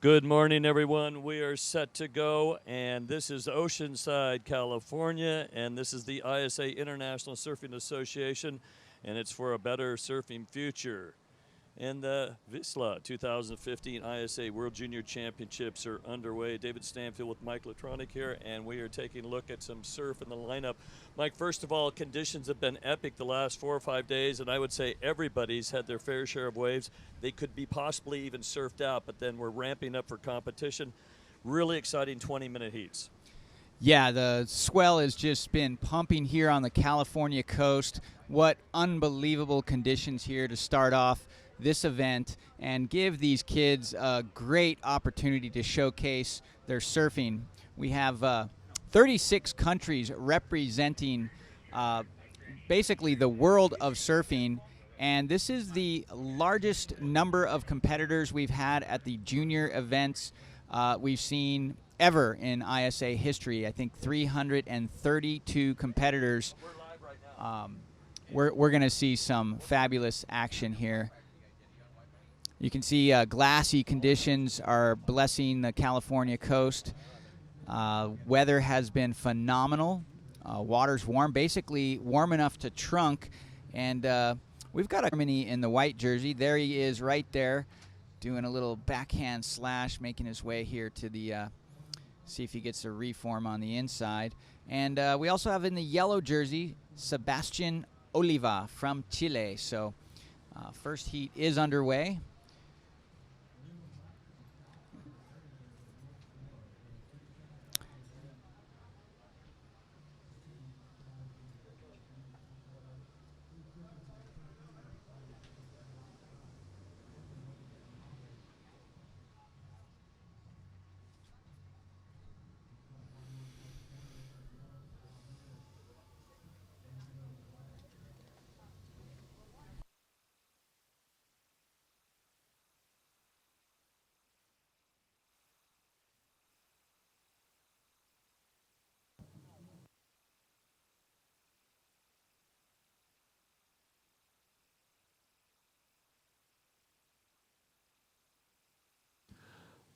Good morning, everyone. We are set to go, and this is Oceanside, California, and this is the ISA International Surfing Association, and it's for a better surfing future. And the VISSLA 2015 ISA World Junior Championships are underway. David Stanfield with Mike Latronic here, and we are taking a look at some surf in the lineup. Mike, first of all, conditions have been epic the last 4 or 5 days, and I would say everybody's had their fair share of waves. They could be possibly even surfed out, but then we're ramping up for competition. Really exciting 20-minute heats. Yeah, the swell has just been pumping here on the California coast. What unbelievable conditions here to start off this event and give these kids a great opportunity to showcase their surfing. We have 36 countries representing basically the world of surfing, and this is the largest number of competitors we've had at the junior events we've seen ever in ISA history. I think 332 competitors. We're going to see some fabulous action here. You can see glassy conditions are blessing the California coast. Weather has been phenomenal. Water's warm, basically warm enough to trunk. And we've got a Germany in the white jersey. There he is right there doing a little backhand slash, making his way here to the, see if he gets a reform on the inside. And we also have in the yellow jersey, Sebastian Oliva from Chile. So first heat is underway.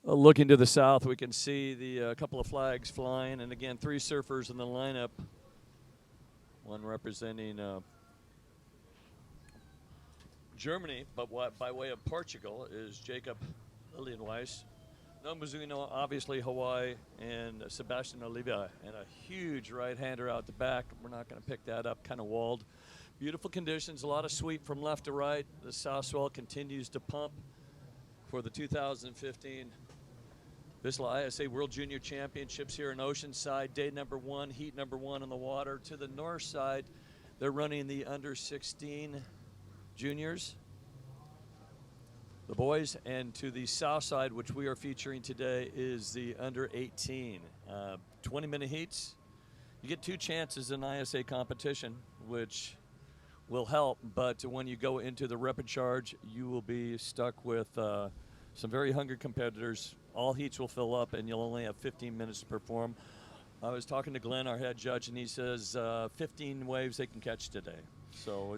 Looking to the south, we can see the couple of flags flying, and again, 3 surfers in the lineup. One representing Germany, but by way of Portugal is Jacob Lilienweiss. No Mizuno, obviously Hawaii, and Sebastian Oliva, and a huge right-hander out the back. We're not going to pick that up, kind of walled. Beautiful conditions, a lot of sweep from left to right. The south swell continues to pump for the 2015 VISSLA ISA World Junior Championships here in Oceanside. Day number 1, heat number 1 on the water. To the north side, they're running the under 16 juniors, the boys, and to the south side, which we are featuring today, is the under 18. 20-minute heats. You get 2 chances in ISA competition, which will help, but when you go into the rapid charge, you will be stuck with some very hungry competitors. All heats will fill up, and you'll only have 15 minutes to perform. I was talking to Glenn, our head judge, and he says 15 waves they can catch today. So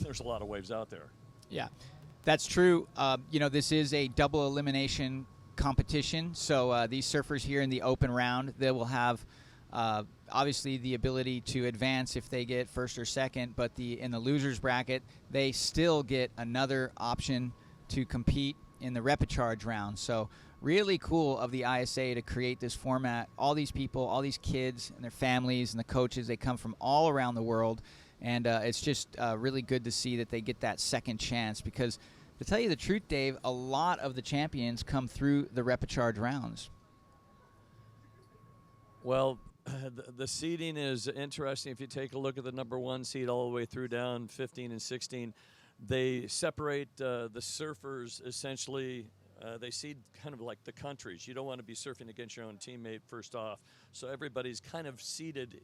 there's a lot of waves out there. Yeah, that's true. This is a double elimination competition, so these surfers here in the open round, they will have obviously the ability to advance if they get first or second, but in the losers bracket, they still get another option to compete in the repecharge round. So really cool of the ISA to create this format. All these people, all these kids and their families and the coaches, they come from all around the world, and it's just really good to see that they get that second chance, because to tell you the truth, Dave, a lot of the champions come through the repecharge rounds. Well, the seeding is interesting. If you take a look at the number 1 seed all the way through down 15 and 16, they separate the surfers essentially. They seed kind of like the countries. You don't want to be surfing against your own teammate first off. So everybody's kind of seeded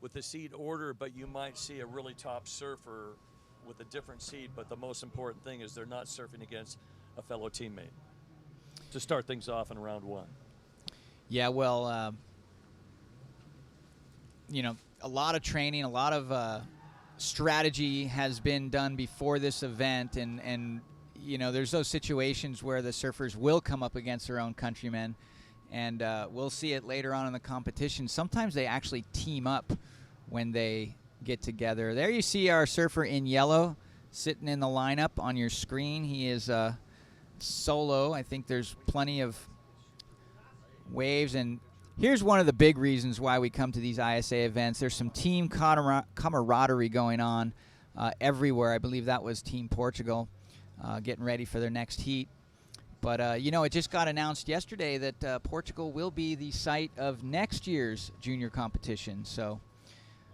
with the seed order, but you might see a really top surfer with a different seed. But the most important thing is they're not surfing against a fellow teammate to start things off in round 1. Yeah, well, a lot of training, a lot of strategy has been done before this event, and there's those situations where the surfers will come up against their own countrymen, and we'll see it later on in the competition. Sometimes they actually team up when they get together. There you see our surfer in yellow sitting in the lineup on your screen. He is solo. I think there's plenty of waves, and here's one of the big reasons why we come to these ISA events. There's some team camaraderie going on everywhere. I believe that was Team Portugal getting ready for their next heat. But, it just got announced yesterday that Portugal will be the site of next year's junior competition. So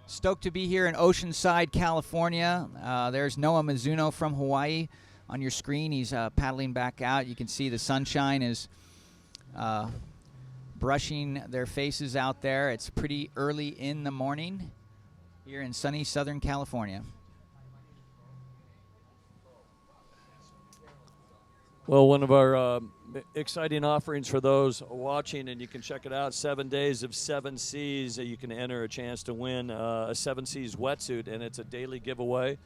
stoked to be here in Oceanside, California. There's Noah Mizuno from Hawaii on your screen. He's paddling back out. You can see the sunshine is brushing their faces out there. It's pretty early in the morning here in sunny Southern California. Well, one of our exciting offerings for those watching, and you can check it out, 7 days of 7 Seas. You can enter a chance to win a 7 Seas wetsuit, and it's a daily giveaway.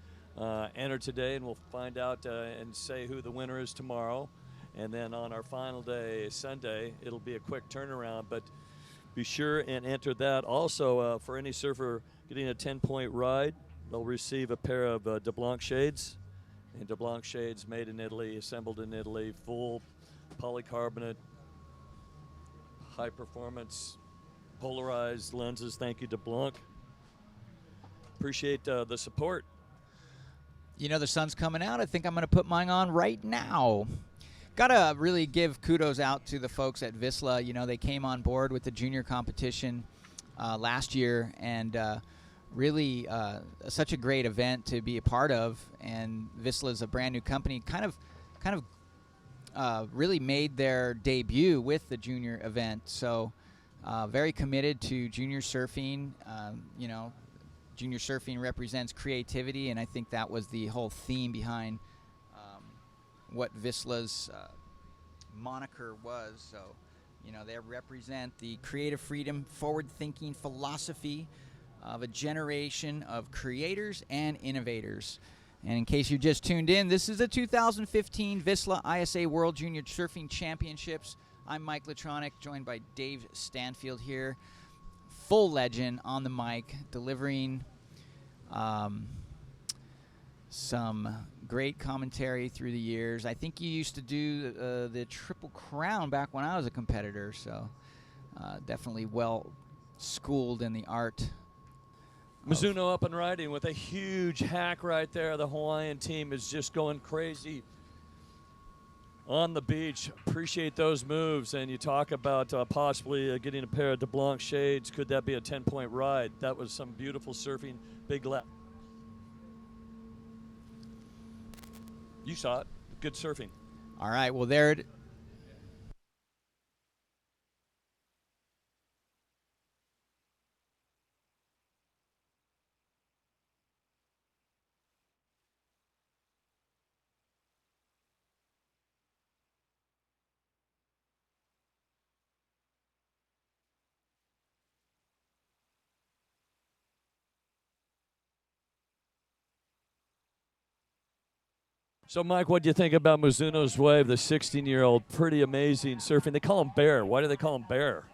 Enter today, and we'll find out and say who the winner is tomorrow. And then on our final day, Sunday, it'll be a quick turnaround. But be sure and enter that. Also, for any surfer getting a 10-point ride, they'll receive a pair of DeBlanc shades. And DeBlanc shades made in Italy, assembled in Italy, full polycarbonate, high-performance, polarized lenses. Thank you, DeBlanc. Appreciate the support. The sun's coming out. I think I'm going to put mine on right now. Got to really give kudos out to the folks at VISSLA. They came on board with the junior competition last year, and really such a great event to be a part of. And VISSLA is a brand new company, kind of really made their debut with the junior event. So very committed to junior surfing. Junior surfing represents creativity, and I think that was the whole theme behind what VISSLA's moniker was. So, they represent the creative freedom, forward-thinking philosophy of a generation of creators and innovators. And in case you just tuned in, this is the 2015 VISSLA ISA World Junior Surfing Championships. I'm Mike Latronic, joined by Dave Stanfield here. Full legend on the mic, delivering some great commentary through the years. I think you used to do the Triple Crown back when I was a competitor, so definitely well schooled in the art. Mizuno up and riding with a huge hack right there. The Hawaiian team is just going crazy on the beach. Appreciate those moves. And you talk about possibly getting a pair of DeBlanc shades. Could that be a 10-point ride? That was some beautiful surfing. Big left. You saw it. Good surfing. All right. Well, there it. So, Mike, what do you think about Mizuno's wave, the 16-year-old? Pretty amazing surfing. They call him Bear. Why do they call him Bear?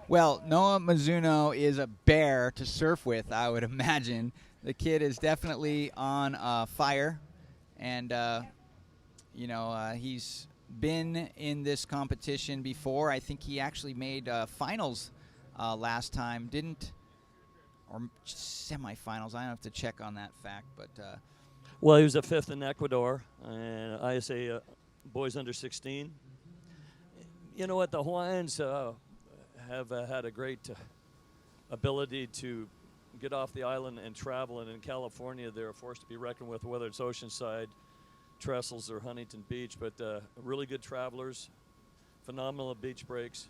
Well, Noah Mizuno is a bear to surf with, I would imagine. The kid is definitely on fire, and he's been in this competition before. I think he actually made finals last time, or semifinals. I don't have to check on that fact, but. Well, he was a 5th in Ecuador, and ISA boys under 16. You know what? The Hawaiians have had a great ability to get off the island and travel, and in California they're a force to be reckoned with, whether it's Oceanside, Trestles, or Huntington Beach. But really good travelers, phenomenal beach breaks.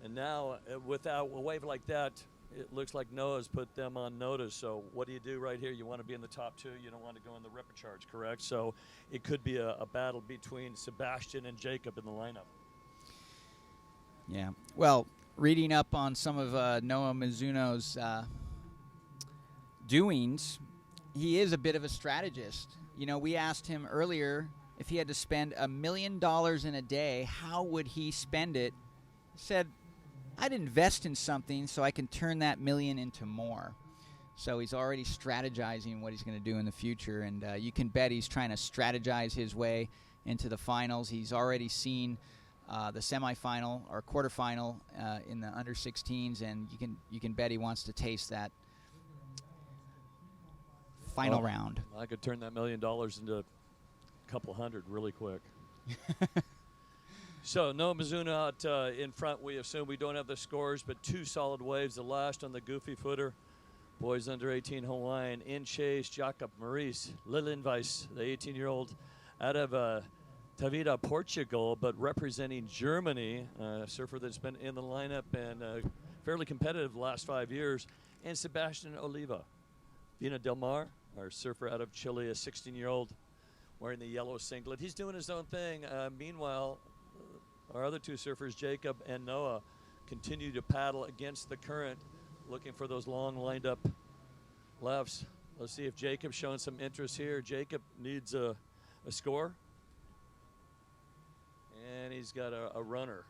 And now, without a wave like that, it looks like Noah's put them on notice. So what do you do right here? You want to be in the top 2. You don't want to go in the ripper charge, correct? So it could be a battle between Sebastian and Jacob in the lineup. Yeah. Well, reading up on some of Noah Mizuno's doings, he is a bit of a strategist. We asked him earlier if he had to spend $1 million in a day, how would he spend it? He said, I'd invest in something so I can turn that million into more. So he's already strategizing what he's going to do in the future, and you can bet he's trying to strategize his way into the finals. He's already seen the semifinal or quarterfinal in the under 16s, and you can bet he wants to taste that final round. I could turn that $1 million into a couple hundred really quick. So Noah Mizuno out in front. We assume we don't have the scores, but 2 solid waves. The last on the goofy footer. Boys under 18 Hawaiian in chase. Jakob Maurice Lillenweiss, the 18-year-old out of Tavira, Portugal, but representing Germany, a surfer that's been in the lineup and fairly competitive the last 5 years. And Sebastian Oliva, Vina Del Mar, our surfer out of Chile, a 16-year-old wearing the yellow singlet. He's doing his own thing. Meanwhile, our other 2 surfers, Jacob and Noah, continue to paddle against the current, looking for those long lined up lefts. Let's see if Jacob's showing some interest here. Jacob needs a score. And he's got a runner.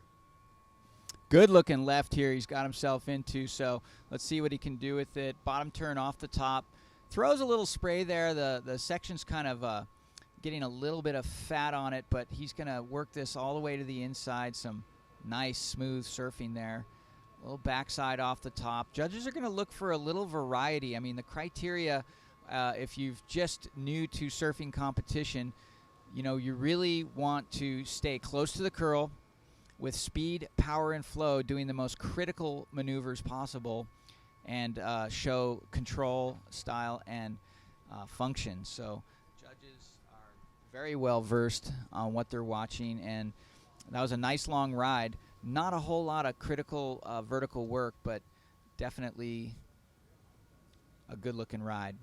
Good looking left here he's got himself into, so let's see what he can do with it. Bottom turn off the top. Throws a little spray there. The section's kind of getting a little bit of fat on it, but he's going to work this all the way to the inside. Some nice smooth surfing there. A little backside off the top. Judges are going to look for a little variety. I mean, the criteria, if you've just new to surfing competition, you know, you really want to stay close to the curl with speed, power, and flow, doing the most critical maneuvers possible, and show control, style, and function. So judges are very well versed on what they're watching, and that was a nice long ride. Not a whole lot of critical vertical work, but definitely a good-looking ride.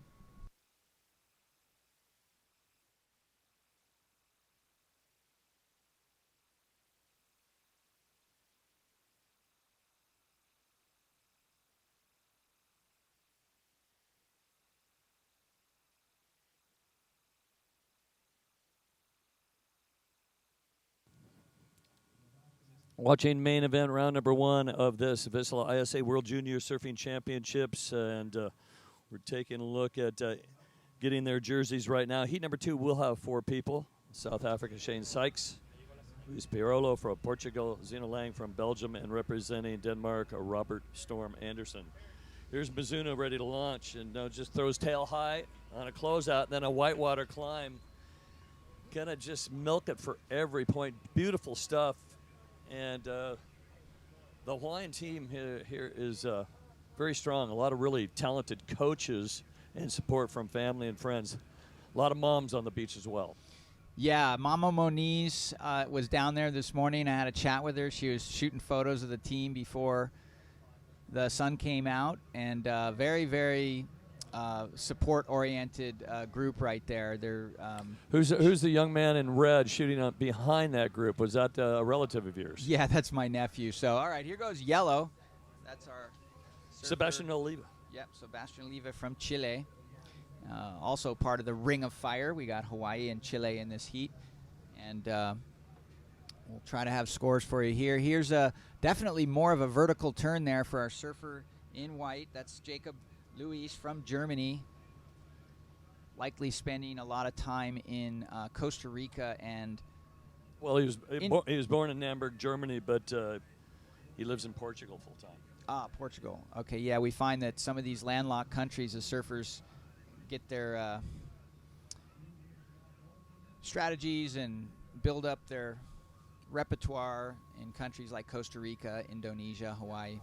Watching main event round number 1 of this VISSLA ISA World Junior Surfing Championships, and we're taking a look at getting their jerseys right now. Heat number 2 will have 4 people. South Africa, Shane Sykes, Luis Pirolo from Portugal, Zeno Lang from Belgium, and representing Denmark, Robert Storm Anderson. Here's Mizuno ready to launch, and just throws tail high on a closeout, then a whitewater climb. Gonna just milk it for every point. Beautiful stuff. And the Hawaiian team here is very strong. A lot of really talented coaches and support from family and friends. A lot of moms on the beach as well. Yeah, Mama Moniz was down there this morning. I had a chat with her. She was shooting photos of the team before the sun came out, and very, very support-oriented group right there. They're who's the young man in red shooting up behind that group? Was that a relative of yours? Yeah, that's my nephew. So, all right, here goes yellow. That's our surfer. Sebastian Oliva. Yep, Sebastian Oliva from Chile. Also part of the Ring of Fire. We got Hawaii and Chile in this heat, and we'll try to have scores for you here. Here's definitely more of a vertical turn there for our surfer in white. That's Jacob Luis from Germany, likely spending a lot of time in Costa Rica and. Well, he was born in Hamburg, Germany, but he lives in Portugal full time. Ah, Portugal. Okay, yeah, we find that some of these landlocked countries, the surfers get their strategies and build up their repertoire in countries like Costa Rica, Indonesia, Hawaii.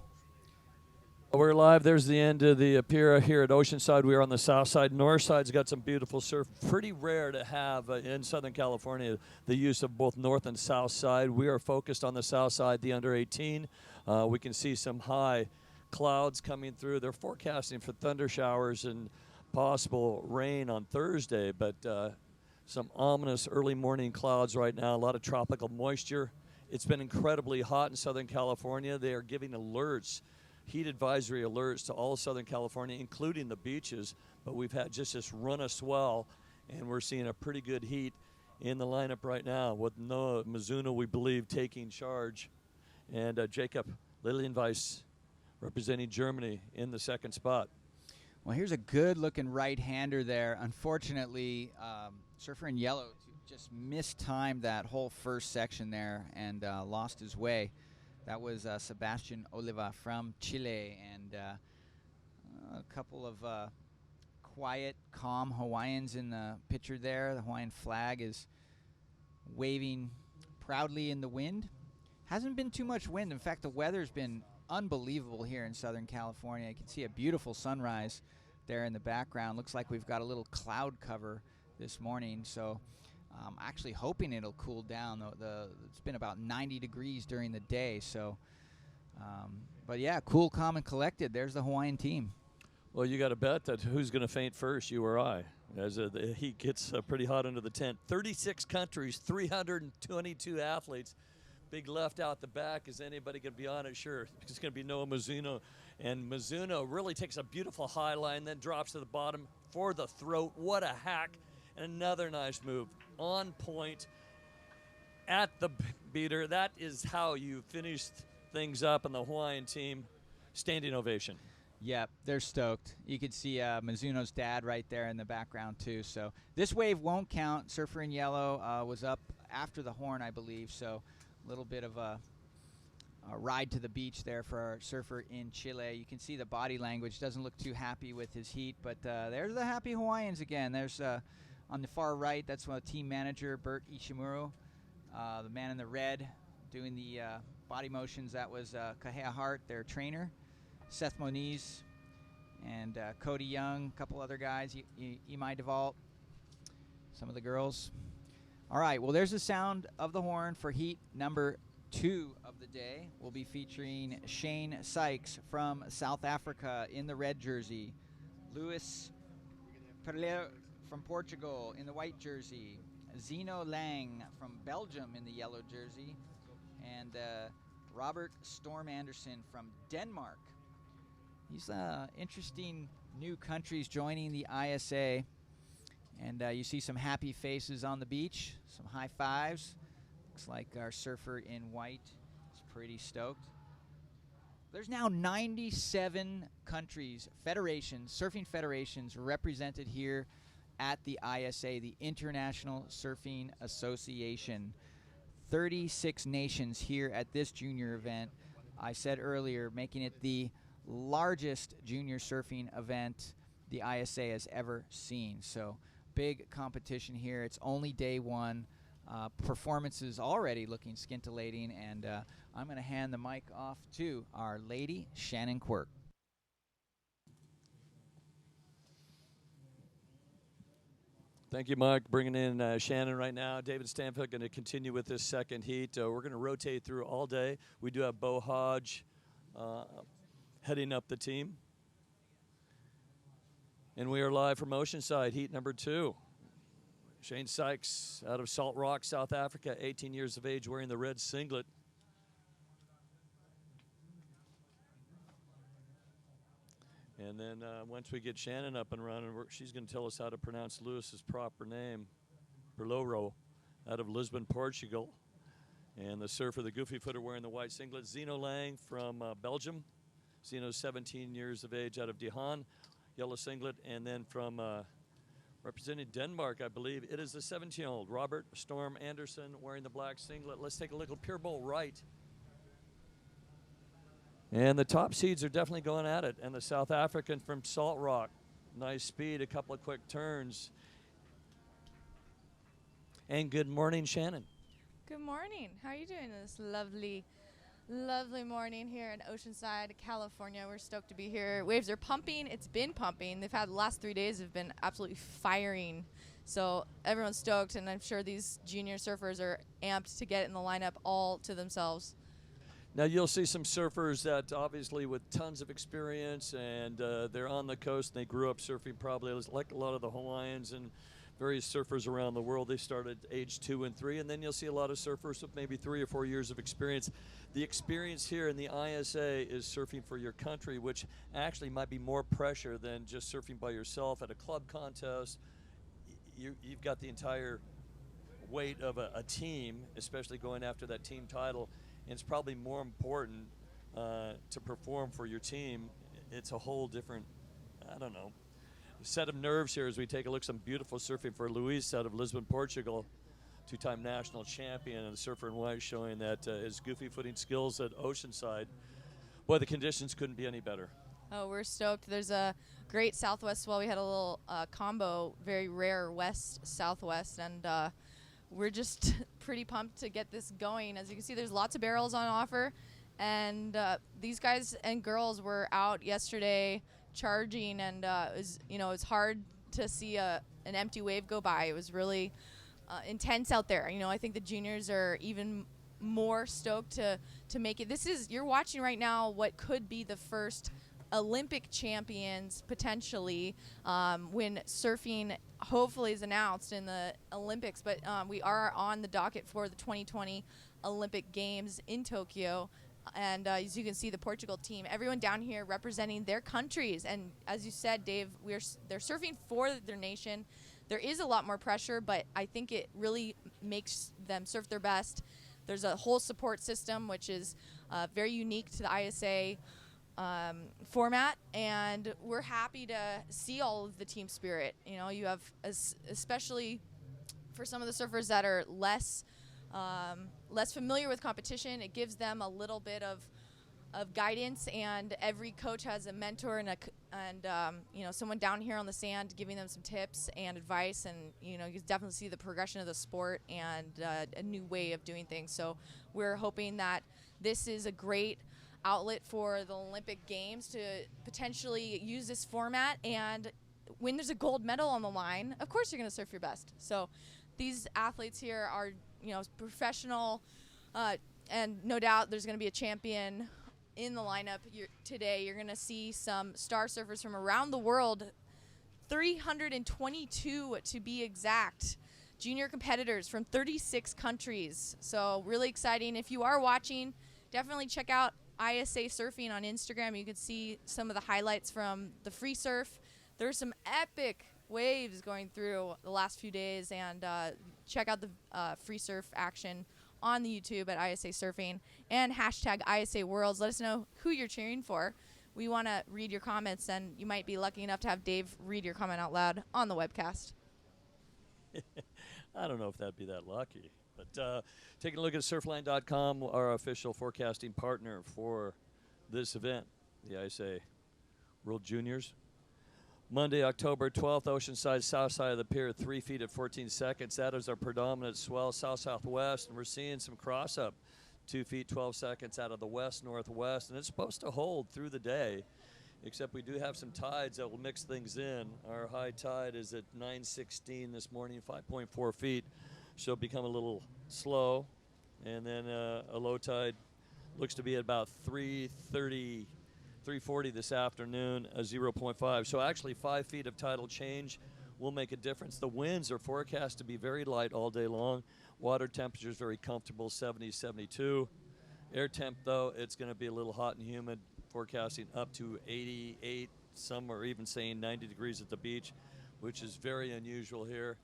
We're live. There's the end of the Apira here at Oceanside. We are on the south side. North side's got some beautiful surf. Pretty rare to have in Southern California the use of both north and south side. We are focused on the south side, the under 18. We can see some high clouds coming through. They're forecasting for thunder showers and possible rain on Thursday, but some ominous early morning clouds right now. A lot of tropical moisture. It's been incredibly hot in Southern California. They are giving alerts, heat advisory alerts to all of Southern California, including the beaches. But we've had just this run of swell, and we're seeing a pretty good heat in the lineup right now, with Noah Mizuno, we believe, taking charge, and Jacob Lilienweiss representing Germany in the second spot. Well, here's a good-looking right-hander there. Unfortunately, surfer in yellow just mistimed that whole first section there and lost his way. That was Sebastian Oliva from Chile, and a couple of quiet, calm Hawaiians in the picture there. The Hawaiian flag is waving proudly in the wind. Hasn't been too much wind. In fact, the weather's been unbelievable here in Southern California. You can see a beautiful sunrise there in the background. Looks like we've got a little cloud cover this morning, so I'm actually hoping it'll cool down. It's been about 90 degrees during the day, so but yeah, cool, calm, and collected. There's the Hawaiian team. Well, you got to bet that who's going to faint first, you or I, as the heat gets pretty hot under the tent. 36 countries, 322 athletes. Big left out the back. Is anybody going to be on it? Sure. It's going to be Noah Mizuno. And Mizuno really takes a beautiful high line, then drops to the bottom for the throat. What a hack. And another nice move. On point at the beater. That is how you finished things up in the Hawaiian team. Standing ovation. Yep, they're stoked. You can see Mizuno's dad right there in the background, too. So this wave won't count. Surfer in yellow was up after the horn, I believe, so a little bit of a ride to the beach there for our surfer in Chile. You can see the body language. Doesn't look too happy with his heat, but there's the happy Hawaiians again. There's on the far right, that's team manager Bert Ishimuro, the man in the red doing the body motions. That was Kahea Hart, their trainer. Seth Moniz and Cody Young, a couple other guys, Imai DeVault, some of the girls. All right, well, there's the sound of the horn for heat number 2 of the day. We'll be featuring Shane Sykes from South Africa in the red jersey, Luis Perler from Portugal in the white jersey, Zeno Lang from Belgium in the yellow jersey, and Robert Storm Anderson from Denmark. These interesting new countries joining the ISA. And you see some happy faces on the beach, some high fives. Looks like our surfer in white is pretty stoked. There's now 97 countries, federations, surfing federations represented here at the ISA, the International Surfing Association. 36 nations here at this junior event. I said earlier, making it the largest junior surfing event the ISA has ever seen. So big competition here. It's only day one. Performances already looking scintillating, and I'm going to hand the mic off to our lady, Shannon Quirk. Thank you, Mark. Bringing in Shannon right now. David Stanfield going to continue with this second heat. We're going to rotate through all day. We do have Bo Hodge heading up the team. And we are live from Oceanside, heat number 2. Shane Sykes out of Salt Rock, South Africa, 18 years of age, wearing the red singlet. And then once we get Shannon up and running, she's going to tell us how to pronounce Lewis's proper name, Berloro, out of Lisbon, Portugal. And the surfer, the goofy footer, wearing the white singlet, Zeno Lang from Belgium. Zeno's 17 years of age, out of Dijon, yellow singlet. And then from representing Denmark, I believe, it is the 17-year-old Robert Storm Anderson wearing the black singlet. Let's take a look at Pure Bowl right. And the top seeds are definitely going at it. And the South African from Salt Rock, nice speed, a couple of quick turns. And good morning, Shannon. Good morning. How are you doing this lovely morning here in Oceanside, California? We're stoked to be here. Waves are pumping. It's been pumping. They've had the last 3 days have been absolutely firing. So everyone's stoked, and I'm sure these junior surfers are amped to get in the lineup all to themselves. Now you'll see some surfers that obviously with tons of experience, and they're on the coast and they grew up surfing probably like a lot of the Hawaiians and various surfers around the world. They started age 2 and 3, and then you'll see a lot of surfers with maybe 3 or 4 years of experience. The experience here in the ISA is surfing for your country, which actually might be more pressure than just surfing by yourself at a club contest. You've got the entire weight of a team, especially going after that team title. And it's probably more important to perform for your team. It's a whole different, I don't know, set of nerves here as we take a look. Some beautiful surfing for Luis out of Lisbon, Portugal, two-time national champion, and the surfer in white showing that his goofy footing skills at Oceanside. Boy, the conditions couldn't be any better. Oh, we're stoked. There's a great southwest swell. We had a little combo, very rare west-southwest, and we're just pretty pumped to get this going. As you can see, there's lots of barrels on offer, and these guys and girls were out yesterday charging, and it's hard to see an empty wave go by. It was really intense out there. I think the juniors are even more stoked to make it. You're watching right now what could be the first Olympic champions potentially when surfing hopefully is announced in the Olympics, but we are on the docket for the 2020 Olympic Games in Tokyo. And as you can see, the Portugal team, everyone down here representing their countries. And as you said, Dave, they're surfing for their nation. There is a lot more pressure, but I think it really makes them surf their best. There's a whole support system, which is very unique to the ISA format, and we're happy to see all of the team spirit. You have, especially for some of the surfers that are less familiar with competition, it gives them a little bit of guidance, and every coach has a mentor and someone down here on the sand giving them some tips and advice, and you definitely see the progression of the sport and a new way of doing things. So we're hoping that this is a great outlet for the Olympic Games to potentially use this format, and when there's a gold medal on the line, of course you're going to surf your best. So these athletes here are professional, and no doubt there's going to be a champion in the lineup today. You're going to see some star surfers from around the world, 322 to be exact, junior competitors from 36 countries. So really exciting. If you are watching, definitely check out ISA Surfing on Instagram. You can see some of the highlights from the free surf. There's some epic waves going through the last few days, and check out the free surf action on the YouTube at ISA Surfing and hashtag ISA Worlds. Let us know who you're cheering for. We want to read your comments, and you might be lucky enough to have Dave read your comment out loud on the webcast. I don't know if that'd be that lucky. But taking a look at surfline.com, our official forecasting partner for this event, the ISA World Juniors. Monday, October 12th, Oceanside, south side of the pier, 3 feet at 14 seconds. That is our predominant swell, south-southwest, and we're seeing some cross-up, 2 feet, 12 seconds out of the west-northwest, and it's supposed to hold through the day, except we do have some tides that will mix things in. Our high tide is at 9:16 this morning, 5.4 feet. So become a little slow, and then a low tide looks to be at about 3:30, 3:40 this afternoon, a 0.5. So actually 5 feet of tidal change will make a difference. The winds are forecast to be very light all day long. Water temperature is very comfortable, 70, 72. Air temp, though, it's going to be a little hot and humid, forecasting up to 88. Some are even saying 90 degrees at the beach, which is very unusual here.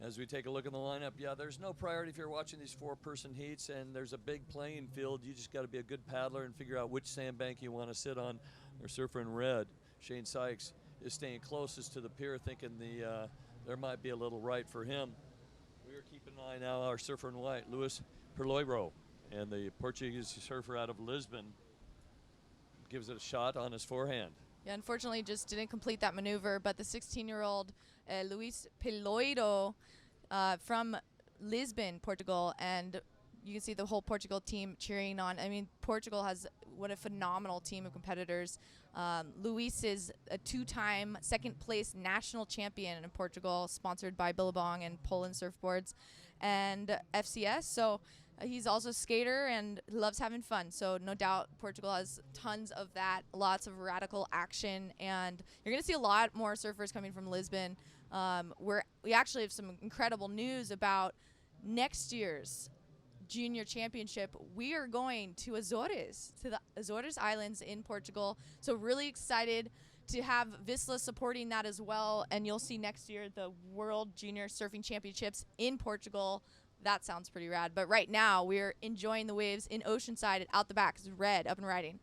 As we take a look in the lineup, there's no priority if you're watching these 4-person heats, and there's a big playing field. You just got to be a good paddler and figure out which sandbank you want to sit on. Our surfer in red, Shane Sykes, is staying closest to the pier, thinking there might be a little right for him. We are keeping an eye now, our surfer in white, Luis Perloiro, and the Portuguese surfer out of Lisbon gives it a shot on his forehand. Yeah, unfortunately just didn't complete that maneuver, but the 16-year-old Luis Peloiro from Lisbon, Portugal, and you can see the whole Portugal team cheering on. I mean, Portugal has what a phenomenal team of competitors. Luis is a 2-time second-place national champion in Portugal, sponsored by Billabong and Poland Surfboards and FCS. So he's also a skater and loves having fun. So no doubt Portugal has tons of that, lots of radical action, and you're going to see a lot more surfers coming from Lisbon. We actually have some incredible news about next year's junior championship. We are going to Azores, to the Azores Islands in Portugal. So really excited to have VISSLA supporting that as well, and you'll see next year the World Junior Surfing Championships in Portugal. That sounds pretty rad. But right now, we're enjoying the waves in Oceanside out the back. It's red, up and riding.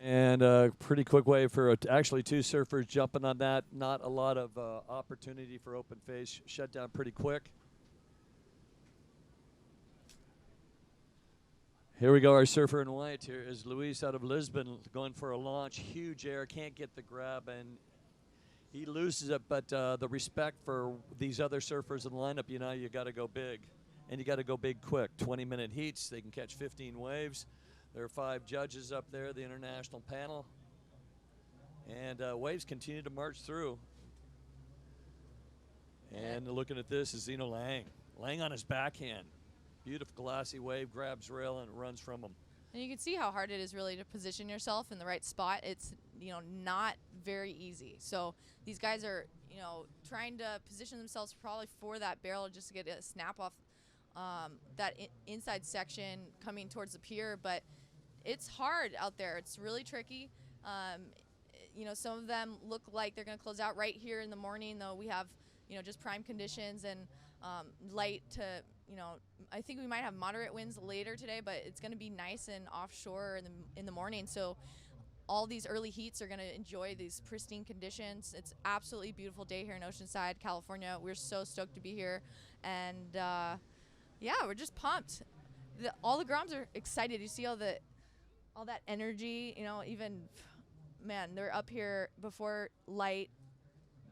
And a pretty quick way for actually 2 surfers jumping on that. Not a lot of opportunity for open face. Shut down pretty quick. Here we go, our surfer in white. Here is Luis out of Lisbon going for a launch. Huge air, can't get the grab, and he loses it. But the respect for these other surfers in the lineup, you got to go big. And you got to go big quick. 20-minute heats, they can catch 15 waves. There are 5 judges up there, the international panel. And waves continue to march through. And looking at this is Zeno Lang. Lang on his backhand. Beautiful glassy wave, grabs rail, and runs from him. And you can see how hard it is really to position yourself in the right spot. It's, not very easy. So these guys are, trying to position themselves probably for that barrel just to get a snap off that inside section coming towards the pier. But it's hard out there. It's really tricky. Some of them look like they're going to close out right here in the morning, though we have, just prime conditions and light to, I think we might have moderate winds later today, but it's going to be nice and offshore in the morning. So all these early heats are going to enjoy these pristine conditions. It's absolutely beautiful day here in Oceanside, California. We're so stoked to be here. And, we're just pumped. All the Groms are excited. You see all that energy, they're up here before light,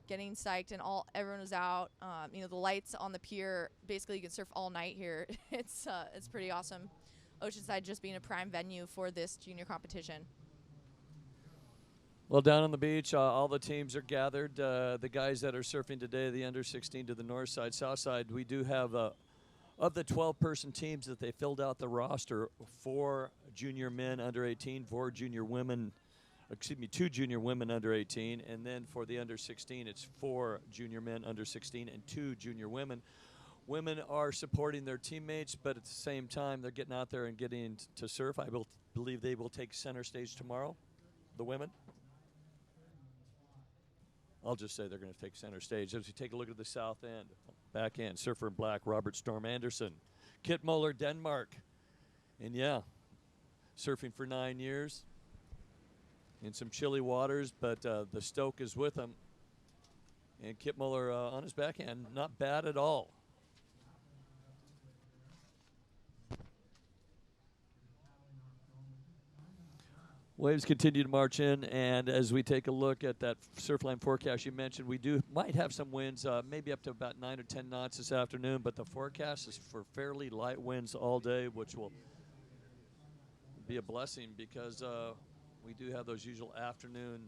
getting psyched, and everyone was out. The lights on the pier, basically you can surf all night here. It's pretty awesome. Oceanside just being a prime venue for this junior competition. Well, down on the beach, all the teams are gathered. The guys that are surfing today, the under 16 to the north side, south side, we do have of the 12-person teams that they filled out the roster, 4 junior men under 18, 4 junior women. 2 junior women under 18, and then for the under 16, it's 4 junior men under 16 and 2 junior women. Women are supporting their teammates, but at the same time, they're getting out there and getting to surf. I believe they will take center stage tomorrow, the women. I'll just say they're going to take center stage. As we take a look at the south end, back end, surfer in black, Robert Storm Anderson. Kit Muller, Denmark. And surfing for 9 years. In some chilly waters, but the stoke is with him. And Kip Muller on his backhand, not bad at all. Waves continue to march in, and as we take a look at that surfline forecast you mentioned, we might have some winds, maybe up to about 9 or 10 knots this afternoon, but the forecast is for fairly light winds all day, which will be a blessing because we do have those usual afternoon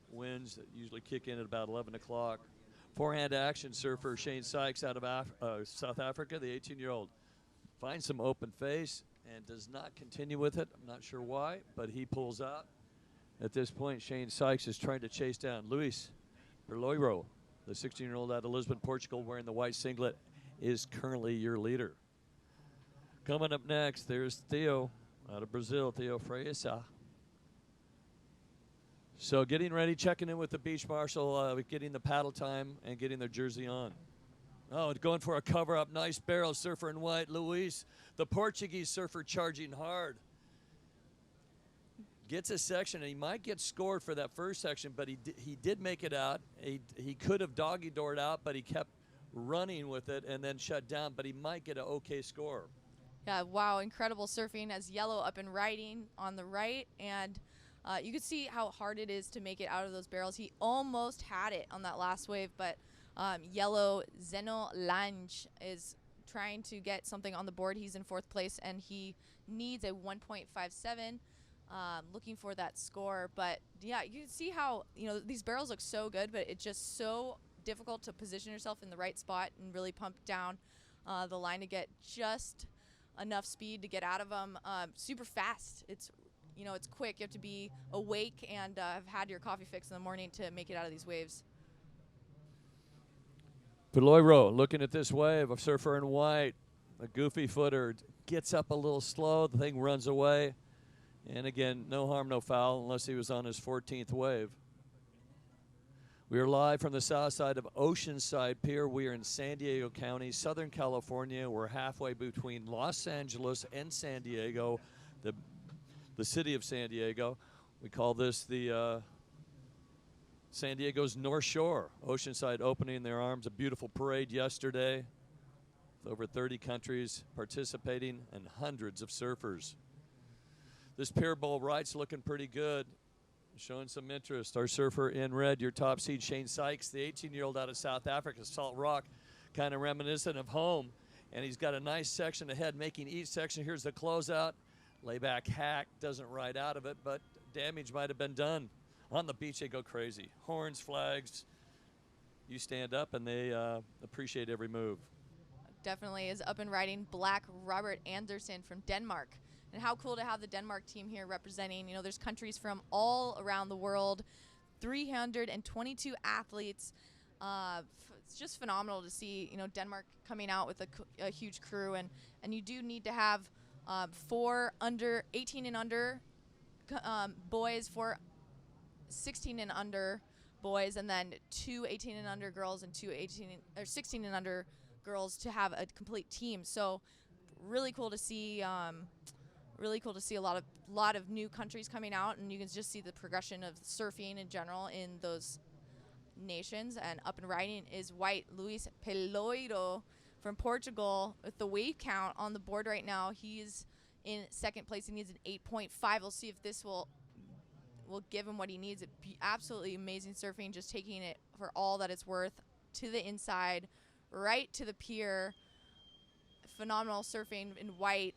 winds that usually kick in at about 11 o'clock. Forehand action surfer Shane Sykes out of South Africa, the 18-year-old, finds some open face and does not continue with it. I'm not sure why, but he pulls out. At this point, Shane Sykes is trying to chase down Luis Berloiro, the 16-year-old out of Lisbon, Portugal, wearing the white singlet, is currently your leader. Coming up next, there's Theo out of Brazil, Theo Freisa. So getting ready, checking in with the beach marshal, getting the paddle time and getting their jersey on. Oh, going for a cover-up, nice barrel, surfer in white, Luis, the Portuguese surfer charging hard. Gets a section, and he might get scored for that first section, but he did make it out. He could have doggy-doored out, but he kept running with it and then shut down, but he might get an okay score. Yeah, wow, incredible surfing as Yellow up and riding on the right, and you can see how hard it is to make it out of those barrels. He almost had it on that last wave, but Yellow Zeno Lange is trying to get something on the board. He's in 4th place, and he needs a 1.57, looking for that score. But yeah, you can see how these barrels look so good, but it's just so difficult to position yourself in the right spot and really pump down the line to get just enough speed to get out of them. Super fast. It's quick. You have to be awake and have had your coffee fix in the morning to make it out of these waves. Berloiro looking at this wave, a surfer in white, a goofy footer, gets up a little slow. The thing runs away. And again, no harm, no foul, unless he was on his 14th wave. We are live from the south side of Oceanside Pier. We are in San Diego County, Southern California. We're halfway between Los Angeles and San Diego, the city of San Diego. We call this the San Diego's North Shore. Oceanside opening their arms. A beautiful parade yesterday with over 30 countries participating and hundreds of surfers. This Pier Bowl right's looking pretty good. Showing some interest. Our surfer in red, your top seed, Shane Sykes, the 18-year-old out of South Africa, Salt Rock, kind of reminiscent of home. And he's got a nice section ahead, making each section. Here's the closeout. Layback hack, doesn't ride out of it, but damage might have been done. On the beach, they go crazy. Horns, flags. You stand up, and they appreciate every move. Definitely is up and riding black Robert Andersen from Denmark. And how cool to have the Denmark team here representing. You know, there's countries from all around the world, 322 athletes. It's just phenomenal to see, you know, Denmark coming out with a huge crew. And you do need to have 4 under 18 and under boys, 4 16 and under boys, and then 2 18 and under girls and 2 16 and under girls to have a complete team. So really cool to see. Really cool to see a lot of new countries coming out, and you can just see the progression of surfing in general in those nations. And up and riding is white Luis Peloiro from Portugal with the wave count on the board right now. He's in second place. He needs an 8.5. We'll see if this will give him what he needs. Absolutely amazing surfing, just taking it for all that it's worth to the inside, right to the pier. Phenomenal surfing in white.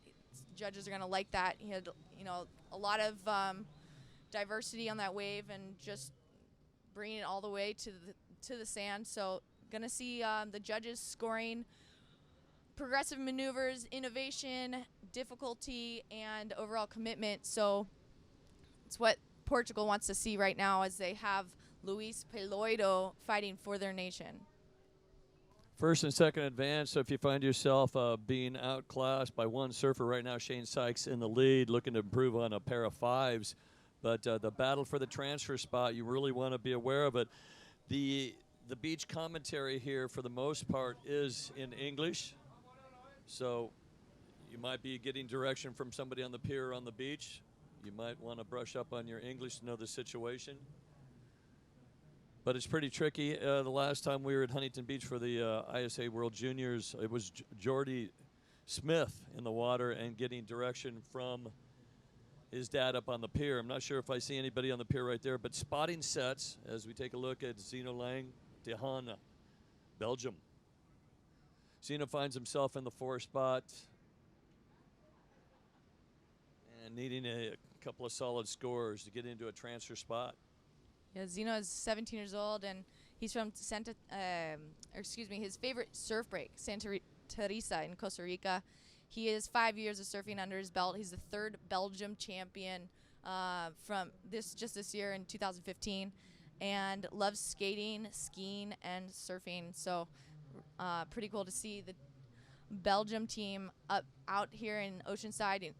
Judges are going to like that. He had, you know, a lot of diversity on that wave and just bringing it all the way to the sand. So going to see the judges scoring progressive maneuvers, innovation, difficulty, and overall commitment. So it's what Portugal wants to see right now as they have Luis Peloiro fighting for their nation. First and second advance, so if you find yourself being outclassed by one surfer right now, Shane Sykes in the lead, looking to improve on a pair of 5s. But the battle for the transfer spot, you really want to be aware of it. The beach commentary here, for the most part, is in English. So you might be getting direction from somebody on the pier or on the beach. You might want to brush up on your English to know the situation. But it's pretty tricky. The last time we were at Huntington Beach for the ISA World Juniors, it was Jordy Smith in the water and getting direction from his dad up on the pier. I'm not sure if I see anybody on the pier right there, but spotting sets as we take a look at Zeno Lang, De Haan, Belgium. Zeno finds himself in the 4th spot and needing a couple of solid scores to get into a transfer spot. Yeah, Zeno is 17 years old, and he's from his favorite surf break, Santa Teresa in Costa Rica. He has 5 years of surfing under his belt. He's the 3rd Belgium champion from this year in 2015, and loves skating, skiing, and surfing. So pretty cool to see the Belgium team out here in Oceanside. And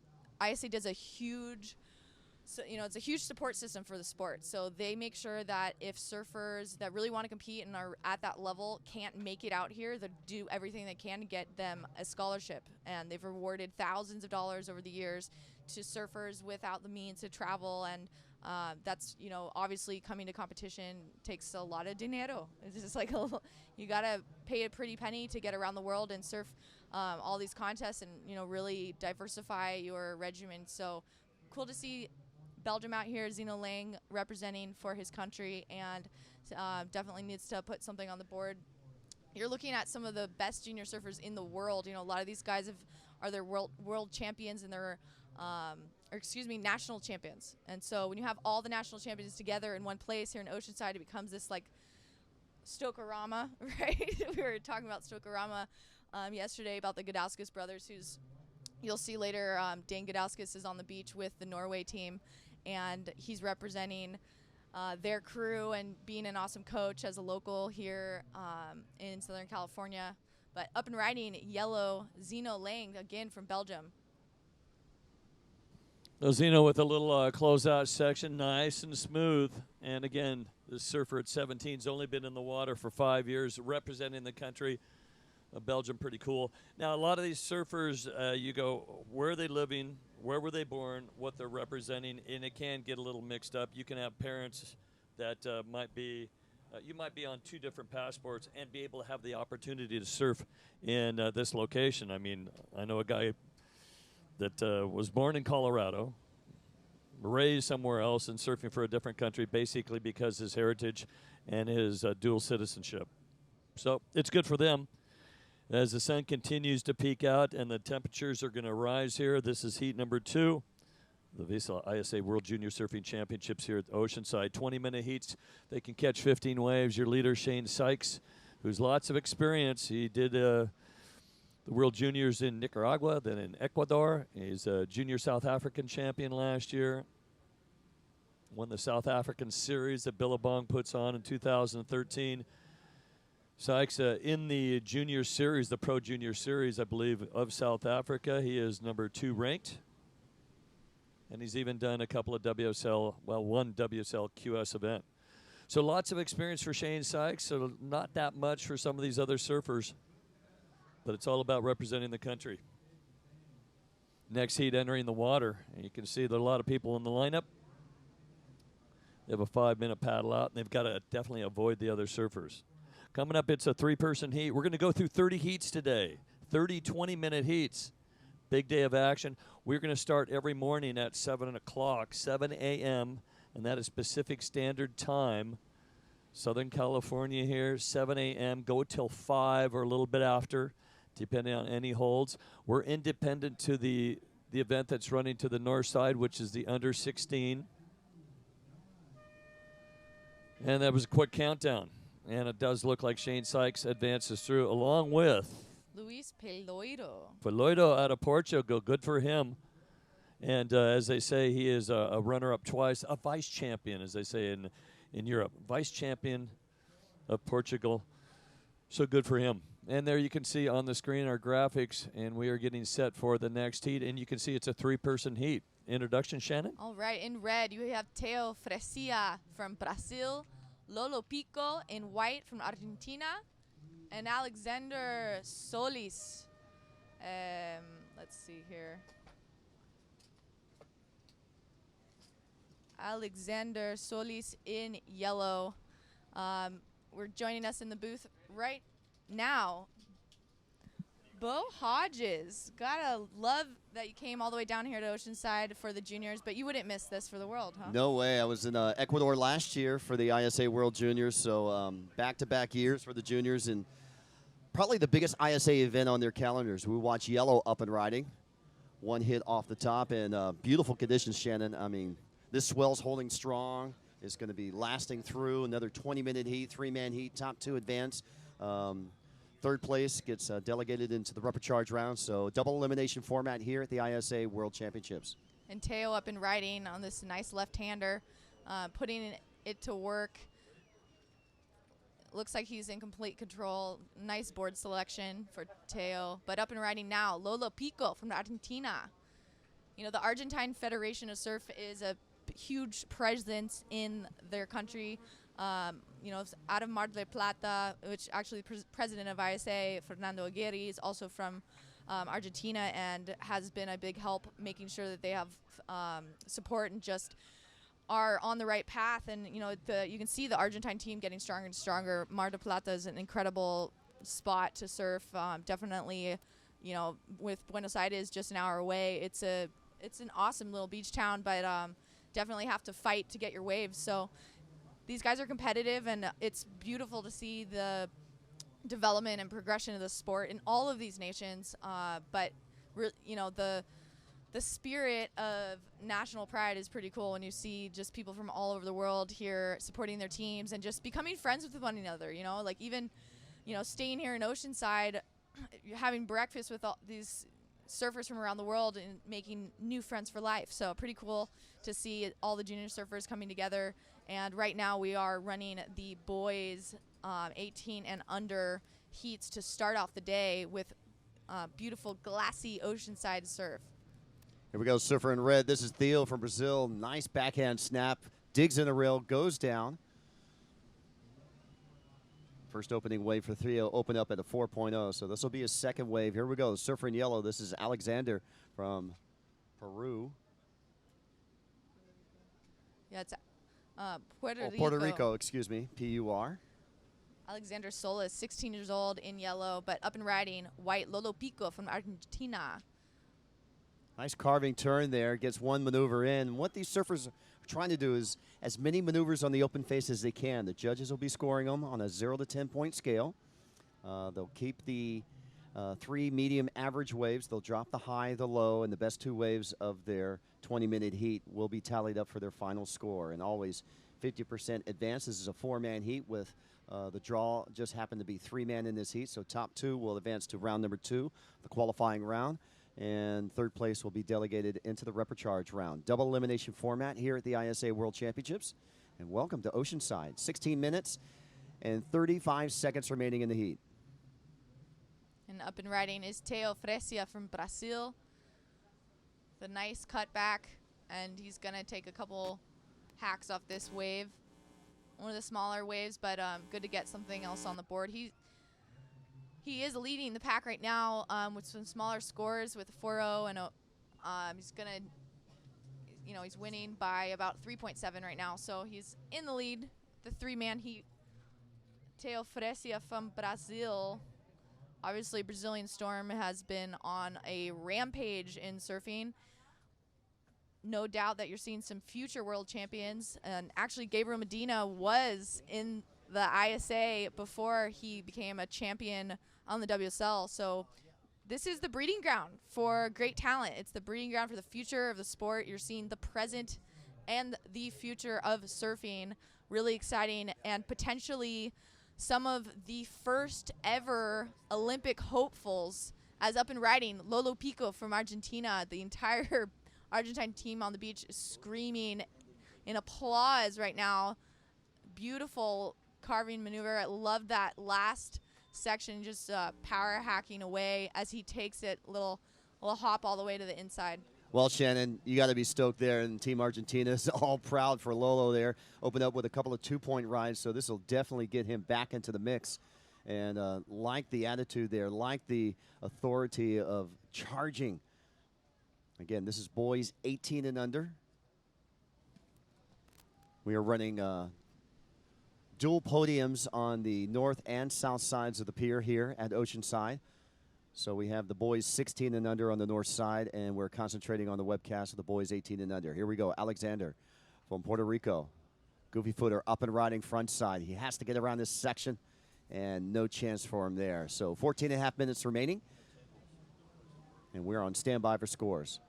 ISA does a huge. So, you know, it's a huge support system for the sport. So they make sure that if surfers that really want to compete and are at that level can't make it out here, they do everything they can to get them a scholarship. And they've rewarded thousands of dollars over the years to surfers without the means to travel. And that's, you know, obviously coming to competition takes a lot of dinero. It's just like you got to pay a pretty penny to get around the world and surf all these contests and, you know, really diversify your regimen. So cool to see Belgium out here, Zeno Lang representing for his country, and definitely needs to put something on the board. You're looking at some of the best junior surfers in the world. You know, a lot of these guys are their world champions and they're, national champions. And so when you have all the national champions together in one place here in Oceanside, it becomes this like Stokerama, right? We were talking about Stokerama yesterday about the Gudauskas brothers, who's you'll see later. Dane Gudauskas is on the beach with the Norway team, and he's representing their crew and being an awesome coach as a local here in Southern California. But up and riding yellow, Zeno Lang, again from Belgium. Ozino with a little closeout section, nice and smooth. And again, this surfer at 17 has only been in the water for 5 years, representing the country. Belgium, pretty cool. Now, a lot of these surfers, you go, where are they living? Where were they born? What they're representing? And it can get a little mixed up. You can have parents that might be, you might be on 2 different passports and be able to have the opportunity to surf in this location. I mean, I know a guy that was born in Colorado, raised somewhere else, and surfing for a different country, basically because his heritage and his dual citizenship. So it's good for them. As the sun continues to peak out and the temperatures are going to rise here, this is heat number 2, the VISSLA ISA World Junior Surfing Championships here at Oceanside. 20-minute heats. They can catch 15 waves. Your leader, Shane Sykes, who's lots of experience. He did the World Juniors in Nicaragua, then in Ecuador. He's a junior South African champion last year. Won the South African series that Billabong puts on in 2013. Sykes in the junior series, the Pro Junior Series, I believe, of South Africa. He is number 2 ranked. And he's even done a couple of WSL, well, one WSL QS event. So lots of experience for Shane Sykes, so not that much for some of these other surfers. But it's all about representing the country. Next heat entering the water. And you can see there are a lot of people in the lineup. They have a 5-minute paddle out, and they've got to definitely avoid the other surfers. Coming up, it's a 3-person heat. We're going to go through 30 heats today, 30 20-minute heats. Big day of action. We're going to start every morning at 7 o'clock, 7 a.m., and that is Pacific Standard Time. Southern California here, 7 a.m., go till 5 or a little bit after, depending on any holds. We're independent to the event that's running to the north side, which is the under 16. And that was a quick countdown. And it does look like Shane Sykes advances through, along with Luis Peloiro. Peloiro out of Portugal. Good for him. And as they say, he is a runner-up twice, a vice champion, as they say in Europe. Vice champion of Portugal. So good for him. And there you can see on the screen our graphics, and we are getting set for the next heat. And you can see it's a 3-person heat. Introduction, Shannon? All right, in red, you have Teo Fresia from Brazil, Lolo Pico in white from Argentina, and Alexander Solis. Let's see here. Alexander Solis in yellow. We're joining us in the booth right now. Bo Hodges. Gotta love that you came all the way down here to Oceanside for the juniors, but you wouldn't miss this for the world, huh? No way. I was in Ecuador last year for the ISA World Juniors, so back-to-back years for the juniors, and probably the biggest ISA event on their calendars. We watch Yellow up and riding. 1 hit off the top, and beautiful conditions, Shannon. I mean, this swell's holding strong. It's going to be lasting through another 20-minute heat, 3-man heat, top 2 advance. Third place gets delegated into the rubber charge round, so double elimination format here at the ISA World Championships. And Teo up and riding on this nice left-hander, putting it to work. Looks like he's in complete control. Nice board selection for Teo. But up and riding now, Lolo Pico from Argentina. You know, the Argentine Federation of Surf is a huge presence in their country. You know, out of Mar del Plata, which actually president of ISA, Fernando Aguirre, is also from Argentina and has been a big help making sure that they have support and just are on the right path. And, you know, you can see the Argentine team getting stronger and stronger. Mar del Plata is an incredible spot to surf. Definitely, you know, with Buenos Aires just an hour away, it's an awesome little beach town, but definitely have to fight to get your waves. So these guys are competitive, and it's beautiful to see the development and progression of the sport in all of these nations. But you know, the spirit of national pride is pretty cool when you see just people from all over the world here supporting their teams and just becoming friends with one another. You know, like even, you know, staying here in Oceanside, having breakfast with all these surfers from around the world and making new friends for life. So pretty cool to see all the junior surfers coming together. And right now we are running the boys 18 and under heats to start off the day with beautiful glassy Oceanside surf. Here we go, surfer in red. This is Theo from Brazil. Nice backhand snap. Digs in the rail, goes down. First opening wave for Theo opened up at a 4.0, so this will be his second wave. Here we go, surfer in yellow. This is Alexander from Peru. Yeah, it's Puerto Rico. Puerto Rico, excuse me, P-U-R. Alexander Sola is 16 years old in yellow, but up and riding white. Lolo Pico from Argentina. Nice carving turn there, gets one maneuver in. What these surfers are trying to do is as many maneuvers on the open face as they can. The judges will be scoring them on a 0 to 10 point scale. They'll keep the 3 medium average waves. They'll drop the high, the low, and the best 2 waves of their 20-minute heat will be tallied up for their final score. And always 50% advance. This is a 4-man heat with the draw just happened to be 3-man in this heat. So top 2 will advance to round number 2, the qualifying round. And third place will be delegated into the repecharge round. Double elimination format here at the ISA World Championships. And welcome to Oceanside. 16 minutes and 35 seconds remaining in the heat. And up and riding is Teo Fresia from Brazil. The nice cutback, and he's going to take a couple hacks off this wave. One of the smaller waves, but good to get something else on the board. He is leading the pack right now with some smaller scores with a 4.0 and he's gonna, he's winning by about 3.7 right now. So he's in the lead, the 3-man heat. Teo Fresia from Brazil. Obviously, Brazilian Storm has been on a rampage in surfing. No doubt that you're seeing some future world champions. And actually, Gabriel Medina was in the ISA before he became a champion on the WSL. So this is the breeding ground for great talent. It's the breeding ground for the future of the sport. You're seeing the present and the future of surfing. Really exciting, and potentially some of the first ever Olympic hopefuls as up and riding. Lolo Pico from Argentina. The entire Argentine team on the beach is screaming in applause right now. Beautiful carving maneuver. I love that last section, just power hacking away as he takes it, little hop all the way to the inside. Well, Shannon, you got to be stoked there, and Team Argentina is all proud for Lolo there. Opened up with a couple of 2-point rides, so this will definitely get him back into the mix. And like the attitude there, like the authority of charging. Again, this is boys 18 and under. We are running dual podiums on the north and south sides of the pier here at Oceanside. So we have the boys 16 and under on the north side, and we're concentrating on the webcast of the boys 18 and under. Here we go, Alexander from Puerto Rico. Goofy footer up and riding front side. He has to get around this section, and no chance for him there. So 14 and a half minutes remaining, and we're on standby for scores.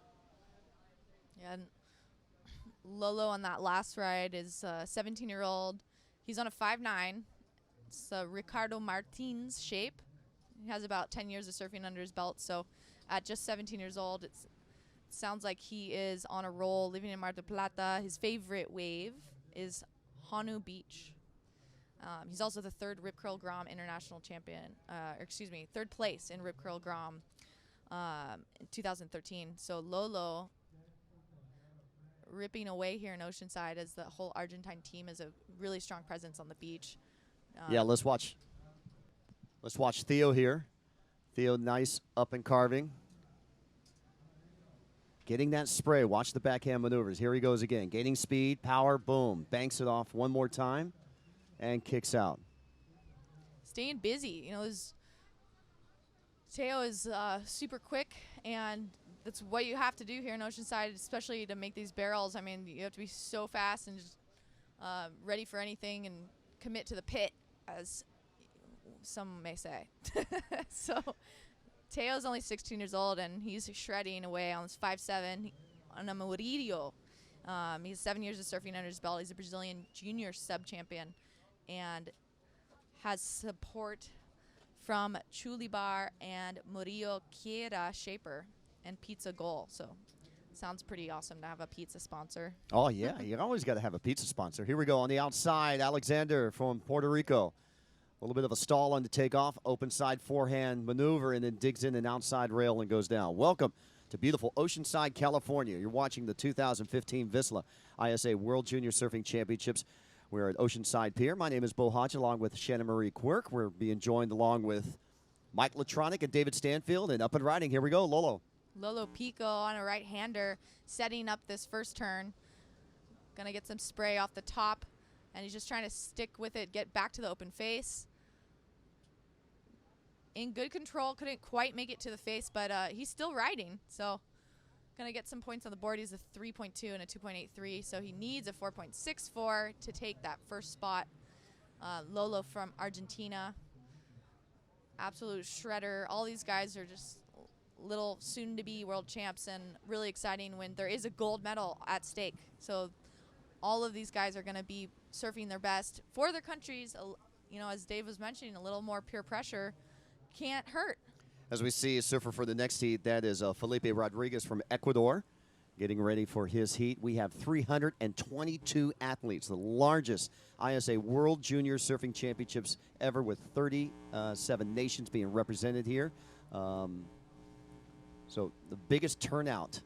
Yeah, and Lolo on that last ride is a 17-year-old. He's on a 5.9. It's a Ricardo Martins shape. He has about 10 years of surfing under his belt, so at just 17 years old, it sounds like he is on a roll, living in Mar del Plata. His favorite wave is Honu Beach. He's also the 3rd Rip Curl Grom international champion, third place in Rip Curl Grom in 2013. So Lolo ripping away here in Oceanside as the whole Argentine team is a really strong presence on the beach. Yeah, let's watch Theo here. Theo, nice up and carving. Getting that spray. Watch the backhand maneuvers. Here he goes again. Gaining speed, power, boom. Banks it off one more time and kicks out. Staying busy. Theo is super quick, and that's what you have to do here in Oceanside, especially to make these barrels. I mean, you have to be so fast and just ready for anything and commit to the pit, as some may say. So Teo's only 16 years old, and he's shredding away on this 5.7 on a Murillo. He has 7 years of surfing under his belt. He's a Brazilian junior sub-champion and has support from Chulibar and Murillo Quiera Shaper and Pizza Goal. So sounds pretty awesome to have a pizza sponsor. Oh, yeah. You always got to have a pizza sponsor. Here we go on the outside. Alexander from Puerto Rico. A little bit of a stall on the takeoff. Open side forehand maneuver, and then digs in an outside rail and goes down. Welcome to to beautiful Oceanside, California. You're watching the 2015 VISSLA ISA World Junior Surfing Championships. We're at Oceanside Pier. My name is Bo Hodge, along with Shannon Marie Quirk. We're being joined along with Mike Latronic and David Stanfield. And up and riding, here we go, Lolo. Lolo Pico on a right-hander, setting up this first turn. Gonna get some spray off the top, and he's just trying to stick with it, get back to the open face. In good control, couldn't quite make it to the face, but he's still riding. So gonna get some points on the board. He's a 3.2 and a 2.83, so he needs a 4.64 to take that first spot. Lolo from Argentina, absolute shredder. All these guys are just little soon-to-be world champs, and really exciting when there is a gold medal at stake. So all of these guys are going to be surfing their best for their countries. You know, as Dave was mentioning, a little more peer pressure can't hurt. As we see a surfer for the next heat, that is Felipe Rodriguez from Ecuador, getting ready for his heat. We have 322 athletes, the largest ISA World Junior Surfing Championships ever, with 37 nations being represented here. So the biggest turnout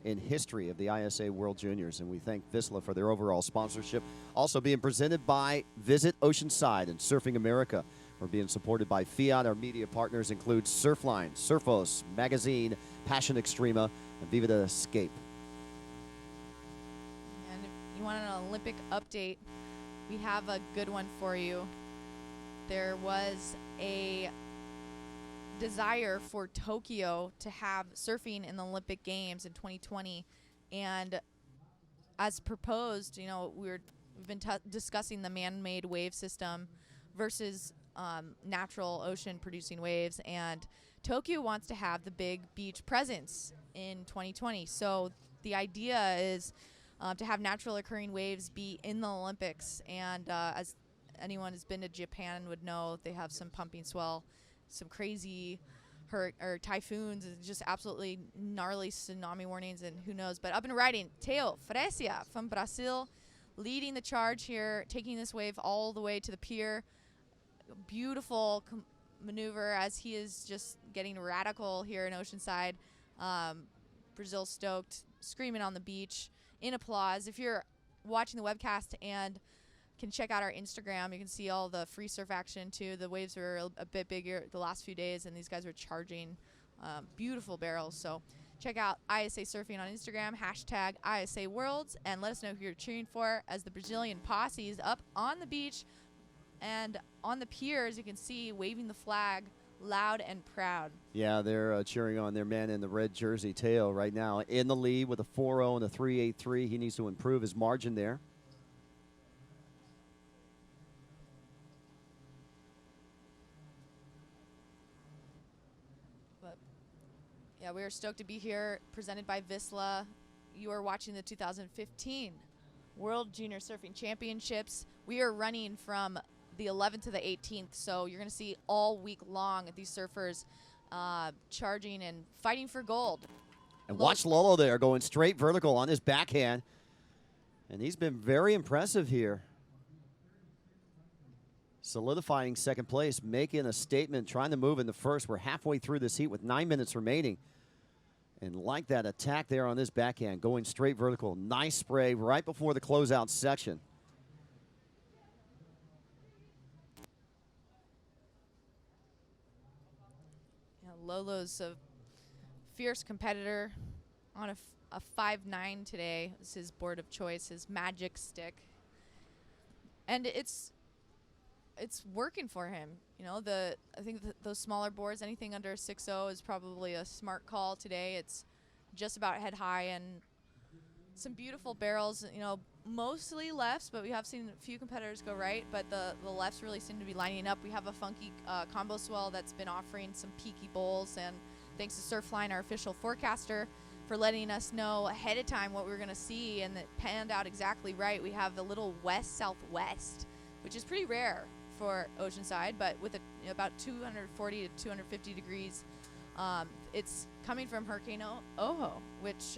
in history of the ISA World Juniors, and we thank VISSLA for their overall sponsorship. Also being presented by Visit Oceanside and Surfing America. We're being supported by Fiat. Our media partners include Surfline, Surfos, Magazine, Passion Extrema, and Viva the Escape. And if you want an Olympic update, we have a good one for you. There was a desire for Tokyo to have surfing in the Olympic Games in 2020, and as proposed, you know, we've been discussing the man-made wave system versus natural ocean producing waves, and Tokyo wants to have the big beach presence in 2020. So the idea is to have natural occurring waves be in the Olympics, and as anyone who's been to Japan would know, they have some pumping swell, some crazy typhoons, and just absolutely gnarly tsunami warnings, and who knows. But up and riding, Teo Fresia from Brazil leading the charge here, taking this wave all the way to the pier. Beautiful maneuver as he is just getting radical here in Oceanside. Brazil stoked, screaming on the beach in applause. If you're watching the webcast and can check out our Instagram, you can see all the free surf action too. The waves were a bit bigger the last few days, and these guys were charging beautiful barrels. So check out ISA Surfing on Instagram, hashtag ISA Worlds, and let us know who you're cheering for as the Brazilian posse is up on the beach and on the pier, as you can see, waving the flag loud and proud. Yeah, they're cheering on their man in the red jersey, Teo, right now in the lead with a 4.0 and a 3.83. He needs to improve his margin there. Yeah, we are stoked to be here, presented by VISSLA. You are watching the 2015 World Junior Surfing Championships. We are running from the 11th to the 18th, so you're going to see all week long these surfers charging and fighting for gold. And watch Lolo there going straight vertical on his backhand, and he's been very impressive here. Solidifying second place, making a statement, trying to move in the first. We're halfway through this heat with 9 minutes remaining. And like that attack there on this backhand, going straight vertical. Nice spray right before the closeout section. Yeah, Lolo's a fierce competitor on a 5.9 today. It's his board of choice, his magic stick. And it's working for him. You know, I think those smaller boards, anything under 6.0 is probably a smart call today. It's just about head high and some beautiful barrels, you know, mostly lefts, but we have seen a few competitors go right, but the lefts really seem to be lining up. We have a funky combo swell that's been offering some peaky bowls, and thanks to Surfline, our official forecaster, for letting us know ahead of time what we were going to see, and it panned out exactly right. We have the little west-southwest, which is pretty rare for Oceanside, but with about 240 to 250 degrees. It's coming from Hurricane Oho, which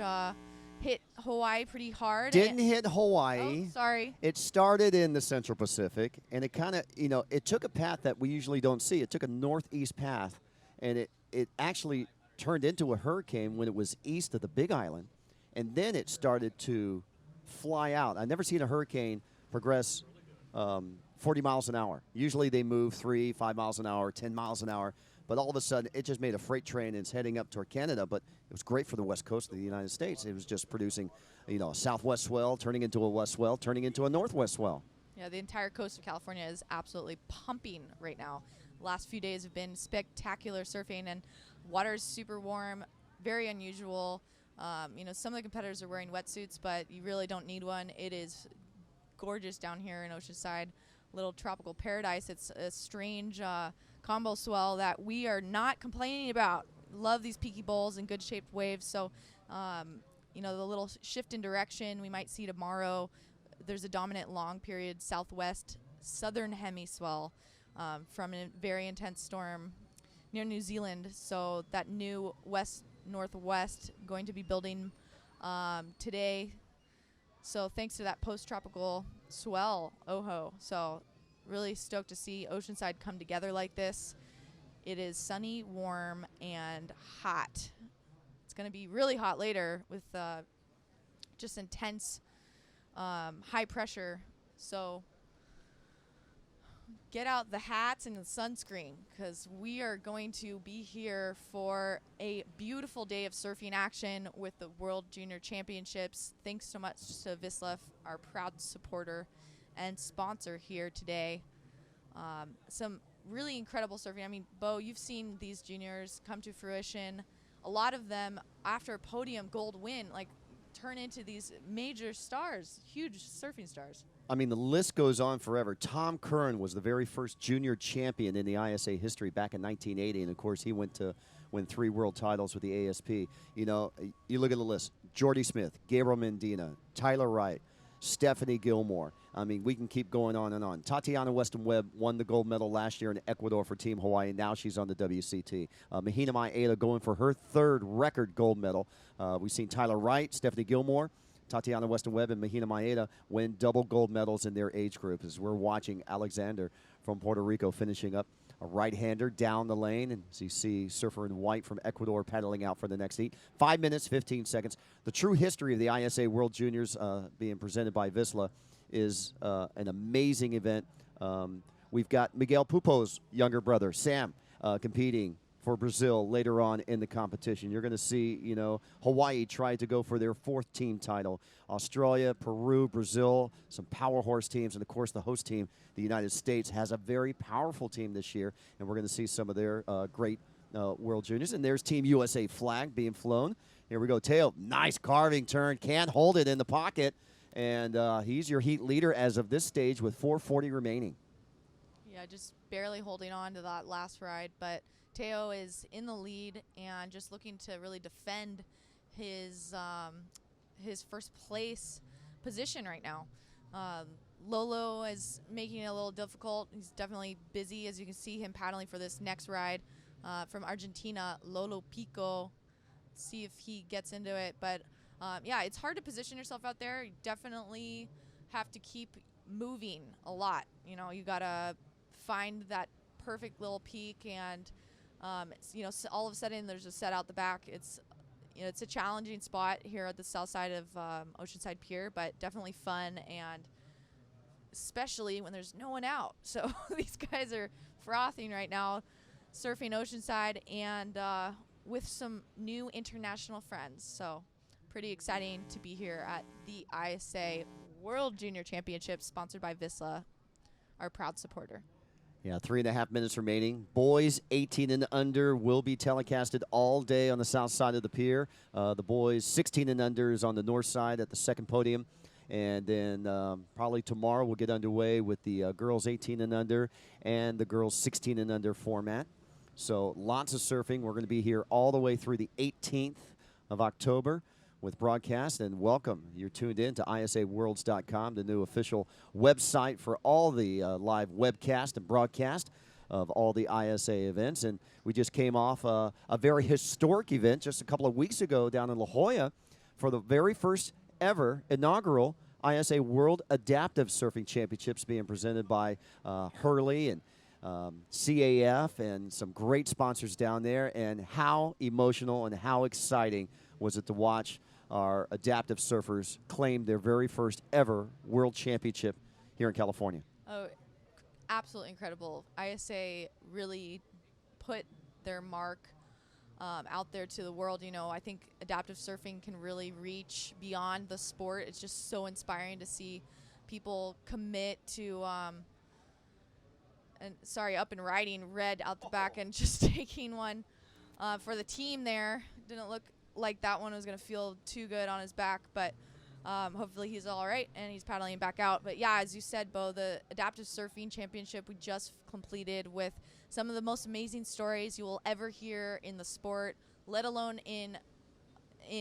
hit Hawaii pretty hard. Didn't hit Hawaii. Oh, sorry. It started in the Central Pacific, and it kind of, you know, it took a path that we usually don't see. It took a northeast path, and it actually turned into a hurricane when it was east of the Big Island, and then it started to fly out. I've never seen a hurricane progress 40 miles an hour. Usually they move 3, 5 miles an hour, 10 miles an hour, but all of a sudden it just made a freight train and it's heading up toward Canada, but it was great for the west coast of the United States. It was just producing, you know, a southwest swell, turning into a west swell, turning into a northwest swell. Yeah, the entire coast of California is absolutely pumping right now. Last few days have been spectacular surfing, and water is super warm, very unusual. You know, some of the competitors are wearing wetsuits, but you really don't need one. It is gorgeous down here in Oceanside, little tropical paradise. It's a strange combo swell that we are not complaining about. Love these peaky bowls and good shaped waves. So, you know, the little shift in direction we might see tomorrow. There's a dominant long period southwest southern hemi swell from a very intense storm near New Zealand. So that new west northwest going to be building today. So thanks to that post-tropical swell, Oho. So really stoked to see Oceanside come together like this. It is sunny, warm, and hot. It's going to be really hot later with just intense high pressure. So get out the hats and the sunscreen, because we are going to be here for a beautiful day of surfing action with the World Junior Championships. Thanks so much to VISSLA, our proud supporter and sponsor here today. Some really incredible surfing. I mean, Bo, you've seen these juniors come to fruition. A lot of them, after a podium gold win, like turn into these major stars, huge surfing stars. I mean, the list goes on forever. Tom Curran was the very first junior champion in the ISA history back in 1980, and of course he went to win 3 world titles with the ASP. You know, you look at the list: Jordy Smith, Gabriel Medina, Tyler Wright, Stephanie Gilmore. I mean, we can keep going on and on. Tatiana Weston Webb won the gold medal last year in Ecuador for Team Hawaii. Now she's on the WCT. Mahina Maeda going for her 3rd record gold medal. We've seen Tyler Wright, Stephanie Gilmore, Tatiana Weston Webb, and Mahina Maeda win double gold medals in their age group, as we're watching Alexander from Puerto Rico finishing up a right-hander down the lane. And as you see, surfer in white from Ecuador paddling out for the next heat. 5 minutes, 15 seconds. The true history of the ISA World Juniors being presented by VISSLA is an amazing event. We've got Miguel Pupo's younger brother, Sam, competing for Brazil later on in the competition. You're going to see, you know, Hawaii try to go for their 4th team title. Australia, Peru, Brazil, some power horse teams, and of course the host team, the United States, has a very powerful team this year, and we're going to see some of their great World Juniors. And there's Team USA flag being flown. Here we go. Teo, nice carving turn, can't hold it in the pocket, and he's your heat leader as of this stage with 4:40 remaining. Yeah, just barely holding on to that last ride, but Teo is in the lead and just looking to really defend his first place position right now. Lolo is making it a little difficult. He's definitely busy, as you can see him paddling for this next ride from Argentina, Lolo Pico. See if he gets into it. But yeah, it's hard to position yourself out there. You definitely have to keep moving a lot. You know, you got to find that perfect little peak, and it's, you know, all of a sudden there's a set out the back. It's, you know, it's a challenging spot here at the south side of Oceanside Pier, but definitely fun, and especially when there's no one out. So these guys are frothing right now, surfing Oceanside, and with some new international friends. So pretty exciting to be here at the ISA World Junior Championships, sponsored by VISSLA, our proud supporter. Yeah, 3.5 minutes remaining. Boys 18 and under will be telecasted all day on the south side of the pier. The boys 16 and under is on the north side at the second podium. And then probably tomorrow we'll get underway with the girls 18 and under and the girls 16 and under format. So lots of surfing. We're going to be here all the way through the 18th of October with broadcast, and welcome. You're tuned in to ISAWorlds.com, the new official website for all the live webcast and broadcast of all the ISA events. And we just came off a very historic event just a couple of weeks ago down in La Jolla for the very first ever inaugural ISA World Adaptive Surfing Championships being presented by Hurley and CAF and some great sponsors down there. And how emotional and how exciting was it to watch our adaptive surfers claim their very first ever world championship here in California. Oh, absolutely incredible. ISA really put their mark out there to the world. You know, I think adaptive surfing can really reach beyond the sport. It's just so inspiring to see people commit to up and riding Red out the back and just taking one for the team there. Didn't look like that one was going to feel too good on his back, but hopefully he's all right and he's paddling back out. But yeah, as you said, Bo, the adaptive surfing championship we just completed with some of the most amazing stories you will ever hear in the sport, let alone in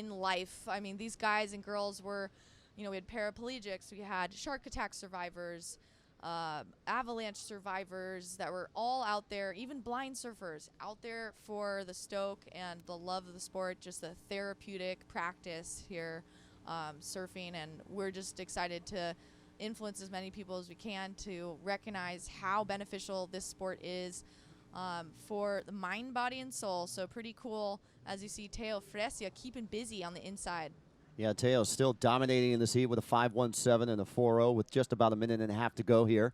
life. I mean, these guys and girls were, you know, we had paraplegics, we had shark attack survivors, avalanche survivors that were all out there, even blind surfers out there for the stoke and the love of the sport, just the therapeutic practice here surfing. And we're just excited to influence as many people as we can to recognize how beneficial this sport is for the mind, body, and soul. So pretty cool as you see Teo Fresia keeping busy on the inside. Yeah, Teo's still dominating in this heat with a 5.17 and a 4.0 with just about a minute and a half to go here.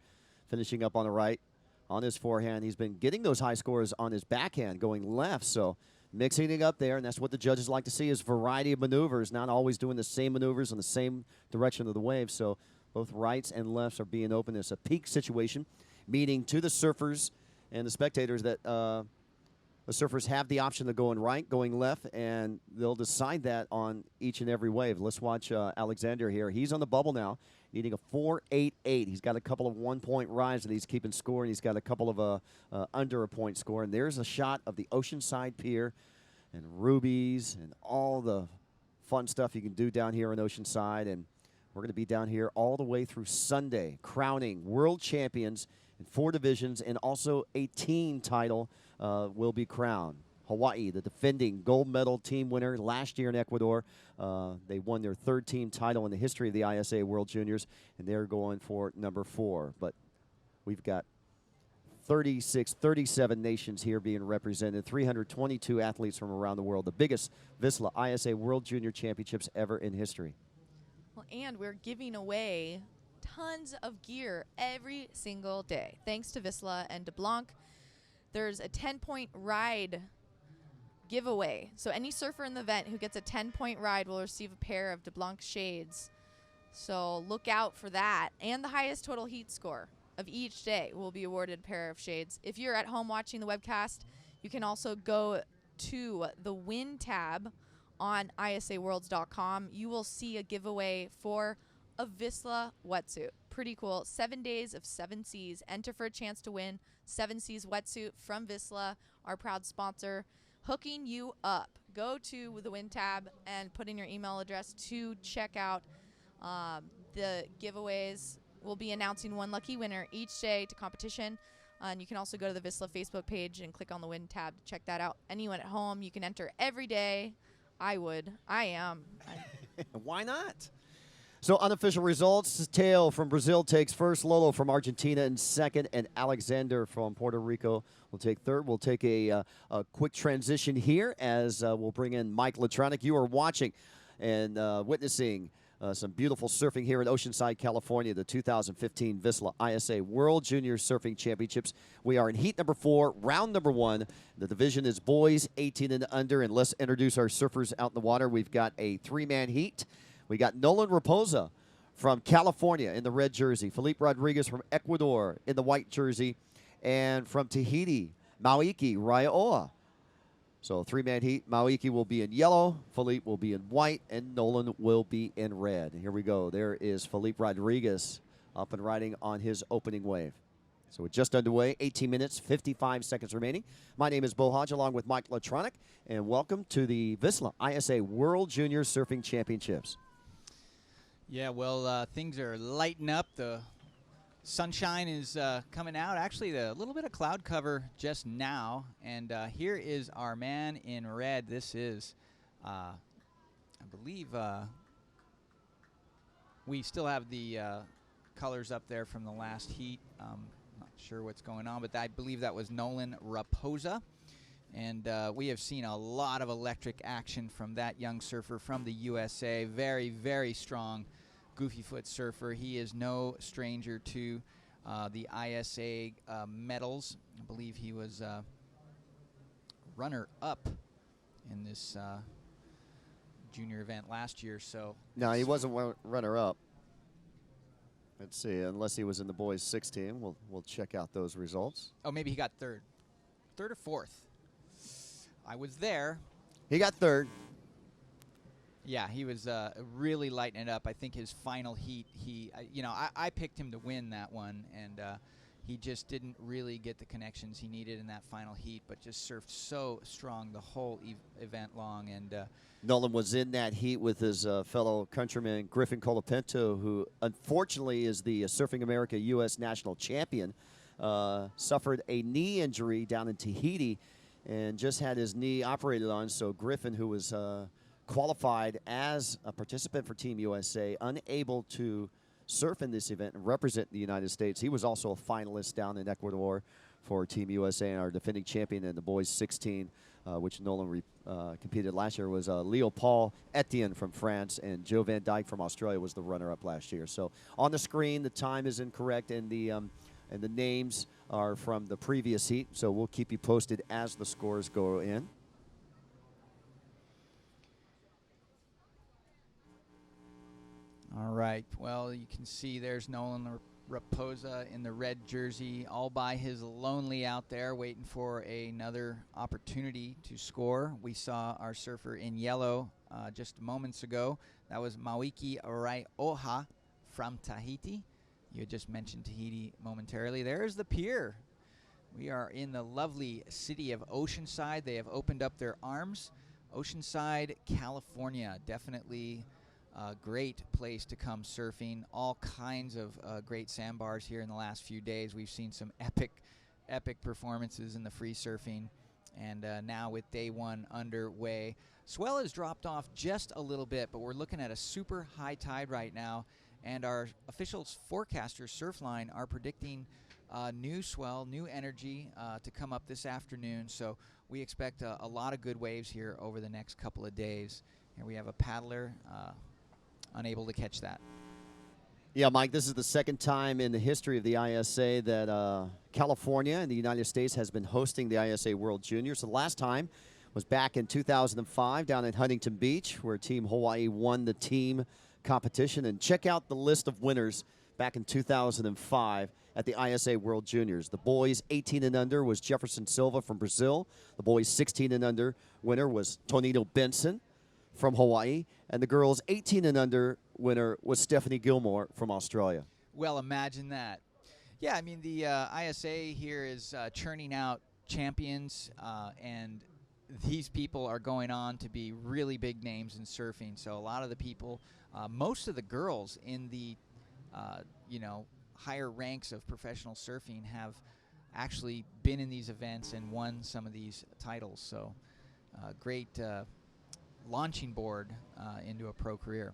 Finishing up on the right. On his forehand, he's been getting those high scores on his backhand going left, so mixing it up there, and that's what the judges like to see is variety of maneuvers, not always doing the same maneuvers in the same direction of the wave. So both rights and lefts are being open. It's a peak situation, meaning to the surfers and the spectators that the surfers have the option of going right, going left, and they'll decide that on each and every wave. Let's watch Alexander here. He's on the bubble now, needing a 4.88. He's got a couple of one-point rides that he's keeping score, and he's got a couple of under a point score. And there's a shot of the Oceanside Pier and rubies and all the fun stuff you can do down here in Oceanside. And we're going to be down here all the way through Sunday, crowning world champions in 4 divisions, and also a team title will be crowned. Hawaii, the defending gold medal team winner last year in Ecuador. They won their 3rd team title in the history of the ISA World Juniors, and they're going for number 4. But we've got 37 nations here being represented, 322 athletes from around the world, the biggest VISSLA ISA World Junior Championships ever in history. Well, and we're giving away tons of gear every single day, thanks to VISSLA and DeBlanc. There's a 10-point ride giveaway. So any surfer in the event who gets a 10-point ride will receive a pair of DeBlanc shades. So look out for that. And the highest total heat score of each day will be awarded a pair of shades. If you're at home watching the webcast, you can also go to the Win tab on isaworlds.com. You will see a giveaway for a VISSLA wetsuit. Pretty cool. 7 days of 7 seas. Enter for a chance to win 7 seas wetsuit from VISSLA, our proud sponsor, hooking you up. Go to the Win tab and put in your email address to check out the giveaways. We'll be announcing one lucky winner each day to competition. And you can also go to the VISSLA Facebook page and click on the Win tab to check that out. Anyone at home, you can enter every day. I would. I am. Why not? So unofficial results, Teo from Brazil takes first, Lolo from Argentina in second, and Alexander from Puerto Rico will take third. We'll take a quick transition here as we'll bring in Mike Latronic. You are watching and witnessing some beautiful surfing here in Oceanside, California, the 2015 VISSLA ISA World Junior Surfing Championships. We are in heat number 4, round number 1. The division is boys 18 and under, and let's introduce our surfers out in the water. We've got a 3-man heat. We got Nolan Raposa from California in the red jersey, Felipe Rodriguez from Ecuador in the white jersey, and from Tahiti, Mauiki Raioa. So 3-man heat, Mauiki will be in yellow, Felipe will be in white, and Nolan will be in red. And here we go. There is Felipe Rodriguez up and riding on his opening wave. So we're just underway, 18 minutes, 55 seconds remaining. My name is Bo Hodge along with Mike Latronic, and welcome to the VISSLA ISA World Junior Surfing Championships. Yeah, well, things are lighting up. The sunshine is coming out. Actually, a little bit of cloud cover just now. And here is our man in red. This is, I believe, we still have the colors up there from the last heat. Not sure what's going on, but I believe that was Nolan Raposa. And we have seen a lot of electric action from that young surfer from the USA. Very, very strong goofy foot surfer. He is no stranger to the ISA medals. I believe he was runner-up in this junior event last year. So No, he wasn't runner-up. Let's see, unless he was in the boys 16. We'll check out those results. Oh, maybe he got third or fourth. I was there. He got third. Yeah, he was really lighting it up. I think his final heat, I picked him to win that one, and he just didn't really get the connections he needed in that final heat, but just surfed so strong the whole event long. And Nolan was in that heat with his fellow countryman, Griffin Colapinto, who unfortunately is the Surfing America U.S. national champion. Suffered a knee injury down in Tahiti and just had his knee operated on. So Griffin, who was qualified as a participant for Team USA, unable to surf in this event and represent the United States. He was also a finalist down in Ecuador for Team USA, and our defending champion in the boys 16, which Nolan competed last year, was Leo Paul Etienne from France, and Joe Van Dyke from Australia was the runner-up last year. So on the screen, the time is incorrect, and the names are from the previous heat. So we'll keep you posted as the scores go in. all right, well, you can see there's Nolan Raposa in the red jersey, all by his lonely out there, waiting for another opportunity to score. We saw our surfer in yellow just moments ago. That was Mawiki Raioha from Tahiti. You had just mentioned Tahiti momentarily. There's the pier. We are in the lovely city of Oceanside. They have opened up their arms. Oceanside, California, definitely a great place to come surfing. All kinds of great sandbars here in the last few days. We've seen some epic performances in the free surfing. And now with day one underway, swell has dropped off just a little bit, but we're looking at a super high tide right now. And our official forecasters, Surfline, are predicting new swell, new energy to come up this afternoon. So we expect a lot of good waves here over the next couple of days. Here we have a paddler unable to catch that. Yeah, Mike, this is the second time in the history of the ISA that California and the United States has been hosting the ISA World Juniors. The last time was back in 2005 down at Huntington Beach, where Team Hawaii won the team competition. And check out the list of winners back in 2005 at the ISA World Juniors. The boys 18 and under was Jefferson Silva from Brazil. The boys 16 and under winner was Tonino Benson from Hawaii. And the girls 18 and under winner was Stephanie Gilmore from Australia. Well, imagine that. Yeah, I mean, the ISA here is churning out champions, and these people are going on to be really big names in surfing. So a lot of the people, most of the girls in the, higher ranks of professional surfing have actually been in these events and won some of these titles. So great launching board into a pro career.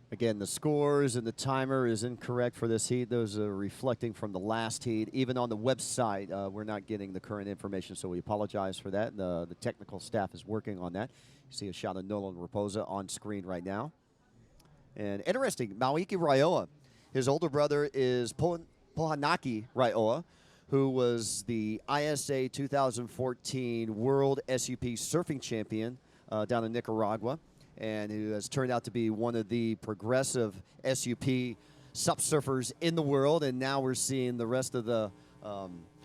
Again, the scores and the timer is incorrect for this heat. Those are reflecting from the last heat. Even on the website, we're not getting the current information, so we apologize for that. The technical staff is working on that. You see a shot of Nolan Raposa on screen right now. And interesting, Mawiki Raioa. His older brother is Pohanaki Raioa, who was the ISA 2014 World SUP Surfing Champion down in Nicaragua, and who has turned out to be one of the progressive SUP sup surfers in the world. And now we're seeing the rest of the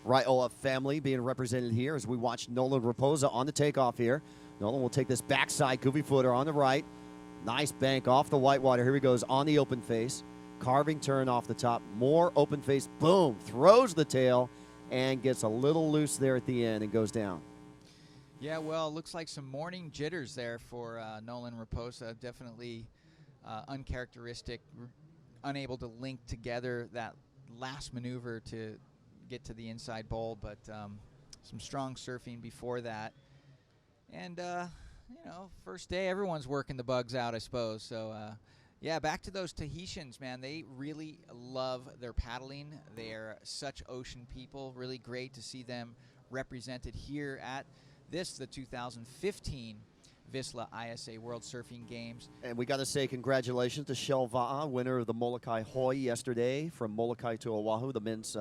Raioa family being represented here as we watch Nolan Raposa on the takeoff here. Nolan will take this backside goofy footer on the right. Nice bank off the whitewater. Here he goes on the open face. Carving turn off the top. More open face. Boom. Throws the tail and gets a little loose there at the end and goes down. Yeah, well, it looks like some morning jitters there for Nolan Raposa. Definitely uncharacteristic, unable to link together that last maneuver to get to the inside bowl, but some strong surfing before that. And, first day, everyone's working the bugs out, I suppose. So Yeah, back to those Tahitians, man. They really love their paddling. They're such ocean people. Really great to see them represented here at the 2015 VISSLA ISA World Surfing Games. And we got to say congratulations to Shelva'a, winner of the Molokai Hoi yesterday from Molokai to Oahu, the men's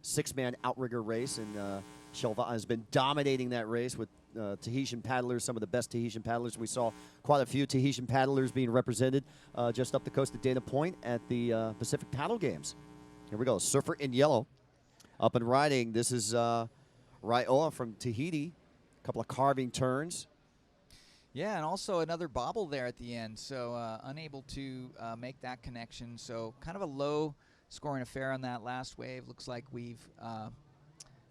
6-man outrigger race. And Shelva'a has been dominating that race with Tahitian paddlers, some of the best Tahitian paddlers. We saw quite a few Tahitian paddlers being represented just up the coast of Dana Point at the Pacific Paddle Games. Here we go, surfer in yellow, up and riding. This is Raioa from Tahiti, a couple of carving turns. Yeah, and also another bobble there at the end, so unable to make that connection. So kind of a low scoring affair on that last wave. Looks like we've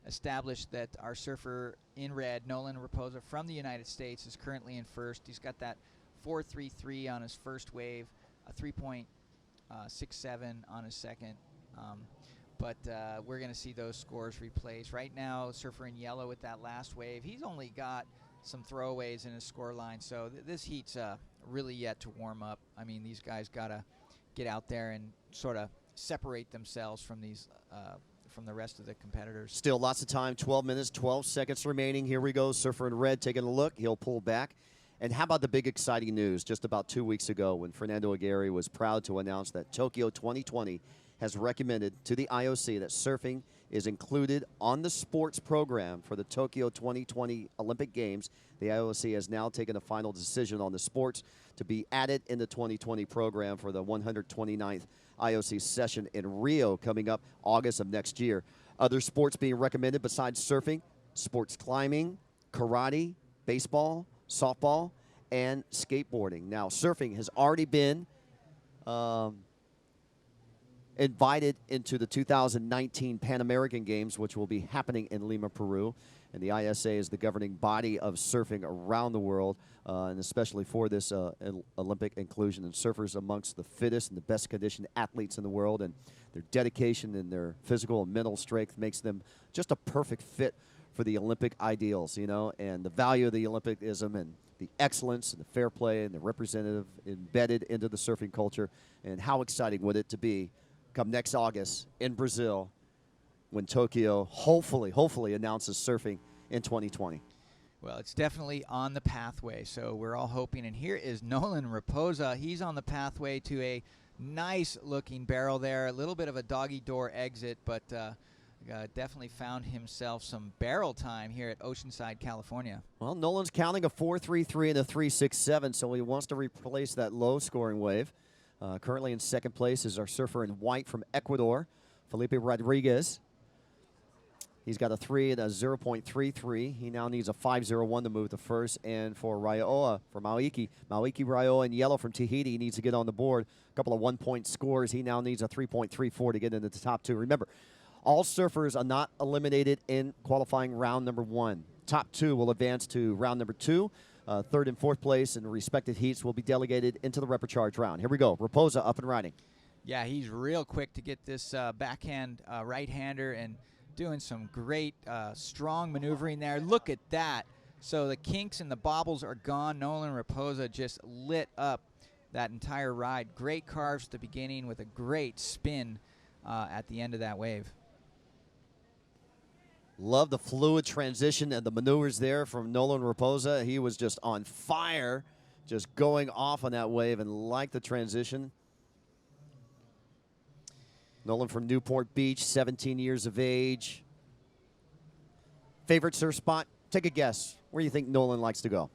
established that our surfer in red, Nolan Raposa from the United States, is currently in first. He's got that 4.33 on his first wave, a 3.67 on his second. But we're going to see those scores replaced. Right now, surfer in yellow with that last wave, he's only got some throwaways in his score line, so this heat's really yet to warm up. I mean, these guys got to get out there and sort of separate themselves from these from the rest of the competitors. Still lots of time, 12 minutes, 12 seconds remaining. Here we go, surfer in red taking a look. He'll pull back. And how about the big exciting news just about 2 weeks ago when Fernando Aguirre was proud to announce that Tokyo 2020 has recommended to the IOC that surfing is included on the sports program for the Tokyo 2020 Olympic Games. The IOC has now taken a final decision on the sports to be added in the 2020 program for the 129th IOC session in Rio coming up August of next year. Other sports being recommended besides surfing, sports climbing, karate, baseball, softball, and skateboarding. Now, surfing has already been invited into the 2019 Pan American Games, which will be happening in Lima, Peru. And the ISA is the governing body of surfing around the world, and especially for this Olympic inclusion. And surfers amongst the fittest and the best conditioned athletes in the world, and their dedication and their physical and mental strength makes them just a perfect fit for the Olympic ideals, you know, and the value of the Olympicism and the excellence and the fair play and the representative embedded into the surfing culture. And how exciting would it to be come next August in Brazil when Tokyo hopefully announces surfing in 2020. Well, it's definitely on the pathway, so we're all hoping. And here is Nolan Raposa. He's on the pathway to a nice-looking barrel there. A little bit of a doggy-door exit, but definitely found himself some barrel time here at Oceanside, California. Well, Nolan's counting a 4.33 and a 3.67, so he wants to replace that low-scoring wave. Currently in second place is our surfer in white from Ecuador, Felipe Rodriguez. He's got a 3 and a 0.33. He now needs a 5.01 to move to first. And for Raioa, for Mauiki Raioa in yellow from Tahiti, he needs to get on the board. A couple of one-point scores. He now needs a 3.34 to get into the top two. Remember, all surfers are not eliminated in qualifying round number 1. Top 2 will advance to round number 2. Third and fourth place in the respective heats will be delegated into the reprecharge round. Here we go. Raposa up and riding. Yeah, he's real quick to get this backhand right-hander and doing some great strong maneuvering there. Look at that. So the kinks and the bobbles are gone. Nolan Raposa just lit up that entire ride. Great carves at the beginning with a great spin at the end of that wave. Love the fluid transition and the maneuvers there from Nolan Raposa. He was just on fire, just going off on that wave, and like the transition. Nolan from Newport Beach, 17 years of age. Favorite surf spot? Take a guess. Where do you think Nolan likes to go?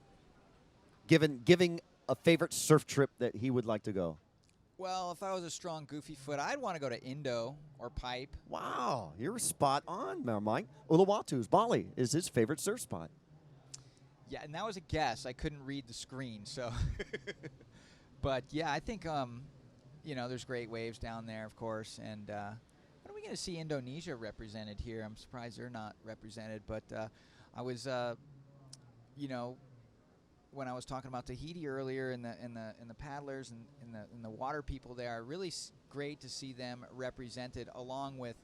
Giving a favorite surf trip that he would like to go. Well, if I was a strong, goofy foot, I'd want to go to Indo or Pipe. Wow, you're spot on, Mike. Uluwatu's Bali is his favorite surf spot. Yeah, and that was a guess. I couldn't read the screen, so. But yeah, I think you know, there's great waves down there, of course, and when are we going to see Indonesia represented here? I'm surprised they're not represented, but I was, you know, when I was talking about Tahiti earlier in the paddlers and in the water people there, really great to see them represented along with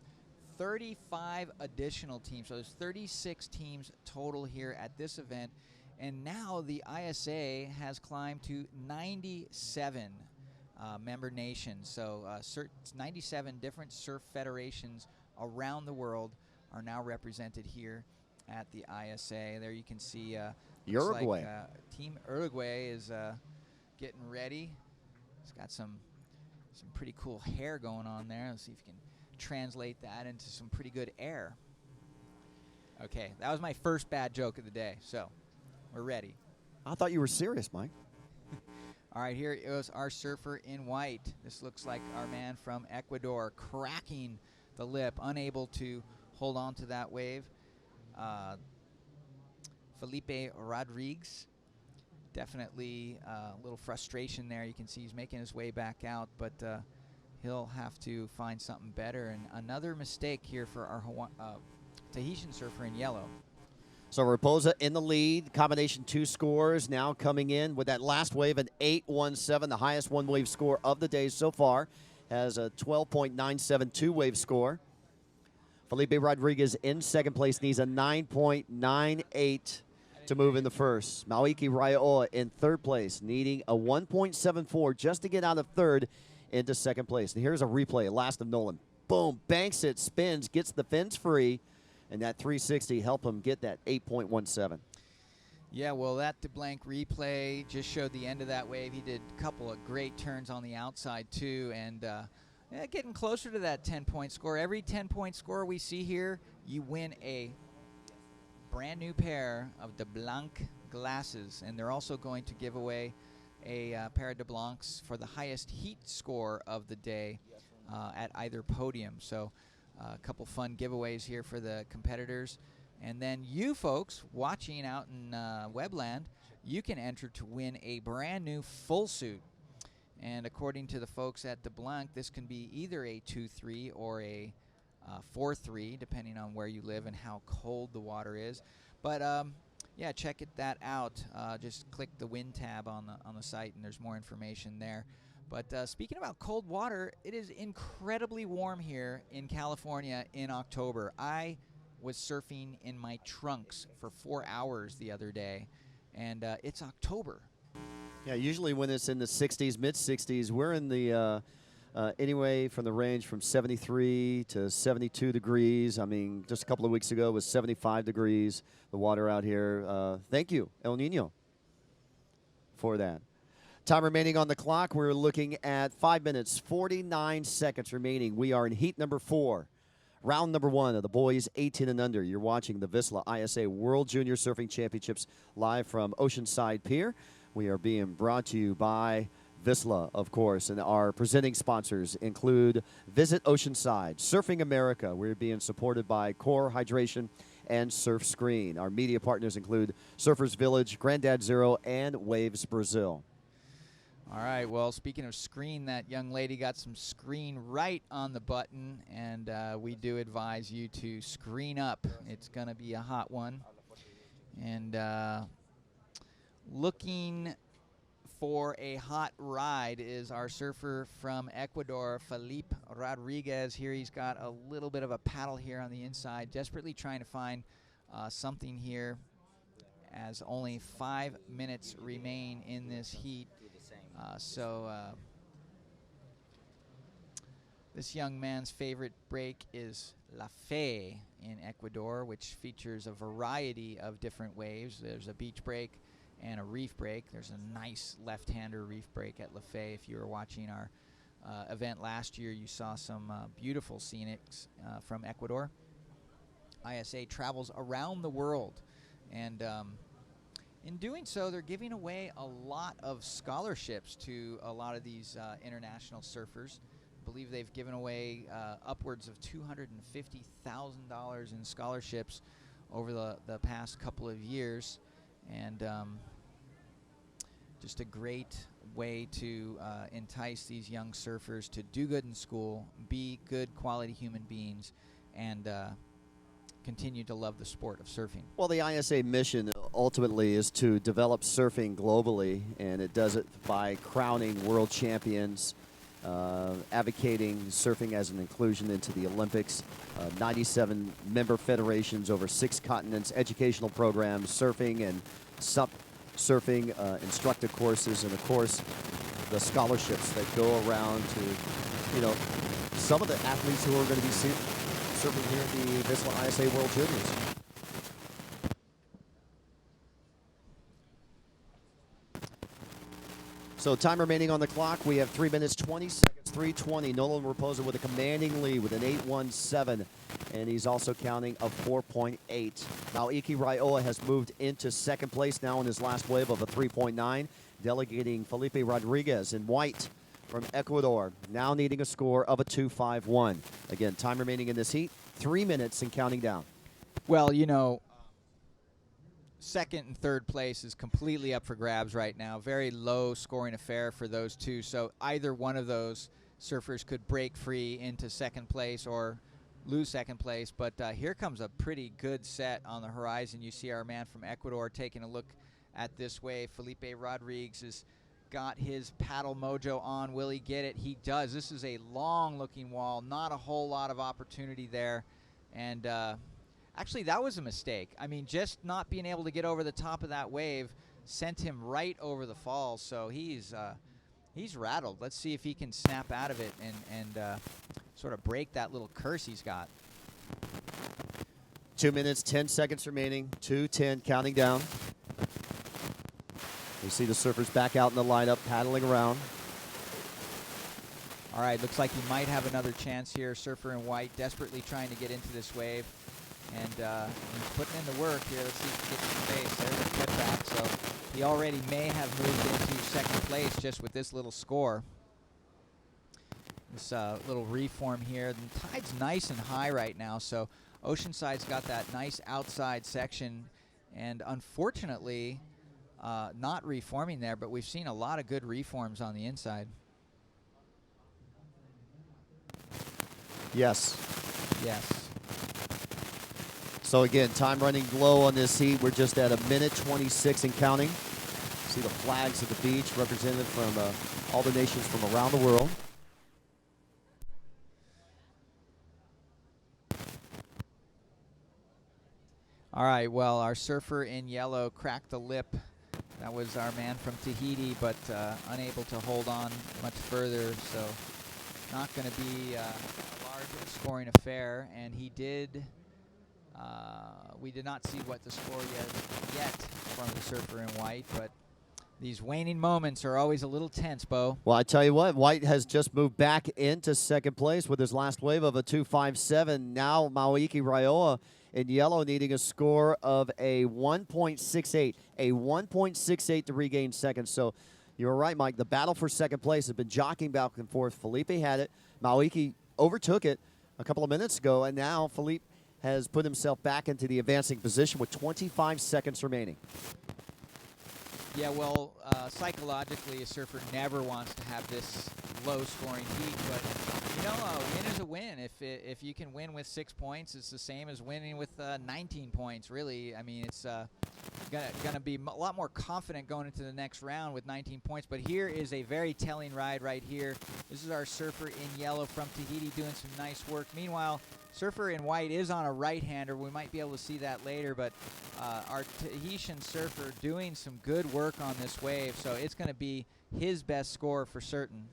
35 additional teams. So there's 36 teams total here at this event, and now the ISA has climbed to 97 member nations. So 97 different surf federations around the world are now represented here at the ISA. There you can see Uruguay. Team Uruguay is getting ready. It's got some pretty cool hair going on there. Let's see if you can translate that into some pretty good air. Okay, that was my first bad joke of the day, so we're ready. I thought you were serious, Mike. All right, here is our surfer in white. This looks like our man from Ecuador cracking the lip, unable to hold on to that wave. Felipe Rodriguez, definitely a little frustration there. You can see he's making his way back out, but he'll have to find something better. And another mistake here for our Tahitian surfer in yellow. So Raposa in the lead, combination 2 scores now coming in with that last wave, an 8.17, the highest one-wave score of the day so far, has a 12.97 two-wave score. Felipe Rodriguez in second place needs a 9.98 to move in the first. Mauiki Raioa in third place, needing a 1.74 just to get out of third into second place. And here's a replay, last of Nolan. Boom, banks it, spins, gets the fins free. And that 360 helped him get that 8.17. Yeah, well, that DeBlanc replay just showed the end of that wave. He did a couple of great turns on the outside, too, and getting closer to that 10-point score. Every 10-point score we see here, you win a brand new pair of DeBlanc glasses, and they're also going to give away a pair of DeBlancs for the highest heat score of the day at either podium. So a couple fun giveaways here for the competitors. And then you folks watching out in Webland, you can enter to win a brand new full suit. And according to the folks at DeBlanc, this can be either a 2-3 or a 4-3, depending on where you live and how cold the water is. But yeah, check that out. Just click the win tab on the site, and there's more information there. But speaking about cold water, it is incredibly warm here in California in October. I was surfing in my trunks for 4 hours the other day, and it's October. Yeah, usually when it's in the 60s, mid-60s, we're in the anyway from the range from 73 to 72 degrees. I mean, just a couple of weeks ago it was 75 degrees, the water out here. Thank you, El Nino, for that. Time remaining on the clock. We're looking at 5 minutes, 49 seconds remaining. We are in heat number 4, round number 1 of the boys 18 and under. You're watching the VISSLA ISA World Junior Surfing Championships live from Oceanside Pier. We are being brought to you by VISSLA, of course, and our presenting sponsors include Visit Oceanside, Surfing America. We're being supported by Core Hydration and Surf Screen. Our media partners include Surfers Village, Grandad Zero, and Waves Brazil. All right, well, speaking of screen, that young lady got some screen right on the button, and we do advise you to screen up. It's going to be a hot one. And looking for a hot ride is our surfer from Ecuador, Felipe Rodriguez. Here he's got a little bit of a paddle here on the inside, desperately trying to find something here as only 5 minutes remain in this heat. This young man's favorite break is La Fe in Ecuador, which features a variety of different waves. There's a beach break and a reef break. There's a nice left-hander reef break at La Fe. If you were watching our event last year, you saw some beautiful scenics from Ecuador. ISA travels around the world, and in doing so, they're giving away a lot of scholarships to a lot of these international surfers. I believe they've given away upwards of $250,000 in scholarships over the past couple of years. And just a great way to entice these young surfers to do good in school, be good quality human beings, and continue to love the sport of surfing. Well, the ISA mission ultimately is to develop surfing globally, and it does it by crowning world champions, advocating surfing as an inclusion into the Olympics, 97 member federations over 6 continents, educational programs, surfing and SUP surfing instructor courses, and of course the scholarships that go around to, some of the athletes who are going to be surfing here at the VISSLA ISA World Juniors. So time remaining on the clock. We have 3 minutes, 20 seconds, 3:20. Nolan Raposa with a commanding lead with an 8.17, and he's also counting a 4.8. Naoiki Raioa has moved into second place now in his last wave of a 3.9, delegating Felipe Rodriguez in white from Ecuador, now needing a score of a 2.51. Again, time remaining in this heat, 3 minutes and counting down. Well, second and third place is completely up for grabs right now. Very low scoring affair for those two. So either one of those surfers could break free into second place or lose second place. But here comes a pretty good set on the horizon. You see our man from Ecuador taking a look at this wave. Felipe Rodriguez has got his paddle mojo on. Will he get it? He does. This is a long looking wall. Not a whole lot of opportunity there. And actually, that was a mistake. I mean, just not being able to get over the top of that wave sent him right over the falls. So he's rattled. Let's see if he can snap out of it and sort of break that little curse he's got. 2 minutes, 10 seconds remaining. 2:10 counting down. We see the surfers back out in the lineup, paddling around. All right, looks like he might have another chance here. Surfer in white desperately trying to get into this wave. And he's putting in the work here. Let's see if he gets some space. There's a tip back. So he already may have moved into second place just with this little score. This little reform here. The tide's nice and high right now. So Oceanside's got that nice outside section. And unfortunately, not reforming there. But we've seen a lot of good reforms on the inside. Yes. Yes. So again, time running low on this heat. We're just at 1:26 and counting. See the flags at the beach represented from all the nations from around the world. All right, well, our surfer in yellow cracked the lip. That was our man from Tahiti, but unable to hold on much further, so not going to be a large scoring affair. And he did... we did not see what the score yet from the surfer in white, but these waning moments are always a little tense, Bo. Well, I tell you what, White has just moved back into second place with his last wave of a 2.57. Now Naoiki Raioa in yellow needing a score of a 1.68, a 1.68 to regain second. So you're right, Mike. The battle for second place has been jockeying back and forth. Felipe had it. Naoiki overtook it a couple of minutes ago, and now Felipe has put himself back into the advancing position with 25 seconds remaining. Yeah, well, psychologically, a surfer never wants to have this low-scoring heat, but a win is a win. If you can win with 6 points, it's the same as winning with 19 points. Really, I mean, it's gonna be a lot more confident going into the next round with 19 points. But here is a very telling ride right here. This is our surfer in yellow from Tahiti doing some nice work. Meanwhile, surfer in white is on a right-hander. We might be able to see that later, but our Tahitian surfer doing some good work on this wave, so it's going to be his best score for certain.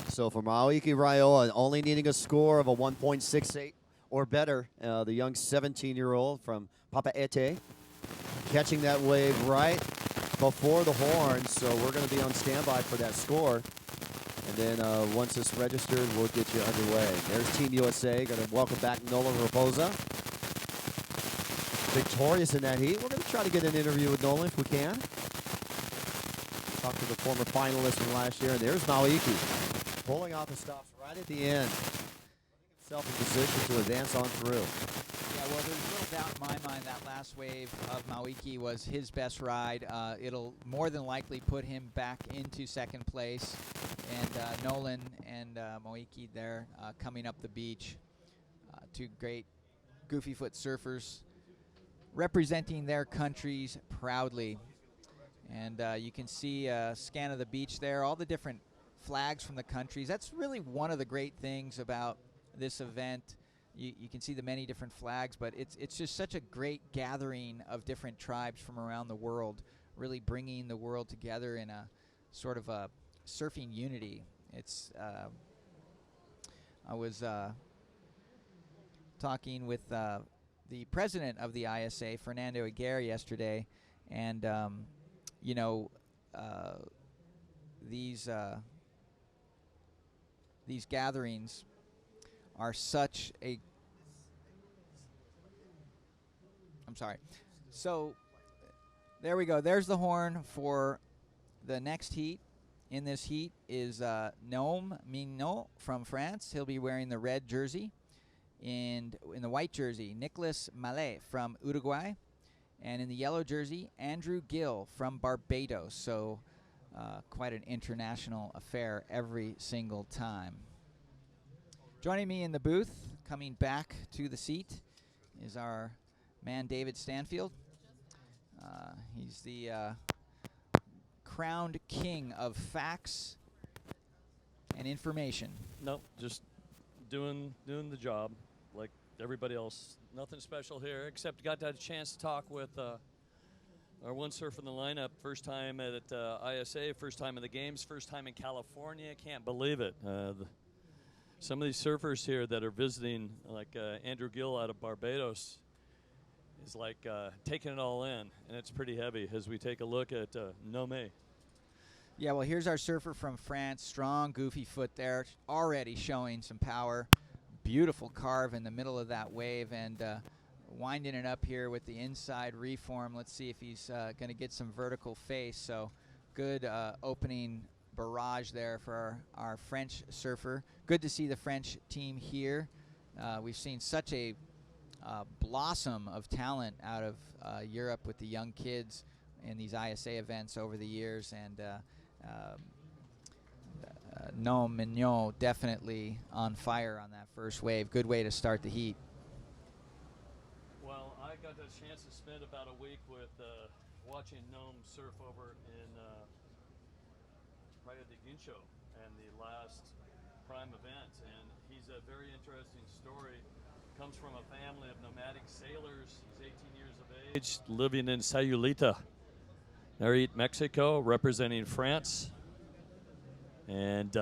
So for Naoiki Raioa, only needing a score of a 1.68 or better, the young 17-year-old from Papeete, catching that wave right before the horn, so we're going to be on standby for that score. And then once it's registered, we'll get you underway. There's Team USA. Going to welcome back Nolan Raposa. Victorious in that heat. We're going to try to get an interview with Nolan if we can. Talk to the former finalist from last year. And there's Naoiki pulling off the stops right at the end. Putting himself in position to advance on through. Yeah, well, there's little doubt in my mind that last wave of Naoiki was his best ride. It'll more than likely put him back into second place. And Nolan and Moiki there coming up the beach. Two great goofy foot surfers representing their countries proudly. And you can see a scan of the beach there, all the different flags from the countries. That's really one of the great things about this event. You can see the many different flags, but it's just such a great gathering of different tribes from around the world, really bringing the world together in a sort of a surfing unity. It's I was talking with the president of the ISA, Fernando Aguirre, yesterday, and you know, these gatherings are such a. I'm sorry. So there we go. There's the horn for the next heat. In this heat is Noam Mignot from France. He'll be wearing the red jersey. And in the white jersey, Nicolas Mallet from Uruguay. And in the yellow jersey, Andrew Gill from Barbados. So quite an international affair every single time. Joining me in the booth, coming back to the seat, is our man David Stanfield. He's the crowned king of facts and information. No, just doing the job like everybody else. Nothing special here, except got that chance to talk with our one surfer in the lineup. First time at ISA, first time in the games, first time in California. Can't believe it. Some of these surfers here that are visiting, like Andrew Gill out of Barbados, is like taking it all in, and it's pretty heavy as we take a look at Nome. Yeah, well, here's our surfer from France. Strong, goofy foot there, already showing some power. Beautiful carve in the middle of that wave, and winding it up here with the inside reform. Let's see if he's going to get some vertical face. So good opening barrage there for our French surfer. Good to see the French team here. We've seen such a blossom of talent out of Europe with the young kids in these ISA events over the years, and Noam Mignot definitely on fire on that first wave. Good way to start the heat. Well, I got the chance to spend about a week with watching Noam surf over in Praia de Guincho and the last prime event, and he's a very interesting story. Comes from a family of nomadic sailors. He's 18 years of age, living in Sayulita, Nayarit, Mexico, representing France. And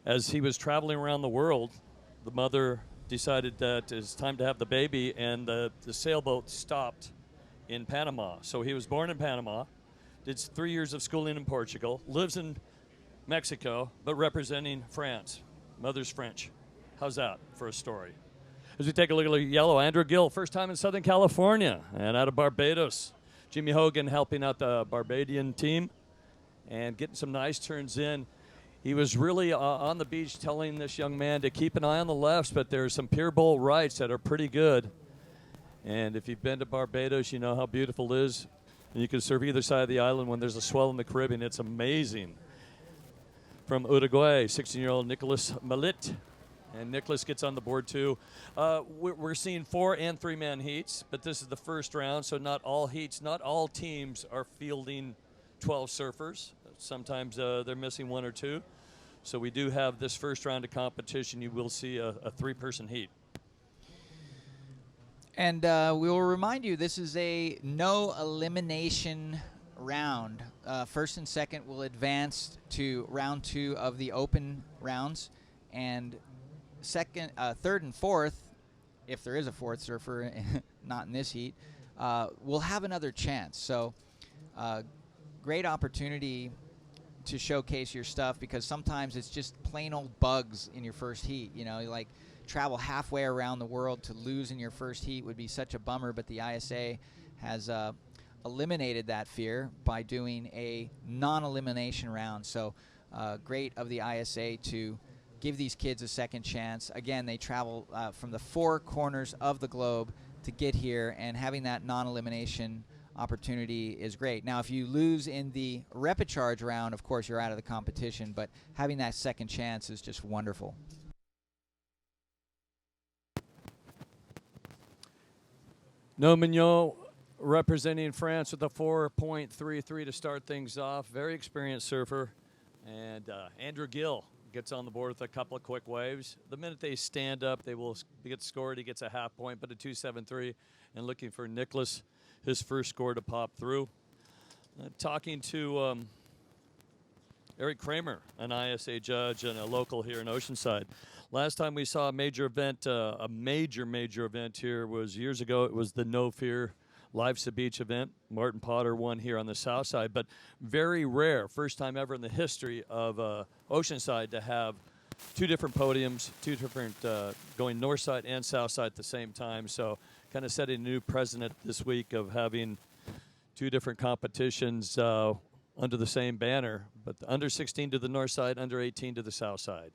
as he was traveling around the world, the mother decided that it's time to have the baby, and the sailboat stopped in Panama. So he was born in Panama, did 3 years of schooling in Portugal, lives in Mexico, but representing France. Mother's French. How's that for a story? As we take a look at yellow, Andrew Gill, first time in Southern California and out of Barbados. Jimmy Hogan helping out the Barbadian team and getting some nice turns in. He was really on the beach telling this young man to keep an eye on the lefts, but there's some pier bowl rights that are pretty good. And if you've been to Barbados, you know how beautiful it is. And you can surf either side of the island when there's a swell in the Caribbean. It's amazing. From Uruguay, 16-year-old Nicolas Mallet. And Nicholas gets on the board too. We're seeing 4 and 3 man heats, but this is the first round, so not all heats, not all teams are fielding 12 surfers. Sometimes they're missing 1 or 2. So we do have this first round of competition. You will see a 3-person heat. And we will remind you, this is a no elimination round. First and second will advance to round 2 of the open rounds, and second, third, and fourth, if there is a fourth surfer, not in this heat, will have another chance. So, great opportunity to showcase your stuff, because sometimes it's just plain old bugs in your first heat. You know, like travel halfway around the world to lose in your first heat would be such a bummer. But the ISA has eliminated that fear by doing a non-elimination round. So, great of the ISA to give these kids a second chance. Again, they travel from the 4 corners of the globe to get here, and having that non-elimination opportunity is great. Now, if you lose in the repecharge round, of course, you're out of the competition, but having that second chance is just wonderful. No Mignot representing France with a 4.33 to start things off. Very experienced surfer. And Andrew Gill gets on the board with a couple of quick waves. The minute they stand up, they will get scored. He gets a half point, but a 2.73. And looking for Nicholas, his first score to pop through. Talking to Eric Kramer, an ISA judge and a local here in Oceanside. Last time we saw a major event, a major event here was years ago. It was the No Fear Life's a Beach event. Martin Potter won here on the south side, but very rare. First time ever in the history of Oceanside to have two different podiums, two different going north side and south side at the same time. So kind of setting a new precedent this week of having two different competitions under the same banner, but the under 16 to the north side, under 18 to the south side.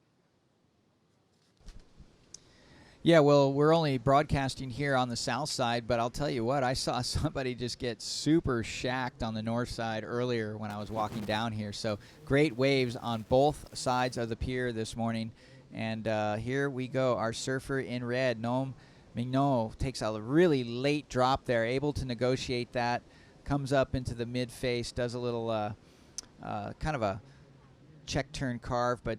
Yeah, well, we're only broadcasting here on the south side, but I'll tell you what, I saw somebody just get super shacked on the north side earlier when I was walking down here. So great waves on both sides of the pier this morning. And here we go. Our surfer in red, Noam Mignot, takes a really late drop there, able to negotiate that, comes up into the mid-face, does a little kind of a check turn carve, but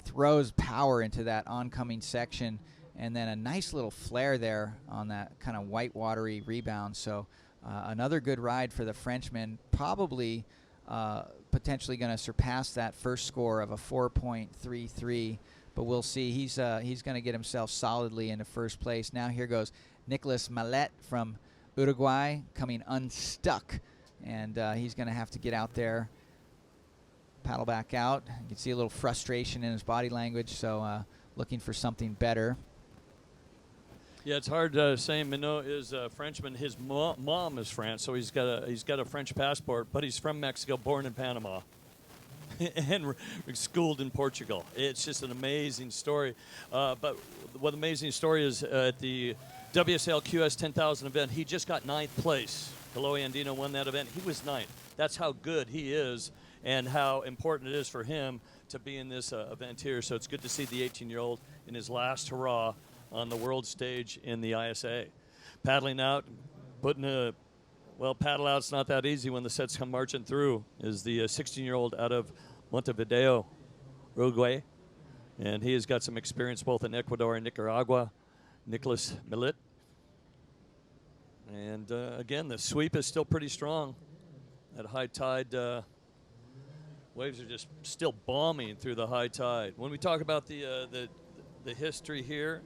throws power into that oncoming section. And then a nice little flare there on that kind of white watery rebound. So another good ride for the Frenchman, probably potentially going to surpass that first score of a 4.33. But we'll see. He's going to get himself solidly into first place. Now here goes Nicolas Mallet from Uruguay coming unstuck. And he's going to have to get out there, paddle back out. You can see a little frustration in his body language. So looking for something better. Yeah, it's hard saying Minot is a Frenchman. His mom is French, so he's got a French passport, but he's from Mexico, born in Panama, and schooled in Portugal. It's just an amazing story. But what amazing story is at the WSL QS 10,000 event, he just got 9th place. Chloe Andino won that event. He was 9th. That's how good he is and how important it is for him to be in this event here. So it's good to see the 18-year-old in his last hurrah on the world stage in the ISA. Paddling out, paddle out's not that easy when the sets come marching through, is the 16-year-old out of Montevideo, Uruguay. And he has got some experience both in Ecuador and Nicaragua, Nicolas Millet. And again, the sweep is still pretty strong. At high tide, waves are just still bombing through the high tide. When we talk about the history here,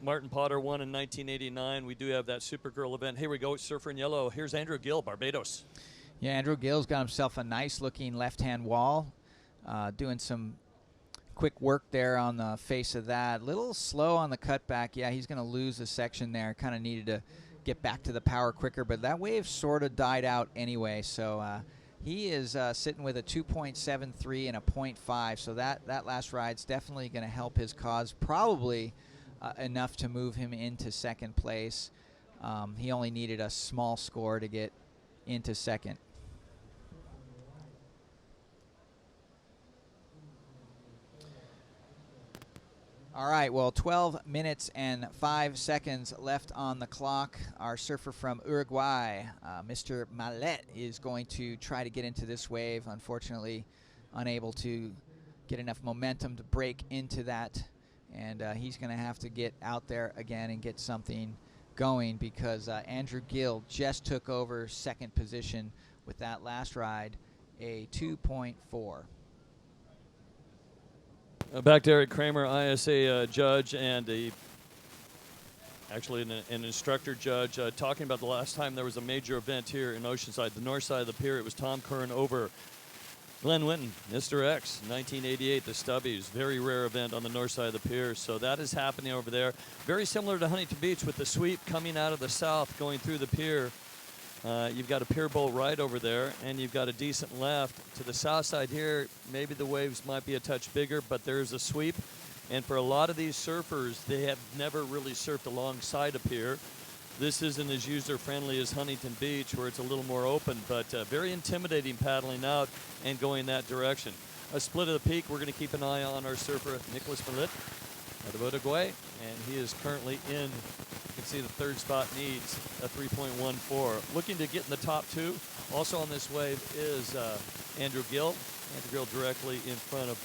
Martin Potter won in 1989. We do have that Supergirl event. Here we go, Surfer in Yellow. Here's Andrew Gill, Barbados. Yeah, Andrew Gill's got himself a nice-looking left-hand wall, doing some quick work there on the face of that. Little slow on the cutback. Yeah, he's going to lose a section there. Kind of needed to get back to the power quicker, but that wave sort of died out anyway. So he is sitting with a 2.73 and a 0.5. So that last ride's definitely going to help his cause. Probably enough to move him into second place. He only needed a small score to get into second. All right, well, 12 minutes and 5 seconds left on the clock. Our surfer from Uruguay, Mr. Mallet, is going to try to get into this wave. Unfortunately, unable to get enough momentum to break into that. And he's going to have to get out there again and get something going because Andrew Gill just took over second position with that last ride, a 2.4. Back to Eric Kramer, ISA judge and actually an instructor judge, talking about the last time there was a major event here in Oceanside, the north side of the pier. It was Tom Curran over Glenn Winton, Mr. X, 1988, the Stubbies. Very rare event on the north side of the pier. So that is happening over there. Very similar to Huntington Beach with the sweep coming out of the south, going through the pier. You've got a pier bowl right over there, and you've got a decent left. To the south side here, maybe the waves might be a touch bigger, but there's a sweep. And for a lot of these surfers, they have never really surfed alongside a pier. This isn't as user-friendly as Huntington Beach, where it's a little more open, but very intimidating paddling out and going that direction. A split of the peak, we're going to keep an eye on our surfer, Nicolas Millet, out of Uruguay, and he is currently in, you can see the third spot needs a 3.14. Looking to get in the top two. Also on this wave is Andrew Gill. Andrew Gill directly in front of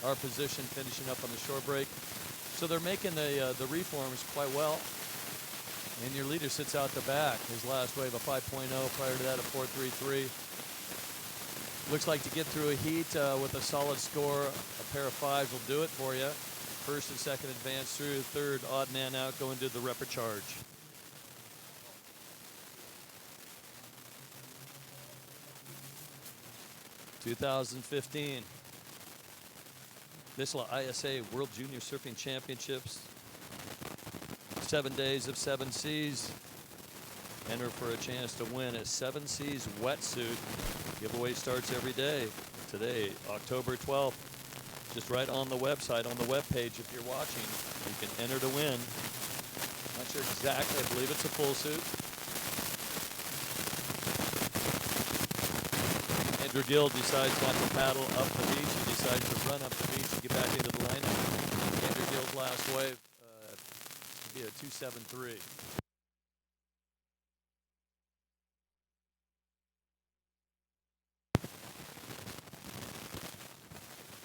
our position, finishing up on the shore break. So they're making the reforms quite well. And your leader sits out the back. His last wave, a 5.0. Prior to that, a 4.33. Looks like to get through a heat with a solid score, a pair of fives will do it for you. First and second advance through, third odd man out going to the repechage. (2015) VISSLA ISA World Junior Surfing Championships. 7 days of 7 seas. Enter for a chance to win a 7 seas wetsuit. Giveaway starts every day. Today, October 12th. Just right on the website, on the web page, if you're watching, you can enter to win. Not sure exactly. I believe it's a full suit. Andrew Gill decides not to paddle up the beach. He decides to run up the beach to get back into the lineup. Andrew Gill's last wave will be a 273.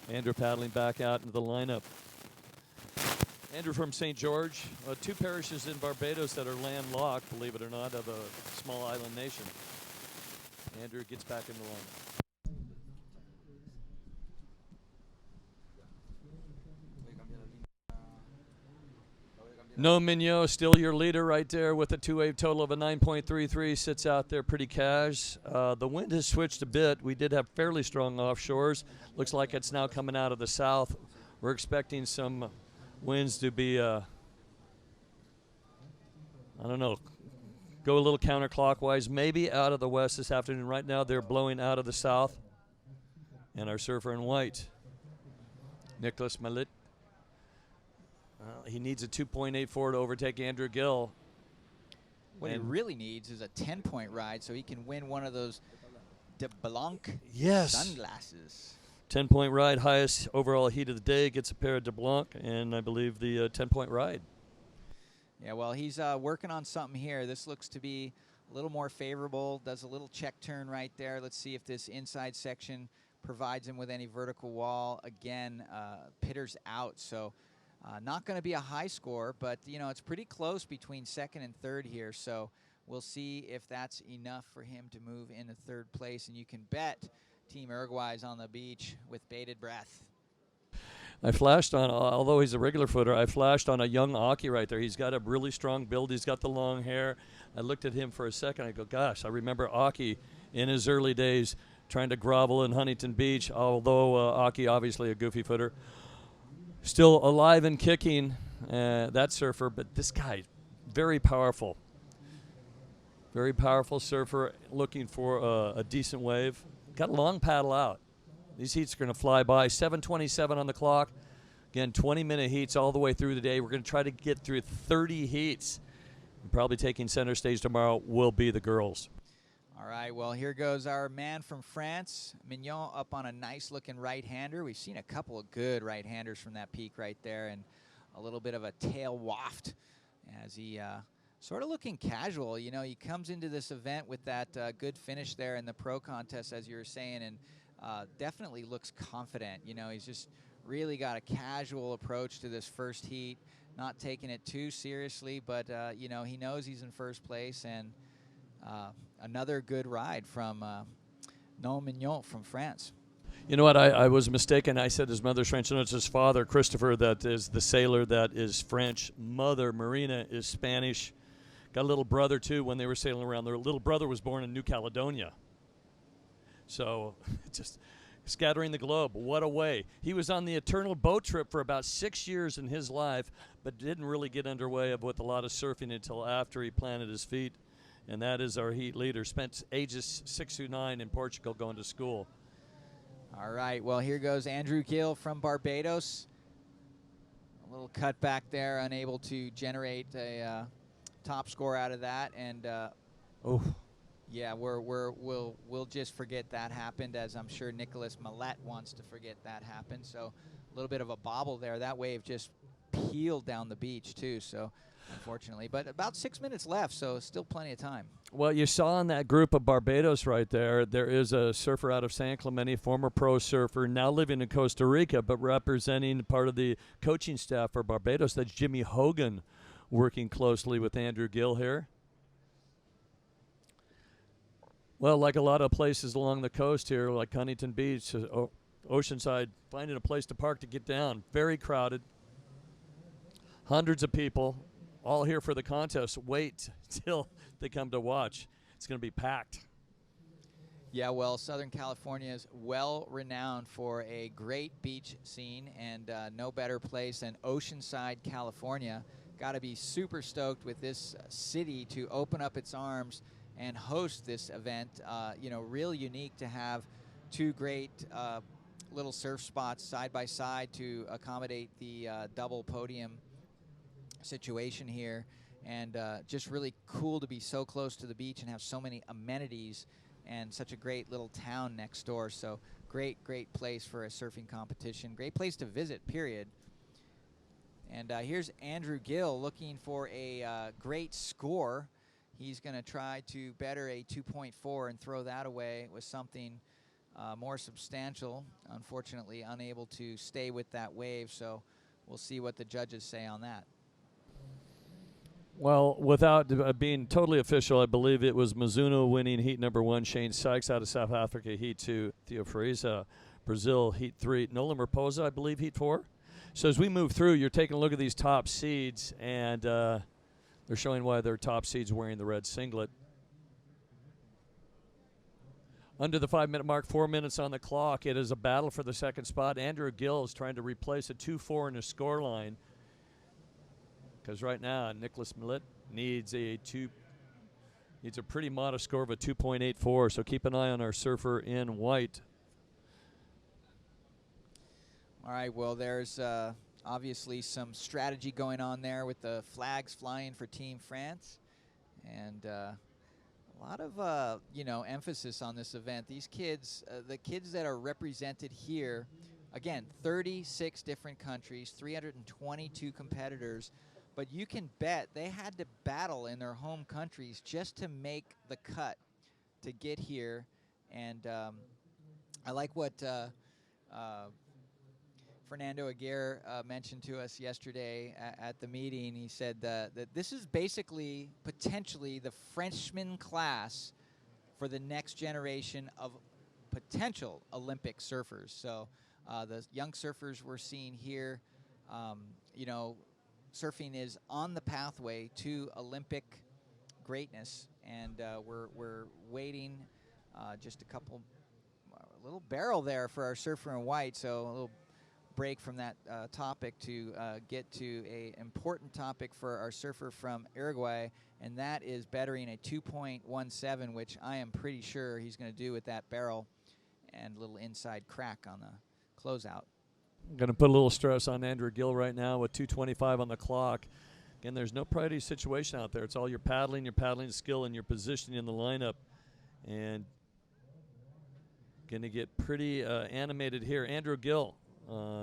Andrew paddling back out into the lineup. Andrew from St. George, 2 parishes in Barbados that are landlocked, believe it or not, of a small island nation. Andrew gets back in the lineup. No Mignot, still your leader right there with a 2-wave total of a 9.33, sits out there pretty cash. The wind has switched a bit. We did have fairly strong offshores. Looks like it's now coming out of the south. We're expecting some winds to be, I don't know, go a little counterclockwise, maybe out of the west this afternoon. Right now they're blowing out of the south. And our surfer in white, Nicholas Malit. He needs a 2.84 to overtake Andrew Gill. What he really needs is a 10-point ride so he can win one of those de Blanc sunglasses. 10-point ride, highest overall heat of the day, gets a pair of de Blanc, and I believe the 10-point ride. Yeah, well, he's working on something here. This looks to be a little more favorable. Does a little check turn right there. Let's see if this inside section provides him with any vertical wall. Again, pitters out, so not going to be a high score, but, you know, it's pretty close between second and third here, so we'll see if that's enough for him to move into third place, and you can bet Team Uruguay's on the beach with bated breath. I flashed on, although he's a regular footer, I flashed on a young Aki right there. He's got a really strong build. He's got the long hair. I looked at him for a second. I go, gosh, I remember Aki in his early days trying to grovel in Huntington Beach, although Aki obviously a goofy footer. Still alive and kicking, that surfer, but this guy, very powerful. Very powerful surfer, looking for a decent wave. Got a long paddle out. These heats are going to fly by. 7:27 on the clock. Again, 20-minute heats all the way through the day. We're going to try to get through 30 heats. And probably taking center stage tomorrow will be the girls. All right, well, here goes our man from France, Mignon, up on a nice-looking right-hander. We've seen a couple of good right-handers from that peak right there, and a little bit of a tail waft as he sort of looking casual. You know, he comes into this event with that good finish there in the pro contest, as you were saying, and definitely looks confident. You know, he's just really got a casual approach to this first heat, not taking it too seriously, but, you know, he knows he's in first place, and another good ride from Noam Mignon from France. You know what? I was mistaken. I said his mother's French. No, it's his father, Christopher, that is the sailor that is French. Mother, Marina, is Spanish. Got a little brother, too, when they were sailing around. Their little brother was born in New Caledonia. So just scattering the globe. What a way. He was on the eternal boat trip for about 6 years in his life, but didn't really get underway with a lot of surfing until after he planted his feet. And that is our heat leader. Spent ages 6 through 9 in Portugal going to school. All right, well, here goes Andrew Gill from Barbados. A little cut back there, unable to generate a top score out of that. And yeah, we'll just forget that happened, as I'm sure Nicholas Millet wants to forget that happened. So a little bit of a bobble there. That wave just peeled down the beach, too, so unfortunately. But about 6 minutes left, so still plenty of time. Well, you saw in that group of Barbados right there, there is a surfer out of San Clemente, former pro surfer, now living in Costa Rica, but representing part of the coaching staff for Barbados. That's Jimmy Hogan, working closely with Andrew Gill here. Well, like a lot of places along the coast here, like Huntington Beach, Oceanside, finding a place to park to get down. Very crowded. Hundreds of people, all here for the contest. Wait till they come to watch. It's going to be packed. Yeah, well, Southern California is well renowned for a great beach scene, and no better place than Oceanside, California. Got to be super stoked with this city to open up its arms and host this event. Real unique to have two great little surf spots side by side to accommodate the double podium situation here, and just really cool to be so close to the beach and have so many amenities and such a great little town next door. So great place for a surfing competition, great place to visit, period. And here's Andrew Gill looking for a great score. He's going to try to better a 2.4 and throw that away with something more substantial. Unfortunately, unable to stay with that wave, so we'll see what the judges say on that. Well, without being totally official, I believe it was Mizuno winning heat number 1, Shane Sykes out of South Africa heat 2, Theo Frieza, Brazil heat 3, Nolan Raposa, I believe, heat 4. So as we move through, you're taking a look at these top seeds, and they're showing why they're top seeds wearing the red singlet. Under the 5-minute mark, 4 minutes on the clock. It is a battle for the second spot. Andrew Gill is trying to replace a 2-4 in the score line, because right now Nicholas Millet needs a pretty modest score of a 2.84. So keep an eye on our surfer in white. All right, well, there's obviously some strategy going on there with the flags flying for Team France, and a lot of emphasis on this event. These kids, the kids that are represented here, again, 36 different countries, 322 competitors, but you can bet they had to battle in their home countries just to make the cut to get here. And I like what Fernando Aguirre mentioned to us yesterday at the meeting. He said that this is basically potentially the freshman class for the next generation of potential Olympic surfers. So the young surfers we're seeing here, surfing is on the pathway to Olympic greatness, and we're waiting just a little barrel there for our surfer in white. So a little break from that topic to get to a important topic for our surfer from Uruguay, and that is bettering a 2.17, which I am pretty sure he's going to do with that barrel and a little inside crack on the closeout. I'm going to put a little stress on Andrew Gill right now with 2:25 on the clock. Again, there's no priority situation out there. It's all your paddling skill, and your positioning in the lineup. And going to get pretty animated here. Andrew Gill,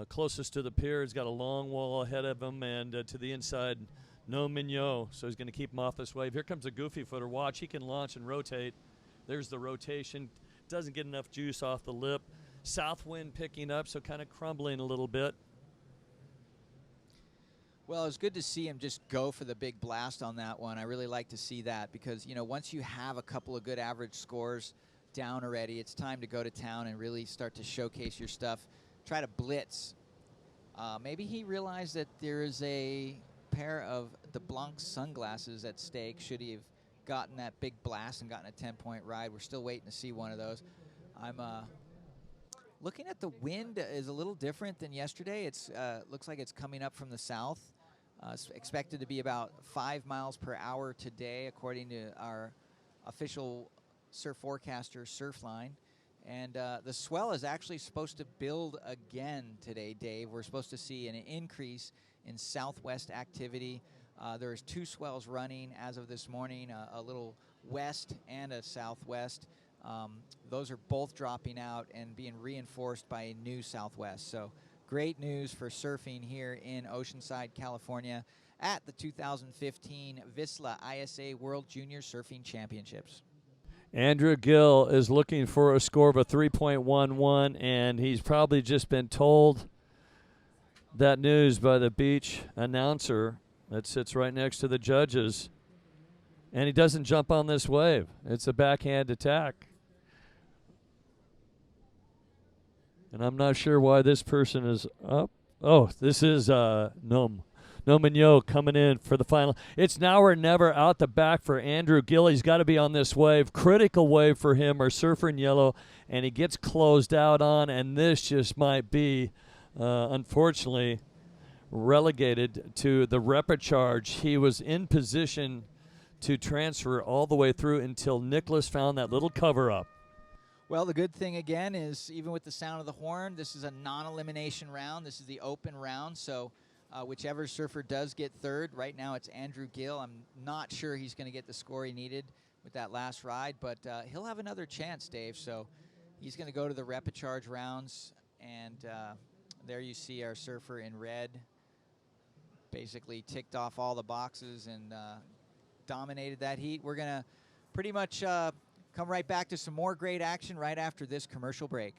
closest to the pier. He's got a long wall ahead of him, and to the inside, no Mignot. So he's going to keep him off this wave. Here comes a goofy footer. Watch, he can launch and rotate. There's the rotation. Doesn't get enough juice off the lip. South wind picking up, so kind of crumbling a little bit. Well, it's good to see him just go for the big blast on that one. I really like to see that because, once you have a couple of good average scores down already, it's time to go to town and really start to showcase your stuff. Try to blitz. Maybe he realized that there is a pair of the Blanc sunglasses at stake should he have gotten that big blast and gotten a 10-point ride. We're still waiting to see one of those. I'm looking at the wind is a little different than yesterday. It's looks like it's coming up from the south. It's expected to be about 5 miles per hour today, according to our official surf forecaster, Surfline. And the swell is actually supposed to build again today, Dave. We're supposed to see an increase in southwest activity. There's 2 swells running as of this morning, a little west and a southwest. Those are both dropping out and being reinforced by a new southwest. So great news for surfing here in Oceanside, California at the 2015 VISSLA ISA World Junior Surfing Championships. Andrew Gill is looking for a score of a 3.11, and he's probably just been told that news by the beach announcer that sits right next to the judges. And he doesn't jump on this wave. It's a backhand attack. And I'm not sure why this person is up. Oh, this is Nom Mignot coming in for the final. It's now or never out the back for Andrew Gill. He's got to be on this wave. Critical wave for him, our surfer in yellow. And he gets closed out on, and this just might be, unfortunately, relegated to the repechage. He was in position to transfer all the way through until Nicholas found that little cover-up. Well, the good thing, again, is even with the sound of the horn, this is a non-elimination round. This is the open round, so whichever surfer does get third, right now it's Andrew Gill. I'm not sure he's going to get the score he needed with that last ride, but he'll have another chance, Dave. So he's going to go to the repechage rounds, and there you see our surfer in red basically ticked off all the boxes and dominated that heat. We're going to pretty much come right back to some more great action right after this commercial break.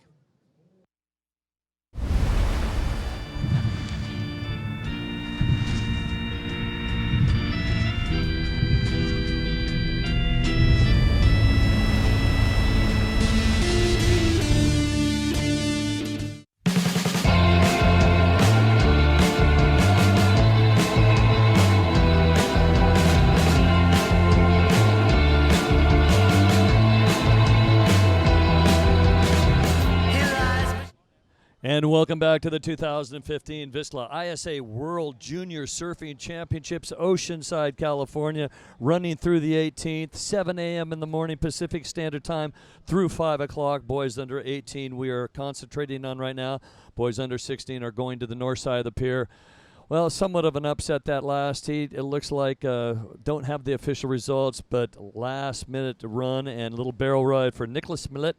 And welcome back to the 2015 VISSLA ISA World Junior Surfing Championships, Oceanside, California, running through the 18th, 7 a.m. in the morning Pacific Standard Time through 5 o'clock. Boys under 18 we are concentrating on right now. Boys under 16 are going to the north side of the pier. Well, somewhat of an upset that last heat. It looks like don't have the official results, but last-minute run and little barrel ride for Nicholas Millet.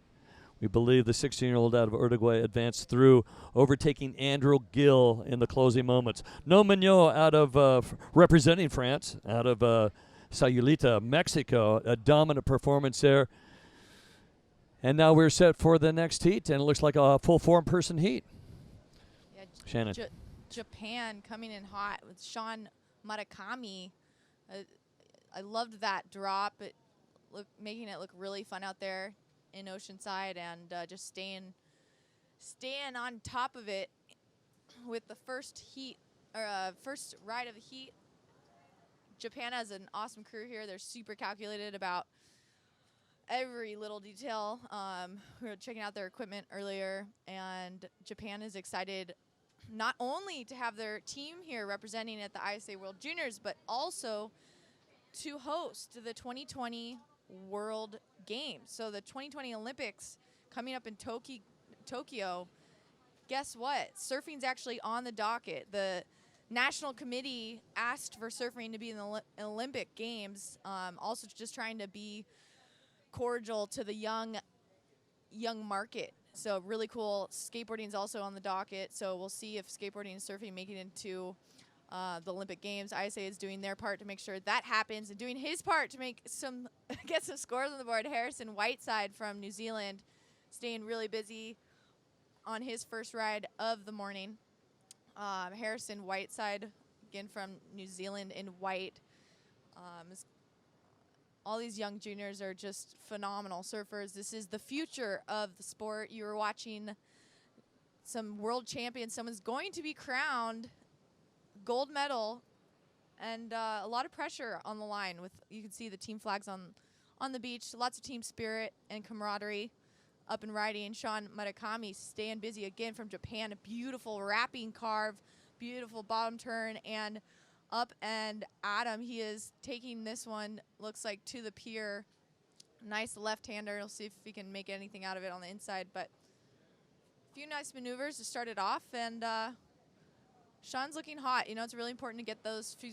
We believe the 16-year-old out of Uruguay advanced through, overtaking Andrew Gill in the closing moments. No Mignot out of representing France, out of Sayulita, Mexico. A dominant performance there. And now we're set for the next heat, and it looks like a full four-person heat. Yeah, Shannon. Japan coming in hot with Sean Murakami. I loved that drop. Making it look really fun out there in Oceanside, and just staying on top of it with the first heat, or first ride of the heat. Japan has an awesome crew here. They're super calculated about every little detail. We were checking out their equipment earlier, and Japan is excited not only to have their team here representing at the ISA World Juniors, but also to host the 2020 World Games. So the 2020 Olympics coming up in Tokyo. Guess what? Surfing's actually on the docket. The national committee asked for surfing to be in the Olympic Games. Also just trying to be cordial to the young market. So really cool. Skateboarding is also on the docket. So we'll see if skateboarding and surfing make it into the Olympic Games. ISA is doing their part to make sure that happens, and doing his part to make get some scores on the board. Harrison Whiteside from New Zealand staying really busy on his first ride of the morning. Harrison Whiteside, again from New Zealand in white. All these young juniors are just phenomenal surfers. This is the future of the sport. You were watching some world champions. Someone's going to be crowned gold medal, and a lot of pressure on the line. You can see the team flags on the beach. Lots of team spirit and camaraderie up and riding. Sean Murakami staying busy again from Japan. A beautiful wrapping carve, beautiful bottom turn, and up and Adam. He is taking this one, looks like, to the pier. Nice left-hander. We'll see if he can make anything out of it on the inside, but a few nice maneuvers to start it off, and Sean's looking hot. You know, it's really important to get those few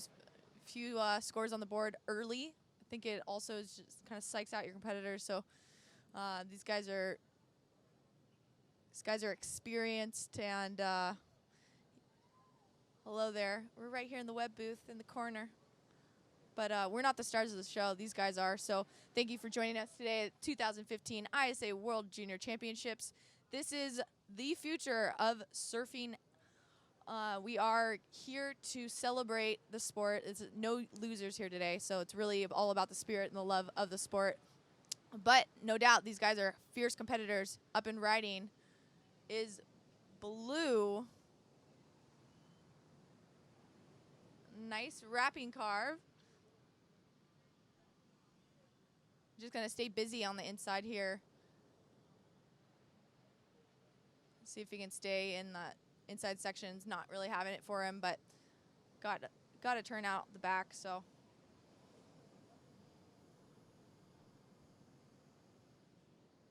scores on the board early. I think it also is just kind of psychs out your competitors. So these guys are experienced, and hello there. We're right here in the web booth in the corner. But we're not the stars of the show. These guys are. So thank you for joining us today at 2015 ISA World Junior Championships. This is the future of surfing We are here to celebrate the sport. It's no losers here today, so it's really all about the spirit and the love of the sport. But no doubt, these guys are fierce competitors. Up and riding is blue. Nice wrapping carve. Just going to stay busy on the inside here. See if he can stay in the inside sections. Not really having it for him, but got to turn out the back. So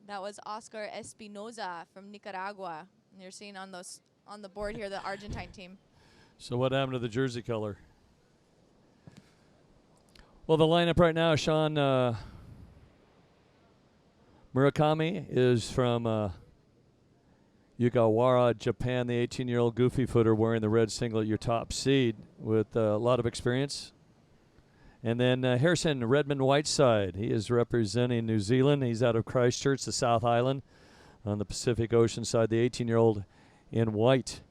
that was Oscar Espinoza from Nicaragua. And you're seeing on the board here the Argentine team. So what happened to the jersey color? Well, the lineup right now, Sean Murakami is from Yugawara, Japan, the 18-year-old goofy footer wearing the red singlet, your top seed, with a lot of experience. And then Harrison Redmond Whiteside, he is representing New Zealand. He's out of Christchurch, the South Island, on the Pacific Ocean side, the 18-year-old in white.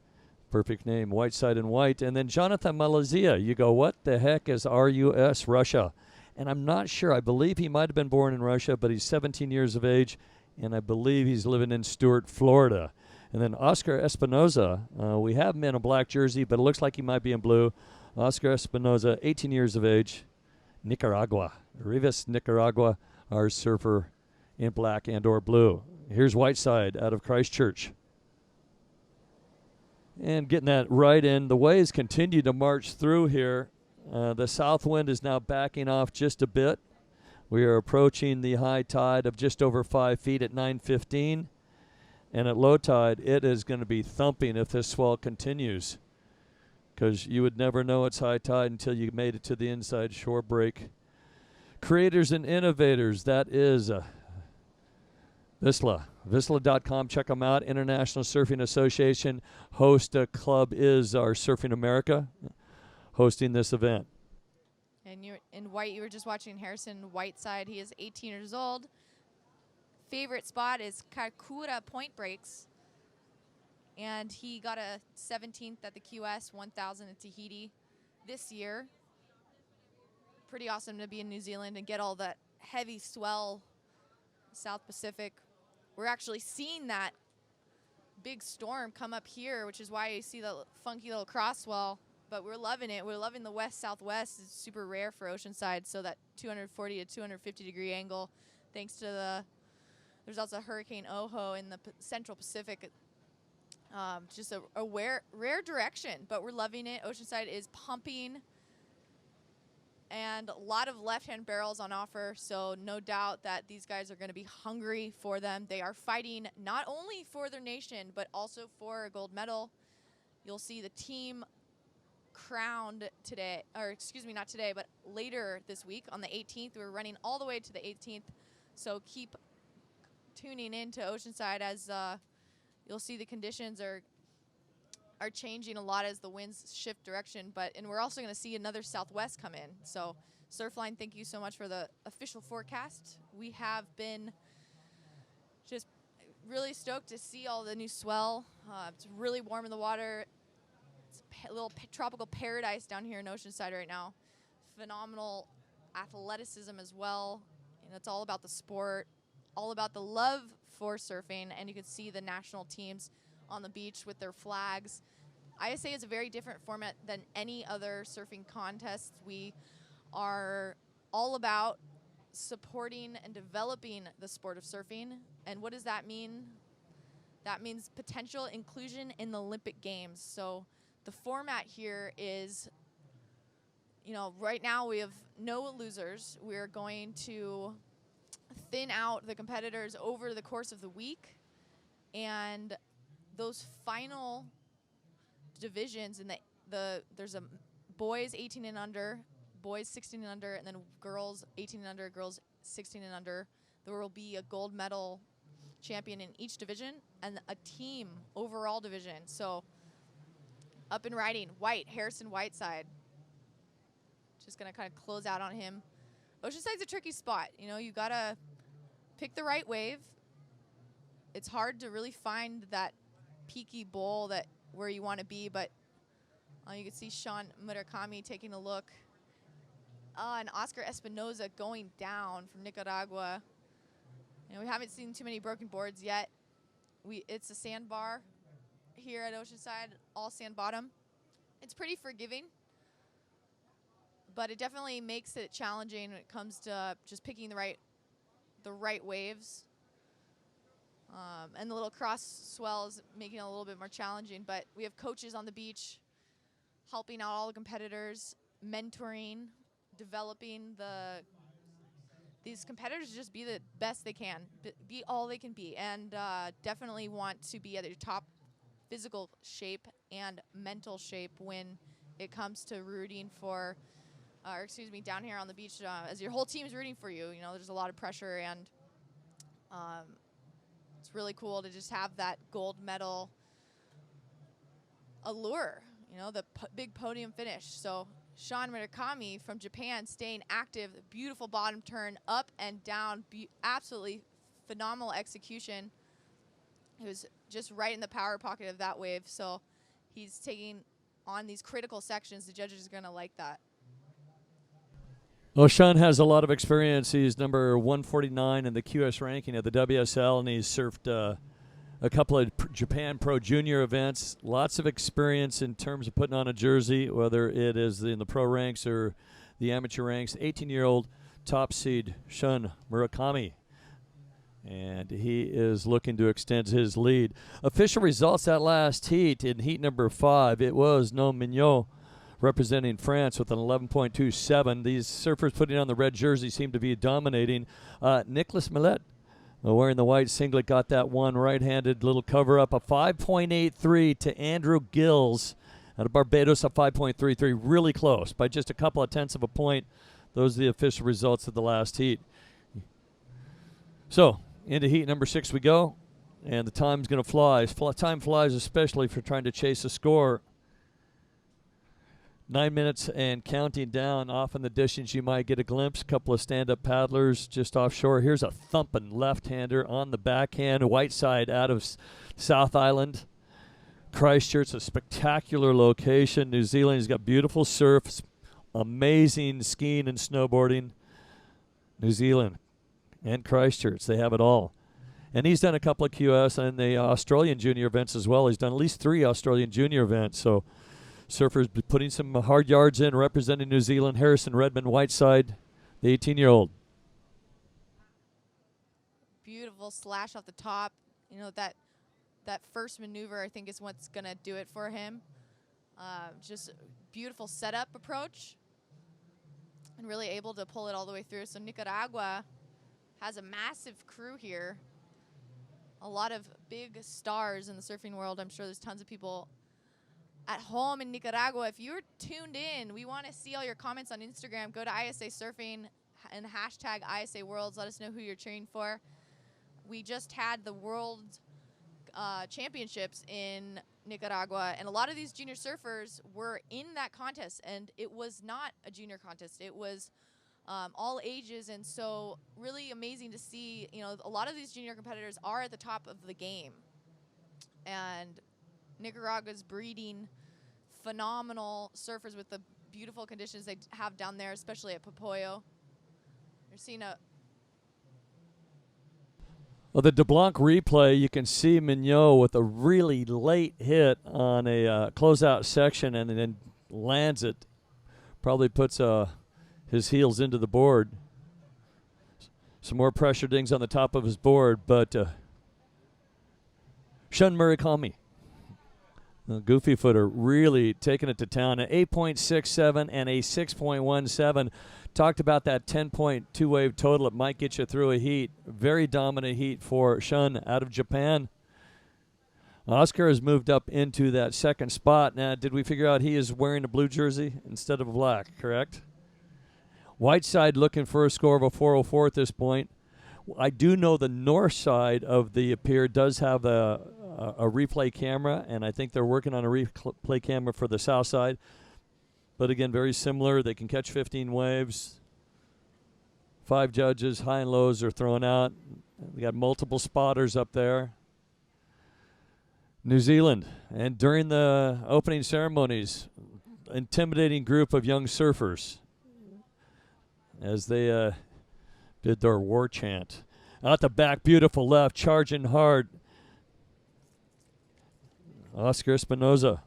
Perfect name, Whiteside in white. And then Jonathan Malazia, you go, what the heck is RUS Russia? And I'm not sure. I believe he might have been born in Russia, but he's 17 years of age, and I believe he's living in Stuart, Florida. And then Oscar Espinoza, we have him in a black jersey, but it looks like he might be in blue. Oscar Espinoza, 18 years of age, Nicaragua. Rivas, Nicaragua, our surfer in black and or blue. Here's Whiteside out of Christchurch. And getting that right in. The waves continue to march through here. The south wind is now backing off just a bit. We are approaching the high tide of just over 5 feet at 9:15. And at low tide, it is going to be thumping if this swell continues, because you would never know it's high tide until you made it to the inside shore break. Creators and innovators, that is VISSLA. VISSLA.com, check them out. International Surfing Association host club is our Surfing America hosting this event. And you're in white, you were just watching Harrison Whiteside. He is 18 years old. Favorite spot is Kakura Point Breaks. And he got a 17th at the QS 1000 in Tahiti this year. Pretty awesome to be in New Zealand and get all that heavy swell, South Pacific. We're actually seeing that big storm come up here, which is why you see the funky little cross swell. But we're loving it. We're loving the west-southwest. It's super rare for Oceanside, so that 240 to 250 degree angle, thanks to there's also Hurricane Oho in the Central Pacific. Just a rare direction, but we're loving it. Oceanside is pumping, and a lot of left-hand barrels on offer, so no doubt that these guys are going to be hungry for them. They are fighting not only for their nation, but also for a gold medal. You'll see the team crowned today, or excuse me, not today, but later this week on the 18th. We're running all the way to the 18th, so keep tuning in to Oceanside as you'll see the conditions are changing a lot as the winds shift direction, and we're also going to see another southwest come in. So Surfline, thank you so much for the official forecast. We have been just really stoked to see all the new swell. It's really warm in the water. It's a little tropical paradise down here in Oceanside right now. Phenomenal athleticism as well, and it's all about the sport, all about the love for surfing, and you can see the national teams on the beach with their flags. ISA is a very different format than any other surfing contest. We are all about supporting and developing the sport of surfing. And what does that mean? That means potential inclusion in the Olympic Games. So the format here is, right now we have no losers. We're going to thin out the competitors over the course of the week, and those final divisions in there's a boys 18 and under, boys 16 and under, and then girls 18 and under, girls 16 and under. There will be a gold medal champion in each division and a team overall division. So up and riding, Harrison Whiteside. Just gonna kind of close out on him. Oceanside's a tricky spot. You gotta pick the right wave. It's hard to really find that peaky bowl where you want to be, but You can see Sean Murakami taking a look. And Oscar Espinoza going down from Nicaragua. We haven't seen too many broken boards yet. It's a sandbar here at Oceanside, all sand bottom. It's pretty forgiving, but it definitely makes it challenging when it comes to just picking the right waves. And the little cross swells making it a little bit more challenging, but we have coaches on the beach helping out all the competitors, mentoring, developing these competitors to just be the best they can, be all they can be, and definitely want to be at their top physical shape and mental shape when it comes to rooting for, down here on the beach, as your whole team is rooting for you. There's a lot of pressure, and it's really cool to just have that gold medal allure, the big podium finish. So Sean Murakami from Japan staying active, beautiful bottom turn, up and down, absolutely phenomenal execution. He was just right in the power pocket of that wave, so he's taking on these critical sections. The judges are going to like that. Well, Sean has a lot of experience. He's number 149 in the QS ranking of the WSL, and he's surfed a couple of Japan Pro Junior events. Lots of experience in terms of putting on a jersey, whether it is in the pro ranks or the amateur ranks. 18-year-old top seed Shun Murakami, and he is looking to extend his lead. Official results that last heat, in heat number 5, it was No Mignot representing France with an 11.27. These surfers putting on the red jersey seem to be dominating. Nicolas Millet, wearing the white singlet, got that one right-handed little cover-up, a 5.83 to Andrew Gills out of Barbados, a 5.33, really close by just a couple of tenths of a point. Those are the official results of the last heat. So, into heat number 6 we go, and the time's going to fly. Time flies, especially for trying to chase a score. 9 minutes and counting down. Off in the distance, you might get a glimpse. A couple of stand-up paddlers just offshore. Here's a thumping left-hander on the backhand. Whiteside out of South Island. Christchurch, a spectacular location. New Zealand has got beautiful surf, amazing skiing and snowboarding. New Zealand and Christchurch, they have it all. And he's done a couple of QS and the Australian junior events as well. He's done at least 3 Australian junior events. So surfers putting some hard yards in, representing New Zealand. Harrison Redmond Whiteside, the 18-year-old. Beautiful slash off the top. That first maneuver, I think, is what's going to do it for him. Just beautiful setup approach and really able to pull it all the way through. So Nicaragua has a massive crew here. A lot of big stars in the surfing world. I'm sure there's tons of people at home in Nicaragua. If you're tuned in, we want to see all your comments on Instagram. Go to ISA Surfing and hashtag ISA Worlds. Let us know who you're cheering for. We just had the World Championships in Nicaragua, and a lot of these junior surfers were in that contest, and it was not a junior contest. It was all ages, and so really amazing to see. A lot of these junior competitors are at the top of the game, and Nicaragua's breeding phenomenal surfers with the beautiful conditions they have down there, especially at Popoyo. You're seeing Well, the DeBlanc replay, you can see Mignot with a really late hit on a closeout section and then lands it. Probably puts his heels into the board. Some more pressure dings on the top of his board, but Shun Murakami, the goofy footer, really taking it to town. An 8.67 and a 6.17. Talked about that 10.2 wave total. It might get you through a heat. Very dominant heat for Shun out of Japan. Oscar has moved up into that second spot. Now, did we figure out he is wearing a blue jersey instead of a black, correct? Whiteside looking for a score of a 404 at this point. I do know the north side of the pier does have a replay camera, and I think they're working on a replay camera for the south side. But again, very similar. They can catch 15 waves. 5 judges, high and lows are thrown out. We got multiple spotters up there. New Zealand. And during the opening ceremonies, intimidating group of young surfers as they did their war chant. Out the back, beautiful left, charging hard. Oscar Espinoza.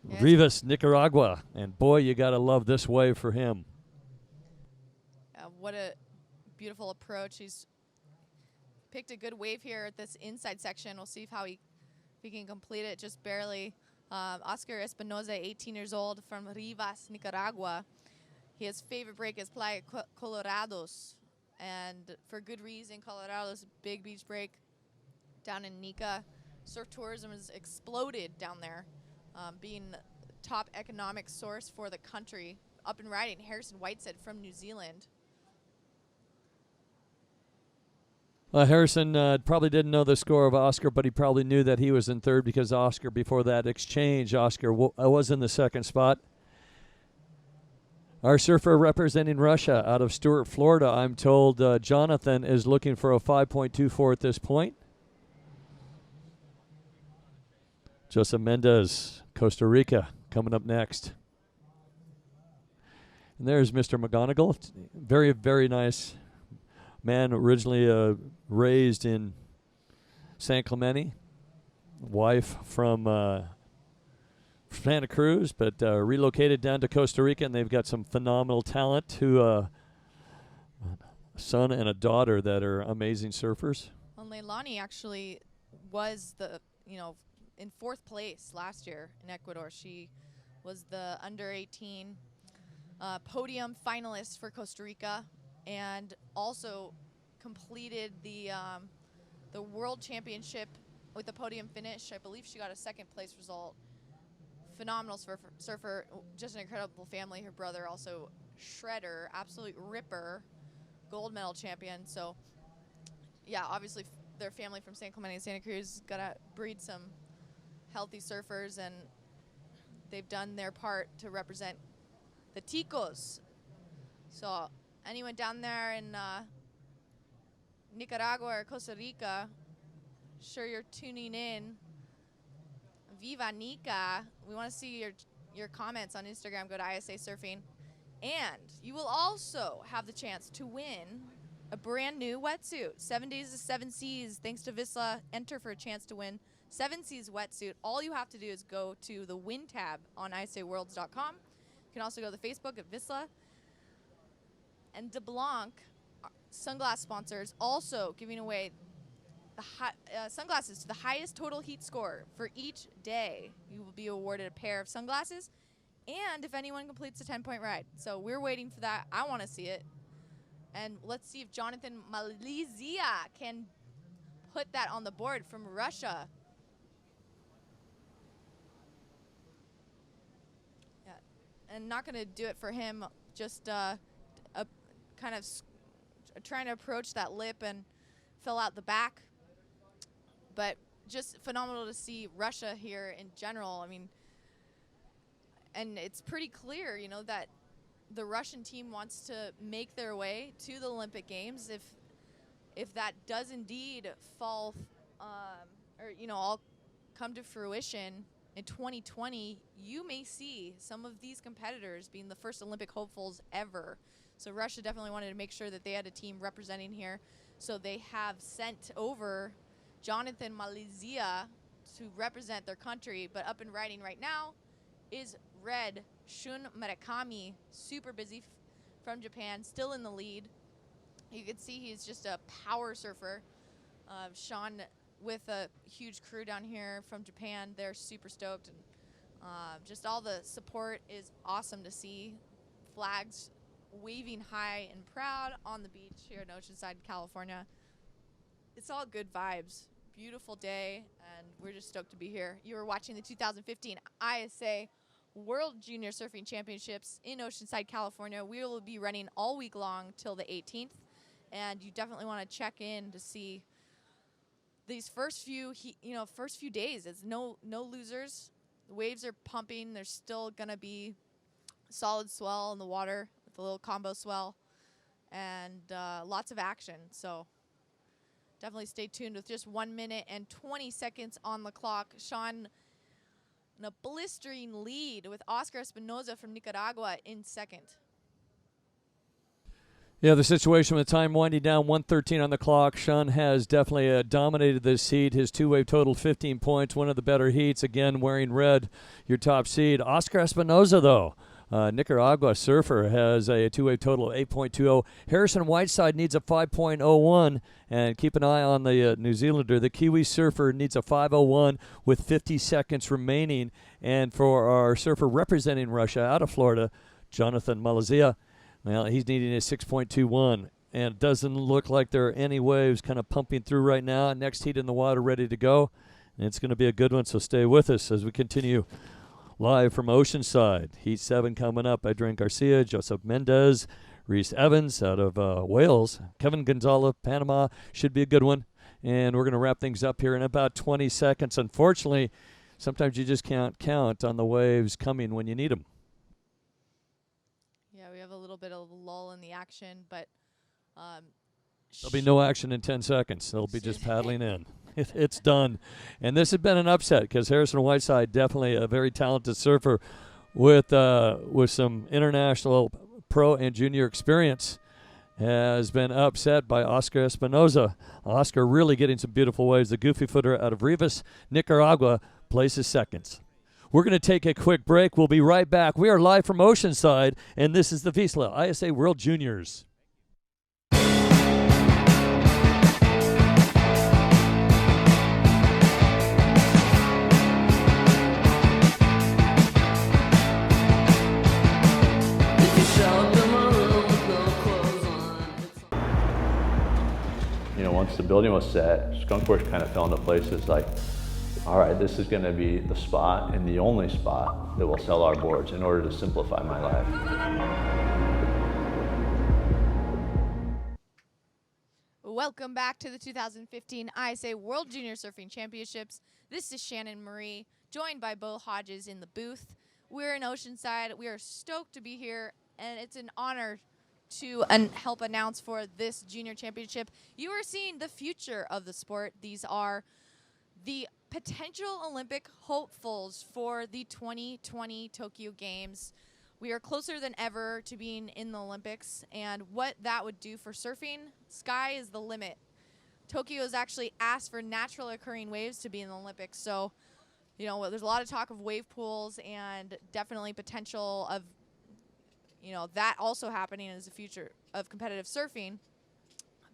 Yes. Rivas, Nicaragua. And boy, you got to love this wave for him. What a beautiful approach. He's picked a good wave here at this inside section. We'll see if he can complete it just barely. Oscar Espinoza, 18 years old, from Rivas, Nicaragua. His favorite break is Playa Colorados, and for good reason. Colorado's a big beach break down in Nica. Surf tourism has exploded down there, being top economic source for the country. Up and riding, Harrison Whiteside from New Zealand. Harrison probably didn't know the score of Oscar, but he probably knew that he was in third because Oscar, before that exchange, Oscar was in the second spot. Our surfer representing Russia out of Stuart, Florida, I'm told Jonathan is looking for a 5.24 at this point. Joseph Mendez, Costa Rica, coming up next. And there's Mr. McGonigal. Very, very nice man, originally raised in San Clemente. Wife from Santa Cruz, but relocated down to Costa Rica, and they've got some phenomenal talent. A son and a daughter that are amazing surfers. Well, Leilani actually was in fourth place last year in Ecuador. She was the under 18 podium finalist for Costa Rica, and also completed the World Championship with a podium finish. I believe she got a second place result. Phenomenal surfer, just an incredible family. Her brother also shredder, absolute ripper, gold medal champion. So yeah, obviously their family from San Clemente and Santa Cruz gotta breed some healthy surfers, and they've done their part to represent the Ticos. So anyone down there in Nicaragua or Costa Rica, sure you're tuning in. Viva Nica. We want to see your comments on Instagram. Go to ISA Surfing. And you will also have the chance to win a brand new wetsuit. 7 days of 7 seas. Thanks to VISSLA. Enter for a chance to win 7 seas wetsuit. All you have to do is go to the win tab on isaworlds.com. You can also go to the Facebook at VISSLA. And DeBlanc, sunglass sponsors, also giving away the sunglasses to the highest total heat score. For each day, you will be awarded a pair of sunglasses, and if anyone completes a 10-point ride. So we're waiting for that. I want to see it. And let's see if Jonathan Malizia can put that on the board from Russia. Yeah, and not going to do it for him, just kind of trying to approach that lip and fill out the back. But just phenomenal to see Russia here in general. I mean, and it's pretty clear, that the Russian team wants to make their way to the Olympic Games. If that does indeed fall, all come to fruition in 2020, you may see some of these competitors being the first Olympic hopefuls ever. So Russia definitely wanted to make sure that they had a team representing here. So they have sent over Jonathan Malizia to represent their country, but up and riding right now is Red Shun Murakami, super busy from Japan, still in the lead. You can see he's just a power surfer. Sean with a huge crew down here from Japan, they're super stoked, and just all the support is awesome to see. Flags waving high and proud on the beach here in Oceanside, California. It's all good vibes. Beautiful day, and we're just stoked to be here. You are watching the 2015 ISA World Junior Surfing Championships in Oceanside, California. We will be running all week long till the 18th, and you definitely want to check in to see these first few days. It's no losers. The waves are pumping. There's still gonna be solid swell in the water with a little combo swell, and lots of action. So definitely stay tuned with just 1 minute and 20 seconds on the clock. Sean in a blistering lead with Oscar Espinoza from Nicaragua in second. Yeah, the situation with time winding down, 1:13 on the clock. Sean has definitely dominated this heat. His two-wave total 15 points, one of the better heats. Again, wearing red, your top seed. Oscar Espinoza, though, Nicaragua surfer, has a two-wave total of 8.20. Harrison Whiteside needs a 5.01. And keep an eye on the New Zealander. The Kiwi surfer needs a 5.01 with 50 seconds remaining. And for our surfer representing Russia out of Florida, Jonathan Malazia, well, he's needing a 6.21, and it doesn't look like there are any waves kind of pumping through right now. Next heat in the water ready to go, and it's going to be a good one, so stay with us as we continue live from Oceanside. Heat 7 coming up. Adrian Garcia, Joseph Mendez, Reese Evans out of Wales, Kevin Gonzalez, Panama. Should be a good one, and we're going to wrap things up here in about 20 seconds. Unfortunately, sometimes you just can't count on the waves coming when you need them. Yeah, we have a little bit of a lull in the action, but there'll be no action in 10 seconds. They'll be just paddling in. It's done. And this has been an upset because Harrison Whiteside, definitely a very talented surfer with some international pro and junior experience, has been upset by Oscar Espinoza. Oscar really getting some beautiful waves. The goofy footer out of Rivas, Nicaragua, places seconds. We're going to take a quick break. We'll be right back. We are live from Oceanside, and this is the VISSLA ISA World Juniors. You know, once the building was set, Skunkworks kind of fell into place. It's like, all right, this is going to be the spot and the only spot that will sell our boards in order to simplify my life. welcome back to the 2015 ISA World Junior Surfing Championships. This is Shannon Marie, joined by Bo Hodges in the booth. We're in Oceanside. We are stoked to be here, and it's an honor to help announce for this junior championship. You are seeing the future of the sport. These are the potential Olympic hopefuls for the 2020 Tokyo Games. We are closer than ever to being in the Olympics, and what that would do for surfing, sky is the limit. Tokyo has actually asked for natural occurring waves to be in the Olympics, so you know, there's a lot of talk of wave pools and definitely potential of, you know, that also happening as the future of competitive surfing.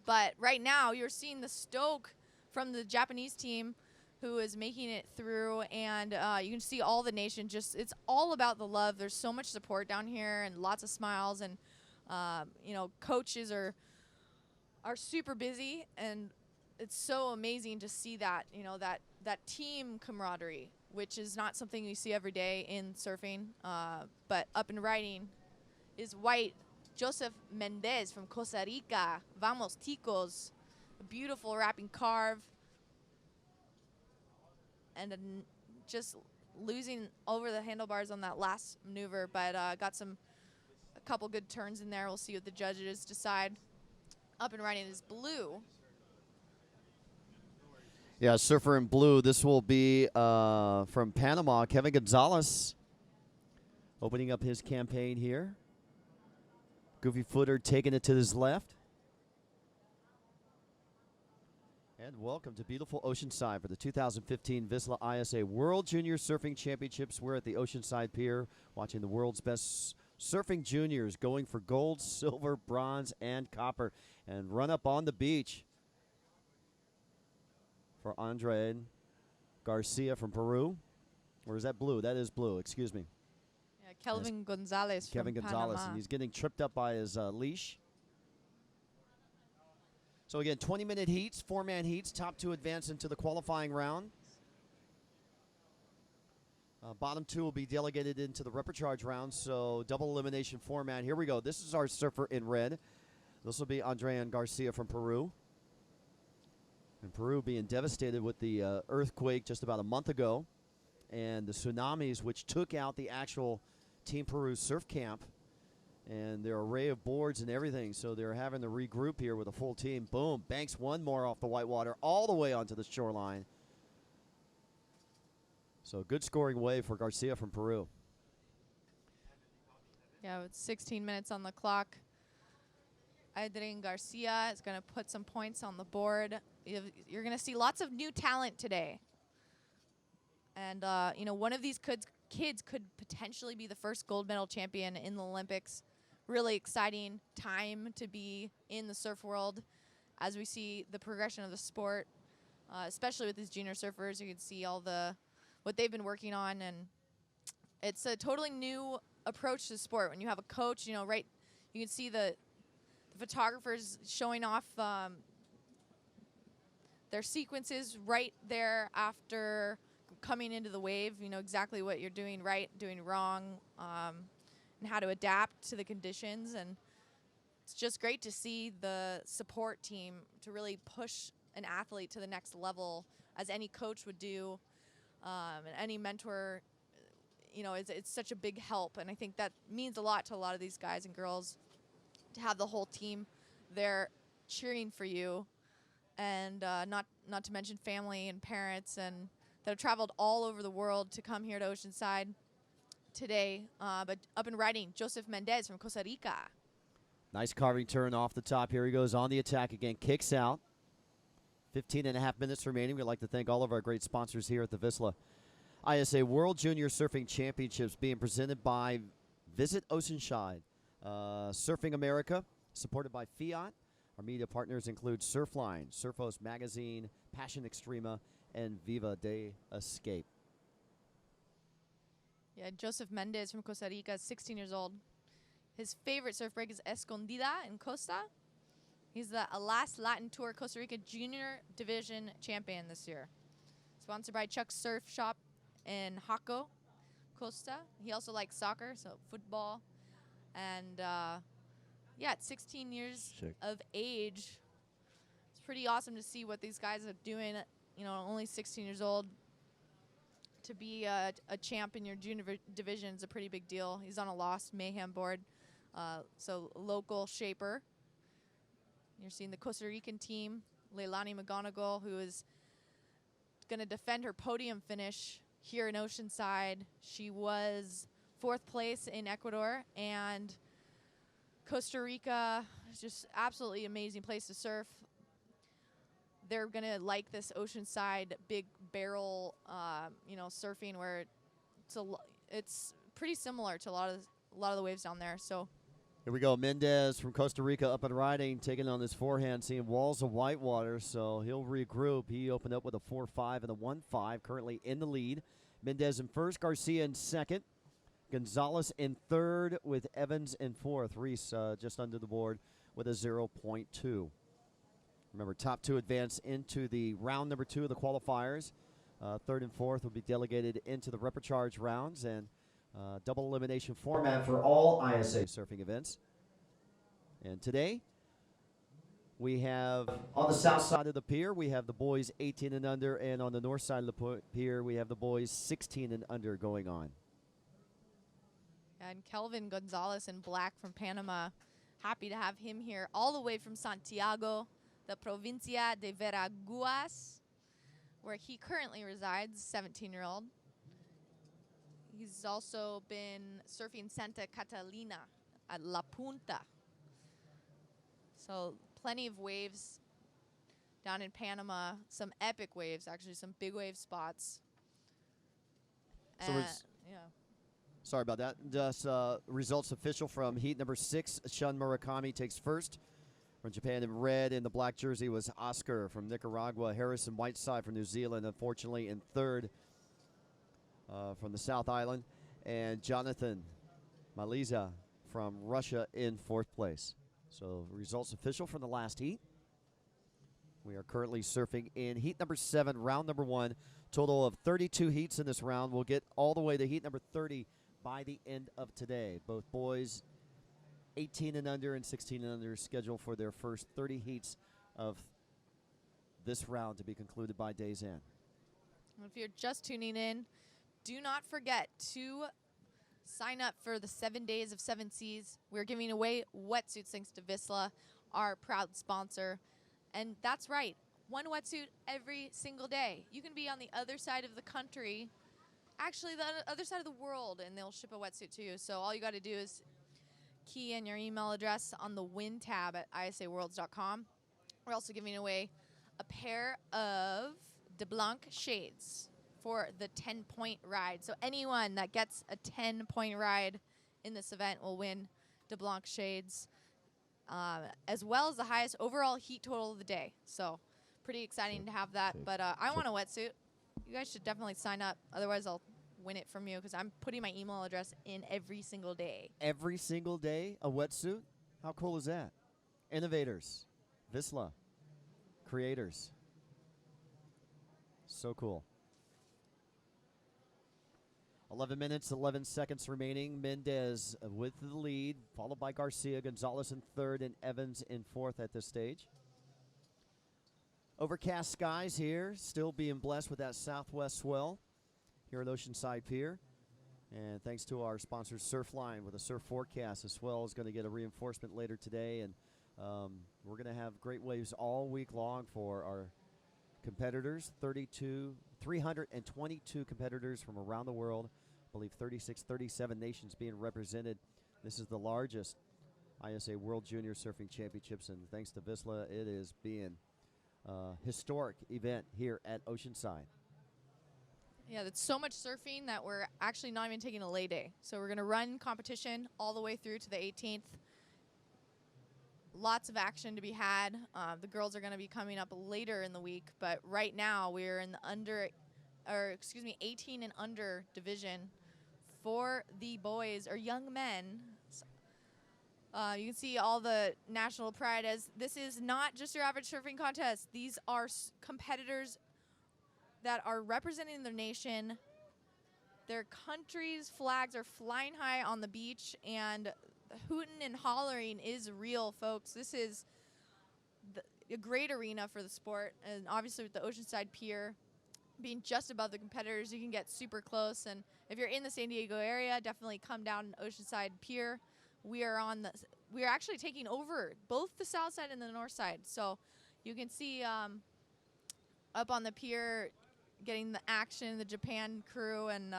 But right now, you're seeing the stoke from the Japanese team who is making it through, and you can see all the nation just, it's all about the love. There's so much support down here and lots of smiles, and you know, coaches are super busy, and it's so amazing to see that, you know, that team camaraderie, which is not something we see every day in surfing. But up and riding is white Joseph Mendez from Costa Rica. Vamos ticos, a beautiful wrapping carve, and just losing over the handlebars on that last maneuver, but got a couple good turns in there. We'll see what the judges decide. Up and riding is blue. Yeah, surfer in blue. This will be from Panama, Kevin Gonzalez, opening up his campaign here. Goofy footer taking it to his left. And welcome to beautiful Oceanside for the 2015 VISSLA ISA World Junior Surfing Championships. We're at the Oceanside Pier watching the world's best surfing juniors going for gold, silver, bronze, and copper. And run up on the beach for Andre Garcia from Peru. Or is that blue? That is blue, excuse me. Yeah, Kelvin Gonzalez Kevin from Gonzalez, Panama. and he's getting tripped up by his leash. So again, 20-minute heats, 4-man heats, top two advance into the qualifying round. Bottom two will be delegated into the repechage round, so double elimination format. Here we go. This is our surfer in red. This will be Andrean Garcia from Peru. And Peru being devastated with the earthquake just about a month ago, and the tsunamis which took out the actual Team Peru surf camp and their array of boards and everything. So they're having to regroup here with a full team. Boom, banks one more off the whitewater all the way onto the shoreline. So good scoring wave for Garcia from Peru. Yeah, with 16 minutes on the clock, Adrian Garcia is going to put some points on the board. You're going to see lots of new talent today. And, you know, one of these kids could potentially be the first gold medal champion in the Olympics. Really exciting time to be in the surf world as we see the progression of the sport, especially with these junior surfers. You can see all what they've been working on, and it's a totally new approach to the sport. When you have a coach, you know, right, you can see the photographers showing off their sequences right there after coming into the wave. You know exactly what you're doing right, doing wrong, and how to adapt to the conditions. And it's just great to see the support team to really push an athlete to the next level, as any coach would do, and any mentor. You know, it's such a big help, and I think that means a lot to a lot of these guys and girls to have the whole team there cheering for you, and not to mention family and parents and that have traveled all over the world to come here to Oceanside today. But up and riding, Joseph Mendez from Costa Rica. Nice carving turn off the top. Here he goes on the attack again. Kicks out. 15.5 minutes remaining. We'd like to thank all of our great sponsors here at the VISSLA ISA World Junior Surfing Championships, being presented by Visit Oceanside, Surfing America, supported by Fiat. Our media partners include Surfline, Surfos Magazine, Passion Extrema, and Viva de Escape. Yeah, Joseph Mendez from Costa Rica, 16 years old. His favorite surf break is Escondida in Costa. He's the last Latin Tour Costa Rica Junior Division champion this year. Sponsored by Chuck's Surf Shop in Jaco, Costa. He also likes soccer, so football. And yeah, at 16 years of age, it's pretty awesome to see what these guys are doing. You know, only 16 years old. To be a champ in your junior division is a pretty big deal. He's on a Lost Mayhem board, so local shaper. You're seeing the Costa Rican team, Leilani McGonigal, who is going to defend her podium finish here in Oceanside. She was 4th place in Ecuador, and Costa Rica is just absolutely amazing place to surf. They're going to like this Oceanside big barrel, you know, surfing, where it's pretty similar to a lot of the waves down there. So here we go. Mendez from Costa Rica up and riding, taking on this forehand, seeing walls of whitewater, so he'll regroup. He opened up with a 4.5 and a 1.5, currently in the lead. Mendez in first, Garcia in second, Gonzalez in third, with Evans in fourth. Reese just under the board with a 0.2. Remember, top two advance into the round number 2 of the qualifiers. Third and fourth will be delegated into the repecharge rounds, and double elimination format for all ISA surfing events. And today, we have on the south side of the pier, we have the boys 18 and under, and on the north side of the pier, we have the boys 16 and under going on. And Kelvin Gonzalez in black from Panama, happy to have him here all the way from Santiago, the Provincia de Veraguas, where he currently resides, 17-year-old. He's also been surfing Santa Catalina at La Punta. So plenty of waves down in Panama, some epic waves, actually some big wave spots. So yeah. Sorry about that. Just results official from heat number 6. Shun Murakami takes first. From Japan in red, in the black jersey was Oscar from Nicaragua. Harrison Whiteside from New Zealand, unfortunately, in third from the South Island. And Jonathan Maliza from Russia in 4th place. So results official from the last heat. We are currently surfing in heat number 7, round number 1. Total of 32 heats in this round. We'll get all the way to heat number 30 by the end of today. Both boys 18 and under and 16 and under scheduled for their first 30 heats of this round to be concluded by day's end. If you're just tuning in, do not forget to sign up for the 7 days of 7 Seas. We're giving away wetsuits thanks to VISSLA, our proud sponsor. And that's right, one wetsuit every single day. You can be on the other side of the country actually the other side of the world, and they'll ship a wetsuit to you. So all you got to do is key in your email address on the win tab at isaworlds.com. We're also giving away a pair of DeBlanc shades for the 10-point ride. So anyone that gets a 10-point ride in this event will win DeBlanc shades, as well as the highest overall heat total of the day. So pretty exciting to have that. But I want a wetsuit. You guys should definitely sign up. Otherwise, I'll win it from you because I'm putting my email address in every single day. Every single day, a wetsuit? How cool is that? Innovators, VISSLA, creators. So cool. 11 minutes, 11 seconds remaining. Mendez with the lead, followed by Garcia, Gonzalez in third, and Evans in fourth at this stage. Overcast skies here, still being blessed with that southwest swell here at Oceanside Pier. And thanks to our sponsor, Surfline, with a surf forecast. The swell is going to get a reinforcement later today, and we're going to have great waves all week long for our competitors. 322 competitors from around the world. I believe 36, 37 nations being represented. This is the largest ISA World Junior Surfing Championships, and thanks to VISSLA, it is being a historic event here at Oceanside. Yeah, that's so much surfing that we're actually not even taking a lay day. So we're going to run competition all the way through to the 18th. Lots of action to be had. The girls are going to be coming up later in the week, but right now we're in the 18 and under division. For the boys or young men, you can see all the national pride, as this is not just your average surfing contest. These are competitors that are representing their nation. Their country's flags are flying high on the beach, and the hooting and hollering is real, folks. This is a great arena for the sport, and obviously with the Oceanside Pier being just above the competitors, you can get super close. And if you're in the San Diego area, definitely come down Oceanside Pier. We are actually taking over both the south side and the north side, so you can see up on the pier getting the action, the Japan crew, and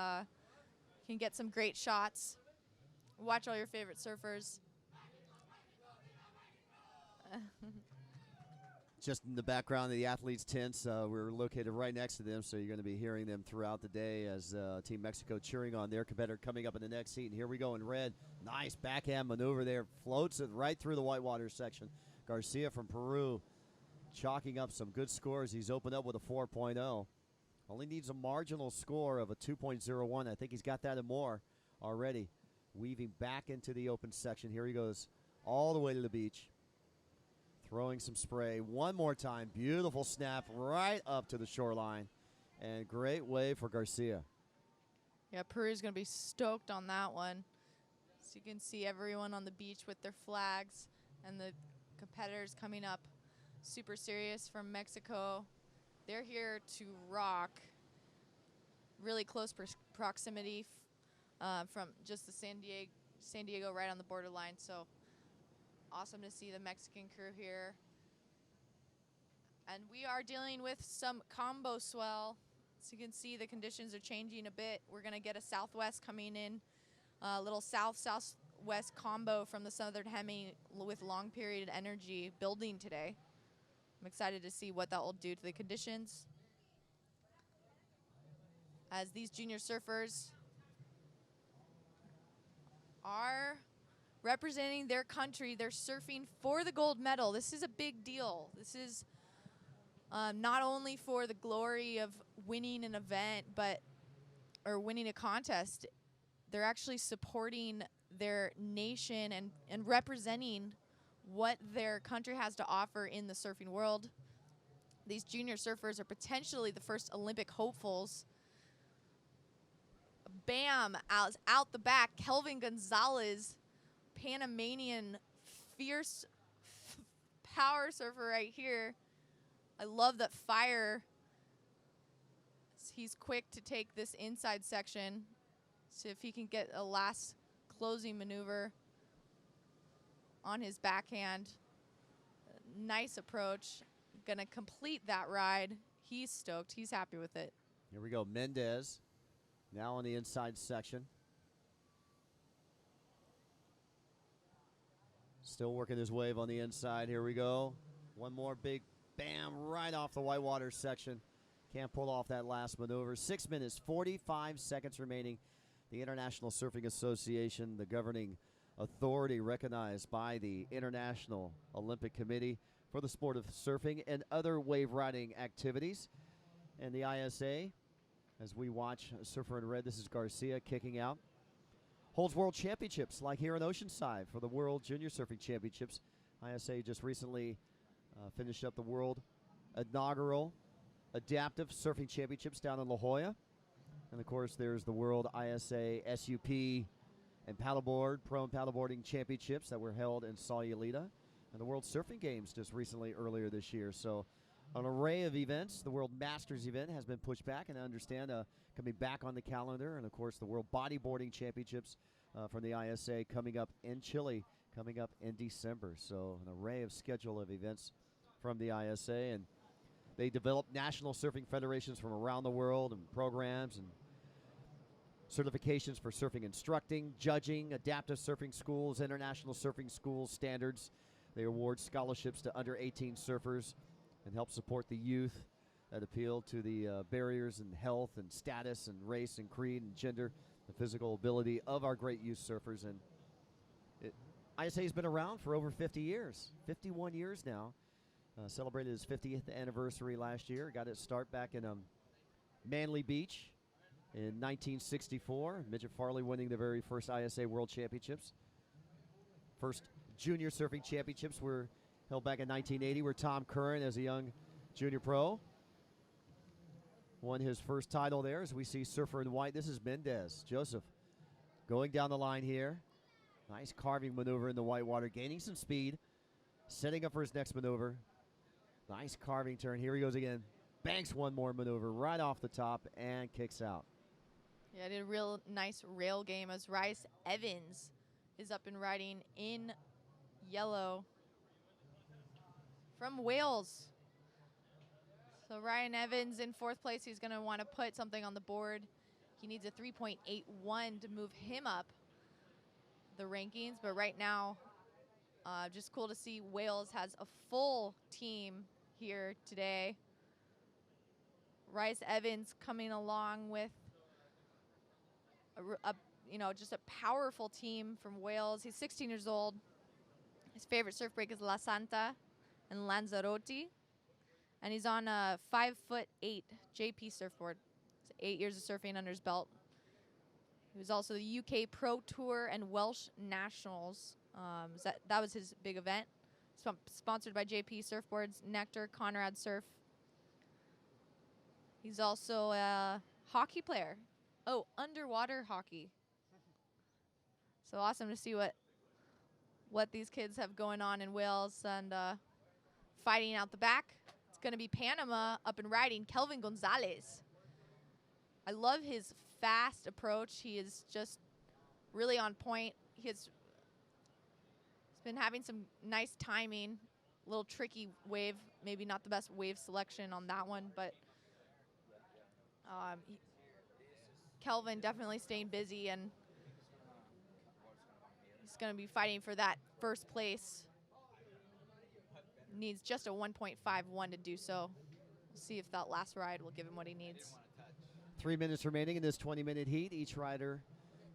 can get some great shots. Watch all your favorite surfers. Just in the background of the athletes' tents, we're located right next to them, so you're going to be hearing them throughout the day as Team Mexico cheering on their competitor coming up in the next heat. And here we go in red. Nice backhand maneuver there. Floats it right through the whitewater section. Garcia from Peru chalking up some good scores. He's opened up with a 4.0. Only needs a marginal score of a 2.01. I think he's got that and more already. Weaving back into the open section. Here he goes all the way to the beach. Throwing some spray one more time. Beautiful snap right up to the shoreline. And great wave for Garcia. Yeah, Peru's going to be stoked on that one. So you can see everyone on the beach with their flags and the competitors coming up super serious from Mexico. They're here to rock. Really close proximity from just the San Diego right on the borderline. So awesome to see the Mexican crew here. And we are dealing with some combo swell. So you can see the conditions are changing a bit. We're going to get a southwest coming in, a little south-southwest combo from the southern hemi with long period energy building today. I'm excited to see what that will do to the conditions. As these junior surfers are representing their country, they're surfing for the gold medal. This is a big deal. This is not only for the glory of winning an event, or winning a contest. They're actually supporting their nation and representing what their country has to offer in the surfing world. These junior surfers are potentially the first Olympic hopefuls. Bam, out the back, Kelvin Gonzalez, Panamanian fierce power surfer right here. I love that fire. He's quick to take this inside section. See if he can get a last closing maneuver on his backhand. Nice approach. Gonna complete that ride. He's stoked. He's happy with it. Here we go. Mendez Now on the inside section. Still working his wave on the inside. Here we go. One more big bam right off the whitewater section. Can't pull off that last maneuver. 6 minutes, 45 seconds remaining. The International Surfing Association, the governing authority recognized by the International Olympic Committee for the sport of surfing and other wave riding activities. And the ISA, as we watch Surfer in Red, this is Garcia kicking out, holds world championships like here in Oceanside for the World Junior Surfing Championships. ISA just recently finished up the world inaugural Adaptive Surfing Championships down in La Jolla. And of course, there's the World ISA SUP and Paddleboard, Pro and Paddleboarding Championships that were held in Sayulita. And the World Surfing Games just recently earlier this year. So an array of events. The World Masters event has been pushed back, and I understand coming back on the calendar. And of course, the World Bodyboarding Championships from the ISA coming up in Chile, coming up in December. So an array of schedule of events from the ISA. And they develop national surfing federations from around the world and programs and certifications for surfing instructing, judging, adaptive surfing schools, international surfing schools, standards. They award scholarships to under 18 surfers and help support the youth that appeal to the barriers in health and status and race and creed and gender, the physical ability of our great youth surfers. And ISA has been around for over 50 years, 51 years now. Celebrated its 50th anniversary last year. Got its start back in Manly Beach in 1964. Midget Farley winning the very first ISA World Championships. First Junior Surfing Championships were held back in 1980, where Tom Curran, as a young junior pro, won his first title there. As we see Surfer in White, this is Mendez. Joseph going down the line here. Nice carving maneuver in the whitewater, gaining some speed, setting up for his next maneuver. Nice carving turn. Here he goes again. Banks one more maneuver right off the top and kicks out. Yeah, did a real nice rail game as Rice Evans is up and riding in yellow from Wales. So Ryan Evans in fourth place. He's going to want to put something on the board. He needs a 3.81 to move him up the rankings. But right now, just cool to see Wales has a full team here today. Rice Evans coming along with just a powerful team from Wales. He's 16 years old. His favorite surf break is La Santa and Lanzarote. And he's on a 5'8" JP surfboard. So 8 years of surfing under his belt. He was also the UK Pro Tour and Welsh Nationals. That was his big event. Sponsored by JP Surfboards, Nectar, Conrad Surf. He's also a hockey player. Oh, underwater hockey. So awesome to see what these kids have going on in Wales and fighting out the back. It's going to be Panama up and riding, Kelvin Gonzalez. I love his fast approach. He is just really on point. He's been having some nice timing, a little tricky wave, maybe not the best wave selection on that one, but Kelvin definitely staying busy, and he's going to be fighting for that first place. Needs just a 1.51 to do so. We'll see if that last ride will give him what he needs. 3 minutes remaining in this 20-minute heat. Each rider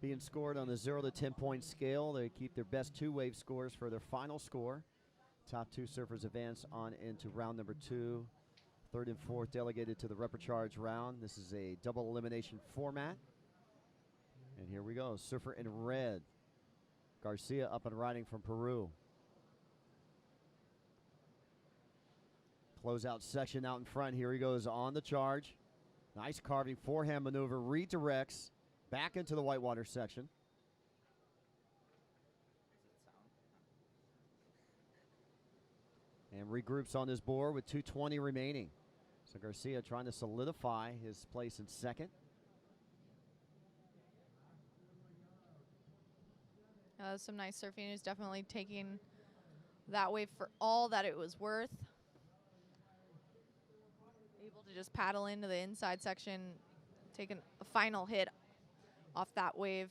being scored on a 0 to 10-point scale. They keep their best two wave scores for their final score. Top two surfers advance on into round number 2. Third and fourth delegated to the repecharge round. This is a double elimination format. And here we go. Surfer in red. Garcia up and riding from Peru. Closeout section out in front. Here he goes on the charge. Nice carving forehand maneuver. Redirects back into the whitewater section. And regroups on his board with 2:20 remaining. So Garcia trying to solidify his place in second. Some nice surfing. He's definitely taking that wave for all that it was worth. Able to just paddle into the inside section, taking a final hit off that wave.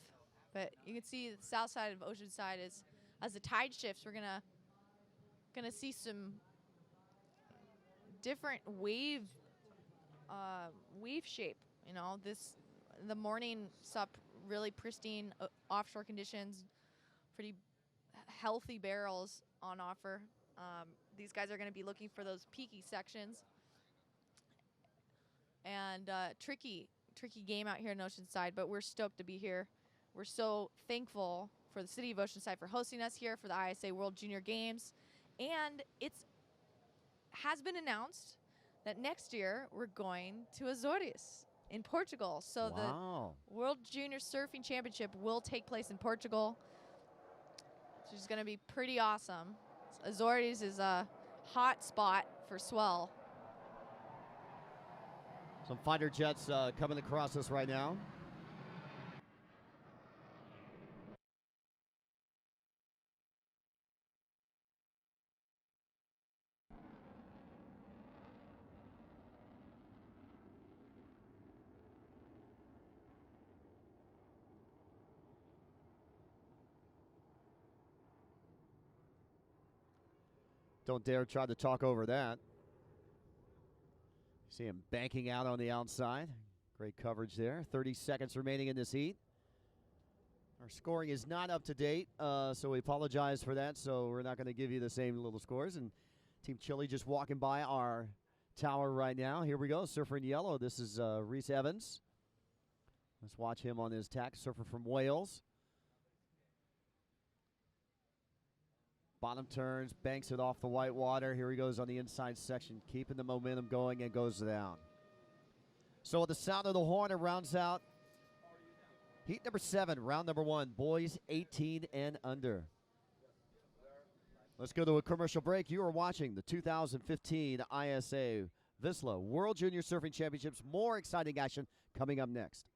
But you can see the south side of Oceanside is, as the tide shifts, we're gonna see some different wave shape. You know, the morning saw really pristine offshore conditions, pretty healthy barrels on offer. These guys are going to be looking for those peaky sections, and tricky game out here in Oceanside. But we're stoked to be here. We're so thankful for the city of Oceanside for hosting us here for the ISA World Junior Games, and it's has been announced that next year we're going to Azores in Portugal. So Wow. the World Junior Surfing Championship will take place in Portugal, which is going to be pretty awesome. Azores is a hot spot for swell. Some fighter jets coming across us right now. Don't dare try to talk over that. See him banking out on the outside. Great coverage there. 30 seconds remaining in this heat. Our scoring is not up to date, so we apologize for that. So we're not going to give you the same little scores. And Team Chile just walking by our tower right now. Here we go. Surfer in yellow. This is Rhys Evans. Let's watch him on his tack. Surfer from Wales. Bottom turns, banks it off the white water. Here he goes on the inside section, keeping the momentum going, and goes down. So with the sound of the horn, it rounds out heat number 7, round number 1, boys 18 and under. Let's go to a commercial break. You are watching the 2015 ISA VISSLA World Junior Surfing Championships. More exciting action coming up next.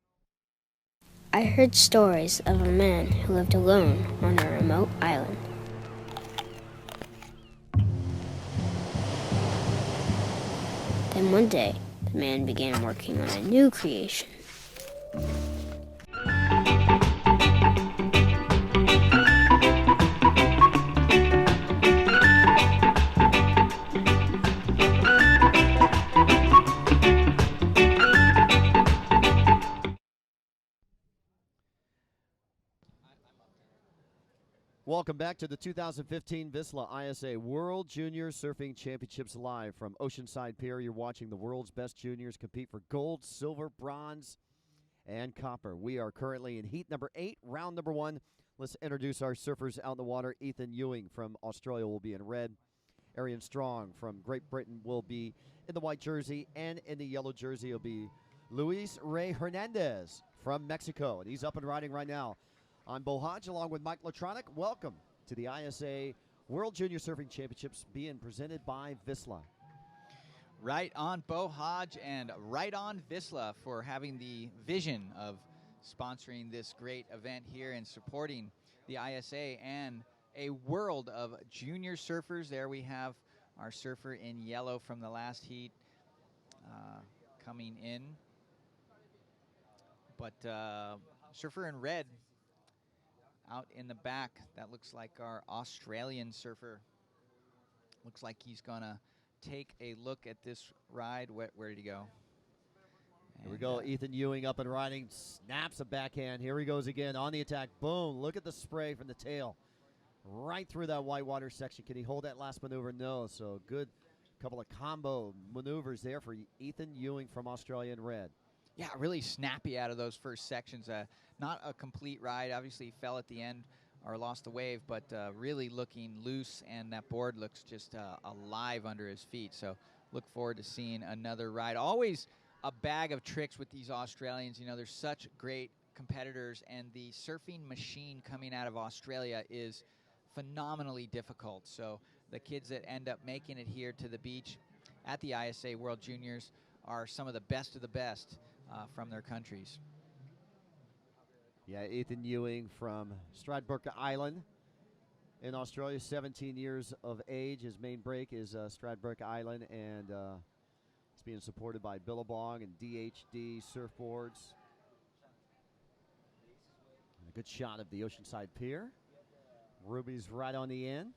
I heard stories of a man who lived alone on a remote island. Then one day, the man began working on a new creation. Welcome back to the 2015 VISSLA ISA World Junior Surfing Championships live from Oceanside Pier. You're watching the world's best juniors compete for gold, silver, bronze, and copper. We are currently in heat number 8, round number 1. Let's introduce our surfers out in the water. Ethan Ewing from Australia will be in red. Arian Strong from Great Britain will be in the white jersey, and in the yellow jersey will be Luis Ray Hernandez from Mexico, and he's up and riding right now. I'm Bo Hodge along with Mike Latronic. Welcome to the ISA World Junior Surfing Championships being presented by VISSLA. Right on, Bo Hodge, and right on VISSLA for having the vision of sponsoring this great event here and supporting the ISA and a world of junior surfers. There we have our surfer in yellow from the last heat coming in. But surfer in red out in the back, that looks like our Australian surfer. Looks like he's gonna take a look at this ride. Where did he go? Here we go, Ethan Ewing up and riding, snaps a backhand. Here he goes again on the attack. Boom, look at the spray from the tail. Right through that whitewater section. Can he hold that last maneuver? No, so good couple of combo maneuvers there for Ethan Ewing from Australia in red. Yeah, really snappy out of those first sections. Not a complete ride. Obviously, he fell at the end or lost the wave, but really looking loose, and that board looks just alive under his feet. So look forward to seeing another ride. Always a bag of tricks with these Australians. You know, they're such great competitors, and the surfing machine coming out of Australia is phenomenally difficult. So the kids that end up making it here to the beach at the ISA World Juniors are some of the best of the best from their countries. Yeah, Ethan Ewing from Stradbroke Island in Australia, 17 years of age. His main break is Stradbroke Island, and it's being supported by Billabong and DHD surfboards. A good shot of the Oceanside Pier. Ruby's right on the end.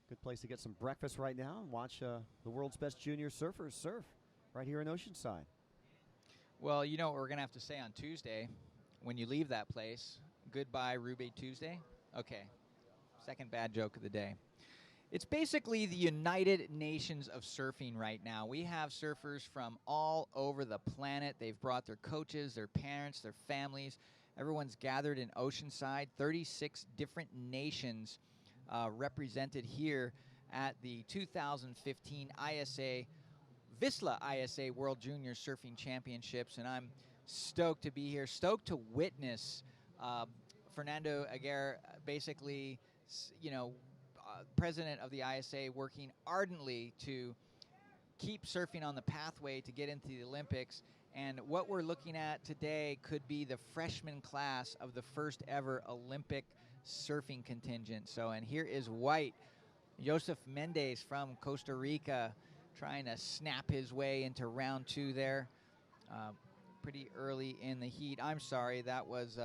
Good place to get some breakfast right now and watch the world's best junior surfers surf right here in Oceanside. Well, you know what we're going to have to say on Tuesday when you leave that place. Goodbye, Ruby Tuesday. Okay. Second bad joke of the day. It's basically the United Nations of surfing right now. We have surfers from all over the planet. They've brought their coaches, their parents, their families. Everyone's gathered in Oceanside. 36 different nations represented here at the 2015 VISSLA ISA World Junior Surfing Championships, and I'm stoked to be here, stoked to witness Fernando Aguirre, basically, president of the ISA, working ardently to keep surfing on the pathway to get into the Olympics. And what we're looking at today could be the freshman class of the first ever Olympic surfing contingent. So, and here is White, Joseph Mendez from Costa Rica, trying to snap his way into round 2 there. Pretty early in the heat. I'm sorry, that was...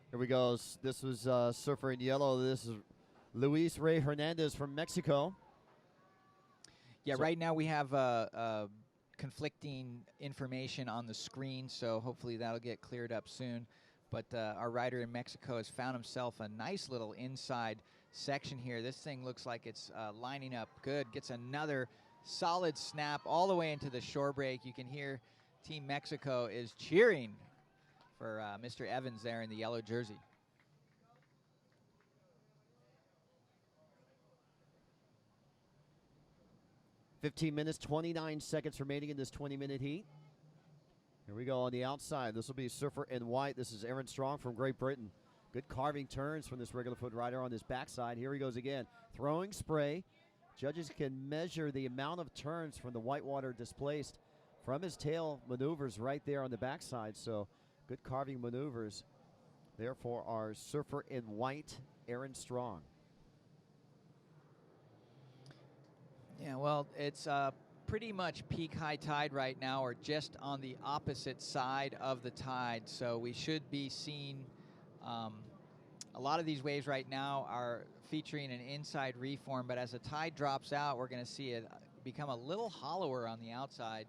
Here we go. This was surfer in yellow. This is Luis Ray Hernandez from Mexico. Yeah, so right now we have conflicting information on the screen, so hopefully that'll get cleared up soon. But our rider in Mexico has found himself a nice little inside section here. This thing looks like it's lining up good. Gets another solid snap all the way into the shore break. You can hear Team Mexico is cheering for Mr. Evans there in the yellow jersey. "15 minutes, 29 seconds remaining in this 20-minute heat. Here we go on the outside. This will be surfer in white. This is Aaron Strong from Great Britain. Good carving turns from this regular foot rider on his backside. Here he goes again. Throwing spray. Judges can measure the amount of turns from the whitewater displaced from his tail maneuvers right there on the backside. So good carving maneuvers. Therefore, our surfer in white, Aaron Strong. Yeah, well, it's pretty much peak high tide right now, or just on the opposite side of the tide. So we should be seeing a lot of these waves right now are featuring an inside reform, but as the tide drops out, we're going to see it become a little hollower on the outside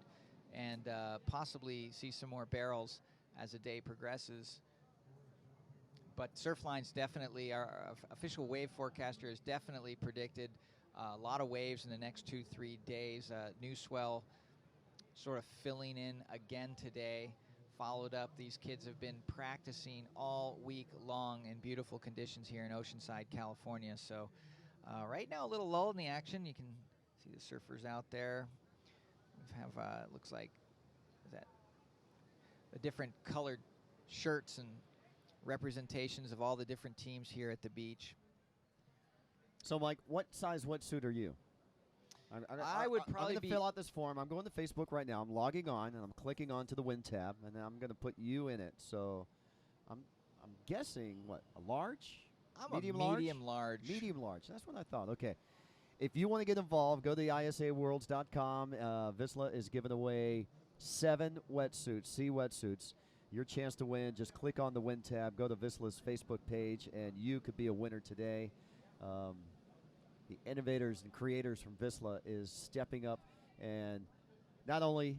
and possibly see some more barrels as the day progresses. But Surfline's definitely, our official wave forecaster has definitely predicted a lot of waves in the next 2-3 days. New swell sort of filling in again today. Followed up, these kids have been practicing all week long in beautiful conditions here in Oceanside, California. So right now a little lull in the action. You can see the surfers out there. We have, looks like, is that the different colored shirts and representations of all the different teams here at the beach. So, Mike, what size wetsuit are you? I would probably I'm going to fill out this form. I'm going to Facebook right now. I'm logging on, and I'm clicking onto the Win tab, and I'm going to put you in it. So I'm guessing, what, a large? I'm medium a medium large. Medium large. That's what I thought. Okay. If you want to get involved, go to the ISAworlds.com. VISSLA is giving away 7 wetsuits, sea wetsuits. Your chance to win, just click on the Win tab, go to VISSLA's Facebook page, and you could be a winner today. The innovators and creators from VISSLA is stepping up and not only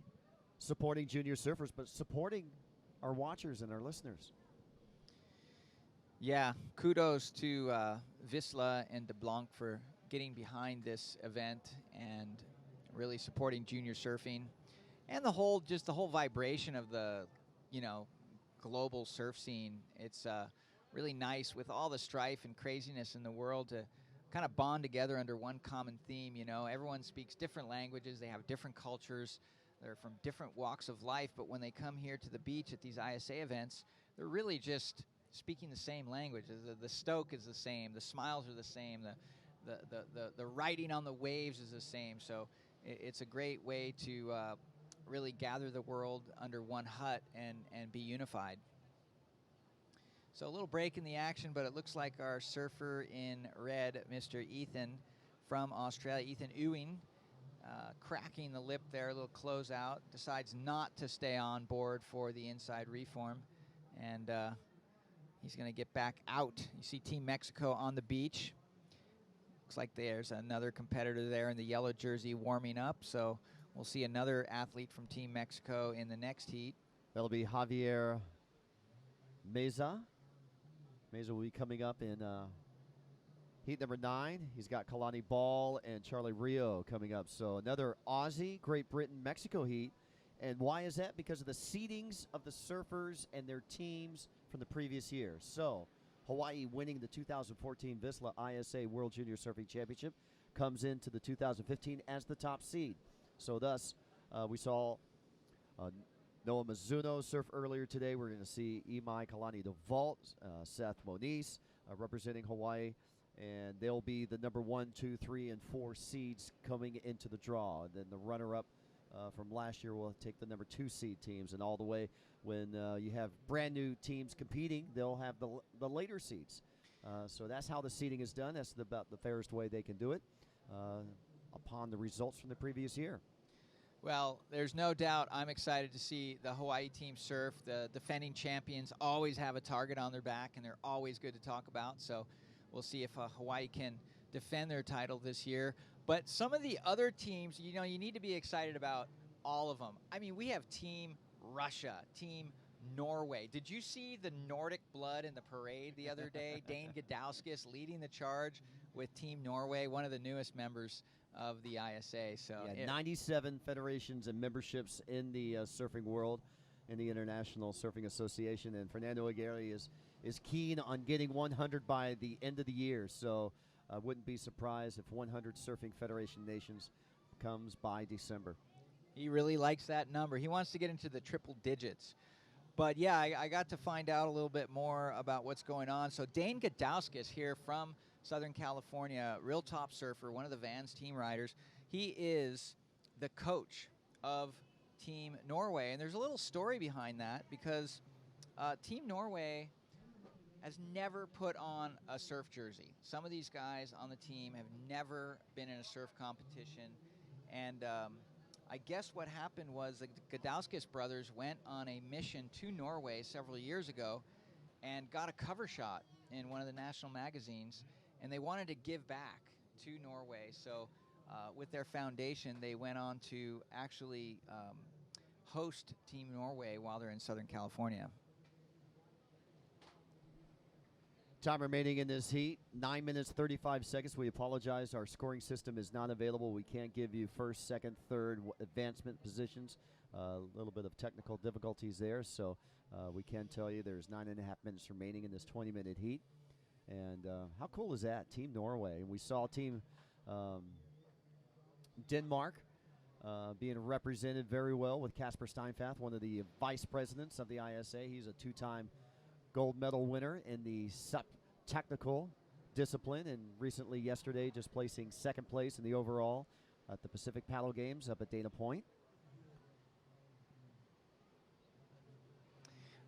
supporting junior surfers, but supporting our watchers and our listeners. Yeah, kudos to VISSLA and DeBlanc for getting behind this event and really supporting junior surfing and the whole vibration of the, global surf scene. It's really nice with all the strife and craziness in the world to kind of bond together under one common theme. Everyone speaks different languages, they have different cultures, they're from different walks of life, but when they come here to the beach at these ISA events, they're really just speaking the same language. The stoke is the same, the smiles are the same, the riding on the waves is the same. So it's a great way to really gather the world under one hut and be unified. So a little break in the action, but it looks like our surfer in red, Mr. Ethan from Australia, Ethan Ewing, cracking the lip there, a little closeout, decides not to stay on board for the inside reform. and he's going to get back out. You see Team Mexico on the beach. Looks like there's another competitor there in the yellow jersey warming up, so we'll see another athlete from Team Mexico in the next heat. That'll be Javier Meza. Meza will be coming up in heat number 9. He's got Kalani Ball and Charlie Rio coming up. So another Aussie, Great Britain, Mexico heat. And why is that? Because of the seedings of the surfers and their teams from the previous year. So Hawaii winning the 2014 VISSLA ISA World Junior Surfing Championship comes into the 2015 as the top seed. So thus, we saw Noah Mizuno surf earlier today. We're going to see Imai Kalani DeVault, Seth Moniz representing Hawaii. And they'll be the number 1, 2, 3, and 4 seeds coming into the draw. And then the runner-up from last year will take the number 2 seed teams. And all the way when you have brand new teams competing, they'll have the later seeds. So that's how the seeding is done. That's about the fairest way they can do it upon the results from the previous year. Well, there's no doubt I'm excited to see the Hawaii team surf. The defending champions always have a target on their back, and they're always good to talk about. So we'll see if Hawaii can defend their title this year. But some of the other teams, you need to be excited about all of them. I mean, we have Team Russia, Team Norway. Did you see the Nordic blood in the parade the other day? Dane Gadauskas leading the charge with Team Norway, one of the newest members of the ISA. So 97 federations and memberships in the surfing world, in the International Surfing Association, and Fernando Aguirre is keen on getting 100 by the end of the year. So I wouldn't be surprised if 100 surfing federation nations comes by December. He really likes that number. He wants to get into the triple digits. But yeah, I got to find out a little bit more about what's going on. So Dane Gadauskas here from Southern California, real top surfer, one of the Vans team riders. He is the coach of Team Norway. And there's a little story behind that because Team Norway has never put on a surf jersey. Some of these guys on the team have never been in a surf competition. And I guess what happened was the Gadauskas brothers went on a mission to Norway several years ago and got a cover shot in one of the national magazines, and they wanted to give back to Norway. So with their foundation, they went on to actually host Team Norway while they're in Southern California. Time remaining in this heat, 9 minutes, 35 seconds. We apologize. Our scoring system is not available. We can't give you first, second, third advancement positions. A little bit of technical difficulties there. So we can tell you there's 9.5 minutes remaining in this 20-minute heat. And how cool is that? Team Norway. And we saw Team Denmark being represented very well with Kasper Steinfath, one of the vice presidents of the ISA. He's a 2-time gold medal winner in the technical discipline, and recently yesterday just placing second place in the overall at the Pacific Paddle Games up at Dana Point.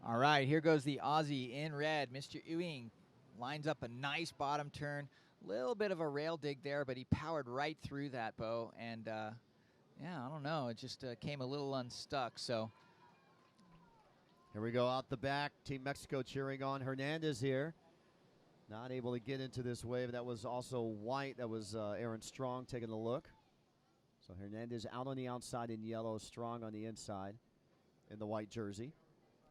All right, here goes the Aussie in red. Mr. Ewing lines up a nice bottom turn. Little bit of a rail dig there, but he powered right through that, Bo. And, yeah, I don't know. It just came a little unstuck, so... Here we go out the back. Team Mexico cheering on Hernandez here. Not able to get into this wave. That was also white. That was Aaron Strong taking a look. So Hernandez out on the outside in yellow, Strong on the inside in the white jersey,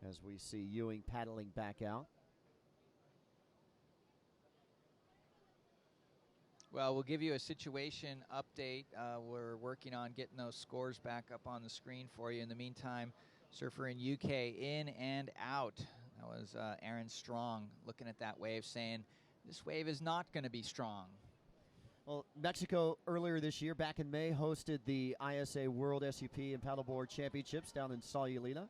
as we see Ewing paddling back out. Well, we'll give you a situation update. We're working on getting those scores back up on the screen for you. In the meantime, surfer in UK in and out. That was Aaron Strong looking at that wave saying, this wave is not going to be strong. Well, Mexico earlier this year, back in May, hosted the ISA World SUP and Paddleboard Championships down in Saulina.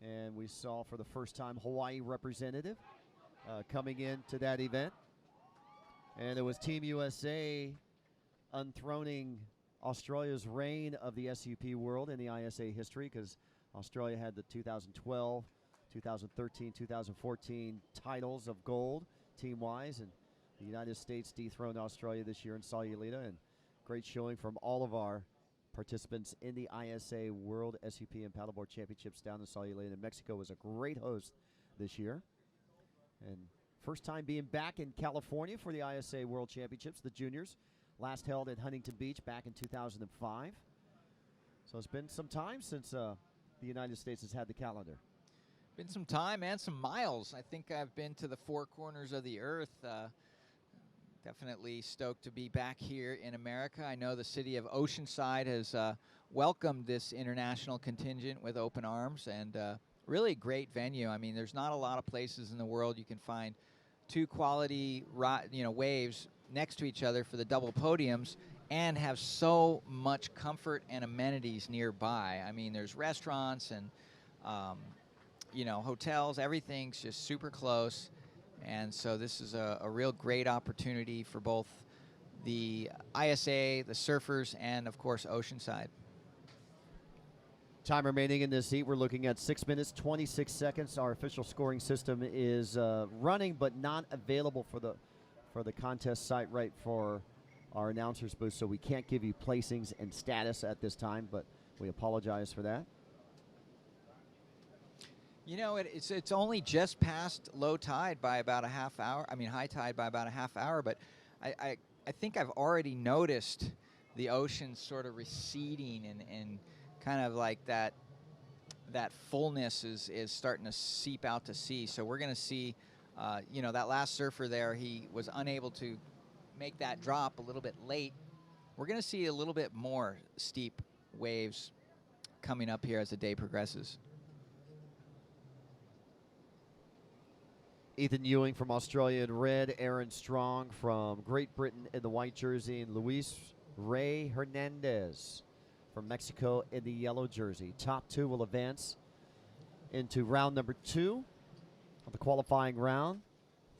And we saw for the first time Hawaii representative coming into that event. And it was Team USA unthroning Australia's reign of the SUP World in the ISA history, because Australia had the 2012, 2013, 2014 titles of gold team-wise, and the United States dethroned Australia this year in Saulina, and great showing from all of our participants in the ISA World SUP and Paddleboard Championships down in Saulina. And Mexico was a great host this year. And first time being back in California for the ISA World Championships, the juniors. Last held at Huntington Beach back in 2005. So it's been some time since the United States has had the calendar. Been some time and some miles. I think I've been to the four corners of the earth. Definitely stoked to be back here in America. I know the city of Oceanside has welcomed this international contingent with open arms, and really great venue. I mean, there's not a lot of places in the world you can find two quality waves next to each other for the double podiums and have so much comfort and amenities nearby. I mean, there's restaurants and hotels. Everything's just super close. And so this is a real great opportunity for both the ISA, the surfers, and, of course, Oceanside. Time remaining in this heat, we're looking at 6 minutes, 26 seconds. Our official scoring system is running but not available for the contest site right for our announcers booth, so we can't give you placings and status at this time, but we apologize for that. You know, it's only just past low tide by about a half hour. I mean, high tide by about a half hour, but I think I've already noticed the ocean sort of receding and kind of like that fullness is starting to seep out to sea. So we're going to see, that last surfer there, he was unable to make that drop a little bit late. We're going to see a little bit more steep waves coming up here as the day progresses. Ethan Ewing from Australia in red, Aaron Strong from Great Britain in the white jersey, and Luis Ray Hernandez from Mexico in the yellow jersey. Top two will advance into round number 2 of the qualifying round.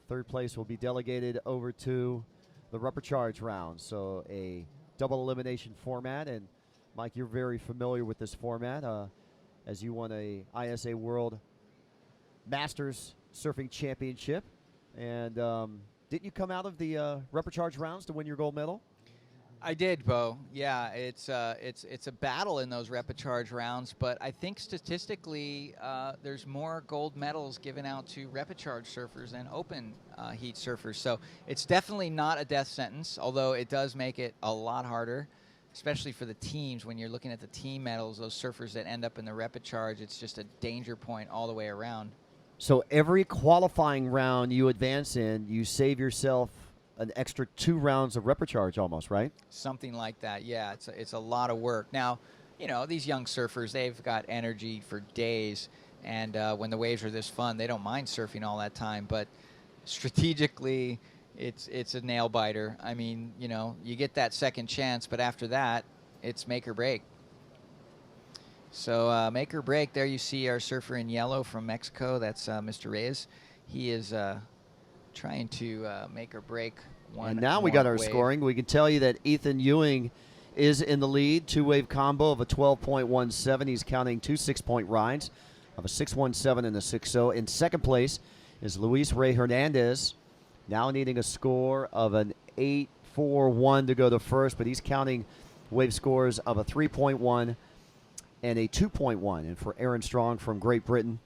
Third place will be delegated over to the rubber charge round. So a double elimination format. And Mike, you're very familiar with this format as you won a ISA World Masters Surfing Championship. And didn't you come out of the rubber charge rounds to win your gold medal? I did, Bo. Yeah, it's a battle in those repecharge rounds, but I think statistically there's more gold medals given out to repecharge surfers than open heat surfers. So it's definitely not a death sentence, although it does make it a lot harder, especially for the teams. When you're looking at the team medals, those surfers that end up in the repecharge, it's just a danger point all the way around. So every qualifying round you advance in, you save yourself an extra 2 rounds of repecharge almost, right? Something like that, yeah. It's a lot of work. Now, these young surfers, they've got energy for days, and when the waves are this fun, they don't mind surfing all that time. But strategically, it's a nail biter. I mean, you get that second chance, but after that, it's make or break. So make or break, there you see our surfer in yellow from Mexico. That's Mr. Reyes. He is trying to make or break one. And now we got our wave. scoring. We can tell you that Ethan Ewing is in the lead. 2-wave combo of a 12.17. He's counting 2 6-point rides of a 6.17 and a 6.0. In second place is Luis Ray Hernandez, now needing a score of an 8.41 to go to first, but he's counting wave scores of a 3.1 and a 2.1. And for Aaron Strong from Great Britain,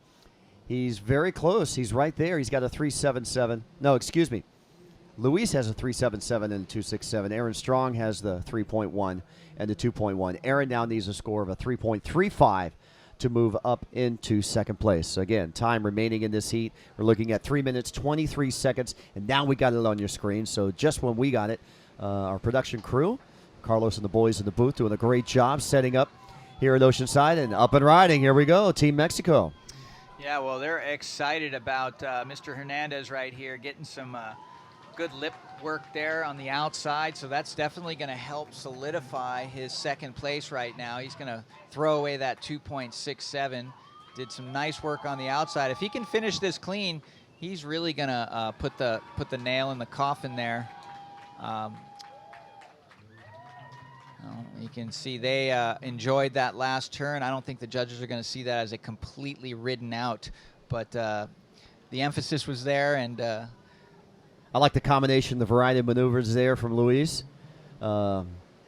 he's very close. He's right there. He's got a 3.77. No, excuse me. Luis has a 3.77 and a 2.67. Aaron Strong has the 3.1 and the 2.1. Aaron now needs a score of a 3.35 to move up into second place. Again, time remaining in this heat, we're looking at 3 minutes, 23 seconds, and now we got it on your screen. So just when we got it, our production crew, Carlos and the boys in the booth, doing a great job setting up here at Oceanside and up and riding. Here we go, Team Mexico. Yeah, well, they're excited about Mr. Hernandez right here, getting some good lip work there on the outside, so that's definitely going to help solidify his second place right now. He's going to throw away that 2.67. Did some nice work on the outside. If he can finish this clean, he's really going to put the nail in the coffin there. You can see they enjoyed that last turn. I don't think the judges are going to see that as a completely ridden out, but the emphasis was there. And I like the combination, the variety of maneuvers there from Luis,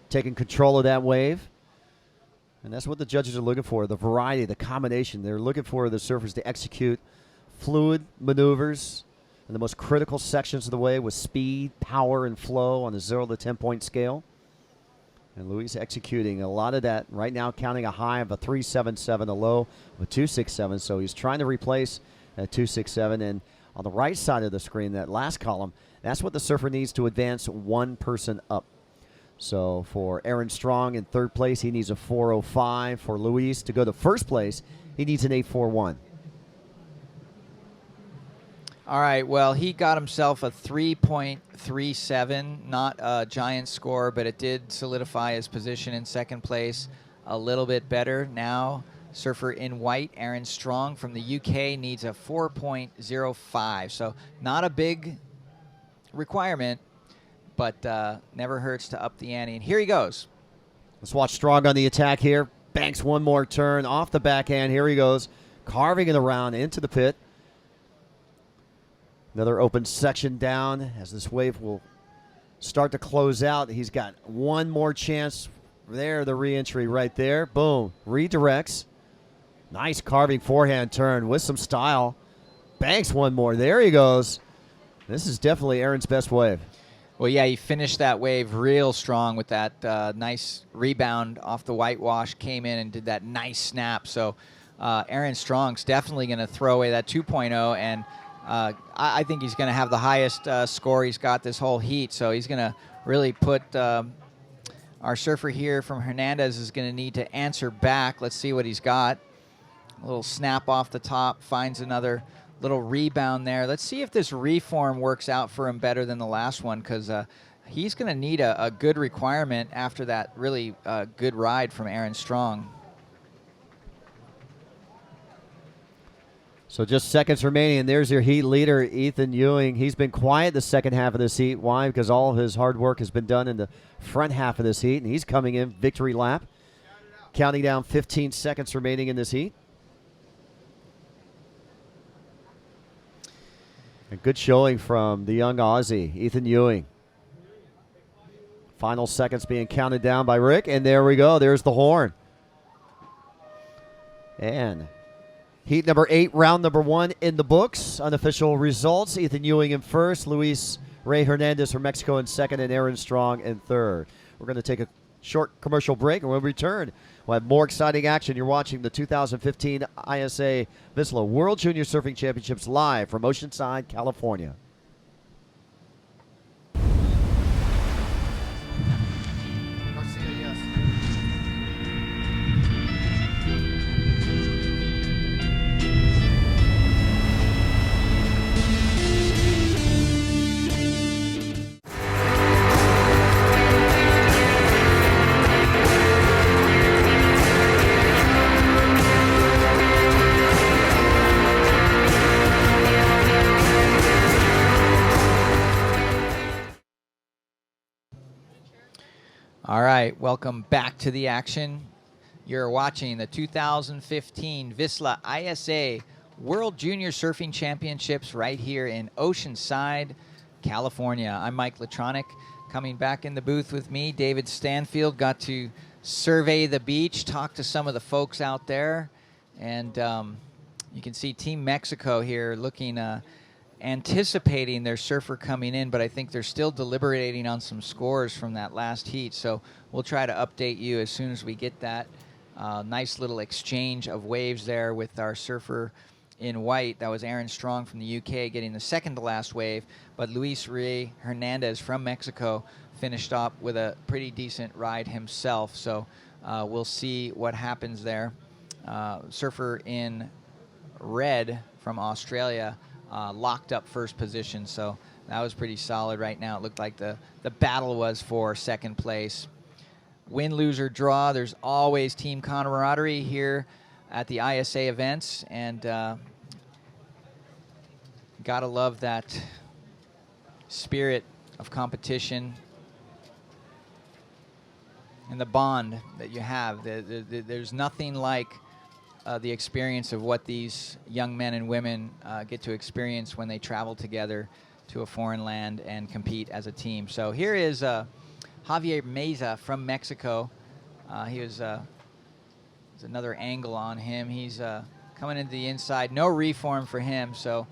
taking control of that wave. And that's what the judges are looking for, the variety, the combination. They're looking for the surfers to execute fluid maneuvers in the most critical sections of the wave with speed, power, and flow on a 0 to 10-point scale. And Luis executing a lot of that right now, counting a high of a 377, a low of a 267. So he's trying to replace that 267. And on the right side of the screen, that last column, that's what the surfer needs to advance one person up. So for Aaron Strong in third place, he needs a 405. For Luis to go to first place, he needs an 841. All right, well, he got himself a 3.37, not a giant score, but it did solidify his position in second place a little bit better. Now, surfer in white, Aaron Strong from the UK, needs a 4.05. So not a big requirement, but never hurts to up the ante. And here he goes. Let's watch Strong on the attack here. Banks one more turn off the backhand. Here he goes, carving it around into the pit. Another open section down as this wave will start to close out. He's got one more chance there, the re-entry right there. Boom, redirects. Nice carving forehand turn with some style. Banks one more. There he goes. This is definitely Aaron's best wave. Well, yeah, he finished that wave real strong with that nice rebound off the whitewash, came in and did that nice snap. So Aaron Strong's definitely going to throw away that 2.0, and I think he's going to have the highest score he's got this whole heat. So he's going to really put our surfer here from Hernandez is going to need to answer back. Let's see what he's got. A little snap off the top, finds another little rebound there. Let's see if this reform works out for him better than the last one, because he's going to need a good requirement after that really good ride from Aaron Strong. So just seconds remaining, and there's your heat leader, Ethan Ewing. He's been quiet the second half of this heat. Why? Because all of his hard work has been done in the front half of this heat, and he's coming in victory lap. Counting down 15 seconds remaining in this heat. A good showing from the young Aussie, Ethan Ewing. Final seconds being counted down by Rick, and there we go. There's the horn. And heat number 8, round number 1 in the books. Unofficial results, Ethan Ewing in first, Luis Ray Hernandez from Mexico in second, and Aaron Strong in third. We're going to take a short commercial break, and when we return, we'll have more exciting action. You're watching the 2015 ISA VISSLA World Junior Surfing Championships live from Oceanside, California. All right, welcome back to the action. You're watching the 2015 VISSLA ISA World Junior Surfing Championships right here in Oceanside, California. I'm Mike Latronic. Coming back in the booth with me, David Stanfield. Got to survey the beach, talk to some of the folks out there, and you can see Team Mexico here looking anticipating their surfer coming in, but I think they're still deliberating on some scores from that last heat. So we'll try to update you as soon as we get that. Nice little exchange of waves there with our surfer in white. That was Aaron Strong from the UK getting the second to last wave, but Luis Ray Hernandez from Mexico finished up with a pretty decent ride himself. So we'll see what happens there. Surfer in red from Australia locked up first position, so that was pretty solid. Right now it looked like the battle was for second place. Win, lose, or draw, there's always team camaraderie here at the ISA events, and gotta love that spirit of competition and the bond that you have. There's nothing like the experience of what these young men and women get to experience when they travel together to a foreign land and compete as a team. So here is Javier Meza from Mexico. There's another angle on him. He's coming into the inside. No reform for him, so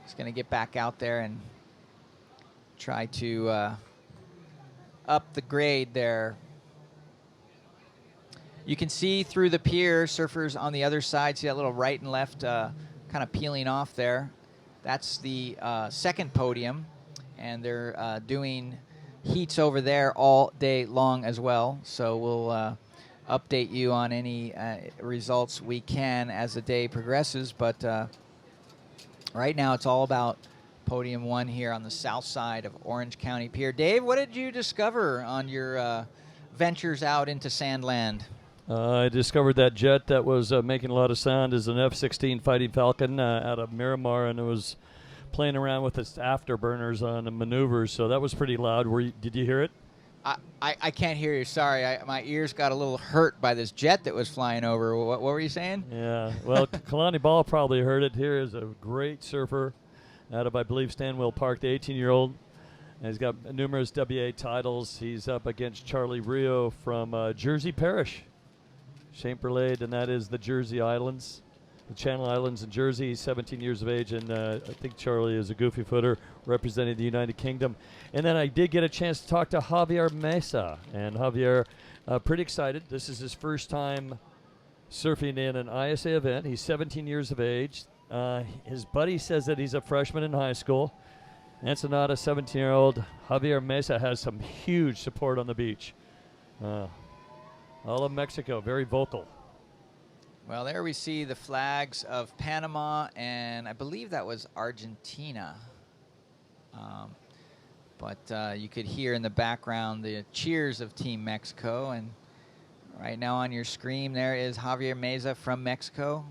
he's going to get back out there and try to up the grade there. You can see through the pier, surfers on the other side. See that little right and left kind of peeling off there. That's the second podium, and they're doing heats over there all day long as well. So we'll update you on any results we can as the day progresses. But right now it's all about podium 1 here on the south side of Orange County Pier. Dave, what did you discover on your ventures out into Sandland? I discovered that jet that was making a lot of sound is an F-16 Fighting Falcon out of Miramar, and it was playing around with its afterburners on the maneuvers, so that was pretty loud. Did you hear it? I can't hear you. Sorry, my ears got a little hurt by this jet that was flying over. What were you saying? Yeah, well, Kalani Ball probably heard it. Here is a great surfer out of, I believe, Stanwell Park, the 18-year-old. And he's got numerous WA titles. He's up against Charlie Rio from Jersey Parish, Chamberlain, and that is the Jersey Islands, the Channel Islands in Jersey. He's 17 years of age, and I think Charlie is a goofy footer representing the United Kingdom. And then I did get a chance to talk to Javier Mesa, and Javier, pretty excited. This is his first time surfing in an ISA event. He's 17 years of age. His buddy says that he's a freshman in high school. Ensenada, 17-year-old Javier Mesa has some huge support on the beach. All of Mexico, very vocal. Well, there we see the flags of Panama, and I believe that was Argentina. But you could hear in the background the cheers of Team Mexico, and right now on your screen there is Javier Mesa from Mexico.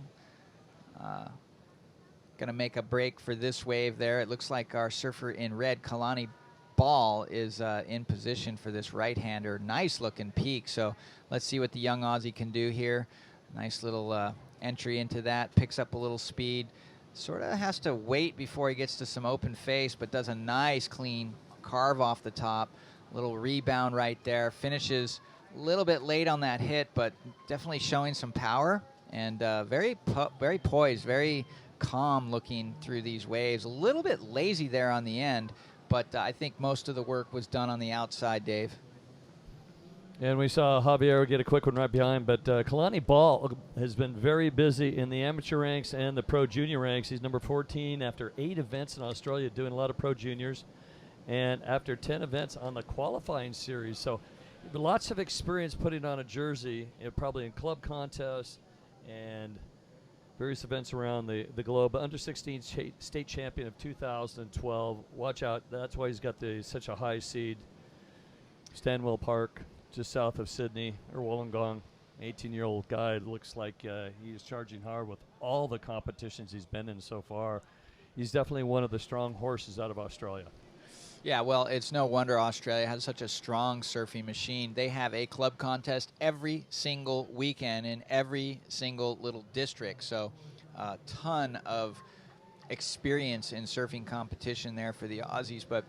Going to make a break for this wave there. It looks like our surfer in red, Kalani Ball, is in position for this right-hander. Nice looking peak, so let's see what the young Aussie can do here. Nice little entry into that, picks up a little speed. Sort of has to wait before he gets to some open face, but does a nice clean carve off the top. Little rebound right there. Finishes a little bit late on that hit, but definitely showing some power, and very poised, very calm looking through these waves. A little bit lazy there on the end, but I think most of the work was done on the outside, Dave. And we saw Javier get a quick one right behind, but Kalani Ball has been very busy in the amateur ranks and the pro junior ranks. He's number 14 after 8 events in Australia, doing a lot of pro juniors, and after 10 events on the qualifying series. So lots of experience putting on a jersey, probably in club contests and various events around the globe. Under 16 state champion of 2012. Watch out, that's why he's got such a high seed. Stanwell Park, just south of Sydney, or Wollongong. 18-year-old guy. Looks like he's charging hard with all the competitions he's been in so far. He's definitely one of the strong horses out of Australia. Yeah, well, it's no wonder Australia has such a strong surfing machine. They have a club contest every single weekend in every single little district. So a ton of experience in surfing competition there for the Aussies. But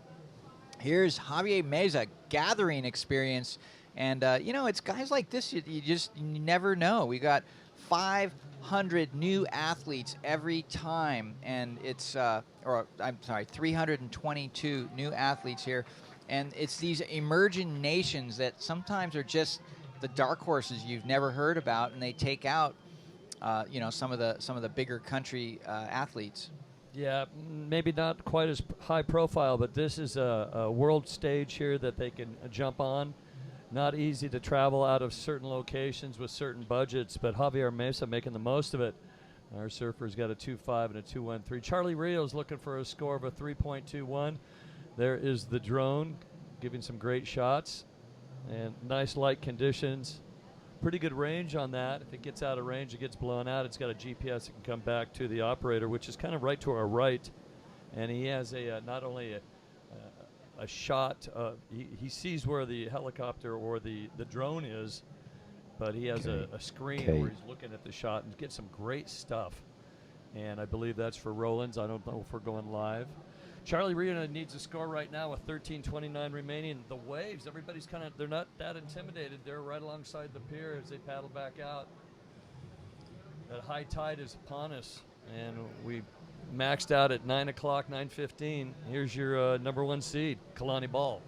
here's Javier Mesa gathering experience. And, it's guys like this you never know. We got 500 new athletes every time, and it's 322 new athletes here, and it's these emerging nations that sometimes are just the dark horses you've never heard about, and they take out some of the bigger country athletes. Yeah, maybe not quite as high profile, but this is a world stage here that they can jump on. Not easy to travel out of certain locations with certain budgets, but Javier Mesa making the most of it. Our surfer's got a 2.5 and a 2.13. Charlie Rio's looking for a score of a 3.21. There is the drone giving some great shots and nice light conditions. Pretty good range on that. If it gets out of range, it gets blown out. It's got a GPS that can come back to the operator, which is kind of right to our right. And he has not only a shot, he sees where the helicopter or the drone is, but he has a screen where he's looking at the shot and gets some great stuff. And I believe that's for Rollins. I don't know if we're going live. Charlie Rio needs a score right now with 13:29 remaining. The waves, everybody's they're not that intimidated. They're right alongside the pier as they paddle back out. That high tide is upon us, and we maxed out at 9 o'clock, 9:15. Here's your number 1 seed, Kalani Ball.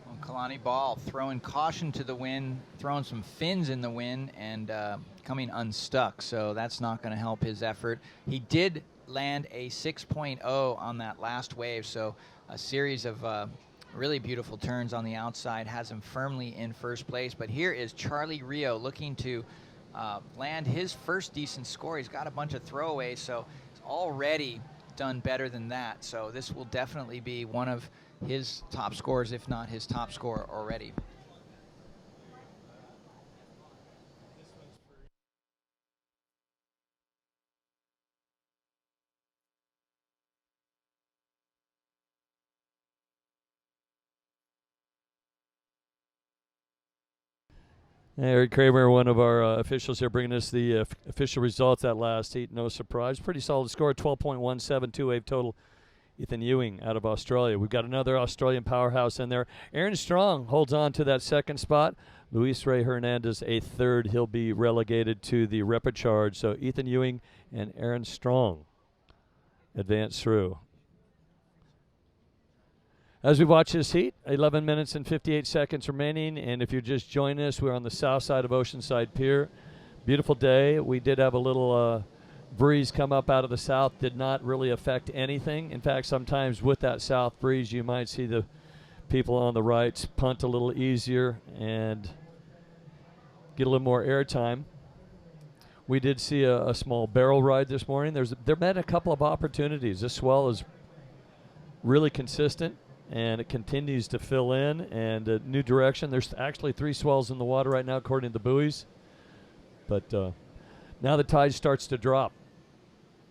Well, Kalani Ball throwing caution to the wind, throwing some fins in the wind, and coming unstuck. So that's not going to help his effort. He did land a 6.0 on that last wave, so a series of really beautiful turns on the outside has him firmly in first place. But here is Charlie Rio looking to land his first decent score. He's got a bunch of throwaways, so he's already done better than that. So this will definitely be one of his top scores, if not his top score already. Eric Kramer, one of our officials here, bringing us the official results that last heat. No surprise. Pretty solid score, 12.17, 2-wave total. Ethan Ewing out of Australia. We've got another Australian powerhouse in there. Aaron Strong holds on to that second spot. Luis Ray Hernandez, a third. He'll be relegated to the repechage. So Ethan Ewing and Aaron Strong advance through. As we watch this heat, 11 minutes and 58 seconds remaining, and if you're just joining us, we're on the south side of Oceanside Pier. Beautiful day. We did have a little breeze come up out of the south, did not really affect anything. In fact, sometimes with that south breeze, you might see the people on the right punt a little easier and get a little more air time. We did see a small barrel ride this morning. There been a couple of opportunities. This swell is really consistent, and it continues to fill in, and a new direction. There's actually 3 swells in the water right now, according to the buoys. But now the tide starts to drop.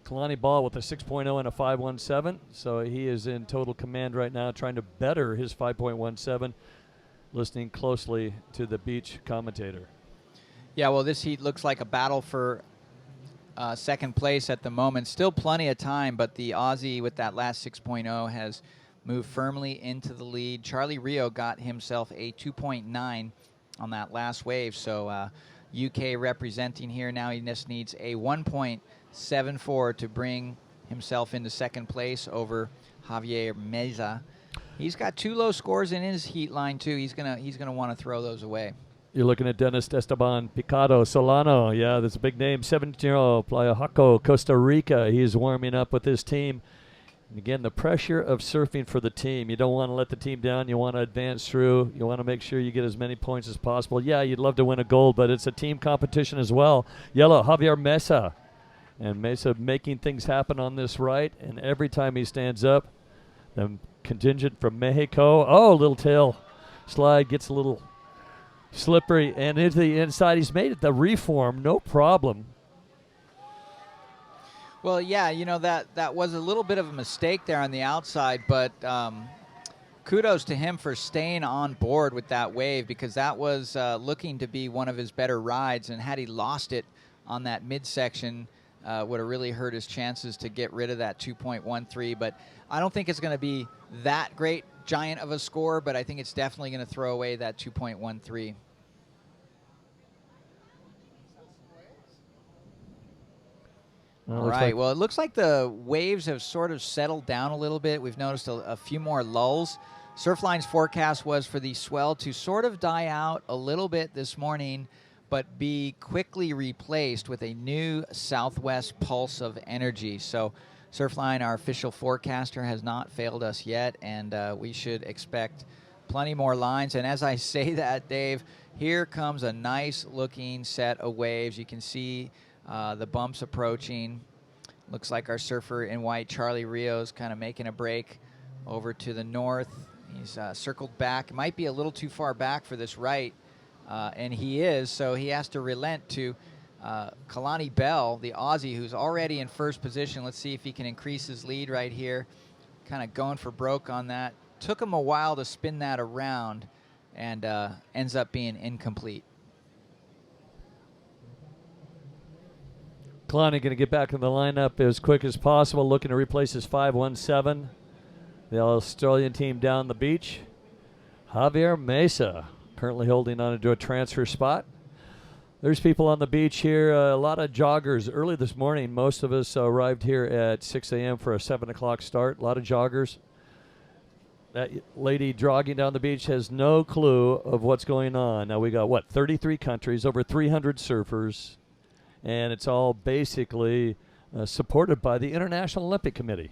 Kalani Ball with a 6.0 and a 5.17, so he is in total command right now, trying to better his 5.17, listening closely to the beach commentator. Yeah, well, this heat looks like a battle for second place at the moment. Still plenty of time, but the Aussie with that last 6.0 has moved firmly into the lead. Charlie Rio got himself a 2.9 on that last wave, so UK representing here now. He just needs a 1.74 to bring himself into second place over Javier Meza. He's got 2 low scores in his heat line too. He's gonna want to throw those away. You're looking at Dennis Esteban Picado Solano. Yeah, that's a big name. 17-year-old Playa Jaco, Costa Rica. He's warming up with his team. And again, the pressure of surfing for the team. You don't want to let the team down. You want to advance through. You want to make sure you get as many points as possible. Yeah, you'd love to win a gold, but it's a team competition as well. Yellow, Javier Mesa. And Mesa making things happen on this right. And every time he stands up, the contingent from Mexico. Oh, little tail slide gets a little slippery. And into the inside, he's made it the reform, no problem. Well, yeah, you know, that was a little bit of a mistake there on the outside, but kudos to him for staying on board with that wave, because that was looking to be one of his better rides, and had he lost it on that midsection, would have really hurt his chances to get rid of that 2.13. But I don't think it's going to be that great giant of a score, but I think it's definitely going to throw away that 2.13. All right. Well, it looks like the waves have sort of settled down a little bit. We've noticed a few more lulls. Surfline's forecast was for the swell to sort of die out a little bit this morning, but be quickly replaced with a new southwest pulse of energy. So Surfline, our official forecaster, has not failed us yet, and we should expect plenty more lines. And as I say that, Dave, here comes a nice-looking set of waves. You can see the bumps approaching. Looks like our surfer in white, Charlie Rio's kind of making a break over to the north. He's circled back. Might be a little too far back for this right, and he is, so he has to relent to Kalani Bell, the Aussie, who's already in first position. Let's see if he can increase his lead right here. Kind of going for broke on that. Took him a while to spin that around, and ends up being incomplete. Kalani going to get back in the lineup as quick as possible, looking to replace his 5.17. The Australian team down the beach. Javier Mesa currently holding on to a transfer spot. There's people on the beach here, a lot of joggers. Early this morning, most of us arrived here at 6 a.m. for a 7 o'clock start. A lot of joggers. That lady jogging down the beach has no clue of what's going on. Now we got, 33 countries, over 300 surfers, and it's all basically supported by the International Olympic Committee.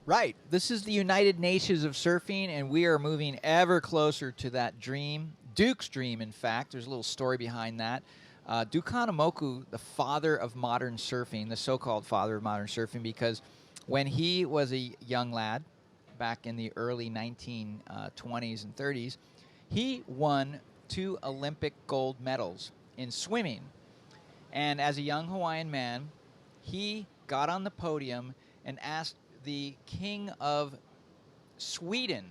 Right. This is the United Nations of surfing, and we are moving ever closer to that dream. Duke's dream, in fact. There's a little story behind that. Duke Kahanamoku, the father of modern surfing, the so-called father of modern surfing, because when he was a young lad, back in the early 1920s and 30s, he won 2 Olympic gold medals in swimming. And as a young Hawaiian man, he got on the podium and asked the king of Sweden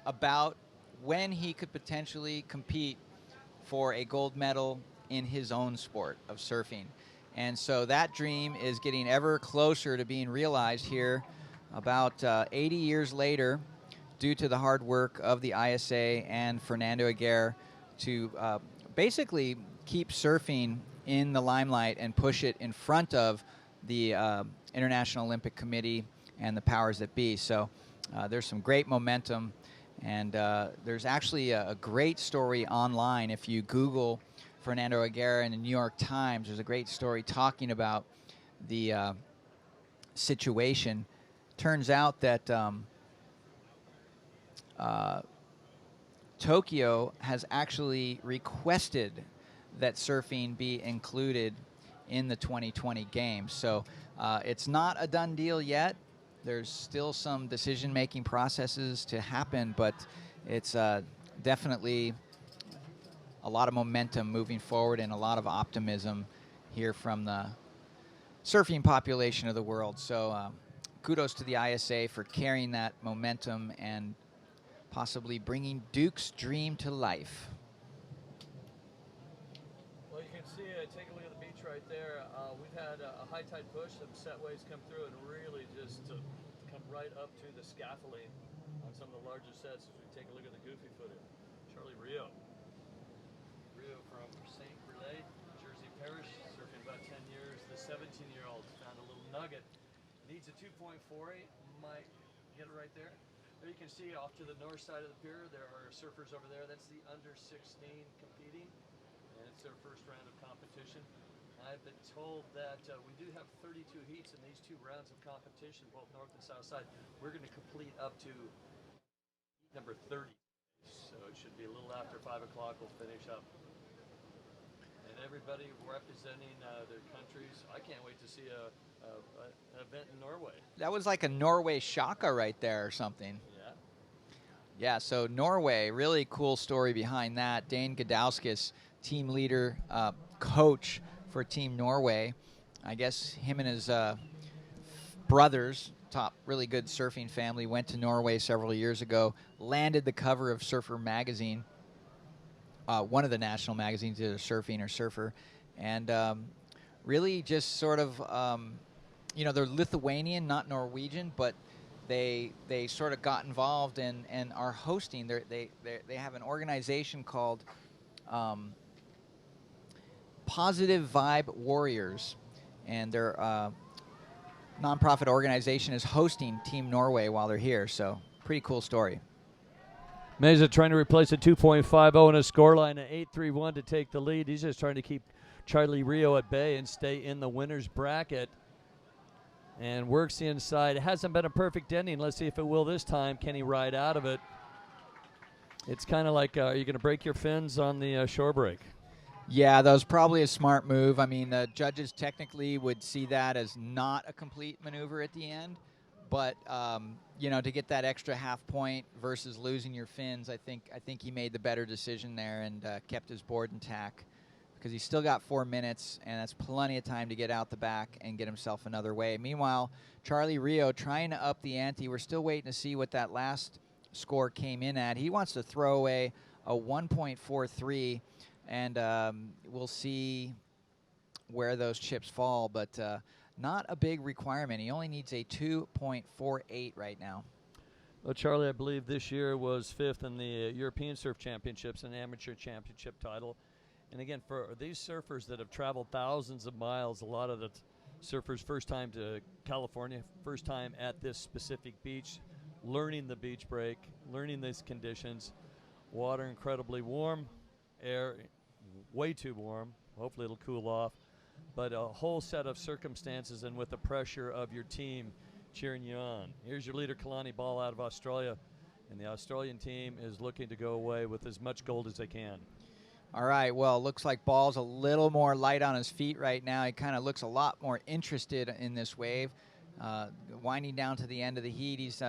about when he could potentially compete for a gold medal in his own sport of surfing. And so that dream is getting ever closer to being realized here about 80 years later, due to the hard work of the ISA and Fernando Aguirre to basically keep surfing in the limelight and push it in front of the International Olympic Committee and the powers that be. So there's some great momentum, and there's actually a great story online. If you Google Fernando Aguirre in the New York Times, there's a great story talking about the situation. Turns out that Tokyo has actually requested that surfing be included in the 2020 games. So it's not a done deal yet. There's still some decision-making processes to happen, but it's definitely a lot of momentum moving forward and a lot of optimism here from the surfing population of the world. So kudos to the ISA for carrying that momentum and possibly bringing Duke's dream to life. Well, you can see, take a look at the beach right there. We've had a high tide push, some set waves come through and really just come right up to the scaffolding on some of the larger sets as we take a look at the goofy footage. Charlie Rio. Rio from St. Relay, Jersey Parish, surfing about 10 years. The 17-year-old found a little nugget. Needs a 2.48, might get it right there. There you can see off to the north side of the pier, there are surfers over there. That's the under 16 competing, and it's their first round of competition. I've been told that we do have 32 heats in these 2 rounds of competition, both north and south side. We're going to complete up to heat number 30, so it should be a little after 5 o'clock we'll finish up. And everybody representing their countries. I can't wait to see an event in Norway. That was like a Norway shaka right there or something. Yeah. Yeah, so Norway, really cool story behind that. Dane Gadauskas, team leader, coach for Team Norway. I guess him and his brothers, top really good surfing family, went to Norway several years ago, landed the cover of Surfer magazine, one of the national magazines, either Surfing or Surfer, and really just sort of, they're Lithuanian, not Norwegian, but they sort of got involved and are hosting. They have an organization called Positive Vibe Warriors, and their nonprofit organization is hosting Team Norway while they're here. So pretty cool story. Meza trying to replace a 2.50 and a scoreline of 8-3-1 to take the lead. He's just trying to keep Charlie Rio at bay and stay in the winner's bracket. And works the inside. It hasn't been a perfect ending. Let's see if it will this time. Can he ride out of it? It's kind of like, are you going to break your fins on the shore break? Yeah, that was probably a smart move. I mean, the judges technically would see that as not a complete maneuver at the end. But, to get that extra half point versus losing your fins, I think he made the better decision there and kept his board intact, because he's still got 4 minutes, and that's plenty of time to get out the back and get himself another wave. Meanwhile, Charlie Rio trying to up the ante. We're still waiting to see what that last score came in at. He wants to throw away a 1.43, and we'll see where those chips fall, but not a big requirement. He only needs a 2.48 right now. Well, Charlie, I believe this year was 5th in the European Surf Championships, an amateur championship title. And again, for these surfers that have traveled thousands of miles, a lot of the surfers first time to California, first time at this specific beach, learning the beach break, learning these conditions. Water incredibly warm, air way too warm. Hopefully it'll cool off. But a whole set of circumstances, and with the pressure of your team cheering you on. Here's your leader, Kalani Ball, out of Australia. And the Australian team is looking to go away with as much gold as they can. All right, well, looks like Ball's a little more light on his feet right now. He kind of looks a lot more interested in this wave. Winding down to the end of the heat, he's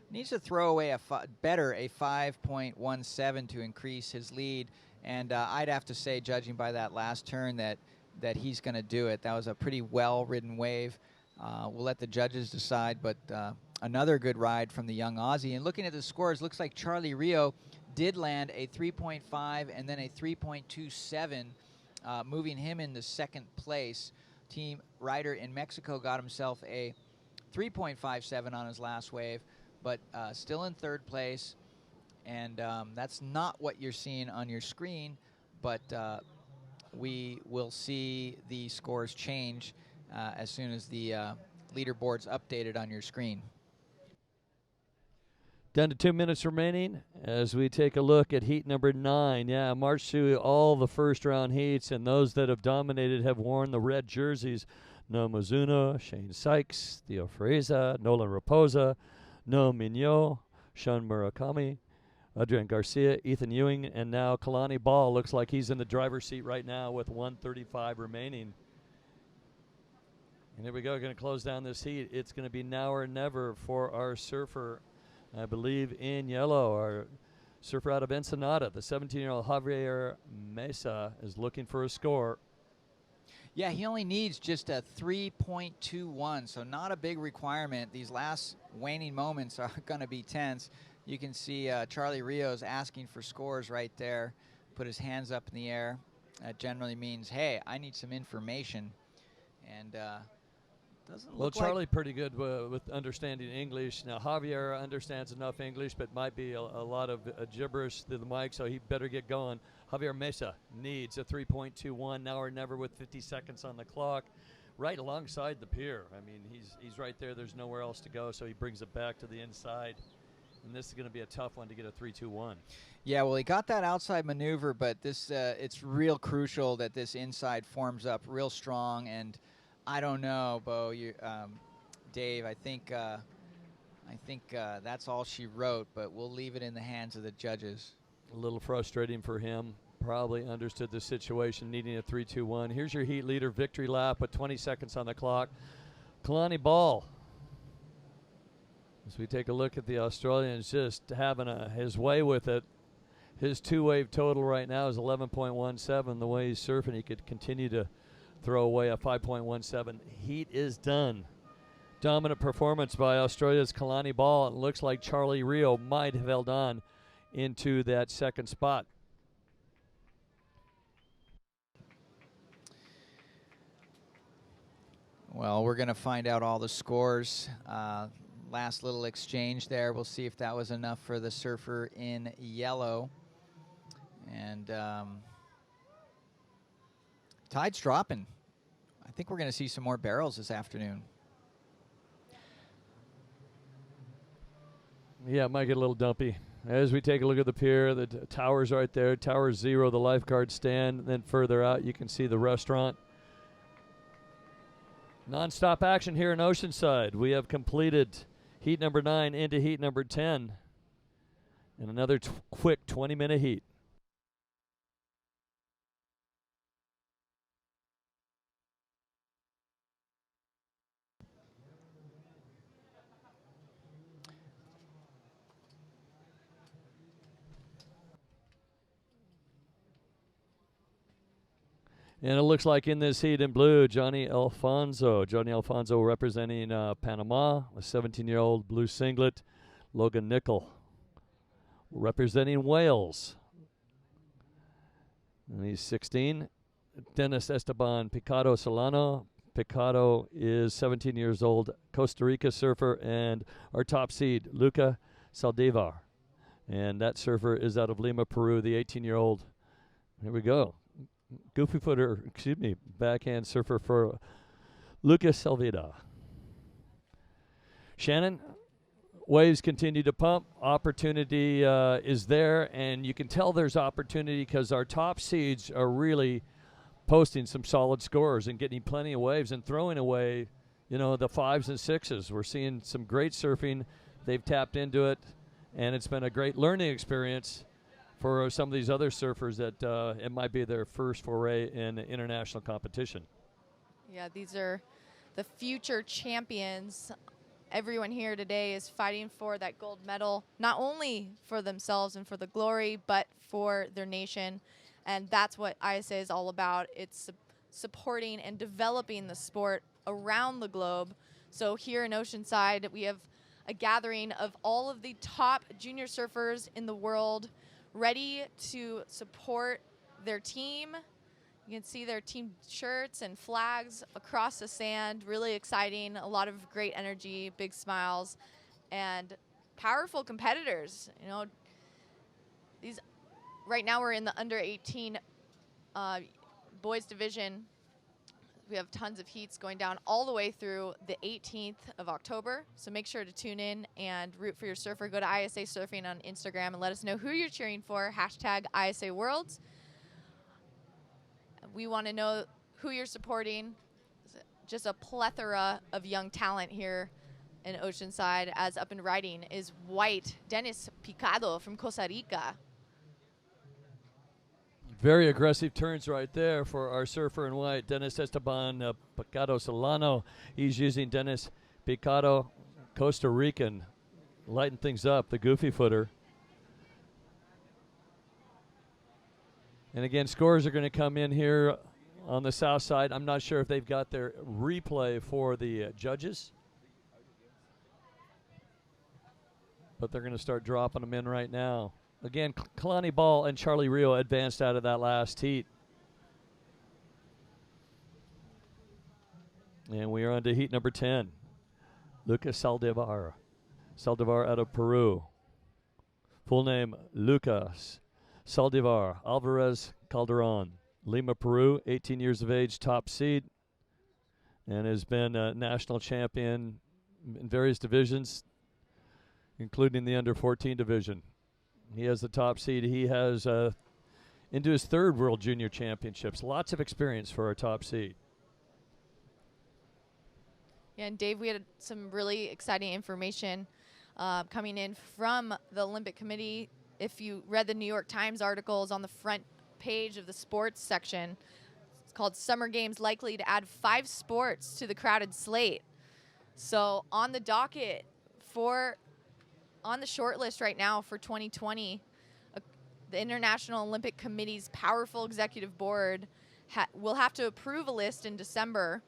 needs to throw away a 5.17 to increase his lead. And I'd have to say, judging by that last turn, that he's going to do it. That was a pretty well-ridden wave. We'll let the judges decide, but another good ride from the young Aussie. And looking at the scores, looks like Charlie Rio did land a 3.5 and then a 3.27, moving him into second place. Team rider in Mexico got himself a 3.57 on his last wave, but still in third place. And that's not what you're seeing on your screen, but we will see the scores change as soon as the leaderboard's updated on your screen. Down to 2 minutes remaining as we take a look at heat number 9. Yeah, marched through all the first round heats, and those that have dominated have worn the red jerseys. Noah Mizuno, Shane Sykes, Theo Freza, Nolan Raposa, Noah Mignot, Sean Murakami, Adrian Garcia, Ethan Ewing, and now Kalani Ball. Looks like he's in the driver's seat right now with 1:35 remaining. And here we go, going to close down this heat. It's going to be now or never for our surfer, I believe in yellow, our surfer out of Ensenada. The 17-year-old Javier Mesa is looking for a score. Yeah, he only needs just a 3.21, so not a big requirement. These last waning moments are going to be tense. You can see Charlie Rio's asking for scores right there. Put his hands up in the air. That generally means, hey, I need some information. And doesn't look Charlie like pretty good with understanding English. Now, Javier understands enough English, but might be a lot of gibberish through the mic, so he better get going. Javier Mesa needs a 3.21, now or never, with 50 seconds on the clock, right alongside the pier. I mean, he's right there. There's nowhere else to go, so he brings it back to the inside. And this is going to be a tough one to get a 3.21. Yeah, well, he got that outside maneuver, but this it's real crucial that this inside forms up real strong. And I don't know, Bo, Dave. I think that's all she wrote, but we'll leave it in the hands of the judges. A little frustrating for him. Probably understood the situation, needing a 3.21. Here's your heat leader victory lap with 20 seconds on the clock. Kalani Ball. As we take a look at the Australians just having his way with it. His two-wave total right now is 11.17. The way he's surfing, he could continue to throw away a 5.17. Heat is done. Dominant performance by Australia's Kalani Ball. It looks like Charlie Rio might have held on into that second spot. Well, we're going to find out all the scores. Last little exchange there. We'll see if that was enough for the surfer in yellow. And tide's dropping. I think we're going to see some more barrels this afternoon. Yeah, it might get a little dumpy. As we take a look at the pier, the tower's right there. Tower 0, the lifeguard stand. Then further out, you can see the restaurant. Non-stop action here in Oceanside. We have completed heat number 9 into heat number 10. And another quick 20-minute heat. And it looks like in this heat in blue, Johnny Alfonso. Johnny Alfonso representing Panama, a 17-year-old blue singlet. Logan Nickel representing Wales. And he's 16. Dennis Esteban Picado Solano. Picado is 17 years old, Costa Rica surfer. And our top seed, Luca Saldivar. And that surfer is out of Lima, Peru, the 18-year-old. Here we go. goofy footer, excuse me, backhand surfer for Lucas Selveda. Shannon, waves continue to pump. Opportunity is there, and you can tell there's opportunity because our top seeds are really posting some solid scores and getting plenty of waves and throwing away, the 5s and 6s. We're seeing some great surfing. They've tapped into it, and it's been a great learning experience for some of these other surfers that it might be their first foray in international competition. Yeah, these are the future champions. Everyone here today is fighting for that gold medal, not only for themselves and for the glory, but for their nation. And that's what ISA is all about. It's supporting and developing the sport around the globe. So here in Oceanside, we have a gathering of all of the top junior surfers in the world ready to support their team. You can see their team shirts and flags across the sand. Really exciting, a lot of great energy, big smiles, and powerful competitors. These right now we're in the under 18 boys division. We have tons of heats going down all the way through the 18th of October. So make sure to tune in and root for your surfer. Go to ISA Surfing on Instagram and let us know who you're cheering for. # ISA Worlds. We want to know who you're supporting. Just a plethora of young talent here in Oceanside, as up and riding is white Dennis Picado from Costa Rica. Very aggressive turns right there for our surfer in white, Dennis Esteban Picado Solano. He's using Dennis Picado, Costa Rican, lighten things up, the goofy footer. And again, scores are going to come in here on the south side. I'm not sure if they've got their replay for the judges, but they're going to start dropping them in right now. Again, Kalani Ball and Charlie Rio advanced out of that last heat. And we are on to heat number 10. Lucas Saldivar. Saldivar out of Peru. Full name, Lucas Saldivar Alvarez Calderon. Lima, Peru, 18 years of age, top seed, and has been a national champion in various divisions, including the under 14 division. He has the top seed. He has into his third World Junior Championships. Lots of experience for our top seed. Yeah, and Dave, we had some really exciting information coming in from the Olympic Committee. If you read the New York Times articles on the front page of the sports section, it's called Summer Games Likely to Add 5 Sports to the Crowded Slate. So on the docket on the short list right now for 2020, the International Olympic Committee's powerful executive board will have to approve a list in December.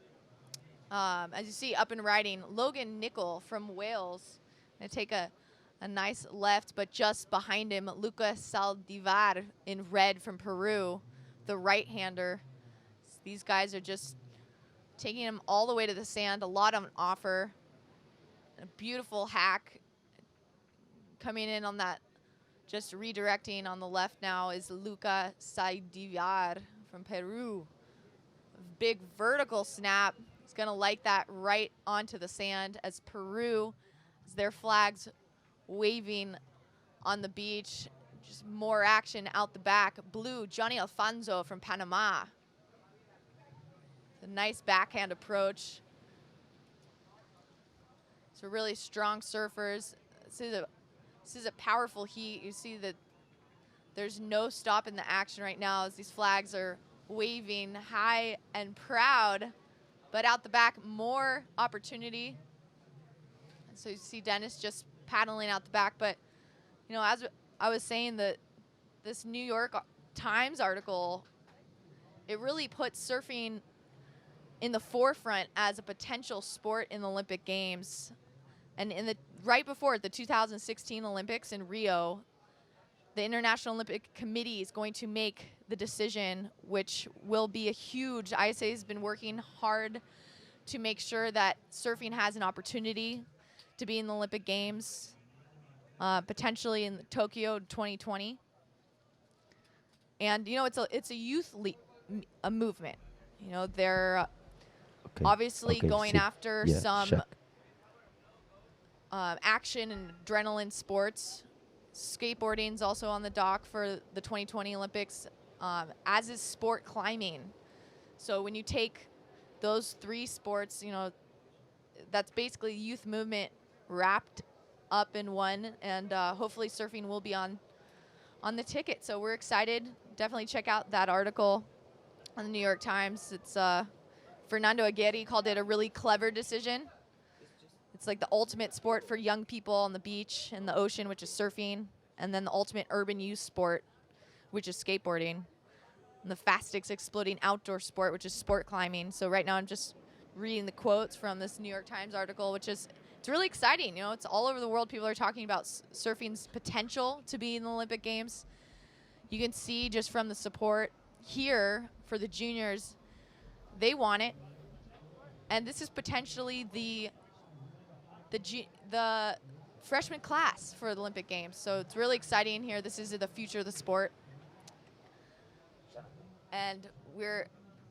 As you see up and riding, Logan Nicol from Wales. Going to take a nice left, but just behind him, Lucas Saldivar in red from Peru, the right-hander. These guys are just taking him all the way to the sand, a lot on offer. A beautiful hack. Coming in on that, just redirecting on the left now is Lucas Saldivar from Peru. Big vertical snap. He's going to light that right onto the sand as Peru, as their flags waving on the beach. Just more action out the back. Blue, Johnny Alfonso from Panama. A nice backhand approach. So really strong surfers. This is a powerful heat. You see that there's no stop in the action right now as these flags are waving high and proud. But out the back, more opportunity. And so you see Dennis just paddling out the back. But, as I was saying, that this New York Times article, it really puts surfing in the forefront as a potential sport in the Olympic Games. And right before the 2016 Olympics in Rio, the International Olympic Committee is going to make the decision, which will be a huge. ISA has been working hard to make sure that surfing has an opportunity to be in the Olympic Games, potentially in Tokyo 2020. And it's a youth a movement. You know, they're Okay. obviously Okay, going sit. after Yeah, some check. action and adrenaline sports. Skateboarding's also on the dock for the 2020 Olympics, as is sport climbing. So when you take those 3 sports, you know, that's basically youth movement wrapped up in one, and hopefully surfing will be on the ticket. So we're excited. Definitely check out that article on the New York Times. It's Fernando Aguirre called it a really clever decision. It's like the ultimate sport for young people on the beach and the ocean, which is surfing, and then the ultimate urban youth sport, which is skateboarding, and the fastest exploding outdoor sport, which is sport climbing. So right now I'm just reading the quotes from this New York Times article, which is, it's really exciting. You know, it's all over the world. People are talking about surfing's potential to be in the Olympic Games. You can see just from the support here for the juniors, they want it. And this is potentially the freshman class for the Olympic Games. So it's really exciting here. This is the future of the sport. And we're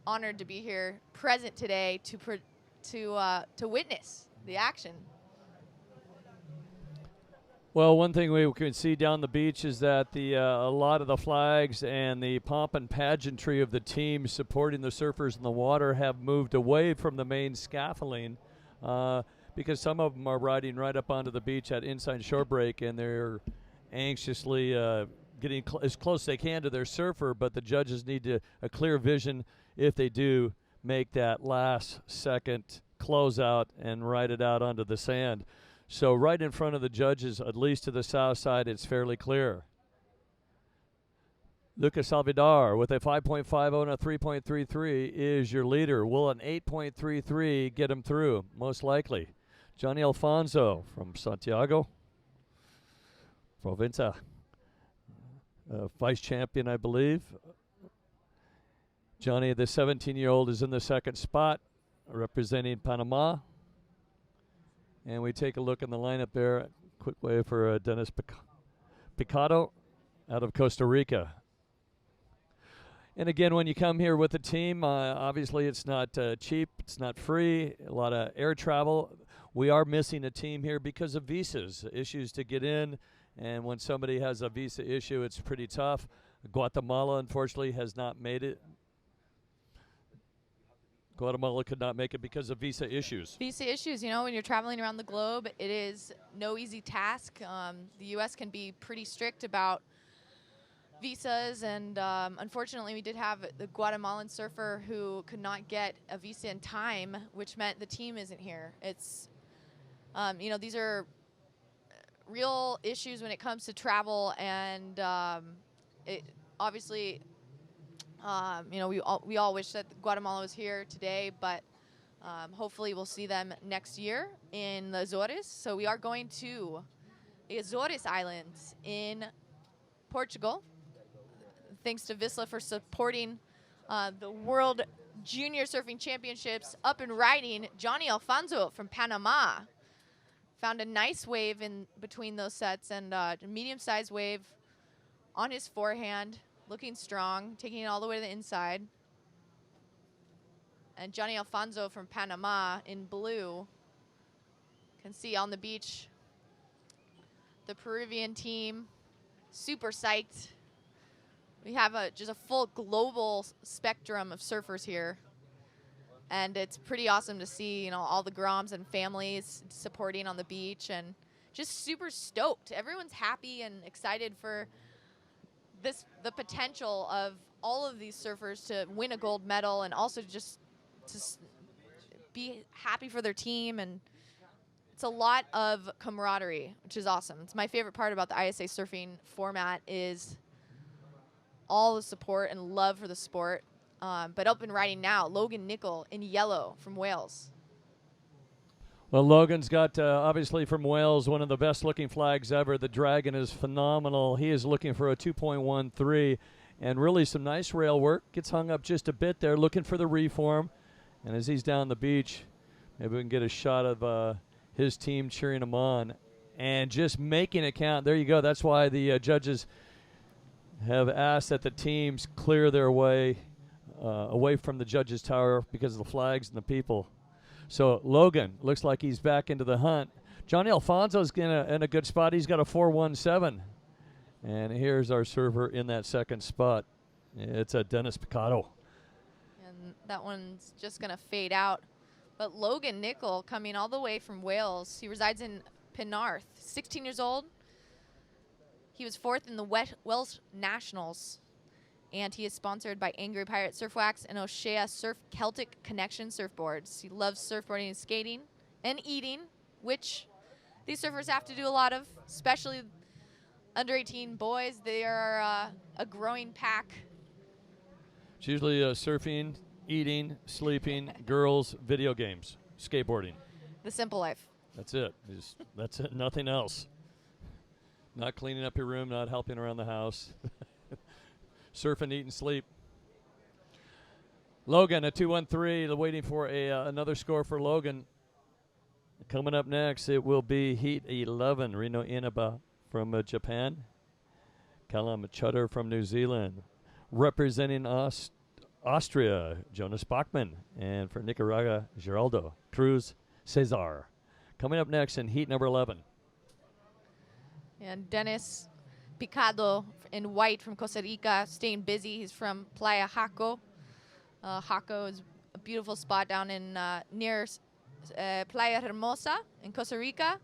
honored to be here, present today to witness the action. Well, one thing we can see down the beach is that a lot of the flags and the pomp and pageantry of the teams supporting the surfers in the water have moved away from the main scaffolding, because some of them are riding right up onto the beach at inside shore break, and they're anxiously getting as close as they can to their surfer, but the judges need a clear vision if they do make that last second closeout and ride it out onto the sand. So right in front of the judges, at least to the south side, it's fairly clear. Lucas Salvador with a 5.50 and a 3.33 is your leader. Will an 8.33 get him through? Most likely. Johnny Alfonso from Santiago, Provincia, vice champion, I believe. Johnny, the 17-year-old, is in the second spot, representing Panama. And we take a look in the lineup there. Quick wave for Dennis Picado out of Costa Rica. And again, when you come here with a team, obviously it's not cheap, it's not free, a lot of air travel. We are missing a team here because of visas, issues to get in. And when somebody has a visa issue, it's pretty tough. Guatemala, unfortunately, has not made it. Guatemala could not make it because of visa issues. Visa issues, you know, when you're traveling around the globe, it is no easy task. The U.S. can be pretty strict about visas, and unfortunately we did have the Guatemalan surfer who could not get a visa in time, which meant the team isn't here. It's, you know, these are real issues when it comes to travel, and it obviously, you know, we all wish that Guatemala was here today, but hopefully we'll see them next year in the Azores. So we are going to the Azores Islands in Portugal. Thanks to VISSLA for supporting the World Junior Surfing Championships up and riding. Johnny Alfonso from Panama found a nice wave in between those sets, and a medium-sized wave on his forehand, looking strong, taking it all the way to the inside. And Johnny Alfonso from Panama in blue. Can see on the beach the Peruvian team, super psyched. We have just a full global spectrum of surfers here. And it's pretty awesome to see, you know, all the Groms and families supporting on the beach, and just super stoked. Everyone's happy and excited for the potential of all of these surfers to win a gold medal, and also just to be happy for their team. And it's a lot of camaraderie, which is awesome. It's my favorite part about the ISA surfing format is all the support and love for the sport. But up and riding now, Logan Nicol in yellow from Wales. Well, Logan's got, obviously from Wales, one of the best-looking flags ever. The Dragon is phenomenal. He is looking for a 2.13, and really some nice rail work. Gets hung up just a bit there, looking for the reform. And as he's down the beach, maybe we can get a shot of his team cheering him on and just making it count. There you go. That's why the judges have asked that the teams clear their way away from the judges' tower because of the flags and the people. So Logan looks like he's back into the hunt. Johnny Alfonso's in a good spot. He's got a 4.17. And here's our server in that second spot. It's a Dennis Picado. And that one's just going to fade out. But Logan Nicol coming all the way from Wales. He resides in Penarth, 16 years old. He was 4th in the Welsh Nationals. And he is sponsored by Angry Pirate Surf Wax and O'Shea Surf Celtic Connection surfboards. He loves surfboarding and skating and eating, which these surfers have to do a lot of, especially under 18 boys. They are a growing pack. It's usually surfing, eating, sleeping, girls, video games, skateboarding. The simple life. That's it. That's it. Nothing else. Not cleaning up your room, not helping around the house. Surf and eat and sleep. Logan, a 2.13. Waiting for another score for Logan. Coming up next, it will be Heat 11. Rino Inaba from Japan. Callum Chutter from New Zealand. Representing Austria, Jonas Bachmann. And for Nicaragua, Geraldo Cruz Cesar. Coming up next in Heat number 11. And Dennis Picado in white from Costa Rica, staying busy. He's from Playa Jaco. Jaco is a beautiful spot down in near Playa Hermosa in Costa Rica.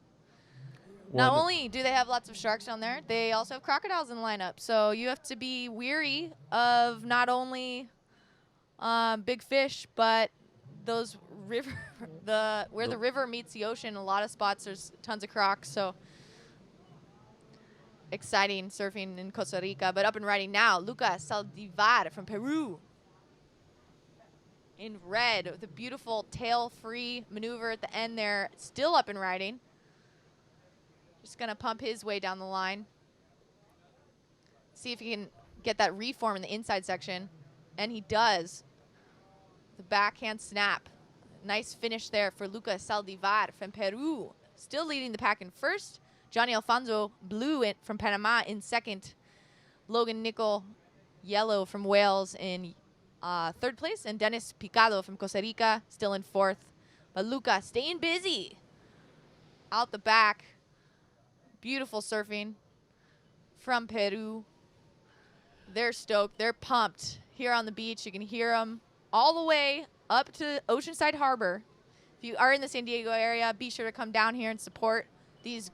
Not only do they have lots of sharks down there, they also have crocodiles in the lineup. So you have to be weary of not only big fish, but those river, where the river meets the ocean. A lot of spots there's tons of crocs. So exciting surfing in Costa Rica. But up and riding now, Lucas Saldivar from Peru. In red with a beautiful tail-free maneuver at the end there. Still up and riding. Just going to pump his way down the line. See if he can get that reform in the inside section. And he does. The backhand snap. Nice finish there for Lucas Saldivar from Peru. Still leading the pack in first. Johnny Alfonso Blue from Panama in second. Logan Nicol Yellow from Wales in third place. And Dennis Picado from Costa Rica still in fourth. But Luca staying busy. Out the back. Beautiful surfing from Peru. They're stoked. They're pumped. Here on the beach, you can hear them all the way up to Oceanside Harbor. If you are in the San Diego area, be sure to come down here and support these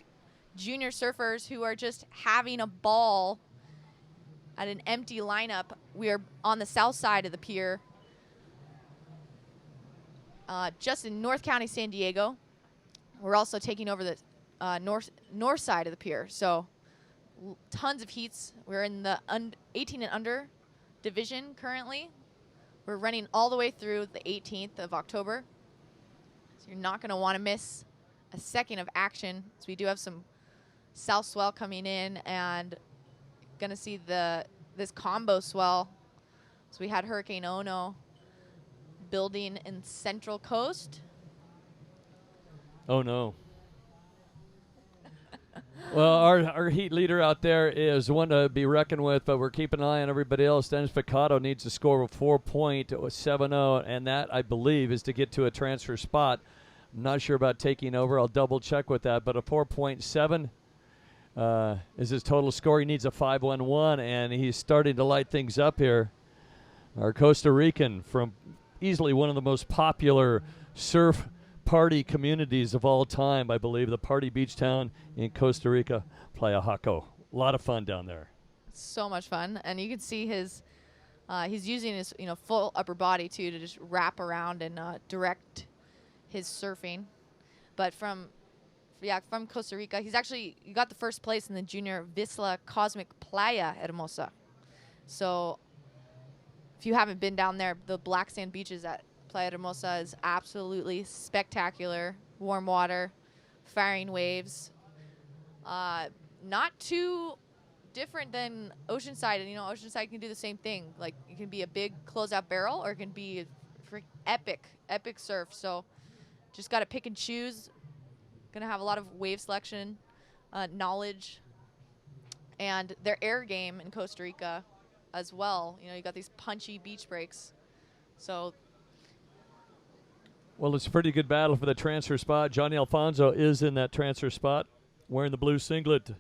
junior surfers who are just having a ball at an empty lineup. We are on the south side of the pier, just in North County, San Diego. We're also taking over the north side of the pier, so tons of heats. We're in the 18 and under division currently. We're running all the way through the 18th of October, so you're not going to want to miss a second of action. So we do have some south swell coming in, and going to see this combo swell. So we had Hurricane Ono building in Central Coast. Oh, no. Well, our heat leader out there is one to be reckoned with, but we're keeping an eye on everybody else. Dennis Picado needs to score a 4.70, and that, I believe, is to get to a transfer spot. I'm not sure about taking over. I'll double-check with that, but a 4.7 is his total score. He needs a 5.11, and he's starting to light things up here. Our Costa Rican from easily one of the most popular surf party communities of all time, I believe, the party beach town in Costa Rica, Playa Jaco. A lot of fun down there. So much fun, and you can see his he's using his full upper body too to just wrap around and direct his surfing. But from Costa Rica, he got the first place in the junior VISSLA Cosmic Playa Hermosa. So if you haven't been down there, the black sand beaches at Playa Hermosa is absolutely spectacular. Warm water, firing waves. Not too different than Oceanside. And, Oceanside can do the same thing. Like, it can be a big closeout barrel, or it can be a epic surf. So just got to pick and choose. Going to have a lot of wave selection knowledge. And their air game in Costa Rica as well. You got these punchy beach breaks. So Well, it's a pretty good battle for the transfer spot. Johnny Alfonso is in that transfer spot, wearing the blue singlet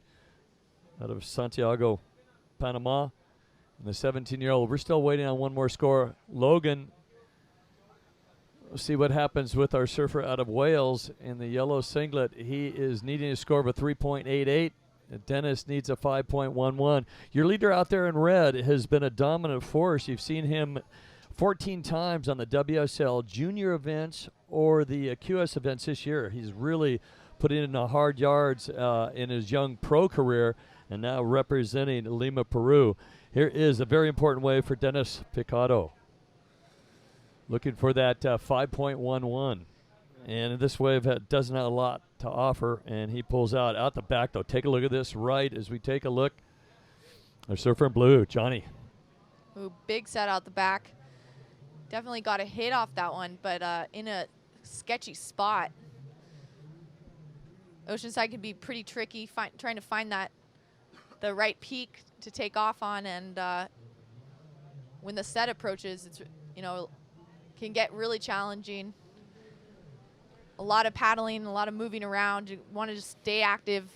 out of Santiago, Panama. And the 17-year-old, we're still waiting on one more score. Logan, we'll see what happens with our surfer out of Wales in the yellow singlet. He is needing a score of a 3.88. Dennis needs a 5.11. Your leader out there in red has been a dominant force. You've seen him 14 times on the WSL junior events or the QS events this year. He's really put in the hard yards in his young pro career and now representing Lima, Peru. Here is a very important wave for Dennis Picado. Looking for that 5.11. And this wave doesn't have a lot to offer, and he pulls out the back, though. Take a look at this right as we take a look. Our surfer in blue, Johnny. Ooh, big set out the back. Definitely got a hit off that one, but in a sketchy spot. Oceanside can be pretty tricky, trying to find the right peak to take off on, and when the set approaches, it's can get really challenging. A lot of paddling, a lot of moving around. You want to just stay active,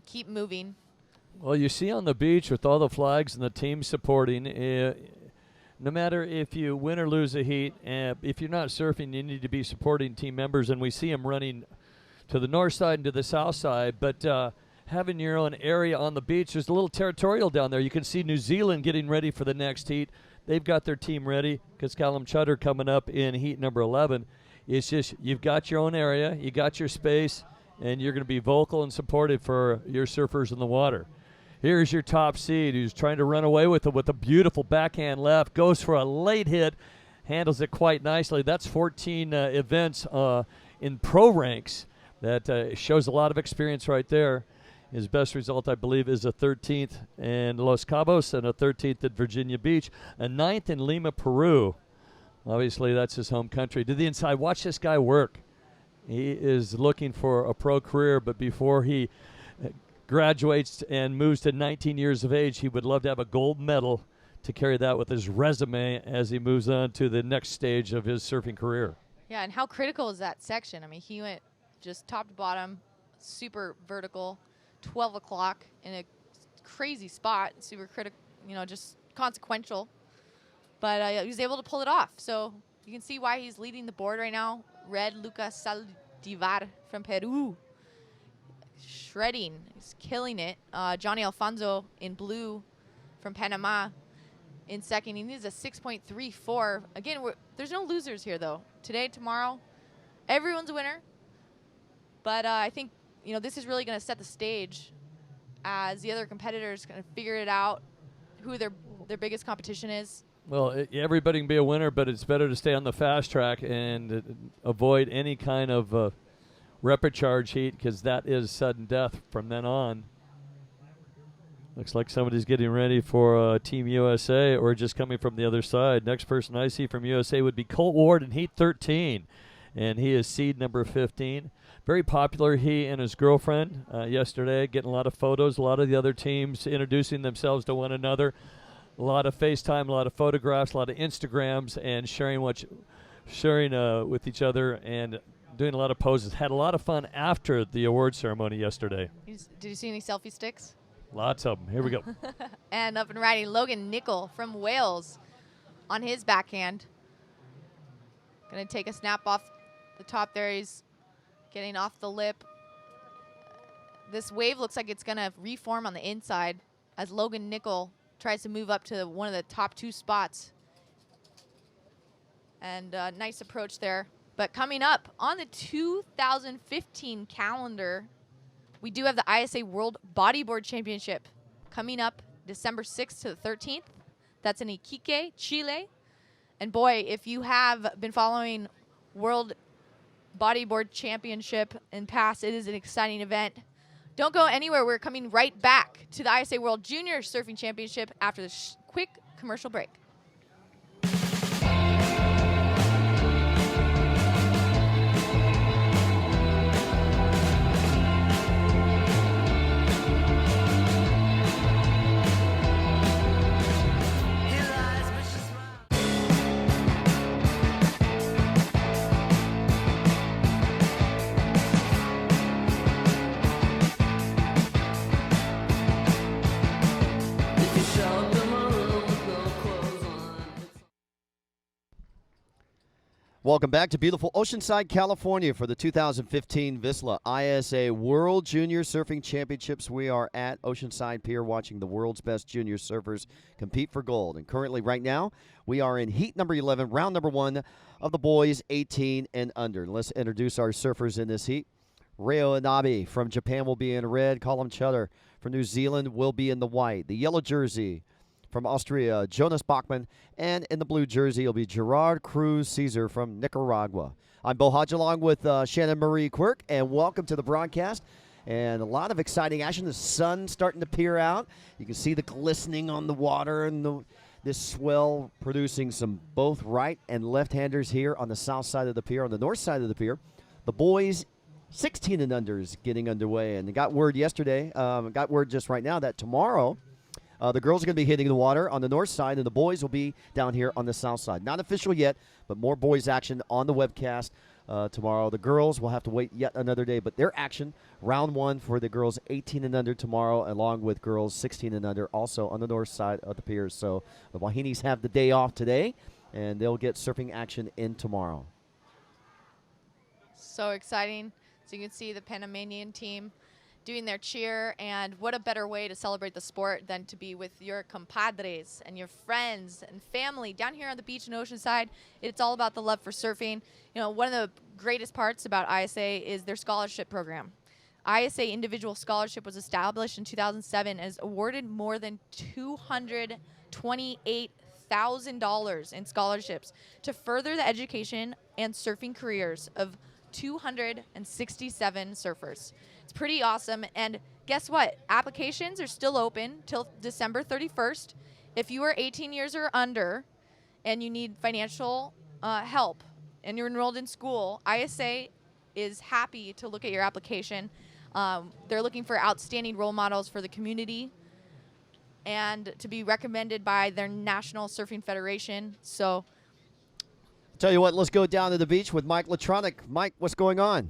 keep moving. Well, you see on the beach with all the flags and the team supporting, no matter if you win or lose a heat, if you're not surfing, you need to be supporting team members. And we see them running to the north side and to the south side. But having your own area on the beach, there's a little territorial down there. You can see New Zealand getting ready for the next heat. They've got their team ready because Callum Chutter coming up in heat number 11. It's just you've got your own area, you got your space, and you're going to be vocal and supportive for your surfers in the water. Here's your top seed who's trying to run away with it with a beautiful backhand left, goes for a late hit, handles it quite nicely. That's 14 events in pro ranks. That shows a lot of experience right there. His best result, I believe, is a 13th in Los Cabos and a 13th at Virginia Beach, a 9th in Lima, Peru. Obviously, that's his home country. To the inside, watch this guy work. He is looking for a pro career, but before he graduates and moves to 19 years of age, he would love to have a gold medal to carry that with his resume as he moves on to the next stage of his surfing career. Yeah, and how critical is that section? I mean, he went just top to bottom, super vertical, 12 o'clock in a crazy spot, super critical, just consequential. But he was able to pull it off. So you can see why he's leading the board right now. Red Lucas Saldivar from Peru. Shredding. He's killing it. Johnny Alfonso in blue from Panama in second. He needs a 6.34. Again, there's no losers here, though. Today, tomorrow, everyone's a winner. But I think, this is really going to set the stage as the other competitors kind of figure it out, who their biggest competition is. Well, everybody can be a winner, but it's better to stay on the fast track and avoid any kind of repecharge heat because that is sudden death from then on. Looks like somebody's getting ready for Team USA or just coming from the other side. Next person I see from USA would be Colt Ward in heat 13, and he is seed number 15. Very popular, he and his girlfriend yesterday, getting a lot of photos, a lot of the other teams introducing themselves to one another. A lot of FaceTime, a lot of photographs, a lot of Instagrams, and sharing with each other and doing a lot of poses. Had a lot of fun after the award ceremony yesterday. Did you see any selfie sticks? Lots of them. Here we go. And up and riding, Logan Nicol from Wales on his backhand. Going to take a snap off the top there. He's getting off the lip. This wave looks like it's going to reform on the inside as Logan Nicol tries to move up to one of the top two spots. And nice approach there. But coming up on the 2015 calendar, we do have the ISA World Bodyboard Championship coming up December 6th to the 13th. That's in Iquique, Chile. And boy, if you have been following World Bodyboard Championship in past, it is an exciting event. Don't go anywhere. We're coming right back to the ISA World Junior Surfing Championship after this quick commercial break. Welcome back to beautiful Oceanside, California for the 2015 VISSLA ISA World Junior Surfing Championships. We are at Oceanside Pier watching the world's best junior surfers compete for gold. And currently, right now, we are in heat number 11, round number 1 of the boys 18 and under. And let's introduce our surfers in this heat. Reo Inabe from Japan will be in red. Colin Chutter from New Zealand will be in the white. The yellow jersey from Austria, Jonas Bachmann, and in the blue jersey, it'll be Gerard Cruz Caesar from Nicaragua. I'm Bo Hodge along with Shannon Marie Quirk, and welcome to the broadcast. And a lot of exciting action. The sun's starting to peer out. You can see the glistening on the water and this swell producing some both right and left-handers here on the south side of the pier. On the north side of the pier, the boys 16 and unders getting underway. And they got word yesterday, got word just right now that tomorrow, the girls are going to be hitting the water on the north side, and the boys will be down here on the south side. Not official yet, but more boys action on the webcast tomorrow. The girls will have to wait yet another day, but their action, round 1 for the girls 18 and under tomorrow, along with girls 16 and under, also on the north side of the pier. So the Wahinis have the day off today, and they'll get surfing action in tomorrow. So exciting. So you can see the Panamanian team doing their cheer, and what a better way to celebrate the sport than to be with your compadres and your friends and family down here on the beach in Oceanside. It's all about the love for surfing. You know, one of the greatest parts about ISA is their scholarship program. ISA Individual Scholarship was established in 2007 and has awarded more than $228,000 in scholarships to further the education and surfing careers of 267 surfers. It's pretty awesome. And guess what? Applications are still open till December 31st. If you are 18 years or under and you need financial help and you're enrolled in school, ISA is happy to look at your application. They're looking for outstanding role models for the community and to be recommended by their National Surfing Federation. So Tell you what, let's go down to the beach with Mike Latronic. Mike, what's going on?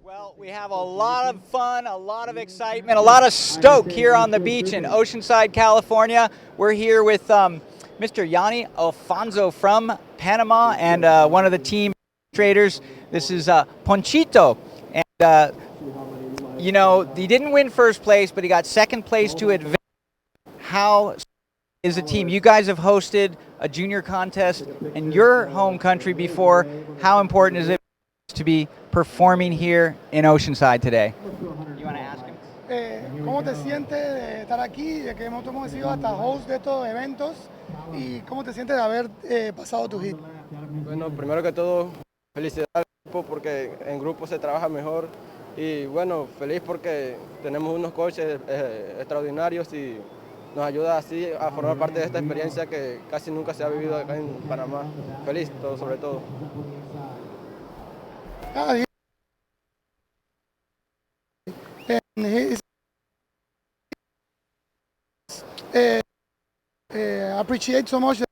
Well, we have a lot of fun, a lot of excitement, a lot of stoke here on the beach in Oceanside, California. We're here with Mr. Yanni Alfonso from Panama and one of the team administrators. This is Ponchito. And, you know, he didn't win first place, but he got second place to advance. How is the team? You guys have hosted a junior contest in your home country before. How important is it to be performing here in Oceanside today? You want to ask him? ¿Cómo te sientes de estar aquí, de que hemos sido hasta host de estos eventos? ¿Y cómo te sientes de haber pasado tu hit? Bueno, primero que todo, felicidades al grupo porque en grupo se trabaja mejor. Y bueno, feliz porque tenemos unos coaches extraordinarios y nos ayuda así a formar parte de esta experiencia que casi nunca se ha vivido acá en Panamá. Feliz, todo, sobre todo. Appreciate so much.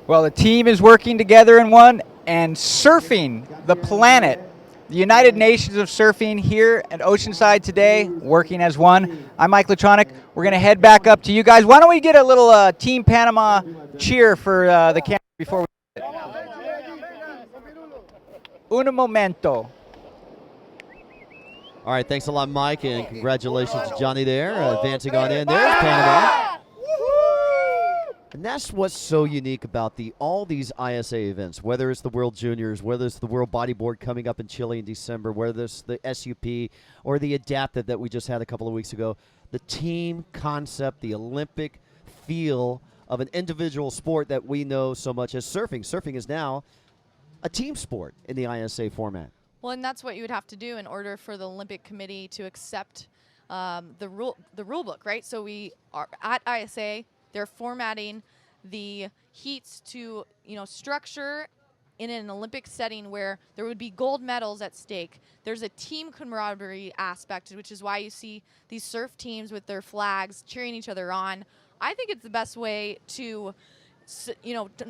Well, the team is working together in one, and surfing the planet, the United Nations of Surfing here at Oceanside today, working as one. I'm Mike Latronic. We're going to head back up to you guys. Why don't we get a little Team Panama cheer for the camera before we... Un momento. All right, thanks a lot, Mike, and congratulations to Johnny there, advancing on in. There's Panama. And that's what's so unique about all these ISA events, whether it's the World Juniors, whether it's the World Bodyboard coming up in Chile in December, whether it's the SUP or the Adaptive that we just had a couple of weeks ago. The team concept, the Olympic feel of an individual sport that we know so much as surfing. Surfing is now a team sport in the ISA format. well, and that's what you would have to do in order for the Olympic Committee to accept the rule book, right? So we are at ISA. They're formatting the heats to, structure in an Olympic setting where there would be gold medals at stake. There's a team camaraderie aspect, which is why you see these surf teams with their flags cheering each other on. I think it's the best way to, to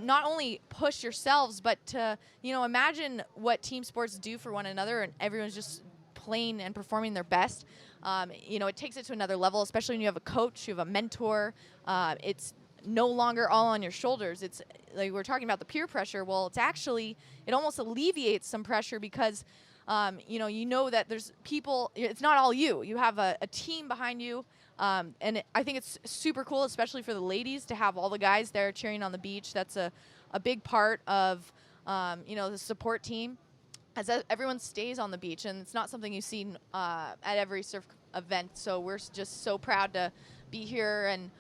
not only push yourselves, but to, imagine what team sports do for one another and everyone's just playing and performing their best. You know, it takes it to another level, especially when you have a coach, you have a mentor. It's no longer all on your shoulders. It's like we're talking about the peer pressure. Well, it's actually, it almost alleviates some pressure because, you know that there's people, it's not all you. You have a team behind you. I think it's super cool, especially for the ladies, to have all the guys there cheering on the beach. That's a big part of, the support team, as everyone stays on the beach, and it's not something you see at every surf event. So we're just so proud to be here and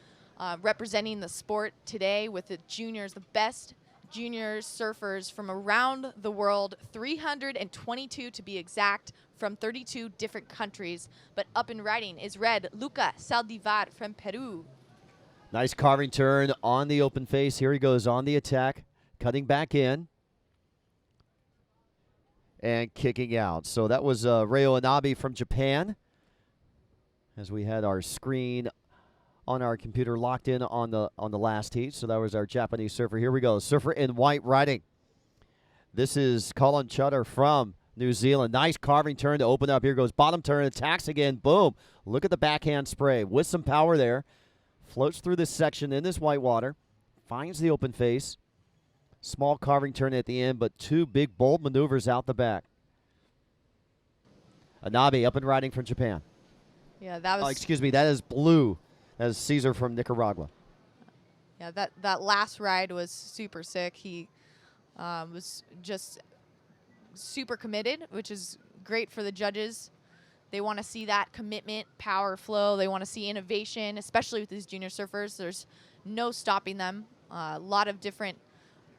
representing the sport today with the juniors, the best junior surfers from around the world, 322 to be exact, from 32 different countries. But up and riding is red Luca Saldivar from Peru. Nice carving turn on the open face. Here he goes on the attack, cutting back in and kicking out. So that was Ryo Inabe from Japan, as we had our screen on our computer locked in on the last heat. So that was our Japanese surfer. Here we go. Surfer in white riding. This is Colin Chutter from New Zealand. Nice carving turn to open up. Here goes bottom turn, attacks again. Boom. Look at the backhand spray with some power there. Floats through this section in this white water. Finds the open face. Small carving turn at the end, but two big bold maneuvers out the back. Inabe up and riding from Japan. Yeah, that was... Oh, excuse me. That is blue. That is Caesar from Nicaragua. Yeah, that last ride was super sick. He was just super committed, which is great for the judges. They want to see that commitment, power, flow. They want to see innovation, especially with these junior surfers. There's no stopping them. A lot of different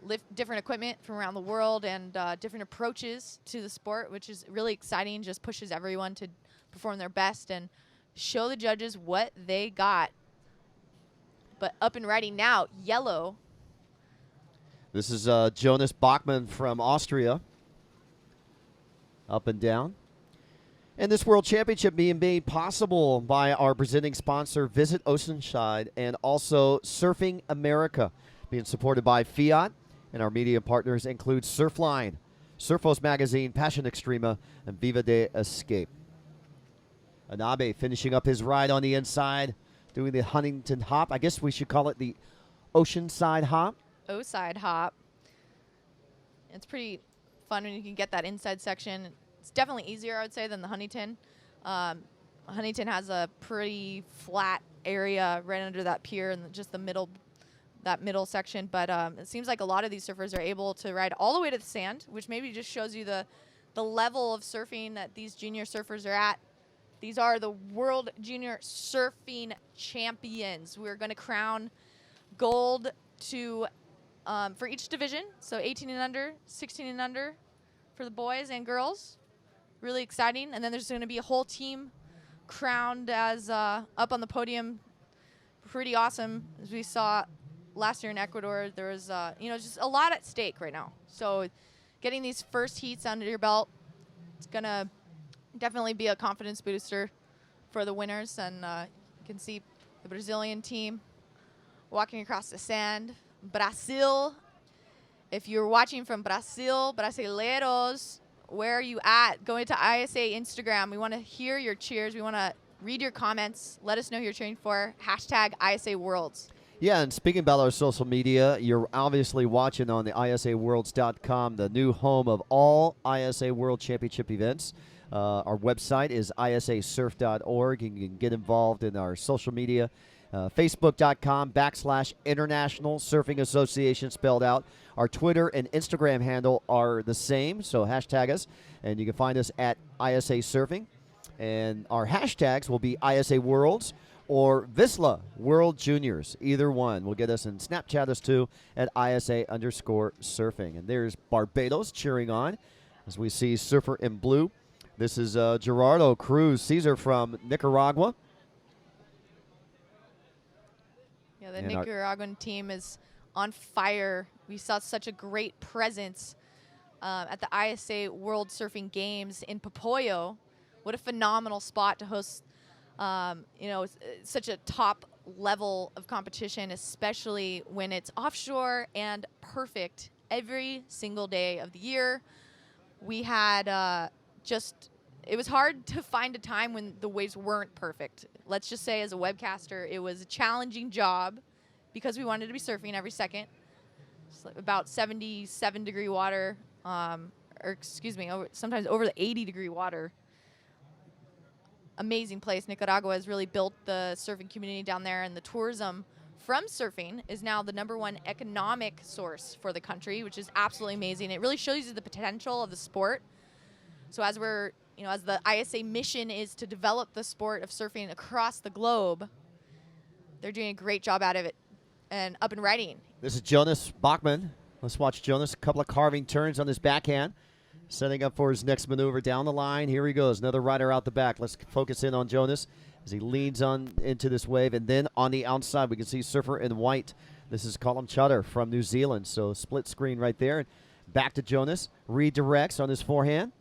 equipment from around the world and different approaches to the sport, which is really exciting. Just pushes everyone to perform their best and show the judges what they got. But up and riding now, yellow. This is Jonas Bachmann from Austria. Up and down. And this World Championship being made possible by our presenting sponsor, Visit Oceanside, and also Surfing America, being supported by Fiat. And our media partners include Surfline, Surfos Magazine, Passion Extrema, and Viva de Escape. Inabe finishing up his ride on the inside, doing the Huntington hop. I guess we should call it the Oceanside hop. O-side hop. It's pretty fun when you can get that inside section. It's definitely easier, I would say, than the Huntington. Huntington has a pretty flat area right under that pier and just the middle, that middle section. But it seems like a lot of these surfers are able to ride all the way to the sand, which maybe just shows you the level of surfing that these junior surfers are at. These are the World Junior Surfing Champions. We're going to crown gold to for each division, so 18 and under, 16 and under for the boys and girls. Really exciting. And then there's going to be a whole team crowned as up on the podium. Pretty awesome. As we saw last year in Ecuador, there was just a lot at stake right now. So getting these first heats under your belt, it's going to definitely be a confidence booster for the winners. And you can see the Brazilian team walking across the sand. Brazil. If you're watching from Brazil, Brasileiros, where are you at? Go into ISA Instagram. We want to hear your cheers. We want to read your comments. Let us know who you're cheering for. Hashtag ISA Worlds. Yeah, and speaking about our social media, you're obviously watching on the ISAWorlds.com, the new home of all ISA World Championship events. Our website is isasurf.org. You can get involved in our social media. Facebook.com/International Surfing Association spelled out. Our Twitter and Instagram handle are the same, so hashtag us. And you can find us at ISA Surfing. And our hashtags will be ISA Worlds or VISSLA World Juniors. Either one will get us, and Snapchat us too at ISA_surfing. And there's Barbados cheering on as we see Surfer in blue. This is Gerardo Cruz Caesar from Nicaragua. Yeah, the Nicaraguan team is on fire. We saw such a great presence at the ISA World Surfing Games in Popoyo. What a phenomenal spot to host, such a top level of competition, especially when it's offshore and perfect every single day of the year. We had it was hard to find a time when the waves weren't perfect. Let's just say as a webcaster, it was a challenging job because we wanted to be surfing every second. It's like about 77-degree water, or excuse me, sometimes over the 80-degree water. Amazing place. Nicaragua has really built the surfing community down there, and the tourism from surfing is now the #1 economic source for the country, which is absolutely amazing. It really shows you the potential of the sport. So as we're, as the ISA mission is to develop the sport of surfing across the globe, they're doing a great job out of it and up and riding. This is Jonas Bachmann. Let's watch Jonas. A couple of carving turns on his backhand. Setting up for his next maneuver down the line. Here he goes. Another rider out the back. Let's focus in on Jonas as he leads on into this wave. And then on the outside, we can see surfer in white. This is Colum Chutter from New Zealand. So split screen right there. Back to Jonas. Redirects on his forehand.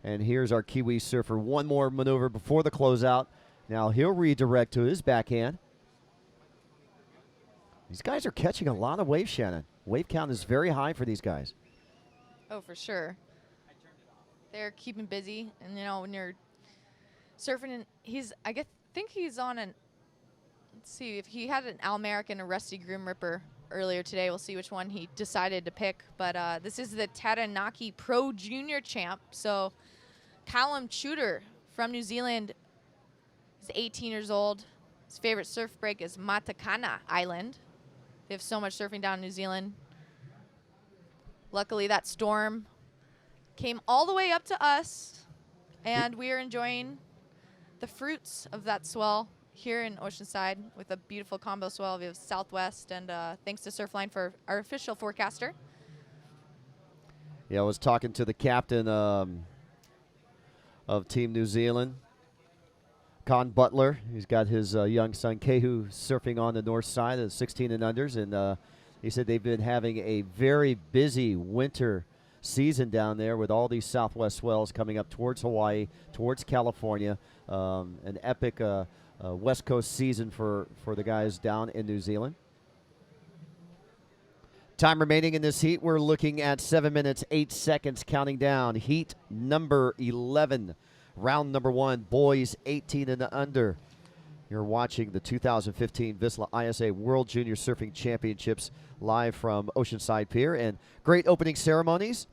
And here's our Kiwi surfer. One more maneuver before the closeout. Now he'll redirect to his backhand. These guys are catching a lot of waves, Shannon. Wave count is very high for these guys. Oh, for sure. They're keeping busy. And, when you're surfing, and I think he's on let's see, if he had an Almeric and a Rusty Grim Ripper earlier today. We'll see which one he decided to pick. But this is the Taranaki Pro Junior Champ. So Callum Chuter from New Zealand is 18 years old. His favorite surf break is Matakana Island. They have so much surfing down in New Zealand. Luckily, that storm came all the way up to us, and we are enjoying the fruits of that swell here in Oceanside with a beautiful combo swell. We have southwest, and thanks to Surfline for our official forecaster. Yeah, I was talking to the captain of Team New Zealand, Con Butler. He's got his young son, Kehu, surfing on the north side of the 16 and unders, and he said they've been having a very busy winter season down there with all these southwest swells coming up towards Hawaii, towards California. An epic West Coast season for the guys down in New Zealand. Time remaining in this heat, we're looking at 7 minutes, 8 seconds, counting down. Heat number 11, round number 1, boys 18 and under. You're watching the 2015 VISSLA ISA World Junior Surfing Championships live from Oceanside Pier. And great opening ceremonies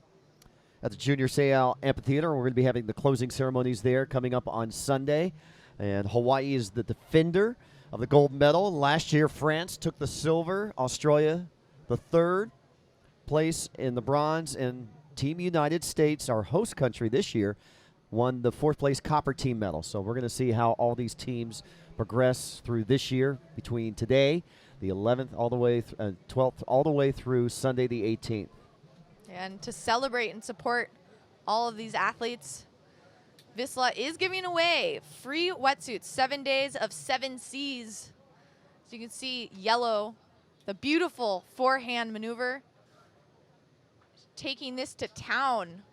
at the Junior Seau Amphitheater. We're going to be having the closing ceremonies there coming up on Sunday. And Hawaii is the defender of the gold medal. Last year, France took the silver, Australia the third place in the bronze, and Team United States, our host country this year, won the fourth place copper team medal. So we're going to see how all these teams progress through this year between today, the 11th, all the way 12th, all the way through Sunday the 18th. And to celebrate and support all of these athletes, VISSLA is giving away free wetsuits, 7 days of 7 seas. So you can see yellow, the beautiful forehand maneuver, taking this to town.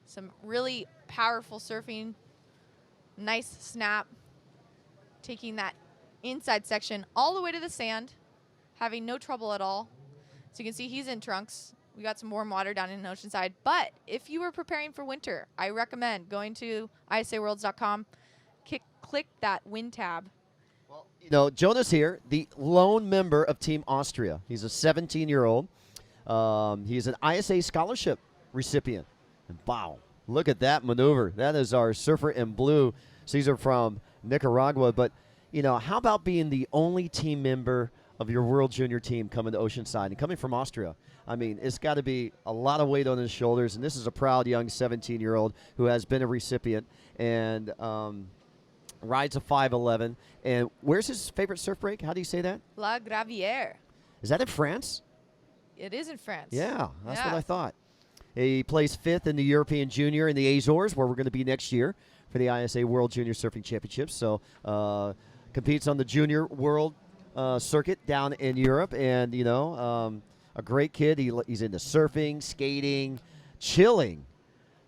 Some really powerful surfing, nice snap, taking that inside section all the way to the sand, having no trouble at all. So you can see he's in trunks. We got some warm water down in Oceanside. But if you were preparing for winter, I recommend going to isaworlds.com, click that wind tab. Well, Jonas here, the lone member of Team Austria. He's a 17-year-old. He's an ISA scholarship recipient. And wow, look at that maneuver. That is our surfer in blue, Cesar from Nicaragua. But, how about being the only team member of your World Junior team coming to Oceanside and coming from Austria? I mean, it's got to be a lot of weight on his shoulders. And this is a proud young 17-year-old who has been a recipient and rides a 5'11". And where's his favorite surf break? How do you say that? La Gravière. Is that in France? It is in France. Yeah, that's what I thought. He plays 5th in the European Junior in the Azores, where we're going to be next year for the ISA World Junior Surfing Championships. So competes on the Junior World circuit down in Europe. And, a great kid. He's into surfing, skating, chilling,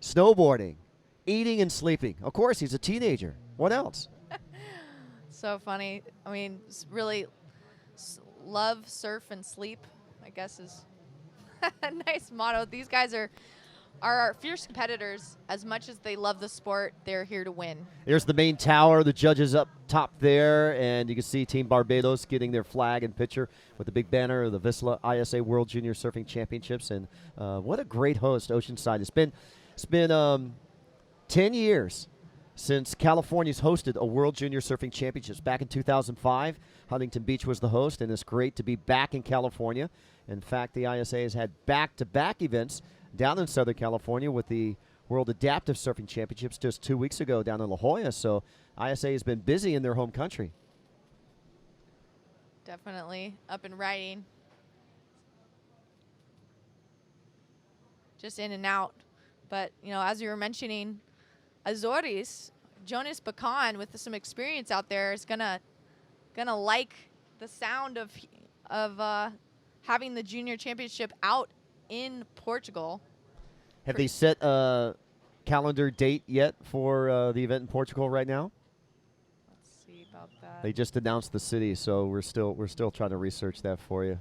snowboarding, eating and sleeping. Of course, he's a teenager. What else? So funny. I mean, really love, surf, and sleep, I guess, is a nice motto. These guys are are our fierce competitors. As much as they love the sport, they're here to win. Here's the main tower. The judges up top there, and you can see Team Barbados getting their flag and picture with the big banner of the VISSLA ISA World Junior Surfing Championships. And what a great host, Oceanside. It's been 10 years since California's hosted a World Junior Surfing Championships. Back in 2005, Huntington Beach was the host, and it's great to be back in California. In fact, the ISA has had back-to-back events down in Southern California with the World Adaptive Surfing Championships just 2 weeks ago down in La Jolla. So ISA has been busy in their home country. Definitely up and riding. Just in and out. But, you know, as you were mentioning, Azores, Jonas Bacan with some experience out there is gonna like the sound of having the junior championship out in Portugal. Have they set a calendar date yet for the event in Portugal right now? Let's see about that. They just announced the city, so we're still trying to research that for you.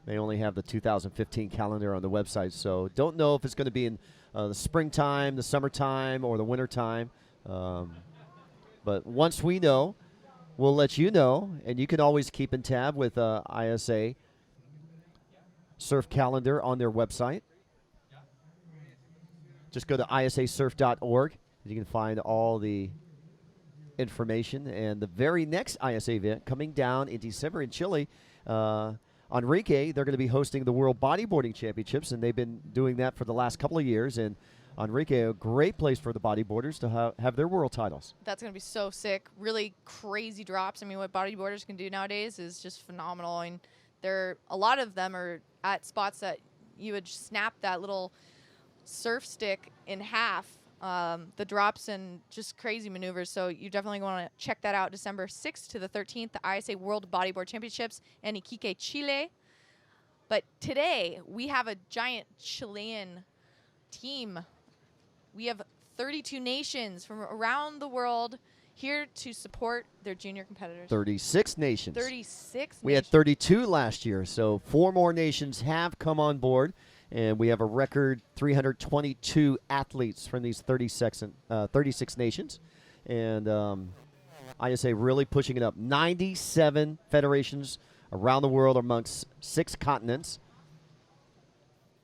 They only have the 2015 calendar on the website, so don't know if it's going to be in the springtime, the summertime, or the wintertime. But once we know, we'll let you know, and you can always keep in tab with ISA Surf Calendar on their website. Just go to isasurf.org. You can find all the information. And the very next ISA event coming down in December in Chile, Enrique, they're going to be hosting the World Bodyboarding Championships, and they've been doing that for the last couple of years. And Enrique, a great place for the bodyboarders to have their world titles. That's going to be so sick. Really crazy drops. I mean, what bodyboarders can do nowadays is just phenomenal. I mean, a lot of them are at spots that you would snap that little surf stick in half. The drops and just crazy maneuvers. So you definitely want to check that out. December 6th to the 13th, the ISA World Bodyboard Championships in Iquique, Chile. But today we have a giant Chilean team. We have 32 nations from around the world here to support their junior competitors. 36 nations. 36 We had 32 last year, so 4 more nations have come on board. And we have a record 322 athletes from these 36 nations. And ISA really pushing it up. 97 federations around the world amongst 6 continents.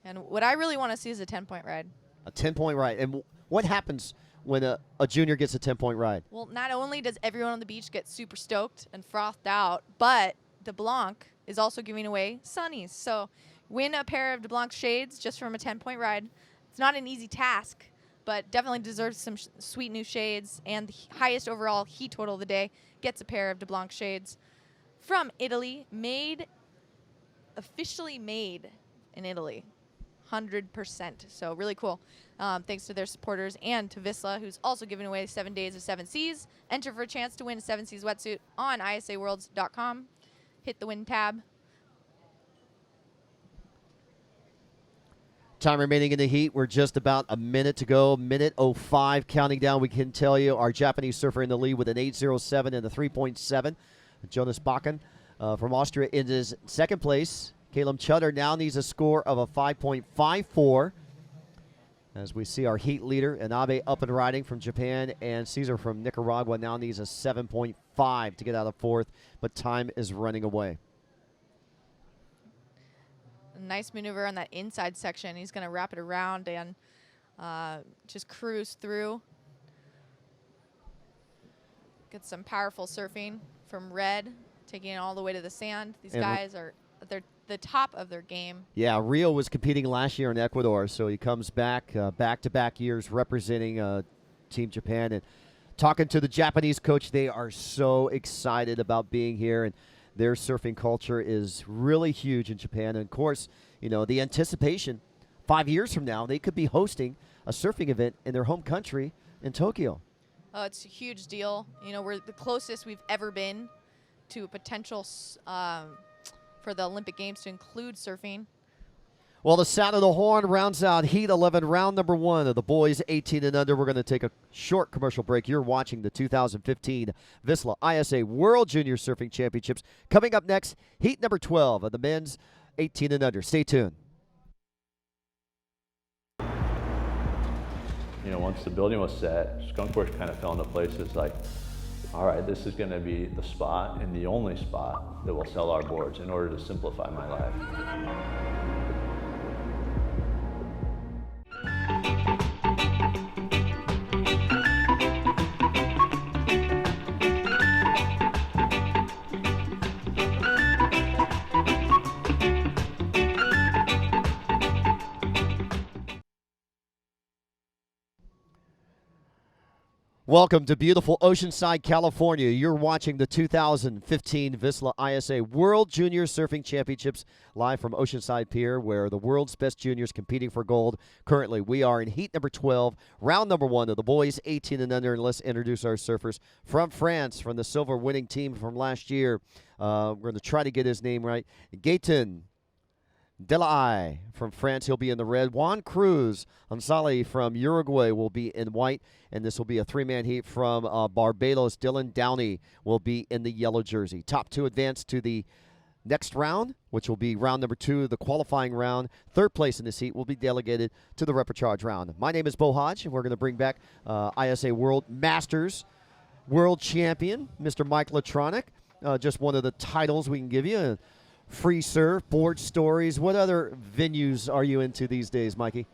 And what I really want to see is a 10-point ride. A 10-point ride. And what happens when a junior gets a 10-point ride? Well, not only does everyone on the beach get super stoked and frothed out, but De Blanc is also giving away sunnies. So win a pair of De Blanc shades just from a 10-point ride. It's not an easy task, but definitely deserves some sweet new shades. And the highest overall heat total of the day gets a pair of De Blanc shades from Italy, officially made in Italy, 100%. So really cool. Thanks to their supporters and to VISSLA, who's also giving away 7 days of 7 Seas. Enter for a chance to win a 7 Seas wetsuit on isaworlds.com. Hit the win tab. Time remaining in the heat. We're just about a minute to go. Minute 05 counting down. We can tell you our Japanese surfer in the lead with an 8.07 and a 3.7. Jonas Bacan from Austria in his second place. Caleb Chutter now needs a score of a 5.54. As we see our heat leader, Inabe up and riding from Japan, and Caesar from Nicaragua now needs a 7.5 to get out of fourth, but time is running away. Nice maneuver on that inside section. He's going to wrap it around and just cruise through. Get some powerful surfing from Red, taking it all the way to the sand. These guys are the top of their game. Yeah, Rio was competing last year in Ecuador, so he comes back back-to-back years representing Team Japan. And talking to the Japanese coach, they are so excited about being here, and their surfing culture is really huge in Japan. And, of course, you know, the anticipation, 5 years from now, they could be hosting a surfing event in their home country in Tokyo. Oh, it's a huge deal. You know, we're the closest we've ever been to a potential for the Olympic Games to include surfing. Well, the sound of the horn rounds out Heat 11, round number 1 of the boys 18 and under. We're going to take a short commercial break. You're watching the 2015 VISSLA ISA World Junior Surfing Championships. Coming up next, Heat number 12 of the men's 18 and under. Stay tuned. once the building was set, Skunkworks kind of fell into place. It's like, all right, this is going to be the spot and the only spot that will sell our boards in order to simplify my life. Welcome to beautiful Oceanside, California. You're watching the 2015 VISSLA ISA World Junior Surfing Championships live from Oceanside Pier, where the world's best juniors competing for gold. Currently, we are in heat number 12, round number 1 of the boys 18 and under. And let's introduce our surfers from France, from the silver winning team from last year. We're going to try to get his name right. Gaëtan Delahaye from France, he'll be in the red. Juan Cruz Ansali from Uruguay will be in white, and this will be a three-man heat from Barbados. Dylan Downey will be in the yellow jersey. Top 2 advance to the next round, which will be round number 2, the qualifying round. Third place in this heat will be delegated to the repechage round. My name is Bo Hodge, and we're going to bring back ISA World Masters World Champion, Mr. Mike Latronic. Just one of the titles we can give you. Free surf, board stories. What other venues are you into these days, Mikey?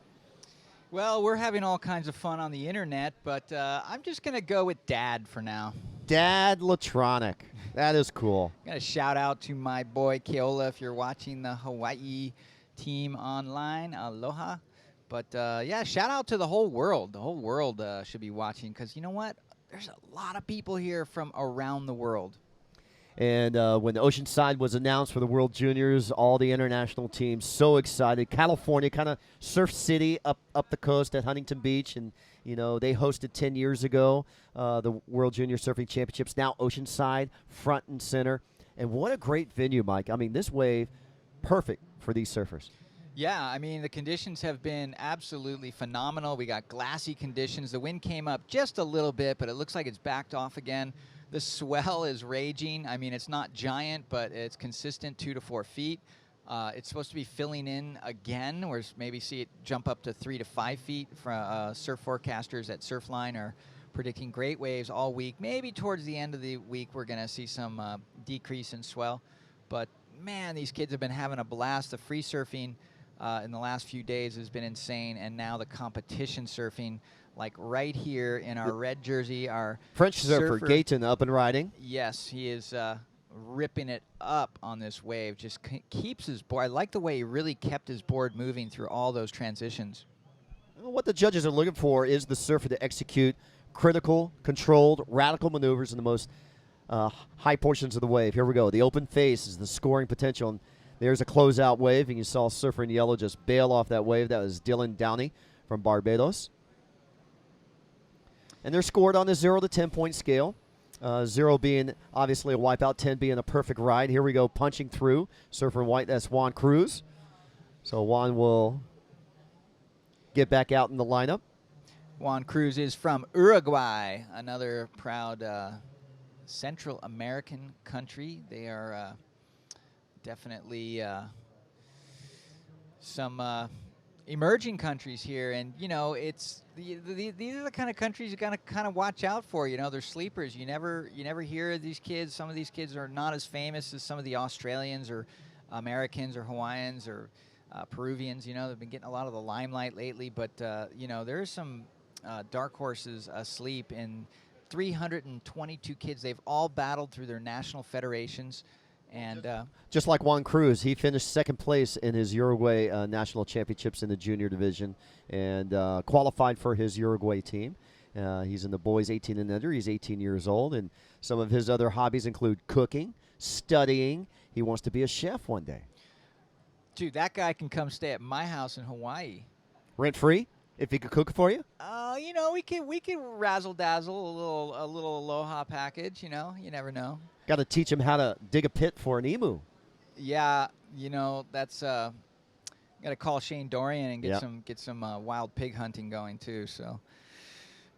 Well, we're having all kinds of fun on the internet, but I'm just going to go with Dad for now. Dad Latronic. That is cool. Got a shout out to my boy Keola if you're watching the Hawaii team online. Aloha. But yeah, shout out to the whole world. The whole world should be watching because you know what? There's a lot of people here from around the world. And when Oceanside was announced for the World Juniors, all the international teams so excited. California, kind of surf city up the coast at Huntington Beach, and they hosted 10 years ago the World Junior Surfing Championships. Now Oceanside, front and center, and what a great venue, Mike. I mean, this wave, perfect for these surfers. Yeah, I mean, the conditions have been absolutely phenomenal. We got glassy conditions. The wind came up just a little bit, but it looks like it's backed off again. The swell is raging. I mean, it's not giant, but it's consistent 2 to 4 feet. It's supposed to be filling in again, or maybe see it jump up to 3 to 5 feet. Surf forecasters at Surfline are predicting great waves all week. Maybe towards the end of the week, we're going to see some decrease in swell. But, man, these kids have been having a blast. The free surfing in the last few days has been insane, and now the competition surfing, like right here in our red jersey, our French surfer Gaëtan up and riding. Yes, he is ripping it up on this wave. Just keeps his board. I like the way he really kept his board moving through all those transitions. What the judges are looking for is the surfer to execute critical, controlled, radical maneuvers in the most high portions of the wave. Here we go. The open face is the scoring potential. And there's a closeout wave, and you saw surfer in yellow just bail off that wave. That was Dylan Downey from Barbados. And they're scored on the 0 to 10 point scale. 0 being obviously a wipeout, 10 being a perfect ride. Here we go, punching through. Surfer in white, that's Juan Cruz. So Juan will get back out in the lineup. Juan Cruz is from Uruguay, another proud Central American country. They are definitely some emerging countries here, and it's these are the kind of countries you gotta kind of watch out for. They're sleepers. You never hear of these kids. Some of these kids are not as famous as some of the Australians or Americans or Hawaiians or Peruvians. They've been getting a lot of the limelight lately, but there's some dark horses asleep. In 322 kids, they've all battled through their national federations. And just like Juan Cruz, he finished second place in his Uruguay national championships in the junior division and qualified for his Uruguay team. He's in the boys 18 and under. He's 18 years old, and some of his other hobbies include cooking, studying. He wants to be a chef one day. Dude, that guy can come stay at my house in Hawaii. Rent free? If he could cook for you? We could razzle dazzle a little aloha package. You never know. Got to teach him how to dig a pit for an emu. Yeah, that's got to call Shane Dorian and get some wild pig hunting going too. So,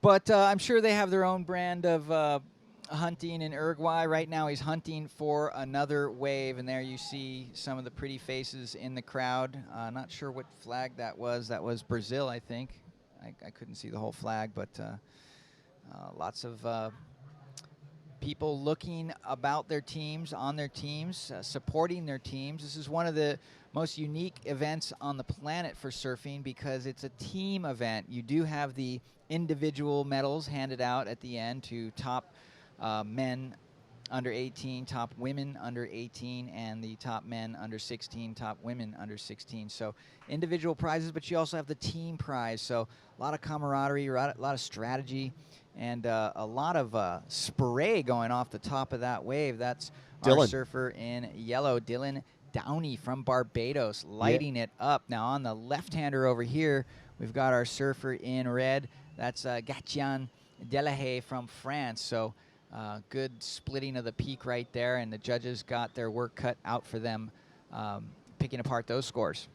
but I'm sure they have their own brand of hunting in Uruguay. Right now, he's hunting for another wave, and there you see some of the pretty faces in the crowd. Not sure what flag that was. That was Brazil, I think. I couldn't see the whole flag, but lots of people looking about their teams, on their teams, supporting their teams. This is one of the most unique events on the planet for surfing because it's a team event. You do have the individual medals handed out at the end to top men under 18, top women under 18, and the top men under 16, top women under 16. So individual prizes, but you also have the team prize. So a lot of camaraderie, a lot of strategy, and a lot of spray going off the top of that wave. That's Dylan. our surfer in yellow, Dylan Downey from Barbados, lighting it up. Now on the left-hander over here, we've got our surfer in red. That's Gatien Delahaye from France. So good splitting of the peak right there, and the judges got their work cut out for them, picking apart those scores.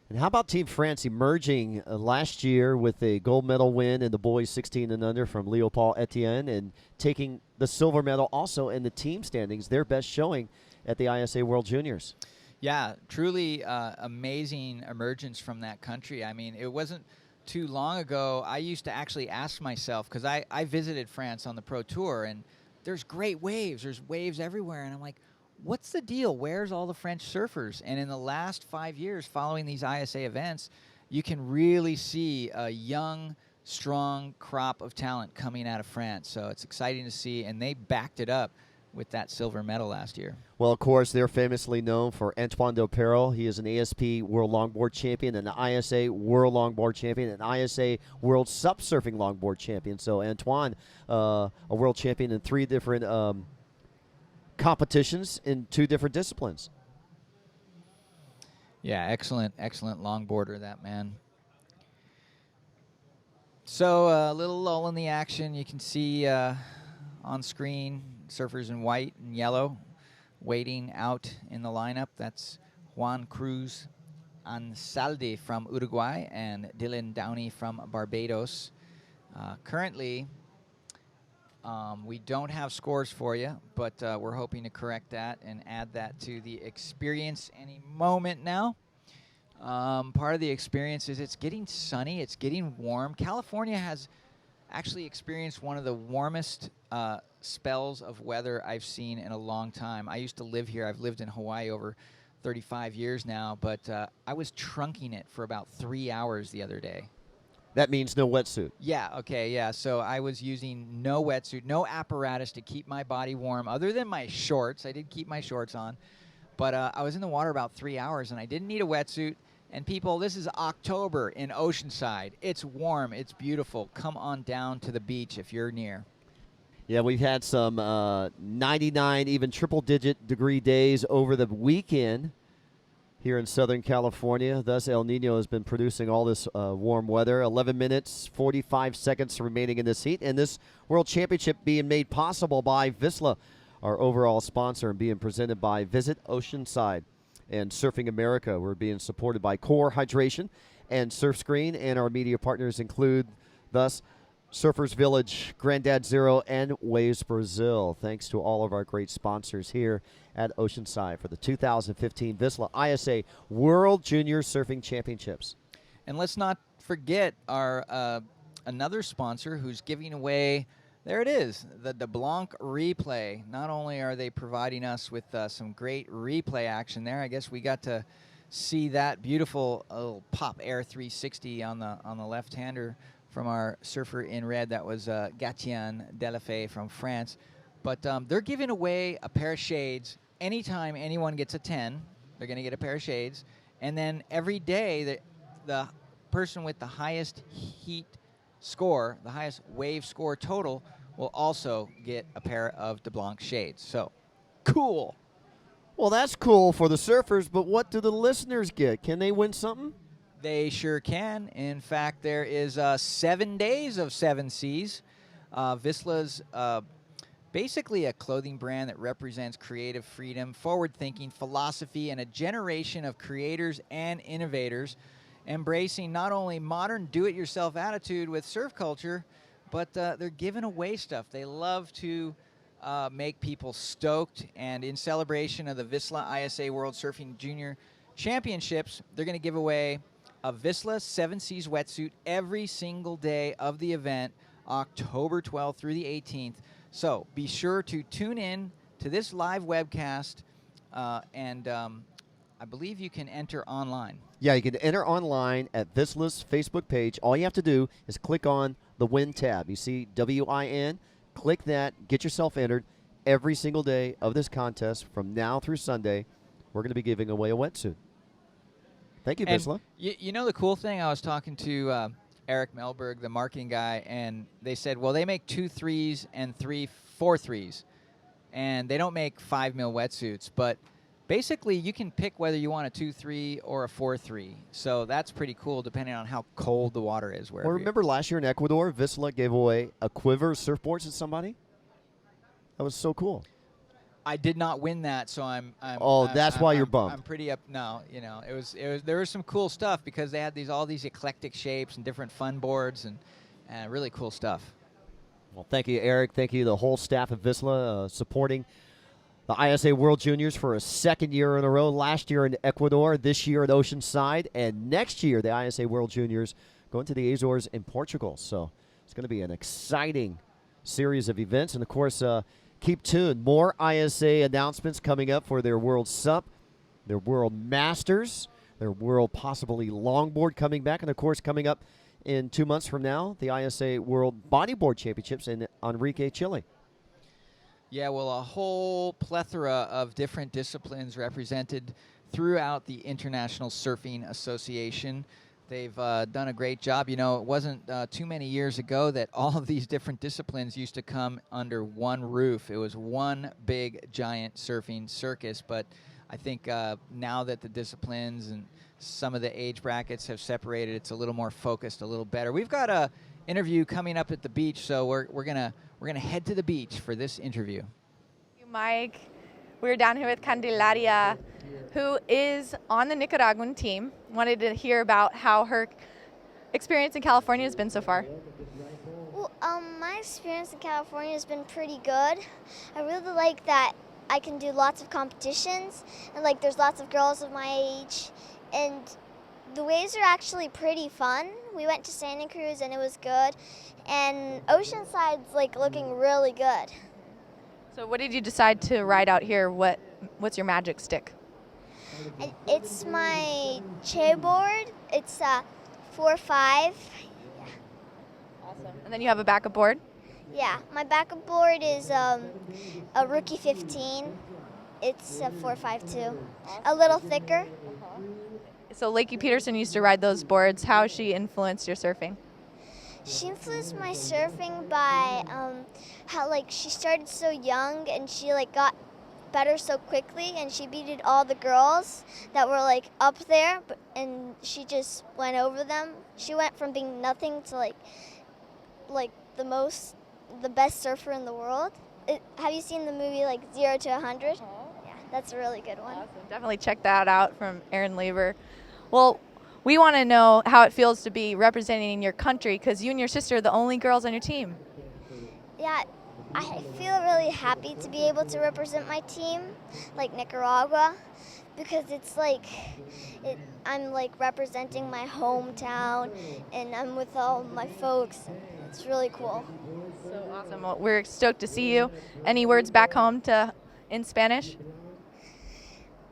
And how about Team France emerging last year with a gold medal win in the boys 16 and under from Leopold Etienne, and taking the silver medal also in the team standings, their best showing at the ISA World Juniors. Yeah, truly amazing emergence from that country. I mean, it wasn't too long ago, I used to actually ask myself, because I visited France on the Pro Tour, and there's great waves. There's waves everywhere, and I'm like, what's the deal? Where's all the French surfers? And in the last 5 years following these ISA events, you can really see a young, strong crop of talent coming out of France. So it's exciting to see, and they backed it up with that silver medal last year. Well, of course, they're famously known for Antoine Doperel. He is an ASP World Longboard Champion, an ISA World Longboard Champion, an ISA World Subsurfing Longboard Champion. So Antoine, a world champion in 3 different competitions in 2 different disciplines. Yeah, excellent longboarder, that man. So a little lull in the action. You can see on screen surfers in white and yellow waiting out in the lineup. That's Juan Cruz Ansaldi from Uruguay and Dylan Downey from Barbados. Currently, we don't have scores for you, but we're hoping to correct that and add that to the experience any moment now. Part of the experience is it's getting sunny, it's getting warm. California has actually experienced one of the warmest spells of weather I've seen in a long time. I used to live here. I've lived in Hawaii over 35 years now, but I was trunking it for about 3 hours the other day. That means no wetsuit. Yeah, okay, yeah. So I was using no wetsuit, no apparatus to keep my body warm other than my shorts. I did keep my shorts on. But I was in the water about 3 hours, and I didn't need a wetsuit. And people, this is October in Oceanside. It's warm. It's beautiful. Come on down to the beach if you're near. Yeah, we've had some 99, even triple-digit degree days over the weekend here in Southern California. Thus, El Nino has been producing all this warm weather. 11 minutes, 45 seconds remaining in this heat. And this World Championship being made possible by VISSLA, our overall sponsor, and being presented by Visit Oceanside and Surfing America. We're being supported by Core Hydration and Surf Screen, and our media partners include, thus, Surfers Village, Grandad Zero, and Waves Brazil. Thanks to all of our great sponsors here at Oceanside for the 2015 VISSLA ISA World Junior Surfing Championships. And let's not forget our another sponsor who's giving away, there it is, the DeBlanc replay. Not only are they providing us with some great replay action there, I guess we got to see that beautiful little Pop Air 360 on the left-hander from our surfer in red. That was Gatien Delahaye from France. But they're giving away a pair of shades. Anytime anyone gets a 10, they're going to get a pair of shades. And then every day, the person with the highest heat score, the highest wave score total, will also get a pair of DeBlanc shades. So, cool. Well, that's cool for the surfers, but what do the listeners get? Can they win something? They sure can. In fact, there is 7 days of 7 Seas. VISSLA's basically a clothing brand that represents creative freedom, forward-thinking philosophy, and a generation of creators and innovators embracing not only modern do-it-yourself attitude with surf culture, but they're giving away stuff. They love to make people stoked, and in celebration of the VISSLA ISA World Surfing Junior Championships, they're going to give away a VISSLA 7 Seas wetsuit every single day of the event, October 12th through the 18th. So be sure to tune in to this live webcast, and I believe you can enter online. Yeah, you can enter online at VISSLA's Facebook page. All you have to do is click on the Win tab. You see WIN, click that, get yourself entered. Every single day of this contest from now through Sunday, we're going to be giving away a wetsuit. Thank you, VISSLA. You know the cool thing, I was talking to Eric Melberg, the marketing guy, and they said, well, they make 2 3s and 3 4 3s, and they don't make 5 mil wetsuits, but basically you can pick whether you want a 2-3 or a 4-3. So that's pretty cool depending on how cold the water is. Well, remember last year in Ecuador, VISSLA gave away a quiver of surfboards to somebody? That was so cool. I did not win that, so that's why you're bummed. I'm pretty up. No, there was some cool stuff because they had all these eclectic shapes and different fun boards and really cool stuff. Well, thank you, Eric. Thank you, the whole staff of VISSLA, supporting the ISA World Juniors for a second year in a row. Last year in Ecuador, this year at Oceanside, and next year the ISA World Juniors going to the Azores in Portugal. So it's going to be an exciting series of events, and of course. Keep tuned. More ISA announcements coming up for their World Sup, their World Masters, their World possibly Longboard coming back, and of course coming up in 2 months from now, the ISA World Bodyboard Championships in Enrique, Chile. Yeah, well, a whole plethora of different disciplines represented throughout the International Surfing Association. They've done a great job. You know, it wasn't too many years ago that all of these different disciplines used to come under one roof. It was one big, giant surfing circus. But I think now that the disciplines and some of the age brackets have separated, it's a little more focused, a little better. We've got a interview coming up at the beach, so we're gonna head to the beach for this interview. Thank you, Mike. We're down here with Candelaria, who is on the Nicaraguan team. Wanted to hear about how her experience in California has been so far. Well, my experience in California has been pretty good. I really like that I can do lots of competitions, and like there's lots of girls of my age, and the waves are actually pretty fun. We went to Santa Cruz and it was good, and Oceanside's like looking really good. So what did you decide to ride out here? What's your magic stick? It's my Che board. It's 4-5. Yeah. Awesome. And then you have a backup board? Yeah, my backup board is a Rookie 15. It's a 4-5 too. A little thicker. So Lakey Peterson used to ride those boards. How has she influenced your surfing? She influenced my surfing by how like she started so young and she like got better so quickly, and she beated all the girls that were like up there, and she just went over them. She went from being nothing to like the best surfer in the world. Have you seen the movie like 0 to 100? Yeah, that's a really good one. Awesome. Definitely check that out from Erin Laver. Well, we want to know how it feels to be representing your country, because you and your sister are the only girls on your team. Yeah, I feel really happy to be able to represent my team, like Nicaragua, because it's like I'm like representing my hometown, and I'm with all my folks. It's really cool. So awesome. Well, we're stoked to see you. Any words back home in Spanish?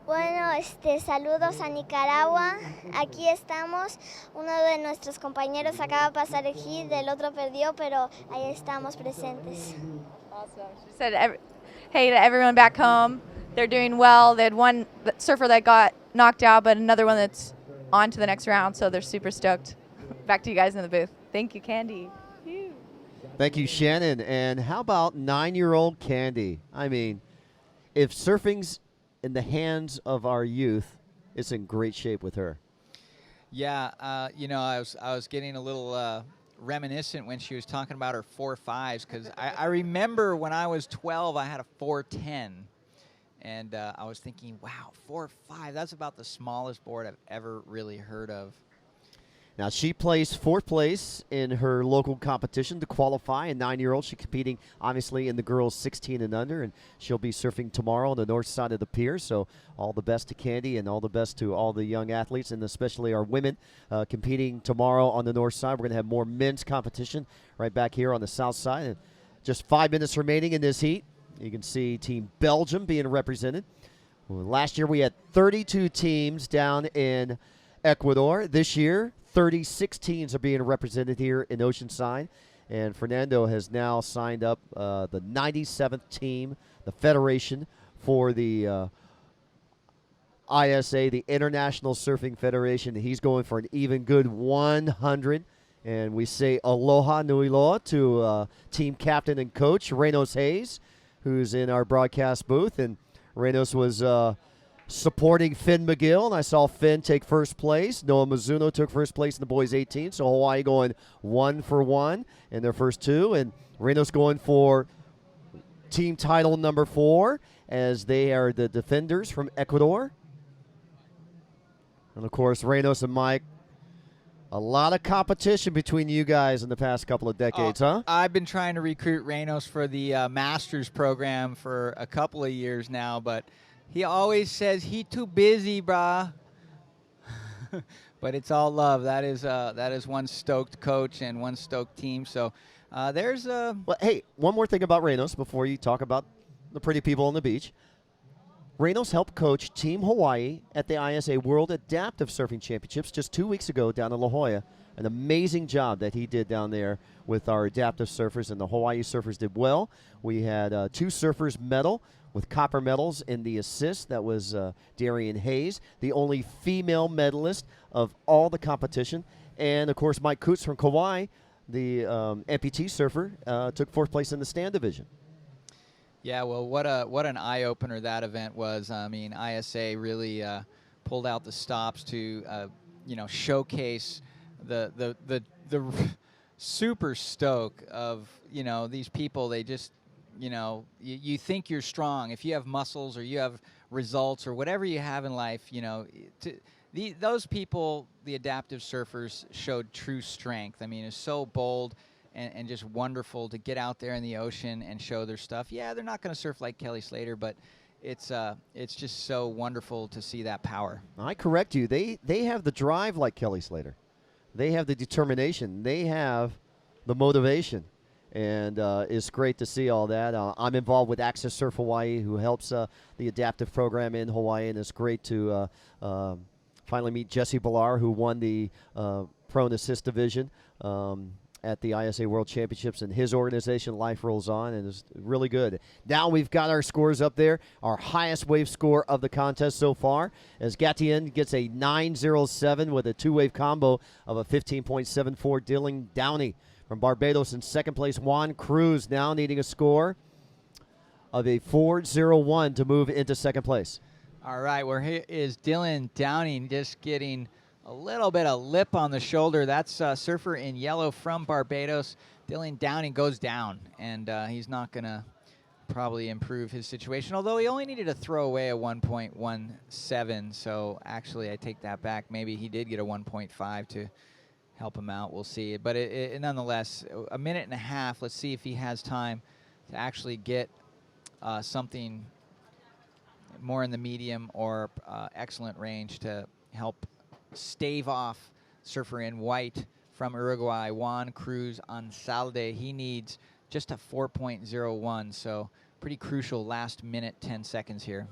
Bueno, saludos a Nicaragua. Aquí estamos. Uno de nuestros compañeros acaba de pasar aquí, del otro perdió, pero ahí estamos presentes. Awesome. She said, hey to everyone back home. They're doing well. They had one surfer that got knocked out, but another one that's on to the next round, so they're super stoked. Back to you guys in the booth. Thank you, Candy. Thank you, Shannon. And how about 9-year-old Candy? I mean, if surfing's in the hands of our youth, it's in great shape with her. Yeah, I was getting a little reminiscent when she was talking about her 4.5s, because I remember when I was 12, I had a 4.10, and I was thinking, wow, 4.5, that's about the smallest board I've ever really heard of. Now, she placed 4th place in her local competition to qualify. A 9-year-old. She's competing, obviously, in the girls 16 and under, and she'll be surfing tomorrow on the north side of the pier. So all the best to Candy and all the best to all the young athletes, and especially our women competing tomorrow on the north side. We're going to have more men's competition right back here on the south side. And just 5 minutes remaining in this heat. You can see Team Belgium being represented. Well, last year we had 32 teams down in Ecuador. This year, 36 teams are being represented here in Oceanside, and Fernando has now signed up the 97th team, the federation for the ISA, the International Surfing Federation. He's going for an even good 100, and we say aloha nui loa to team captain and coach Reynolds Hayes, who's in our broadcast booth, and Reynolds was supporting Finn McGill, and I saw Finn take first place. Noah Mizuno took first place in the boys 18, so Hawaii going 1 for 1 in their first 2, and Reynolds going for team title number 4, as they are the defenders from Ecuador. And, of course, Reynolds and Mike, a lot of competition between you guys in the past couple of decades, huh? I've been trying to recruit Reynolds for the Masters program for a couple of years now, but he always says he too busy, brah. But it's all love. That is one stoked coach and one stoked team. So there's a. Well, hey, one more thing about Reynolds before you talk about the pretty people on the beach. Reynolds helped coach Team Hawaii at the ISA World Adaptive Surfing Championships just 2 weeks ago down in La Jolla. An amazing job that he did down there with our adaptive surfers, and the Hawaii surfers did well. We had 2 surfers medal with copper medals in the assist. That was Darian Hayes, the only female medalist of all the competition. And, of course, Mike Coots from Kauai, the amputee surfer, took 4th place in the stand division. Yeah, well, what an eye-opener that event was. I mean, ISA really pulled out the stops to, showcase the super stoke of, these people. They just, you think you're strong. If you have muscles or you have results or whatever you have in life, those people, the adaptive surfers, showed true strength. I mean, it's so bold and just wonderful to get out there in the ocean and show their stuff. Yeah, they're not going to surf like Kelly Slater, but it's just so wonderful to see that power. I correct you. They have the drive like Kelly Slater. They have the determination. They have the motivation. And it's great to see all that. I'm involved with Access Surf Hawaii, who helps the adaptive program in Hawaii, and it's great to finally meet Jesse Ballar, who won the Prone Assist division at the ISA World Championships, and his organization, Life Rolls On, and it's really good. Now we've got our scores up there, our highest wave score of the contest so far, as Gatien gets a 9.07 with a 2-wave combo of a 15.74. Dylan Downey from Barbados in second place. Juan Cruz now needing a score of a 4.01 to move into second place. All right, well, here is Dylan Downing just getting a little bit of lip on the shoulder. That's surfer in yellow from Barbados. Dylan Downing goes down, and he's not going to probably improve his situation, although he only needed to throw away a 1.17. So actually, I take that back. Maybe he did get a 1.5 to help him out. We'll see. But nonetheless, a minute and a half. Let's see if he has time to actually get something more in the medium or excellent range to help stave off surfer in white from Uruguay, Juan Cruz Ansalde. He needs just a 4.01, so pretty crucial last minute, 10 seconds here.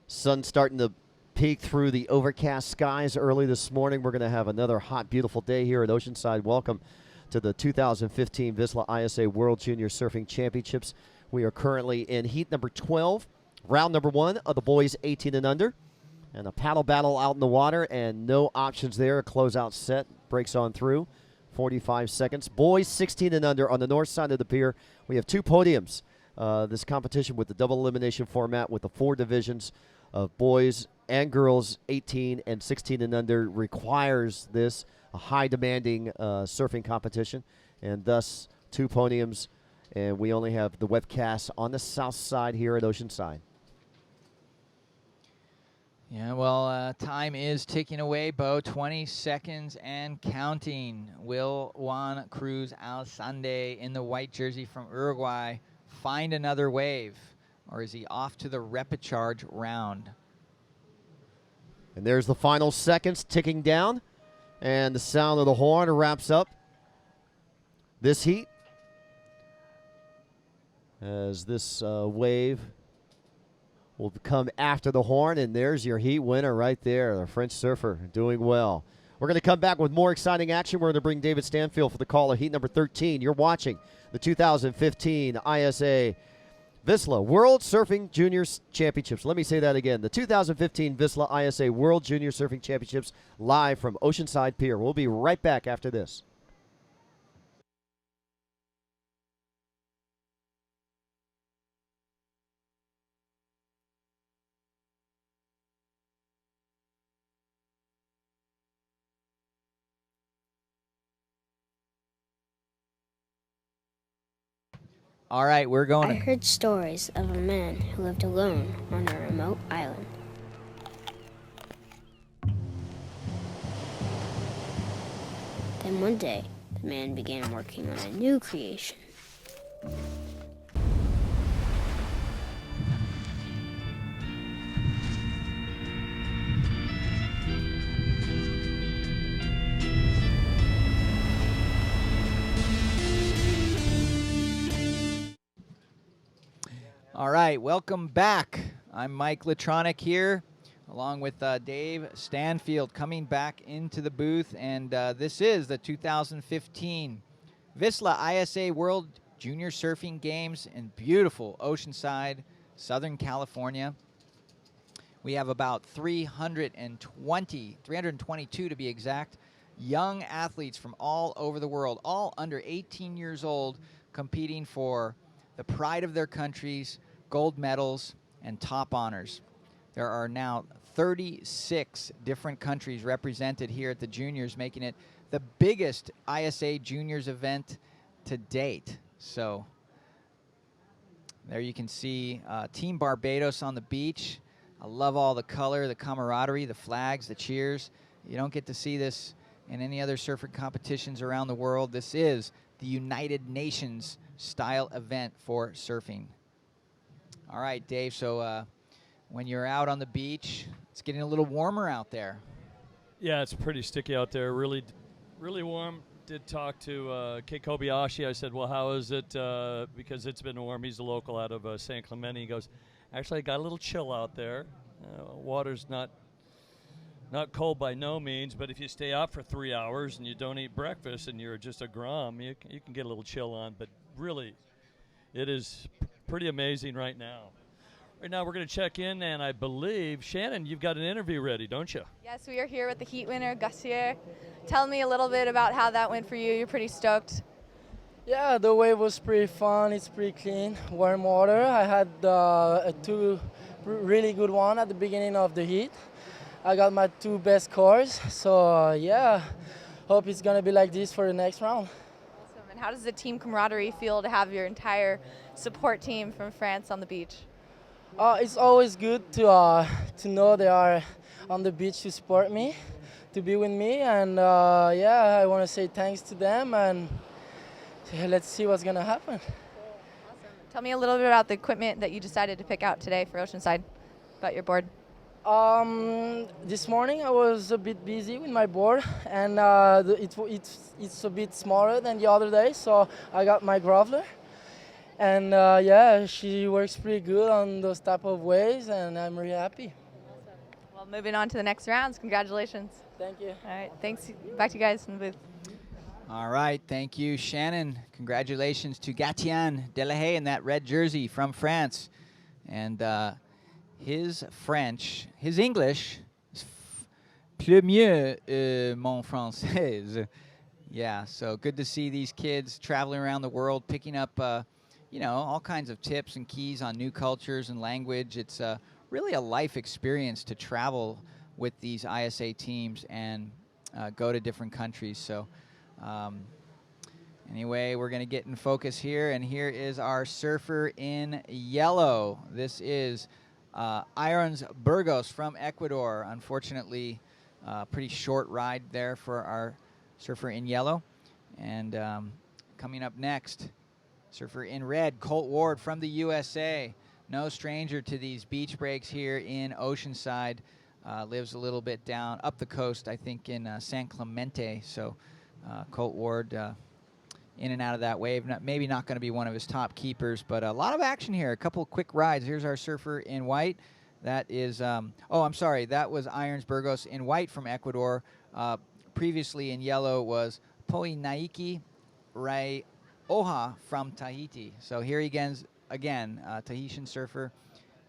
Sun starting to peek through the overcast skies early this morning. We're going to have another hot, beautiful day here at Oceanside. Welcome to the 2015 VISSLA ISA World Junior Surfing Championships. We are currently in heat number 12, round number 1 of the boys 18 and under. And a paddle battle out in the water, and no options there. A closeout set breaks on through. 45 seconds. Boys 16 and under on the north side of the pier. We have 2 podiums. This competition with the double elimination format with the 4 divisions of boys and girls 18 and 16 and under requires this, a high demanding surfing competition, and thus 2 podiums. And we only have the webcast on the south side here at Oceanside. Yeah, well, time is ticking away, Bo. 20 seconds and counting. Will Juan Cruz Alzande in the white jersey from Uruguay find another wave, or is he off to the repechage round? And there's the final seconds ticking down, and the sound of the horn wraps up this heat as this wave will come after the horn, and there's your heat winner right there, the French surfer doing well. We're going to come back with more exciting action. We're going to bring David Stanfield for the call of heat number 13. You're watching the 2015 ISA VISSLA World Surfing Juniors Championships. Let me say that again. The 2015 VISSLA ISA World Junior Surfing Championships live from Oceanside Pier. We'll be right back after this. All right, we're going I heard stories of a man who lived alone on a remote island. Then one day, the man began working on a new creation. All right, welcome back. I'm Mike Latronic here, along with Dave Stanfield coming back into the booth, and this is the 2015 VISSLA ISA World Junior Surfing Games in beautiful Oceanside, Southern California. We have about 322 to be exact, young athletes from all over the world, all under 18 years old, competing for the pride of their countries, gold medals, and top honors. There are now 36 different countries represented here at the juniors, making it the biggest ISA juniors event to date. So there you can see Team Barbados on the beach. I love all the color, the camaraderie, the flags, the cheers. You don't get to see this in any other surfing competitions around the world. This is the United Nations style event for surfing. All right, Dave, so when you're out on the beach, it's getting a little warmer out there. Yeah, it's pretty sticky out there. Really warm. Did talk to Kei Kobayashi. I said, well, how is it? Because it's been warm. He's a local out of San Clemente. He goes, actually, I got a little chill out there. Water's not cold by no means, but if you stay out for 3 hours and you don't eat breakfast and you're just a grom, you can get a little chill on. But really, it is pretty amazing right now. Right now, we're going to check in, and I believe, Shannon, you've got an interview ready, don't you? Yes, we are here with the heat winner, Gassier. Tell me a little bit about how that went for you. You're pretty stoked. Yeah, the wave was pretty fun. It's pretty clean, warm water. I had two really good ones at the beginning of the heat. I got my two best scores, so yeah, hope it's gonna be like this for the next round. Awesome. And how does the team camaraderie feel to have your entire support team from France on the beach? It's always good to know they are on the beach to support me, to be with me, and yeah, I want to say thanks to them, and let's see what's gonna happen. Cool. Awesome. Tell me a little bit about the equipment that you decided to pick out today for Oceanside, about your board. This morning I was a bit busy with my board, and it's a bit smaller than the other day, so I got my groveler, and yeah, she works pretty good on those type of waves, and I'm really happy. Awesome. Well, moving on to the next rounds. Congratulations. Thank you. All right, thanks. Back to you guys in the booth. All right, thank you, Shannon. Congratulations to Gatien Delahaye in that red jersey from France. And his English is plus mieux mon français. Yeah, so good to see these kids traveling around the world, picking up, all kinds of tips and keys on new cultures and language. It's really a life experience to travel with these ISA teams and go to different countries. So anyway, we're going to get in focus here, and here is our surfer in yellow. This is Irons Burgos from Ecuador. Unfortunately, pretty short ride there for our surfer in yellow. And coming up next, surfer in red, Colt Ward from the USA. No stranger to these beach breaks here in Oceanside. Lives a little bit down up the coast, I think, in San Clemente. So Colt Ward in and out of that wave. Maybe not going to be one of his top keepers, but a lot of action here. A couple quick rides. Here's our surfer in white. That is, oh, I'm sorry. That was Irons Burgos in white from Ecuador. Previously in yellow was Poinaiki Rai Oha from Tahiti. So here he again, Tahitian surfer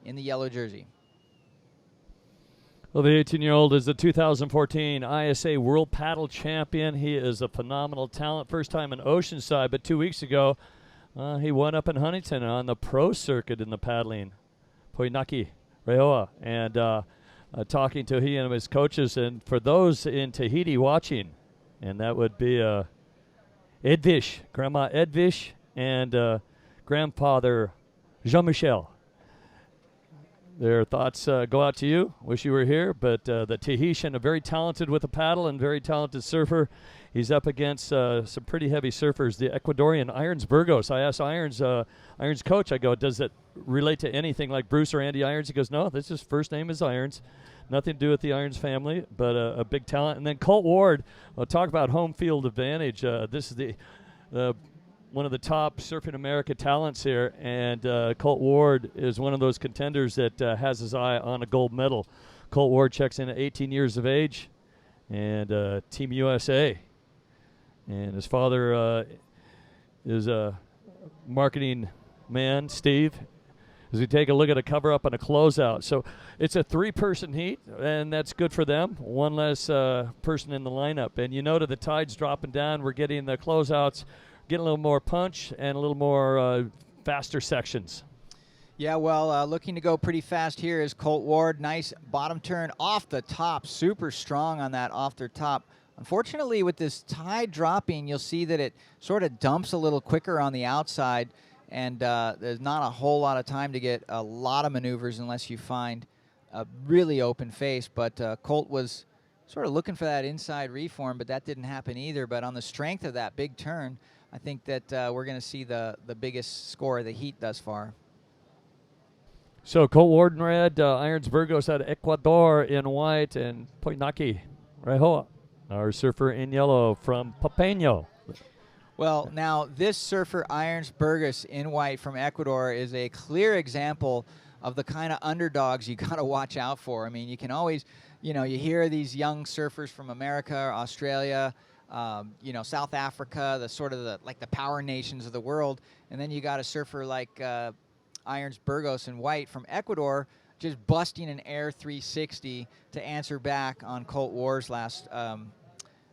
in the yellow jersey. Well, the 18-year-old is the 2014 ISA World Paddle Champion. He is a phenomenal talent. First time in Oceanside, but 2 weeks ago, he won up in Huntington on the pro circuit in the paddling. Poinaki Rehoa. And talking to he and his coaches, and for those in Tahiti watching, and that would be Edvish, Grandma Edvish, and grandfather Jean-Michel. Their thoughts go out to you. Wish you were here, but the Tahitian, very talented with a paddle and very talented surfer. He's up against some pretty heavy surfers. The Ecuadorian Irons Burgos. I asked Irons coach, I go, does it relate to anything like Bruce or Andy Irons? He goes, no, this is first name is Irons. Nothing to do with the Irons family, but a big talent. And then Colt Ward, we'll talk about home field advantage. This is the one of the top Surfing America talents here, and Colt Ward is one of those contenders that has his eye on a gold medal. Colt Ward checks in at 18 years of age, and Team USA. And his father is a marketing man, Steve, as we take a look at a cover-up and a closeout. So it's a three-person heat, and that's good for them. One less person in the lineup. And you know, the tide's dropping down. We're getting the closeouts, getting a little more punch and a little more faster sections. Yeah, well, looking to go pretty fast here is Colt Ward. Nice bottom turn off the top. Super strong on that off the top. Unfortunately, with this tide dropping, you'll see that it sort of dumps a little quicker on the outside, and there's not a whole lot of time to get a lot of maneuvers unless you find a really open face. But Colt was sort of looking for that inside reform, but that didn't happen either. But on the strength of that big turn, I think that we're going to see the biggest score of the heat thus far. So Colt Ward in red, Irons Burgos out of Ecuador in white, and Poinaki Rehoa, our surfer in yellow from Papeño. Well, now this surfer, Irons Burgos in white from Ecuador, is a clear example of the kind of underdogs you got to watch out for. I mean, you can always, you hear these young surfers from America, Australia, South Africa, the power nations of the world, and then you got a surfer like Irons Burgos in white from Ecuador, just busting an air 360 to answer back on Colt Ward's last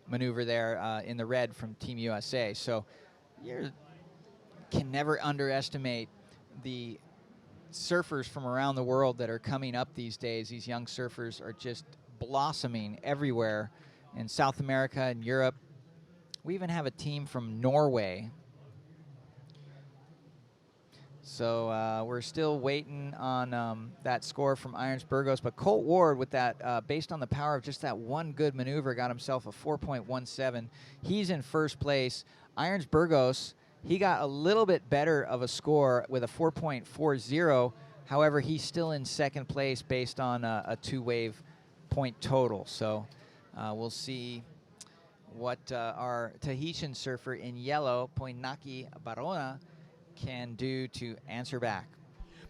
maneuver there in the red from Team USA. So you can never underestimate the surfers from around the world that are coming up these days. These young surfers are just blossoming everywhere in South America and Europe. We even have a team from Norway. So we're still waiting on that score from Irons Burgos. But Colt Ward, with that, based on the power of just that one good maneuver, got himself a 4.17. He's in first place. Irons Burgos, he got a little bit better of a score with a 4.40. However, he's still in second place based on a two-wave point total. So we'll see what our Tahitian surfer in yellow, Poinaki Barona, can do to answer back.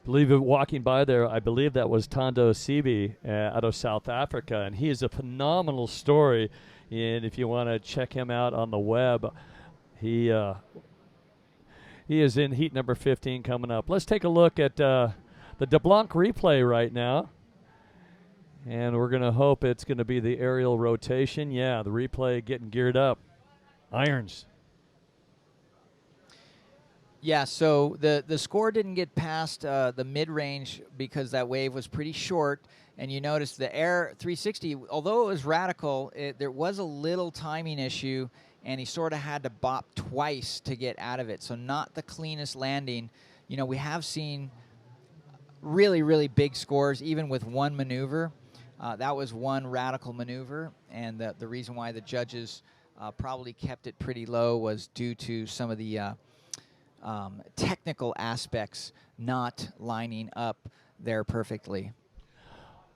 Believe it, walking by there, I believe that was Tondo Sibi out of South Africa, and he is a phenomenal story. And if you want to check him out on the web, he is in heat number 15 coming up. Let's take a look at the DeBlanc replay right now. And we're going to hope it's going to be the aerial rotation. Yeah, the replay getting geared up. Irons. Yeah, so the score didn't get past the mid-range because that wave was pretty short. And you notice the air 360, although it was radical, there was a little timing issue, and he sort of had to bop twice to get out of it. So not the cleanest landing. We have seen really, really big scores, even with one maneuver. That was one radical maneuver, and the reason why the judges probably kept it pretty low was due to some of the technical aspects not lining up there perfectly.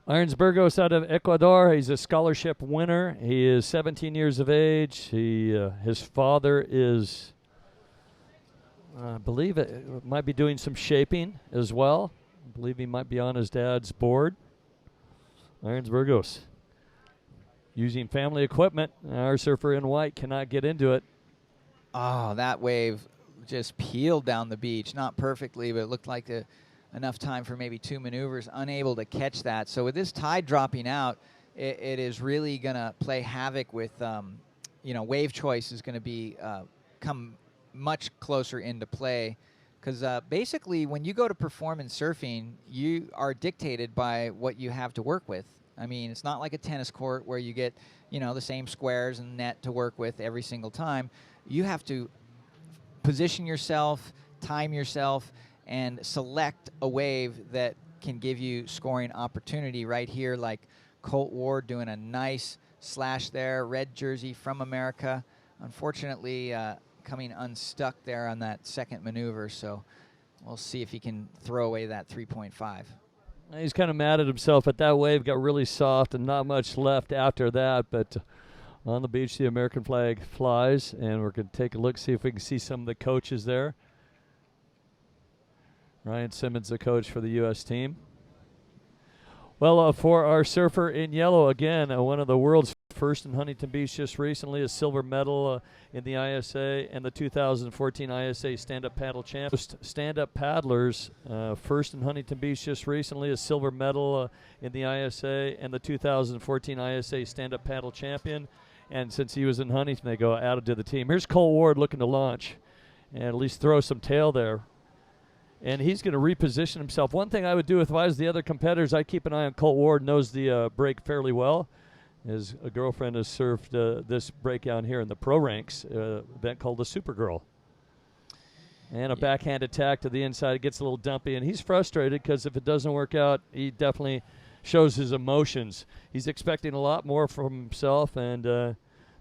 Irons Burgos out of Ecuador. He's a scholarship winner. He is 17 years of age. His father is, I believe, it might be doing some shaping as well. I believe he might be on his dad's board. Irons Burgos using family equipment. Our surfer in white cannot get into it. Oh, that wave just peeled down the beach. Not perfectly, but it looked like enough time for maybe 2 maneuvers, unable to catch that. So with this tide dropping out, it is really going to play havoc with, wave choice is going to be come much closer into play. Because basically, when you go to perform in surfing, you are dictated by what you have to work with. I mean, it's not like a tennis court where you get, the same squares and net to work with every single time. You have to position yourself, time yourself, and select a wave that can give you scoring opportunity right here, like Colt Ward doing a nice slash there, red jersey from America. Unfortunately, coming unstuck there on that second maneuver, so we'll see if he can throw away that 3.5. He's kind of mad at himself, but that wave got really soft and not much left after that. But on the beach, the American flag flies, and we're going to take a look, see if we can see some of the coaches there. Ryan Simmons, the coach for the U.S. team. Well, for our surfer in yellow, again, one of the world's first in Huntington Beach just recently, a silver medal in the ISA and the 2014 ISA stand-up paddle champ. Stand-up paddlers, first in Huntington Beach just recently, a silver medal in the ISA and the 2014 ISA stand-up paddle champion. And since he was in Huntington, they go added to the team. Here's Colt Ward looking to launch and at least throw some tail there. And he's going to reposition himself. One thing I would do if I was the other competitors, I'd keep an eye on Colt Ward, knows the break fairly well. His girlfriend has surfed this breakdown here in the pro ranks, event called the Supergirl. And a backhand attack to the inside. It gets a little dumpy, and he's frustrated because if it doesn't work out, he definitely shows his emotions. He's expecting a lot more from himself, and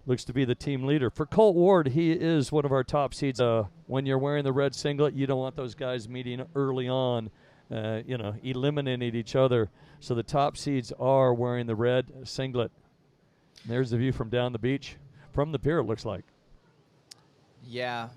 looks to be the team leader. For Colt Ward, he is one of our top seeds. When you're wearing the red singlet, you don't want those guys meeting early on, eliminating each other. So the top seeds are wearing the red singlet. And there's the view from down the beach, from the pier, it looks like. Yeah,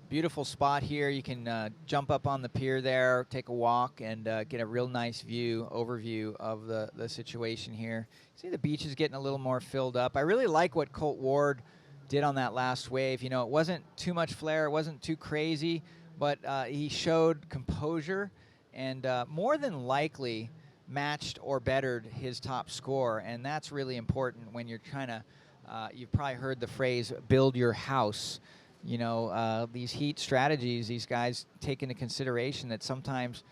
beautiful spot here. You can jump up on the pier there, take a walk, and get a real nice overview of the situation here. See, the beach is getting a little more filled up. I really like what Colt Ward did on that last wave. It wasn't too much flare, it wasn't too crazy, but he showed composure and more than likely matched or bettered his top score, and that's really important when you're trying to, you've probably heard the phrase, build your house. These heat strategies, these guys take into consideration that sometimes,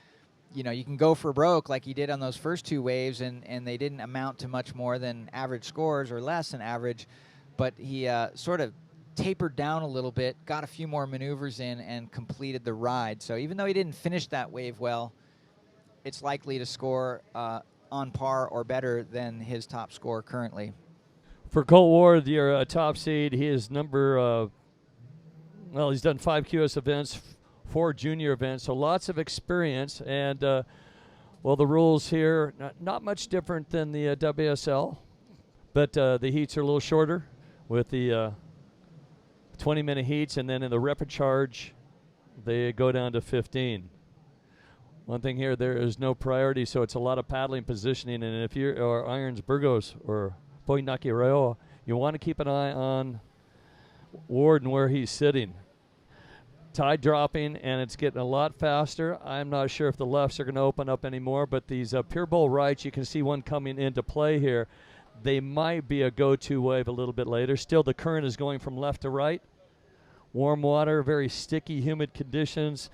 you can go for broke like he did on those first 2 waves, and they didn't amount to much more than average scores or less than average, but he sort of tapered down a little bit, got a few more maneuvers in, and completed the ride. So even though he didn't finish that wave well, it's likely to score on par or better than his top score currently. For Colt Ward, your top seed, he is he's done 5 QS events, 4 junior events, so lots of experience. And, the rules here, not much different than the WSL, but the heats are a little shorter with the 20-minute heats, and then in the rapid charge, they go down to 15. One thing here, there is no priority, so it's a lot of paddling positioning. And if you're Irons Burgos or Poinaki Raioa, you want to keep an eye on Ward and where he's sitting. Tide dropping, and it's getting a lot faster. I'm not sure if the lefts are going to open up anymore, but these pier bowl rights, you can see one coming into play here. They might be a go-to wave a little bit later. Still, the current is going from left to right. Warm water, very sticky, humid conditions.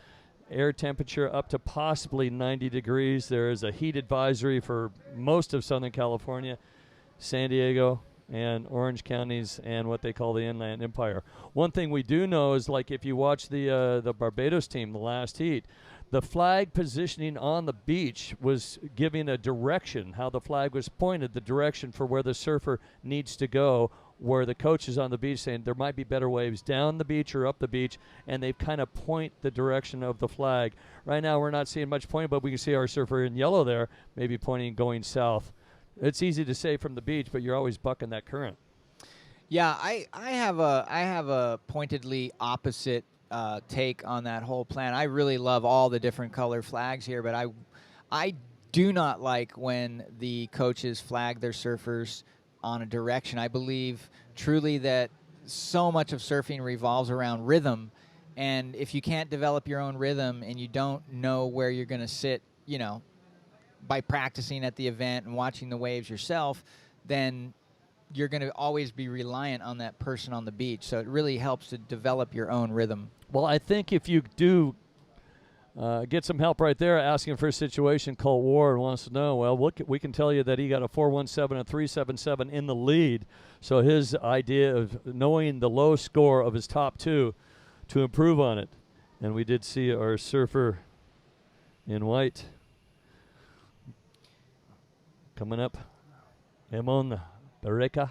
Air temperature up to possibly 90 degrees. There is a heat advisory for most of Southern California, San Diego, and Orange counties and what they call the Inland Empire. One thing we do know is, like, if you watch the Barbados team, the last heat, the flag positioning on the beach was giving a direction, how the flag was pointed, the direction for where the surfer needs to go, where the coach is on the beach saying there might be better waves down the beach or up the beach, and they kind of point the direction of the flag. Right now we're not seeing much pointing, but we can see our surfer in yellow there, maybe pointing going south. It's easy to say from the beach, but you're always bucking that current. Yeah, I have a pointedly opposite take on that whole plan. I really love all the different color flags here, but I do not like when the coaches flag their surfers on a direction. I believe truly that so much of surfing revolves around rhythm, and if you can't develop your own rhythm and you don't know where you're going to sit, you know, by practicing at the event and watching the waves yourself, then you're going to always be reliant on that person on the beach. So it really helps to develop your own rhythm. Well, I think if you do get some help right there, asking for a situation, Colt Ward wants to know, well, we can tell you that he got a 417 and 377 in the lead. So his idea of knowing the low score of his top two to improve on it. And we did see our surfer in white coming up. Emon Barreca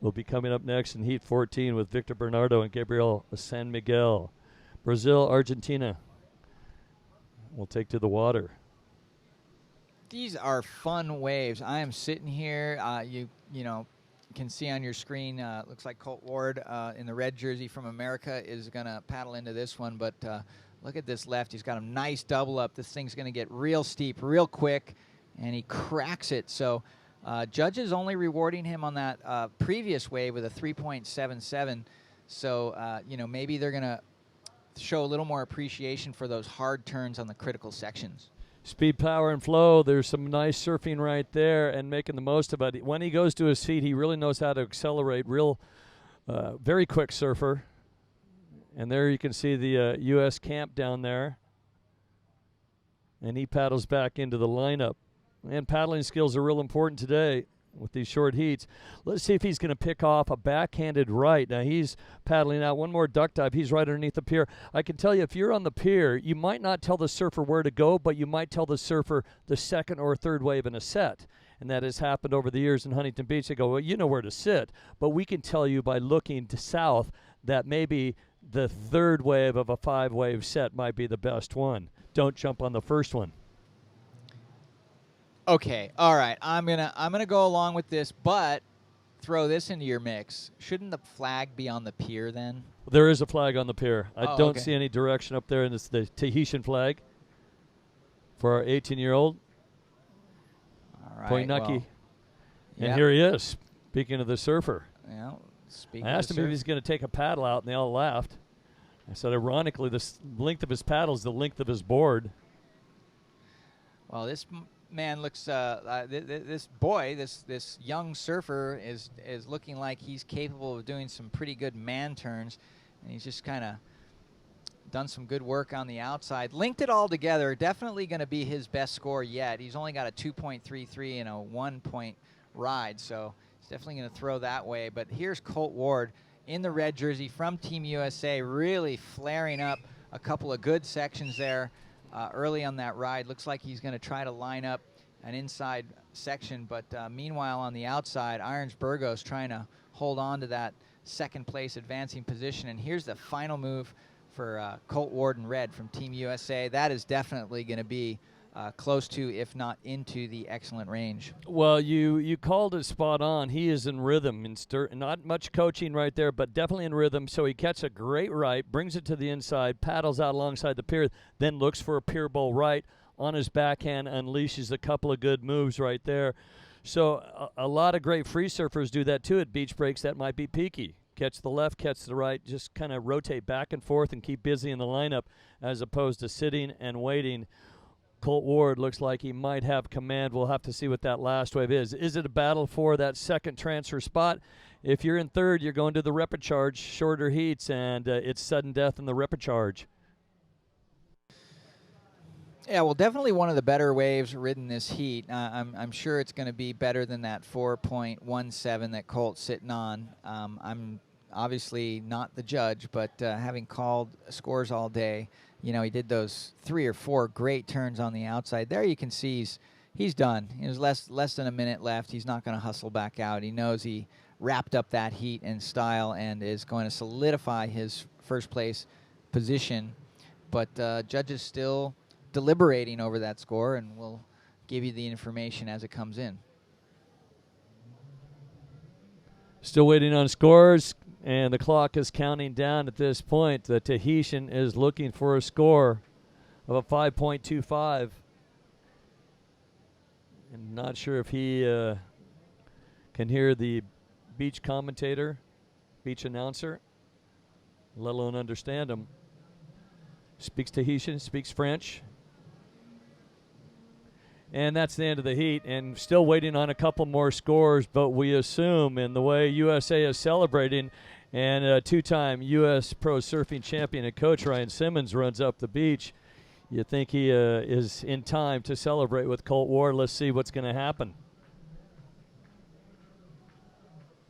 will be coming up next in Heat 14 with Victor Bernardo and Gabriel San Miguel. Brazil, Argentina will take to the water. These are fun waves. I am sitting here. You can see on your screen, looks like Colt Ward in the red jersey from America is going to paddle into this one. But look at this left. He's got a nice double up. This thing's going to get real steep real quick, and he cracks it. So judges only rewarding him on that previous wave with a 3.77. So, maybe they're going to show a little more appreciation for those hard turns on the critical sections. Speed, power, and flow. There's some nice surfing right there and making the most of it. When he goes to his feet, he really knows how to accelerate. Very quick surfer. And there you can see the U.S. camp down there. And he paddles back into the lineup. And paddling skills are real important today with these short heats. Let's see if he's going to pick off a backhanded right. Now he's paddling out. One more duck dive. He's right underneath the pier. I can tell you, if you're on the pier, you might not tell the surfer where to go, but you might tell the surfer the second or third wave in a set. And that has happened over the years in Huntington Beach. They go, well, you know where to sit. But we can tell you by looking to south that maybe the third wave of a 5-wave set might be the best one. Don't jump on the first one. Okay, all right. I'm gonna go along with this, but throw this into your mix. Shouldn't the flag be on the pier then? There is a flag on the pier. I don't okay. see any direction up there, and it's the Tahitian flag for our 18-year-old. All right. Poinaki. Well, and here he is, speaking of the surfer. Yeah, I asked him if he's going to take a paddle out, and they all laughed. I said, ironically, the length of his paddle is the length of his board. Well, this man looks. This young surfer is looking like he's capable of doing some pretty good man turns, and he's just kind of done some good work on the outside. Linked it all together. Definitely going to be his best score yet. He's only got a 2.33 and a 1-point ride, so he's definitely going to throw that way. But here's Colt Ward in the red jersey from Team USA, really flaring up a couple of good sections there. Early on that ride. Looks like he's going to try to line up an inside section, but meanwhile on the outside, Irons Burgos trying to hold on to that second place advancing position. And here's the final move for Colt Ward in red from Team USA. That is definitely going to be close to, if not into, the excellent range. Well, you called it spot on. He is in rhythm. Not much coaching right there, but definitely in rhythm. So he catches a great right, brings it to the inside, paddles out alongside the pier, then looks for a pier bowl right on his backhand, unleashes a couple of good moves right there. So a lot of great free surfers do that too at beach breaks. That might be peaky. Catch the left, catch the right, just kind of rotate back and forth and keep busy in the lineup as opposed to sitting and waiting. Colt Ward looks like he might have command. We'll have to see what that last wave is. Is it a battle for that second transfer spot? If you're in third, you're going to the repecharge, shorter heats, and it's sudden death in the repecharge. Yeah, well, definitely one of the better waves ridden this heat. I'm sure it's going to be better than that 4.17 that Colt's sitting on. I'm obviously not the judge, but having called scores all day, you know, he did those 3 or 4 great turns on the outside. There you can see he's done. There's less than a minute left. He's not going to hustle back out. He knows he wrapped up that heat and style and is going to solidify his first place position. But judges still deliberating over that score, and we'll give you the information as it comes in. Still waiting on scores, and the clock is counting down at this point. The Tahitian is looking for a score of a 5.25. I'm not sure if he can hear the beach commentator, beach announcer, let alone understand him. Speaks Tahitian, speaks French. And that's the end of the heat, and still waiting on a couple more scores, but we assume in the way USA is celebrating, and a 2-time U.S. Pro Surfing champion and coach Ryan Simmons runs up the beach, you think he is in time to celebrate with Colt Ward. Let's see what's going to happen.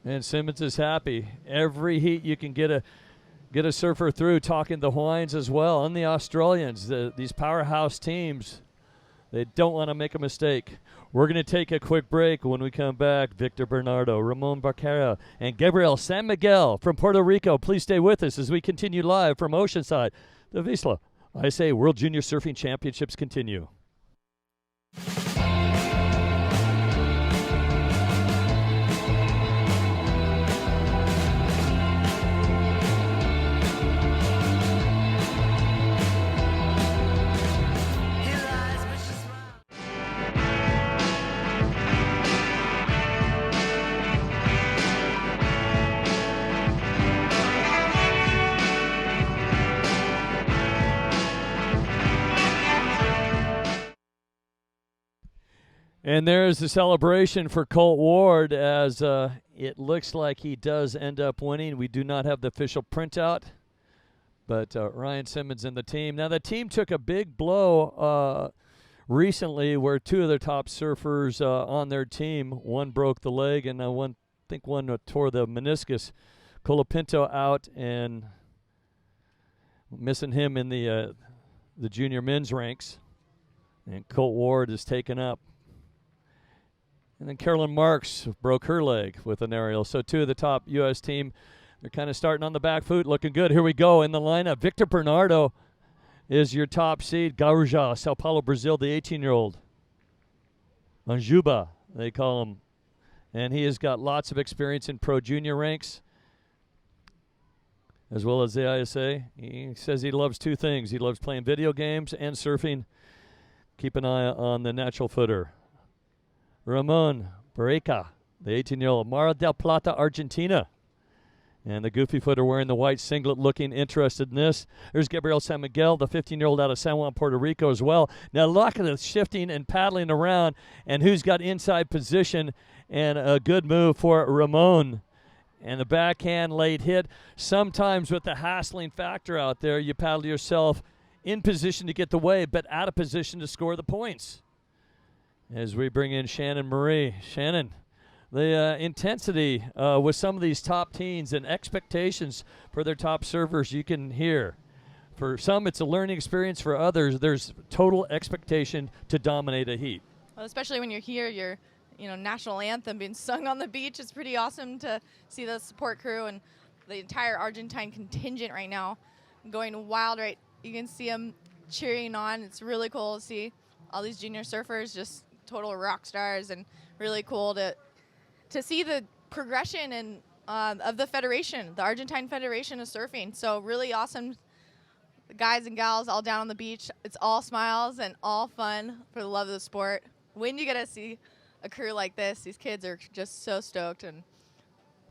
And Simmons is happy. Every heat you can get a surfer through, talking the Hawaiians as well, and the Australians, these powerhouse teams. They don't want to make a mistake. We're going to take a quick break. When we come back, Victor Bernardo, Ramon Barquera, and Gabriel San Miguel from Puerto Rico. Please stay with us as we continue live from Oceanside. The VISSLA ISA World Junior Surfing Championships continue. And there's the celebration for Colt Ward as it looks like he does end up winning. We do not have the official printout, but Ryan Simmons and the team. Now, the team took a big blow recently where 2 of their top surfers on their team, one broke the leg and one tore the meniscus. Colapinto out and missing him in the junior men's ranks. And Colt Ward is taken up. And then Carolyn Marks broke her leg with an aerial. So 2 of the top U.S. team, they're kind of starting on the back foot, looking good. Here we go in the lineup. Victor Bernardo is your top seed. Garuja, Sao Paulo, Brazil, the 18-year-old. Anjuba, they call him. And he has got lots of experience in pro junior ranks, as well as the ISA. He says he loves 2 things. He loves playing video games and surfing. Keep an eye on the natural footer. Ramon Barreca, the 18-year-old, Mar del Plata, Argentina. And the goofy footer wearing the white singlet, looking interested in this. There's Gabriel San Miguel, the 15-year-old out of San Juan, Puerto Rico as well. Now look at the shifting and paddling around, and who's got inside position, and a good move for Ramon. And the backhand late hit. Sometimes with the hassling factor out there, you paddle yourself in position to get the wave, but out of position to score the points. As we bring in Shannon Marie. Shannon, the intensity with some of these top teams and expectations for their top surfers you can hear. For some, it's a learning experience. For others, there's total expectation to dominate a heat. Well, especially when you hear your national anthem being sung on the beach. It's pretty awesome to see the support crew and the entire Argentine contingent right now going wild. Right, you can see them cheering on. It's really cool to see all these junior surfers just total rock stars, and really cool to see the progression and of the federation, the Argentine Federation of Surfing. So really awesome, guys and gals all down on the beach. It's all smiles and all fun for the love of the sport. When you get to see a crew like this, these kids are just so stoked, and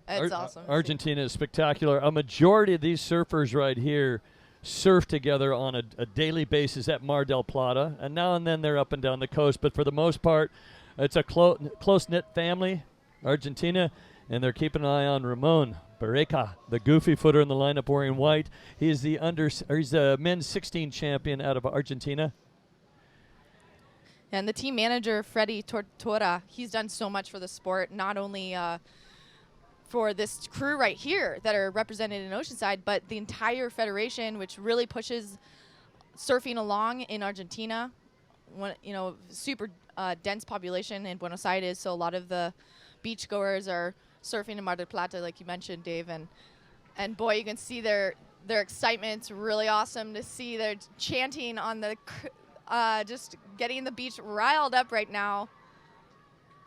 it's awesome. Argentina is spectacular. A majority of these surfers right here surf together on a daily basis at Mar del Plata, and now and then they're up and down the coast, but for the most part it's a close-knit family, Argentina, and they're keeping an eye on Ramon Barreca, the goofy footer in the lineup wearing white. He's the men's 16 champion out of Argentina. And the team manager, Freddie Tortora, he's done so much for the sport, not only for this crew right here that are represented in Oceanside, but the entire federation, which really pushes surfing along in Argentina. Super dense population in Buenos Aires, so a lot of the beachgoers are surfing in Mar del Plata, like you mentioned, Dave. And boy, you can see their excitement. It's really awesome to see. They're chanting on the just getting the beach riled up right now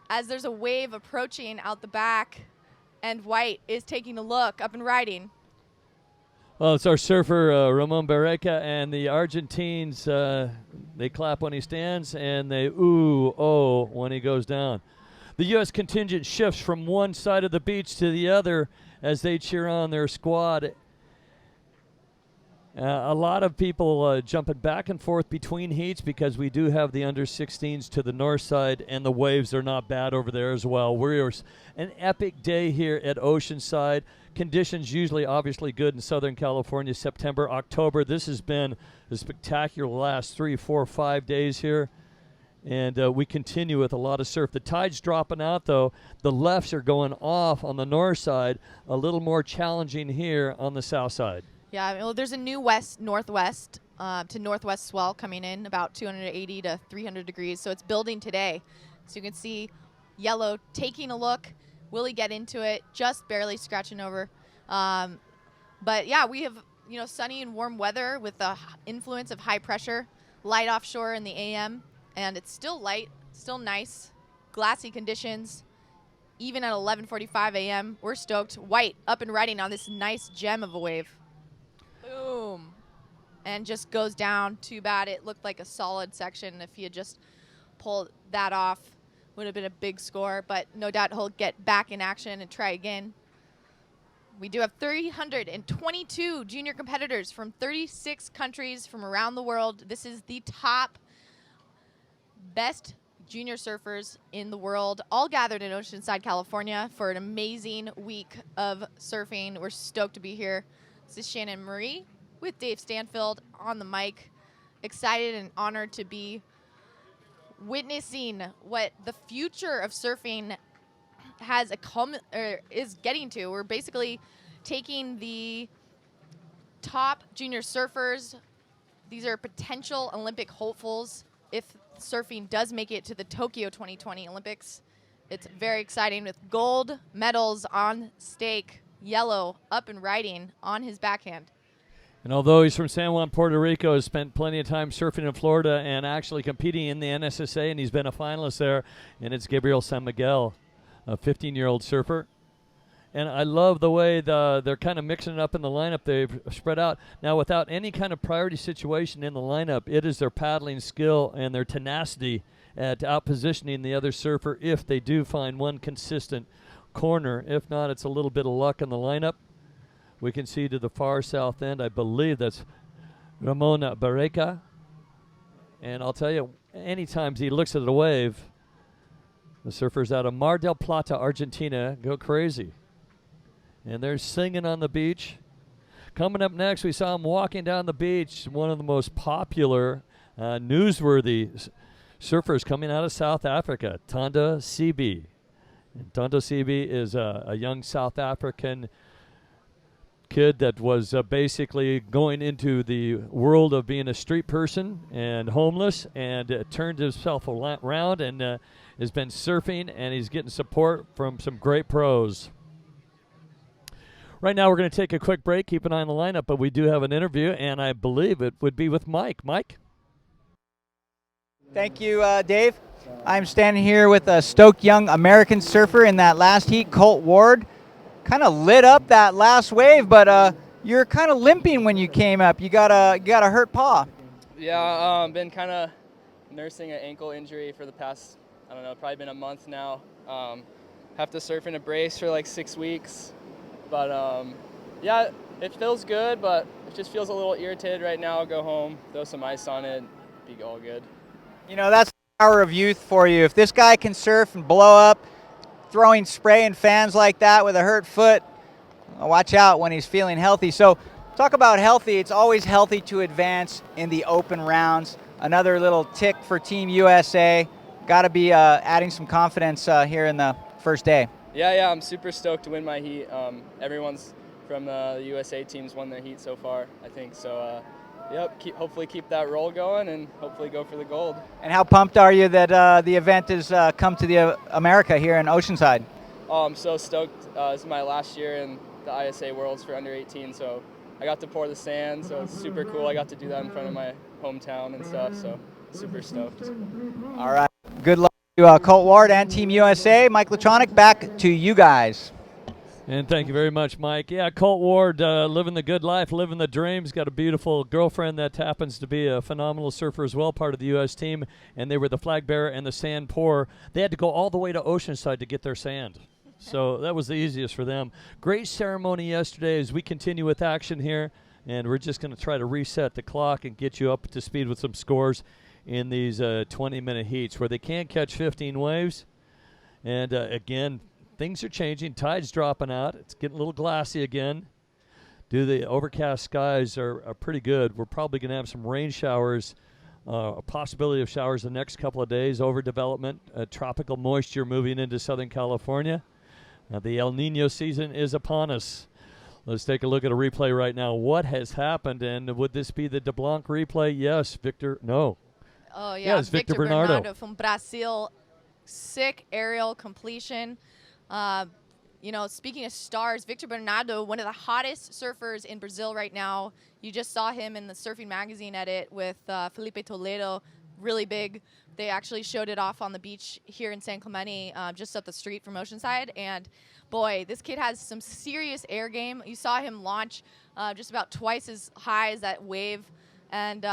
as there's a wave approaching out the back, and White is taking a look up and riding. Well, it's our surfer, Ramon Barreca, and the Argentines, they clap when he stands, and they ooh-oh when he goes down. The U.S. contingent shifts from one side of the beach to the other as they cheer on their squad. A lot of people jumping back and forth between heats because we do have the under-16s to the north side, and the waves are not bad over there as well. We're an epic day here at Oceanside. Conditions usually obviously good in Southern California, September, October. This has been a spectacular last 3, 4, 5 days here, and we continue with a lot of surf. The tide's dropping out, though. The lefts are going off on the north side, a little more challenging here on the south side. Yeah, well, there's a new northwest to northwest swell coming in about 280 to 300 degrees, so it's building today. So you can see yellow taking a look. Will he get into it? Just barely scratching over. But yeah, we have sunny and warm weather with the influence of high pressure, light offshore in the AM, and it's still light, still nice, glassy conditions. Even at 11:45 a.m., we're stoked. White up and riding on this nice gem of a wave. Boom. And just goes down. Too bad it looked like a solid section. If he had just pulled that off, would have been a big score. But no doubt he'll get back in action and try again. We do have 322 junior competitors from 36 countries from around the world. This is the top best junior surfers in the world, all gathered in Oceanside, California for an amazing week of surfing. We're stoked to be here. This is Shannon Marie with Dave Stanfield on the mic. Excited and honored to be witnessing what the future of surfing is getting to. We're basically taking the top junior surfers. These are potential Olympic hopefuls if surfing does make it to the Tokyo 2020 Olympics. It's very exciting with gold medals on stake. Yellow up and riding on his backhand. And although he's from San Juan, Puerto Rico, has spent plenty of time surfing in Florida and actually competing in the NSSA, and he's been a finalist there, and it's Gabriel San Miguel, a 15-year-old surfer. And I love the way they're kind of mixing it up in the lineup. They've spread out. Now, without any kind of priority situation in the lineup, it is their paddling skill and their tenacity at outpositioning the other surfer if they do find one consistent corner. If not, it's a little bit of luck in the lineup. We can see to the far south end, I believe that's Ramon Barreca. And I'll tell you, anytime he looks at a wave, the surfers out of Mar del Plata, Argentina, go crazy. And they're singing on the beach. Coming up next, we saw him walking down the beach, one of the most popular, newsworthy surfers coming out of South Africa, Tonda Sibi. And Tonda Sibi is a young South African kid that was basically going into the world of being a street person and homeless, and turned himself around and has been surfing, and he's getting support from some great pros. Right now we're going to take a quick break. Keep an eye on the lineup, but we do have an interview, and I believe it would be with Mike. Mike? Thank you, Dave. I'm standing here with a stoked young American surfer in that last heat, Colt Ward. Kind of lit up that last wave, but you're kind of limping when you came up. You got a hurt paw. Yeah, been kind of nursing an ankle injury for the past, I don't know, probably been a month now. Have to surf in a brace for like 6 weeks. But yeah, it feels good, but it just feels a little irritated right now. I'll go home, throw some ice on it, be all good. You know, that's the power of youth for you. If this guy can surf and blow up, throwing spray and fans like that with a hurt foot, watch out when he's feeling healthy. So Talk about healthy. It's always healthy to advance in the open rounds. Another little tick for Team USA. Got to be adding some confidence here in the first day. Yeah, I'm super stoked to win my heat. Everyone's from the USA teams won their heat so far, I think. So, hopefully keep that roll going and hopefully go for the gold. And how pumped are you that the event has come to the America here in Oceanside? Oh, I'm so stoked. This is my last year in the ISA Worlds for under 18, so I got to pour the sand, so it's super cool. I got to do that in front of my hometown and stuff, so super stoked. All right. Good luck to Colt Ward and Team USA. Mike Latronic, back to you guys. And thank you very much, Mike. Yeah, Colt Ward, living the good life, living the dreams. Got a beautiful girlfriend that happens to be a phenomenal surfer as well, part of the U.S. team. And they were the flag bearer and the sand pourer. They had to go all the way to Oceanside to get their sand. So that was the easiest for them. Great ceremony yesterday as we continue with action here. And we're just going to try to reset the clock and get you up to speed with some scores in these 20-minute heats where they can't catch 15 waves. And, again, things are changing. Tide's dropping out. It's getting a little glassy again. The overcast skies are pretty good. We're probably going to have some rain showers, a possibility of showers the next couple of days, overdevelopment, tropical moisture moving into Southern California. The El Nino season is upon us. Let's take a look at a replay right now. What has happened, and would this be the DeBlanc replay? Yes. Victor, no. Oh, yeah. Yes, Victor Bernardo from Brazil. Sick aerial completion. Speaking of stars, Victor Bernardo, one of the hottest surfers in Brazil right now. You just saw him in the Surfing Magazine edit with Felipe Toledo. Really big. They actually showed it off on the beach here in San Clemente, just up the street from Oceanside. And, boy, this kid has some serious air game. You saw him launch just about twice as high as that wave. And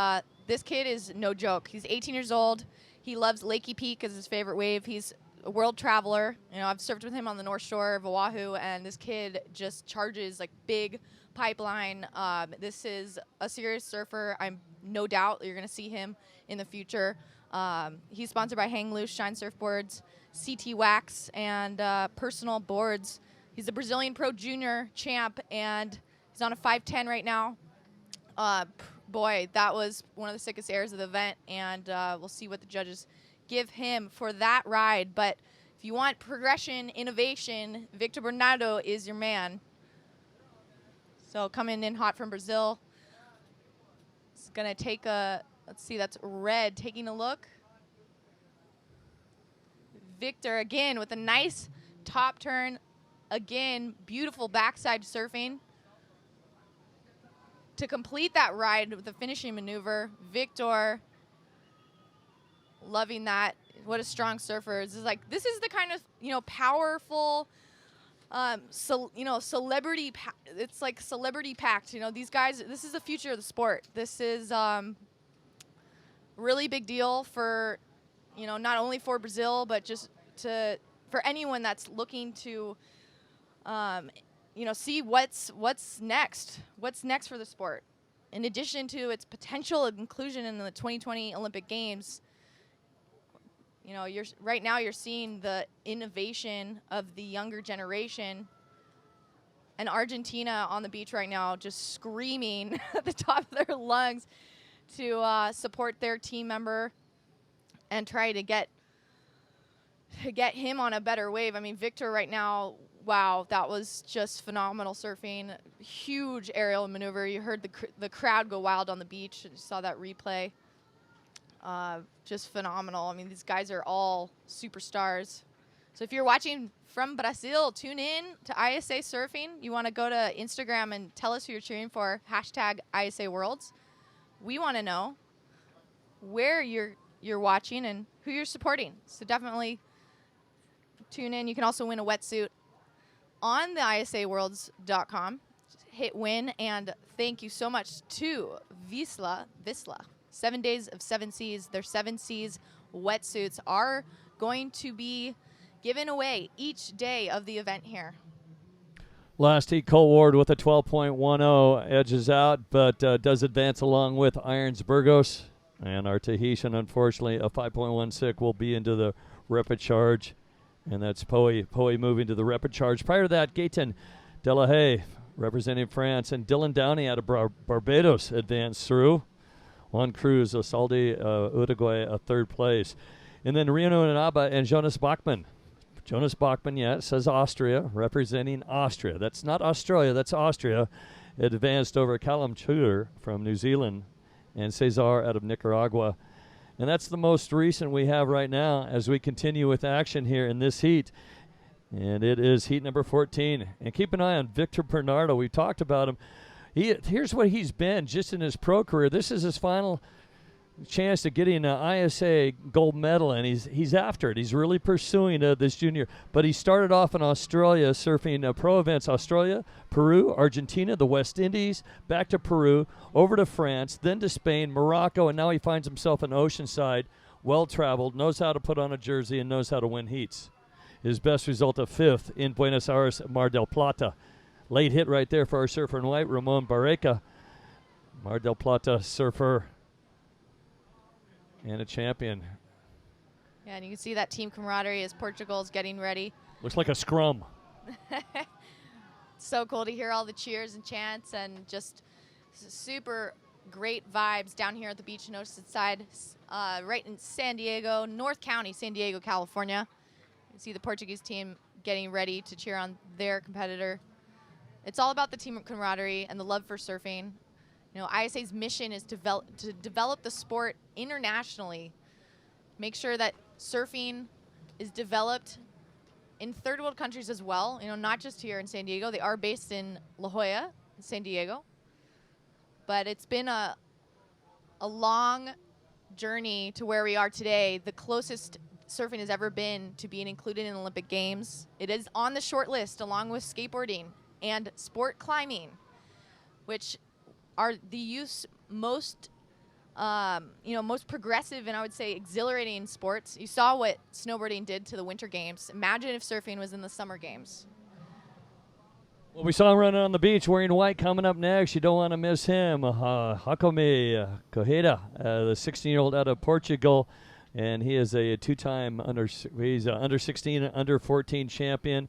this kid is no joke. He's 18 years old. He loves Lakey Peak as his favorite wave. He's a world traveler. I've surfed with him on the North Shore of Oahu, and this kid just charges like big pipeline. This is a serious surfer. I'm no doubt you're going to see him in the future. He's sponsored by Hang Loose, Shine Surfboards, CT Wax, and Personal Boards. He's a Brazilian Pro Junior champ, and he's on a 5'10 right now. Boy, that was one of the sickest airs of the event, and we'll see what the judges give him for that ride. But if you want progression, innovation, Victor Bernardo is your man. So coming in hot from Brazil. It's going to take a, let's see, that's red. Taking a look. Victor again with a nice top turn. Again, beautiful backside surfing. To complete that ride with the finishing maneuver, Victor, loving that. What a strong surfer. This is the kind of, powerful, celebrity. It's like celebrity packed. These guys. This is the future of the sport. This is really big deal for, not only for Brazil, but just for anyone that's looking to, see what's next. What's next for the sport? In addition to its potential inclusion in the 2020 Olympic Games, right now you're seeing the innovation of the younger generation. And Argentina on the beach right now just screaming at the top of their lungs to support their team member and try to get him on a better wave. I mean, Victor right now, wow, that was just phenomenal surfing. Huge aerial maneuver. You heard the crowd go wild on the beach. You saw that replay. Just phenomenal. I mean, these guys are all superstars. So if you're watching from Brazil, tune in to ISA Surfing. You want to go to Instagram and tell us who you're cheering for, #ISA Worlds. We want to know where you're watching and who you're supporting. So definitely tune in. You can also win a wetsuit on the ISAWorlds.com. Hit win, and thank you so much to VISSLA. 7 days of 7 seas. Their 7 seas wetsuits are going to be given away each day of the event here. Last heat, Colt Ward with a 12.10 edges out, but does advance along with Irons Burgos. And our Tahitian, unfortunately, a 5.16 will be into the rapid charge. And that's Poe moving to the rapid charge. Prior to that, Gaetan Delahaye representing France, and Dylan Downey out of Barbados advanced through. Juan Cruz, Osalde, Uruguay, third place. And then Rino Naba and Jonas Bachmann. Jonas Bachmann, yeah, it says Austria, representing Austria. That's not Australia, that's Austria. It advanced over Callum Tudor from New Zealand and Cesar out of Nicaragua. And that's the most recent we have right now as we continue with action here in this heat. And it is heat number 14. And keep an eye on Victor Bernardo. We talked about him. Here's what he's been just in his pro career. This is his final chance to getting an ISA gold medal, and he's after it. He's really pursuing this junior. But he started off in Australia surfing pro events, Australia, Peru, Argentina, the West Indies, back to Peru, over to France, then to Spain, Morocco, and now he finds himself in Oceanside, well-traveled, knows how to put on a jersey, and knows how to win heats. His best result of 5th in Buenos Aires, Mar del Plata. Late hit right there for our surfer in white, Ramon Barreca. Mar del Plata surfer and a champion. Yeah, and you can see that team camaraderie as Portugal's getting ready. Looks like a scrum. So cool to hear all the cheers and chants and just super great vibes down here at the beach in Oceanside, right in San Diego, North County, San Diego, California. You can see the Portuguese team getting ready to cheer on their competitor. It's all about the team camaraderie and the love for surfing. You know, ISA's mission is to develop the sport internationally, make sure that surfing is developed in third world countries as well, you know, not just here in San Diego. They are based in La Jolla, San Diego. But it's been a long journey to where we are today. The closest surfing has ever been to being included in Olympic Games. It is on the short list along with skateboarding and sport climbing, which are the youth's most, most progressive and I would say exhilarating sports. You saw what snowboarding did to the Winter Games. Imagine if surfing was in the Summer Games. Well, we saw him running on the beach wearing white. Coming up next, you don't want to miss him. Hakome Correia, the 16-year-old out of Portugal, and he is a two-time under 16, under 14 champion,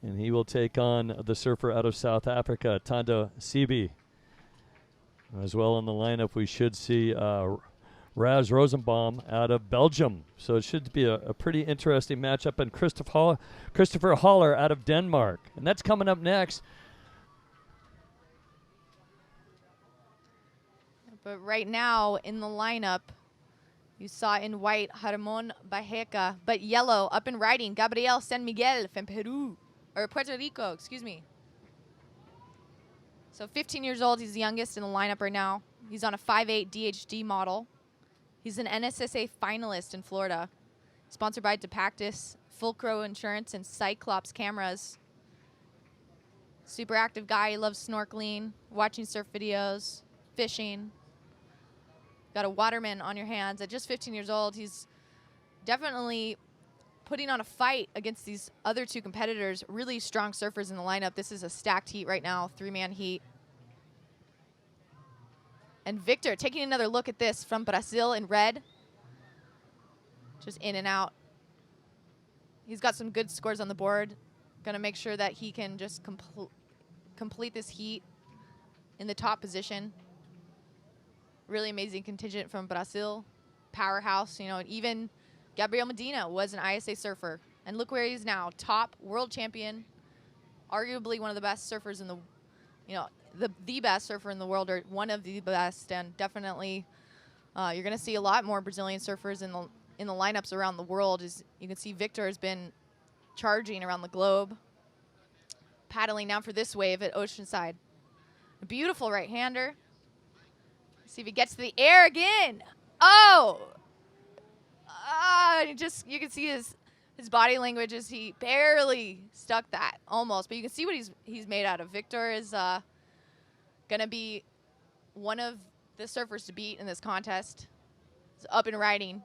and he will take on the surfer out of South Africa, Tando Sibi. As well in the lineup, we should see Raz Rosenbaum out of Belgium. So it should be a pretty interesting matchup. And Christopher Haller out of Denmark. And that's coming up next. But right now in the lineup, you saw in white Ramon Barreca, but yellow up and riding Gabriel San Miguel from Peru, or Puerto Rico, excuse me. So 15 years old, he's the youngest in the lineup right now. He's on a 5'8" DHD model. He's an NSSA finalist in Florida. Sponsored by Depactus, Fulcro Insurance, and Cyclops Cameras. Super active guy, he loves snorkeling, watching surf videos, fishing. Got a waterman on your hands. At just 15 years old, he's definitely putting on a fight against these other two competitors, really strong surfers in the lineup. This is a stacked heat right now, 3-man heat. And Victor taking another look at this from Brazil in red. Just in and out. He's got some good scores on the board. Gonna make sure that he can just complete this heat in the top position. Really amazing contingent from Brazil. Powerhouse, you know, and even Gabriel Medina was an ISA surfer. And look where he is now, top world champion, arguably one of the best surfers in the, the best surfer in the world, or one of the best, and definitely you're going to see a lot more Brazilian surfers in the lineups around the world. As you can see, Victor has been charging around the globe, paddling now for this wave at Oceanside. A beautiful right-hander. See if he gets to the air again. Oh! You can see his body language as he barely stuck that, almost. But you can see what he's made out of. Victor is going to be one of the surfers to beat in this contest. He's up and riding.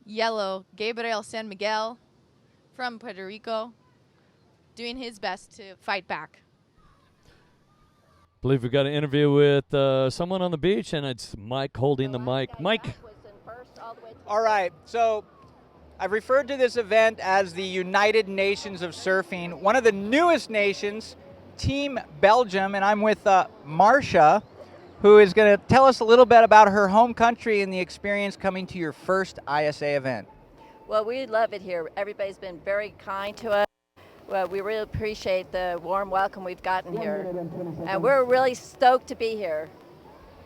Yellow, Gabriel San Miguel from Puerto Rico, doing his best to fight back. Believe we've got an interview with someone on the beach, and it's Mike holding the mic. Mike. All right, so I've referred to this event as the United Nations of Surfing, one of the newest nations Team Belgium, and I'm with Marcia, who is going to tell us a little bit about her home country and the experience coming to your first ISA event. Well, we love it here. Everybody's been very kind to us. Well, we really appreciate the warm welcome we've gotten here. And we're really stoked to be here.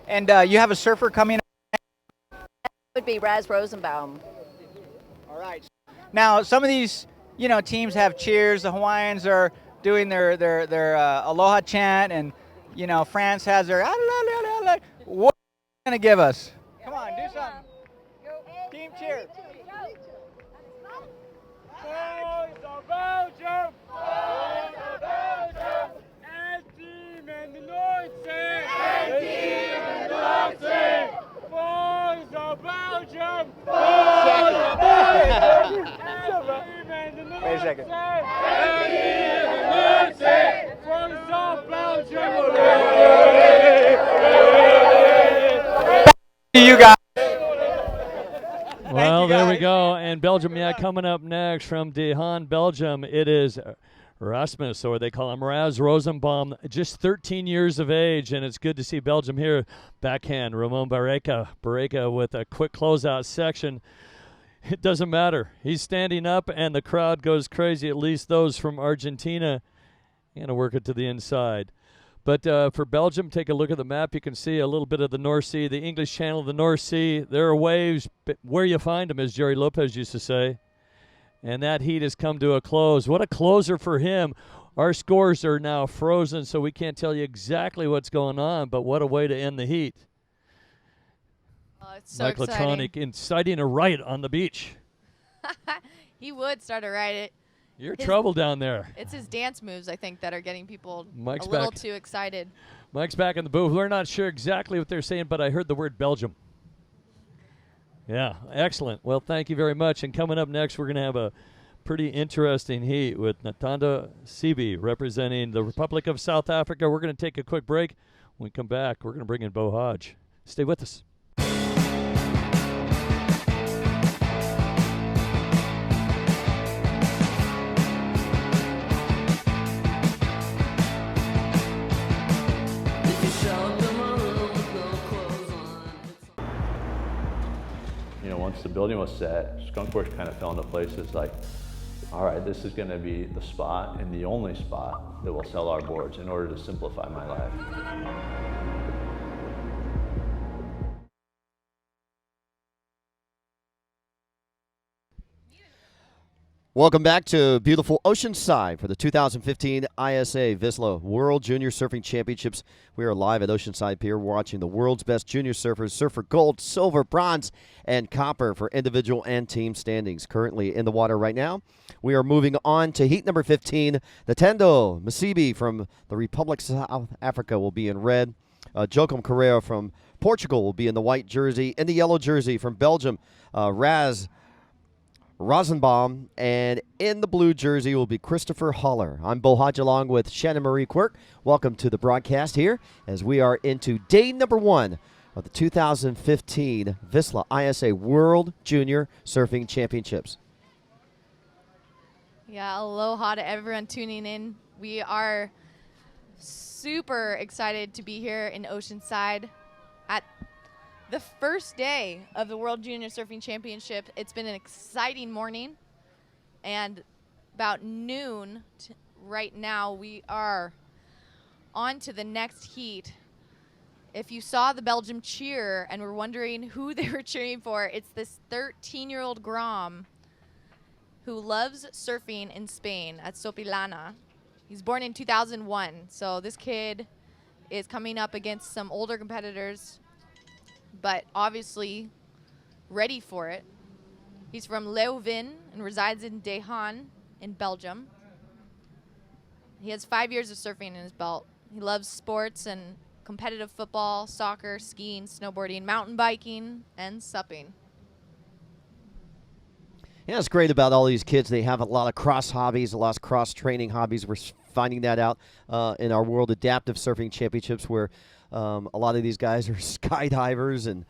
And you have a surfer coming up? That would be Raz Rosenbaum. All right. Now, some of these, teams have cheers. The Hawaiians are doing their aloha chant, and, France has their what are you going to give us? Come on, do something. Team cheer. Belgium! Belgium! En team in de Noordzee! En team in de Noordzee! Forza Belgium! Forza Belgium! Wait a second. En team in de Noordzee! Forza Belgium! You guys. Well, there we go. And Belgium, coming up next from De Haan, Belgium, it is Rasmus, or they call him Raz Rosenbaum, just 13 years of age, and it's good to see Belgium here. Backhand, Ramon Barreca with a quick closeout section. It doesn't matter. He's standing up, and the crowd goes crazy, at least those from Argentina. Going to work it to the inside. But for Belgium, take a look at the map. You can see a little bit of the North Sea, the English Channel of the North Sea. There are waves where you find them, as Jerry Lopez used to say. And that heat has come to a close. What a closer for him. Our scores are now frozen, so we can't tell you exactly what's going on, but what a way to end the heat. It's so Mike Latronic inciting a riot on the beach. He would start a riot. You're trouble down there. It's his dance moves, I think, that are getting people Mike's a little back. too excited. Mike's back in the booth. We're not sure exactly what they're saying, but I heard the word Belgium. Yeah, excellent. Well, thank you very much. And coming up next, we're going to have a pretty interesting heat with Natanda Sibi representing the Republic of South Africa. We're going to take a quick break. When we come back, we're going to bring in Bo Hodge. Stay with us. Once the building was set, Skunkworks kind of fell into place. It's like, all right, this is going to be the spot and the only spot that will sell our boards in order to simplify my life. Welcome back to beautiful Oceanside for the 2015 ISA VISSLA World Junior Surfing Championships. We are live at Oceanside Pier watching the world's best junior surfers surf for gold, silver, bronze, and copper for individual and team standings. Currently in the water right now. We are moving on to heat number 15. Natanda Masibi from the Republic of South Africa will be in red. Joachim Correa from Portugal will be in the white jersey. In the yellow jersey from Belgium, Raz Rosenbaum, and in the blue jersey will be Christopher Haller. I'm Bo Hodge along with Shannon Marie Quirk. Welcome to the broadcast here as we are into day number 1 of the 2015 VISSLA ISA World Junior Surfing Championships. Yeah, aloha to everyone tuning in. We are super excited to be here in Oceanside at the first day of the World Junior Surfing Championship. It's been an exciting morning, and about noon right now we are on to the next heat. If you saw the Belgium cheer and were wondering who they were cheering for, it's this 13-year-old Grom who loves surfing in Spain at Sopilana. He's born in 2001, so this kid is coming up against some older competitors, but obviously ready for it. He's from Leuven and resides in De Haan in Belgium. He has 5 years of surfing in his belt. He loves sports and competitive football, soccer, skiing, snowboarding, mountain biking, and supping. Yeah, it's great about all these kids. They have a lot of cross hobbies, a lot of cross training hobbies. We're finding that out in our World Adaptive Surfing Championships, where a lot of these guys are skydivers and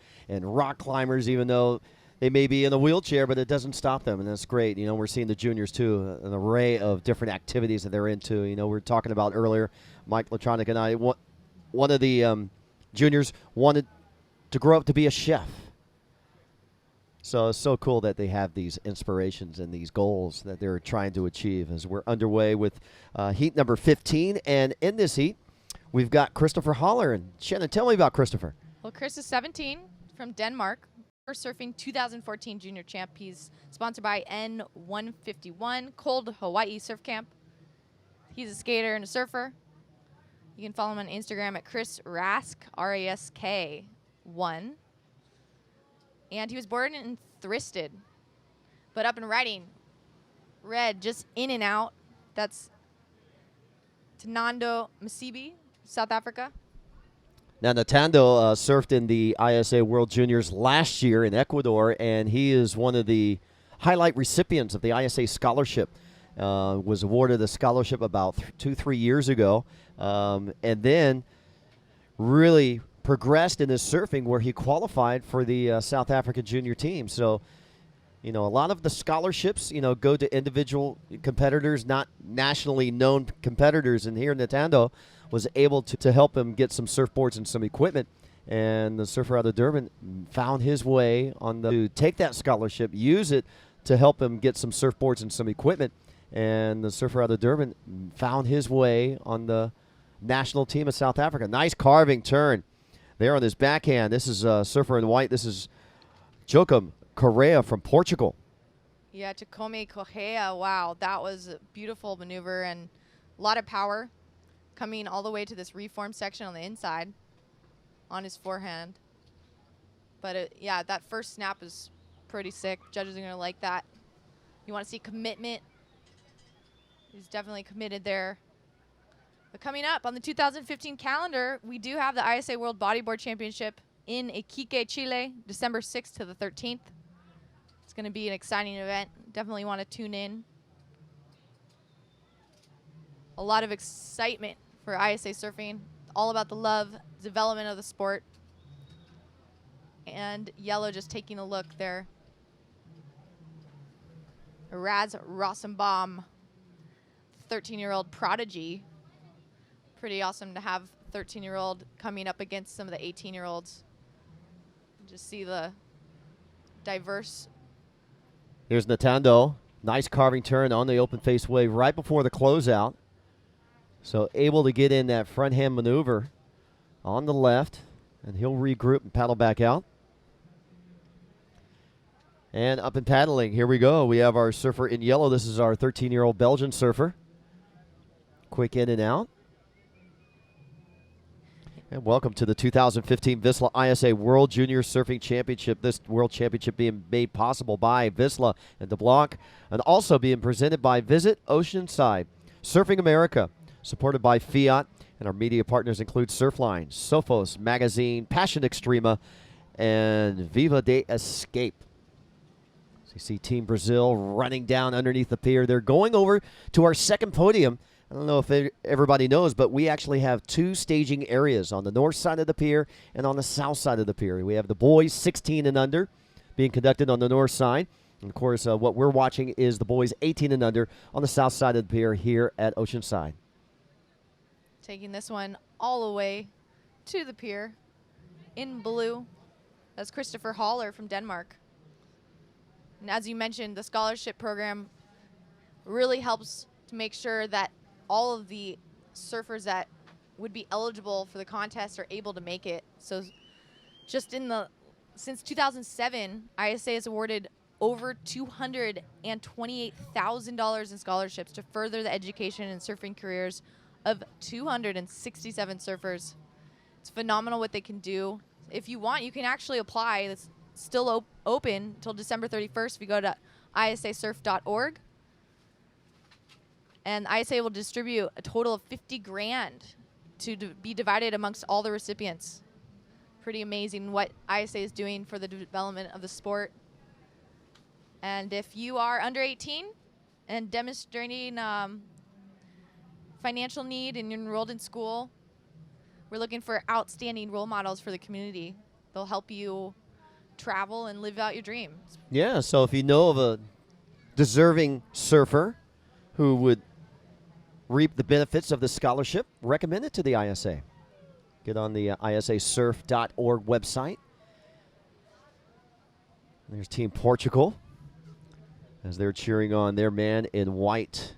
rock climbers, even though They may be in a wheelchair, but it doesn't stop them, and that's great. You know, we're seeing the juniors, too, an array of different activities that they're into. You know, we were talking about earlier, Mike Latronic and I, one of the juniors wanted to grow up to be a chef. So it's so cool that they have these inspirations and these goals that they're trying to achieve as we're underway with heat number 15. And in this heat, we've got Christopher Holler. And Shannon, tell me about Christopher. Well, Chris is 17 from Denmark. First surfing 2014 junior champ. He's sponsored by N151 Cold Hawaii Surf Camp. He's a skater and a surfer. You can follow him on Instagram at Chris Rask, RASK1. And he was born in Thristed, but up and riding. Red, just in and out. That's Tanando Masibi, South Africa. Now, Natando surfed in the ISA World Juniors last year in Ecuador, and he is one of the highlight recipients of the ISA scholarship. Was awarded a scholarship about 2-3 years ago, and then really progressed in his surfing where he qualified for the South African junior team. So, you know, a lot of the scholarships, you know, go to individual competitors, not nationally known competitors. And here Natando was able to help him get some surfboards and some equipment. And the surfer out of Durban found his way to take that scholarship, use it to help him get some surfboards and some equipment. And the surfer out of Durban found his way on the national team of South Africa. Nice carving turn there on his backhand. This is surfer in white. This is Joachim Correa from Portugal. Yeah, Chacome Correa. Wow, that was a beautiful maneuver and a lot of power coming all the way to this reform section on the inside on his forehand. But yeah, that first snap is pretty sick. Judges are going to like that. You want to see commitment. He's definitely committed there. But coming up on the 2015 calendar, we do have the ISA World Bodyboard Championship in Iquique, Chile, December 6th to the 13th. It's going to be an exciting event. Definitely want to tune in. A lot of excitement for ISA surfing. All about the love, development of the sport. And Yellow just taking a look there. Raz Rosenbaum, 13-year-old prodigy. Pretty awesome to have 13-year-old coming up against some of the 18-year-olds. Just see the diverse. Here's Natando. Nice carving turn on the open face wave right before the closeout. So able to get in that front hand maneuver on the left. And he'll regroup and paddle back out. And up and paddling. Here we go. We have our surfer in yellow. This is our 13-year-old Belgian surfer. Quick in and out. And welcome to the 2015 VISSLA ISA World Junior Surfing Championship. This World Championship being made possible by VISSLA and DeBlanc, and also being presented by Visit Oceanside, Surfing America, supported by Fiat, and our media partners include Surfline, Sophos Magazine, Passion Extrema, and Viva de Escape. So you see Team Brazil running down underneath the pier. They're going over to our second podium. I don't know if everybody knows, but we actually have two staging areas on the north side of the pier and on the south side of the pier. We have the boys 16 and under being conducted on the north side. And, of course, what we're watching is the boys 18 and under on the south side of the pier here at Oceanside. Taking this one all the way to the pier in blue. That's Christopher Holler from Denmark. And as you mentioned, the scholarship program really helps to make sure that all of the surfers that would be eligible for the contest are able to make it. So just since 2007, ISA has awarded over $228,000 in scholarships to further the education and surfing careers of 267 surfers. It's phenomenal what they can do. If you want, you can actually apply. It's still open until December 31st if you go to isasurf.org. And ISA will distribute a total of $50,000 to be divided amongst all the recipients. Pretty amazing what ISA is doing for the development of the sport. And if you are under 18 and demonstrating financial need and you're enrolled in school, we're looking for outstanding role models for the community. They'll help you travel and live out your dream. Yeah, so if you know of a deserving surfer who would reap the benefits of the scholarship, recommend it to the ISA. Get on the isasurf.org website. There's Team Portugal as they're cheering on their man in white,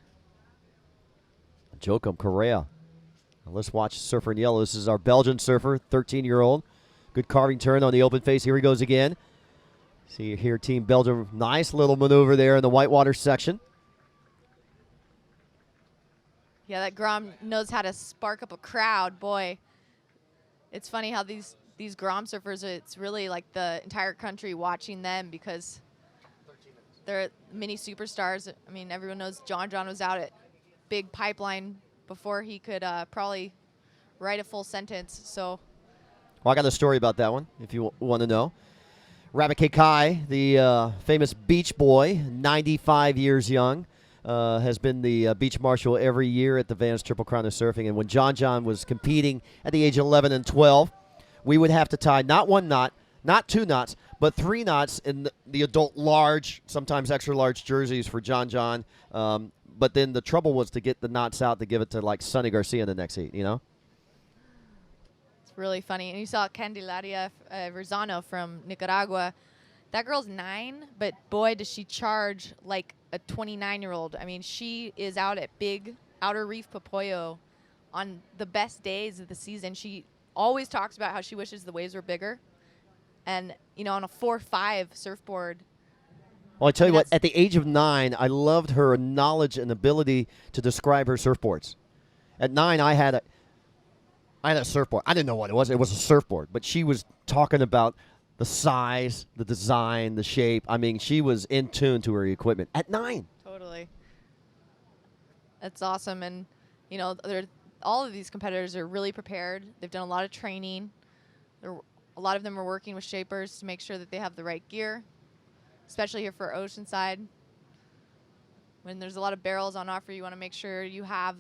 Joachim Correa. Now let's watch surfer in yellow. This is our Belgian surfer, 13-year-old. Good carving turn on the open face. Here he goes again. See here, Team Belgium. Nice little maneuver there in the whitewater section. Yeah, that Grom knows how to spark up a crowd. Boy, it's funny how these Grom surfers, it's really like the entire country watching them because they're mini superstars. I mean, everyone knows John was out at Big Pipeline before he could probably write a full sentence. So, well, I got a story about that one if you want to know. Rabbit Kekai, the famous beach boy, 95 years young, has been the beach marshal every year at the Vans Triple Crown of Surfing. And when John was competing at the age of 11 and 12, we would have to tie not one knot, not two knots, but three knots in the adult large, sometimes extra large jerseys for John. But then the trouble was to get the knots out to give it to like Sonny Garcia in the next heat, you know? it's really funny. And you saw Candelaria Verzano from Nicaragua. That girl's 9, but boy, does she charge like a 29-year-old. I mean, she is out at Big Outer Reef Popoyo on the best days of the season. She always talks about how she wishes the waves were bigger. And, you know, on a 4.5 surfboard. Well, I tell you what, at the age of 9, I loved her knowledge and ability to describe her surfboards. At 9, I had a surfboard. I didn't know what it was. It was a surfboard. But she was talking about the size, the design, the shape. I mean, she was in tune to her equipment at 9. Totally. That's awesome. And, you know, all of these competitors are really prepared. They've done a lot of training. A lot of them are working with shapers to make sure that they have the right gear, especially here for Oceanside. When there's a lot of barrels on offer, you want to make sure you have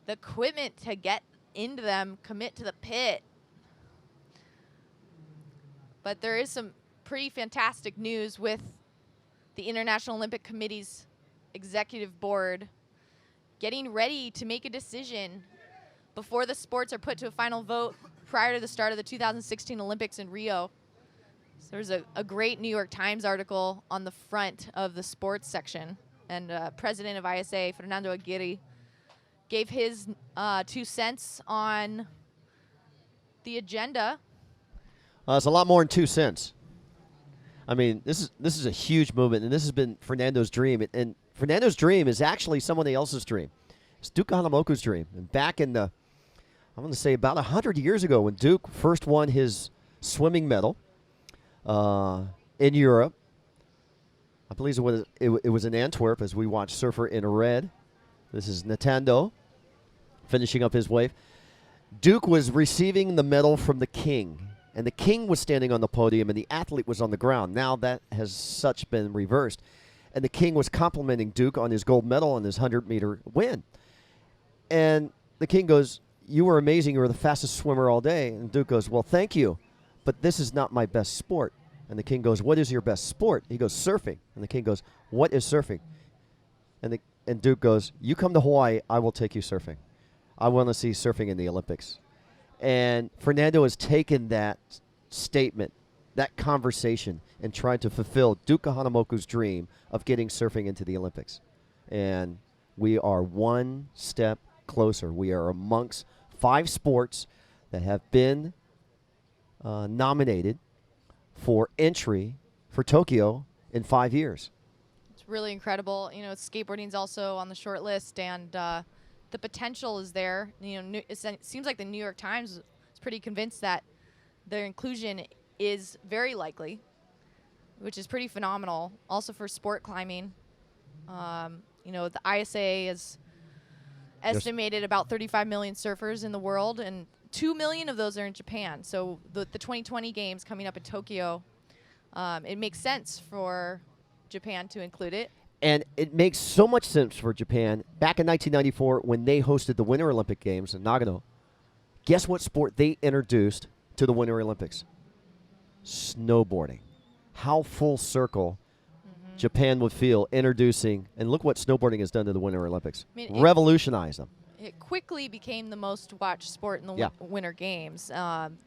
the equipment to get into them, commit to the pit. But there is some pretty fantastic news with the International Olympic Committee's executive board getting ready to make a decision before the sports are put to a final vote prior to the start of the 2016 Olympics in Rio. So there's a great New York Times article on the front of the sports section, and president of ISA, Fernando Aguirre, gave his 2 cents on the agenda. It's a lot more than 2 cents. I mean, this is a huge movement, and this has been Fernando's dream. And Fernando's dream is actually somebody else's dream. It's Duke Hanamoku's dream. And back in the, I'm going to say about 100 years ago, when Duke first won his swimming medal in Europe, I believe it was in Antwerp as we watched Surfer in Red. This is Natando finishing up his wave. Duke was receiving the medal from the king. And the king was standing on the podium, and the athlete was on the ground. Now that has such been reversed. And the king was complimenting Duke on his gold medal and his 100-meter win. And the king goes, "You were amazing. You were the fastest swimmer all day." And Duke goes, "Well, thank you, but this is not my best sport." And the king goes, "What is your best sport?" He goes, "Surfing." And the king goes, "What is surfing?" And Duke goes, "You come to Hawaii, I will take you surfing. I want to see surfing in the Olympics." And Fernando has taken that statement, that conversation, and tried to fulfill Duke Hanamoku's dream of getting surfing into the Olympics. And we are one step closer. We are amongst 5 sports that have been nominated for entry for Tokyo in 5 years. It's really incredible. You know, skateboarding's also on the short list, and the potential is there. You know, it seems like the New York Times is pretty convinced that their inclusion is very likely, which is pretty phenomenal. Also for sport climbing, you know, the ISA is estimated about 35 million surfers in the world, and 2 million of those are in Japan. So the 2020 games coming up in Tokyo, it makes sense for Japan to include it. And it makes so much sense for Japan. Back in 1994, when they hosted the Winter Olympic Games in Nagano, guess what sport they introduced to the Winter Olympics? snowboarding. How full circle Japan would feel introducing, and look what snowboarding has done to the Winter Olympics. I mean, Revolutionize them. It quickly became the most watched sport in the Yeah. Winter Games,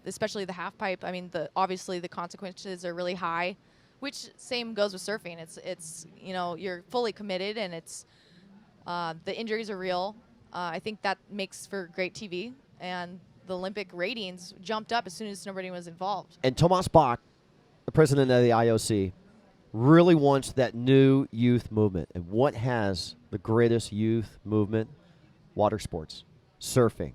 especially the half pipe. I mean, obviously the consequences are really high, which same goes with surfing. It's you're fully committed, and it's the injuries are real. I think that makes for great TV, and the Olympic ratings jumped up as soon as snowboarding was involved. And Thomas Bach, the president of the IOC, really wants that new youth movement. And what has the greatest youth movement? Water sports, surfing,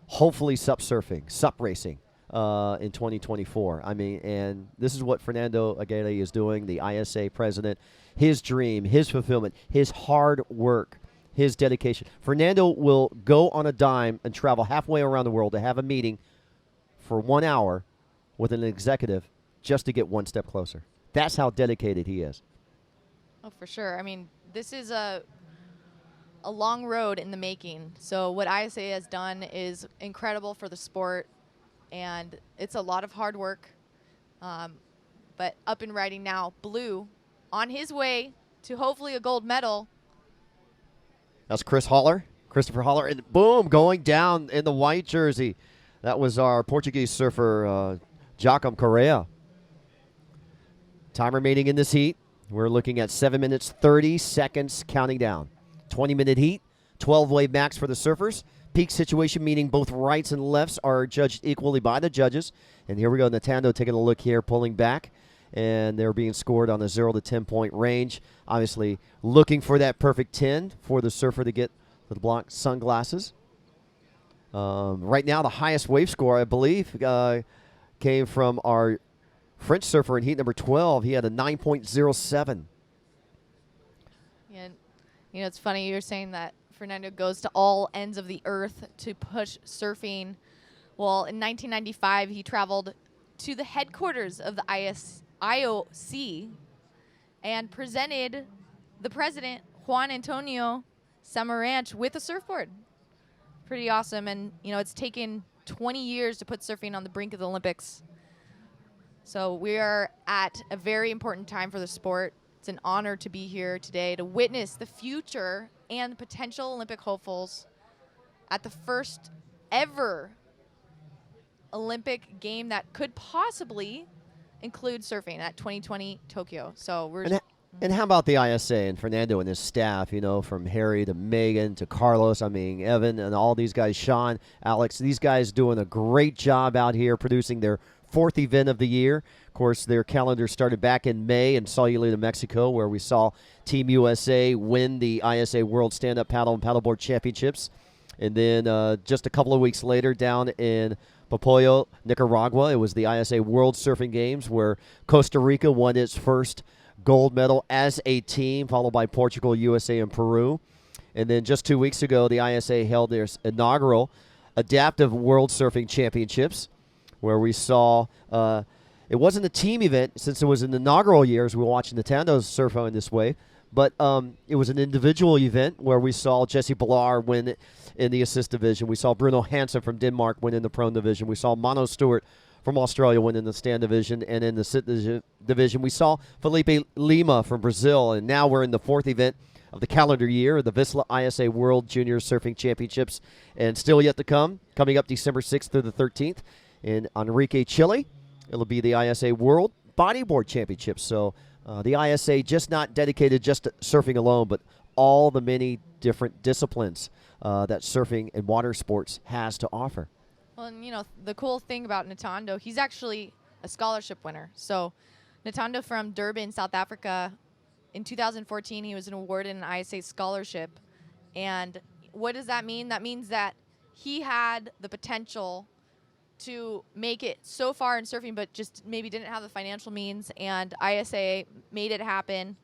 hopefully surfing, sup racing in 2024. I mean, and this is what Fernando Aguirre is doing, the ISA president, his dream, his fulfillment, his hard work, his dedication. Fernando will go on a dime and travel halfway around the world to have a meeting for 1 hour with an executive just to get one step closer. That's how dedicated he is. Oh, for sure. I mean, this is a long road in the making. So what ISA has done is incredible for the sport, and it's a lot of hard work. But up and riding now, Blue, on his way to hopefully a gold medal. That's Christopher Holler, and boom, going down in the white jersey. That was our Portuguese surfer, Jacom Correa. Time remaining in this heat. We're looking at 7 minutes, 30 seconds counting down. 20-minute heat, 12-wave max for the surfers. Peak situation, meaning both rights and lefts are judged equally by the judges. And here we go, Natando taking a look here, pulling back. And they're being scored on a 0 to 10-point range. Obviously looking for that perfect 10 for the surfer to get the block sunglasses. Right now, the highest wave score, I believe, came from our French surfer in heat number 12. He had a 9.07. Yeah, it's funny you're saying that Fernando goes to all ends of the earth to push surfing. Well, in 1995, he traveled to the headquarters of the IOC and presented the president, Juan Antonio Samaranch, with a surfboard. Pretty awesome. And, it's taken 20 years to put surfing on the brink of the Olympics. So we are at a very important time for the sport. It's an honor to be here today to witness the future and potential Olympic hopefuls at the first ever Olympic game that could possibly include surfing at 2020 Tokyo. So we're and how about the ISA and Fernando and his staff, from Harry to Megan to Carlos, Evan and all these guys, Sean, Alex, these guys doing a great job out here producing their 4th event of the year. Of course, their calendar started back in May in Sayulita, Mexico, where we saw Team USA win the ISA World Stand-Up Paddle and Paddleboard Championships. And then just a couple of weeks later down in Popoyo, Nicaragua, it was the ISA World Surfing Games where Costa Rica won its first gold medal as a team, followed by Portugal, USA, and Peru. And then just 2 weeks ago, the ISA held their inaugural Adaptive World Surfing Championships, where we saw it wasn't a team event since it was an inaugural year as we were watching Natando surf on this wave, but it was an individual event where we saw Jesse Ballard win in the assist division. We saw Bruno Hansen from Denmark win in the prone division. We saw Mano Stewart from Australia win in the stand division, and in the sit division we saw Felipe Lima from Brazil. And now we're in the 4th event of the calendar year, the VISSLA ISA World Junior Surfing Championships, and still yet to come, coming up December 6th through the 13th in Enrique, Chile. It'll be the ISA World Bodyboard Championships. So the ISA just not dedicated just to surfing alone, but all the many different disciplines that surfing and water sports has to offer. Well, and the cool thing about Natando, he's actually a scholarship winner. So Natando from Durban, South Africa, in 2014, he was awarded an ISA scholarship. And what does that mean? That means that he had the potential to make it so far in surfing, but just maybe didn't have the financial means, and ISA made it happen.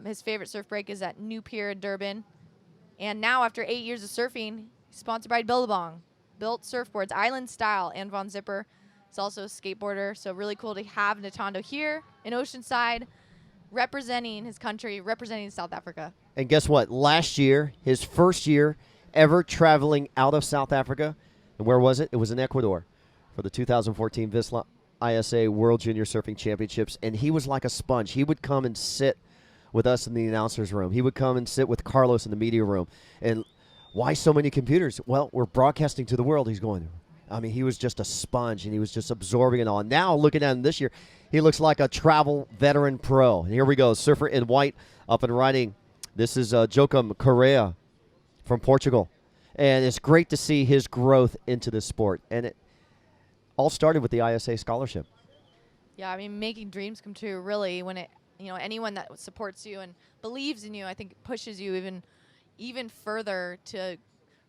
His favorite surf break is at New Pier in Durban. And now, after 8 years of surfing, he's sponsored by Billabong, built surfboards, Island Style, and Von Zipper. He's also a skateboarder, so really cool to have Natando here in Oceanside, representing his country, representing South Africa. And guess what? Last year, his first year ever traveling out of South Africa, and where was it? It was in Ecuador for the 2014 VISSLA ISA World Junior Surfing Championships, and he was like a sponge. He would come and sit with us in the announcer's room. He would come and sit with Carlos in the media room. And why so many computers? Well, we're broadcasting to the world. He's going, I mean, he was just a sponge, and he was just absorbing it all. Now, looking at him this year, he looks like a travel veteran pro. And here we go, surfer in white, up and riding. This is Joachim Correa from Portugal. And it's great to see his growth into this sport. And it all started with the ISA scholarship. Yeah, I mean, making dreams come true, really, when it, you know, anyone that supports you and believes in you, I think it pushes you even further to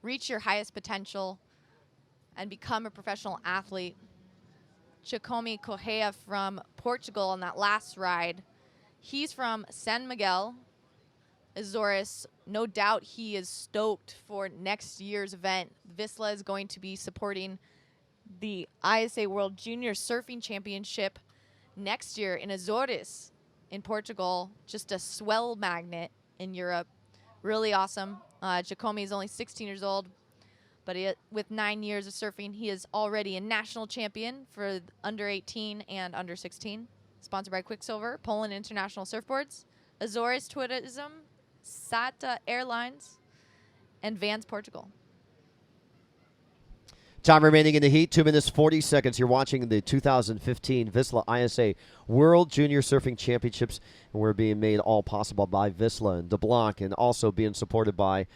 reach your highest potential and become a professional athlete. Joachim Correa from Portugal on that last ride. He's from San Miguel, Azores. No doubt he is stoked for next year's event. VISSLA is going to be supporting the ISA World Junior Surfing Championship next year in Azores in Portugal. Just a swell magnet in Europe. Really awesome. Joachim is only 16 years old, but with 9 years of surfing, he is already a national champion for under 18 and under 16. Sponsored by Quicksilver, Poland International Surfboards, Azores Tourism, SATA Airlines, and Vans Portugal. Time remaining in the heat, 2 minutes, 40 seconds. You're watching the 2015 VISSLA ISA World Junior Surfing Championships, and we're being made all possible by VISSLA and DeBlanc, and also being supported by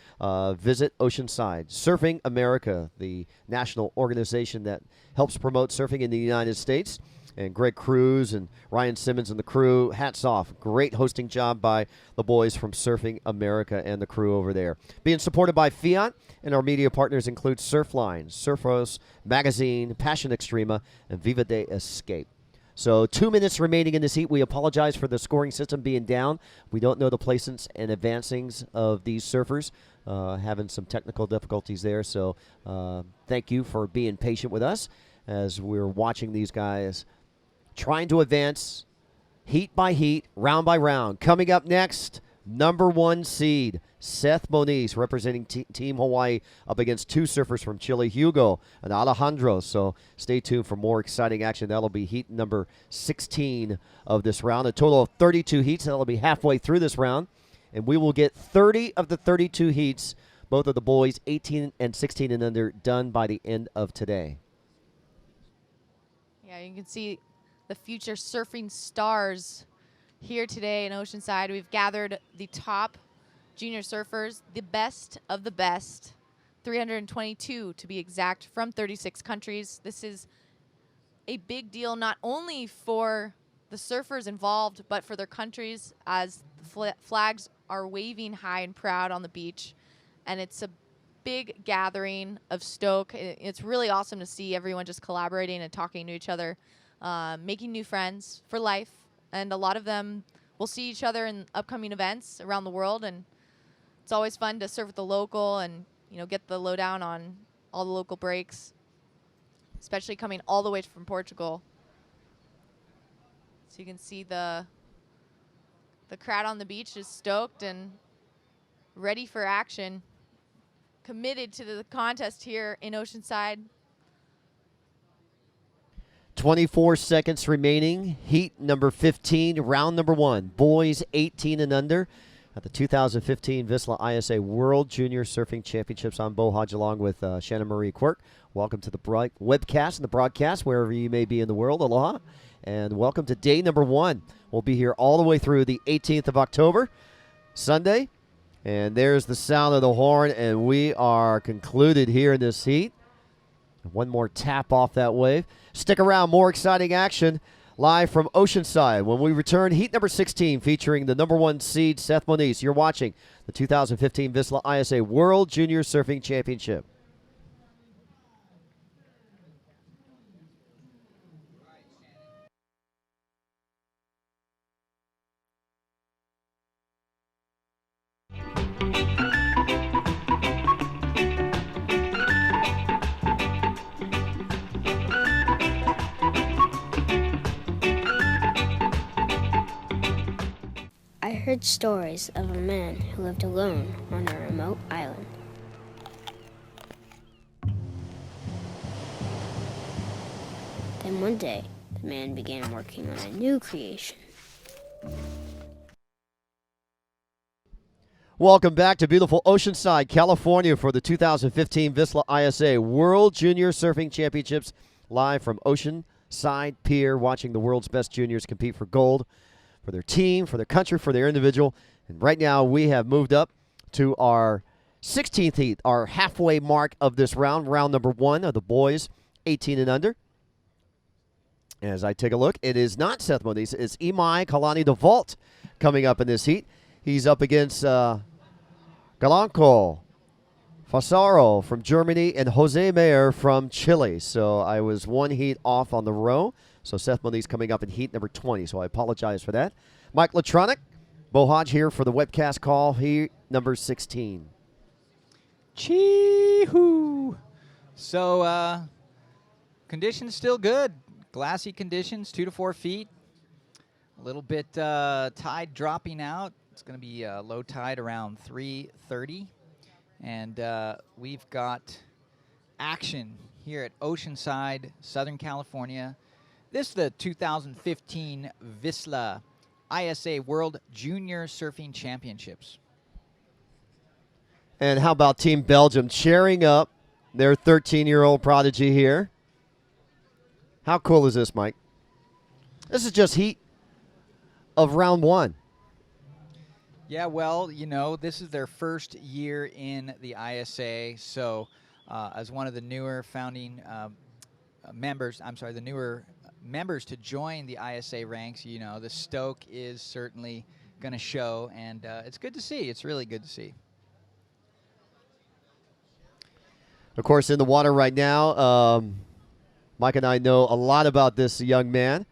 Visit Oceanside. Surfing America, the national organization that helps promote surfing in the United States. And Greg Cruz and Ryan Simmons and the crew, hats off. Great hosting job by the boys from Surfing America and the crew over there. Being supported by Fiat, and our media partners include Surfline, Surfos Magazine, Passion Extrema, and Viva de Escape. So 2 minutes remaining in this heat. We apologize for the scoring system being down. We don't know the placements and advancings of these surfers. Having some technical difficulties there. So thank you for being patient with us as we're watching these guys trying to advance heat by heat, round by round. Coming up next, number 1 seed, Seth Moniz, representing Team Hawaii, up against 2 surfers from Chile, Hugo and Alejandro. So stay tuned for more exciting action. That'll be heat number 16 of this round. A total of 32 heats. That'll be halfway through this round. And we will get 30 of the 32 heats, both of the boys 18 and 16 and under, done by the end of today. Yeah, you can see the future surfing stars here today in Oceanside. We've gathered the top junior surfers, the best of the best, 322 to be exact, from 36 countries. This is a big deal not only for the surfers involved, but for their countries, as the flags are waving high and proud on the beach. And it's a big gathering of stoke. It's really awesome to see everyone just collaborating and talking to each other. Making new friends for life, and a lot of them will see each other in upcoming events around the world, and it's always fun to surf with the local and, you know, get the lowdown on all the local breaks, especially coming all the way from Portugal. So you can see the crowd on the beach is stoked and ready for action, committed to the contest here in Oceanside. 24 seconds remaining. Heat number 15, round number 1. Boys 18 and under at the 2015 VISSLA ISA World Junior Surfing Championships. I'm Bo Hodge along with Shannon Marie Quirk. Welcome to the webcast and the broadcast, wherever you may be in the world. Aloha. And welcome to day number 1. We'll be here all the way through the 18th of October, Sunday. And there's the sound of the horn, and we are concluded here in this heat. One more tap off that wave. Stick around, more exciting action live from Oceanside when we return. Heat number 16 featuring the number 1 seed, Seth Moniz. You're watching the 2015 VISSLA ISA World Junior Surfing Championship. I heard stories of a man who lived alone on a remote island. Then one day, the man began working on a new creation. Welcome back to beautiful Oceanside, California for the 2015 VISSLA ISA World Junior Surfing Championships, live from Oceanside Pier, watching the world's best juniors compete for gold for their team, for their country, for their individual. And right now we have moved up to our 16th heat, our halfway mark of this round number 1 of the boys 18 and under. As I take a look, it is not Seth Moniz, it's Imai Kalani DeVault coming up in this heat. He's up against Galanco Fasaro from Germany and Jose Mayer from Chile. So I was 1 heat off on the row. So Seth Moniz coming up in heat number 20. So I apologize for that. Mike Latronic, Bo Hodge here for the webcast call, heat number 16. Chee-hoo. So conditions still good. Glassy conditions, 2 to 4 feet. A little bit tide dropping out. It's going to be low tide around 3:30. And we've got action here at Oceanside, Southern California. This is the 2015 VISSLA ISA World Junior Surfing Championships. And how about Team Belgium cheering up their 13-year-old prodigy here? How cool is this, Mike? This is just heat of round 1. Yeah, well, you know, this is their first year in the ISA, so as one of the newer founding members, the newer members to join the ISA ranks, you know, the stoke is certainly going to show, and it's good to see. It's really good to see. Of course, in the water right now, Mike and I know a lot about this young man.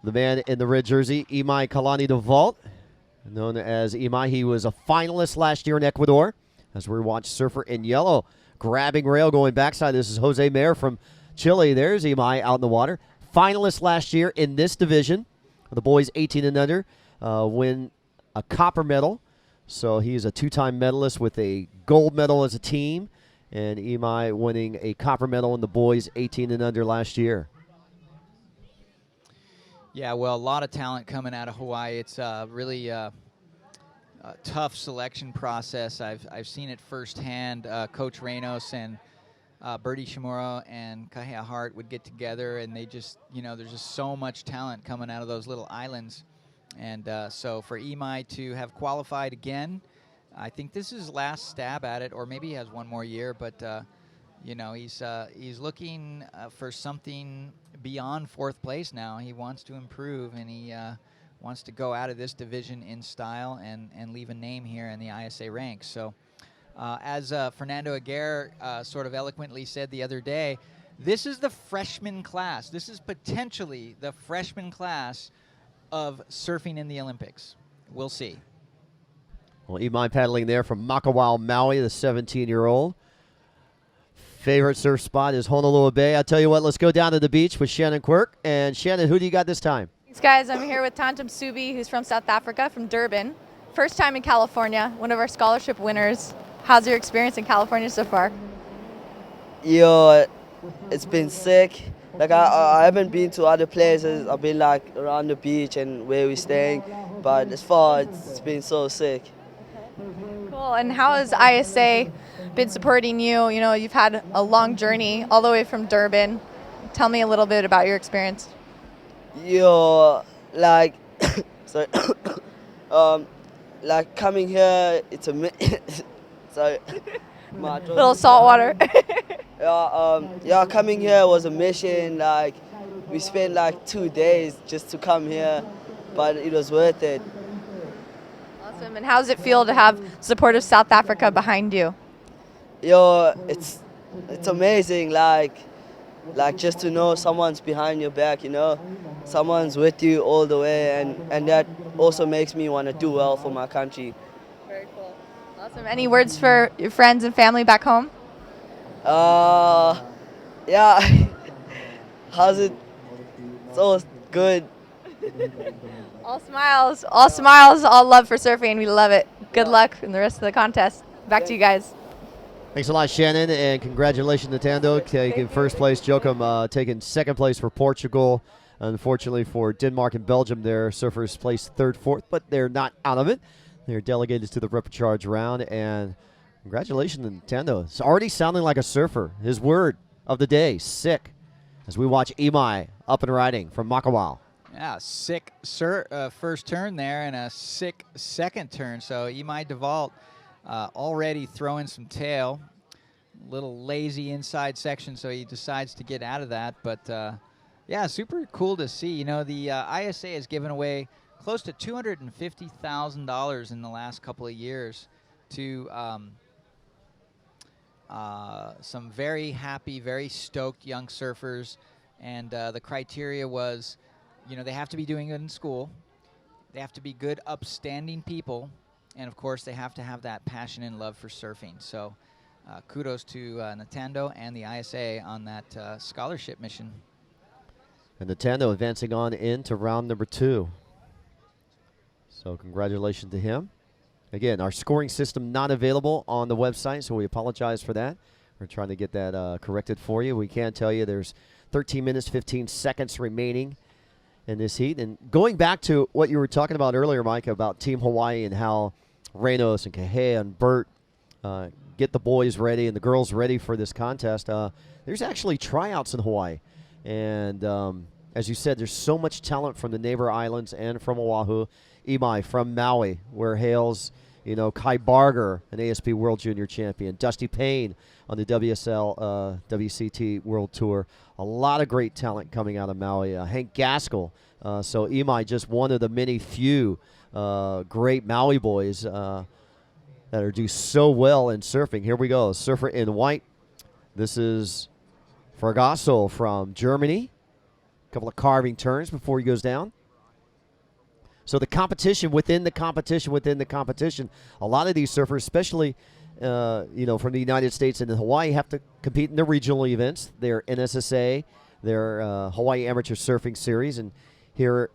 The man in the red jersey, Imai Kalani DeVault, known as Imai. He was a finalist last year in Ecuador, as we watch surfer in yellow grabbing rail going backside. This is Jose Mayer from Chile. There's Imai out in the water. Finalist last year in this division. The boys 18 and under win a copper medal. So he's a 2-time medalist with a gold medal as a team. And Imai winning a copper medal in the boys 18 and under last year. Yeah, well, a lot of talent coming out of Hawaii. It's really a tough selection process. I've seen it firsthand. Coach Reynos and Bertie Shimura and Kahea Hart would get together, and they just, you know, there's just so much talent coming out of those little islands. And so for Imai to have qualified again, I think this is his last stab at it, or maybe he has one more year, but you know, he's looking for something beyond 4th place now. He wants to improve, and he wants to go out of this division in style and leave a name here in the ISA ranks. So as Fernando Aguirre sort of eloquently said the other day, this is the freshman class. This is potentially the freshman class of surfing in the Olympics. We'll see. Well, Imai paddling there from Makawao, Maui, the 17-year-old. Favorite surf spot is Honolulu Bay. I tell you what, let's go down to the beach with Shannon Quirk. And Shannon, who do you got this time? Thanks, guys. I'm here with Tantam Subi, who's from South Africa, from Durban. First time in California, one of our scholarship winners. How's your experience in California so far? Yo, it's been sick. Like I haven't been to other places. I've been like around the beach and where we're staying, but as far it's been so sick. Cool. And how has ISA been supporting you? You know, you've had a long journey all the way from Durban. Tell me a little bit about your experience. Yo, like, sorry, like coming here, it's a sorry, little salt water. Yeah, coming here was a mission. Like, we spent like 2 days just to come here, but it was worth it. Awesome. And how does it feel to have support of South Africa behind you? Yo, it's amazing. Like just to know someone's behind your back, you know, someone's with you all the way, and that also makes me want to do well for my country. Very cool. Awesome. Any words for your friends and family back home? Yeah. How's it? It's all good. All smiles, all love for surfing. We love it. Good luck in the rest of the contest. Back to you guys. Thanks a lot, Shannon, and congratulations to Tando taking first place. Joachim taking second place for Portugal. Unfortunately for Denmark and Belgium, their surfers placed third, fourth, but they're not out of it. They're delegated to the repechage round, and congratulations to Nintendo. It's already sounding like a surfer. His word of the day, sick, as we watch Imai up and riding from Makawao. Yeah, sick first turn there and a sick second turn. So Imai DeVault already throwing some tail. Little lazy inside section, so he decides to get out of that. But, yeah, super cool to see. You know, the ISA has given away close to $250,000 in the last couple of years to some very happy, very stoked young surfers. And the criteria was, you know, they have to be doing good in school. They have to be good, upstanding people. And, of course, they have to have that passion and love for surfing. So kudos to Nintendo and the ISA on that scholarship mission. And Nintendo advancing on into round number 2. So congratulations to him. Again, our scoring system not available on the website, so we apologize for that. We're trying to get that corrected for you. We can tell you there's 13 minutes, 15 seconds remaining in this heat. And going back to what you were talking about earlier, Mike, about Team Hawaii and how Reynos and Kahea and Bert get the boys ready and the girls ready for this contest. There's actually tryouts in Hawaii. And as you said, there's so much talent from the neighbor islands and from Oahu. Imai from Maui, where hails, you know, Kai Barger, an ASP World Junior Champion, Dusty Payne on the WSL WCT World Tour. A lot of great talent coming out of Maui. Hank Gaskell. So Imai, just one of the many few great Maui boys that are do so well in surfing. Here we go, surfer in white. This is Fragasso from Germany. A couple of carving turns before he goes down. So the competition within the competition within the competition. A lot of these surfers, especially you know, from the United States and Hawaii, have to compete in the regional events. Their NSSA, their Hawaii Amateur Surfing Series, and here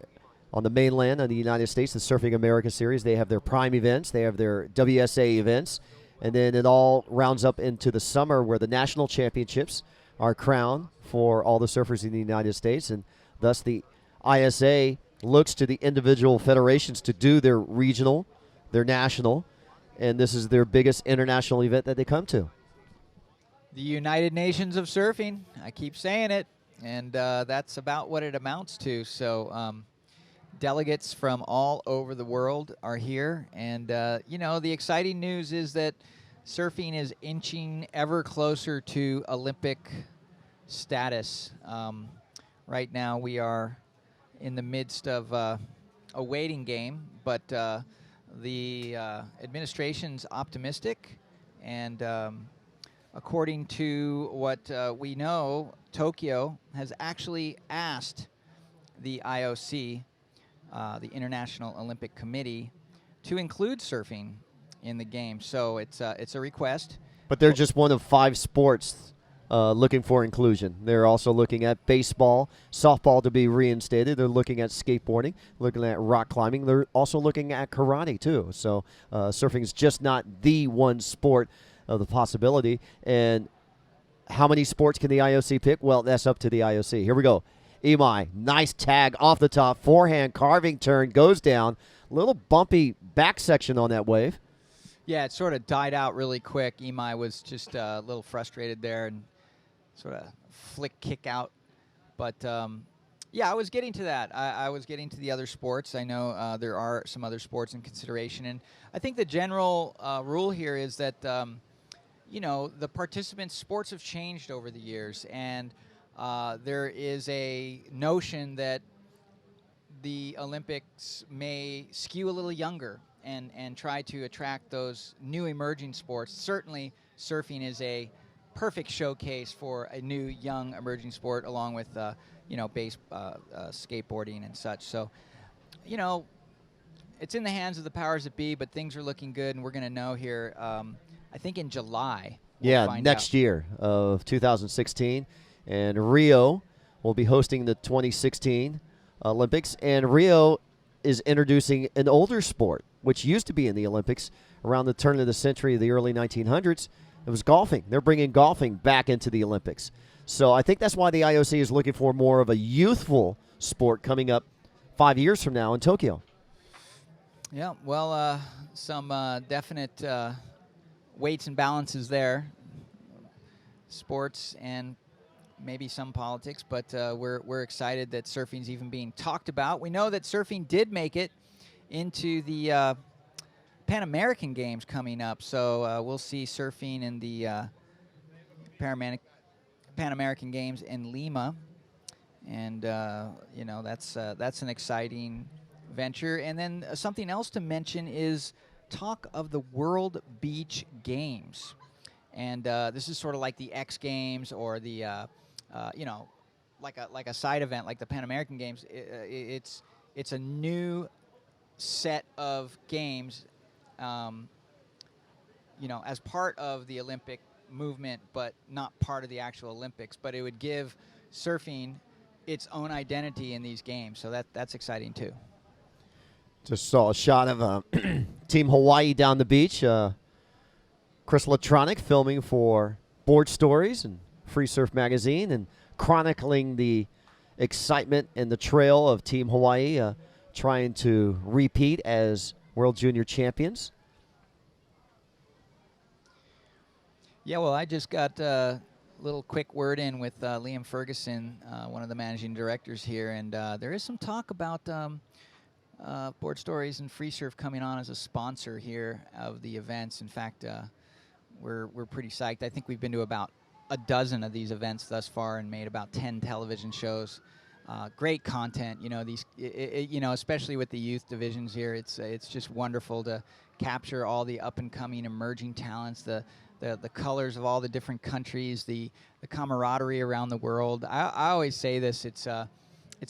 on the mainland of the United States, the Surfing America Series, they have their prime events. They have their WSA events, and then it all rounds up into the summer where the national championships are crowned for all the surfers in the United States, and thus the ISA looks to the individual federations to do their regional, their national, and this is their biggest international event that they come to. The United Nations of Surfing. I keep saying it, and that's about what it amounts to. So delegates from all over the world are here, and you know, the exciting news is that surfing is inching ever closer to Olympic status. Right now we are in the midst of a waiting game, but the administration's optimistic, and according to what we know, Tokyo has actually asked the IOC, the International Olympic Committee, to include surfing in the game. So it's a request. But they're just one of 5 sports looking for inclusion. They're also looking at baseball, softball to be reinstated. They're looking at skateboarding, looking at rock climbing. They're also looking at karate too. So surfing is just not the one sport of the possibility. And how many sports can the IOC pick? Well, that's up to the IOC. Here we go. Imai, nice tag off the top, forehand carving turn, goes down. Little bumpy back section on that wave. Yeah, it sort of died out really quick. Imai was just a little frustrated there and sort of flick kick out. But, yeah, I was getting to that. I was getting to the other sports. I know there are some other sports in consideration. And I think the general rule here is that, you know, the participants' sports have changed over the years. And there is a notion that the Olympics may skew a little younger and try to attract those new emerging sports. Certainly, surfing is a perfect showcase for a new, young, emerging sport, along with, you know, skateboarding and such. So, you know, it's in the hands of the powers that be, but things are looking good, and we're going to know here, I think in July. Yeah, next year of 2016. And Rio will be hosting the 2016 Olympics. And Rio is introducing an older sport, which used to be in the Olympics around the turn of the century, the early 1900s. It was golfing. They're bringing golfing back into the Olympics. So I think that's why the IOC is looking for more of a youthful sport coming up 5 years from now in Tokyo. Yeah, well, some definite weights and balances there, sports and maybe some politics, but we're excited that surfing's even being talked about. We know that surfing did make it into the Pan American Games coming up, so we'll see surfing in the Pan American Games in Lima, and you know, that's an exciting venture. And then something else to mention is talk of the World Beach Games, and this is sort of like the X Games or the you know, like a side event like the Pan American Games. It's a new set of games, you know, as part of the Olympic movement, but not part of the actual Olympics. But it would give surfing its own identity in these games, so that's exciting too. Just saw a shot of Team Hawaii down the beach. Chris Latronic filming for Board Stories and Free Surf Magazine and chronicling the excitement and the trail of Team Hawaii trying to repeat as World Junior Champions. Yeah, well, I just got a little quick word in with Liam Ferguson, one of the managing directors here, and there is some talk about Board Stories and Free Surf coming on as a sponsor here of the events. In fact, we're pretty psyched. I think we've been to about a dozen of these events thus far and made about 10 television shows. Great content, you know, you know, especially with the youth divisions here. It's just wonderful to capture all the up and coming emerging talents, the colors of all the different countries, the camaraderie around the world. I always say this, it's a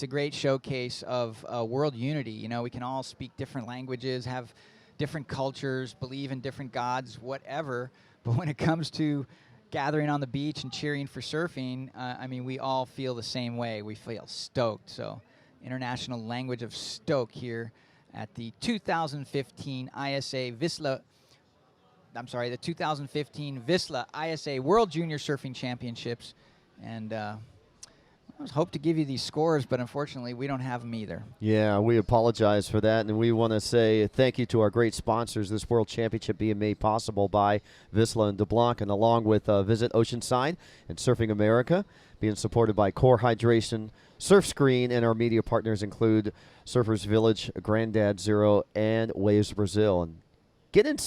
great showcase of world unity. You know, we can all speak different languages, have different cultures, believe in different gods, whatever, but when it comes to gathering on the beach and cheering for surfing, I mean, we all feel the same way. We feel stoked. So, international language of stoke here at the 2015 ISA VISSLA. I'm sorry, the 2015 VISSLA ISA World Junior Surfing Championships, and I was hoped to give you these scores, but unfortunately, we don't have them either. Yeah, we apologize for that, and we want to say thank you to our great sponsors. This World Championship being made possible by VISSLA and DeBlanc, and along with Visit Oceanside and Surfing America, being supported by Core Hydration, Surf Screen, and our media partners include Surfers Village, Grandad Zero, and Waves Brazil. And get in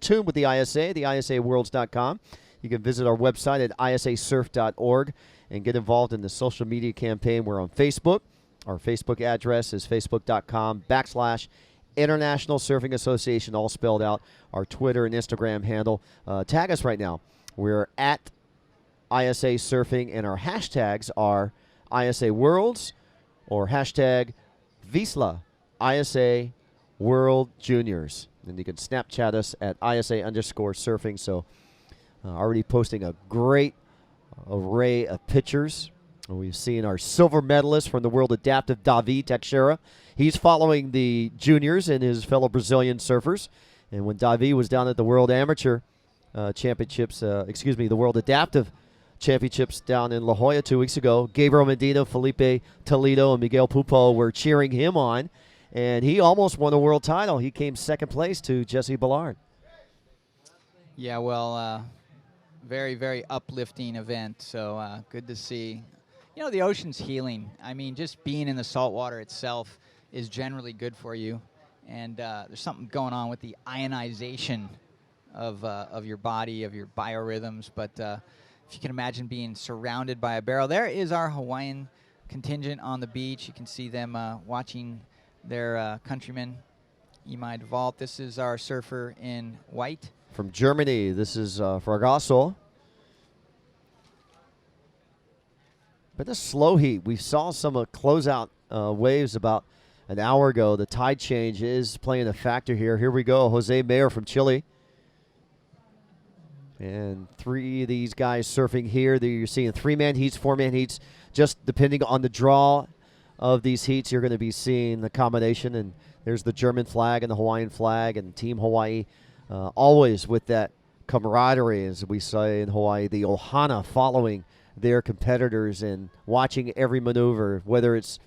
tune with the ISA, theisaworlds.com. You can visit our website at isasurf.org and get involved in the social media campaign. We're on Facebook. Our Facebook address is facebook.com/International Surfing Association, all spelled out. Our Twitter and Instagram handle. Tag us right now. We're at ISA Surfing, and our hashtags are ISA Worlds or hashtag VISSLA ISA World Juniors. And you can Snapchat us at ISA_surfing. So already posting a great array of pictures. We've seen our silver medalist from the World Adaptive, Davi Teixeira. He's following the juniors and his fellow Brazilian surfers. And when Davi was down at the World Amateur Championships, the World Adaptive Championships down in La Jolla 2 weeks ago, Gabriel Medina, Felipe Toledo, and Miguel Pupo were cheering him on. And he almost won a world title. He came second place to Jesse Ballard. Yeah, well, very, very uplifting event. So good to see. You know, the ocean's healing. I mean, just being in the salt water itself is generally good for you. And there's something going on with the ionization of your body, of your biorhythms. But if you can imagine being surrounded by a barrel. There is our Hawaiian contingent on the beach. You can see them watching their countryman, Imai DeVault. This is our surfer in white. From Germany, this is Fragasso. But the slow heat, we saw some closeout waves about an hour ago. The tide change is playing a factor here. Here we go, Jose Mayer from Chile. And three of these guys surfing here. You're seeing 3-man heats, 4-man heats, just depending on the draw of these heats, you're going to be seeing the combination. And there's the German flag and the Hawaiian flag, and Team Hawaii always with that camaraderie, as we say in Hawaii, the ohana following their competitors and watching every maneuver, whether it's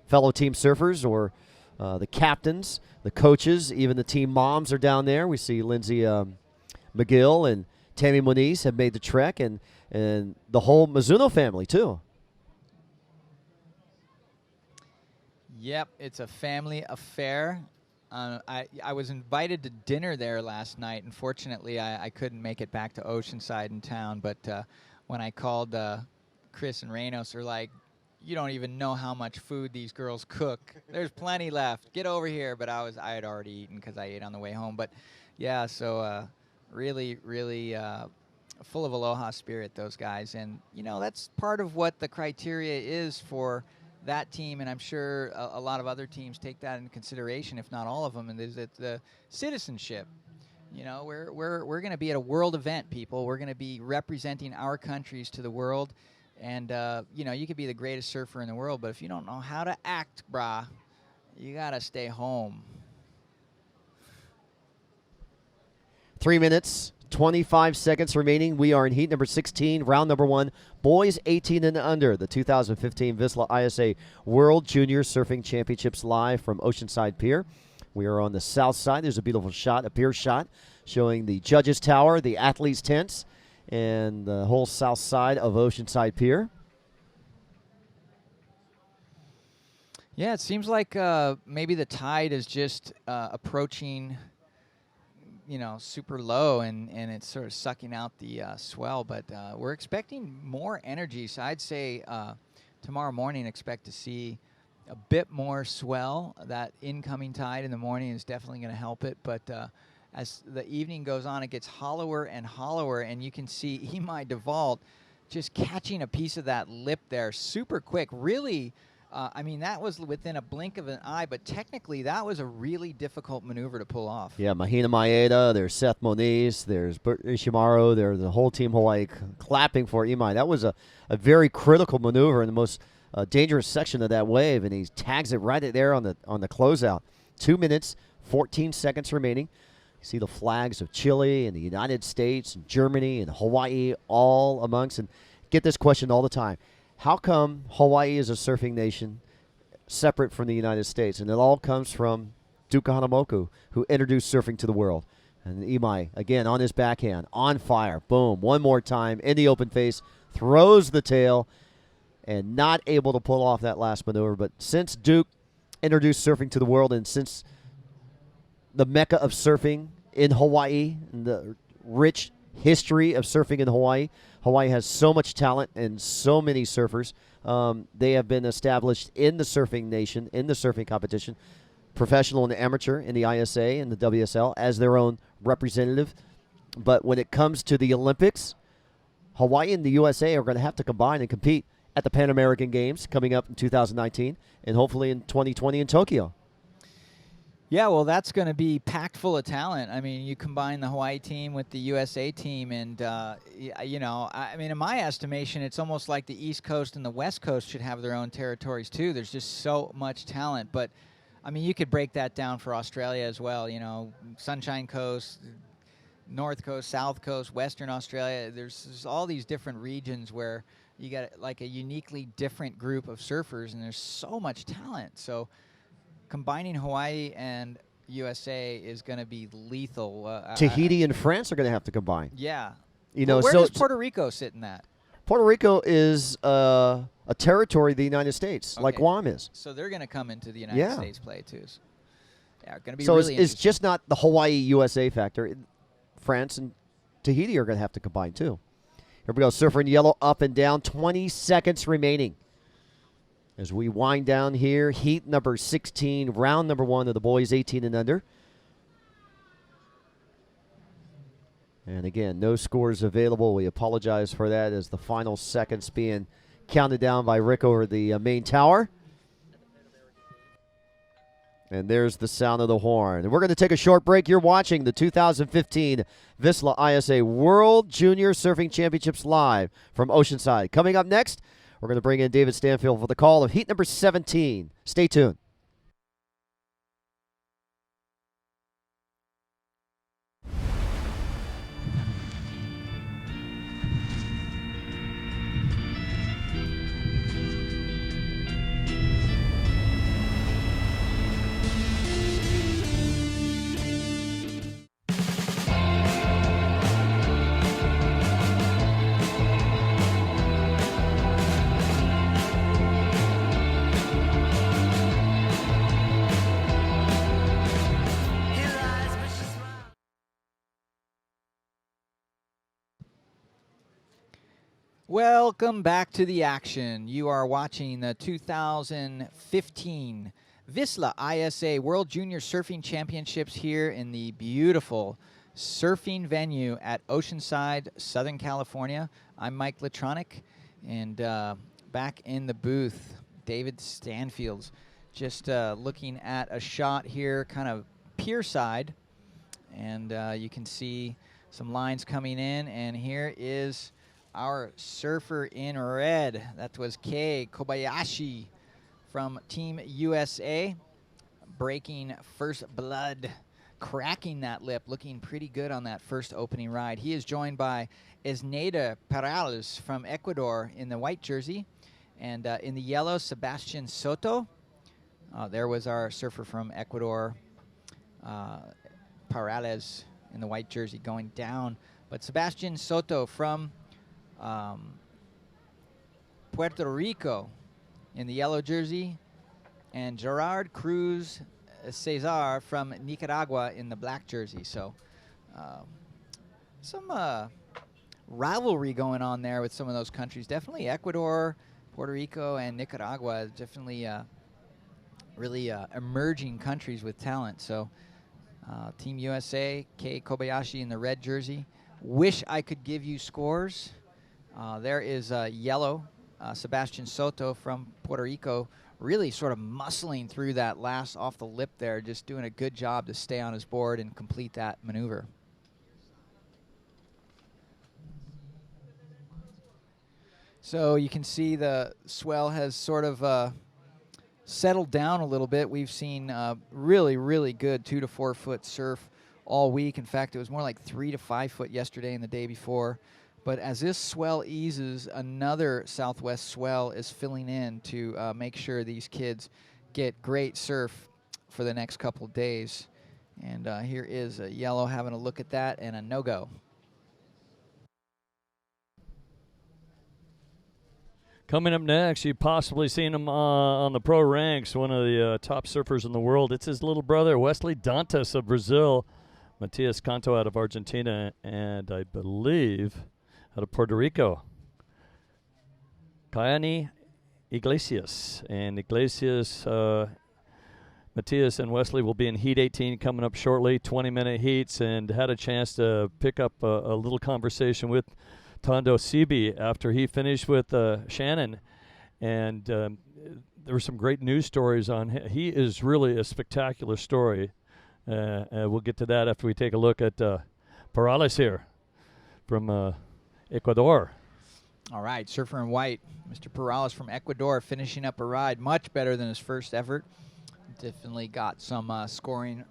fellow team surfers or the captains, the coaches, even the team moms are down there. We see Lindsay McGill and Tammy Moniz have made the trek, and the whole Mizuno family, too. Yep, it's a family affair. I was invited to dinner there last night. Unfortunately, I couldn't make it back to Oceanside in town, but when I called Chris and Reynos, they're like, you don't even know how much food these girls cook. There's plenty left. Get over here. But I had already eaten because I ate on the way home. But, yeah, so really, really full of aloha spirit, those guys. And, you know, that's part of what the criteria is for that team, and I'm sure a lot of other teams take that into consideration, if not all of them, and is it the citizenship. You know, we're going to be at a world event, people. We're going to be representing our countries to the world, and, you know, you could be the greatest surfer in the world, but if you don't know how to act, brah, you got to stay home. 3 minutes, 25 seconds remaining. We are in heat number 16, round number 1. Boys 18 and under, the 2015 VISSLA ISA World Junior Surfing Championships live from Oceanside Pier. We are on the south side. There's a beautiful shot, a pier shot, showing the judges' tower, the athletes' tents, and the whole south side of Oceanside Pier. Yeah, it seems like maybe the tide is just approaching, you know, super low, and it's sort of sucking out the swell, but we're expecting more energy. So I'd say tomorrow morning expect to see a bit more swell. That incoming tide in the morning is definitely going to help it, but as the evening goes on, it gets hollower and hollower, and you can see Imai DeVault just catching a piece of that lip there super quick. Really, I mean, that was within a blink of an eye, but technically that was a really difficult maneuver to pull off. Yeah, Mahina Maeda, there's Seth Moniz, there's Bert Ishimaru, there's the whole team Hawaii clapping for Imai. That was a very critical maneuver in the most dangerous section of that wave, and he tags it right there on the closeout. 2 minutes, 14 seconds remaining. You see the flags of Chile and the United States and Germany and Hawaii all amongst, and get this question all the time. How come Hawaii is a surfing nation separate from the United States? And it all comes from Duka Hanamoku, who introduced surfing to the world. And Imai, again, on his backhand, on fire. Boom, one more time, in the open face, throws the tail, and not able to pull off that last maneuver. But since Duke introduced surfing to the world, and since the mecca of surfing in Hawaii, and the rich history of surfing in Hawaii, Hawaii has so much talent and so many surfers. They have been established in the surfing nation, in the surfing competition, professional and amateur in the ISA and the WSL as their own representative. But when it comes to the Olympics, Hawaii and the USA are going to have to combine and compete at the Pan American Games coming up in 2019 and hopefully in 2020 in Tokyo. Yeah, well, that's going to be packed full of talent. I mean, you combine the Hawaii team with the USA team, and, you know, I mean, in my estimation, it's almost like the East Coast and the West Coast should have their own territories, too. There's just so much talent. But, I mean, you could break that down for Australia as well, you know, Sunshine Coast, North Coast, South Coast, Western Australia. There's all these different regions where you got, like, a uniquely different group of surfers, and there's so much talent. So combining Hawaii and USA is going to be lethal. Tahiti and France are going to have to combine. Yeah. You know, well, where so does Puerto Rico sit in that? Puerto Rico is a territory of the United States, like Guam is. So they're going to come into the United States play, too. So, yeah, going to be so really it's just not the Hawaii-USA factor. France and Tahiti are going to have to combine, too. Here we go. Surfer in yellow, up and down. 20 seconds remaining. As we wind down here, heat number 16, round number 1 of the boys 18 and under. And again, no scores available. We apologize for that as the final seconds being counted down by Rick over the main tower. And there's the sound of the horn. And we're going to take a short break. You're watching the 2015 VISSLA ISA World Junior Surfing Championships live from Oceanside. Coming up next, we're going to bring in David Stanfield for the call of heat number 17. Stay tuned. Welcome back to the action. You are watching the 2015 VISSLA ISA World Junior Surfing Championships here in the beautiful surfing venue at Oceanside, Southern California. I'm Mike Latronic, and back in the booth, David Stanfields, just looking at a shot here, kind of pier side, and you can see some lines coming in, and here is our surfer in red. That was Kei Kobayashi from Team USA, breaking first blood, cracking that lip, looking pretty good on that first opening ride. He is joined by Esneda Perales from Ecuador in the white jersey, and in the yellow, Sebastian Soto. There was our surfer from Ecuador, Perales in the white jersey going down. But Sebastian Soto from Puerto Rico in the yellow jersey, and Gerard Cruz Cesar from Nicaragua in the black jersey. So some rivalry going on there with some of those countries. Definitely Ecuador, Puerto Rico, and Nicaragua, definitely really emerging countries with talent. So Team USA, Kei Kobayashi in the red jersey. Wish I could give you scores. There is yellow, Sebastian Soto from Puerto Rico, really sort of muscling through that last off the lip there, just doing a good job to stay on his board and complete that maneuver. So you can see the swell has sort of settled down a little bit. We've seen really, really good 2 to 4 foot surf all week. In fact, it was more like 3 to 5 foot yesterday and the day before. But as this swell eases, another southwest swell is filling in to make sure these kids get great surf for the next couple days. And here is a yellow having a look at that, and a no-go. Coming up next, you've possibly seen him on the pro ranks, one of the top surfers in the world. It's his little brother, Wesley Dantas of Brazil, Matias Canto out of Argentina, and I believe out of Puerto Rico, Kayani Iglesias. And Iglesias, Matias and Wesley will be in Heat 18 coming up shortly, 20-minute heats, and had a chance to pick up a little conversation with Tondo Sebi after he finished with Shannon. And there were some great news stories on him. He is really a spectacular story. We'll get to that after we take a look at Perales here from Ecuador. All right, surfer in white, Mr. Perales from Ecuador, finishing up a ride much better than his first effort. Definitely got some scoring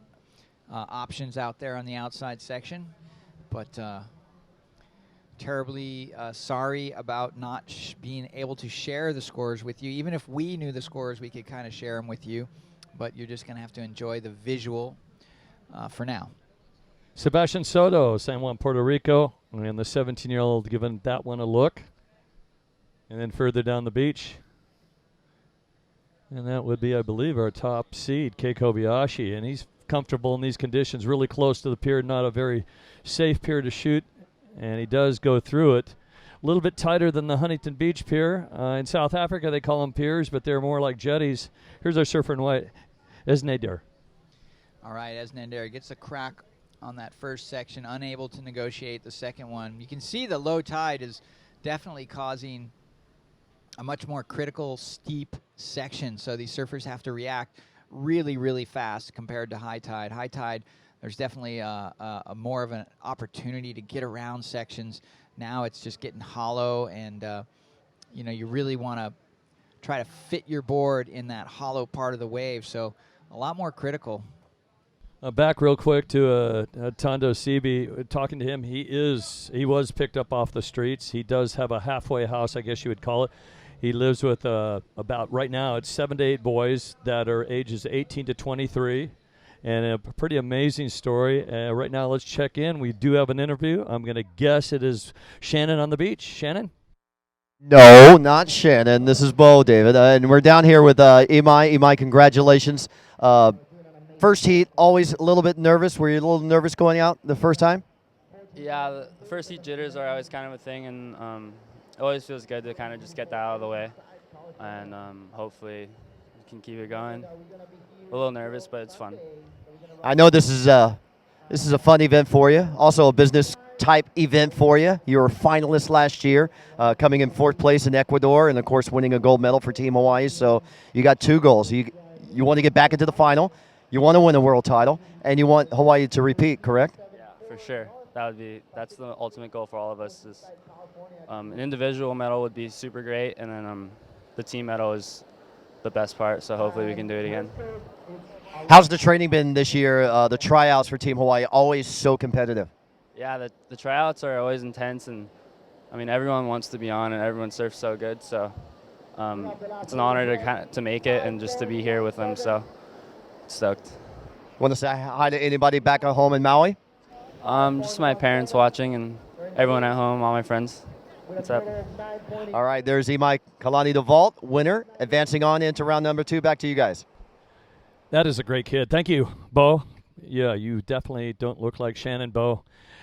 options out there on the outside section, but terribly sorry about not being able to share the scores with you. Even if we knew the scores, we could kind of share them with you, but you're just going to have to enjoy the visual for now. Sebastian Soto, San Juan, Puerto Rico, and the 17-year-old giving that one a look. And then further down the beach, and that would be, I believe, our top seed, Kei Kobayashi. And he's comfortable in these conditions, really close to the pier, not a very safe pier to shoot. And he does go through it. A little bit tighter than the Huntington Beach Pier. In South Africa, they call them piers, but they're more like jetties. Here's our surfer in white, Esneder. All right, Esneder gets a crack on that first section, unable to negotiate the second one. You can see the low tide is definitely causing a much more critical, steep section, so these surfers have to react really, really fast compared to high tide. High tide, there's definitely a more of an opportunity to get around sections. Now it's just getting hollow, and you know, you really want to try to fit your board in that hollow part of the wave, so a lot more critical. Back real quick to Tondo Sebi. Talking to him, he was picked up off the streets. He does have a halfway house, I guess you would call it. He lives with about, right now, it's 7 to 8 boys that are ages 18 to 23. And a pretty amazing story. Right now, let's check in. We do have an interview. I'm going to guess it is Shannon on the beach. Shannon? No, not Shannon. This is Bo, David. And we're down here with Imai. Imai, congratulations. First heat, always a little bit nervous. Were you a little nervous going out the first time? Yeah, the first heat jitters are always kind of a thing, and always feels good to kind of just get that out of the way, and hopefully we can keep it going. A little nervous, but it's fun. I know this is a fun event for you. Also a business type event for you. You were a finalist last year, coming in 4th place in Ecuador, and of course winning a gold medal for Team Hawaii. So you got 2 goals. You want to get back into the final, you want to win a world title, and you want Hawaii to repeat, correct? Yeah, for sure. That's the ultimate goal for all of us. Is an individual medal would be super great, and then the team medal is the best part. So hopefully we can do it again. How's the training been this year? The tryouts for Team Hawaii, always so competitive. Yeah, the tryouts are always intense, and I mean everyone wants to be on, and everyone surfs so good. So it's an honor to make it and just to be here with them. So stoked. Want to say hi to anybody back at home in Maui? Just my parents watching and everyone at home, all my friends. What's up? All right, there's Imai Kalani DeVault, winner, advancing on into round number 2. Back to you guys. That is a great kid. Thank you, Bo. Yeah, you definitely don't look like Shannon Bo.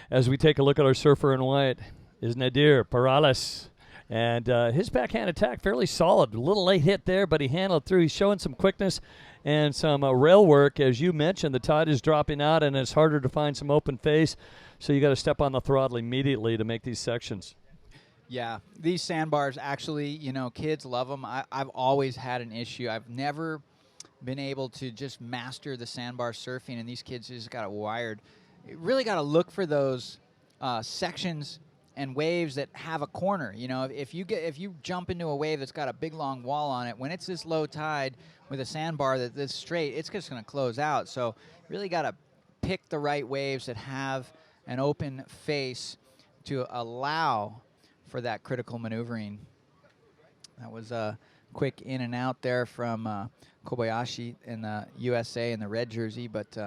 As we take a look at our surfer in white is Nadir Perales. And his backhand attack, fairly solid. A little late hit there, but he handled through. He's showing some quickness and some rail work. As you mentioned, the tide is dropping out, and it's harder to find some open face. So you got to step on the throttle immediately to make these sections. Yeah, these sandbars actually, kids love them. I've always had an issue. I've never been able to just master the sandbar surfing, and these kids just got it wired. You really got to look for those sections and waves that have a corner. If you jump into a wave that's got a big long wall on it, when it's this low tide with a sandbar that's straight, it's just going to close out. So really got to pick the right waves that have an open face to allow for that critical maneuvering. That was a quick in and out there from Kobayashi in the USA in the red jersey, but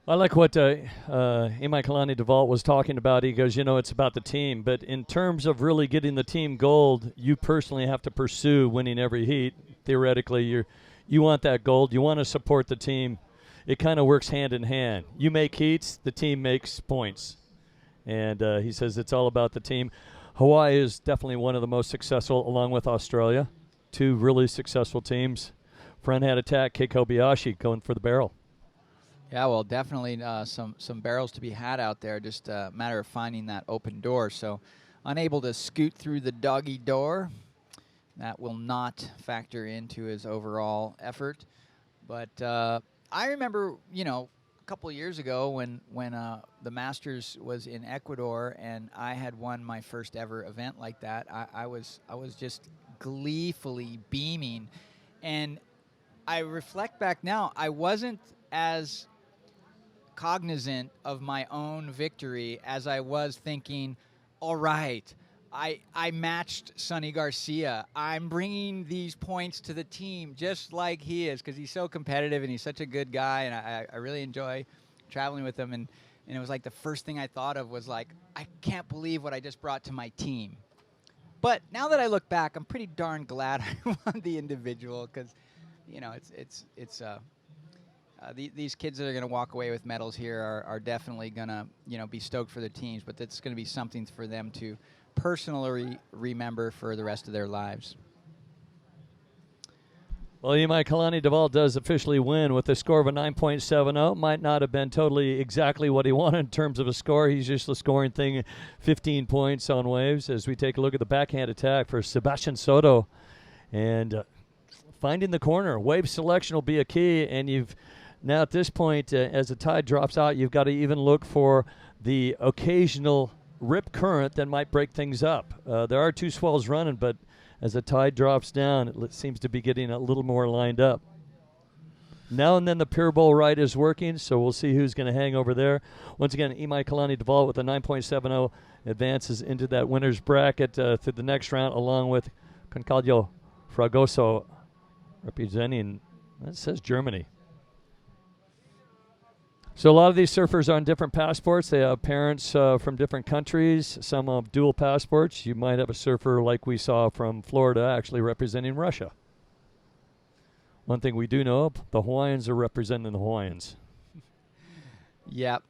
I like what Imai Kalani DeVault was talking about. He goes, it's about the team. But in terms of really getting the team gold, you personally have to pursue winning every heat. Theoretically, you want that gold. You want to support the team. It kind of works hand in hand. You make heats, the team makes points. And he says it's all about the team. Hawaii is definitely one of the most successful, along with Australia. 2 really successful teams. Front hand attack, Kei Kobayashi going for the barrel. Yeah, well, definitely some barrels to be had out there. Just a matter of finding that open door. So unable to scoot through the doggy door. That will not factor into his overall effort. But I remember, a couple of years ago when the Masters was in Ecuador and I had won my first ever event like that. I was just gleefully beaming. And I reflect back now, I wasn't as cognizant of my own victory as I was thinking, all right, I matched Sonny Garcia. I'm bringing these points to the team just like he is, because he's so competitive and he's such a good guy, and I really enjoy traveling with him. And it was like the first thing I thought of was like, I can't believe what I just brought to my team. But now that I look back, I'm pretty darn glad I won the individual, because these kids that are going to walk away with medals here are definitely going to be stoked for their teams, but that's going to be something for them to personally remember for the rest of their lives. Well, Imai Kalani DeVault does officially win with a score of a 9.70. Might not have been totally exactly what he wanted in terms of a score. He's just the scoring thing, 15 points on waves. As we take a look at the backhand attack for Sebastian Soto. And finding the corner, wave selection will be a key, and you've now at this point, as the tide drops out, you've got to even look for the occasional rip current that might break things up. There are 2 swells running, but as the tide drops down, it seems to be getting a little more lined up. Now and then the pure bowl right is working, so we'll see who's going to hang over there. Once again, Imai Kalani DeVault with a 9.70 advances into that winner's bracket through the next round, along with Concalio Fragoso representing, it says Germany. So a lot of these surfers are on different passports. They have parents from different countries. Some have dual passports. You might have a surfer like we saw from Florida actually representing Russia. One thing we do know, the Hawaiians are representing the Hawaiians. Yep.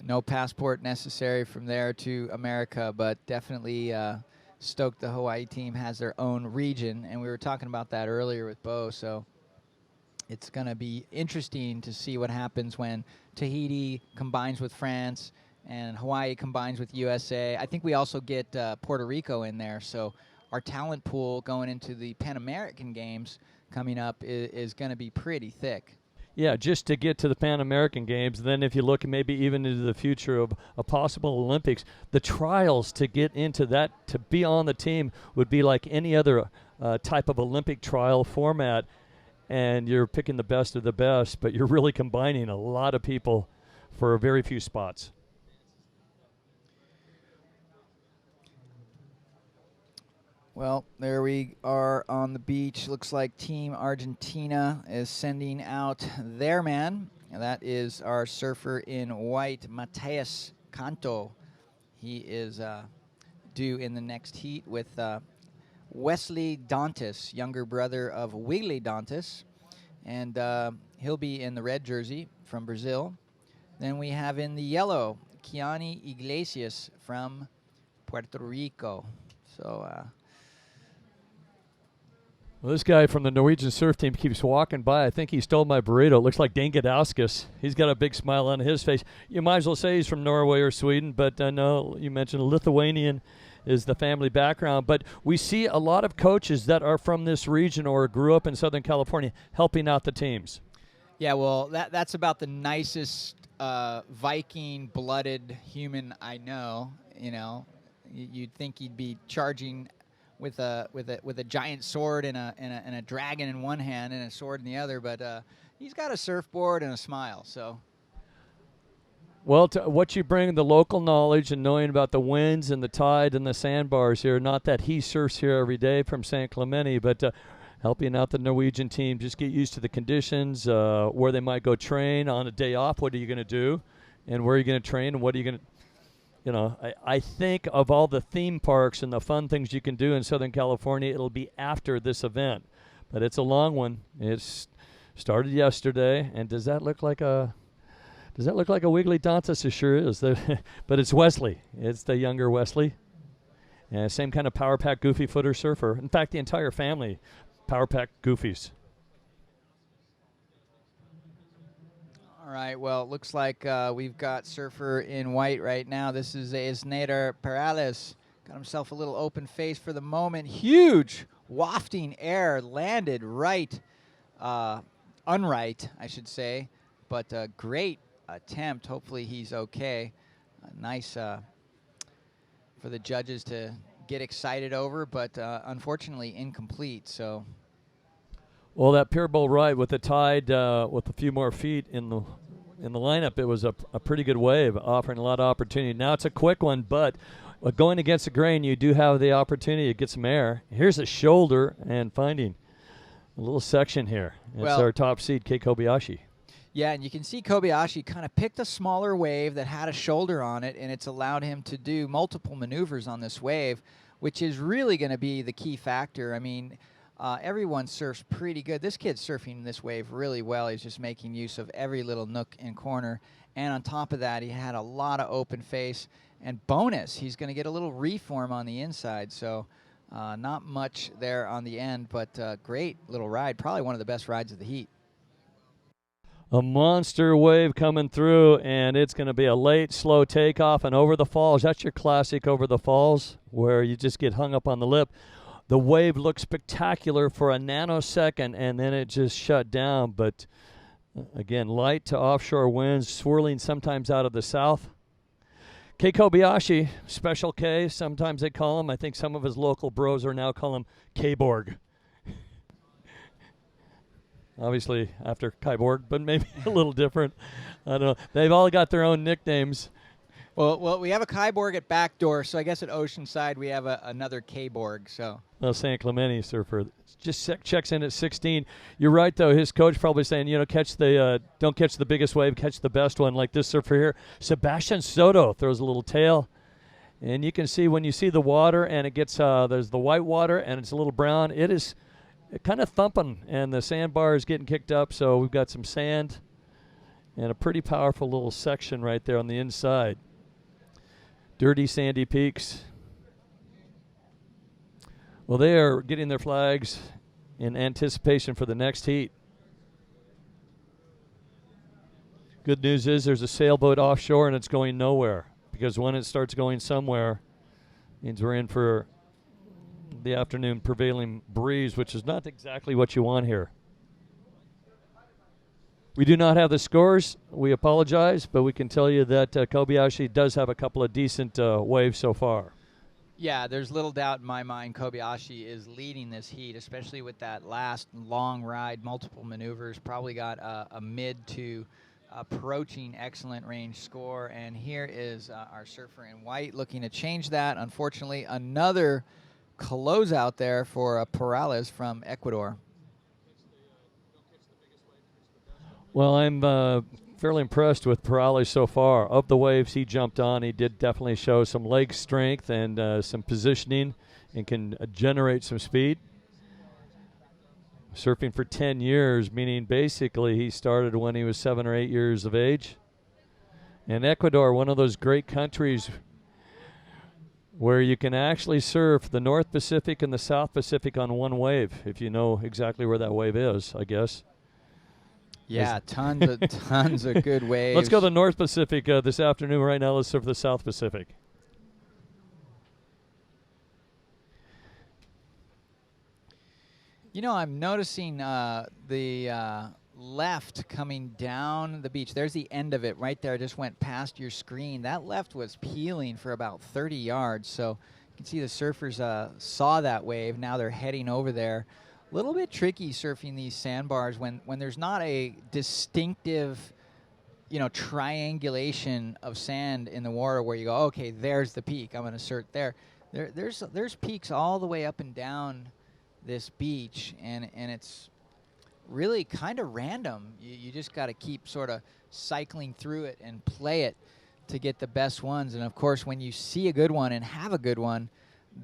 no passport necessary from there to America, but definitely stoked the Hawaii team has their own region, and we were talking about that earlier with Bo, so it's going to be interesting to see what happens when Tahiti combines with France and Hawaii combines with USA. I think we also get Puerto Rico in there, so our talent pool going into the Pan American Games coming up is going to be pretty thick. Yeah, just to get to the Pan American Games. Then if you look maybe even into the future of a possible Olympics, the trials to get into that, to be on the team, would be like any other type of Olympic trial format, and you're picking the best of the best, but you're really combining a lot of people for very few spots. Well, there we are on the beach. Looks like Team Argentina is sending out their man. And that is our surfer in white, Mateus Canto. He is due in the next heat with Wesley Dantas, younger brother of Wiggly Dantas. And he'll be in the red jersey from Brazil. Then we have in the yellow, Kiani Iglesias from Puerto Rico. So... Well, this guy from the Norwegian surf team keeps walking by. I think he stole my burrito. It looks like Dangadowskis. He's got a big smile on his face. You might as well say he's from Norway or Sweden, but I know you mentioned Lithuanian is the family background. But we see a lot of coaches that are from this region or grew up in Southern California helping out the teams. Yeah, well, that's about the nicest Viking-blooded human I know. You know, you'd think he'd be charging with a giant sword and a dragon in one hand and a sword in the other, but he's got a surfboard and a smile. So, well, what you bring, the local knowledge and knowing about the winds and the tide and the sandbars here. Not that he surfs here every day from San Clemente, but helping out the Norwegian team just get used to the conditions, where they might go train on a day off. What are you going to do, and where are you going to train, and what are you going to? You know, I think of all the theme parks and the fun things you can do in Southern California, it'll be after this event. But it's a long one. It's started yesterday, and does that look like a Wiggly Dantas? It sure is. But it's Wesley. It's the younger Wesley. And same kind of Power Pack Goofy footer surfer. In fact, the entire family, Power Pack Goofies. all right, well, it looks like we've got surfer in white right now. This is Isnader Perales. Got himself a little open face for the moment. Huge wafting air landed right, unright, I should say, but a great attempt. Hopefully he's okay. Nice for the judges to get excited over, but unfortunately incomplete. So. Well, that Pier Bowl ride with the tide, with a few more feet in the lineup, it was a pretty good wave, offering a lot of opportunity. Now it's a quick one, but going against the grain, you do have the opportunity to get some air. Here's a shoulder and finding a little section here. It's our top seed, Kei Kobayashi. Yeah, and you can see Kobayashi kind of picked a smaller wave that had a shoulder on it, and it's allowed him to do multiple maneuvers on this wave, which is really going to be the key factor. I mean, everyone surfs pretty good. This kid's surfing this wave really well. He's just making use of every little nook and corner. And on top of that, he had a lot of open face. And bonus, he's going to get a little reform on the inside. So not much there on the end, but great little ride. Probably one of the best rides of the heat. A monster wave coming through, and it's going to be a late, slow takeoff and over the falls. That's your classic over the falls where you just get hung up on the lip. The wave looked spectacular for a nanosecond, and then it just shut down. But, again, light to offshore winds, swirling sometimes out of the south. Kei Kobayashi, Special K, sometimes they call him. I think some of his local bros are now calling him K-Borg. Obviously after Kyborg, but maybe a little different. I don't know. They've all got their own nicknames. Well, we have a Kyborg at Backdoor, so I guess at Oceanside we have another K-Borg. So. Well, San Clemente surfer just checks in at 16. You're right, though. His coach probably saying, don't catch the biggest wave, catch the best one, like this surfer here. Sebastian Soto throws a little tail, and you can see when you see the water and it gets there's the white water and it's a little brown. It is kind of thumping, and the sandbar is getting kicked up, so we've got some sand and a pretty powerful little section right there on the inside. Dirty sandy peaks. Well, they are getting their flags in anticipation for the next heat. Good news is there's a sailboat offshore and it's going nowhere, because when it starts going somewhere, it means we're in for the afternoon prevailing breeze, which is not exactly what you want here. We do not have the scores. We apologize, but we can tell you that Kobayashi does have a couple of decent waves so far. Yeah, there's little doubt in my mind Kobayashi is leading this heat, especially with that last long ride, multiple maneuvers, probably got a mid to approaching excellent range score. And here is our surfer in white looking to change that. Unfortunately, another closeout there for Perales from Ecuador. Well, I'm fairly impressed with Perales so far. Of the waves he jumped on, he did definitely show some leg strength and some positioning and can generate some speed. Surfing for 10 years, meaning basically he started when he was 7 or 8 years of age. And Ecuador, one of those great countries where you can actually surf the North Pacific and the South Pacific on one wave, if you know exactly where that wave is, I guess. Yeah, tons of good waves. Let's go to the North Pacific this afternoon. Right now, let's surf the South Pacific. You know, I'm noticing the left coming down the beach. There's the end of it right there. Just went past your screen. That left was peeling for about 30 yards. So you can see the surfers saw that wave. Now they're heading over there. A little bit tricky surfing these sandbars when there's not a distinctive, you know, triangulation of sand in the water where you go, okay, there's the peak. I'm going to surf there. There's peaks all the way up and down this beach, and it's really kind of random. You just got to keep sort of cycling through it and play it to get the best ones. And of course, when you see a good one and have a good one,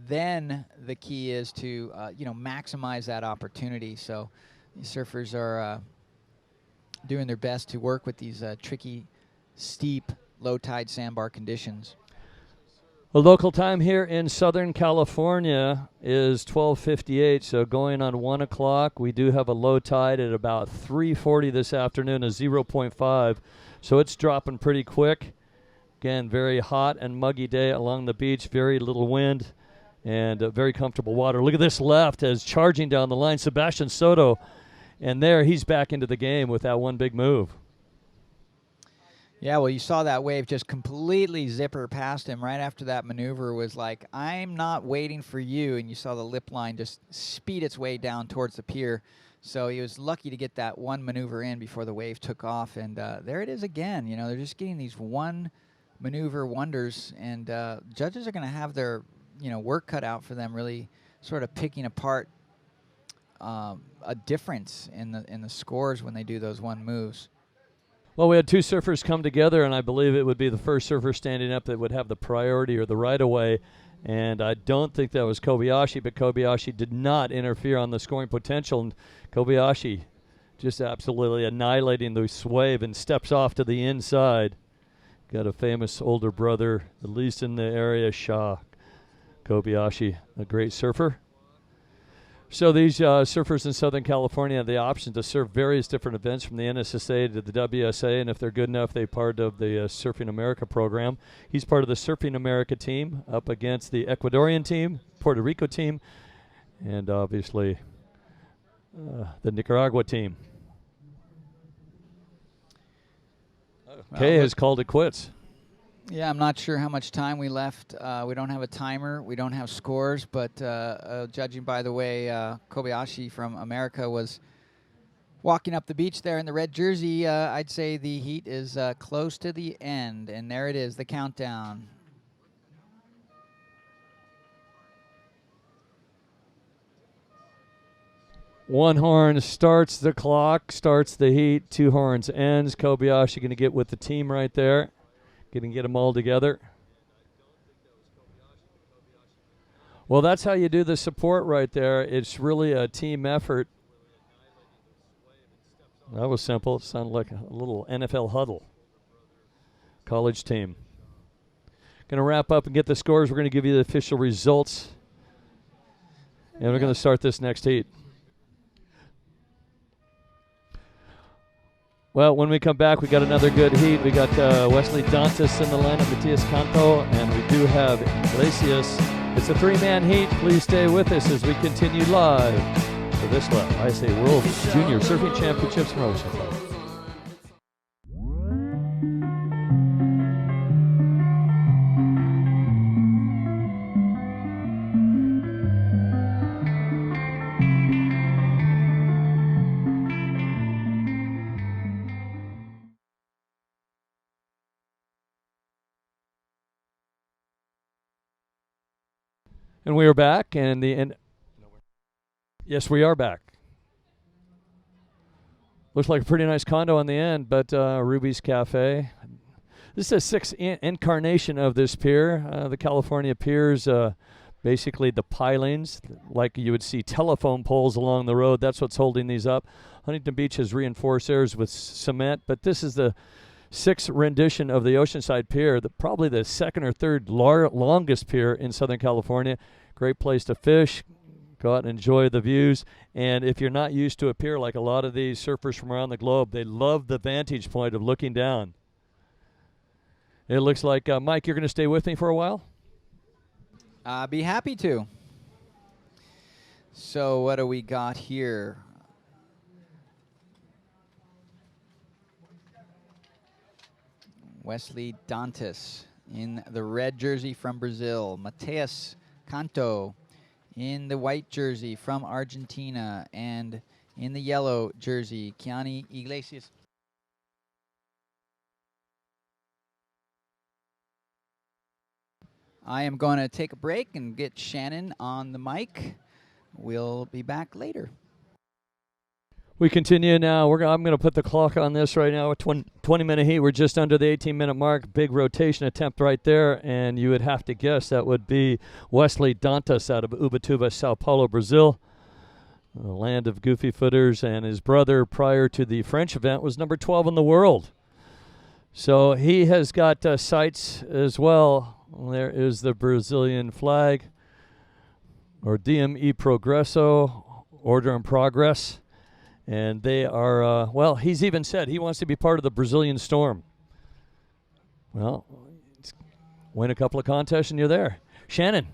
then the key is to maximize that opportunity. So these surfers are doing their best to work with these tricky, steep, low tide sandbar conditions. The local time here in Southern California is 12:58, so going on 1 o'clock. We do have a low tide at about 3:40 this afternoon, a 0.5, so it's dropping pretty quick. Again, very hot and muggy day along the beach, very little wind, and very comfortable water. Look at this left as charging down the line, Sebastian Soto, and there he's back into the game with that one big move. Yeah, well, you saw that wave just completely zipper past him right after that maneuver. Was like, I'm not waiting for you, and you saw the lip line just speed its way down towards the pier. So he was lucky to get that one maneuver in before the wave took off, and there it is again. You know, they're just getting these one maneuver wonders, and judges are going to have their work cut out for them, really sort of picking apart a difference in the scores when they do those one moves. Well, we had two surfers come together, and I believe it would be the first surfer standing up that would have the priority or the right-of-way, and I don't think that was Kobayashi, but Kobayashi did not interfere on the scoring potential, and Kobayashi just absolutely annihilating this wave and steps off to the inside. Got a famous older brother, at least in the area, Shah Kobayashi, a great surfer. So these surfers in Southern California have the option to surf various different events from the NSSA to the WSA, and if they're good enough, they're part of the Surfing America program. He's part of the Surfing America team up against the Ecuadorian team, Puerto Rico team, and obviously the Nicaragua team. Kay has called it quits. Yeah, I'm not sure how much time we left. We don't have a timer. We don't have scores. But judging by the way Kobayashi from America was walking up the beach there in the red jersey, I'd say the heat is close to the end. And there it is, the countdown. One horn starts the clock, starts the heat. Two horns ends. Kobayashi going to get with the team right there. Going to get them all together. Well, that's how you do the support right there. It's really a team effort. That was simple. It sounded like a little NFL huddle. College team. Going to wrap up and get the scores. We're going to give you the official results. And we're going to start this next heat. Well, when we come back, we got another good heat. We got Wesley Dantas in the lineup, Matias Canto, and we do have Iglesias. It's a three-man heat. Please stay with us as we continue live for VISSLA ISA World Junior Surfing Championships from Oceanside. And we are back, and yes, we are back. Looks like a pretty nice condo on the end, but Ruby's Cafe. This is a sixth incarnation of this pier. The California piers, basically the pilings, like you would see telephone poles along the road. That's what's holding these up. Huntington Beach has reinforced theirs with cement, but this is the sixth rendition of the Oceanside Pier, probably the second or third longest pier in Southern California. Great place to fish, go out and enjoy the views. And if you're not used to a pier like a lot of these surfers from around the globe, they love the vantage point of looking down. It looks like, Mike, you're going to stay with me for a while? Be happy to. So what do we got here? Wesley Dantas in the red jersey from Brazil. Matias Canto in the white jersey from Argentina. And in the yellow jersey, Kiani Iglesias. I am going to take a break and get Shannon on the mic. We'll be back later. We continue now. I'm going to put the clock on this right now. 20-minute heat. We're just under the 18-minute mark. Big rotation attempt right there, and you would have to guess that would be Wesley Dantas out of Ubatuba, Sao Paulo, Brazil, the land of goofy footers, and his brother prior to the French event was number 12 in the world. So he has got sights as well. There is the Brazilian flag, or DME Progresso, Order in Progress. And they are, well, he's even said he wants to be part of the Brazilian Storm. Well, win a couple of contests and you're there. Shannon,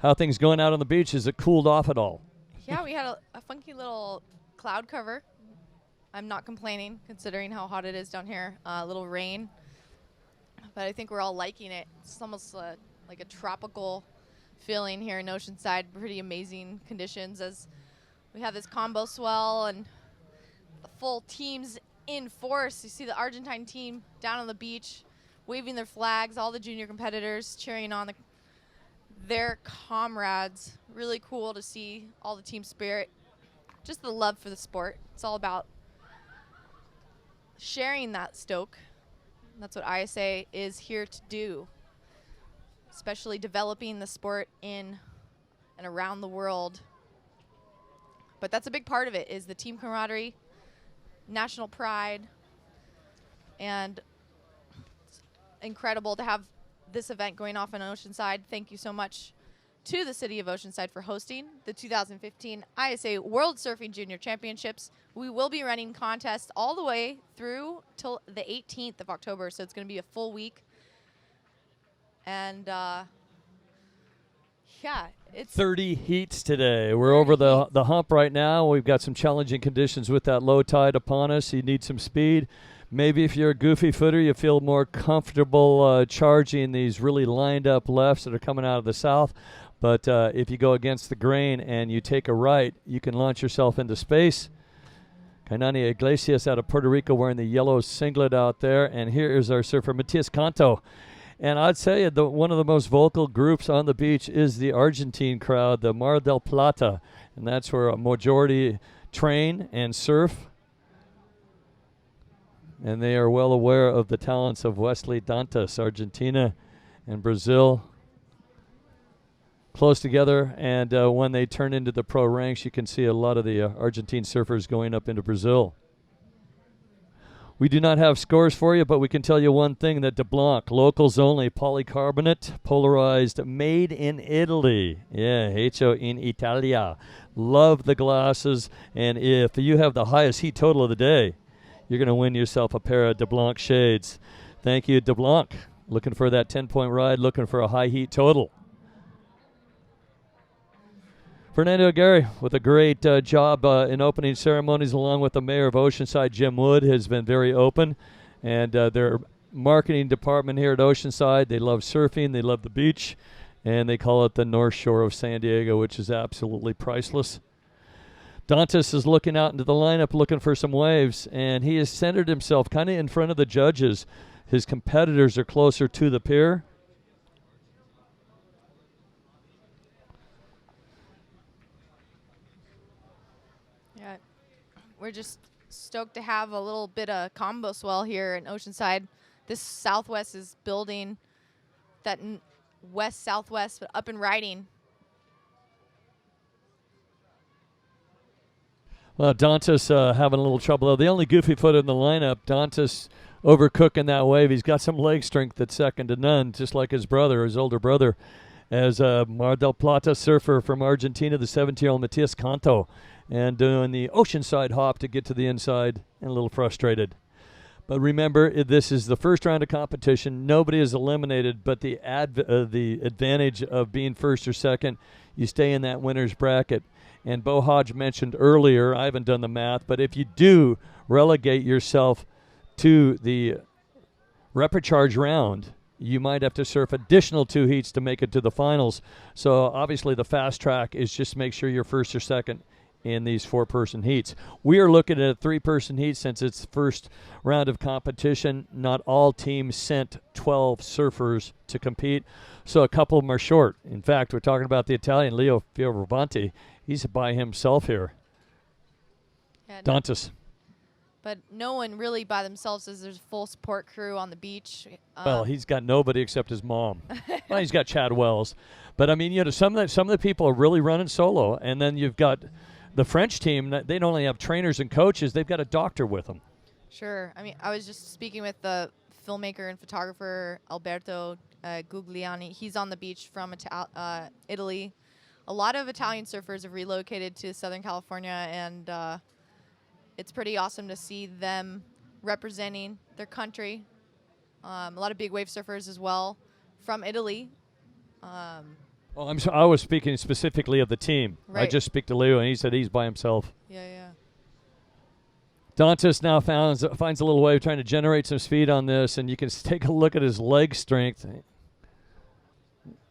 how things going out on the beach? Has it cooled off at all? Yeah, we had a funky little cloud cover. I'm not complaining considering how hot it is down here. A little rain. But I think we're all liking it. It's almost like a tropical feeling here in Oceanside. Pretty amazing conditions as we have this combo swell and the full teams in force. You see the Argentine team down on the beach waving their flags, all the junior competitors cheering on their comrades. Really cool to see all the team spirit, just the love for the sport. It's all about sharing that stoke. That's what ISA is here to do, especially developing the sport in and around the world. But that's a big part of it, is the team camaraderie, national pride, and it's incredible to have this event going off in Oceanside. Thank you so much to the city of Oceanside for hosting the 2015 ISA World Surfing Junior Championships. We will be running contests all the way through till the 18th of October, so it's going to be a full week. And yeah, it's 30 heats today. We're over the hump right now. We've got some challenging conditions with that low tide upon us. You need some speed. Maybe if you're a goofy footer, you feel more comfortable charging these really lined up lefts that are coming out of the south. But if you go against the grain and you take a right, you can launch yourself into space. Kainani Iglesias out of Puerto Rico wearing the yellow singlet out there. And here is our surfer, Matias Canto. And I'd say one of the most vocal groups on the beach is the Argentine crowd, the Mar del Plata. And that's where a majority train and surf. And they are well aware of the talents of Wesley Dantas, Argentina and Brazil. Close together, and when they turn into the pro ranks, you can see a lot of the Argentine surfers going up into Brazil. We do not have scores for you, but we can tell you one thing, that DeBlanc, locals only, polycarbonate, polarized, made in Italy. Yeah, hecho in Italia. Love the glasses, and if you have the highest heat total of the day, you're going to win yourself a pair of DeBlanc shades. Thank you, DeBlanc. Looking for that 10-point ride, looking for a high heat total. Fernando Aguirre with a great job in opening ceremonies, along with the mayor of Oceanside, Jim Wood, has been very open. And their marketing department here at Oceanside, they love surfing, they love the beach, and they call it the North Shore of San Diego, which is absolutely priceless. Dantas is looking out into the lineup, looking for some waves, and he has centered himself kind of in front of the judges. His competitors are closer to the pier. Yeah, we're just stoked to have a little bit of combo swell here in Oceanside. This Southwest is building that west-southwest, but up and riding. Well, Dantas having a little trouble, though. The only goofy foot in the lineup, Dantas overcooking that wave. He's got some leg strength that's second to none, just like his brother, his older brother, as Mar del Plata surfer from Argentina, the 17-year-old Matias Canto, and doing the Oceanside hop to get to the inside and a little frustrated. But remember, this is the first round of competition. Nobody is eliminated, but the advantage of being first or second, you stay in that winner's bracket. And Bo Hodge mentioned earlier, I haven't done the math, but if you do relegate yourself to the repechage round, you might have to surf additional 2 heats to make it to the finals. So obviously the fast track is just make sure you're first or second in these 4-person heats. We are looking at a 3-person heat since it's the first round of competition. Not all teams sent 12 surfers to compete, so a couple of them are short. In fact, we're talking about the Italian Leo Fioravanti. He's by himself here. Yeah, Dantas. But no one really by themselves, as there's a full support crew on the beach. Well, he's got nobody except his mom. Well, he's got Chad Wells. But, I mean, you know, some of the people are really running solo. And then you've got the French team. They don't only have trainers and coaches. They've got a doctor with them. Sure. I mean, I was just speaking with the filmmaker and photographer Alberto Gugliani. He's on the beach from Italy. A lot of Italian surfers have relocated to Southern California, and it's pretty awesome to see them representing their country. A lot of big wave surfers as well from Italy. I was speaking specifically of the team. Right. I just speak to Leo, and he said he's by himself. Yeah. Dantas now finds a little wave, trying to generate some speed on this, and you can take a look at his leg strength.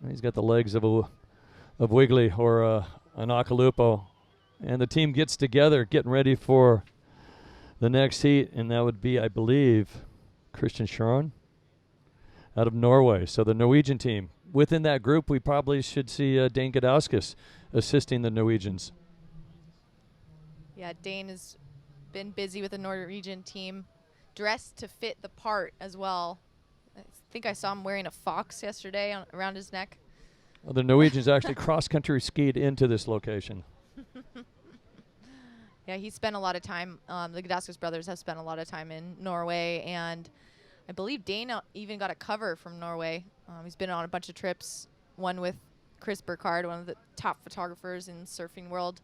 He's got the legs of Wiggly or an Akalupo. And the team gets together, getting ready for the next heat, and that would be, I believe, Christian Scharon out of Norway. So the Norwegian team. Within that group, we probably should see Dane Gadauskas assisting the Norwegians. Yeah, Dane has been busy with the Norwegian team, dressed to fit the part as well. I think I saw him wearing a fox yesterday around his neck. Well, the Norwegians actually cross-country skied into this location. Yeah, he spent a lot of time, the Gadauskas brothers have spent a lot of time in Norway, and I believe Dane even got a cover from Norway. He's been on a bunch of trips, one with Chris Burkhardt, one of the top photographers in surfing world.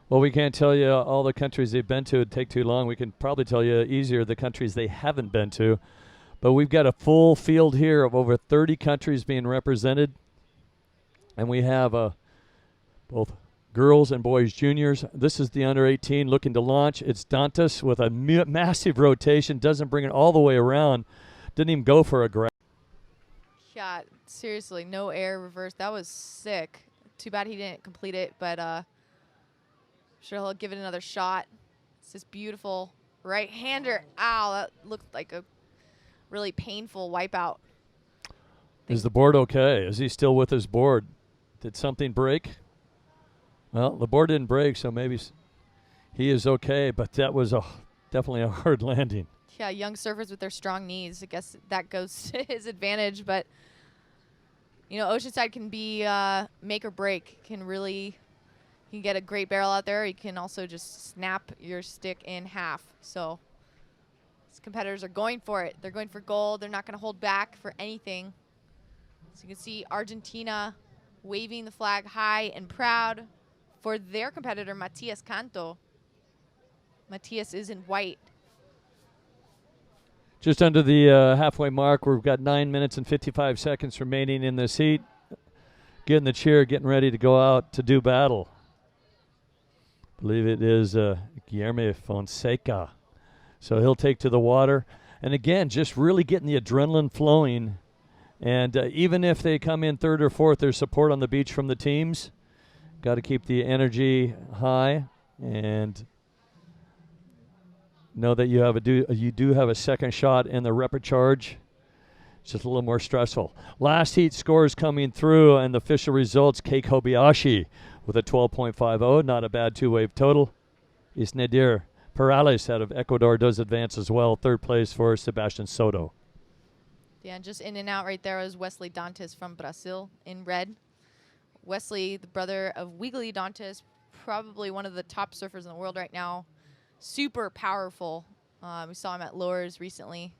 Well, we can't tell you all the countries they've been to. It'd take too long. We can probably tell you easier the countries they haven't been to. But we've got a full field here of over 30 countries being represented. And we have both girls and boys juniors. This is the under 18 looking to launch. It's Dantas with a massive rotation. Doesn't bring it all the way around. Didn't even go for a grab. Yeah, seriously, no air reverse. That was sick. Too bad he didn't complete it, but sure he'll give it another shot. It's this beautiful right-hander. Ow, that looked like a really painful wipeout. Is the board okay? Is he still with his board? Did something break? Well, the board didn't break, so maybe he is okay, but that was definitely a hard landing. Yeah, young surfers with their strong knees. I guess that goes to his advantage, but you know, Oceanside can be make or break. You can get a great barrel out there. You can also just snap your stick in half. So competitors are going for it. They're going for gold. They're not going to hold back for anything. So you can see Argentina waving the flag high and proud for their competitor, Matias Canto. Matias is in white. Just under the halfway mark, we've got 9 minutes and 55 seconds remaining in this heat. Getting the cheer, getting ready to go out to do battle. I believe it is Guilherme Fonseca. So he'll take to the water. And again, just really getting the adrenaline flowing. And even if they come in third or fourth, there's support on the beach from the teams. Got to keep the energy high and know that you do have a second shot in the rapid charge. It's just a little more stressful. Last heat scores coming through, and the official results, Kei Kobayashi with a 12.50. Not a bad two-wave total. Isnadir Perales out of Ecuador does advance as well. Third place for Sebastian Soto. Yeah, and just in and out right there was Wesley Dantas from Brazil in red. Wesley, the brother of Wiggly Dantas, probably one of the top surfers in the world right now. Super powerful. We saw him at Lures recently,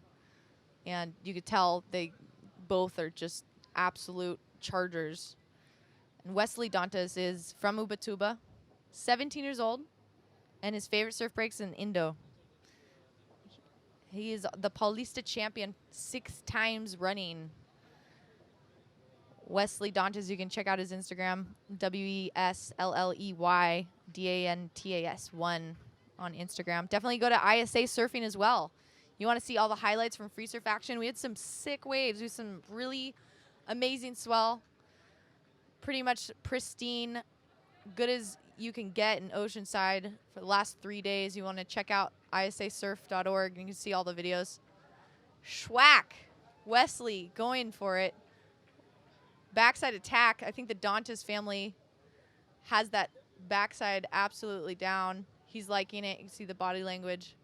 and you could tell they both are just absolute chargers. And Wesley Dantas is from Ubatuba, 17 years old, and his favorite surf breaks in Indo. He is the Paulista champion 6 times running. Wesley Dantas, you can check out his Instagram, WESLLEYDANTAS1 on Instagram. Definitely go to ISA Surfing as well. You want to see all the highlights from free surf action. We had some sick waves. We had some really amazing swell. Pretty much pristine, good as you can get in Oceanside for the last 3 days. You want to check out isasurf.org. You can see all the videos. Schwack. Wesley going for it. Backside attack. I think the Dantas family has that backside absolutely down. He's liking it. You can see the body language.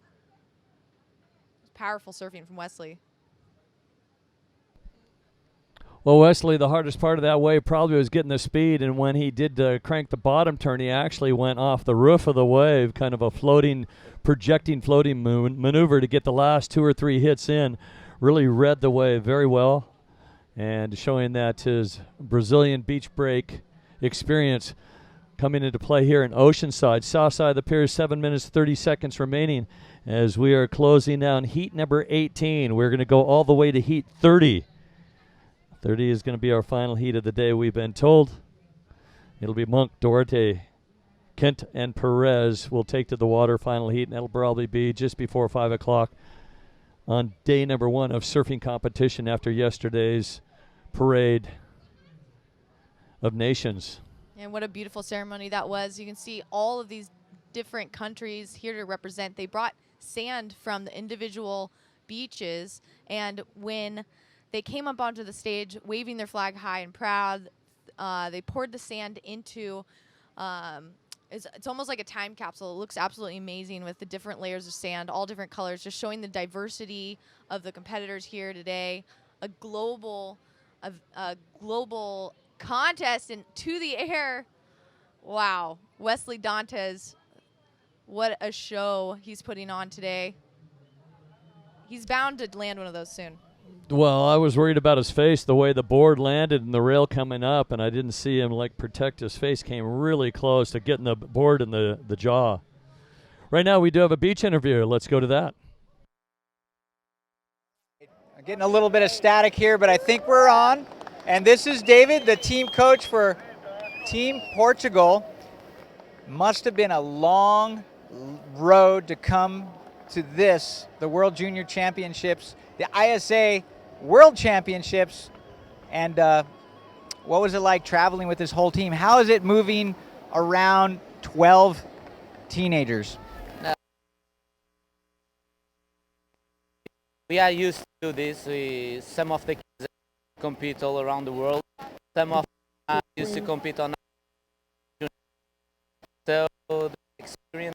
Powerful surfing from Wesley. Well, Wesley, the hardest part of that wave probably was getting the speed, and when he did crank the bottom turn, he actually went off the roof of the wave, kind of a projecting floating maneuver to get the last 2 or 3 hits in. Really read the wave very well, and showing that his Brazilian beach break experience coming into play here in Oceanside. South side of the pier, 7 minutes, 30 seconds remaining as we are closing down heat number 18. We're going to go all the way to heat 30. 30 is going to be our final heat of the day, we've been told. It'll be Monk, Duarte, Kent, and Perez will take to the water final heat, and that'll probably be just before 5 o'clock on day number 1 of surfing competition after yesterday's parade of nations. And what a beautiful ceremony that was. You can see all of these different countries here to represent. They brought sand from the individual beaches, and when they came up onto the stage waving their flag high and proud, they poured the sand into, it's almost like a time capsule. It looks absolutely amazing with the different layers of sand, all different colors, just showing the diversity of the competitors here today. A global contest to the air. Wow. Wesley Dantas, what a show he's putting on today. He's bound to land one of those soon. Well, I was worried about his face, the way the board landed and the rail coming up, and I didn't see him protect his face. Came really close to getting the board in the jaw. Right now we do have a beach interview. Let's go to that. Getting a little bit of static here, but I think we're on. And this is David, the team coach for Team Portugal. Must have been a long road to come to this, the World Junior Championships, the ISA World Championships. And what was it like traveling with this whole team? How is it moving around 12 teenagers? We are used to this. Some of the kids compete all around the world. Some of them used to compete on. So the experience.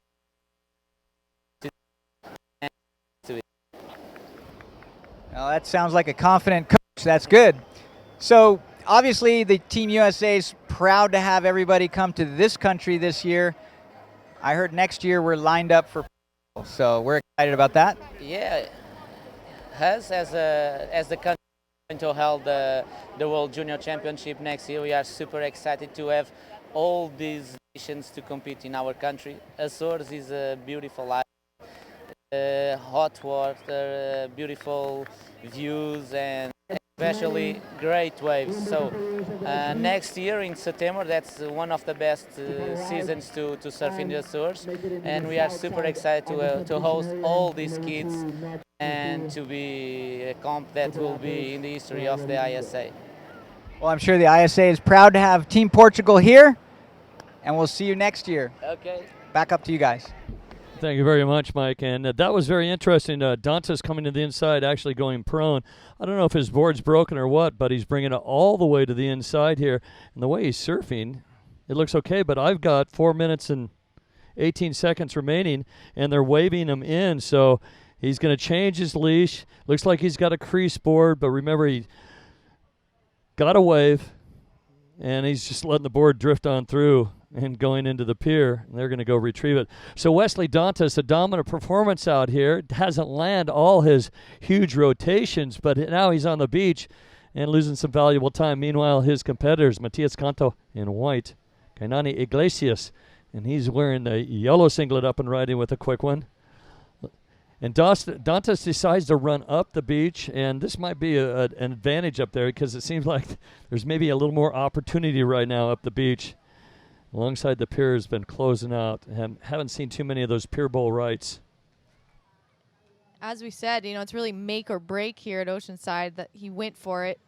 Well, that sounds like a confident coach. That's good. So obviously the Team USA is proud to have everybody come to this country this year. I heard next year we're lined up for, so we're excited about that. Yeah, us as the country to hold the World Junior Championship next year. We are super excited to have all these nations to compete in our country. Azores is a beautiful island, hot water, beautiful views, and especially great waves. So next year in September, that's one of the best seasons to surf in the Azores, and we are super excited to host all these kids and to be a comp that will be in the history of the ISA. Well, I'm sure the ISA is proud to have Team Portugal here, and we'll see you next year. Okay. Back up to you guys. Thank you very much, Mike. And that was very interesting. Dantas coming to the inside, actually going prone. I don't know if his board's broken or what, but he's bringing it all the way to the inside here. And the way he's surfing, it looks okay, but I've got 4 minutes and 18 seconds remaining, and they're waving him in. So he's going to change his leash. Looks like he's got a crease board, but remember, he got a wave, and he's just letting the board drift on through and going into the pier, and they're going to go retrieve it. So Wesley Dantas, a dominant performance out here, hasn't landed all his huge rotations, but now he's on the beach and losing some valuable time. Meanwhile, his competitors, Matias Canto in white, Kainani Iglesias, and he's wearing the yellow singlet up and riding with a quick one. And Dantas decides to run up the beach, and this might be an advantage up there because it seems like there's maybe a little more opportunity right now up the beach. Alongside the pier has been closing out, and haven't seen too many of those pier bowl rights. As we said, it's really make or break here at Oceanside that he went for it,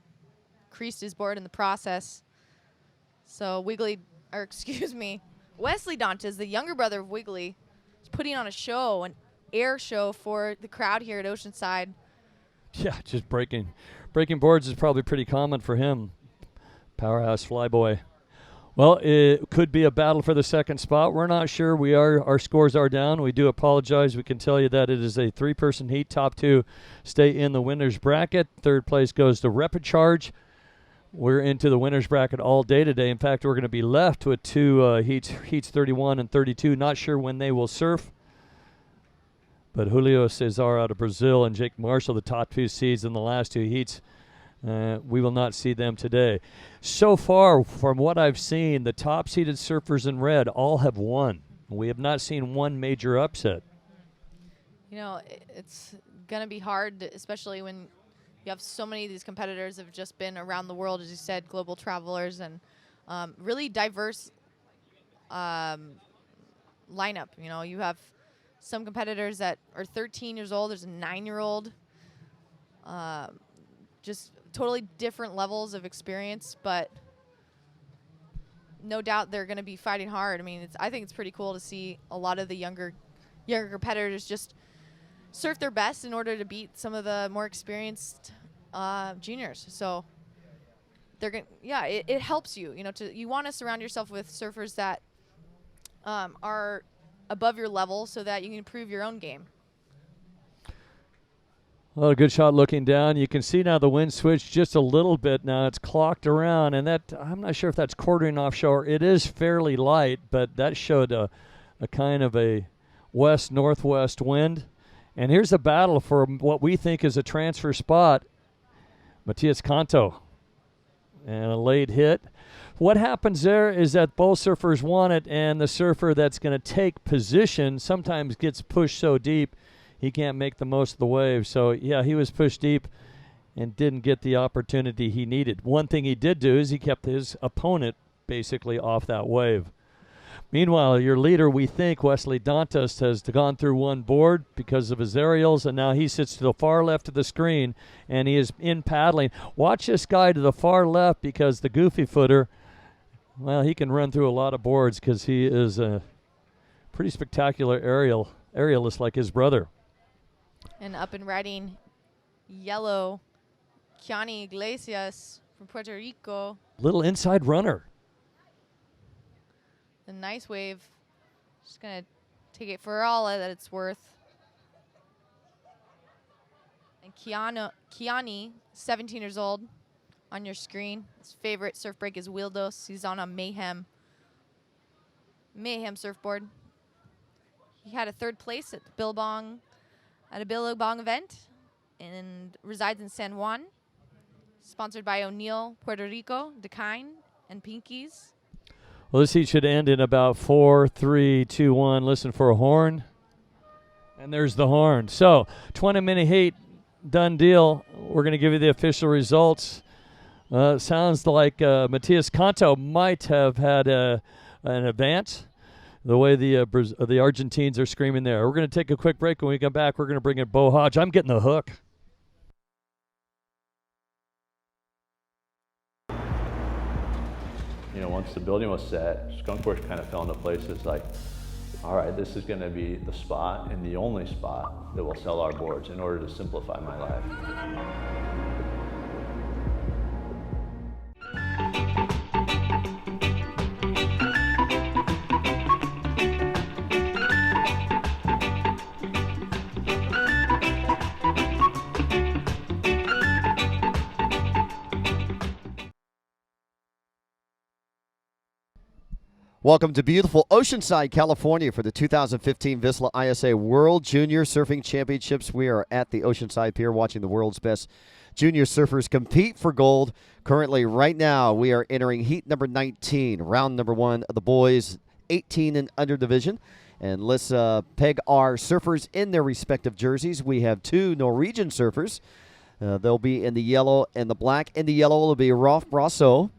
creased his board in the process. So Wesley Dantas, the younger brother of Wiggly, is putting on a show, an air show for the crowd here at Oceanside. Yeah, just breaking boards is probably pretty common for him. Powerhouse flyboy. Well, it could be a battle for the second spot. We're not sure. Our scores are down. We do apologize. We can tell you that it is a 3-person heat. Top 2 stay in the winner's bracket. Third place goes to Repicharge. We're into the winner's bracket all day today. In fact, we're going to be left with 2 heats 31 and 32. Not sure when they will surf. But Julio Cesar out of Brazil and Jake Marshall, the top 2 seeds in the last 2 heats. We will not see them today. So far, from what I've seen, the top-seeded surfers in red all have won. We have not seen one major upset. It's going to be hard, especially when you have so many of these competitors have just been around the world, as you said, global travelers, and really diverse lineup. You have some competitors that are 13 years old. There's a 9-year-old. Just totally different levels of experience, but no doubt they're going to be fighting hard. I mean, I think it's pretty cool to see a lot of the younger competitors just surf their best in order to beat some of the more experienced juniors. So it helps you. You want to surround yourself with surfers that are above your level so that you can improve your own game. Well, a good shot looking down. You can see now the wind switched just a little bit now. It's clocked around, and that I'm not sure if that's quartering offshore. It is fairly light, but that showed a kind of a west-northwest wind. And here's a battle for what we think is a transfer spot. Matias Canto. And a late hit. What happens there is that both surfers want it, and the surfer that's going to take position sometimes gets pushed so deep he can't make the most of the wave. So, yeah, he was pushed deep and didn't get the opportunity he needed. One thing he did do is he kept his opponent basically off that wave. Meanwhile, your leader, we think, Wesley Dantas, has gone through one board because of his aerials, and now he sits to the far left of the screen, and he is in paddling. Watch this guy to the far left because the goofy footer, well, he can run through a lot of boards because he is a pretty spectacular aerialist like his brother. And up and riding yellow, Kiani Iglesias from Puerto Rico. Little inside runner. A nice wave. Just going to take it for all that it's worth. And Kiani, 17 years old, on your screen. His favorite surf break is Wildos. He's on a Mayhem surfboard. He had a 3rd place at a Billabong event. and resides in San Juan. Sponsored by O'Neill, Puerto Rico, Dakine, and Pinkies. Well, this heat should end in about 4, 3, 2, 1. Listen for a horn. And there's the horn. So, 20-minute heat, done deal. We're going to give you the official results. Sounds like Matias Canto might have had an advance. The way the Argentines are screaming there. We're going to take a quick break. When we come back, we're going to bring in Bo Hodge. I'm getting the hook. You know, once the building was set, Skunkworks kind of fell into place. It's like, all right, this is going to be the spot and the only spot that will sell our boards in order to simplify my life. Welcome to beautiful Oceanside, California for the 2015 VISSLA ISA World Junior Surfing Championships. We are at the Oceanside Pier watching the world's best junior surfers compete for gold. Currently, right now, we are entering heat number 19, round number 1 of the boys 18 and under division. And let's peg our surfers in their respective jerseys. We have 2 Norwegian surfers. They'll be in the yellow and the black. In the yellow will be Rolf Brasso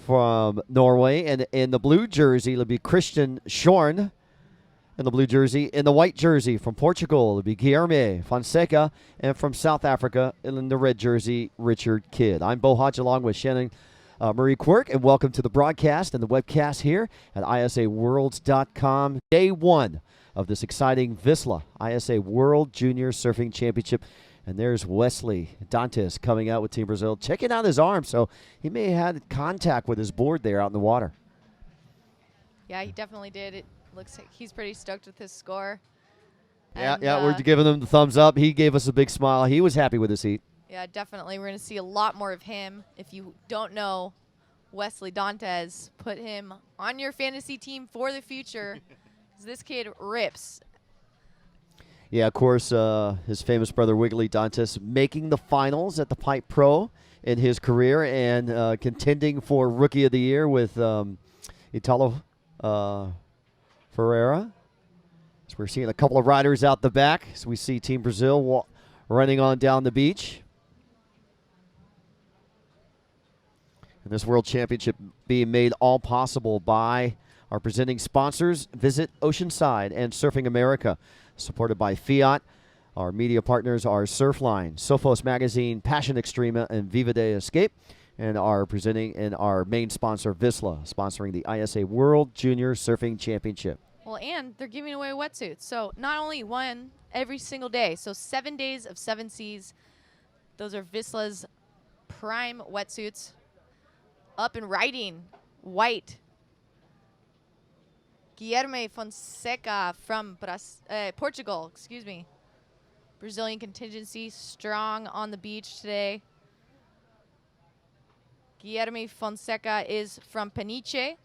from Norway, and in the blue jersey it'll be Christian Schorn in the blue jersey. In the white jersey from Portugal it'll be Guilherme Fonseca, and from South Africa in the red jersey Richard Kidd. I'm Bo Hodge along with Shannon Marie Quirk, and welcome to the broadcast and the webcast here at ISAWorlds.com. Day 1 of this exciting VISSLA ISA World Junior Surfing Championship. And there's Wesley Dantes coming out with Team Brazil, checking out his arm, so he may have had contact with his board there out in the water. Yeah, he definitely did. It looks like he's pretty stoked with his score. Yeah, we're giving him the thumbs up. He gave us a big smile. He was happy with his heat. Yeah, definitely. We're going to see a lot more of him. If you don't know Wesley Dantes, put him on your fantasy team for the future. This kid rips. Yeah, of course, his famous brother Wiggly Dantes making the finals at the Pipe Pro in his career, and contending for Rookie of the Year with Italo Ferreira. So we're seeing a couple of riders out the back as we see Team Brazil running on down the beach. And this World Championship being made all possible by our presenting sponsors, Visit Oceanside and Surfing America. Supported by Fiat. Our media partners are Surfline, Sophos Magazine, Passion Extrema, and Viva de Escape. And our presenting and our main sponsor, VISSLA, sponsoring the ISA World Junior Surfing Championship. Well, and they're giving away wetsuits. So not only one every single day. So 7 days of 7 seas. Those are VISSLA's prime wetsuits. Up and riding, white. Guilherme Fonseca from Portugal, excuse me. Brazilian contingency, strong on the beach today. Guilherme Fonseca is from Peniche.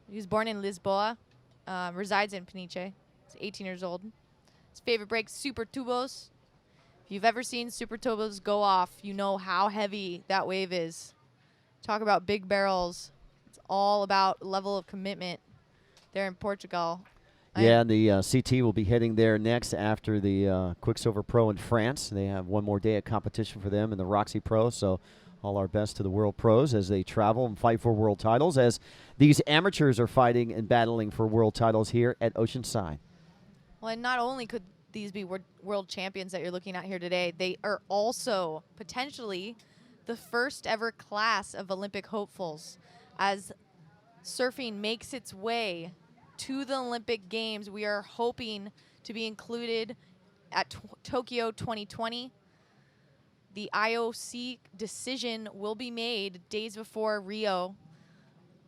He was born in Lisboa, resides in Peniche. He's 18 years old. His favorite break, Super Tubos. If you've ever seen Super Tubos go off, you know how heavy that wave is. Talk about big barrels. It's all about level of commitment. There in Portugal. Yeah, and the CT will be heading there next after the Quicksilver Pro in France. They have one more day of competition for them in the Roxy Pro, so all our best to the World Pros as they travel and fight for world titles, as these amateurs are fighting and battling for world titles here at Oceanside. Well, and not only could these be world champions that you're looking at here today, they are also potentially the first ever class of Olympic hopefuls. As surfing makes its way to the Olympic Games, we are hoping to be included at Tokyo 2020. The IOC decision will be made days before Rio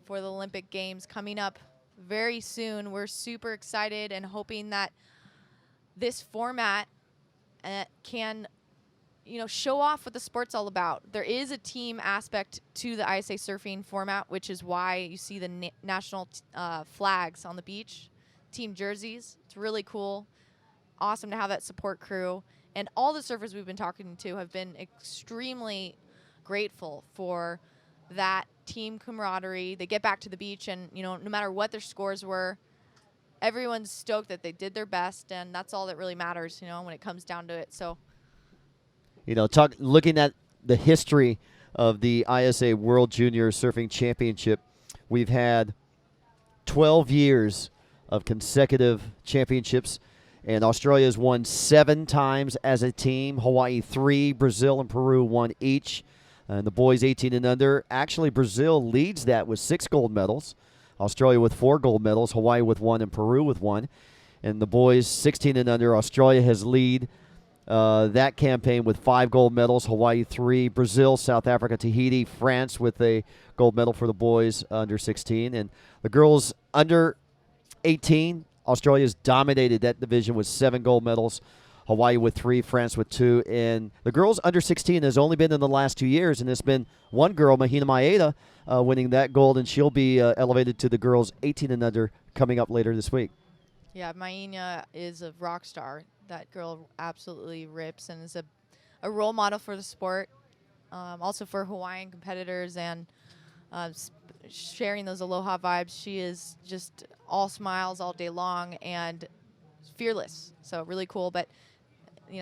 for the Olympic Games coming up very soon. We're super excited and hoping that this format can show off what the sport's all about. There is a team aspect to the ISA surfing format, which is why you see the national flags on the beach, team jerseys. It's really cool. Awesome to have that support crew. And all the surfers we've been talking to have been extremely grateful for that team camaraderie. They get back to the beach and, no matter what their scores were, everyone's stoked that they did their best, and that's all that really matters, when it comes down to it. So, looking at the history of the ISA World Junior Surfing Championship, we've had 12 years of consecutive championships, and Australia has won 7 times as a team. Hawaii 3, Brazil and Peru 1 each. And the boys 18 and under, actually Brazil leads that with 6 gold medals. Australia with 4 gold medals, Hawaii with 1, and Peru with 1. And the boys 16 and under, Australia has lead that campaign with 5 gold medals, Hawaii 3, Brazil, South Africa, Tahiti, France with a gold medal for the boys under 16. And the girls under 18, Australia's dominated that division with 7 gold medals, Hawaii with 3, France with 2. And the girls under 16 has only been in the last 2 years, and it's been one girl, Mahina Maeda, winning that gold, and she'll be elevated to the girls 18 and under coming up later this week. Yeah, Maina is a rock star. That girl absolutely rips and is a role model for the sport, also for Hawaiian competitors, and sharing those aloha vibes. She is just all smiles all day long and fearless. So really cool. But,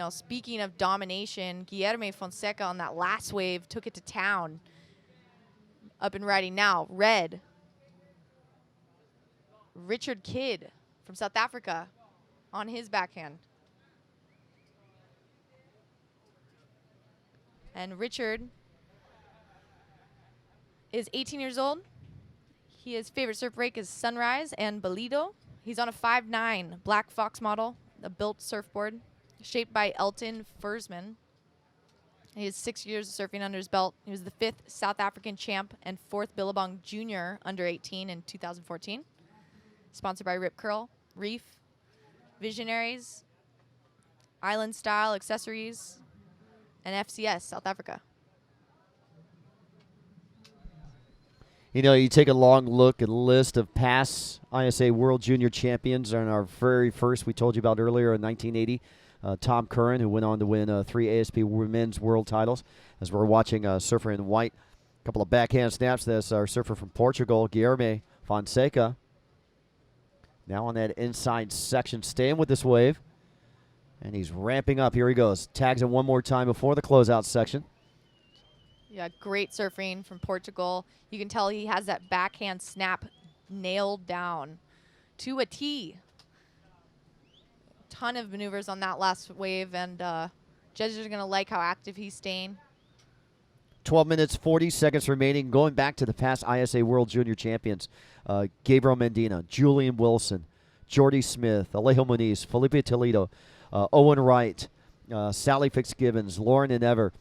speaking of domination, Guilherme Fonseca on that last wave took it to town. Up and riding now, red. Richard Kidd from South Africa on his backhand. And Richard is 18 years old. His favorite surf break is Sunrise and Bolido. He's on a 5'9" Black Fox model, a built surfboard, shaped by Elton Fursman. He has 6 years of surfing under his belt. He was the 5th South African champ and 4th Billabong Junior under 18 in 2014. Sponsored by Rip Curl, Reef, Visionaries, Island Style Accessories, and FCS South Africa. You take a long look at a list of past ISA World Junior champions. And our very first, we told you about earlier in 1980, Tom Curran, who went on to win 3 ASP Women's World titles. As we're watching Surfer in White, a couple of backhand snaps. That's our surfer from Portugal, Guilherme Fonseca. Now on that inside section, staying with this wave. And he's ramping up. Here he goes. Tags it one more time before the closeout section. Yeah, great surfing from Portugal. You can tell he has that backhand snap nailed down to a T. Ton of maneuvers on that last wave, and judges are going to like how active he's staying. 12 minutes, 40 seconds remaining. Going back to the past ISA World Junior champions, Gabriel Mendina, Julian Wilson, Jordy Smith, Alejo Muniz, Felipe Toledo, Owen Wright, Sally Fitzgibbons, Lauren Inever,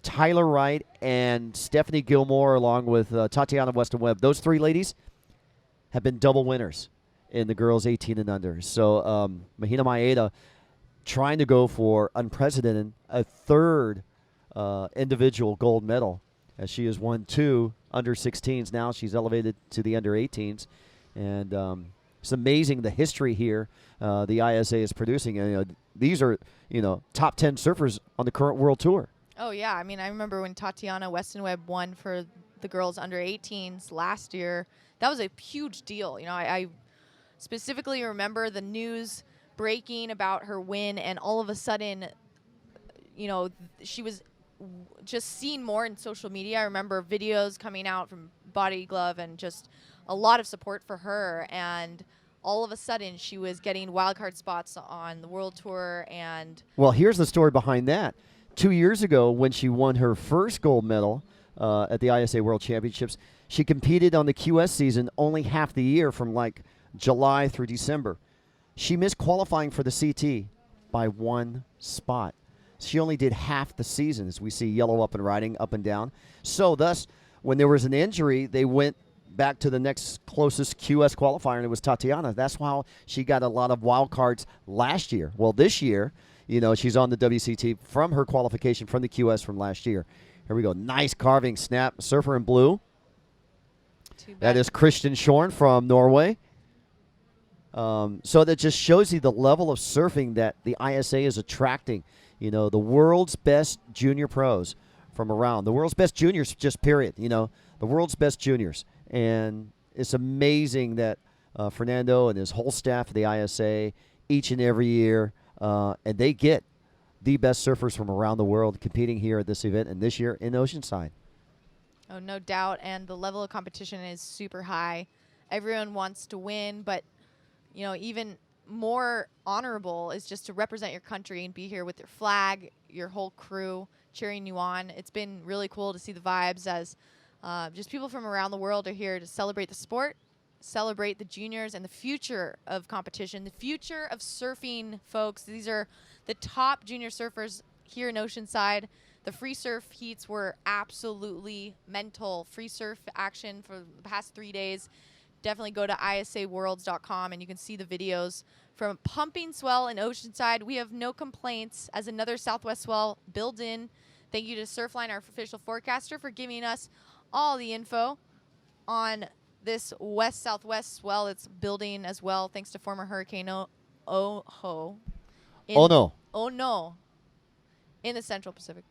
Tyler Wright, and Stephanie Gilmore, along with Tatiana Weston Webb. Those 3 ladies have been double winners in the girls 18 and under. So Mahina Maeda trying to go for unprecedented, a 3rd individual gold medal, as she has won 2 under 16s. Now she's elevated to the under 18s. And it's amazing the history here the ISA is producing. These are, top 10 surfers on the current world tour. Oh, yeah. I mean, I remember when Tatiana Weston Webb won for the girls under 18s last year. That was a huge deal. I specifically remember the news breaking about her win, and all of a sudden, she was just seen more in social media. I remember videos coming out from Body Glove and just a lot of support for her. And all of a sudden, she was getting wildcard spots on the World Tour. And well, here's the story behind that. 2 years ago, when she won her first gold medal at the ISA World Championships, she competed on the QS season only half the year, from like July through December. She missed qualifying for the CT by 1 spot. She only did half the season, as we see yellow up and riding up and down. So thus, when there was an injury, they went back to the next closest QS qualifier, and it was Tatiana. That's why she got a lot of wild cards last year. Well, this year, she's on the WCT from her qualification from the QS from last year. Here we go. Nice carving snap. Surfer in blue. That is Christian Shorn from Norway. So that just shows you the level of surfing that the ISA is attracting. You know, the world's best junior pros from around. The world's best juniors, just period. You know, the world's best juniors. And it's amazing that Fernando and his whole staff of the ISA each and every year, and they get the best surfers from around the world competing here at this event, and this year in Oceanside. Oh, no doubt. And the level of competition is super high. Everyone wants to win, but, you know, even more honorable is just to represent your country and be here with your flag, your whole crew cheering you on. It's been really cool to see the vibes as just people from around the world are here to celebrate the sport, celebrate the juniors, and the future of competition, the future of surfing, folks. These are the top junior surfers here in Oceanside. The free surf heats were absolutely mental. Free surf action for the past 3 days. Definitely go to isaworlds.com and you can see the videos from pumping swell in Oceanside. We have no complaints as another southwest swell built in. Thank you to Surfline, our official forecaster, for giving us all the info on this west-southwest swell that's building as well, thanks to former Hurricane Oho. Oh no. In the Central Pacific.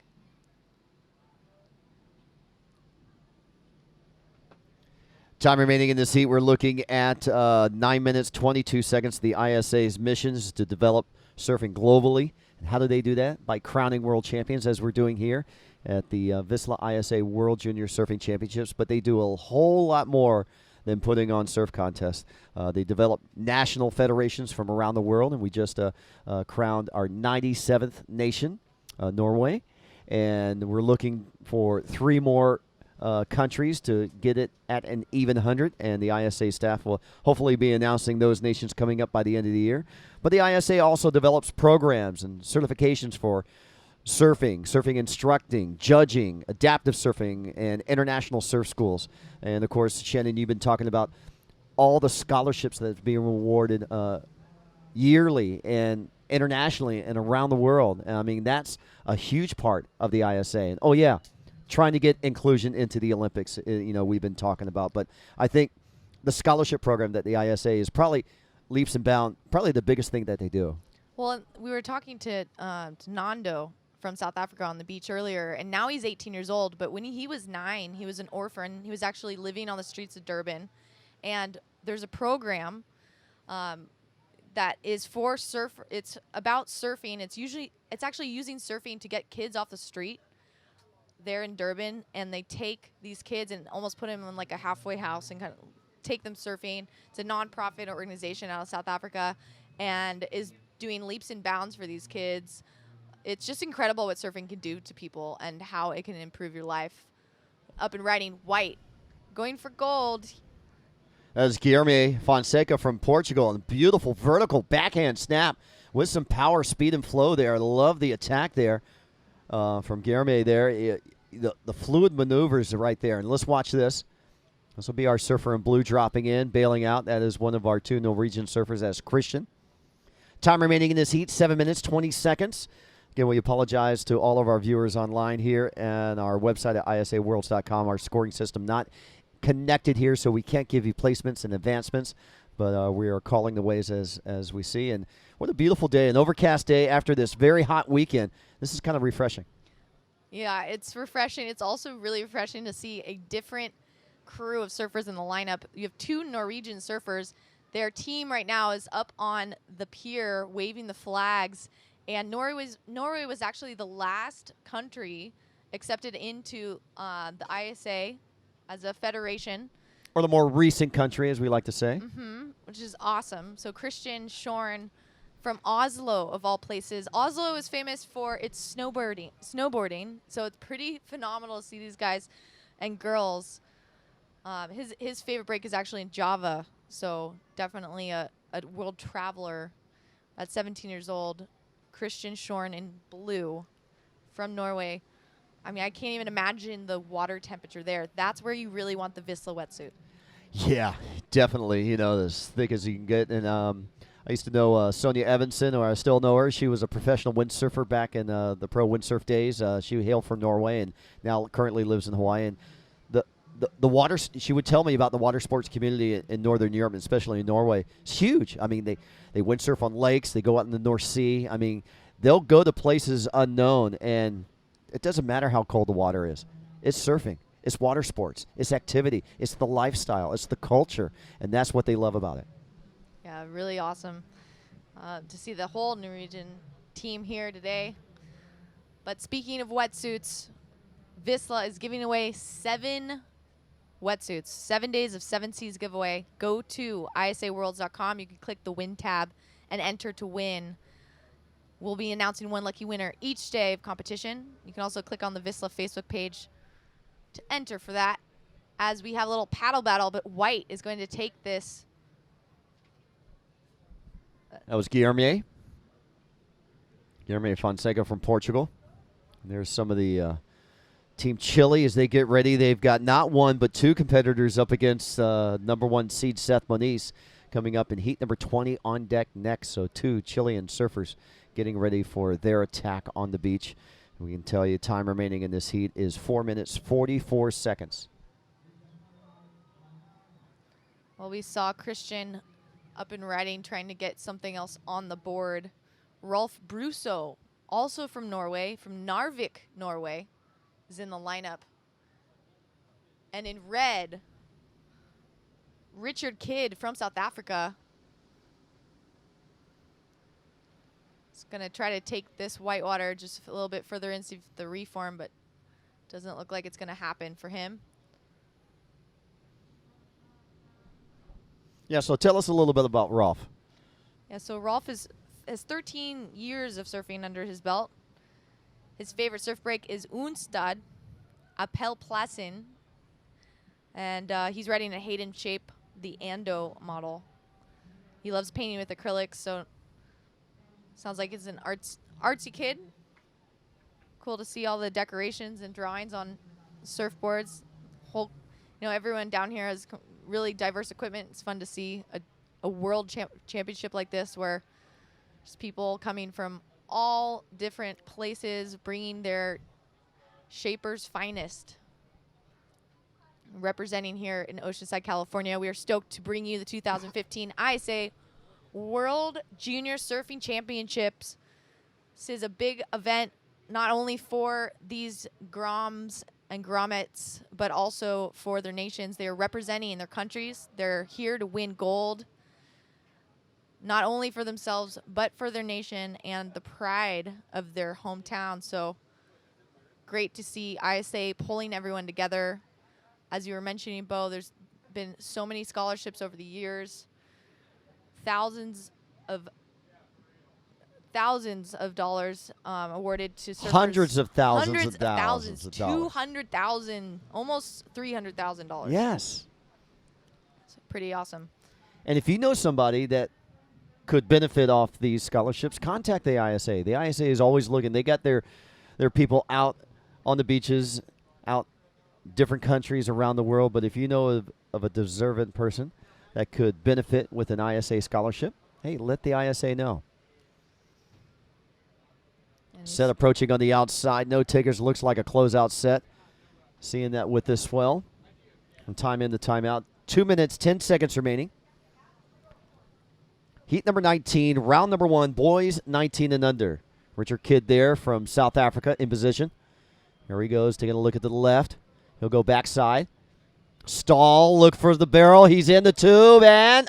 Time remaining in this heat, we're looking at 9 minutes, 22 seconds. The ISA's mission is to develop surfing globally. And how do they do that? By crowning world champions, as we're doing here at the VISSLA ISA World Junior Surfing Championships. But they do a whole lot more than putting on surf contests. They develop national federations from around the world, and we just crowned our 97th nation, Norway. And we're looking for 3 more countries to get it at an even 100, and the ISA staff will hopefully be announcing those nations coming up by the end of the year. But the ISA also develops programs and certifications for surfing instructing, judging, adaptive surfing, and international surf schools. And, of course, Shannon, you've been talking about all the scholarships that's being awarded yearly and internationally and around the world. I mean, that's a huge part of the ISA. And, oh, yeah, trying to get inclusion into the Olympics, you know, we've been talking about. But I think the scholarship program that the ISA is probably leaps and bounds, probably the biggest thing that they do. Well, we were talking to Nando from South Africa on the beach earlier, and now he's 18 years old. But when he was 9, he was an orphan. He was actually living on the streets of Durban. And there's a program that is for surf. It's about surfing. It's actually using surfing to get kids off the street there in Durban, and they take these kids and almost put them in like a halfway house and kind of take them surfing. It's a nonprofit organization out of South Africa and is doing leaps and bounds for these kids. It's just incredible what surfing can do to people and how it can improve your life. Up and riding white, going for gold. That's Guilherme Fonseca from Portugal, and beautiful vertical backhand snap with some power, speed, and flow there. I love the attack there from Guilherme there. The fluid maneuvers are right there. And let's watch this. This will be our surfer in blue dropping in, bailing out. That is one of our 2 Norwegian surfers. That's Christian. Time remaining in this heat, 7 minutes, 20 seconds. Again, we apologize to all of our viewers online here and our website at isaworlds.com. Our scoring system not connected here, so we can't give you placements and advancements, but we are calling the ways as we see. And what a beautiful day, an overcast day after this very hot weekend. This is kind of refreshing. Yeah, it's refreshing. It's also really refreshing to see a different crew of surfers in the lineup. You have 2 Norwegian surfers. Their team right now is up on the pier waving the flags. And Norway was actually the last country accepted into the ISA as a federation. Or the more recent country, as we like to say. Which is awesome. So Christian Shorn from Oslo, of all places. Oslo is famous for its snowboarding. So it's pretty phenomenal to see these guys and girls. His favorite break is actually in Java. So definitely a world traveler at 17 years old. Christian Shorn in blue from Norway. I mean, I can't even imagine the water temperature there. That's where you really want the VISSLA wetsuit. Yeah, definitely. You know, as thick as you can get. And I used to know Sonia Evanson, or I still know her. She was a professional windsurfer back in the pro windsurf days. She hailed from Norway and now currently lives in Hawaii. And the water, she would tell me about the water sports community in Northern Europe, especially in Norway. It's huge. I mean, they windsurf on lakes. They go out in the North Sea. I mean, they'll go to places unknown, and it doesn't matter how cold the water is. It's surfing. It's water sports. It's activity. It's the lifestyle. It's the culture, and that's what they love about it. Yeah, really awesome to see the whole Norwegian team here today. But speaking of wetsuits, VISSLA is giving away 7 wetsuits. 7 days of 7 seas giveaway. Go to isaworlds.com. You can click the win tab and enter to win. We'll be announcing one lucky winner each day of competition. You can also click on the VISSLA Facebook page to enter for that, as we have a little paddle battle, but White is going to take this. That was Guilherme Fonseca from Portugal. And there's some of the Team Chile as they get ready. They've got not one but 2 competitors up against number 1 seed Seth Moniz coming up in heat number 20 on deck next. So 2 Chilean surfers getting ready for their attack on the beach. We can tell you time remaining in this heat is 4 minutes, 44 seconds. Well, we saw Christian up and riding, trying to get something else on the board. Rolf Brusso, also from Norway, from Narvik, Norway, is in the lineup. And in red, Richard Kidd from South Africa. He's going to try to take this whitewater just a little bit further in, see if the reform, but doesn't look like it's going to happen for him. Yeah, so tell us a little bit about Rolf. Yeah, so Rolf has 13 years of surfing under his belt. His favorite surf break is Onsdag, Appelplassen, and he's riding a Hayden shape, the Ando model. He loves painting with acrylics, so sounds like it's an artsy kid. Cool to see all the decorations and drawings on surfboards. Everyone down here has really diverse equipment. It's fun to see a world championship like this, where there's people coming from all different places, bringing their shapers' finest. Representing here in Oceanside, California, we are stoked to bring you the 2015 ISA World Junior Surfing Championships. This is a big event, not only for these Groms and Grommets, but also for their nations. They are representing their countries. They're here to win gold, not only for themselves, but for their nation and the pride of their hometown. So great to see ISA pulling everyone together. As you were mentioning, Bo, there's been so many scholarships over the years. Thousands of dollars awarded to surfers. Hundreds of thousands Hundreds of of thousands of dollars. 200,000, almost $300,000. Yes. It's pretty awesome. And if you know somebody that could benefit off these scholarships, contact the ISA. The ISA is always looking. They got their people out on the beaches, out different countries around the world. But if you know of a deserving person that could benefit with an ISA scholarship, hey, let the ISA know. Set approaching on the outside. No takers. Looks like a closeout set. Seeing that with this swell. From time in to time out. 2 minutes, 10 seconds remaining. Heat number 19, round number 1, boys 19 and under. Richard Kidd there from South Africa in position. Here he goes, taking a look at the left. He'll go backside. Stall, look for the barrel. He's in the tube, and,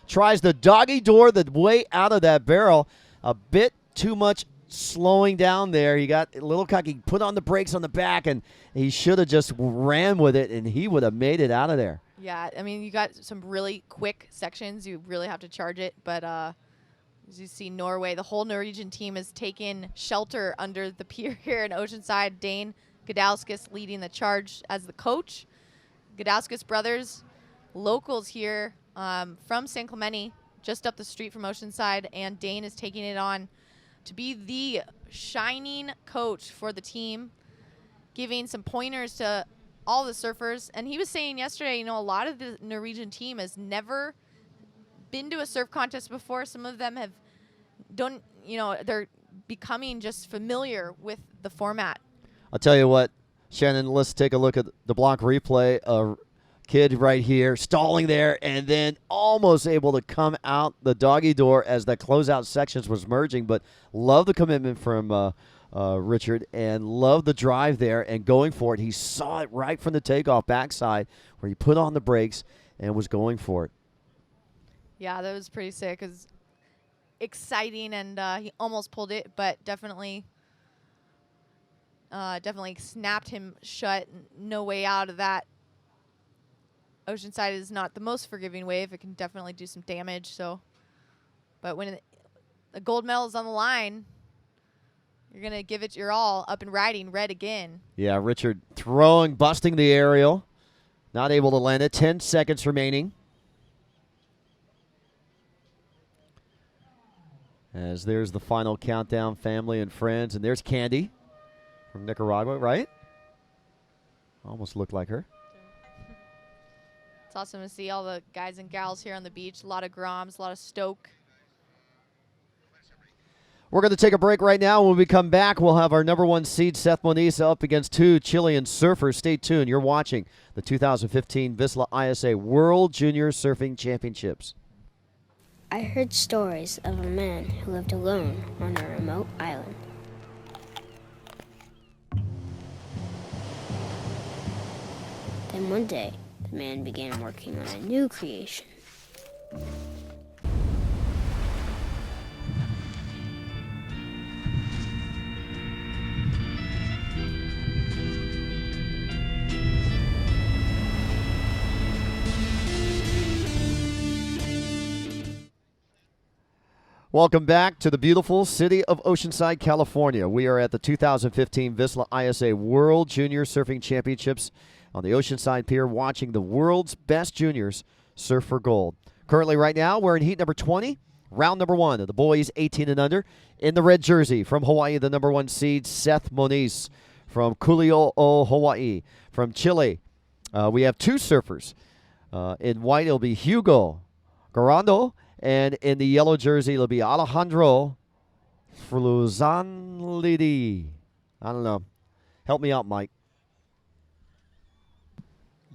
tries the doggy door the way out of that barrel. A bit too much slowing down there. He got a little cocky, put on the brakes on the back, and he should have just ran with it, and he would have made it out of there. Yeah, I mean, you got some really quick sections. You really have to charge it. But as you see, Norway, the whole Norwegian team has taken shelter under the pier here in Oceanside. Dane Gadauskas leading the charge as the coach. Gadauskas brothers, locals here from San Clemente, just up the street from Oceanside. And Dane is taking it on to be the shining coach for the team, giving some pointers to all the surfers. And he was saying yesterday, a lot of the Norwegian team has never been to a surf contest before. Some of them they're becoming just familiar with the format. I'll tell you what, Shannon, let's take a look at the block replay of Kid right here, stalling there, and then almost able to come out the doggy door as the closeout sections was merging. But love the commitment from Richard, and love the drive there and going for it. He saw it right from the takeoff backside where he put on the brakes and was going for it. Yeah, that was pretty sick. It was exciting, and he almost pulled it, but definitely snapped him shut. No way out of that. Oceanside is not the most forgiving wave. It can definitely do some damage. So, but when the gold medal is on the line, you're going to give it your all, up and riding red again. Yeah, Richard busting the aerial. Not able to land it. 10 seconds remaining. As there's the final countdown, family and friends. And there's Candy from Nicaragua, right? Almost looked like her. It's awesome to see all the guys and gals here on the beach. A lot of Groms, a lot of Stoke. We're going to take a break right now. When we come back, we'll have our number 1 seed, Seth Moniz, up against 2 Chilean surfers. Stay tuned. You're watching the 2015 VISSLA ISA World Junior Surfing Championships. I heard stories of a man who lived alone on a remote island. Then one day, the man began working on a new creation. Welcome back to the beautiful city of Oceanside, California. We are at the 2015 VISSLA ISA World Junior Surfing Championships on the Oceanside Pier, watching the world's best juniors surf for gold. Currently, right now, we're in heat number 20, round number 1 of the boys 18 and under. In the red jersey from Hawaii, the number 1 seed, Seth Moniz from Kuli'o'o, Hawaii. From Chile, we have 2 surfers. In white, it'll be Hugo Garando. And in the yellow jersey, it'll be Alejandro Fruzanlidi. I don't know. Help me out, Mike.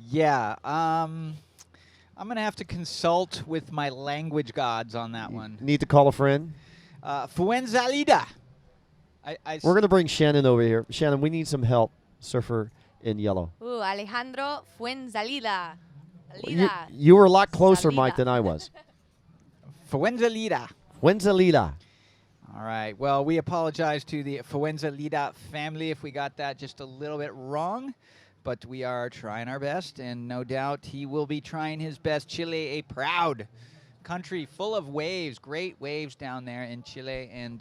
Yeah, I'm going to have to consult with my language gods on that one. Need to call a friend? Fuenzalida. We're going to bring Shannon over here. Shannon, we need some help. Surfer in yellow. Ooh, Alejandro Fuenzalida. You were a lot closer, Mike, than I was. Fuenzalida. Fuenzalida. All right. Well, we apologize to the Fuenzalida family if we got that just a little bit wrong, but we are trying our best, and no doubt he will be trying his best. Chile, a proud country full of waves, great waves down there in Chile, and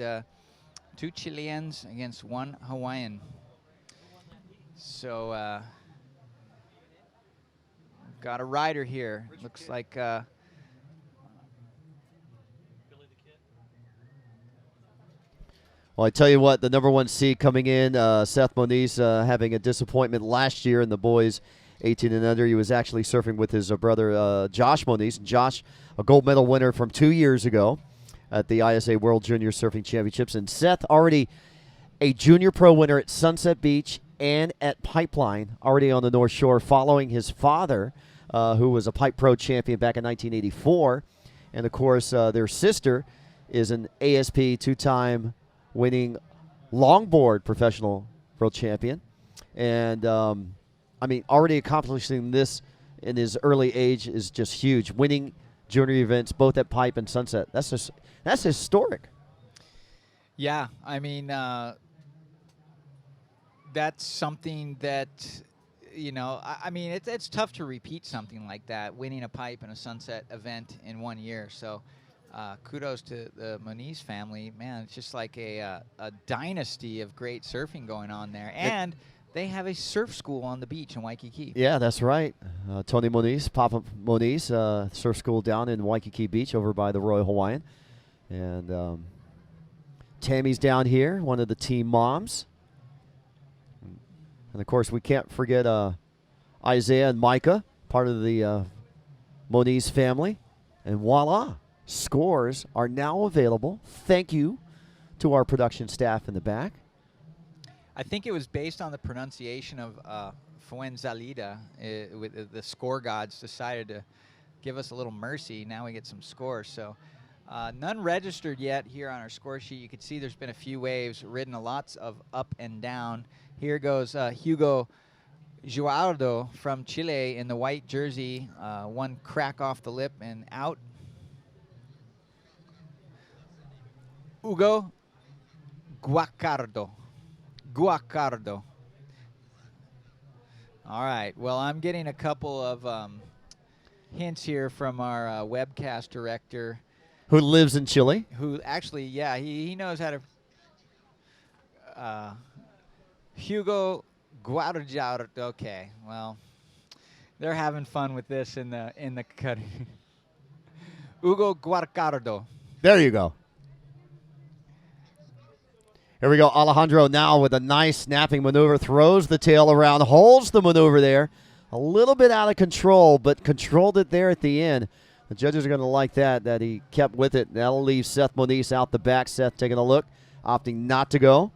2 Chileans against 1 Hawaiian. So, got a rider here. Looks like... Well, I tell you what, the number 1 seed coming in, Seth Moniz, having a disappointment last year in the boys 18 and under. He was actually surfing with his brother, Josh Moniz. Josh, a gold medal winner from 2 years ago at the ISA World Junior Surfing Championships. And Seth, already a junior pro winner at Sunset Beach and at Pipeline, already on the North Shore, following his father, who was a Pipe Pro champion back in 1984. And, of course, their sister is an ASP 2-time winning longboard professional world champion. And, I mean, already accomplishing this in his early age is just huge. Winning junior events both at Pipe and Sunset. That's historic. Yeah, I mean, that's something that, you know, I mean, it's tough to repeat something like that, winning a Pipe and a Sunset event in 1 year. So kudos to the Moniz family. Man, it's just like a dynasty of great surfing going on there. And they have a surf school on the beach in Waikiki. Yeah, that's right. Tony Moniz, Papa Moniz, surf school down in Waikiki Beach over by the Royal Hawaiian. And Tammy's down here, one of the team moms. And, of course, we can't forget Isaiah and Micah, part of the Moniz family. And voila, scores are now available. Thank you to our production staff in the back. I think it was based on the pronunciation of Fuenzalida, with the score gods decided to give us a little mercy. Now we get some scores. So none registered yet here on our score sheet. You can see there's been a few waves, ridden lots of up and down. Here goes Hugo Guardo from Chile in the white jersey. One crack off the lip and out. Hugo Guacardo. All right. Well, I'm getting a couple of hints here from our webcast director. Who lives in Chile? Who actually, yeah, he knows how to. Hugo Guardo. Okay, well, they're having fun with this in the cut. Hugo Guardo. There you go. Here we go. Alejandro now with a nice snapping maneuver. Throws the tail around. Holds the maneuver there. A little bit out of control, but controlled it there at the end. The judges are going to like that he kept with it. That'll leave Seth Moniz out the back. Seth taking a look, opting not to go.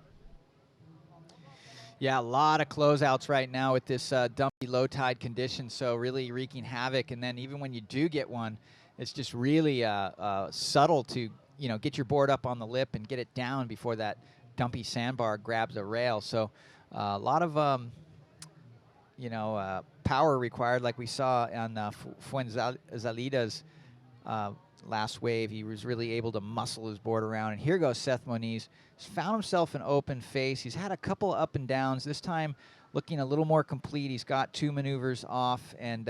Yeah, a lot of closeouts right now with this dumpy low tide condition, so really wreaking havoc. And then even when you do get one, it's just really subtle to get your board up on the lip and get it down before that dumpy sandbar grabs a rail. So a lot of power required, like we saw on Fuenzalida's last wave. He was really able to muscle his board around. And here goes Seth Moniz. He's found himself an open face. He's had a couple up and downs. This time looking a little more complete. He's got 2 maneuvers off, and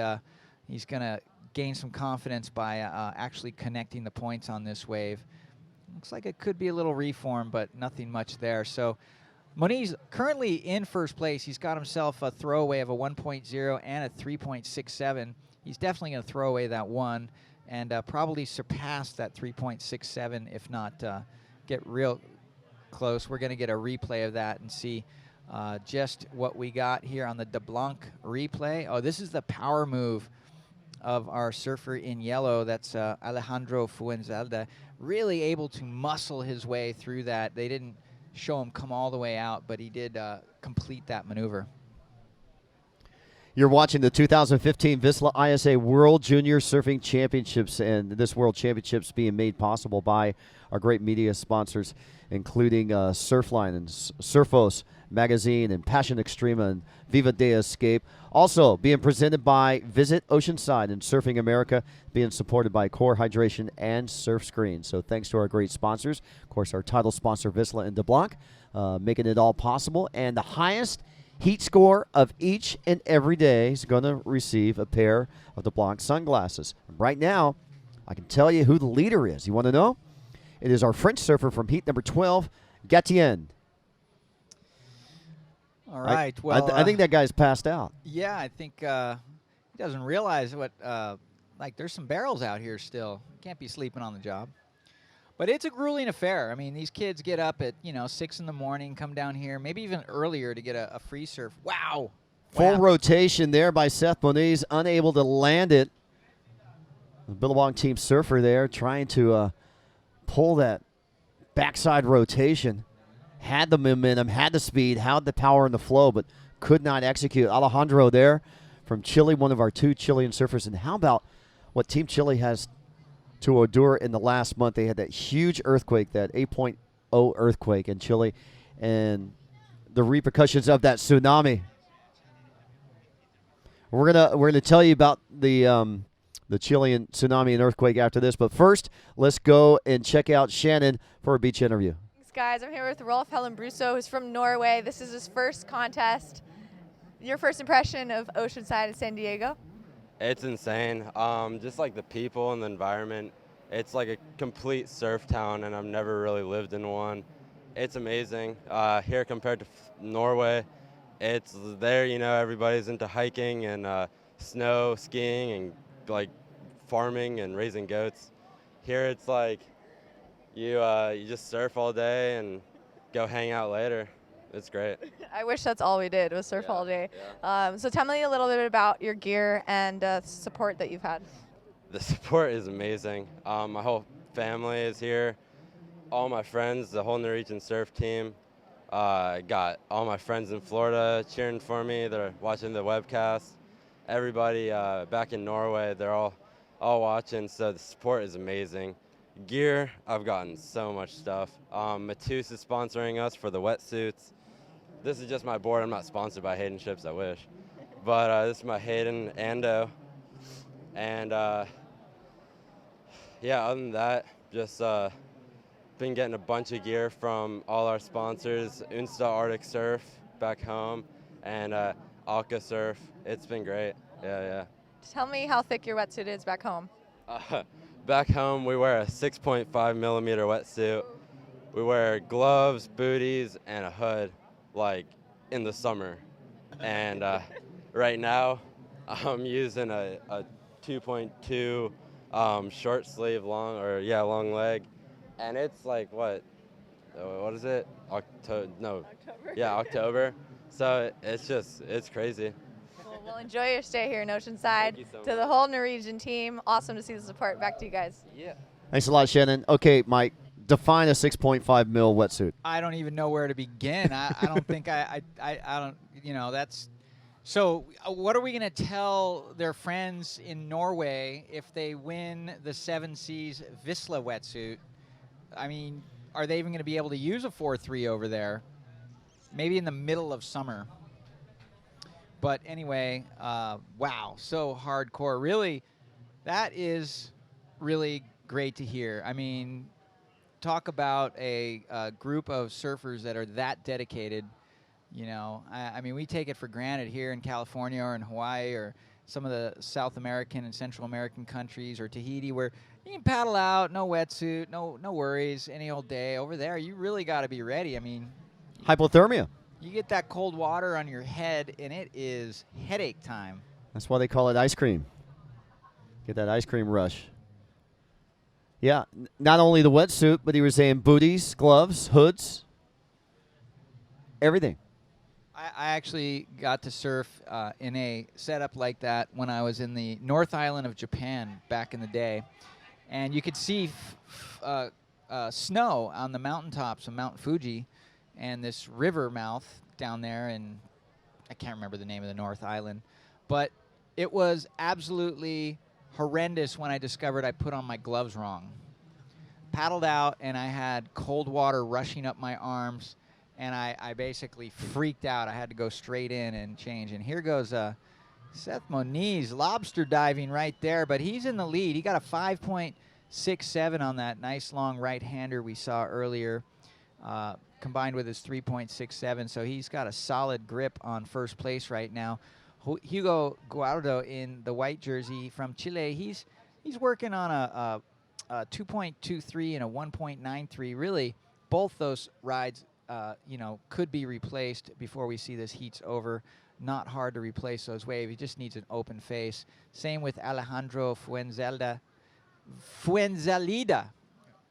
he's going to gain some confidence by actually connecting the points on this wave. Looks like it could be a little reform, but nothing much there. So Moniz currently in first place. He's got himself a throwaway of a 1.0 and a 3.67. He's definitely going to throw away that 1 and probably surpass that 3.67, if not get real close. We're going to get a replay of that and see just what we got here on the De Blanc replay. Oh, this is the power move of our surfer in yellow. That's Alejandro Fuenzalida, really able to muscle his way through that. They didn't show him come all the way out, but he did complete that maneuver. You're watching the 2015 VISSLA ISA World Junior Surfing Championships, and this World Championships being made possible by our great media sponsors, including Surfline and Surfos Magazine and Passion Extrema and Viva de Escape. Also being presented by Visit Oceanside and Surfing America, being supported by Core Hydration and Surf Screen. So thanks to our great sponsors. Of course, our title sponsor, VISSLA and De Blanc, making it all possible. And the highest heat score of each and every day is going to receive a pair of De Blanc sunglasses. Right now, I can tell you who the leader is. You want to know? It is our French surfer from heat number 12, Gatien. All right. Well, I think that guy's passed out. Yeah, I think he doesn't realize what, there's some barrels out here still. Can't be sleeping on the job. But it's a grueling affair. I mean, these kids get up at, 6 in the morning, come down here, maybe even earlier to get a free surf. Wow. Full rotation there by Seth Moniz, unable to land it. The Billabong team surfer there trying to pull that backside rotation. Had the momentum, had the speed, had the power and the flow, but could not execute. Alejandro there from Chile, one of our 2 Chilean surfers. And how about what Team Chile has to endure in the last month? They had that huge earthquake, that 8.0 earthquake in Chile, and the repercussions of that tsunami. We're gonna tell you about the Chilean tsunami and earthquake after this, but first, let's go and check out Shannon for a beach interview. Thanks, guys. I'm here with Rolf Hellenbruso, who's from Norway. This is his first contest. Your first impression of Oceanside and San Diego? It's insane. Just like the people and the environment. It's like a complete surf town, and I've never really lived in one. It's amazing. Here compared to Norway, it's there, everybody's into hiking and snow skiing and like farming and raising goats. Here it's like you just surf all day and go hang out later. It's great. I wish that's all we did was surf all day. So tell me a little bit about your gear and support that you've had. The support is amazing. My whole family is here. All my friends, the whole Norwegian surf team. Got all my friends in Florida cheering for me. They're watching the webcast. Everybody back in Norway, they're all watching, so the support is amazing. Gear, I've gotten so much stuff. Matus is sponsoring us for the wetsuits. This is just my board. I'm not sponsored by Hayden Ships, I wish. But this is my Hayden Ando. And yeah, other than that, just been getting a bunch of gear from all our sponsors, Unsta Arctic Surf back home, and Alka Surf. It's been great. Yeah. Tell me how thick your wetsuit is back home. Back home, we wear a 6.5 millimeter wetsuit. We wear gloves, booties, and a hood, like in the summer. And right now, I'm using a 2.2 short sleeve long leg, and it's like what is it? October. Yeah, October. So it's crazy. Well, enjoy your stay here in Oceanside. Thank you so To the whole Norwegian team, awesome to see the support. Back to you guys. Yeah. Thanks a lot, Shannon. Okay, Mike, define a 6.5 mil wetsuit. I don't even know where to begin. I don't think I don't, that's. So what are we going to tell their friends in Norway if they win the Seven Seas VISSLA wetsuit? I mean, are they even going to be able to use a 4.3 over there? Maybe in the middle of summer. But anyway, wow, so hardcore. Really, that is really great to hear. I mean, talk about a group of surfers that are that dedicated. I mean, we take it for granted here in California or in Hawaii or some of the South American and Central American countries or Tahiti where you can paddle out, no wetsuit, no worries, any old day. Over there, you really got to be ready. I mean, Hypothermia. you get that cold water on your head, and it is headache time. That's why they call it ice cream. Get that ice cream rush. Yeah, not only the wetsuit, but he was saying booties, gloves, hoods, everything. I actually got to surf in a setup like that when I was in the North Island of Japan back in the day. And you could see snow on the mountaintops of Mount Fuji and this river mouth down there, and I can't remember the name of the North Island. But it was absolutely horrendous when I discovered I put on my gloves wrong. Paddled out, and I had cold water rushing up my arms. And I basically freaked out. I had to go straight in and change. And here goes Seth Moniz, lobster diving right there. But he's in the lead. He got a 5.67 on that nice long right-hander we saw earlier, combined with his 3.67. So he's got a solid grip on first place right now. Hugo Guardo in the white jersey from Chile, he's working on a 2.23 and a 1.93. Really, both those rides could be replaced before we see this heat's over. Not hard to replace those waves. He just needs an open face. Same with Alejandro Fuenzalida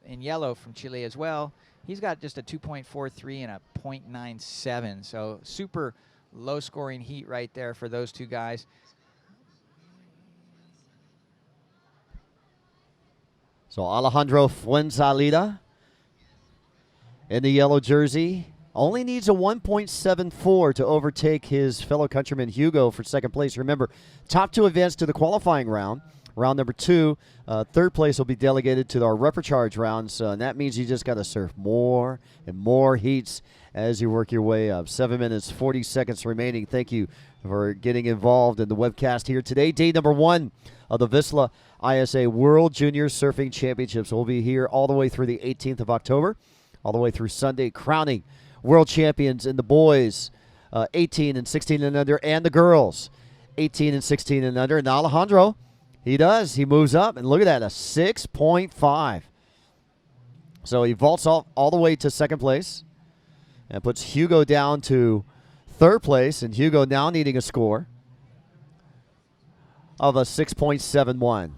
in yellow from Chile as well. He's got just a 2.43 and a 0.97. So super low-scoring heat right there for those two guys. So Alejandro Fuenzalida in the yellow jersey only needs a 1.74 to overtake his fellow countryman Hugo for second place. Remember, top two advance to the qualifying round. Round number 2, third place will be delegated to our reprecharge rounds, and that means you just got to surf more and more heats as you work your way up. 7 minutes, 40 seconds remaining. Thank you for getting involved in the webcast here today. Day number 1 of the VISSLA ISA World Junior Surfing Championships. We'll be here all the way through the 18th of October, all the way through Sunday, crowning world champions in the boys, 18 and 16 and under, and the girls, 18 and 16 and under. And Alejandro, he moves up, and look at that, a 6.5. So he vaults all the way to second place and puts Hugo down to third place, and Hugo now needing a score of a 6.71.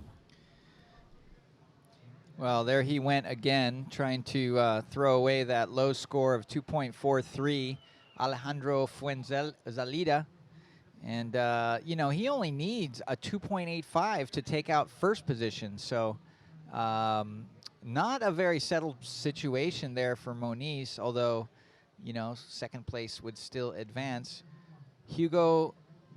Well, there he went again, trying to throw away that low score of 2.43, Alejandro Fuenzalida. And, he only needs a 2.85 to take out first position. So not a very settled situation there for Moniz, although second place would still advance. Hugo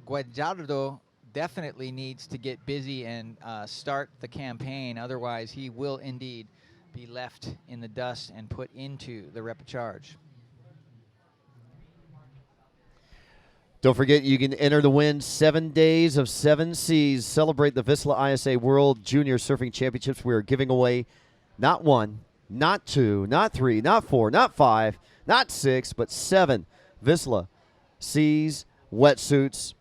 Guajardo definitely needs to get busy and start the campaign. Otherwise, he will indeed be left in the dust and put into the repechage. Don't forget, you can enter to win 7 days of 7 seas. Celebrate the VISSLA ISA World Junior Surfing Championships. We are giving away not 1, not 2, not 3, not 4, not 5, not 6, but 7 VISSLA Seas wetsuits.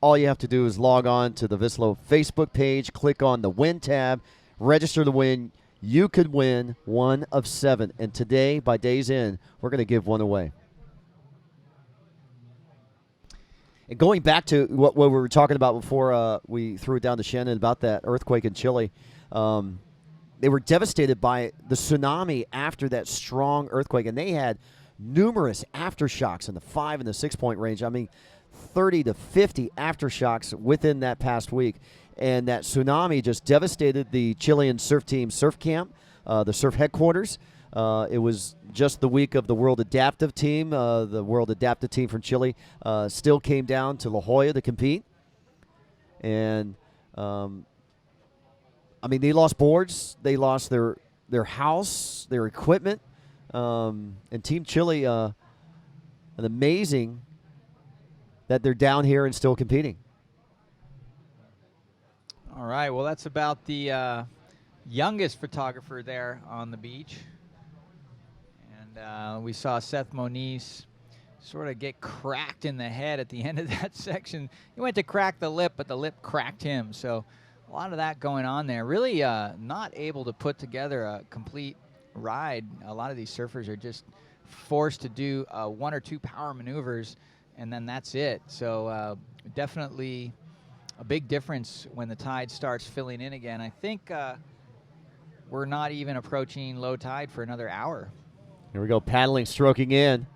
All you have to do is log on to the VISSLA Facebook page, click on the Win tab, register to win. You could win 1 of 7. And today, by day's end, we're going to give 1 away. And going back to what we were talking about before we threw it down to Shannon about that earthquake in Chile, they were devastated by the tsunami after that strong earthquake, and they had numerous aftershocks in the 5 and the 6 point range. I mean, 30 to 50 aftershocks within that past week. And that tsunami just devastated the Chilean surf team surf camp, the surf headquarters. It was just the week of the World Adaptive Team. The World Adaptive Team from Chile still came down to La Jolla to compete. And, they lost boards. They lost their house, their equipment. And Team Chile, an amazing that they're down here and still competing. All right, well, that's about the youngest photographer there on the beach. And we saw Seth Moniz sort of get cracked in the head at the end of that section. He went to crack the lip, but the lip cracked him. So a lot of that going on there. Really not able to put together a complete ride. A lot of these surfers are just forced to do 1 or 2 power maneuvers, and then that's it. So definitely a big difference when the tide starts filling in again. I think we're not even approaching low tide for another hour. Here we go, paddling, stroking in.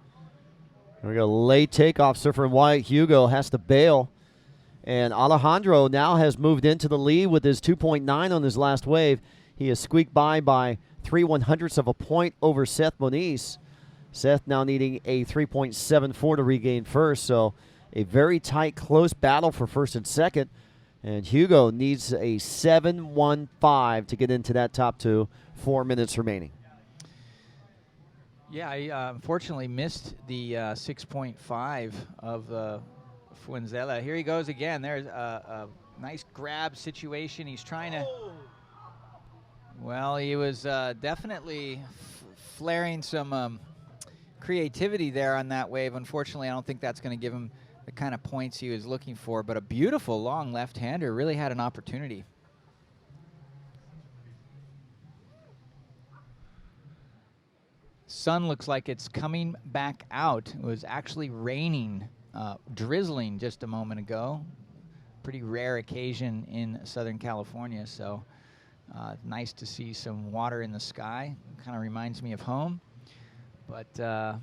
Here we go, late takeoff. Surfer in white, Hugo has to bail. And Alejandro now has moved into the lead with his 2.9 on his last wave. He has squeaked by 3/100ths of a point over Seth Moniz. Seth now needing a 3.74 to regain first. So a very tight, close battle for first and second. And Hugo needs a 7.15 to get into that top 2. 4 minutes remaining. Yeah, I unfortunately missed the 6.5 of Fuenzela. Here he goes again. There's a nice grab situation. He's trying to... Well, he was definitely flaring some creativity there on that wave. Unfortunately, I don't think that's going to give him the kind of points he was looking for, but a beautiful long left-hander really had an opportunity. Sun looks like it's coming back out. It was actually raining, drizzling just a moment ago. Pretty rare occasion in Southern California, so nice to see some water in the sky. Kind of reminds me of home. But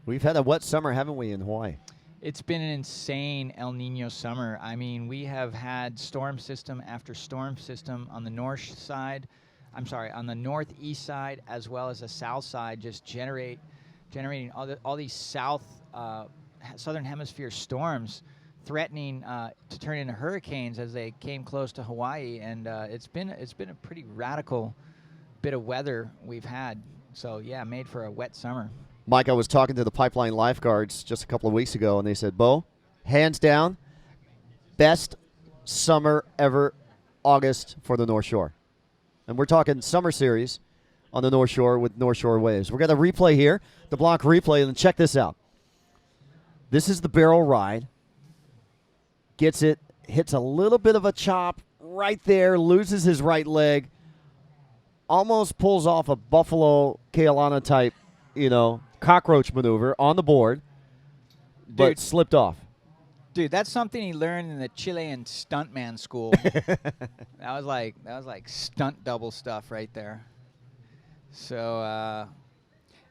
we've had a wet summer, haven't we, in Hawaii? It's been an insane El Nino summer. I mean, we have had storm system after storm system on the north side. I'm sorry, on the northeast side as well as the south side, just generating all these southern hemisphere storms, threatening to turn into hurricanes as they came close to Hawaii. And it's been a pretty radical bit of weather we've had. So yeah, made for a wet summer. Mike, I was talking to the pipeline lifeguards just a couple of weeks ago, and they said, Bo, hands down, best summer ever, August for the North Shore. And we're talking summer series on the North Shore with North Shore waves. We're going to replay here, the block replay, and check this out. This is the barrel ride. Gets it, hits a little bit of a chop right there, loses his right leg, almost pulls off a Buffalo Kealana type, cockroach maneuver on the board, but slipped off. Dude, that's something he learned in the Chilean stuntman school. that was like stunt double stuff right there. So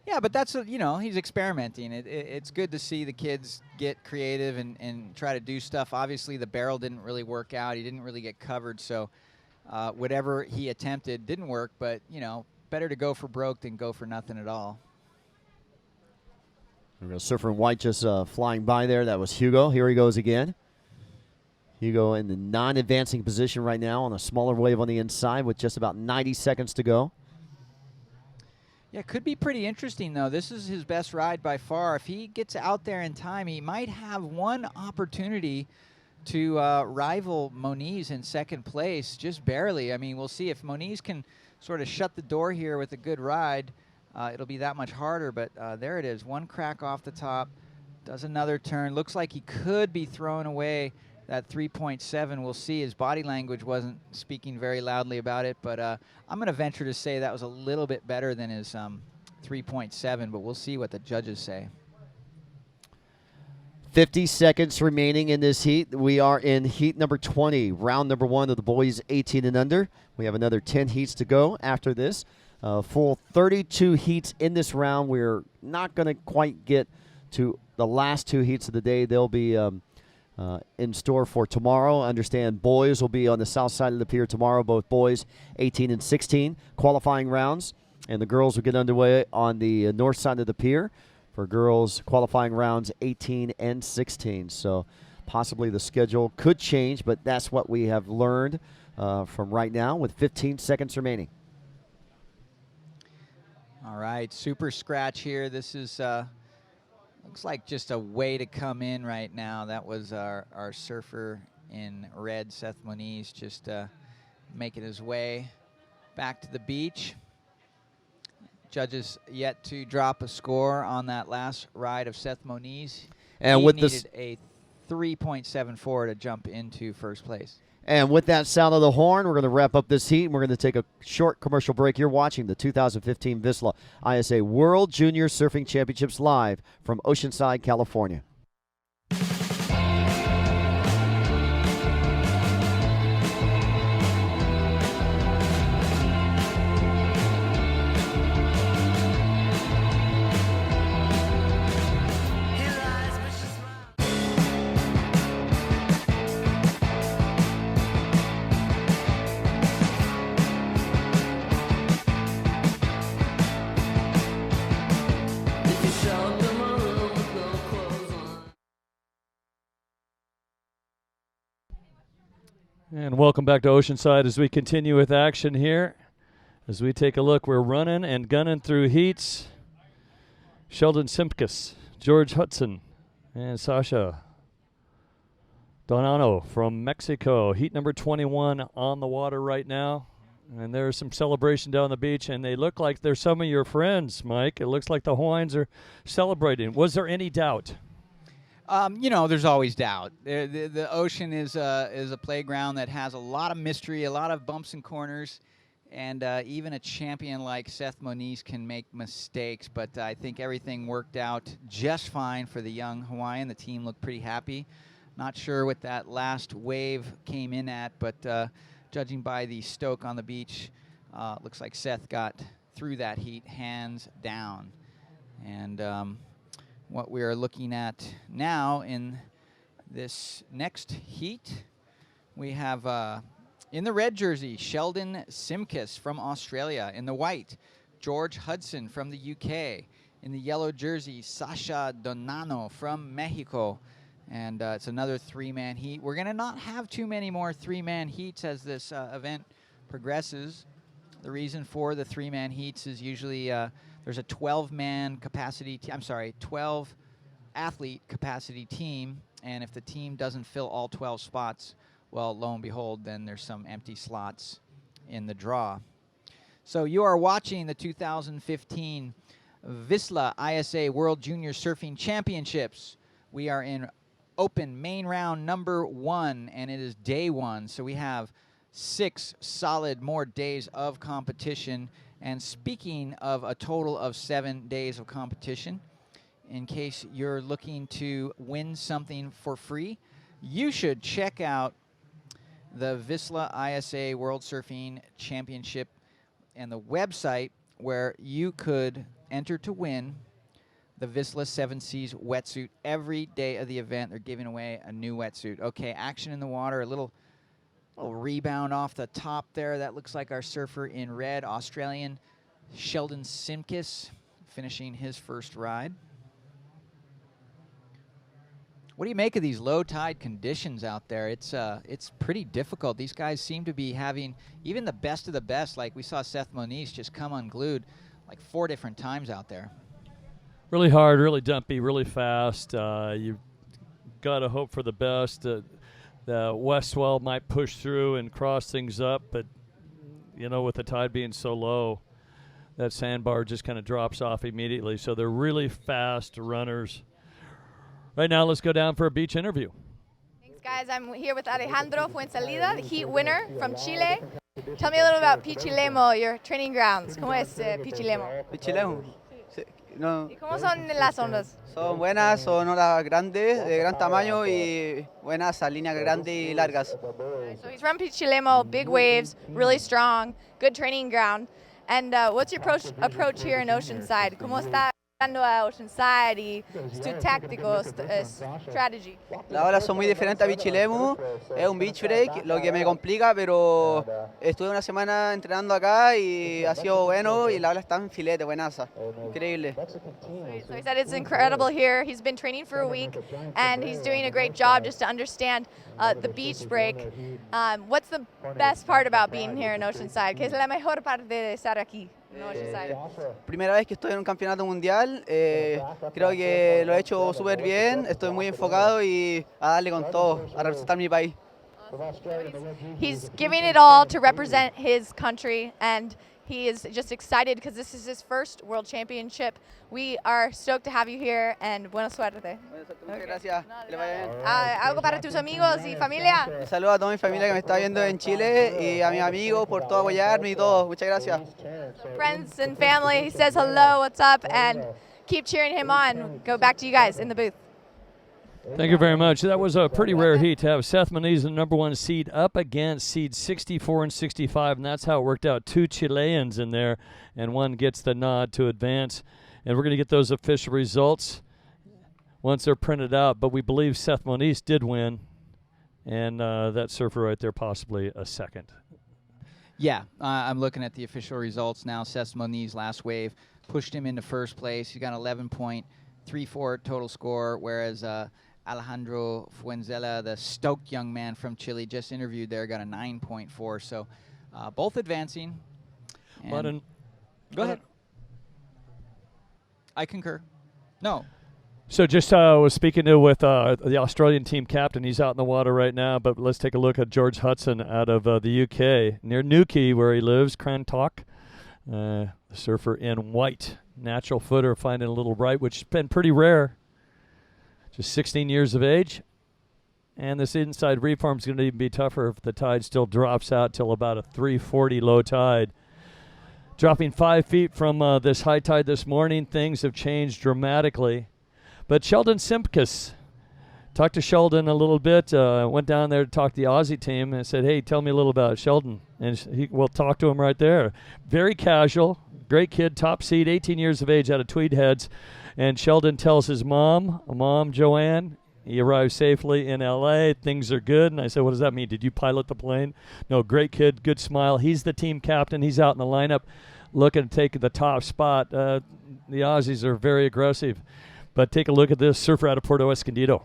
yeah, but that's he's experimenting. It's good to see the kids get creative and try to do stuff. Obviously, the barrel didn't really work out. He didn't really get covered, so whatever he attempted didn't work. But better to go for broke than go for nothing at all. A surfer in white just flying by there. That was Hugo. Here he goes again. Hugo in the non-advancing position right now on a smaller wave on the inside with just about 90 seconds to go. Yeah, could be pretty interesting, though. This is his best ride by far. If he gets out there in time, he might have one opportunity to rival Moniz in second place, just barely. I mean, we'll see if Moniz can sort of shut the door here with a good ride. It'll be that much harder, but there it is. One crack off the top, does another turn. Looks like he could be throwing away that 3.7. We'll see. His body language wasn't speaking very loudly about it, but I'm going to venture to say that was a little bit better than his 3.7, but we'll see what the judges say. 50 seconds remaining in this heat. We are in heat number 20, round number 1 of the boys 18 and under. We have another 10 heats to go after this. Full 32 heats in this round. We're not going to quite get to the last 2 heats of the day. They'll be in store for tomorrow. I understand boys will be on the south side of the pier tomorrow, both boys 18 and 16 qualifying rounds, and the girls will get underway on the north side of the pier for girls qualifying rounds 18 and 16. So possibly the schedule could change, but that's what we have learned from right now with 15 seconds remaining. All right, super scratch here. This is looks like just a way to come in right now. That was our surfer in red, Seth Moniz, just making his way back to the beach. Judges yet to drop a score on that last ride of Seth Moniz. And he with needed this a 3.74 to jump into first place. And with that sound of the horn, we're going to wrap up this heat. We're going to take a short commercial break. You're watching the 2015 VISSLA ISA World Junior Surfing Championships live from Oceanside, California. And welcome back to Oceanside as we continue with action here. As we take a look, we're running and gunning through heats. Sheldon Simkus, George Hudson, and Sasha Donano from Mexico. Heat number 21 on the water right now. And there's some celebration down the beach, and they look like they're some of your friends, Mike. It looks like the Hawaiians are celebrating. Was there any doubt? You know, there's always doubt. The ocean is a playground that has a lot of mystery, a lot of bumps and corners, and even a champion like Seth Moniz can make mistakes. But I think everything worked out just fine for the young Hawaiian. The team looked pretty happy. Not sure what that last wave came in at, but judging by the stoke on the beach, looks like Seth got through that heat hands down. And what we are looking at now in this next heat, we have in the red jersey, Sheldon Simkus from Australia. In the white, George Hudson from the UK. In the yellow jersey, Sasha Donano from Mexico. And it's another 3-man heat. We're going to not have too many more 3-man heats as this event progresses. The reason for the 3-man heats is usually there's a 12-man capacity, 12 athlete capacity team, and if the team doesn't fill all 12 spots, well, lo and behold, then there's some empty slots in the draw. So you are watching the 2015 VISSLA ISA World Junior Surfing Championships. We are in open main round number 1, and it is day 1, so we have 6 solid more days of competition. And speaking of a total of 7 days of competition, in case you're looking to win something for free, you should check out the VISSLA ISA World Surfing Championship and the website where you could enter to win the VISSLA 7 Seas wetsuit. Every day of the event, they're giving away a new wetsuit. Okay, action in the water, a little rebound off the top there. That looks like our surfer in red, Australian Sheldon Simkus, finishing his first ride. What do you make of these low tide conditions out there? It's pretty difficult. These guys seem to be having even the best of the best. Like we saw Seth Moniz just come unglued like 4 different times out there. Really hard, really dumpy, really fast. You've got to hope for the best. The west swell might push through and cross things up, but with the tide being so low, that sandbar just kind of drops off immediately. So they're really fast runners. Right now, let's go down for a beach interview. Thanks, guys. I'm here with Alejandro Fuenzalida, the heat winner from Chile. Tell me a little about Pichilemu, your training grounds. ¿Cómo es Pichilemu? Pichilemu. Sí, no. ¿Y cómo son las ondas? Son buenas, son olas grandes, de gran tamaño y buenas a líneas grandes y largas. So he's from Pichilemu, big waves, really strong, good training ground. And what's your approach here in Oceanside? ¿Cómo está jugando a Oceanside y tu táctico strategy? Las olas son muy diferentes a Pichilemu, es un beach break, lo que me complica, pero estuve una semana entrenando acá y ha sido bueno y la ola está en filete, buenaza, increíble. So he said it's incredible here. He's been training for a week and he's doing a great job just to understand the beach break. What's the best part about being here in Oceanside? ¿Qué es la mejor parte de estar aquí en Oceanside? Primera vez que estoy en un campeonato mundial, creo que lo he hecho súper bien, estoy muy enfocado y a darle con todo, a representar mi país. He's giving it all to represent his country, and he is just excited because this is his first World Championship. We are stoked to have you here, and buena suerte. Muchas gracias. Que le vaya bien. ¿Algo para tus amigos y familia? Un saludo a toda mi familia que me está viendo en Chile y a mis amigos por todo apoyarme y todo. Muchas gracias. Friends and family, he says hello, what's up, and keep cheering him on. Go back to you guys in the booth. Thank you very much. That was a pretty rare heat to have Seth Moniz, the #1 seed, up against seeds 64 and 65, and that's how it worked out. 2 Chileans in there, and one gets the nod to advance. And we're going to get those official results once they're printed out, but we believe Seth Moniz did win, and that surfer right there possibly a second. Yeah, I'm looking at the official results now. Seth Moniz last wave pushed him into first place. He got 11.34 total score, whereas Alejandro Fuenzalida, the stoked young man from Chile, just interviewed there, got a 9.4. So both advancing. And go ahead. I concur. No. So just was speaking with the Australian team captain. He's out in the water right now, but let's take a look at George Hudson out of the UK, near Newquay where he lives, Crantock. Surfer in white, natural footer, finding a little right, which has been pretty rare. Just 16 years of age. And this inside reform is going to even be tougher if the tide still drops out till about a 340 low tide. Dropping 5 feet from this high tide this morning, things have changed dramatically. But Sheldon Simpkins, talked to Sheldon a little bit, went down there to talk to the Aussie team and said, hey, tell me a little about Sheldon. And we'll talk to him right there. Very casual, great kid, top seed, 18 years of age out of Tweed Heads. And Sheldon tells his mom, Joanne, he arrived safely in L.A., things are good. And I said, what does that mean? Did you pilot the plane? No, great kid, good smile. He's the team captain. He's out in the lineup looking to take the top spot. The Aussies are very aggressive. But take a look at this surfer out of Puerto Escondido.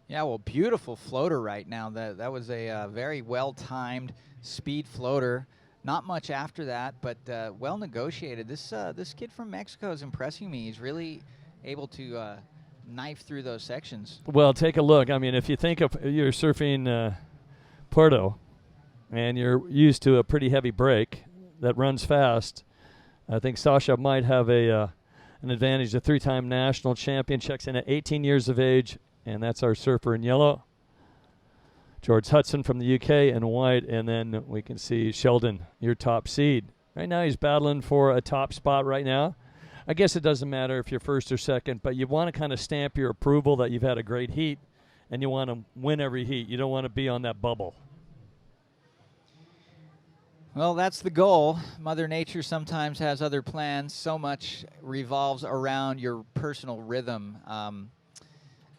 Yeah, well, beautiful floater right now. That was a very well-timed speed floater. Not much after that, but well negotiated. This kid from Mexico is impressing me. He's really able to knife through those sections. Well, take a look. I mean, if you think of you're surfing Puerto and you're used to a pretty heavy break that runs fast, I think Sasha might have an advantage. A 3-time national champion, checks in at 18 years of age, and that's our surfer in yellow. George Hudson from the UK in white, and then we can see Sheldon, your top seed. Right now he's battling for a top spot right now. I guess it doesn't matter if you're first or second, but you want to kind of stamp your approval that you've had a great heat, and you want to win every heat. You don't want to be on that bubble. Well, that's the goal. Mother Nature sometimes has other plans. So much revolves around your personal rhythm.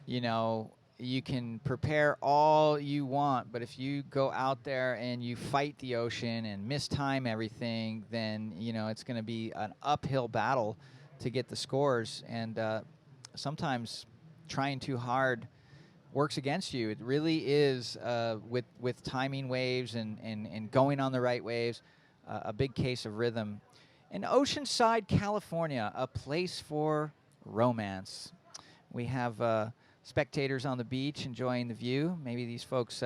You know, you can prepare all you want, but if you go out there and you fight the ocean and mistime everything, then, you know, it's going to be an uphill battle to get the scores. And sometimes trying too hard works against you. It really is, with timing waves and going on the right waves, a big case of rhythm. And Oceanside, California, a place for romance. We have spectators on the beach enjoying the view. Maybe these folks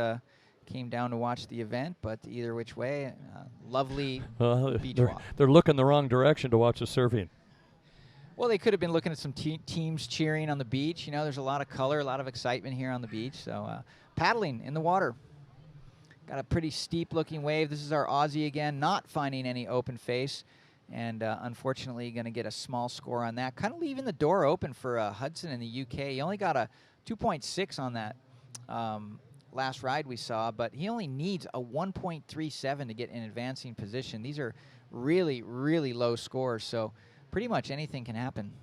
came down to watch the event, but either which way, lovely beach walk. They're looking the wrong direction to watch the surfing. Well, they could have been looking at some teams cheering on the beach. You know, there's a lot of color, a lot of excitement here on the beach. So paddling in the water. Got a pretty steep-looking wave. This is our Aussie again, not finding any open face. And unfortunately going to get a small score on that. Kind of leaving the door open for Hudson in the UK. He only got a 2.6 on that last ride we saw, but he only needs a 1.37 to get in advancing position. These are really, really low scores, so pretty much anything can happen.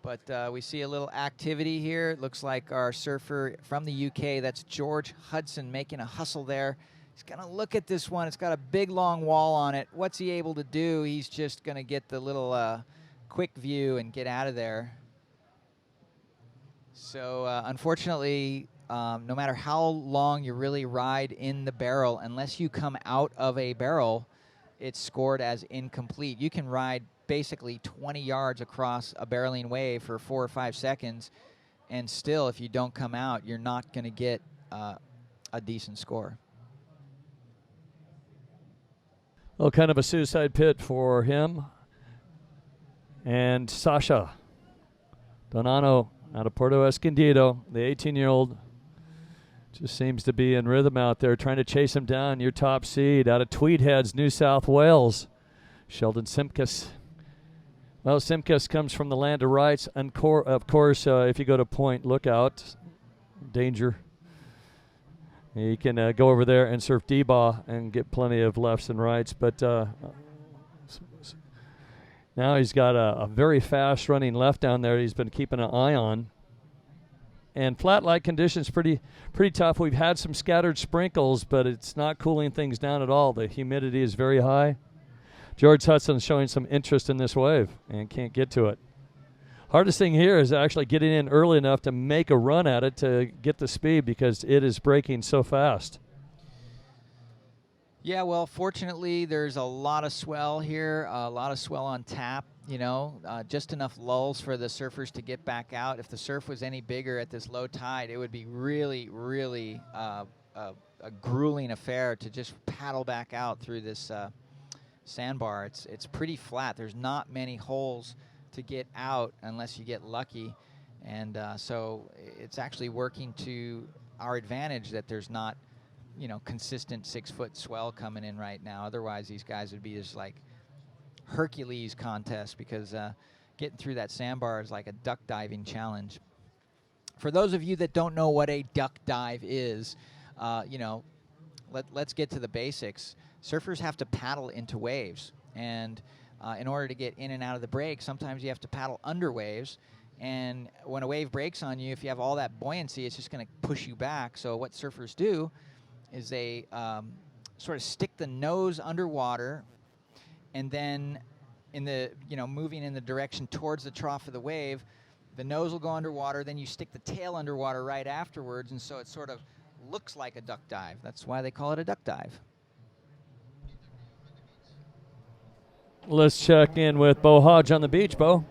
But we see a little activity here. It looks like our surfer from the UK, that's George Hudson, making a hustle there. He's going to look at this one. It's got a big, long wall on it. What's he able to do? He's just going to get the little quick view and get out of there. So, unfortunately, no matter how long you really ride in the barrel, unless you come out of a barrel, it's scored as incomplete. You can ride basically 20 yards across a barreling wave for 4 or 5 seconds, and still, if you don't come out, you're not going to get a decent score. Well, kind of a suicide pit for him. And Sasha Donano out of Puerto Escondido, the 18-year-old, just seems to be in rhythm out there, trying to chase him down. Your top seed out of Tweed Heads, New South Wales, Sheldon Simkus. Well, Simkus comes from the land of rights, and of course, if you go to Point Lookout, danger. You can go over there and surf D-Bah and get plenty of lefts and rights, but now he's got a very fast running left down there he's been keeping an eye on. And flat light conditions pretty tough. We've had some scattered sprinkles, but it's not cooling things down at all. The humidity is very high. George Hudson showing some interest in this wave and can't get to it. Hardest thing here is actually getting in early enough to make a run at it to get the speed, because it is breaking so fast. Yeah, well, fortunately, there's a lot of swell here, a lot of swell on tap, you know, just enough lulls for the surfers to get back out. If the surf was any bigger at this low tide, it would be really, really a grueling affair to just paddle back out through this sandbar. It's pretty flat. There's not many holes to get out unless you get lucky, and so it's actually working to our advantage that there's not, you know, consistent 6-foot swell coming in right now. Otherwise, these guys would be just like Hercules contest, because getting through that sandbar is like a duck diving challenge. For those of you that don't know what a duck dive is, you know, let's get to the basics. Surfers have to paddle into waves, and in order to get in and out of the break, sometimes you have to paddle under waves. And when a wave breaks on you, if you have all that buoyancy, it's just going to push you back. So what surfers do is they sort of stick the nose underwater, and then in the, you know, moving in the direction towards the trough of the wave, the nose will go underwater, then you stick the tail underwater right afterwards, and so it sort of looks like a duck dive. That's why they call it a duck dive. Let's check in with Bo Hodge on the beach. Bo.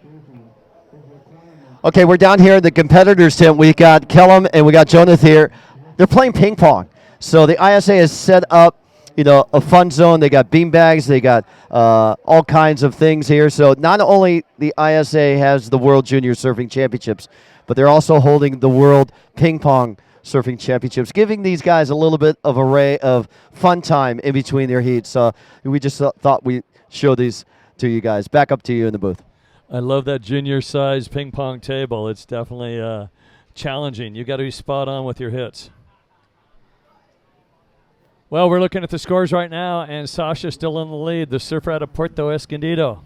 Okay, we're down here in the competitors tent. We got Kellum and we got Jonath here. They're playing ping pong. So the ISA has set up, you know, a fun zone. They got bean bags. They got all kinds of things here. So not only the ISA has the World Junior Surfing Championships, but they're also holding the World Ping Pong Surfing Championships, giving these guys a little bit of array of fun time in between their heats. So we just thought we'd show these to you guys. Back up to you in the booth. I love that junior-size ping pong table. It's definitely challenging. You got to be spot on with your hits. Well, we're looking at the scores right now, and Sasha still in the lead. The surfer out of Puerto Escondido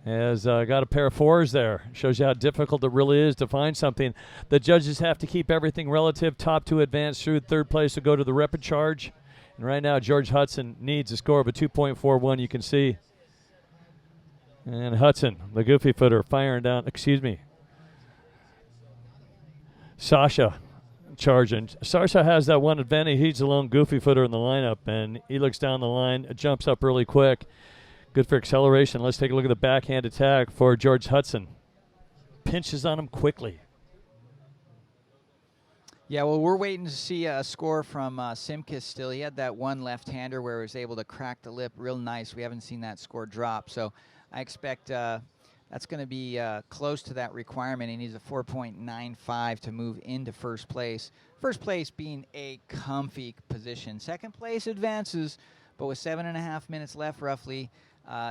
has got a pair of 4s there. Shows you how difficult it really is to find something. The judges have to keep everything relative. Top 2 advance through. Third place will go to the repechage. And right now, George Hudson needs a score of a 2.41. You can see And Hudson, the goofy footer, firing down. Excuse me. Sasha charging. Sasha has that one advantage. He's the lone goofy footer in the lineup, and he looks down the line, jumps up really quick. Good for acceleration. Let's take a look at the backhand attack for George Hudson. Pinches on him quickly. Yeah, well, we're waiting to see a score from Simkis still. He had that one left-hander where he was able to crack the lip real nice. We haven't seen that score drop, so I expect that's going to be close to that requirement. He needs a 4.95 to move into first place. First place being a comfy position. Second place advances, but with 7.5 minutes left roughly,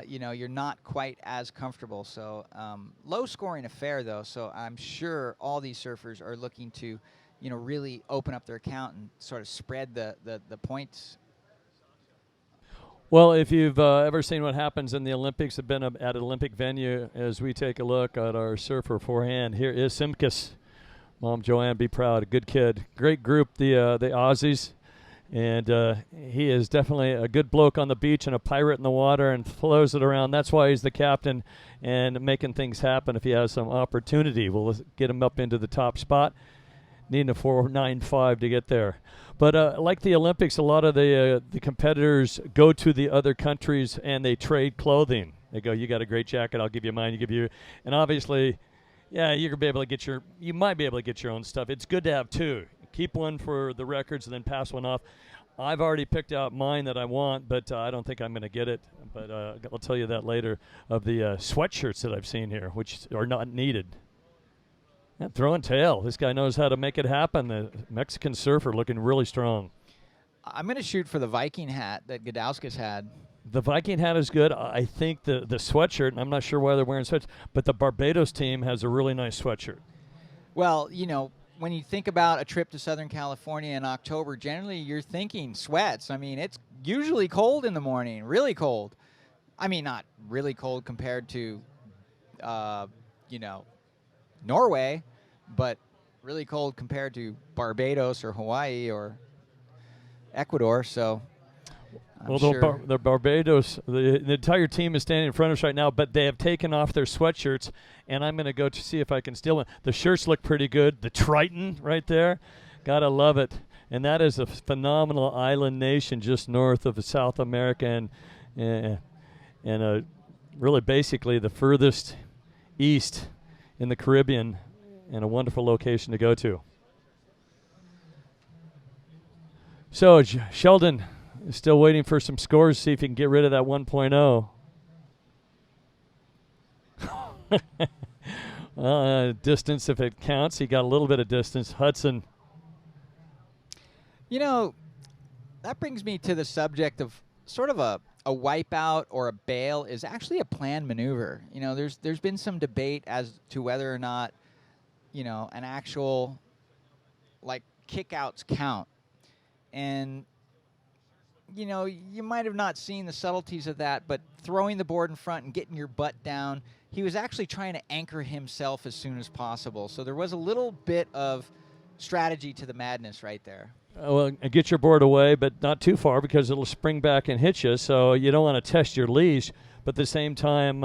you're not quite as comfortable. So low-scoring affair, though, so I'm sure all these surfers are looking to really open up their account and sort of spread the points. Well, if you've ever seen what happens in the Olympics, have been at an Olympic venue, as we take a look at our surfer forehand, here is Simkis. Mom Joanne, be proud. A good kid. Great group, the Aussies. And he is definitely a good bloke on the beach and a pirate in the water and flows it around. That's why he's the captain and making things happen if he has some opportunity. We'll get him up into the top spot. Needing a 4.95 to get there. But like the Olympics, a lot of the competitors go to the other countries and they trade clothing. They go, you got a great jacket, I'll give you mine, you give you. And obviously, yeah, you're gonna be able to get you might be able to get your own stuff. It's good to have two. Keep one for the records and then pass one off. I've already picked out mine that I want, but I don't think I'm going to get it. But I'll tell you that later, of the sweatshirts that I've seen here, which are not needed. Yeah, throw and tail. This guy knows how to make it happen. The Mexican surfer looking really strong. I'm going to shoot for the Viking hat that Gudauskas had. The Viking hat is good. I think the sweatshirt, and I'm not sure why they're wearing sweats, but the Barbados team has a really nice sweatshirt. Well, when you think about a trip to Southern California in October, generally you're thinking sweats. I mean, it's usually cold in the morning, really cold. I mean, not really cold compared to, Norway, but really cold compared to Barbados or Hawaii or Ecuador. So, the Barbados, the entire team is standing in front of us right now, but they have taken off their sweatshirts, and I'm going to go to see if I can steal one. The shirts look pretty good. The Triton right there, gotta love it. And that is a phenomenal island nation just north of South America and really basically the furthest east in the Caribbean, and a wonderful location to go to. So Sheldon is still waiting for some scores, see if he can get rid of that 1.0. Distance, if it counts. He got a little bit of distance. Hudson. That brings me to the subject of sort of a wipeout or a bail is actually a planned maneuver. There's been some debate as to whether or not, an actual, kickouts count. And, you might have not seen the subtleties of that, but throwing the board in front and getting your butt down, he was actually trying to anchor himself as soon as possible. So there was a little bit of strategy to the madness right there. Well, get your board away, but not too far because it'll spring back and hit you. So you don't want to test your leash, but at the same time,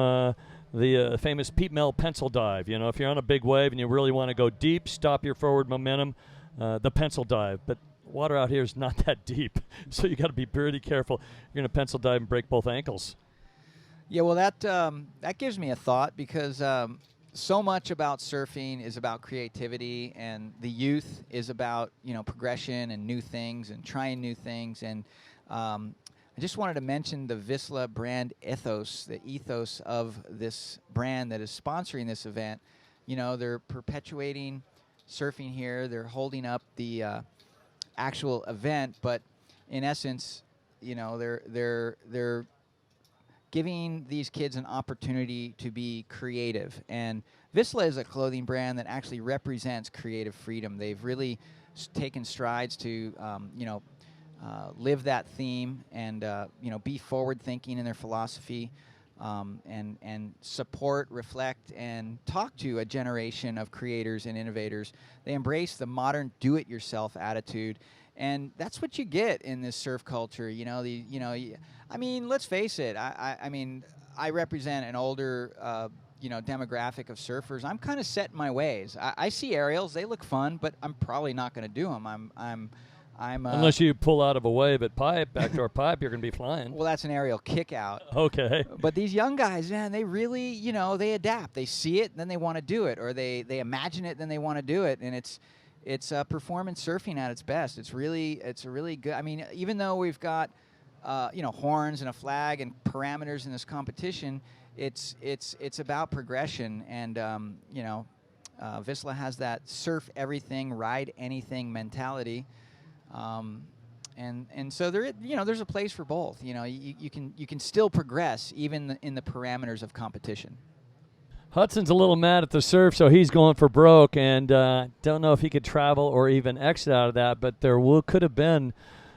the famous Pete Mel pencil dive. If you're on a big wave and you really want to go deep, stop your forward momentum, the pencil dive. But water out here is not that deep, so you got to be pretty careful. You're going to pencil dive and break both ankles. Yeah, well, that gives me a thought because so much about surfing is about creativity, and the youth is about progression and new things and trying new things. And I just wanted to mention the VISSLA brand ethos, the ethos of this brand that is sponsoring this event. They're perpetuating surfing here. They're holding up the actual event, but in essence, they're giving these kids an opportunity to be creative. And VISSLA is a clothing brand that actually represents creative freedom. They've really taken strides to, live that theme and, be forward-thinking in their philosophy and support, reflect, and talk to a generation of creators and innovators. They embrace the modern do-it-yourself attitude. And that's what you get in this surf culture. Let's face it. I mean, I represent an older, demographic of surfers. I'm kind of set in my ways. I see aerials; they look fun, but I'm probably not going to do them. I'm Unless you pull out of a wave at pipe, backdoor pipe, you're going to be flying. Well, that's an aerial kick out. Okay. But these young guys, man, they really, they adapt. They see it, then they want to do it, or they imagine it, then they want to do it, and it's performance surfing at its best. It's a really good. I mean, even though we've got horns and a flag and parameters in this competition, it's about progression, and VISSLA has that surf everything, ride anything mentality. And so there's a place for both. You can still progress even in the parameters of competition. Hudson's a little mad at the surf, so he's going for broke, and don't know if he could travel or even exit out of that. But there could have been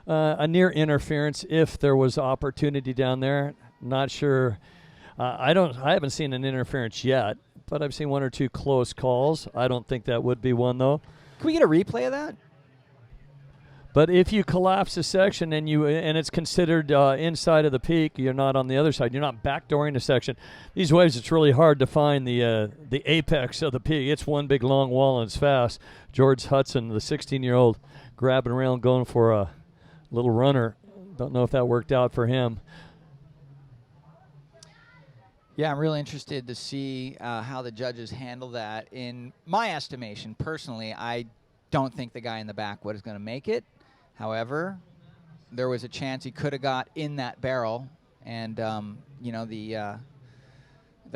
a near interference if there was opportunity down there. Not sure. I haven't seen an interference yet, but I've seen one or two close calls. I don't think that would be one though. Can we get a replay of that? But if you collapse a section and it's considered inside of the peak, you're not on the other side. You're not backdooring a section. These waves, it's really hard to find the apex of the peak. It's one big long wall and it's fast. George Hudson, the 16-year-old, grabbing around, going for a little runner. Don't know if that worked out for him. Yeah, I'm really interested to see how the judges handle that. In my estimation, personally, I don't think the guy in the back was going to make it. However, there was a chance he could have got in that barrel, and the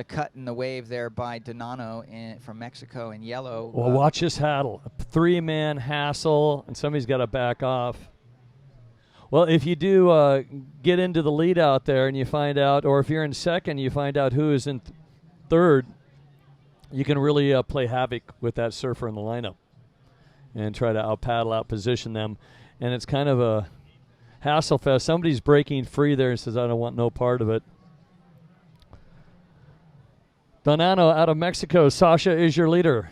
cut in the wave there by Donano from Mexico in yellow. Well, watch this hassle. A 3-man hassle, and somebody's got to back off. Well, if you do get into the lead out there and you find out, or if you're in second, you find out who is in third, you can really play havoc with that surfer in the lineup and try to out-paddle, out-position them. And it's kind of a hassle fest. Somebody's breaking free there and says, I don't want no part of it. Donano out of Mexico. Sasha is your leader.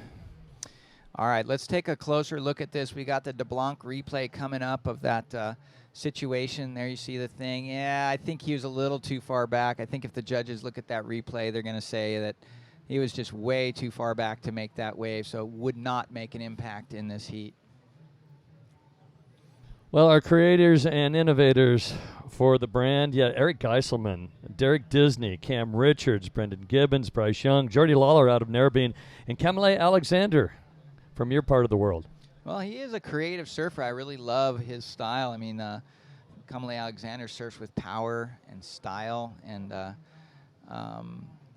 All right, let's take a closer look at this. We got the DeBlanc replay coming up of that situation. There you see the thing. Yeah, I think he was a little too far back. I think if the judges look at that replay, they're going to say that he was just way too far back to make that wave, so it would not make an impact in this heat. Well, our creators and innovators for the brand, Eric Geiselman, Derek Disney, Cam Richards, Brendan Gibbons, Bryce Young, Jordy Lawler out of Narrabeen, and Kamale Alexander from your part of the world. Well, he is a creative surfer. I really love his style. I mean, Kamale Alexander surfs with power and style, and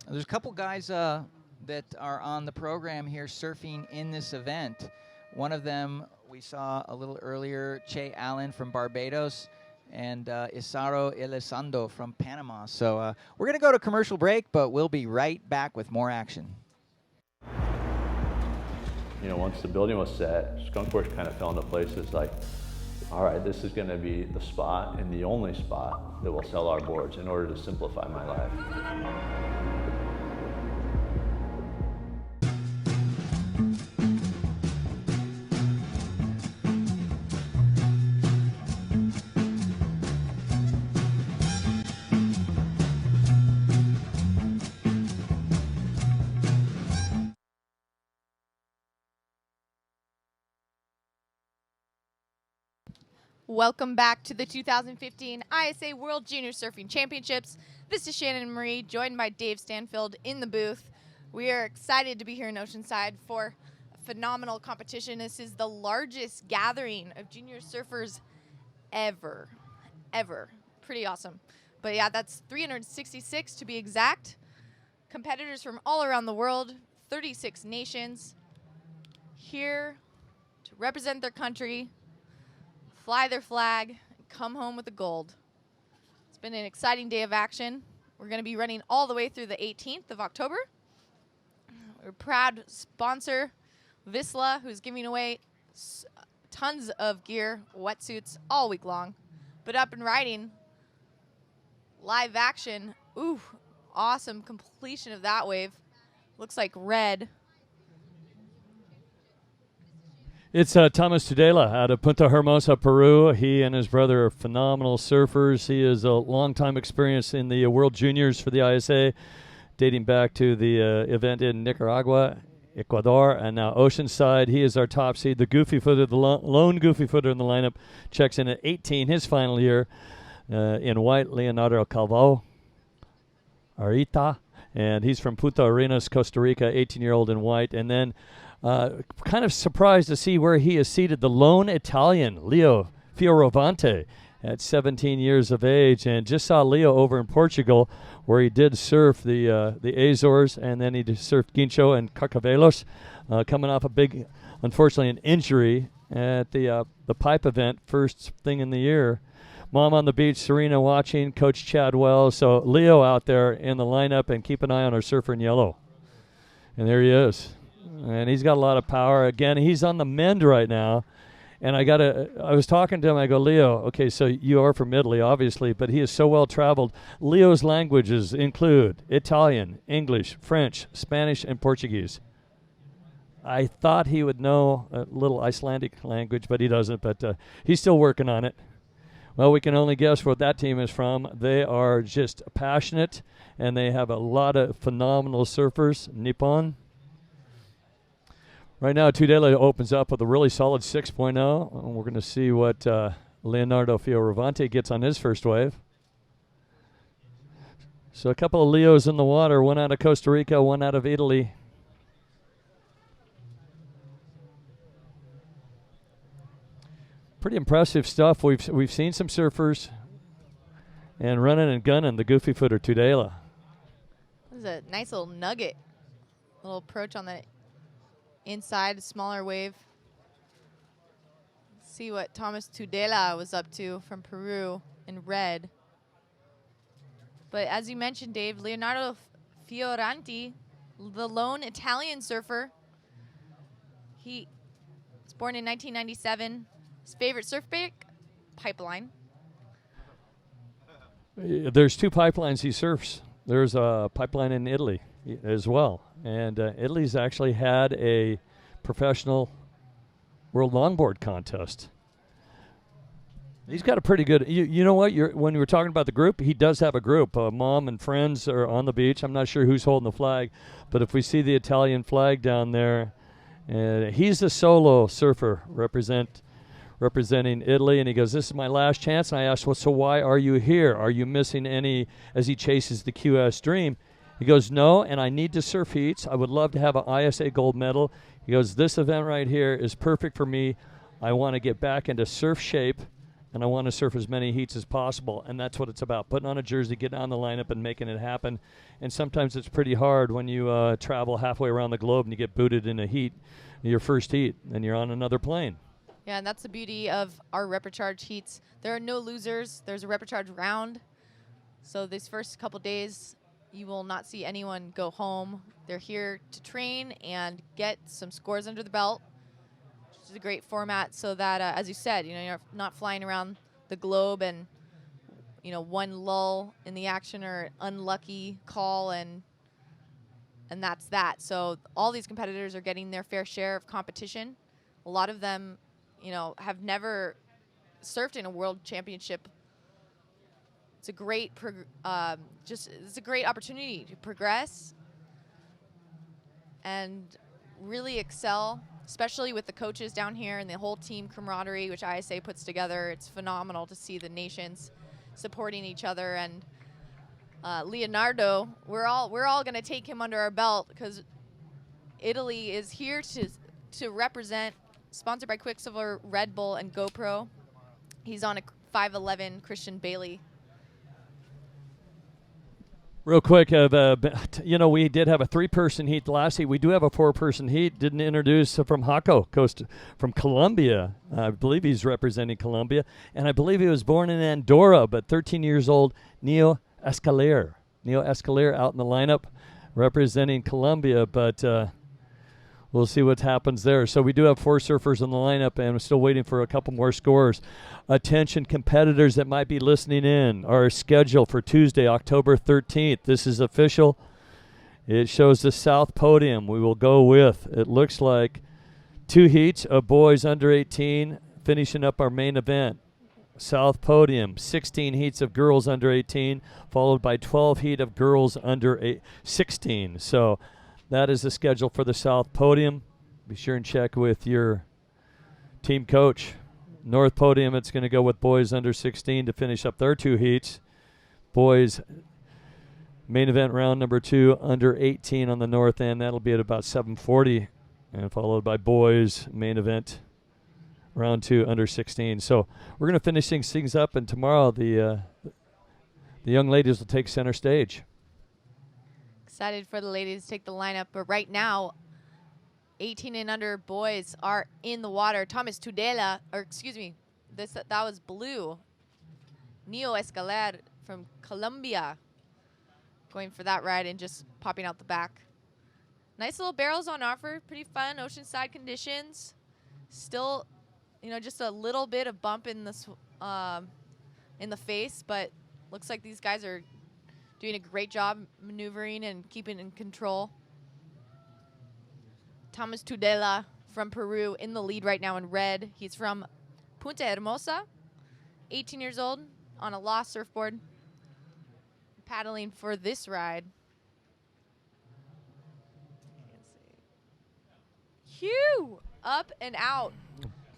there's a couple guys that are on the program here surfing in this event. One of them we saw a little earlier, Che Allen from Barbados, and Isaro Elizondo from Panama. So we're going to go to commercial break, but we'll be right back with more action. Once the building was set, Skunkworks kind of fell into place. It's like, all right, this is going to be the spot and the only spot that will sell our boards in order to simplify my life. Welcome back to the 2015 ISA World Junior Surfing Championships. This is Shannon Marie, joined by Dave Stanfield in the booth. We are excited to be here in Oceanside for a phenomenal competition. This is the largest gathering of junior surfers ever. Pretty awesome. But yeah, that's 366 to be exact. Competitors from all around the world, 36 nations, here to represent their country, fly their flag, and come home with the gold. It's been an exciting day of action. We're going to be running all the way through the 18th of October. We're a proud sponsor, VISSLA, who's giving away tons of gear, wetsuits, all week long. But up and riding, live action, ooh, awesome completion of that wave. Looks like red. It's Thomas Tudela out of Punta Hermosa, Peru. He and his brother are phenomenal surfers. He has a long-time experience in the World Juniors for the ISA, dating back to the event in Nicaragua, Ecuador, and now Oceanside. He is our top seed, the goofy footer, the lone goofy footer in the lineup. Checks in at 18, his final year. In white, Leonardo Calvo Arita, and he's from Punta Arenas, Costa Rica, 18-year-old in white. And then kind of surprised to see where he is seated, the lone Italian, Leo Fioravante, at 17 years of age. And just saw Leo over in Portugal, where he did surf the Azores, and then he surfed Guincho and Carcavelos, coming off a big, unfortunately, an injury at the pipe event, first thing in the year. Mom on the beach, Serena watching, Coach Chad Wells. So Leo out there in the lineup, and keep an eye on our surfer in yellow. And there he is. And he's got a lot of power. Again, he's on the mend right now. And I was talking to him, I go, Leo, okay, so you are from Italy, obviously, but he is so well traveled. Leo's languages include Italian, English, French, Spanish, and Portuguese. I thought he would know a little Icelandic language, but he doesn't, but he's still working on it. Well, we can only guess what that team is from. They are just passionate, and they have a lot of phenomenal surfers. Nippon. Right now, Tudela opens up with a really solid 6.0. And we're going to see what Leonardo Fioravante gets on his first wave. So a couple of Leos in the water, one out of Costa Rica, one out of Italy. Pretty impressive stuff. We've seen some surfers and running and gunning the goofy footer Tudela. This is a nice little nugget. Little approach on the inside, a smaller wave. See what Thomas Tudela was up to from Peru in red. But as you mentioned, Dave, Leonardo Fioranti, the lone Italian surfer. He was born in 1997. His favorite surf bake? Pipeline. There's two pipelines he surfs. There's a pipeline in Italy as well. And Italy's actually had a professional world longboard contest. He's got a pretty good, you know what, when you were talking about the group, he does have a group. Mom and friends are on the beach. I'm not sure who's holding the flag, but if we see the Italian flag down there, he's a solo surfer representing Italy, and he goes, this is my last chance. And I asked, well, so why are you here? Are you missing any as he chases the QS dream? He goes, no, and I need to surf heats. I would love to have an ISA gold medal. He goes, this event right here is perfect for me. I want to get back into surf shape, and I want to surf as many heats as possible, and that's what it's about, putting on a jersey, getting on the lineup, and making it happen. And sometimes it's pretty hard when you travel halfway around the globe and you get booted in a heat, your first heat, and you're on another plane. Yeah, and that's the beauty of our reprecharge heats. There are no losers. There's a reprecharge round. So these first couple days, you will not see anyone go home. They're here to train and get some scores under the belt, which is a great format so that, as you said, you're not flying around the globe and, one lull in the action or unlucky call and that's that. So all these competitors are getting their fair share of competition. A lot of them, have never surfed in a world championship. It's a great, it's a great opportunity to progress and really excel, especially with the coaches down here and the whole team camaraderie, which ISA puts together. It's phenomenal to see the nations supporting each other. And Leonardo, we're all going to take him under our belt because Italy is here to represent. Sponsored by Quicksilver, Red Bull, and GoPro. He's on a 5'11" Christian Bailey. Real quick, we did have a 3-person heat last heat. We do have a 4-person heat. Didn't introduce from Jaco, from Colombia. I believe he's representing Colombia. And I believe he was born in Andorra, but 13 years old, Neo Escalier. Neo Escalier out in the lineup representing Colombia, but we'll see what happens there. So we do have 4 surfers in the lineup, and we're still waiting for a couple more scores. Attention competitors that might be listening in. Our schedule for Tuesday, October 13th. This is official. It shows the south podium we will go with. It looks like 2 heats of boys under 18, finishing up our main event. South podium, 16 heats of girls under 18, followed by 12 heat of girls under 16. So that is the schedule for the South podium. Be sure and check with your team coach. North podium, it's going to go with boys under 16 to finish up their 2 heats. Boys main event round number 2 under 18 on the north end. That'll be at about 7:40, and followed by boys main event round 2 under 16. So we're going to finish things up, and tomorrow the young ladies will take center stage. Excited for the ladies to take the lineup, but right now 18 and under boys are in the water. Thomas Tudela, or excuse me, that was blue. Neo Escaler from Colombia going for that ride and just popping out the back. Nice little barrels on offer, pretty fun, oceanside conditions. Still, just a little bit of bump in the face, but looks like these guys are doing a great job maneuvering and keeping in control. Thomas Tudela from Peru in the lead right now in red. He's from Punta Hermosa, 18 years old, on a lost surfboard, paddling for this ride. Hugh, up and out.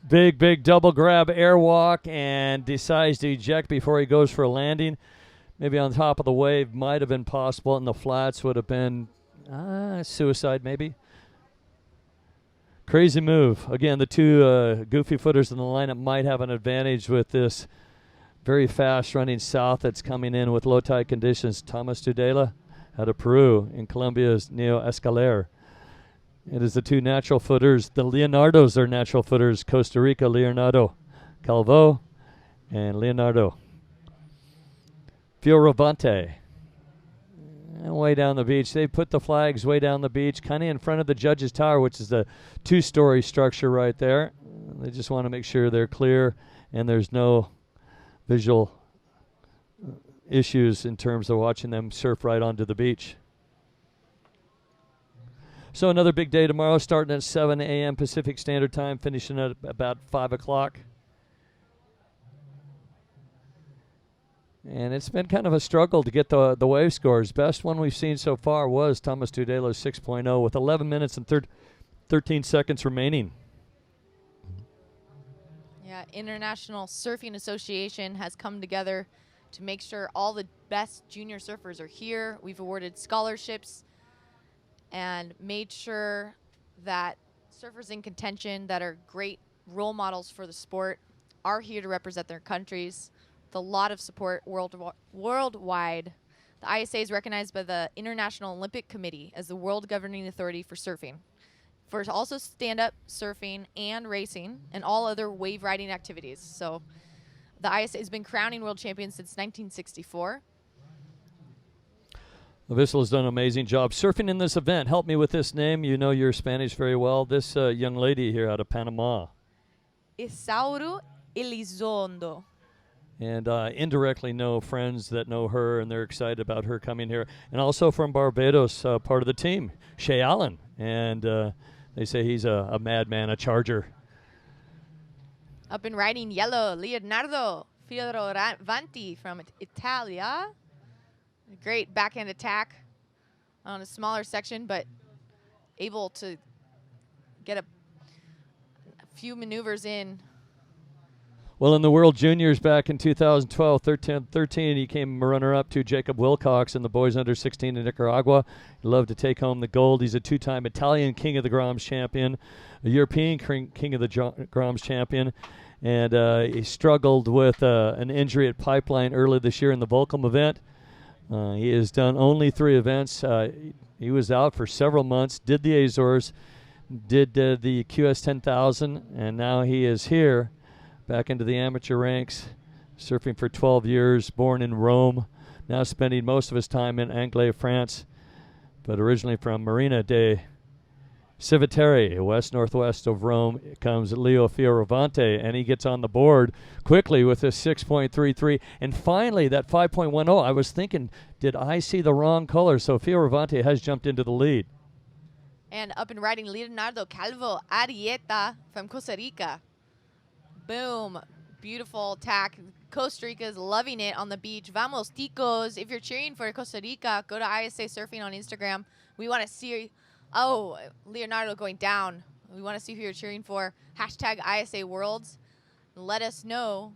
Big double grab airwalk, and decides to eject before he goes for a landing. Maybe on top of the wave might have been possible, and the flats would have been suicide maybe. Crazy move. Again, the 2 goofy footers in the lineup might have an advantage with this very fast running south that's coming in with low tide conditions. Thomas Tudela out of Peru, in Colombia's Neo Escaler. It is the 2 natural footers. The Leonardos are natural footers. Costa Rica, Leonardo Calvo and Leonardo Fioravante. And way down the beach. They put the flags way down the beach, kind of in front of the judges' tower, which is the 2-story structure right there. They just want to make sure they're clear and there's no visual issues in terms of watching them surf right onto the beach. So another big day tomorrow, starting at 7 a.m. Pacific Standard Time, finishing at about 5 o'clock. And it's been kind of a struggle to get the wave scores. Best one we've seen so far was Thomas Tudela's 6.0 with 11 minutes and 13 seconds remaining. Yeah, International Surfing Association has come together to make sure all the best junior surfers are here. We've awarded scholarships and made sure that surfers in contention that are great role models for the sport are here to represent their countries. With a lot of support worldwide. The ISA is recognized by the International Olympic Committee as the world governing authority for surfing, for also stand-up surfing and racing and all other wave riding activities. So the ISA has been crowning world champions since 1964. VISSLA has done an amazing job surfing in this event. Help me with this name. You know your Spanish very well. This young lady here out of Panama. Isauro Elizondo. And indirectly know friends that know her, and they're excited about her coming here. And also from Barbados, part of the team, Shay Allen. And they say he's a madman, a charger. Up and riding yellow, Leonardo Fioravanti from Italia. A great backhand attack on a smaller section, but able to get a few maneuvers in. Well, in the World Juniors back in 2012, 13, he came runner-up to Jacob Wilcox in the boys under 16 in Nicaragua. He loved to take home the gold. He's a 2-time Italian King of the Groms champion, a European King of the Groms champion, and he struggled with an injury at Pipeline early this year in the Volcom event. He has done only 3 events. He was out for several months, did the Azores, did the QS 10,000, and now he is here. Back into the amateur ranks, surfing for 12 years, born in Rome, now spending most of his time in Angers, France, but originally from Marina de Civiteri, west-northwest of Rome, comes Leo Fioravante, and he gets on the board quickly with a 6.33, and finally that 5.10. I was thinking, did I see the wrong color? So Fioravante has jumped into the lead. And up and riding Leonardo Calvo Arieta from Costa Rica. Boom. Beautiful tack. Costa Rica is loving it on the beach. Vamos, ticos. If you're cheering for Costa Rica, go to ISA Surfing on Instagram. We want to see, oh, Leonardo going down. We want to see who you're cheering for. Hashtag ISA Worlds. Let us know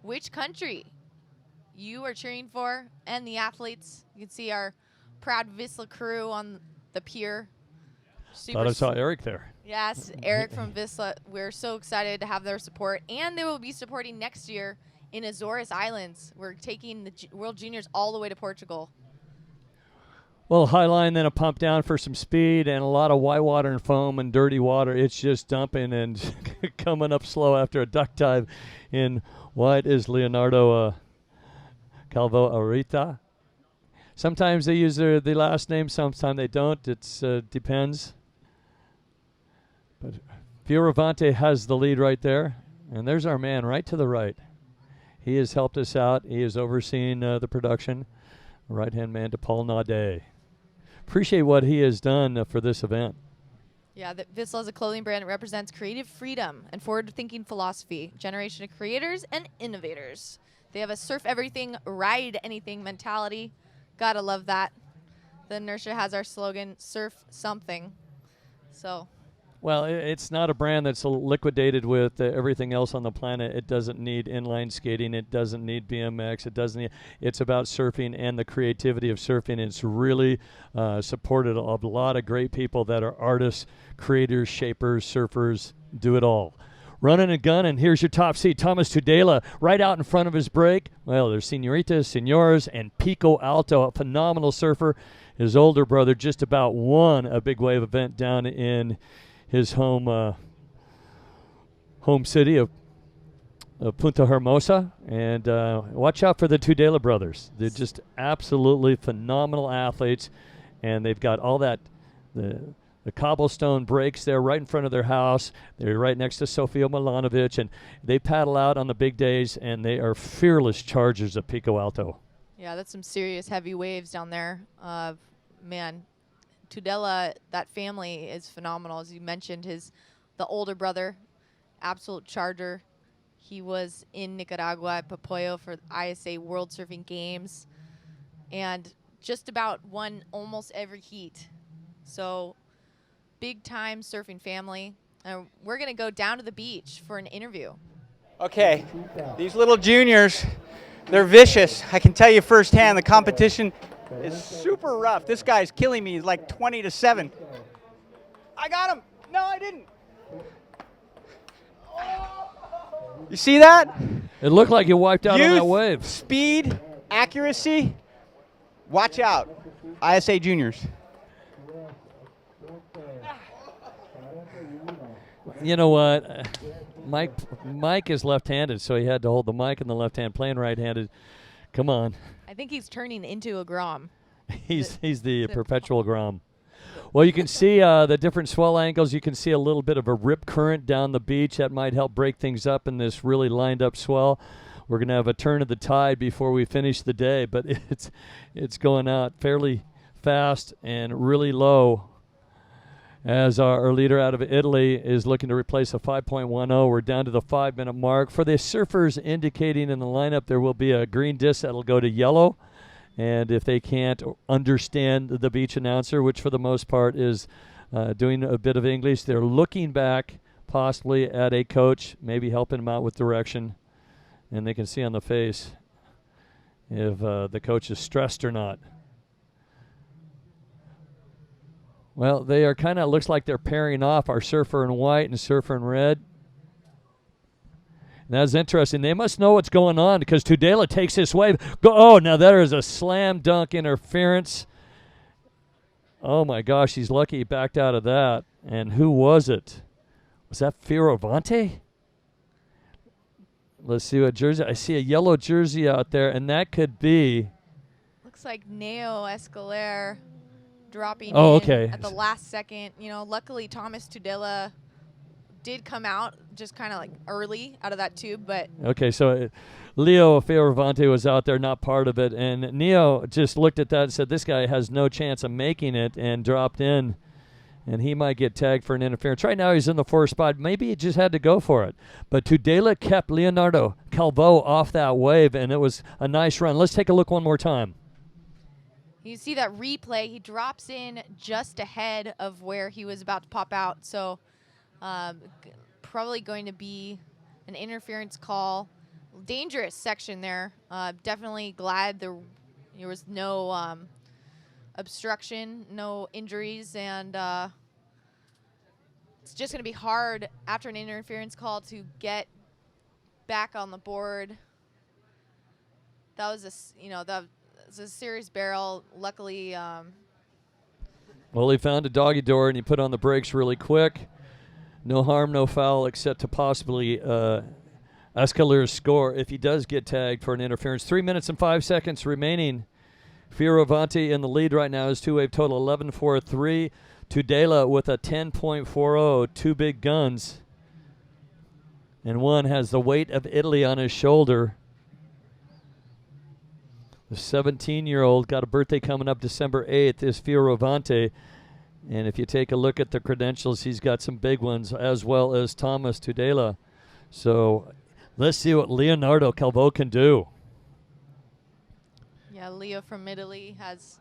which country you are cheering for and the athletes. You can see our proud VISSLA crew on the pier. Thought I saw Eric there. Yes, Eric from VISSLA. We're so excited to have their support. And they will be supporting next year in Azores Islands. We're taking the World Juniors all the way to Portugal. Well, high line, then a pump down for some speed, and a lot of white water and foam and dirty water. It's just dumping and coming up slow after a duck dive in what is Leonardo Calvo Arieta. Sometimes they use the last name, sometimes they don't. It depends. But Fioravante has the lead right there, and there's our man right to the right. He has helped us out. He is overseeing the production. Right-hand man to Paul Naudet. Appreciate what he has done for this event. Yeah, VISSLA is a clothing brand that represents creative freedom and forward-thinking philosophy, generation of creators and innovators. They have a surf everything, ride anything mentality. Gotta love that. The Inertia has our slogan, surf something. So. Well, it's not a brand that's liquidated with everything else on the planet. It doesn't need inline skating. It doesn't need BMX. It doesn't need, it's about surfing and the creativity of surfing. It's really supported a lot of great people that are artists, creators, shapers, surfers, do it all. Running a gun, and here's your top seed, Thomas Tudela, right out in front of his break. Well, there's Senoritas, Senors, and Pico Alto, a phenomenal surfer. His older brother just about won a big wave event down in his home city of Punta Hermosa. And watch out for the Tudela brothers. They're just absolutely phenomenal athletes, and they've got all that, the cobblestone breaks there right in front of their house. They're right next to Sofia Milanovic, and they paddle out on the big days, and they are fearless chargers of Pico Alto. Yeah, that's some serious heavy waves down there. Man, Tudela, that family is phenomenal. As you mentioned, the older brother, absolute charger. He was in Nicaragua at Popoyo for ISA World Surfing Games and just about won almost every heat. So big time surfing family. We're going to go down to the beach for an interview. Okay, these little juniors, they're vicious. I can tell you firsthand, the competition is super rough. This guy's killing me. He's like 20-7. I got him. No, I didn't. You see that? It looked like you wiped out on that wave. Speed, accuracy. Watch out. ISA juniors. You know what? Mike is left-handed, so he had to hold the mic in the left hand, playing right-handed. Come on. I think he's turning into a Grom. He's the perpetual Grom. Well, you can see the different swell angles. You can see a little bit of a rip current down the beach. That might help break things up in this really lined-up swell. We're going to have a turn of the tide before we finish the day, but it's going out fairly fast and really low. As our leader out of Italy is looking to replace a 5.10. We're down to the 5-minute mark. For the surfers indicating in the lineup, there will be a green disc that will go to yellow. And if they can't understand the beach announcer, which for the most part is doing a bit of English, they're looking back possibly at a coach, maybe helping them out with direction. And they can see on the face if the coach is stressed or not. Well, they are kind of, looks like they're pairing off, our surfer in white and surfer in red. And that's interesting. They must know what's going on because Tudela takes this wave. Now there is a slam dunk interference. Oh, my gosh, he's lucky he backed out of that. And who was it? Was that Fioravante? Let's see what jersey. I see a yellow jersey out there, and that could be. Looks like Neo Escalera dropping in at the last second. You know, luckily Thomas Tudela did come out just kind of like early out of that tube, but okay, so Leo Fioravante was out there, not part of it, and Neo just looked at that and said this guy has no chance of making it and dropped in, and he might get tagged for an interference. Right now he's in the 4th spot. Maybe he just had to go for it. But Tudela kept Leonardo Calvo off that wave, and it was a nice run. Let's take a look one more time. You see that replay. He drops in just ahead of where he was about to pop out. So probably going to be an interference call. Dangerous section there. Definitely glad there was no obstruction, no injuries, and it's just going to be hard after an interference call to get back on the board. That was that was a serious barrel. Luckily, well, he found a doggy door and he put on the brakes really quick. No harm, no foul, except to possibly Escaler's score if he does get tagged for an interference. 3 minutes and 5 seconds remaining. Fioravanti in the lead right now is two-wave total 11.43. Tudela with a 10.40. Two big guns. And one has the weight of Italy on his shoulder. The 17-year-old got a birthday coming up December 8th is Fioravanti. And if you take a look at the credentials, he's got some big ones, as well as Thomas Tudela. So let's see what Leonardo Calvo can do. Yeah, Leo from Italy has...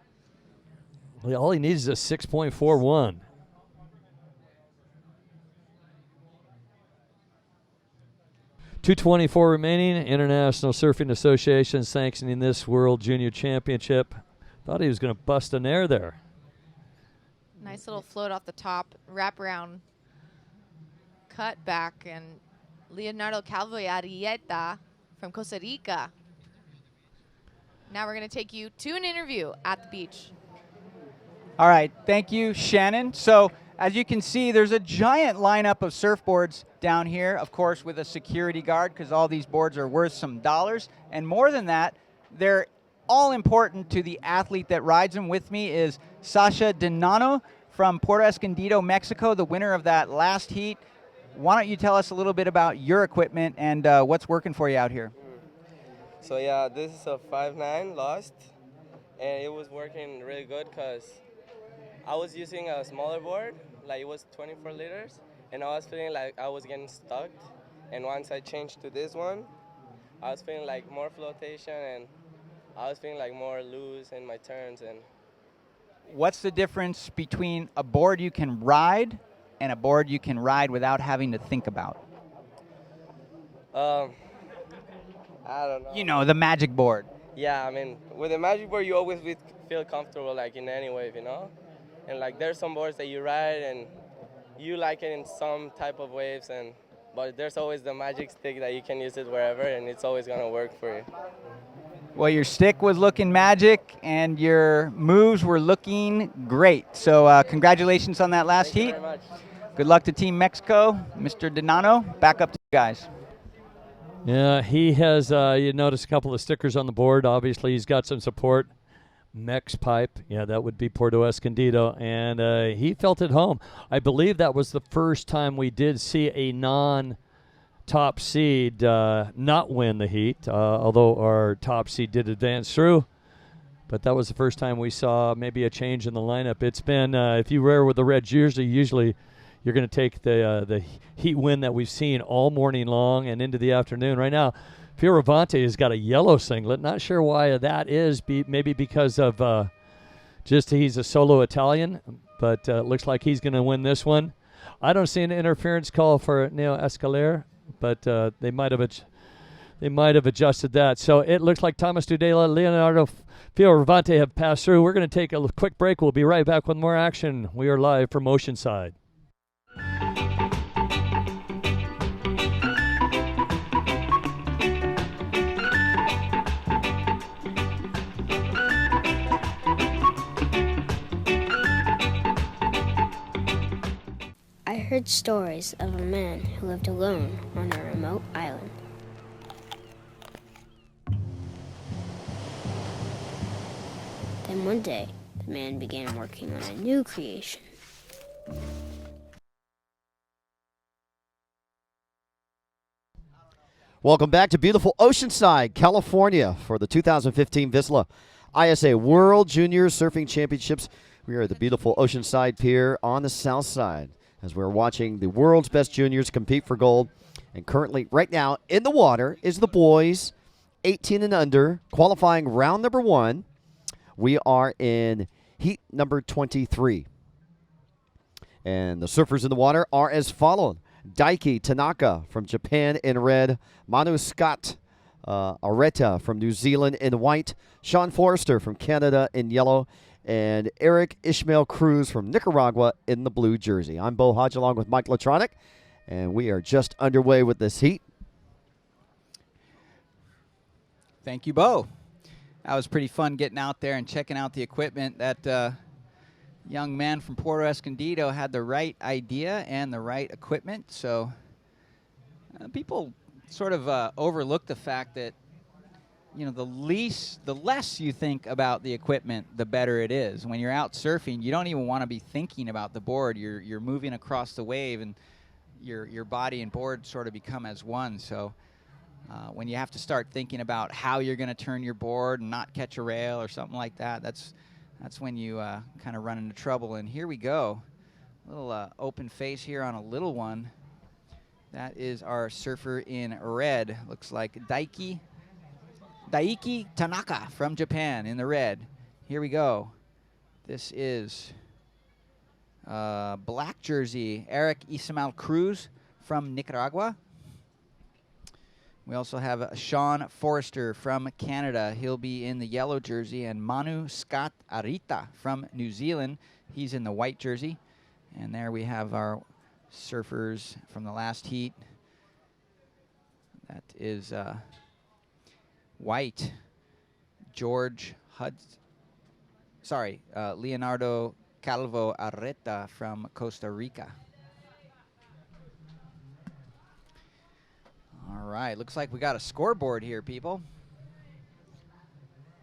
Well, all he needs is a 6.41. .224 remaining. International Surfing Association sanctioning this World Junior Championship. Thought he was going to bust an air there. Nice little float off the top, wraparound cut back, and Leonardo Calvo Arrieta from Costa Rica. Now we're going to take you to an interview at the beach. All right, thank you, Shannon. So as you can see, there's a giant lineup of surfboards down here, of course, with a security guard, because all these boards are worth some dollars. And more than that, they're all important to the athlete that rides them. With me is Sasha Dinano from Puerto Escondido, Mexico, the winner of that last heat. Why don't you tell us a little bit about your equipment and what's working for you out here? So yeah, this is a 5.9 Lost, and it was working really good because I was using a smaller board, like it was 24 liters, and I was feeling like I was getting stuck. And once I changed to this one, I was feeling like more flotation, and I was feeling like more loose in my turns. And what's the difference between a board you can ride and a board you can ride without having to think about? I don't know. You know, the magic board. Yeah, I mean, with the magic board, you always feel comfortable, like in any wave, you know? And like there's some boards that you ride and you like it in some type of waves, but there's always the magic stick that you can use it wherever, and it's always gonna work for you. Well, your stick was looking magic and your moves were looking great. So congratulations on that last heat. Thank you very much. Good luck to Team Mexico. Mr. Dinano, back up to you guys. Yeah, he has, you notice a couple of stickers on the board. Obviously, he's got some support. Mex Pipe, yeah, that would be Puerto Escondido, and he felt at home. I believe that was the first time we did see a non-top seed not win the heat, although our top seed did advance through. But that was the first time we saw maybe a change in the lineup. It's been, if you wear with the red jersey, usually you're going to take the heat win that we've seen all morning long and into the afternoon. Right now, Fioravanti has got a yellow singlet. Not sure why that is. Maybe because of just he's a solo Italian, but looks like he's going to win this one. I don't see an interference call for Neo Escaler, but they might have adjusted that. So it looks like Thomas Tudela, Leonardo Fioravanti have passed through. We're going to take a quick break. We'll be right back with more action. We are live from Oceanside. I heard stories of a man who lived alone on a remote island. Then one day, the man began working on a new creation. Welcome back to beautiful Oceanside, California for the 2015 VISSLA ISA World Junior Surfing Championships. We are at the beautiful Oceanside Pier on the south side as we're watching the world's best juniors compete for gold. And currently, right now, in the water is the boys 18 and under, qualifying round number 1. We are in heat number 23. And the surfers in the water are as follows. Daiki Tanaka from Japan in red, Manu Scott Areta from New Zealand in white, Sean Forrester from Canada in yellow, and Eric Ishmael Cruz from Nicaragua in the blue jersey. I'm Bo Hodge along with Mike Latronic, and we are just underway with this heat. Thank you, Bo. That was pretty fun getting out there and checking out the equipment. That young man from Puerto Escondido had the right idea and the right equipment. So people sort of overlook the fact that, you know, the less you think about the equipment, the better it is. When you're out surfing, you don't even want to be thinking about the board. You're moving across the wave, and your body and board sort of become as one. So when you have to start thinking about how you're going to turn your board and not catch a rail or something like that, that's when you kind of run into trouble. And here we go. A little open face here on a little one. That is our surfer in red. Looks like Daiki Tanaka from Japan in the red. Here we go. This is black jersey, Eric Ismael Cruz from Nicaragua. We also have Sean Forrester from Canada. He'll be in the yellow jersey. And Manu Scott Arita from New Zealand. He's in the white jersey. And there we have our surfers from the last heat. That is white. Leonardo Calvo Areta from Costa Rica. All right, looks like we got a scoreboard here, people.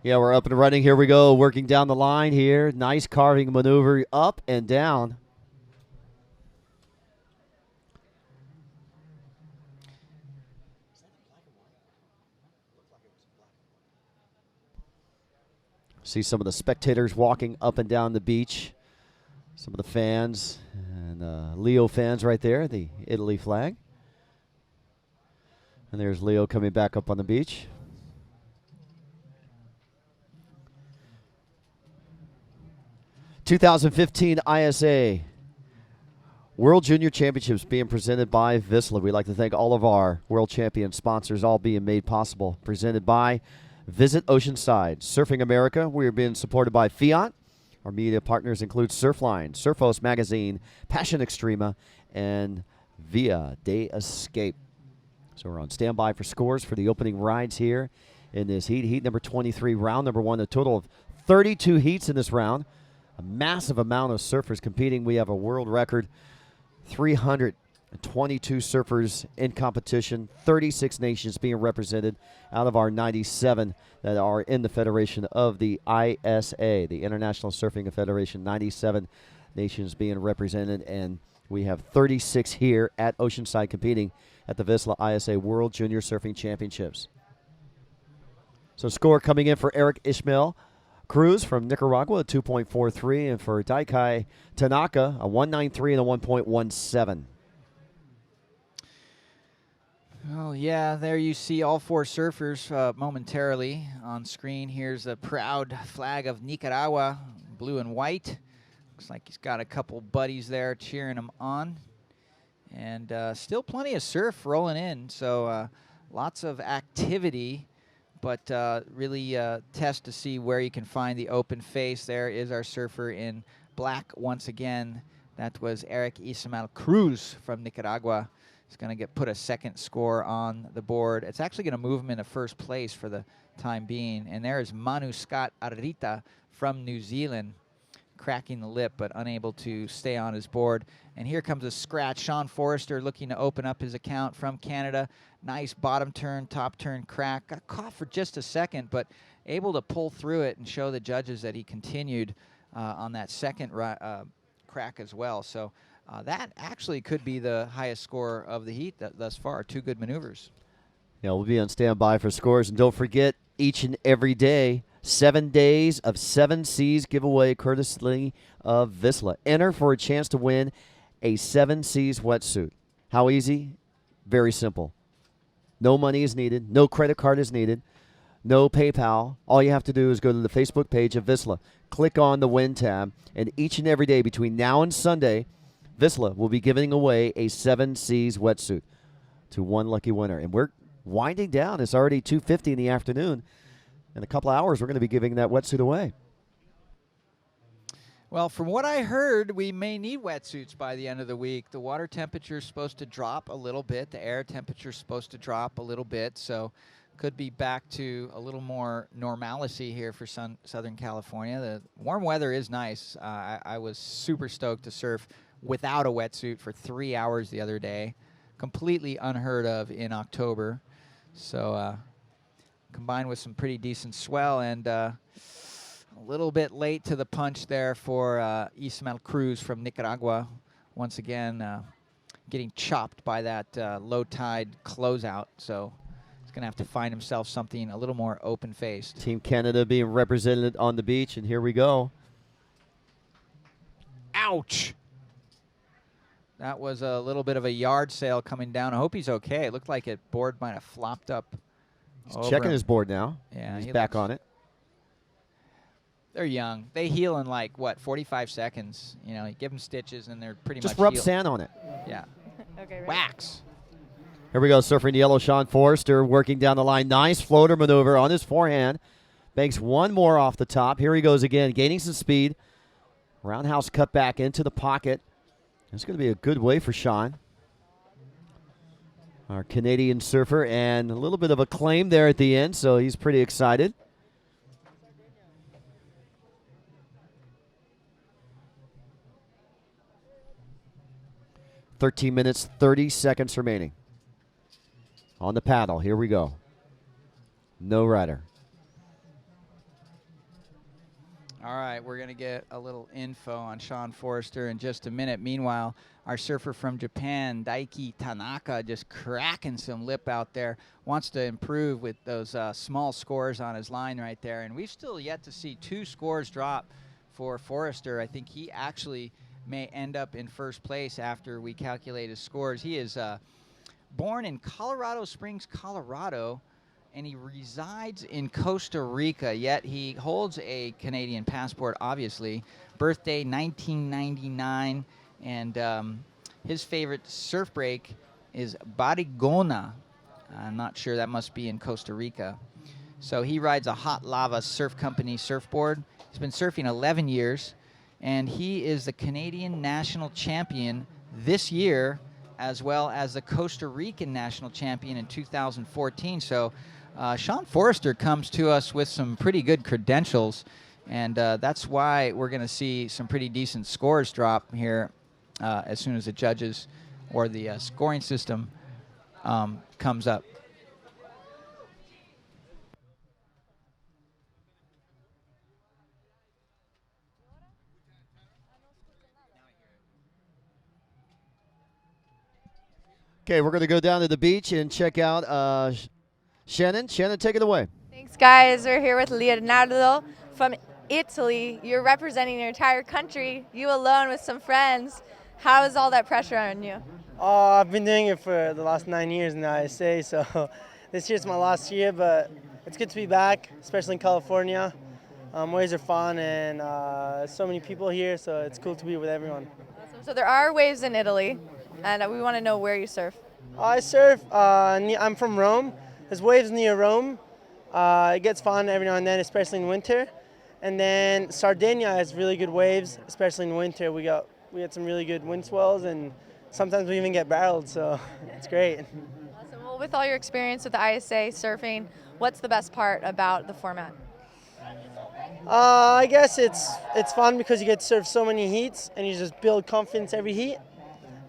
Yeah, we're up and running. Here we go, working down the line here. Nice carving maneuver up and down. See some of the spectators walking up and down the beach. Some of the fans and Leo fans right there, the Italy flag. And there's Leo coming back up on the beach. '15 ISA World Junior Championships being presented by VISSLA. We'd like to thank all of our world champion sponsors, all being made possible. Presented by Visit Oceanside, Surfing America. We are being supported by Fiat. Our media partners include Surfline, Surfos Magazine, Passion Extrema, and Via de Escape. So we're on standby for scores for the opening rides here in this heat. Heat number 23, round number 1. A total of 32 heats in this round. A massive amount of surfers competing. We have a world record, 322 surfers in competition, 36 nations being represented out of our 97 that are in the federation of the ISA, the International Surfing Federation. 97 nations being represented, and we have 36 here at Oceanside competing at the VISSLA ISA World Junior Surfing Championships. So score coming in for Eric Ishmael Cruz from Nicaragua, a 2.43, and for Daiki Tanaka, a 1.93 and a 1.17. Oh, yeah, there you see all 4 surfers momentarily on screen. Here's the proud flag of Nicaragua, blue and white. Looks like he's got a couple buddies there cheering him on. And still plenty of surf rolling in, so lots of activity, but really test to see where you can find the open face. There is our surfer in black once again. That was Eric Ismael Cruz from Nicaragua. He's going to put a second score on the board. It's actually going to move him into first place for the time being. And there is Manu Scott Arita from New Zealand, cracking the lip but unable to stay on his board. And here comes a scratch. Sean Forrester looking to open up his account from Canada. Nice bottom turn, top turn crack. Got caught for just a second, but able to pull through it and show the judges that he continued on that second crack as well. So that actually could be the highest score of the heat thus far. 2 good maneuvers. Yeah, we'll be on standby for scores. And don't forget, each and every day, 7 days of 7 Seas giveaway courtesy of VISSLA. Enter for a chance to win a 7 Seas wetsuit. How easy? Very simple. No money is needed. No credit card is needed. No PayPal. All you have to do is go to the Facebook page of VISSLA. Click on the Win tab. And each and every day between now and Sunday, VISSLA will be giving away a 7 Seas wetsuit to one lucky winner. And we're winding down. It's already 2:50 in the afternoon. In a couple of hours, we're going to be giving that wetsuit away. Well, from what I heard, we may need wetsuits by the end of the week. The water temperature is supposed to drop a little bit. The air temperature is supposed to drop a little bit. So could be back to a little more normalcy here for Southern California. The warm weather is nice. I was super stoked to surf without a wetsuit for 3 hours the other day. Completely unheard of in October. So combined with some pretty decent swell and a little bit late to the punch there for Ismael Cruz from Nicaragua. Once again, getting chopped by that low tide closeout. So he's going to have to find himself something a little more open-faced. Team Canada being represented on the beach, and here we go. Ouch! That was a little bit of a yard sail coming down. I hope he's okay. It looked like it board might have flopped up. He's checking his board now. Yeah, he's back on it. They're young. They heal in like, what, 45 seconds. You know, you give them stitches and they're pretty much Just rub healed. sand on it. Yeah. Okay, ready? Wax. Here we go, surfing yellow, Sean Forrester working down the line. Nice floater maneuver on his forehand. Banks one more off the top. Here he goes again, gaining some speed. Roundhouse cut back into the pocket. It's going to be a good way for Sean, our Canadian surfer, and a little bit of a claim there at the end, so he's pretty excited. "13 minutes, 30 seconds remaining. On the paddle, here we go. No rider. All right, we're going to get a little info on Sean Forrester in just a minute. Meanwhile, our surfer from Japan, Daiki Tanaka, just cracking some lip out there. Wants to improve with those small scores on his line right there. And we've still yet to see 2 scores drop for Forrester. I think he actually may end up in first place after we calculate his scores. He is born in Colorado Springs, Colorado, and he resides in Costa Rica, yet he holds a Canadian passport, obviously. Birthday, 1999, and his favorite surf break is Barigona. I'm not sure, that must be in Costa Rica. So he rides a Hot Lava Surf Company surfboard. He's been surfing 11 years, and he is the Canadian national champion this year, as well as the Costa Rican national champion in 2014. So Sean Forrester comes to us with some pretty good credentials, and that's why we're going to see some pretty decent scores drop here as soon as the judges or the scoring system comes up. Okay, we're going to go down to the beach and check out Shannon. Shannon, take it away. Thanks, guys. We're here with Leonardo from Italy. You're representing your entire country, you alone with some friends. How is all that pressure on you? I've been doing it for the last 9 years in the ISA, so this year's my last year, but it's good to be back, especially in California. Waves are fun, and so many people here, so it's cool to be with everyone. Awesome. So there are waves in Italy, and we want to know where you surf. I surf, I'm from Rome. There's waves near Rome. It gets fun every now and then, especially in winter. And then Sardinia has really good waves, especially in winter. We had some really good wind swells, and sometimes we even get barreled, so it's great. Awesome. Well, with all your experience with the ISA surfing, what's the best part about the format? I guess it's fun because you get to surf so many heats, and you just build confidence every heat.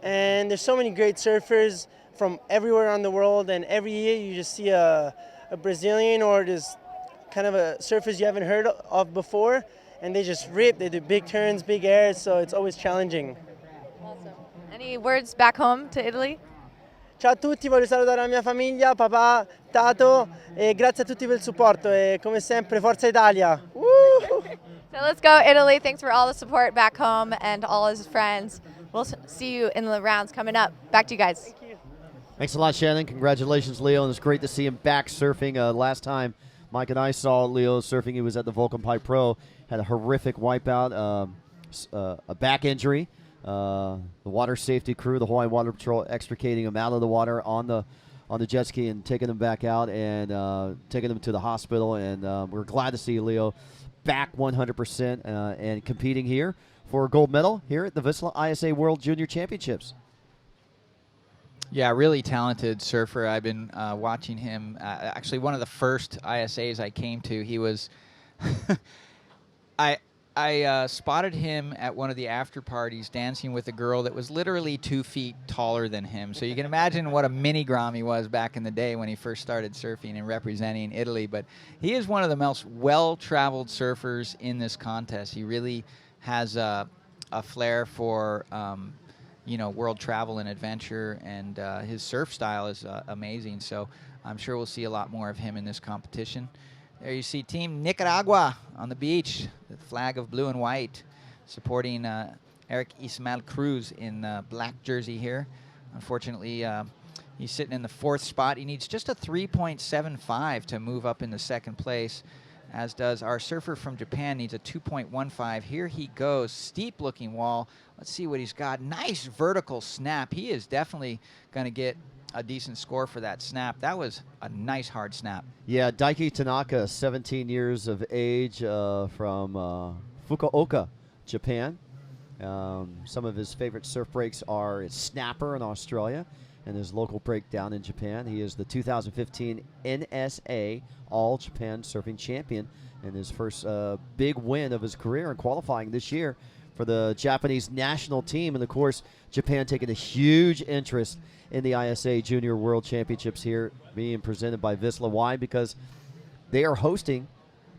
And there's so many great surfers from everywhere around the world, and every year you just see a Brazilian or just kind of a surfers you haven't heard of before, and they just rip. They do big turns, big airs, so it's always challenging. Awesome. Any words back home to Italy? Ciao a tutti, voglio salutare la mia famiglia, papà, Tato e grazie a tutti per il supporto e come sempre Forza Italia! So let's go Italy. Thanks for all the support back home and all his friends. We'll see you in the rounds coming up. Back to you guys. Thanks a lot, Shannon. Congratulations, Leo. And it's great to see him back surfing. Last time Mike and I saw Leo surfing, he was at the Vulcan Pipe Pro. Had a horrific wipeout, a back injury. The water safety crew, the Hawaii Water Patrol, extricating him out of the water on the jet ski and taking him back out and taking him to the hospital. And we're glad to see Leo back 100% and competing here for a gold medal here at the VISSLA ISA World Junior Championships. Yeah, really talented surfer. I've been watching him. Actually, one of the first ISAs I came to, he was I spotted him at one of the after parties dancing with a girl that was literally 2 feet taller than him. So you can imagine what a mini Grom he was back in the day when he first started surfing and representing Italy. But he is one of the most well-traveled surfers in this contest. He really has a flair for world travel and adventure, and his surf style is amazing. So I'm sure we'll see a lot more of him in this competition. There you see Team Nicaragua on the beach, the flag of blue and white, supporting Eric Ismael Cruz in black jersey here. Unfortunately, he's sitting in the 4th spot. He needs just a 3.75 to move up into 2nd place, as does our surfer from Japan, needs a 2.15. Here he goes, steep looking wall. Let's see what he's got. Nice vertical snap. He is definitely going to get a decent score for that snap. That was a nice hard snap. Yeah, Daiki Tanaka, 17 years of age, from Fukuoka, Japan. Some of his favorite surf breaks are at Snapper in Australia and his local break down in Japan. He is the 2015 NSA All Japan Surfing Champion and his first big win of his career in qualifying this year for the Japanese national team. And, of course, Japan taking a huge interest in the ISA Junior World Championships here being presented by VISSLA. Why? Because they are hosting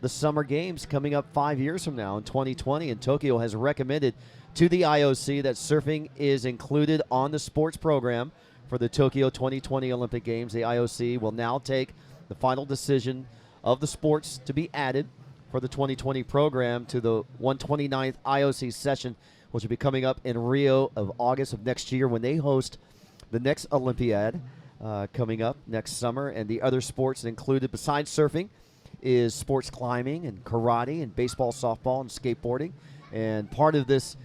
the Summer Games coming up 5 years from now in 2020, and Tokyo has recommended to the IOC that surfing is included on the sports program for the Tokyo 2020 Olympic Games. The IOC will now take the final decision of the sports to be added for the 2020 program to the 129th IOC session, which will be coming up in Rio of August of next year when they host the next Olympiad coming up next summer. And the other sports included besides surfing is sports climbing and karate and baseball, softball, and skateboarding. And part of this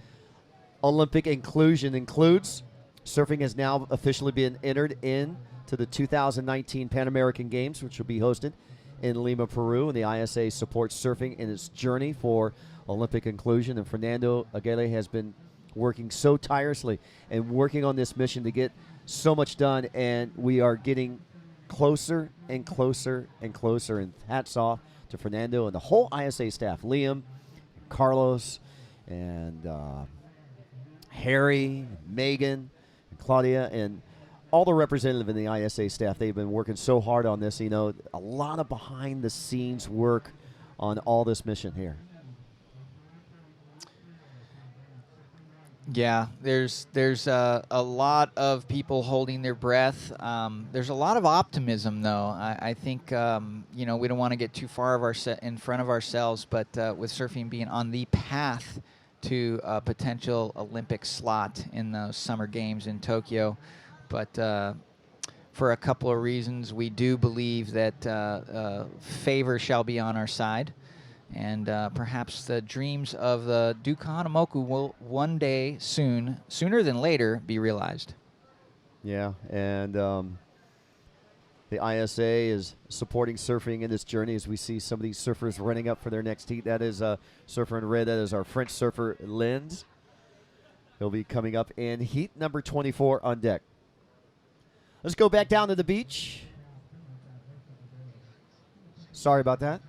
Olympic inclusion includes surfing has now officially been entered into the 2019 Pan American Games, which will be hosted in Lima, Peru. And the ISA supports surfing in its journey for Olympic inclusion. And Fernando Aguirre has been working so tirelessly and working on this mission to get so much done. And we are getting closer and closer and closer. And hats off to Fernando and the whole ISA staff, Liam, Carlos, and Harry, Megan, and Claudia, and all the representatives in the ISA staff. They've been working so hard on this. You know, a lot of behind-the-scenes work on all this mission here. Yeah, there's a lot of people holding their breath. There's a lot of optimism, though. I think we don't want to get too far in front of ourselves, but with surfing being on the path to a potential Olympic slot in those Summer Games in Tokyo, but for a couple of reasons, we do believe that favor shall be on our side. And perhaps the dreams of the Duke Kahanamoku will one day sooner than later, be realized. Yeah, and the ISA is supporting surfing in this journey as we see some of these surfers running up for their next heat. That is a surfer in red. That is our French surfer, Linz. He'll be coming up in heat number 24 on deck. Let's go back down to the beach. Sorry about that.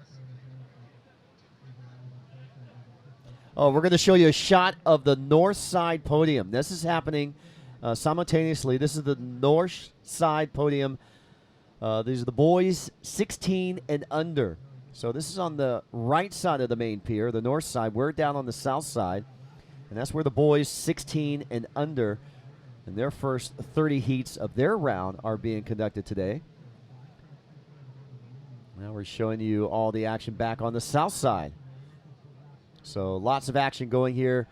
Oh, we're going to show you a shot of the north side podium. This is happening simultaneously. This is the north side podium. These are the boys 16 and under. So this is on the right side of the main pier, the north side. We're down on the south side. And that's where the boys 16 and under And their first 30 heats of their round are being conducted today. Now we're showing you all the action back on the south side. So lots of action going here.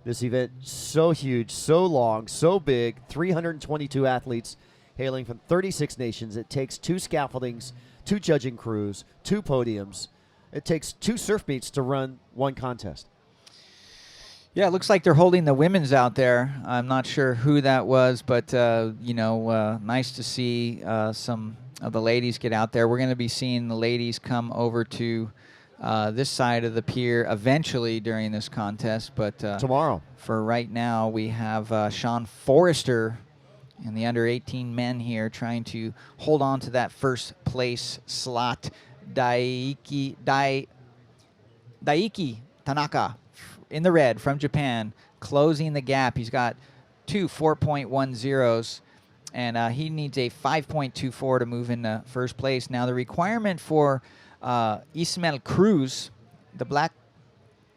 This event so huge, so long, so big. 322 athletes hailing from 36 nations. It takes 2 scaffoldings, 2 judging crews, 2 podiums. It takes 2 surf meets to run 1 contest. Yeah, it looks like they're holding the women's out there. I'm not sure who that was, but, nice to see some of the ladies get out there. We're going to be seeing the ladies come over to this side of the pier eventually during this contest. But tomorrow. For right now, we have Sean Forrester and the under-18 men here trying to hold on to that first place slot. Daiki Tanaka in the red from Japan, closing the gap. He's got 2 4.10s, and he needs a 5.24 to move into first place. Now, the requirement for Ismael Cruz, the black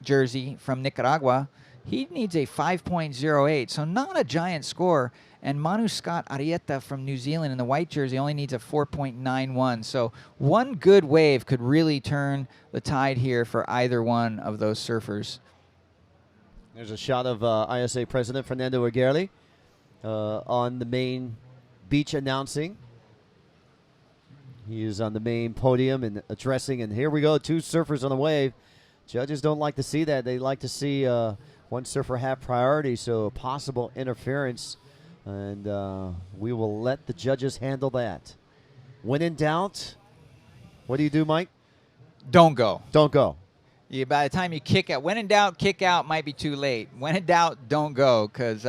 jersey from Nicaragua, he needs a 5.08, so not a giant score. And Manu Scott Arieta from New Zealand in the white jersey only needs a 4.91. So one good wave could really turn the tide here for either one of those surfers. There's a shot of ISA President Fernando Aguirre on the main beach announcing. He is on the main podium and addressing, and here we go, 2 surfers on the wave. Judges don't like to see that. They like to see one surfer have priority, so possible interference, and we will let the judges handle that. When in doubt, what do you do, Mike? Don't go. Don't go. Yeah, by the time you kick out, when in doubt, kick out might be too late. When in doubt, don't go, because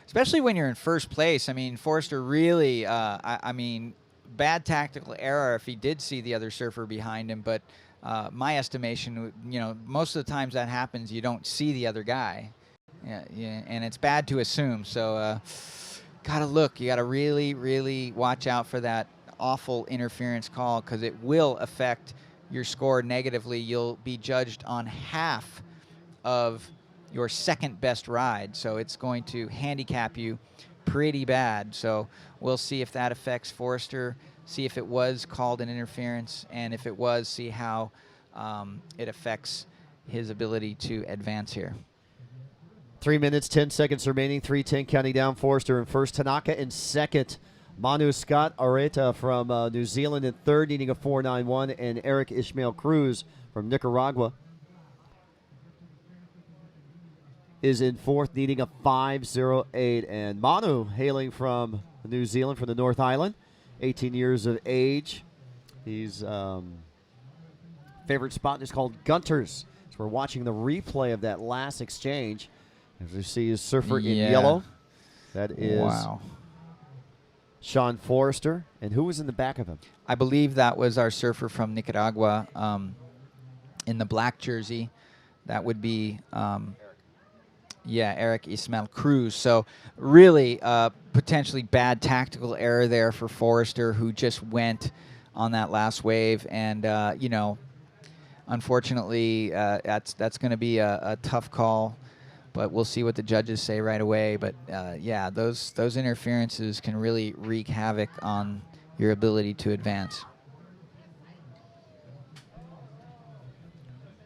especially when you're in first place. I mean, Forrester really, bad tactical error if he did see the other surfer behind him. But my estimation, most of the times that happens, you don't see the other guy. Yeah, and it's bad to assume. So got to look. You got to really, really watch out for that awful interference call, because it will affect your score negatively. You'll be judged on half of your second best ride, so it's going to handicap you pretty bad. So we'll see if that affects Forrester, see if it was called an interference, and if it was, see how it affects his ability to advance here. 3 minutes, 10 seconds remaining, 3:10 counting down. Forrester in first, Tanaka in second. Manu Scott Areta from New Zealand in third, needing a 4.91, and Eric Ishmael Cruz from Nicaragua is in fourth, needing a 5.08. And Manu, hailing from New Zealand, from the North Island, 18 years of age. He's favorite spot is called Gunter's. So we're watching the replay of that last exchange. As we see his surfer in yellow, that is Sean Forrester. And who was in the back of him? I believe that was our surfer from Nicaragua in the black jersey. That would be, Eric Ismael Cruz. So really potentially bad tactical error there for Forrester, who just went on that last wave. And, unfortunately, that's going to be a tough call. But we'll see what the judges say right away. But, those interferences can really wreak havoc on your ability to advance.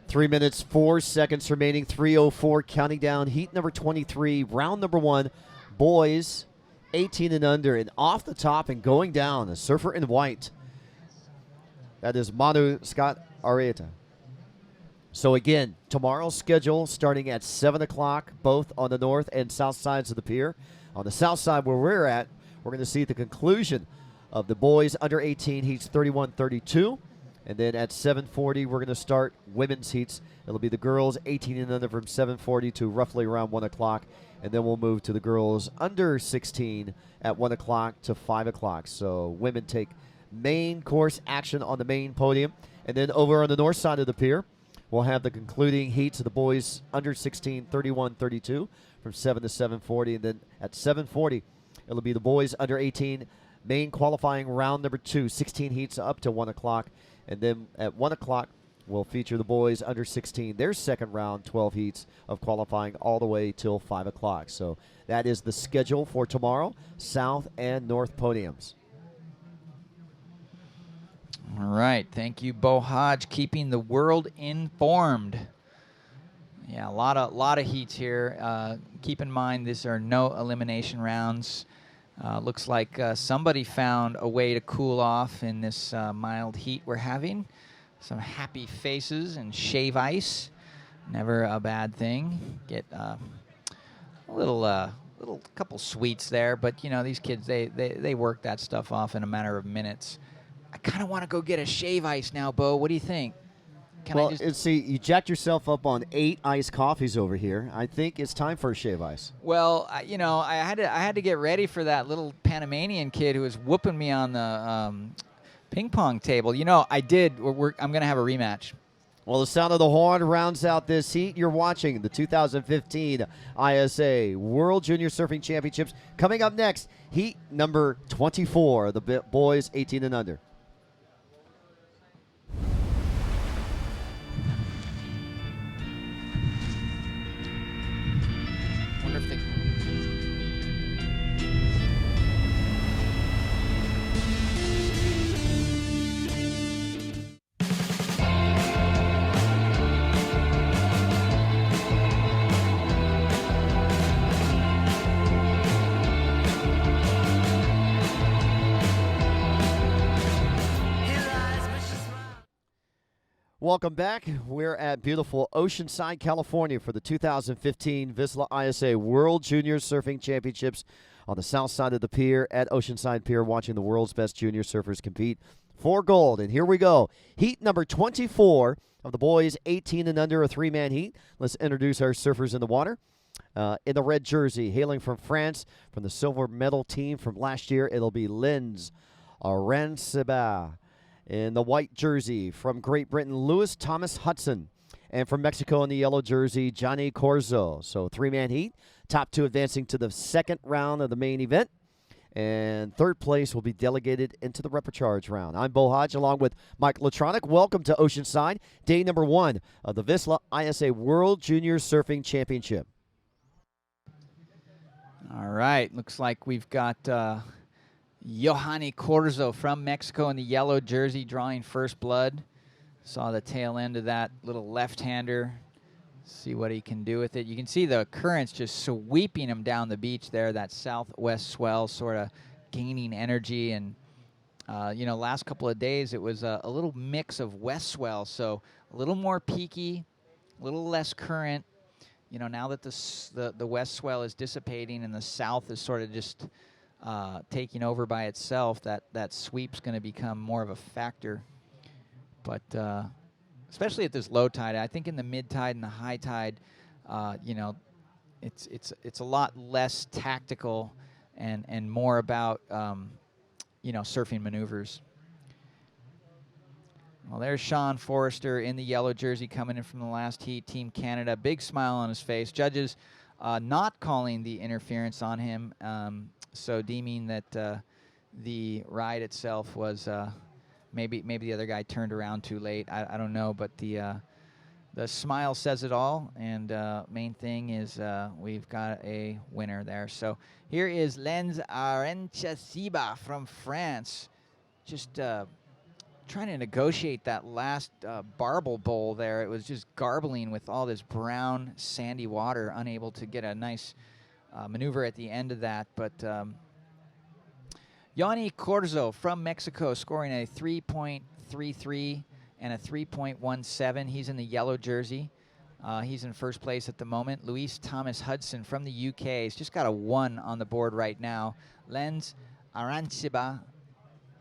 3 minutes, 4 seconds remaining, 3:04 counting down. Heat number 23, round number 1, boys 18 and under. And off the top and going down, a surfer in white. That is Manu Scott Arieta. So again, tomorrow's schedule starting at 7 o'clock, both on the north and south sides of the pier. On the south side where we're at, we're going to see the conclusion of the boys under 18 heats 31-32. And then at 7:40, we're going to start women's heats. It'll be the girls 18 and under from 7:40 to roughly around 1 o'clock. And then we'll move to the girls under 16 at 1 o'clock to 5 o'clock. So women take main course action on the main podium. And then over on the north side of the pier, we'll have the concluding heats of the boys under 16, 31-32 from 7 to 7:40. And then at 7:40, it'll be the boys under 18 main qualifying round number 2, 16 heats up to 1 o'clock. And then at 1 o'clock, will feature the boys under 16, their second round, 12 heats of qualifying all the way till 5 o'clock. So that is the schedule for tomorrow, South and North podiums. All right. Thank you, Bo Hodge, keeping the world informed. Yeah, a lot of heats here. Keep in mind, these are no elimination rounds. Looks like somebody found a way to cool off in this mild heat we're having. Some happy faces and shave ice. Never a bad thing. Get a little couple sweets there, but you know, these kids, they work that stuff off in a matter of minutes. I kind of want to go get a shave ice now, Bo. What do you think? Well, see, you jacked yourself up on 8 iced coffees over here. I think it's time for a shave ice. Well, you know, I had to get ready for that little Panamanian kid who was whooping me on the ping pong table. You know, I did. I'm going to have a rematch. Well, the sound of the horn rounds out this heat. You're watching the 2015 ISA World Junior Surfing Championships. Coming up next, heat number 24, the boys 18 and under. Wonder if they... Welcome back. We're at beautiful Oceanside, California for the 2015 VISSLA ISA World Junior Surfing Championships on the south side of the pier at Oceanside Pier, watching the world's best junior surfers compete for gold. And here we go. Heat number 24 of the boys 18 and under, a 3-man heat. Let's introduce our surfers in the water. In the red jersey, hailing from France, from the silver medal team from last year, it'll be Lens Arancibia. In the white jersey, from Great Britain, Lewis Thomas Hudson. And from Mexico in the yellow jersey, Johnny Corzo. So 3-man heat. Top 2 advancing to the second round of the main event. And third place will be delegated into the repecharge round. I'm Bo Hodge along with Mike Latronic. Welcome to Oceanside, day number 1 of the VISSLA ISA World Junior Surfing Championship. All right, looks like we've got Johanny Corzo from Mexico in the yellow jersey drawing first blood. Saw the tail end of that little left-hander. See what he can do with it. You can see the currents just sweeping him down the beach there, that southwest swell sort of gaining energy. And, you know, last couple of days it was a little mix of west swell, so a little more peaky, a little less current. You know, now that the west swell is dissipating and the south is sort of just taking over by itself, that sweep's going to become more of a factor. But especially at this low tide, I think in the mid tide and the high tide, you know, it's a lot less tactical and more about you know, surfing maneuvers. Well, there's Sean Forrester in the yellow jersey coming in from the last heat, Team Canada. Big smile on his face. Judges not calling the interference on him. So deeming that the ride itself was maybe the other guy turned around too late. I don't know, but the smile says it all. And main thing is we've got a winner there. So here is Lens Arancibia from France, just trying to negotiate that last barbel bowl there. It was just garbling with all this brown sandy water, unable to get a nice maneuver at the end of that. But Johnny Corzo from Mexico scoring a 3.33 and a 3.17. He's in the yellow jersey. He's in first place at the moment. Luis Thomas Hudson from the UK. He's just got a 1 on the board right now. Lens Arancibia.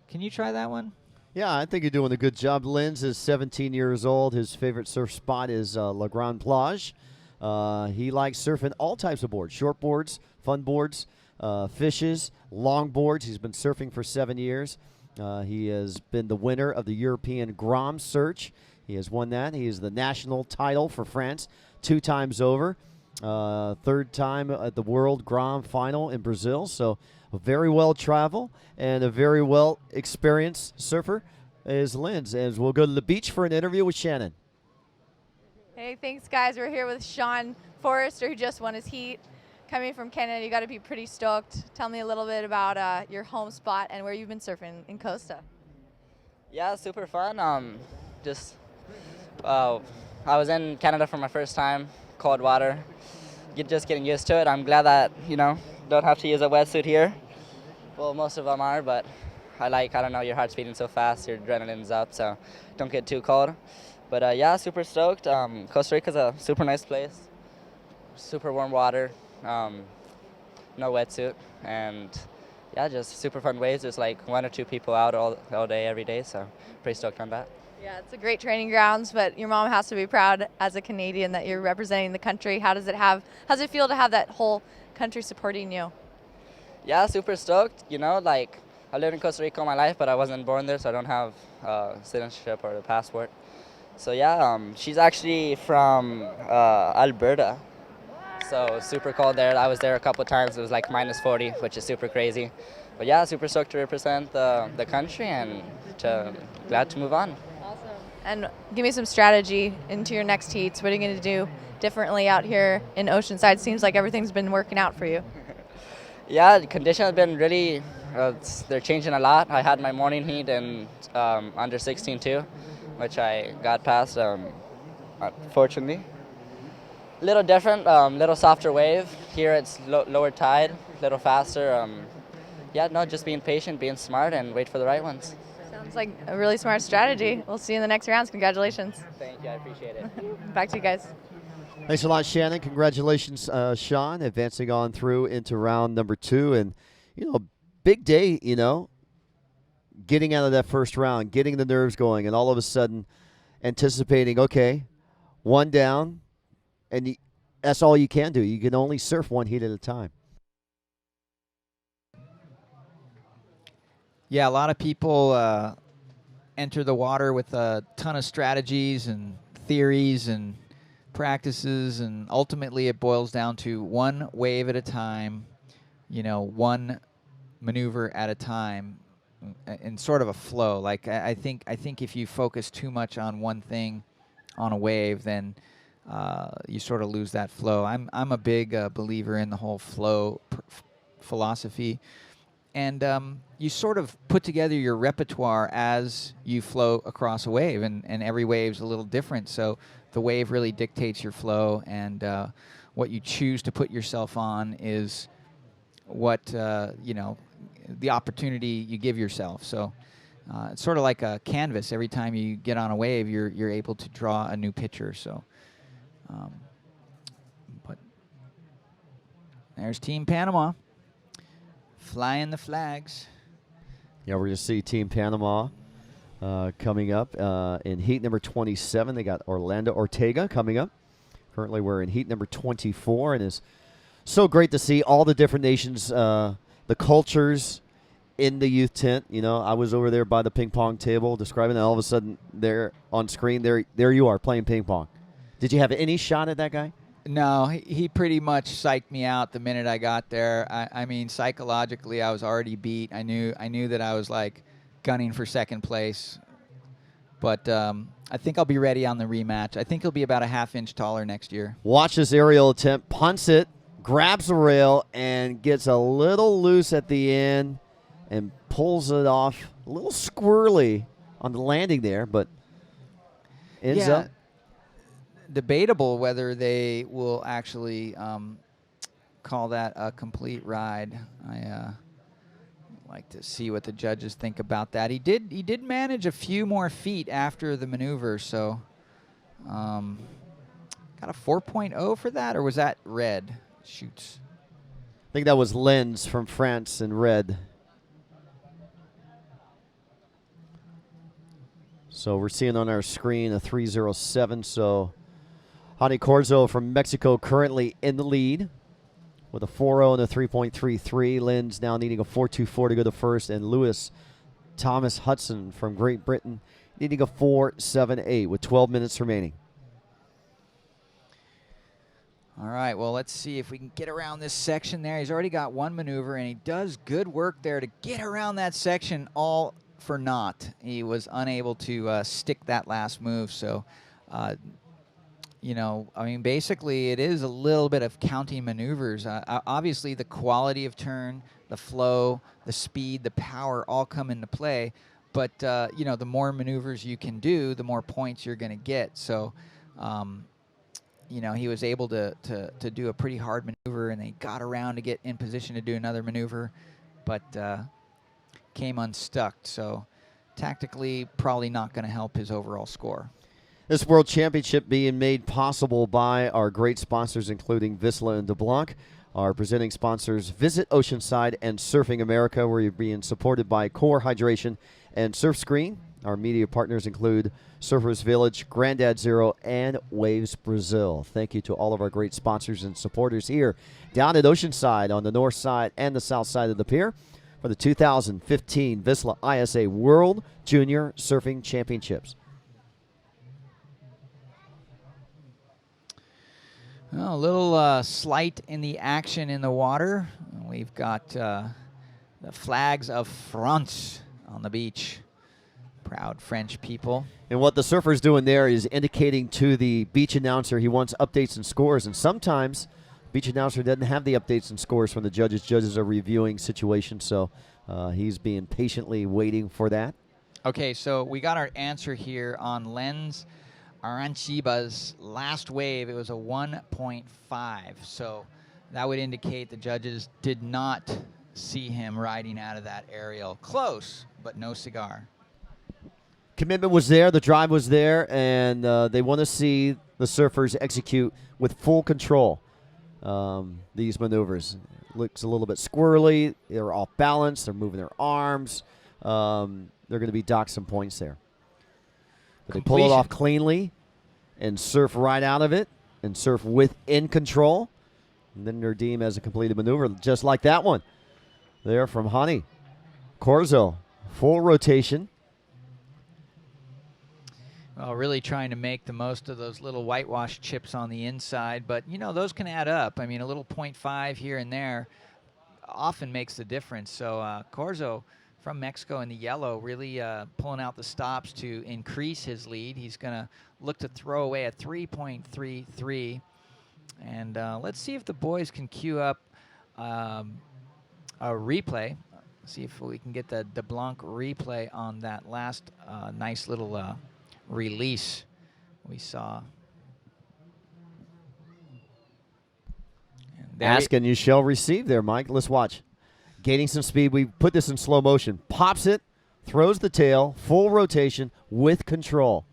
Can you try that one? Yeah, I think you're doing a good job. Lens is 17 years old. His favorite surf spot is La Grande Plage. He likes surfing all types of boards, short boards, fun boards, fishes, long boards. He's been surfing for 7 years. He has been the winner of the European Grand Search. He has won that. He is the national title for France 2 times over. 3rd time at the World Grand Final in Brazil. So a very well traveled and a very well experienced surfer. is Lynn's. And we'll go to the beach for an interview with Shannon. Hey, thanks, guys. We're here with Sean Forrester, who just won his heat. Coming from Canada, you got to be pretty stoked. Tell me a little bit about your home spot and where you've been surfing in Costa. Yeah, super fun. Just I was in Canada for my first time, cold water. Just getting used to it. I'm glad that don't have to use a wetsuit here. Well, most of them are, but I don't know, your heart's beating so fast, your adrenaline's up, so don't get too cold. But yeah, super stoked. Costa Rica's a super nice place. Super warm water, no wetsuit, and yeah, just super fun waves. There's like 1 or 2 people out all day, every day, so pretty stoked on that. Yeah, it's a great training grounds, but your mom has to be proud as a Canadian that you're representing the country. How's it feel to have that whole country supporting you? Yeah, super stoked. I lived in Costa Rica all my life, but I wasn't born there, so I don't have citizenship or the passport. So yeah, she's actually from Alberta. So super cold there. I was there a couple of times. It was like -40, which is super crazy. But yeah, super stoked to represent the country and glad to move on. Awesome. And give me some strategy into your next heats. What are you going to do differently out here in Oceanside? Seems like everything's been working out for you. Yeah, the condition has been really, they're changing a lot. I had my morning heat in under 16 too, which I got past, fortunately. Little different, little softer wave. Here it's lower tide, little faster. Yeah, no, just being patient, being smart, and wait for the right ones. Sounds like a really smart strategy. We'll see you in the next rounds. Congratulations. Thank you, I appreciate it. Back to you guys. Thanks a lot, Shannon. Congratulations, Sean, advancing on through into round number 2. And, big day, getting out of that first round, getting the nerves going, and all of a sudden anticipating, okay, 1 down, and that's all you can do. You can only surf 1 heat at a time. Yeah, a lot of people enter the water with a ton of strategies and theories and practices, and ultimately it boils down to 1 wave at a time, 1 maneuver at a time, in sort of a flow. Like I think if you focus too much on one thing on a wave, then you sort of lose that flow. I'm a big believer in the whole flow philosophy, and you sort of put together your repertoire as you flow across a wave, and every wave's a little different. So the wave really dictates your flow, and what you choose to put yourself on is what the opportunity you give yourself. So it's sort of like a canvas. Every time you get on a wave, you're able to draw a new picture. So, but there's Team Panama flying the flags. Yeah, we're going to see Team Panama coming up in heat number 27. They got Orlando Ortega coming up. Currently, we're in heat number 24, and it's so great to see all the different nations, the cultures in the youth tent. I was over there by the ping pong table describing it. All of a sudden, there on screen, there you are playing ping pong. Did you have any shot at that guy? No, he pretty much psyched me out the minute I got there. I mean, psychologically, I was already beat. I knew that I was like gunning for second place. But I think I'll be ready on the rematch. I think he'll be about a half-inch taller next year. Watch this aerial attempt. Punts it, grabs the rail, and gets a little loose at the end and pulls it off. A little squirrely on the landing there, but ends up. Debatable whether they will actually call that a complete ride. I like to see what the judges think about that. He did manage a few more feet after the maneuver, so got a 4.0 for that, or was that red? Shoots. I think that was Lens from France in red. So we're seeing on our screen a 307. So Hani Corzo from Mexico currently in the lead with a 4.0 and a 3.33. Lynn's now needing a 4.24 to go to first. And Lewis Thomas Hudson from Great Britain needing a 4.78 with 12 minutes remaining. All right, well, let's see if we can get around this section there. He's already got 1 maneuver, and he does good work there to get around that section all for naught. He was unable to stick that last move. So, you know, I mean, basically it is a little bit of counting maneuvers. Obviously, the quality of turn, the flow, the speed, the power all come into play. But, you know, the more maneuvers you can do, the more points you're going to get. So, you know, he was able to do a pretty hard maneuver, and they got around to get in position to do another maneuver, but came unstuck. So tactically, probably not going to help his overall score. This World Championship being made possible by our great sponsors, including VISSLA and DeBlanc. Our presenting sponsors, Visit Oceanside and Surfing America, where you're being supported by Core Hydration and Surf Screen. Our media partners include Surfers Village, Grandad Zero, and Waves Brazil. Thank you to all of our great sponsors and supporters here down at Oceanside on the north side and the south side of the pier for the 2015 VISSLA ISA World Junior Surfing Championships. Well, a little slight in the action in the water. We've got the flags of France on the beach. Proud French people. And what the surfer's doing there is indicating to the beach announcer he wants updates and scores. And sometimes beach announcer doesn't have the updates and scores from the judges. Judges are reviewing situations, so he's being patiently waiting for that. Okay, so we got our answer here on Lens Aranchiba's last wave. It was a 1.5. So that would indicate the judges did not see him riding out of that aerial. Close, but no cigar. Commitment was there, the drive was there, and they want to see the surfers execute with full control these maneuvers. Looks a little bit squirrely. They're off balance. They're moving their arms. They're going to be docked some points there. But they pull it off cleanly and surf right out of it and surf within control. And then they're deemed as a completed maneuver, just like that one there from Honey. Corzo, full rotation. Well, really trying to make the most of those little whitewash chips on the inside, but you know, those can add up. I mean, a little 0.5 here and there often makes the difference. So Corzo from Mexico in the yellow really pulling out the stops to increase his lead. He's going to look to throw away a 3.33. And let's see if the boys can queue up a replay. See if we can get the DeBlanc replay on that last nice little release we saw. Ask and you shall receive there, Mike. Let's watch. Gaining some speed. We put this in slow motion. Pops it, throws the tail, full rotation with control.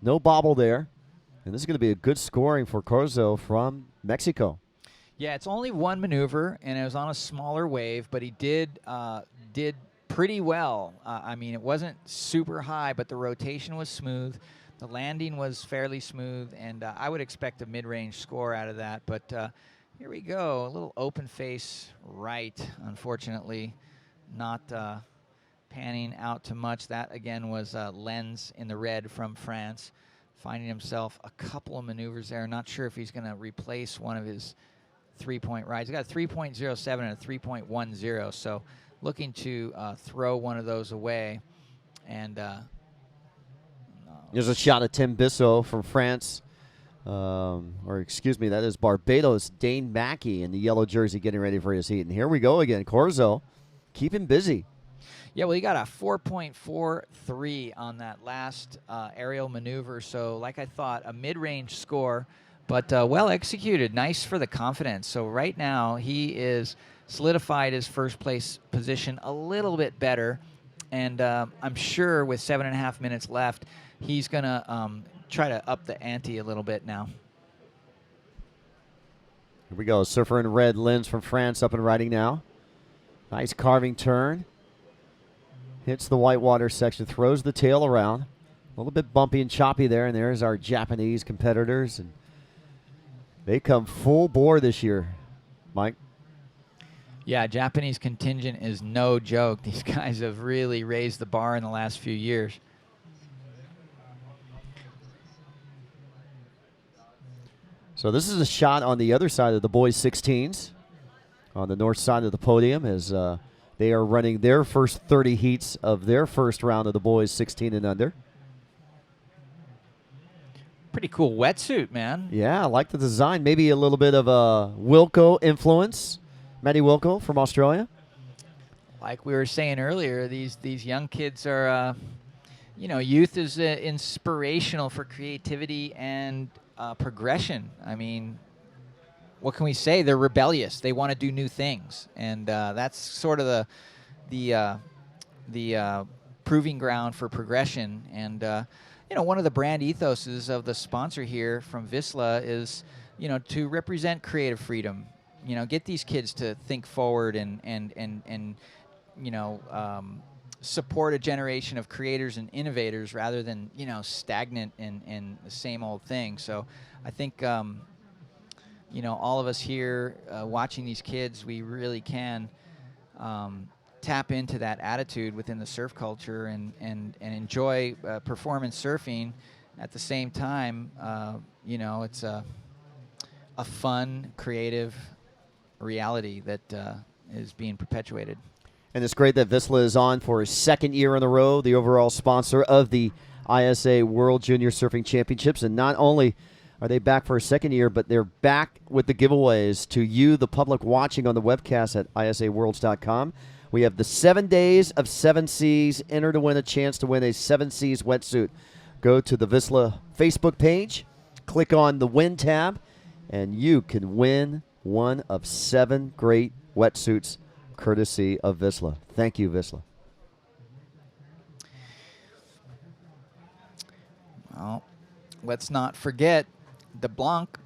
No bobble there. And this is going to be a good scoring for Corzo from Mexico. Yeah, it's only one maneuver, and it was on a smaller wave, but he did pretty well. I mean, it wasn't super high, but the rotation was smooth. The landing was fairly smooth, and I would expect a mid-range score out of that. But here we go, a little open face right, unfortunately, not panning out too much. That, again, was Lens in the red from France, finding himself a couple of maneuvers there. Not sure if he's going to replace one of his three-point rides. He's got a 3.07 and a 3.10, so looking to throw one of those away. And there's a shot of Tim Bissot from France. Or excuse me, that is Barbados. Dane Mackey in the yellow jersey getting ready for his heat. And here we go again. Corzo, keep him busy. Yeah, well, he got a 4.43 on that last aerial maneuver. So like I thought, a mid-range score, but well executed. Nice for the confidence. So right now he is solidified his first place position a little bit better. And I'm sure with 7.5 minutes left, he's going to try to up the ante a little bit now. Here we go. Surfer in red, Lens from France up and riding now. Nice carving turn. Hits the whitewater section, throws the tail around. A little bit bumpy and choppy there, and there's our Japanese competitors. And they come full bore this year, Mike. Yeah, Japanese contingent is no joke. These guys have really raised the bar in the last few years. So this is a shot on the other side of the boys' 16s, on the north side of the podium, as They are running their first 30 heats of their first round of the boys 16 and under. Pretty cool wetsuit, man. Yeah, I like the design. Maybe a little bit of a Wilco influence. Maddie Wilco from Australia. Like we were saying earlier, these young kids are, youth is inspirational for creativity and progression. I mean, what can we say? They're rebellious. They want to do new things, and that's sort of the proving ground for progression. And one of the brand ethoses of the sponsor here from VISSLA is, to represent creative freedom. Get these kids to think forward and support a generation of creators and innovators rather than stagnant and the same old thing. So I think all of us here watching these kids, we really can tap into that attitude within the surf culture and enjoy performance surfing at the same time. It's a fun, creative reality that is being perpetuated. And it's great that VISSLA is on for a second year in a row, the overall sponsor of the ISA World Junior Surfing Championships. And not only are they back for a second year, but they're back with the giveaways to you, the public watching on the webcast at isaworlds.com. We have the 7 days of 7 Seas. Enter to win a chance to win a 7 Seas wetsuit. Go to the VISSLA Facebook page, click on the Win tab, and you can win one of 7 great wetsuits courtesy of VISSLA. Thank you, VISSLA. Well, let's not forget the Blanc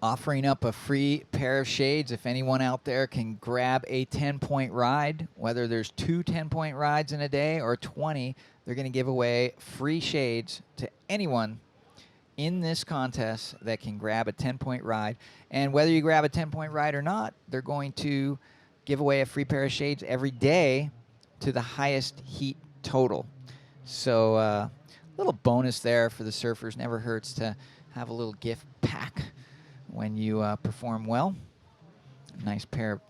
offering up a free pair of shades. If anyone out there can grab a 10-point ride, whether there's 2 10-point rides in a day or 20, they're going to give away free shades to anyone in this contest that can grab a 10-point ride. And whether you grab a 10-point ride or not, they're going to give away a free pair of shades every day to the highest heat total. So a little bonus there for the surfers. Never hurts to have a little gift pack when you perform well. Nice pair of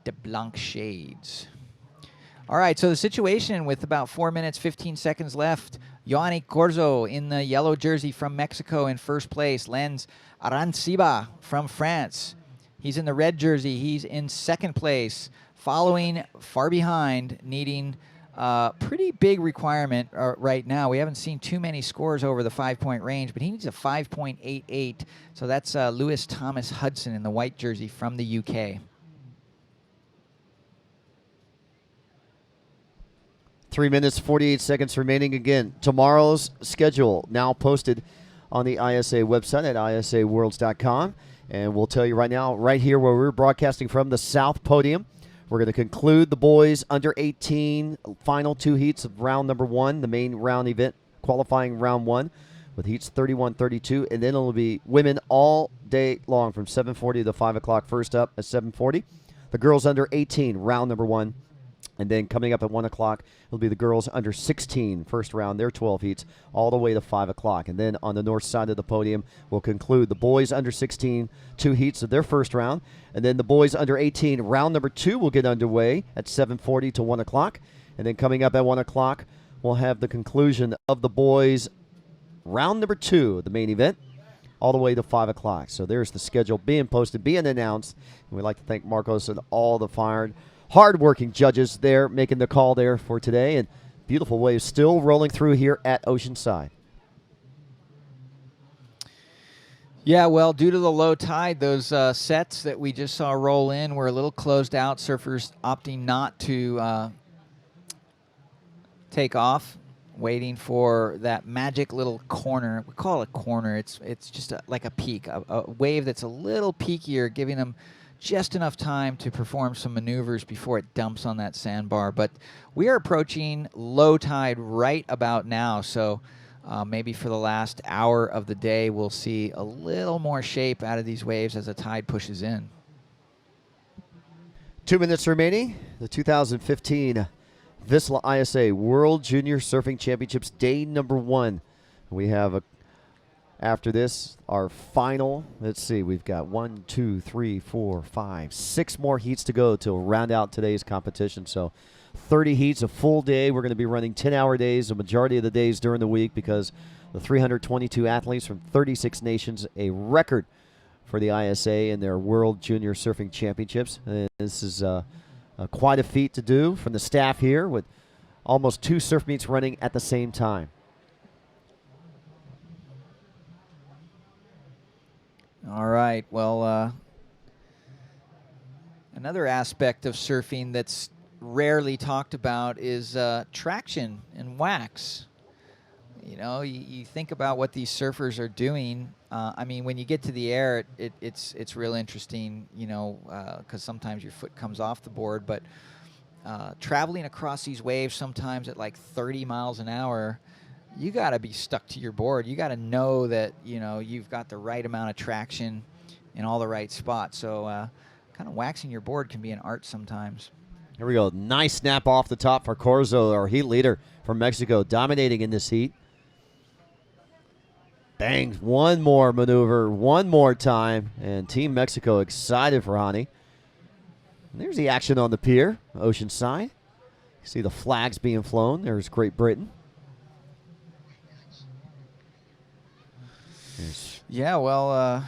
de Blanc shades. All right, so the situation with about 4 minutes, 15 seconds left. Ioanni Corzo in the yellow jersey from Mexico in first place. Lenz Aranciba from France. He's in the red jersey. He's in second place. Following far behind, needing a pretty big requirement right now. We haven't seen too many scores over the 5-point range, but he needs a 5.88. So that's Lewis Thomas Hudson in the white jersey from the UK. 3 minutes, 48 seconds remaining. Again, tomorrow's schedule now posted on the ISA website at isaworlds.com. And we'll tell you right now, right here where we're broadcasting from, the South Podium. We're going to conclude the boys under 18 final 2 heats of round number 1, the main round event, qualifying round 1, with heats 31, 32. And then it'll be women all day long from 7:40 to 5 o'clock. First up at 7:40. The girls under 18, round number 1. And then coming up at 1 o'clock, it'll be the girls under 16, first round, their 12 heats, all the way to 5 o'clock. And then on the north side of the podium, we'll conclude the boys under 16, 2 heats of their first round. And then the boys under 18, round number 2 will get underway at 7:40 to 1 o'clock. And then coming up at 1 o'clock, we'll have the conclusion of the boys round number 2, the main event, all the way to 5 o'clock. So there's the schedule being posted, being announced. And we'd like to thank Marcos and all the hard-working judges there making the call there for today. And beautiful waves still rolling through here at Oceanside. Yeah, well, due to the low tide, those sets that we just saw roll in were a little closed out. Surfers opting not to take off, waiting for that magic little corner. We call it a corner. It's just like a peak, a wave that's a little peakier, giving them just enough time to perform some maneuvers before it dumps on that sandbar. But we are approaching low tide right about now, so maybe for the last hour of the day, we'll see a little more shape out of these waves as the tide pushes in. 2 minutes remaining. The 2015 VISSLA ISA World Junior Surfing Championships, day number 1. We have After this, our final, let's see, we've got 1, 2, 3, 4, 5, 6 more heats to go to round out today's competition. So 30 heats, a full day. We're going to be running 10-hour days, the majority of the days during the week, because the 322 athletes from 36 nations, a record for the ISA in their World Junior Surfing Championships. And this is quite a feat to do from the staff here, with almost 2 surf meets running at the same time. All right. Well, another aspect of surfing that's rarely talked about is traction and wax. You know, you think about what these surfers are doing. I mean, when you get to the air, it's real interesting, you know, because sometimes your foot comes off the board. But traveling across these waves sometimes at like 30 miles an hour, you got to be stuck to your board. You got to know that, you know, you've got the right amount of traction in all the right spots. So kind of waxing your board can be an art sometimes. Here we go. Nice snap off the top for Corzo, our heat leader from Mexico, dominating in this heat. Bang. One more maneuver, one more time. And Team Mexico excited for Hani. And there's the action on the pier, Oceanside. You see the flags being flown. There's Great Britain. Yeah, well,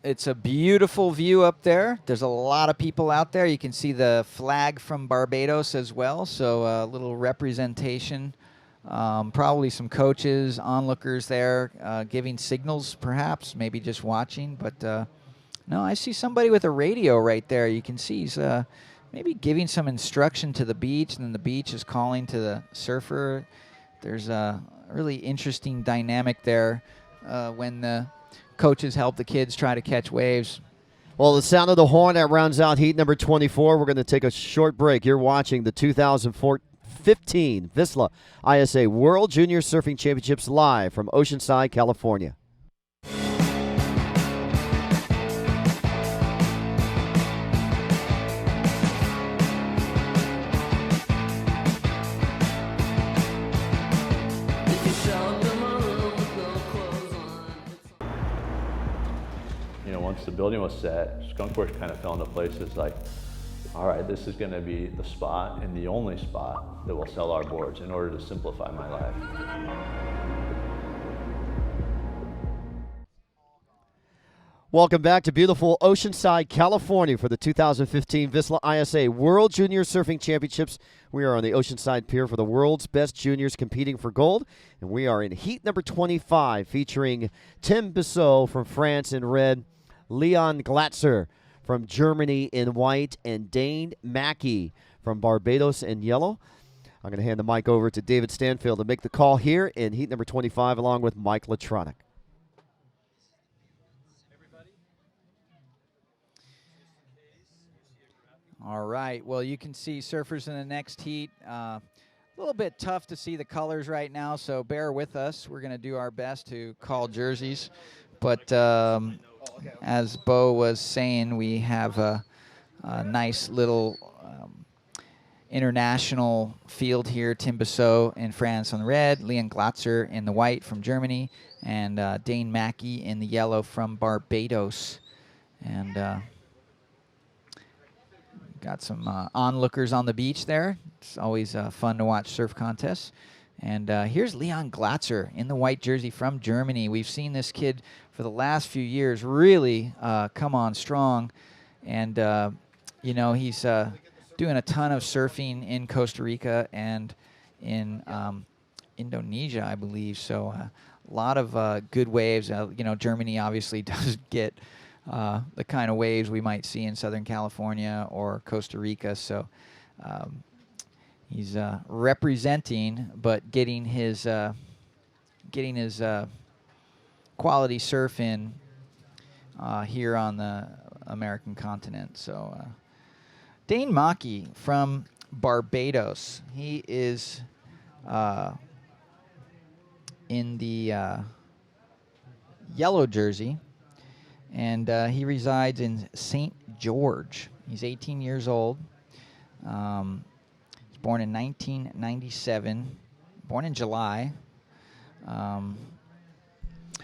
it's a beautiful view up there. There's a lot of people out there. You can see the flag from Barbados as well, so a little representation. Probably some coaches, onlookers there, giving signals perhaps, maybe just watching. But no, I see somebody with a radio right there. You can see he's maybe giving some instruction to the beach, and then the beach is calling to the surfer. There's a really interesting dynamic there when the coaches help the kids try to catch waves. Well, the sound of the horn, that rounds out heat number 24. We're going to take a short break. You're watching the 2015 VISSLA ISA World Junior Surfing Championships live from Oceanside, California. You know, once the building was set, Skunkworks kind of fell into place. It's like, all right, this is going to be the spot and the only spot that will sell our boards in order to simplify my life. Welcome back to beautiful Oceanside, California for the 2015 VISSLA ISA World Junior Surfing Championships. We are on the Oceanside Pier for the world's best juniors competing for gold, and we are in heat number 25 featuring Tim Bissot from France in red, Leon Glatzer from Germany in white, and Dane Mackey from Barbados in yellow. I'm going to hand the mic over to David Stanfield to make the call here in heat number 25 along with Mike Latronic. All right. Well, you can see surfers in the next heat. A little bit tough to see the colors right now, so bear with us. We're going to do our best to call jerseys. But as Bo was saying, we have a nice little international field here. Tim Bissot in France on red, Leon Glatzer in the white from Germany, and Dane Mackey in the yellow from Barbados. And got some onlookers on the beach there. It's always fun to watch surf contests. And here's Leon Glatzer in the white jersey from Germany. We've seen this kid for the last few years really come on strong. And, you know, he's doing a ton of surfing in Costa Rica and in Indonesia, I believe. So a lot of good waves. You know, Germany obviously does get the kind of waves we might see in Southern California or Costa Rica. So he's representing, but getting his quality surf in here on the American continent. So Dane Mackey from Barbados. He is in the yellow jersey. And he resides in St. George. He's 18 years old. He's born in 1997. Born in July.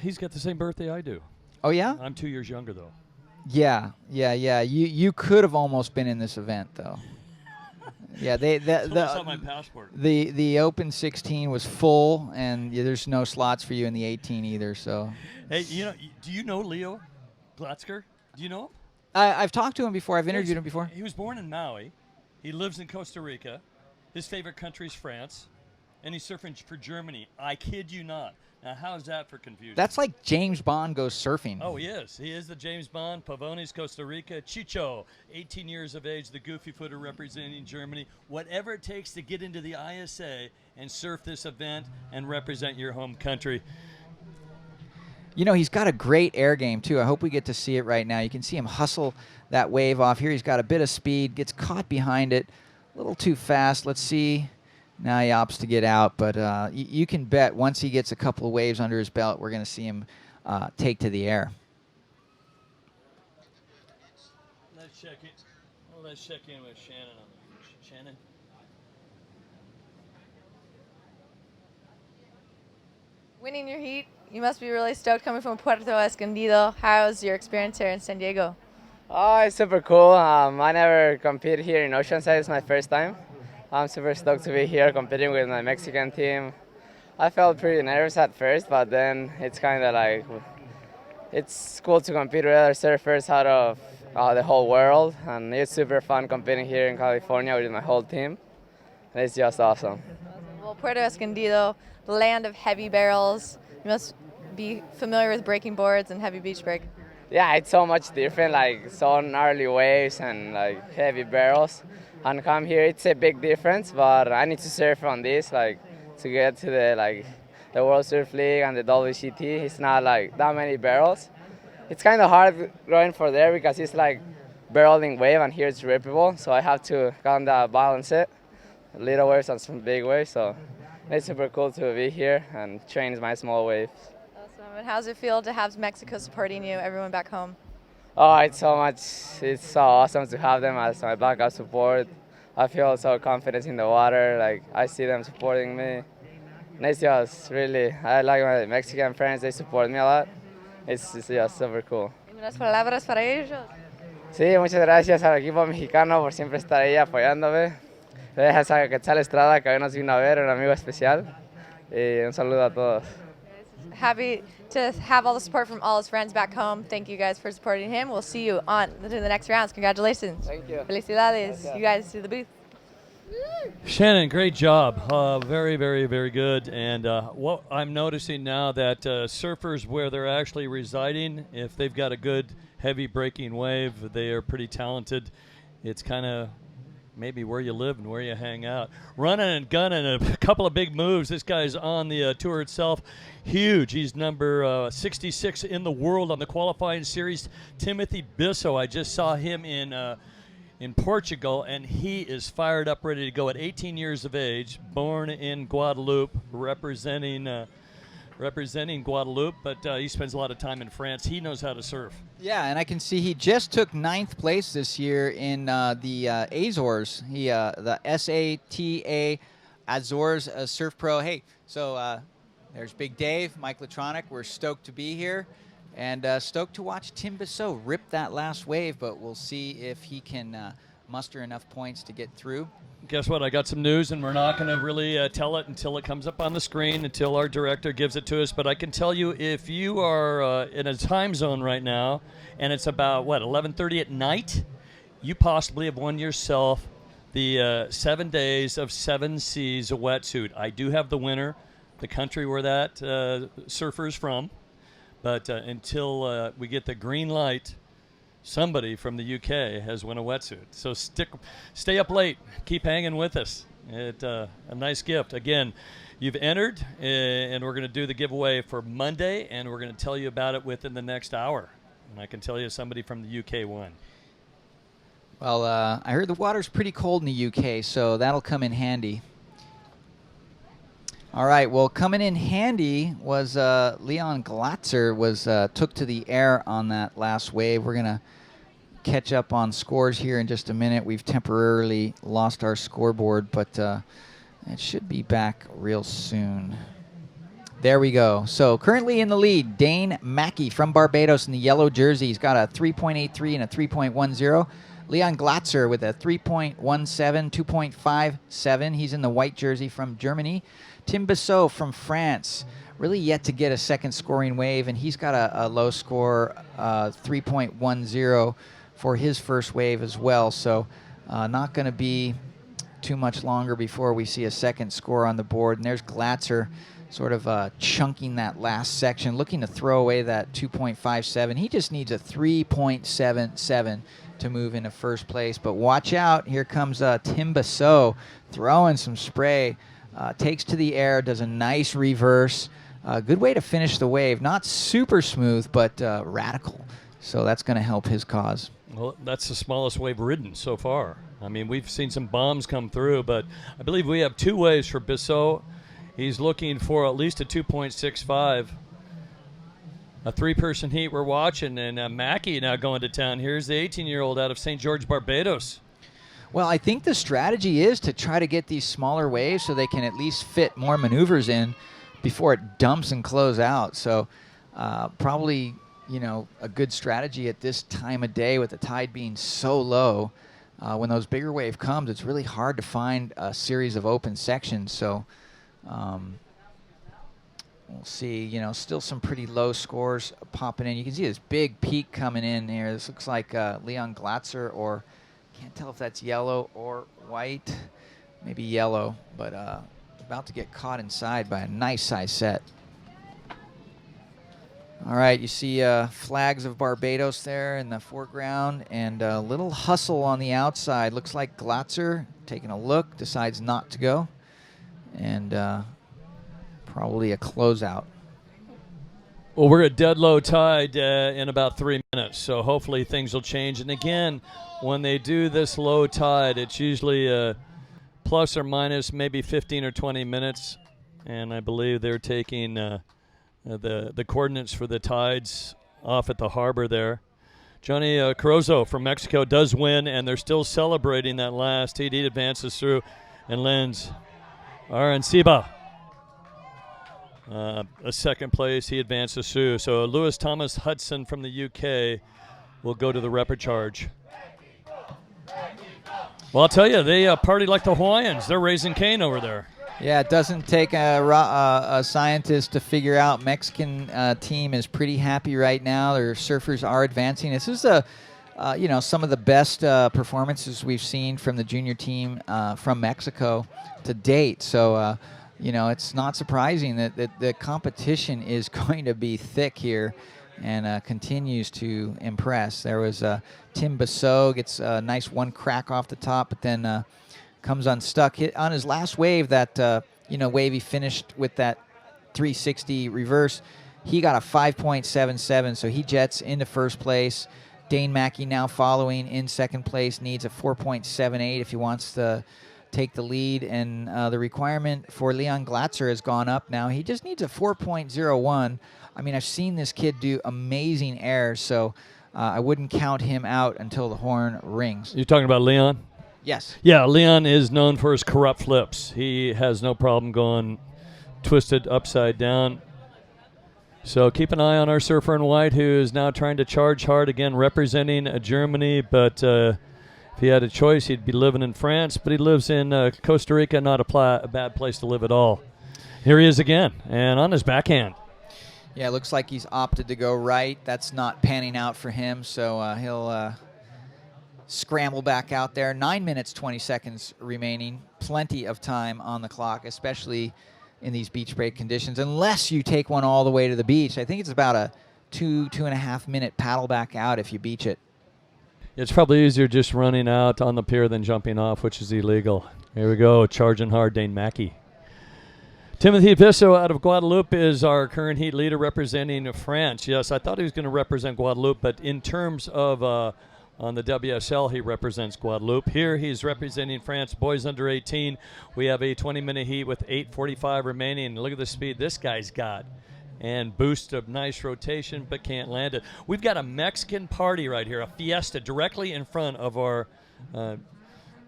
He's got the same birthday I do. Oh, yeah? I'm 2 years younger, though. Yeah. You could have almost been in this event, though. Yeah, Saw my passport. the Open 16 was full, and there's no slots for you in the 18 either. So, Hey, do you know Leo Glatzker? Do you know him? I've talked to him before. I've interviewed him before. He was born in Maui. He lives in Costa Rica. His favorite country is France, and he's surfing for Germany. I kid you not. Now, how's that for confusion? That's like James Bond goes surfing. Oh, he is. He is the James Bond. Pavones, Costa Rica. Chicho, 18 years of age, the goofy footer representing Germany. Whatever it takes to get into the ISA and surf this event and represent your home country. He's got a great air game, too. I hope we get to see it right now. You can see him hustle that wave off here. He's got a bit of speed, gets caught behind it, a little too fast. Let's see. Now he opts to get out, but you can bet once he gets a couple of waves under his belt, we're going to see him take to the air. Let's check it. Well, let's check in with Shannon on the Shannon. Winning your heat, you must be really stoked coming from Puerto Escondido. How's your experience here in San Diego? Oh, it's super cool. I never competed here in Oceanside. It's my first time. I'm super stoked to be here competing with my Mexican team. I felt pretty nervous at first, but then it's kind of like, it's cool to compete with other surfers out of the whole world, and it's super fun competing here in California with my whole team. And it's just awesome. Well, Puerto Escondido, the land of heavy barrels. You must be familiar with breaking boards and heavy beach break. Yeah, it's so much different, like so gnarly waves and like heavy barrels. And come here, it's a big difference, but I need to surf on this, like to get to the World Surf League and the WCT. It's not like that many barrels. It's kind of hard going for there because it's like barreling wave, and here it's rippable, so I have to kind of balance it. Little waves and some big waves, so it's super cool to be here and train my small waves. Awesome. And how's it feel to have Mexico supporting you, everyone back home? Oh, it's so awesome to have them as my backup support. I feel so confident in the water, like I see them supporting me. And it's just really, I like my Mexican friends, they support me a lot. It's just super cool. ¿Unas palabras para ellos? Sí, muchas gracias al equipo mexicano por siempre estar ahí apoyándome. Gracias a Quetzal Estrada, que hoy nos vino a ver, un amigo especial. Y un saludo a todos. Happy to have all the support from all his friends back home. Thank you guys for supporting him. We'll see you on to the next rounds. Congratulations. Thank you. Felicidades. You guys to the booth. Shannon, great job. Very, very, very good. And what I'm noticing now that surfers where they're actually residing, if they've got a good heavy breaking wave, they are pretty talented. It's kind of maybe where you live and where you hang out. Running and gunning, a couple of big moves. This guy's on the tour itself. Huge. He's number 66 in the world on the qualifying series. Timothy Bisso, I just saw him in Portugal, and he is fired up, ready to go at 18 years of age, born in Guadeloupe, representing Guadeloupe, but he spends a lot of time in France. He knows how to surf. Yeah, and I can see he just took 9th place this year in the Azores. The SATA Azores Surf Pro. Hey, so there's Big Dave, Mike Latronic. We're stoked to be here, and stoked to watch Tim Bissot rip that last wave, but we'll see if he can muster enough points to get through. Guess what? I got some news, and we're not going to really tell it until it comes up on the screen, until our director gives it to us. But I can tell you, if you are in a time zone right now, and it's about, 11:30 at night, you possibly have won yourself the 7 days of 7 seas wetsuit. I do have the winner, the country where that surfer is from. But until we get the green light, somebody from the UK has won a wetsuit. So stay up late. Keep hanging with us. It's a nice gift. Again, you've entered, and we're going to do the giveaway for Monday, and we're going to tell you about it within the next hour. And I can tell you somebody from the UK won. Well, I heard the water's pretty cold in the UK, so that'll come in handy. All right, well, coming in handy was Leon Glatzer took to the air on that last wave. We're going to catch up on scores here in just a minute. We've temporarily lost our scoreboard, but it should be back real soon. There we go. So currently in the lead, Dane Mackey from Barbados in the yellow jersey. He's got a 3.83 and a 3.10. Leon Glatzer with a 3.17, 2.57. He's in the white jersey from Germany. Tim Bissot from France, really yet to get a second scoring wave, and he's got a low score, 3.10 for his first wave as well. So not going to be too much longer before we see a second score on the board. And there's Glatzer sort of chunking that last section, looking to throw away that 2.57. He just needs a 3.77 to move into first place. But watch out, here comes Tim Bissot throwing some spray, takes to the air, does a nice reverse. Good way to finish the wave. Not super smooth, but radical. So that's going to help his cause. Well, that's the smallest wave ridden so far. I mean, we've seen some bombs come through, but I believe we have 2 waves for Bissot. He's looking for at least a 2.65. A 3-person heat we're watching, and Mackey now going to town. Here's the 18-year-old out of St. George, Barbados. Well, I think the strategy is to try to get these smaller waves so they can at least fit more maneuvers in before it dumps and close out. So probably, you know, a good strategy at this time of day with the tide being so low. When those bigger wave comes, it's really hard to find a series of open sections. So we'll see, you know, still some pretty low scores popping in. You can see this big peak coming in here. This looks like Leon Glatzer, or can't tell if that's yellow or white. Maybe yellow, but about to get caught inside by a nice size set. All right, you see flags of Barbados there in the foreground, and a little hustle on the outside. Looks like Glatzer taking a look, decides not to go, and probably a closeout. Well, we're at dead low tide in about 3 minutes, so hopefully things will change. And again, when they do this low tide, it's usually plus or minus maybe 15 or 20 minutes, and I believe they're taking the coordinates for the tides off at the harbor there. Johnny Carozzo from Mexico does win, and they're still celebrating that last heat. He advances through and lands Aranciba a second place. He advances through. So Lewis Thomas Hudson from the UK will go to the repechage. Well, I'll tell you, they party like the Hawaiians. They're raising Cane over there. Yeah, it doesn't take a scientist to figure out Mexican team is pretty happy right now. Their surfers are advancing. This is you know, some of the best performances we've seen from the junior team from Mexico to date. So, you know, it's not surprising that the competition is going to be thick here and continues to impress. There was Tim Bissot gets a nice one crack off the top, but then comes unstuck. Hit on his last wave, that you know, wave he finished with that 360 reverse. He got a 5.77, so he jets into first place. Dane Mackey now following in second place, needs a 4.78 if he wants to take the lead, and the requirement for Leon Glatzer has gone up now. He just needs a 4.01. I mean, I've seen this kid do amazing airs, so I wouldn't count him out until the horn rings. You're talking about Leon? Yes. Yeah, Leon is known for his corrupt flips. He has no problem going twisted upside down. So keep an eye on our surfer in white, who is now trying to charge hard, again representing Germany, but if he had a choice, he'd be living in France, but he lives in Costa Rica, not a bad place to live at all. Here he is again, and on his backhand. Yeah, it looks like he's opted to go right. That's not panning out for him, so he'll scramble back out there. 9 minutes, 20 seconds remaining. Plenty of time on the clock, especially in these beach break conditions, unless you take one all the way to the beach. I think it's about a 2.5 minute paddle back out if you beach it. It's probably easier just running out on the pier than jumping off, which is illegal. Here we go, charging hard, Dane Mackey. Timothy Visso out of Guadeloupe is our current heat leader representing France. Yes, I thought he was going to represent Guadeloupe, but in terms of on the WSL, he represents Guadeloupe. Here he's representing France, boys under 18. We have a 20-minute heat with 8:45 remaining. Look at the speed this guy's got. And boost of nice rotation, but can't land it. We've got a Mexican party right here, a fiesta directly in front of our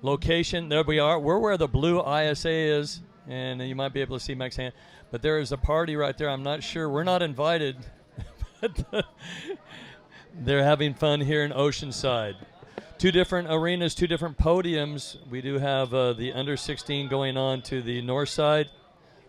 location. There we are. We're where the blue ISA is, and you might be able to see Mexican. But there is a party right there. I'm not sure. We're not invited. But they're having fun here in Oceanside. 2 different arenas, 2 different podiums. We do have the under 16 going on to the north side,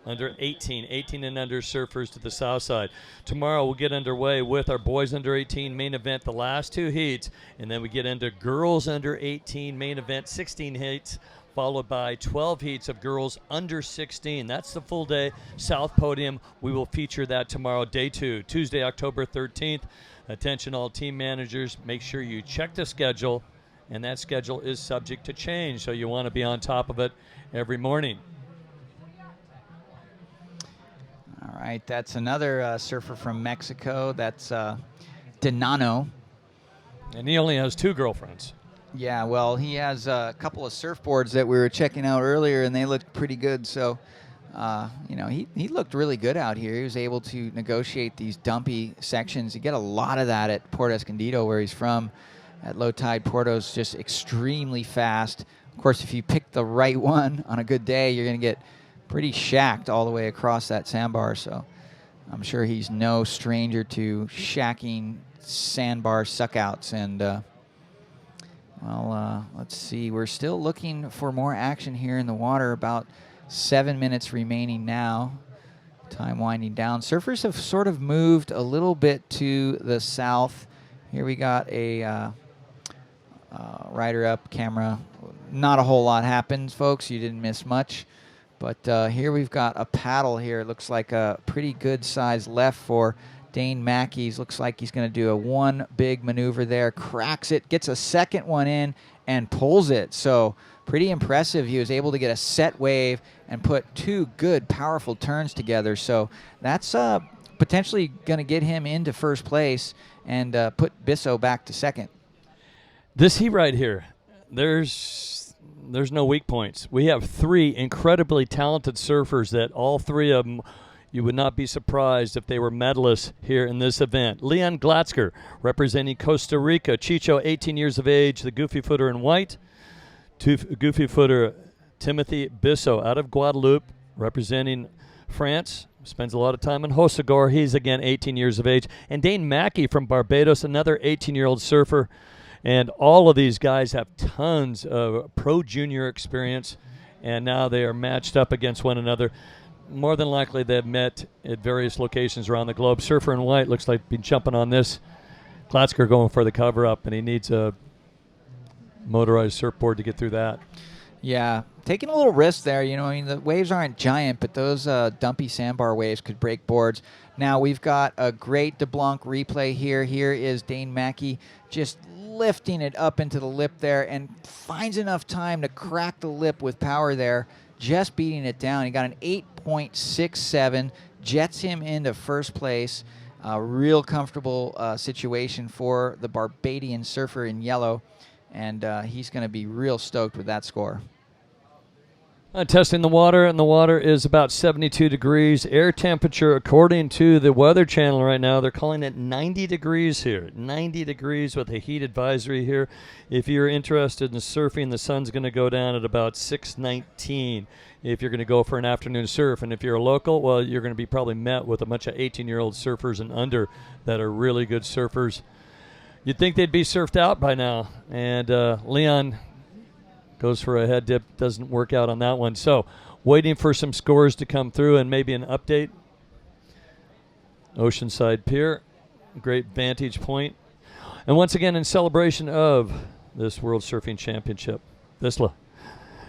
under 18 and under surfers to the south side. Tomorrow we'll get underway with our boys under 18 main event, the last 2 heats, and then we get into girls under 18 main event, 16 heats, followed by 12 heats of girls under 16. That's the full day south podium. We will feature that tomorrow, day 2, Tuesday, October 13th. Attention all team managers, make sure you check the schedule, and that schedule is subject to change, so you want to be on top of it every morning. All right, that's another surfer from Mexico. That's Denano. And he only has 2 girlfriends. Yeah, well, he has a couple of surfboards that we were checking out earlier, and they looked pretty good. So, you know, he looked really good out here. He was able to negotiate these dumpy sections. You get a lot of that at Port Escondido, where he's from. At low tide, Porto's just extremely fast. Of course, if you pick the right one on a good day, you're going to get pretty shacked all the way across that sandbar. So I'm sure he's no stranger to shacking sandbar suckouts. And, well, let's see. We're still looking for more action here in the water. About 7 minutes remaining now. Time winding down. Surfers have sort of moved a little bit to the south. Here we got a rider up camera. Not a whole lot happens, folks. You didn't miss much. But here we've got a paddle here. It looks like a pretty good size left for Dane Mackey's. Looks like he's going to do a 1 big maneuver there. Cracks it, gets a second one in, and pulls it. So pretty impressive. He was able to get a set wave and put 2 good, powerful turns together. So that's potentially going to get him into first place and put Bisso back to second. This heat right here, there's no weak points. We have 3 incredibly talented surfers that all 3 of them, you would not be surprised if they were medalists here in this event. Leon Glatzker representing Costa Rica. Chicho, 18 years of age, the goofy footer in white. Goofy footer Timothy Bisso out of Guadeloupe representing France. Spends a lot of time in Hossegor. He's, again, 18 years of age. And Dane Mackey from Barbados, another 18-year-old surfer. And all of these guys have tons of pro-junior experience, and now they are matched up against one another. More than likely, they've met at various locations around the globe. Surfer in white looks like been jumping on this. Glatzker going for the cover-up, and he needs a motorized surfboard to get through that. Yeah, taking a little risk there. You know, I mean, the waves aren't giant, but those dumpy sandbar waves could break boards. Now we've got a great DeBlanc replay here. Here is Dane Mackey just lifting it up into the lip there and finds enough time to crack the lip with power there, just beating it down. He got an 8.67, jets him into first place. A real comfortable situation for the Barbadian surfer in yellow, and he's going to be real stoked with that score. Testing the water, and the water is about 72 degrees. Air temperature, according to the Weather Channel right now, they're calling it 90 degrees here. 90 degrees with a heat advisory here. If you're interested in surfing, the sun's going to go down at about 6:19 if you're going to go for an afternoon surf. And if you're a local, well, you're going to be probably met with a bunch of 18-year-old surfers and under that are really good surfers. You'd think they'd be surfed out by now. And Leon goes for a head dip, doesn't work out on that one. So waiting for some scores to come through and maybe an update. Oceanside Pier, great vantage point. And once again, in celebration of this World Surfing Championship, VISSLA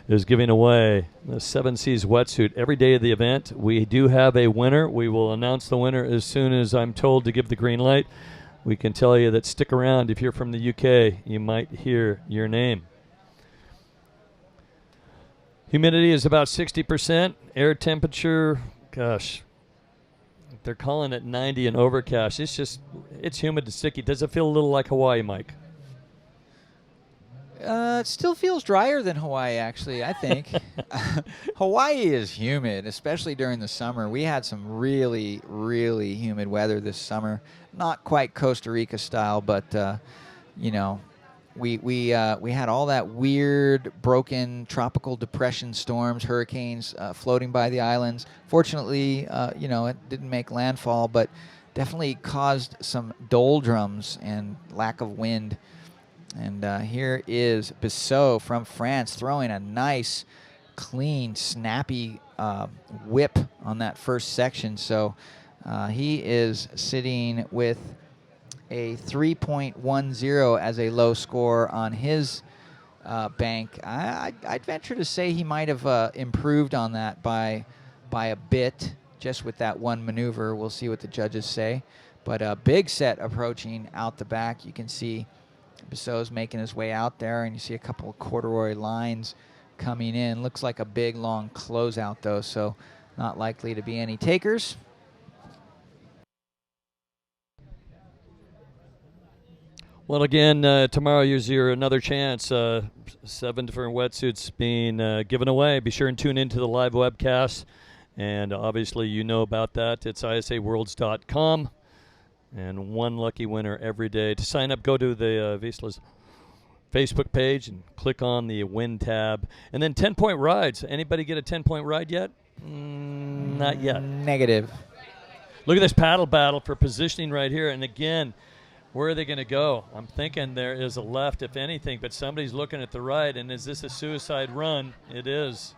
is giving away the 7 Seas wetsuit every day of the event. We do have a winner. We will announce the winner as soon as I'm told to give the green light. We can tell you that stick around. If you're from the UK, you might hear your name. Humidity is about 60%. Air temperature, gosh, they're calling it 90 and overcast. It's humid and sticky. Does it feel a little like Hawaii, Mike? It still feels drier than Hawaii, actually, I think. Hawaii is humid, especially during the summer. We had some really, really humid weather this summer. Not quite Costa Rica style, but, you know, We had all that weird, broken tropical depression storms, hurricanes floating by the islands. Fortunately, it didn't make landfall, but definitely caused some doldrums and lack of wind. And here is Bissot from France throwing a nice, clean, snappy whip on that first section. So he is sitting with a 3.10 as a low score on his bank. I'd venture to say he might have improved on that by a bit, just with that one maneuver. We'll see what the judges say. But a big set approaching out the back. You can see Bissot's making his way out there, and you see a couple of corduroy lines coming in. Looks like a big, long closeout, though, so not likely to be any takers. Well, again, tomorrow is another chance. 7 different wetsuits being given away. Be sure and tune into the live webcast. And obviously, you know about that. It's isaworlds.com. And one lucky winner every day. To sign up, go to the VISSLA's Facebook page and click on the Win tab. And then 10-point rides. Anybody get a 10-point ride yet? Not yet. Negative. Look at this paddle battle for positioning right here. And again, where are they going to go? I'm thinking there is a left, if anything, but somebody's looking at the right. And is this a suicide run? It is.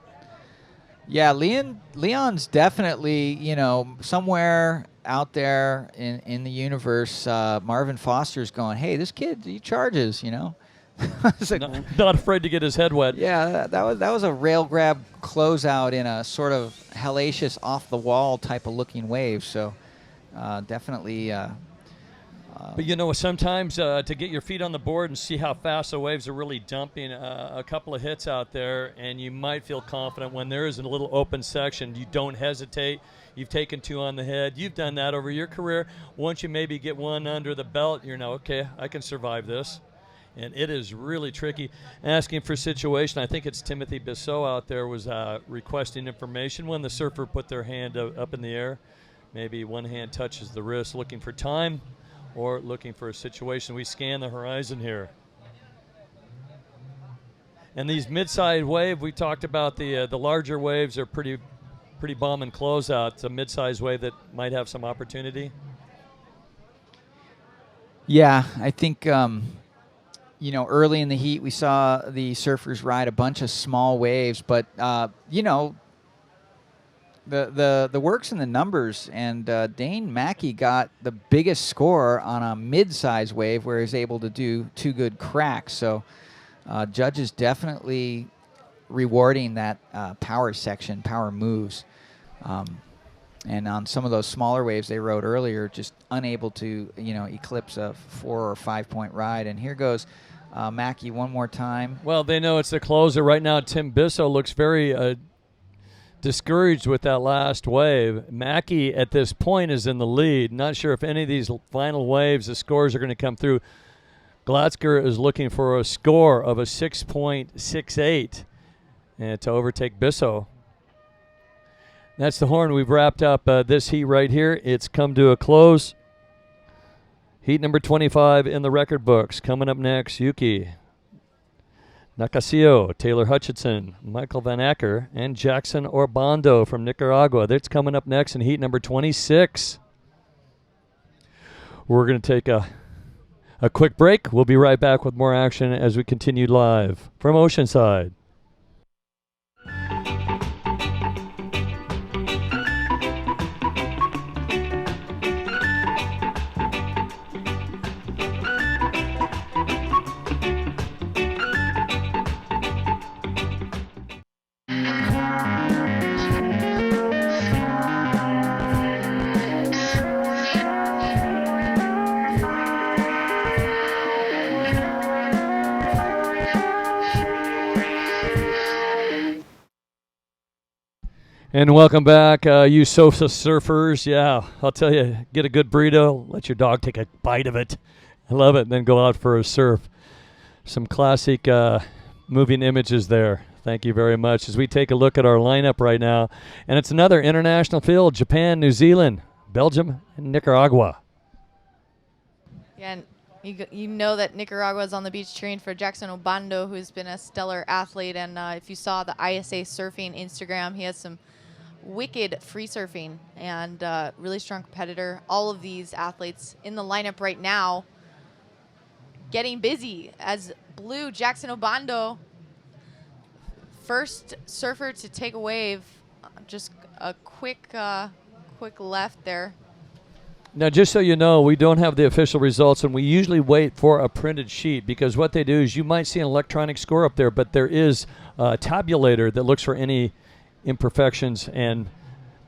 Yeah, Leon's definitely, somewhere out there in the universe. Marvin Foster's going, hey, this kid, he charges, Like, not afraid to get his head wet. Yeah, that was a rail grab closeout in a sort of hellacious off-the-wall type of looking wave. So definitely... But sometimes to get your feet on the board and see how fast the waves are really dumping, a couple of hits out there, and you might feel confident when there is a little open section. You don't hesitate. You've taken 2 on the head. You've done that over your career. Once you maybe get one under the belt, okay, I can survive this. And it is really tricky. Asking for situation, I think it's Timothy Bissot out there was requesting information when the surfer put their hand up in the air. Maybe one hand touches the wrist, looking for time, or looking for a situation. We scan the horizon here. And these mid-side wave, we talked about the larger waves are pretty bomb and closeout. It's a mid-size wave that might have some opportunity. Yeah, I think, early in the heat we saw the surfers ride a bunch of small waves, but, The work's in the numbers, and Dane Mackey got the biggest score on a mid-size wave where he was able to do 2 good cracks. So judges definitely rewarding that power section, power moves. And on some of those smaller waves they rode earlier, just unable to eclipse a 4 or 5 point ride. And here goes Mackey one more time. Well, they know it's the closer right now. Tim Bissot looks very discouraged with that last wave. Mackey at this point is in the lead. Not sure if any of these final waves, the scores are going to come through. Glatsker is looking for a score of a 6.68 and to overtake Bissot. That's the horn. We've wrapped up this heat right here. It's come to a close. Heat number 25 in the record books. Coming up next, Yuki Nakasio, Taylor Hutchinson, Michael Van Acker, and Jackson Orbando from Nicaragua. That's coming up next in heat number 26. We're going to take a quick break. We'll be right back with more action as we continue live from Oceanside. And welcome back, you sofa surfers. Yeah, I'll tell you, get a good burrito, let your dog take a bite of it. I love it, and then go out for a surf. Some classic moving images there. Thank you very much. As we take a look at our lineup right now, and it's another international field, Japan, New Zealand, Belgium, and Nicaragua. Yeah, and You know that Nicaragua is on the beach cheering for Jackson Obando, who's been a stellar athlete. And if you saw the ISA surfing Instagram, he has some wicked free surfing and really strong competitor. All of these athletes in the lineup right now getting busy as blue Jackson Obando, first surfer to take a wave. Just a quick left there. Now, just so you know, we don't have the official results, and we usually wait for a printed sheet, because what they do is you might see an electronic score up there, but there is a tabulator that looks for any imperfections and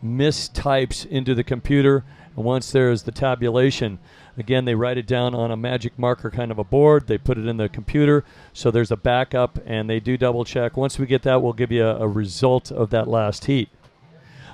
mistypes into the computer. And once there's the tabulation, again, they write it down on a magic marker kind of a board. They put it in the computer, so there's a backup, and they do double check. Once we get that, we'll give you a result of that last heat.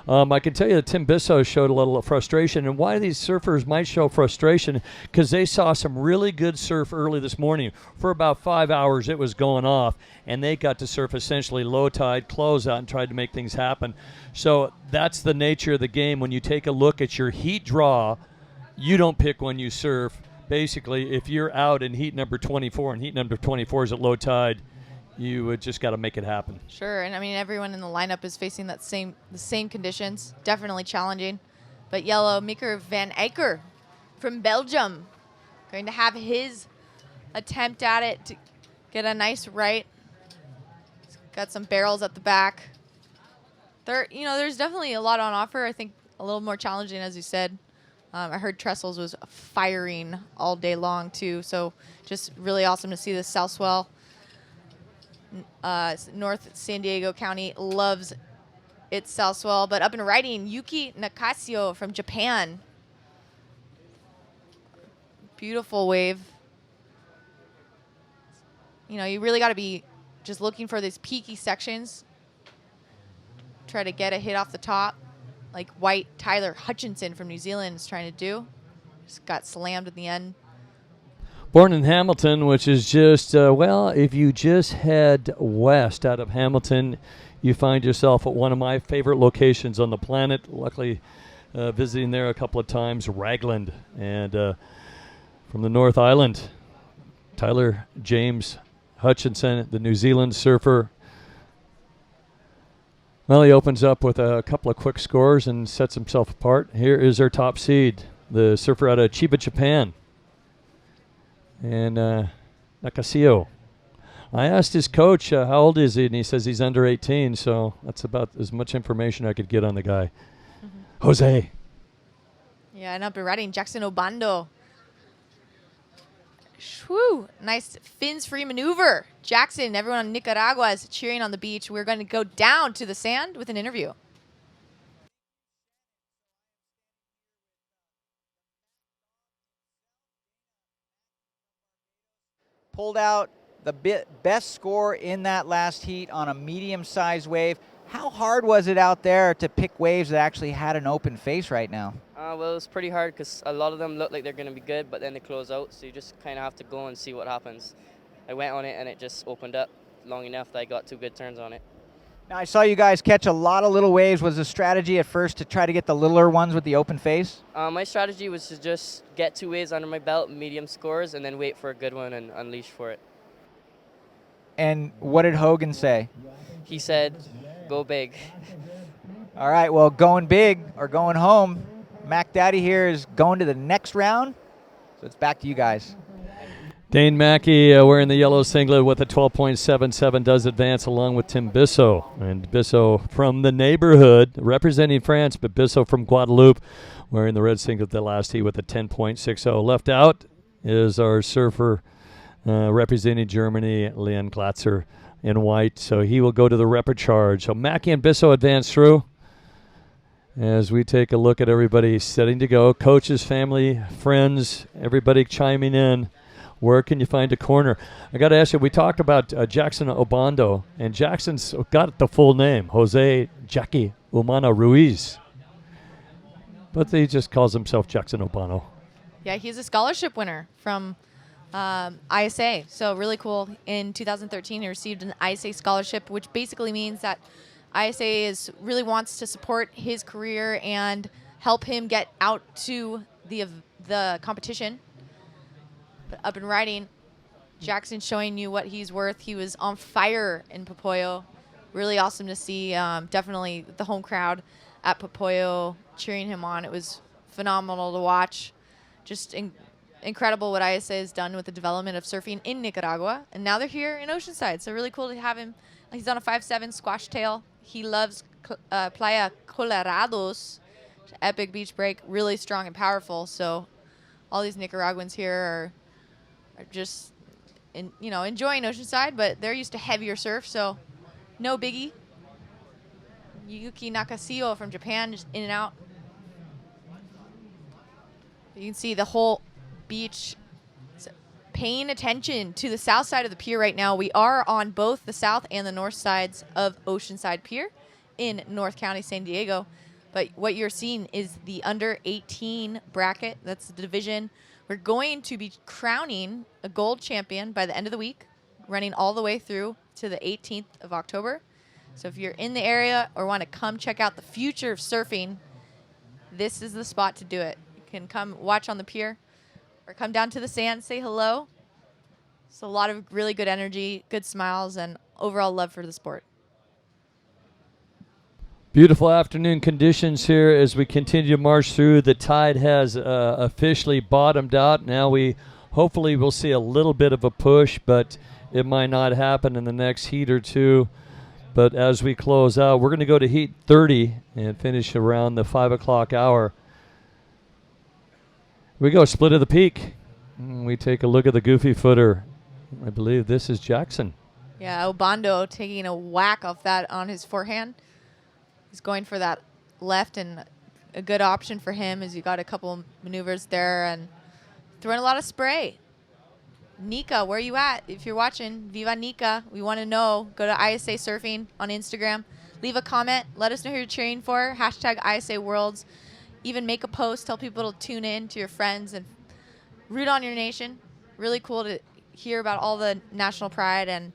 I can tell you that Tim Bisso showed a little frustration, and why these surfers might show frustration, because they saw some really good surf early this morning. For about 5 hours it was going off, and they got to surf essentially low tide, close out, and tried to make things happen. So that's the nature of the game. When you take a look at your heat draw, you don't pick when you surf. Basically, if you're out in heat number 24, and heat number 24 is at low tide, you just got to make it happen. Sure, and I mean everyone in the lineup is facing the same conditions. Definitely challenging. But yellow, Miker van Aker from Belgium, going to have his attempt at it to get a nice right. He's got some barrels at the back. There's definitely a lot on offer. I think a little more challenging, as you said. I heard Trestles was firing all day long too, so just really awesome to see this South Swell. North San Diego County loves its South Swell. But up and riding, Yuki Nakasio from Japan. Beautiful wave. You really got to be just looking for these peaky sections. Try to get a hit off the top, like White Tyler Hutchinson from New Zealand is trying to do. Just got slammed at the end. Born in Hamilton, which is just, if you just head west out of Hamilton, you find yourself at one of my favorite locations on the planet. Luckily, visiting there a couple of times, Ragland. And from the North Island, Tyler James Hutchinson, the New Zealand surfer. Well, he opens up with a couple of quick scores and sets himself apart. Here is our top seed, the surfer out of Chiba, Japan. And Nakasio. I asked his coach, how old is he? And he says he's under 18, so that's about as much information I could get on the guy. Mm-hmm. Jose. Yeah, and up and riding, Jackson Obando. Shwoo, nice fins-free maneuver. Jackson, everyone in Nicaragua is cheering on the beach. We're going to go down to the sand with an interview. Pulled out the best score in that last heat on a medium-sized wave. How hard was it out there to pick waves that actually had an open face right now? Well, it was pretty hard because a lot of them look like they're going to be good, but then they close out, so you just kind of have to go and see what happens. I went on it, and it just opened up long enough that I got 2 good turns on it. Now, I saw you guys catch a lot of little waves. Was the strategy at first to try to get the littler ones with the open face? My strategy was to just get 2 waves under my belt, medium scores, and then wait for a good one and unleash for it. And what did Hogan say? He said, go big. All right, well, going big or going home, Mac Daddy here is going to the next round, so it's back to you guys. Dane Mackey wearing the yellow singlet with a 12.77 does advance along with Tim Bisso. And Bisso from the neighborhood, representing France, but Bisso from Guadeloupe wearing the red singlet the last heat with a 10.60. Left out is our surfer representing Germany, Leon Glatzer in white. So he will go to the repechage. So Mackey and Bisso advance through. As we take a look at everybody setting to go, coaches, family, friends, everybody chiming in. Where can you find a corner? I got to ask you, we talked about Jackson Obando, and Jackson's got the full name, Jose Jackie Umana Ruiz. But he just calls himself Jackson Obando. Yeah, he's a scholarship winner from ISA. So really cool. In 2013, he received an ISA scholarship, which basically means that ISA really wants to support his career and help him get out to the competition. But up and riding, Jackson showing you what he's worth. He was on fire in Popoyo. Really awesome to see. Definitely the home crowd at Popoyo cheering him on. It was phenomenal to watch. Just incredible what ISA has done with the development of surfing in Nicaragua. And now they're here in Oceanside. So really cool to have him. He's on a 5'7" squash tail. He loves Playa Colorados. Epic beach break. Really strong and powerful. So all these Nicaraguans here are just enjoying Oceanside, but they're used to heavier surf, so no biggie. Yuki Nakashio from Japan just in and out. You can see the whole beach paying attention to the south side of the pier right now. We are on both the south and the north sides of Oceanside Pier in North County, San Diego. But what you're seeing is the under 18 bracket. That's the division. We're going to be crowning a gold champion by the end of the week, running all the way through to the 18th of October. So if you're in the area or want to come check out the future of surfing, this is the spot to do it. You can come watch on the pier or come down to the sand, say hello. So a lot of really good energy, good smiles, and overall love for the sport. Beautiful afternoon conditions here as we continue to march through. The tide has officially bottomed out. Now we hopefully will see a little bit of a push, but it might not happen in the next heat or two. But as we close out, we're going to go to heat 30 and finish around the 5 o'clock hour. We go split of the peak. We take a look at the goofy footer. I believe this is Jackson. Yeah, Obando taking a whack off that on his forehand. He's going for that left, and a good option for him is you got a couple maneuvers there and throwing a lot of spray. Nika, where are you at? If you're watching, Viva Nika. We want to know. Go to ISA Surfing on Instagram. Leave a comment. Let us know who you're cheering for. Hashtag ISA Worlds. Even make a post. Tell people to tune in to your friends and root on your nation. Really cool to hear about all the national pride and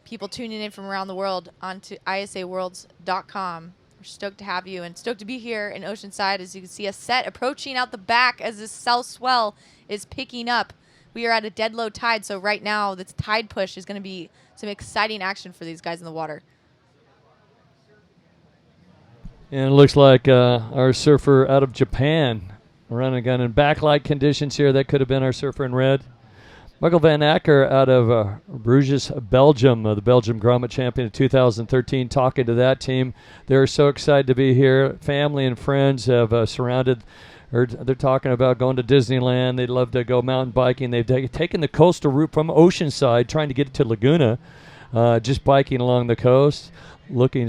people tuning in from around the world onto isaworlds.com. We're stoked to have you and stoked to be here in Oceanside. As you can see, a set approaching out the back as the south swell is picking up. We are at a dead low tide, so right now this tide push is going to be some exciting action for these guys in the water. And it looks like our surfer out of Japan running a gun in backlight conditions here. That could have been our surfer in red. Michael Van Acker out of Bruges, Belgium, the Belgium Grommet champion of 2013, talking to that team. They're so excited to be here. Family and friends have surrounded, or they're talking about going to Disneyland. They'd love to go mountain biking. They've taken the coastal route from Oceanside, trying to get to Laguna, just biking along the coast. Looking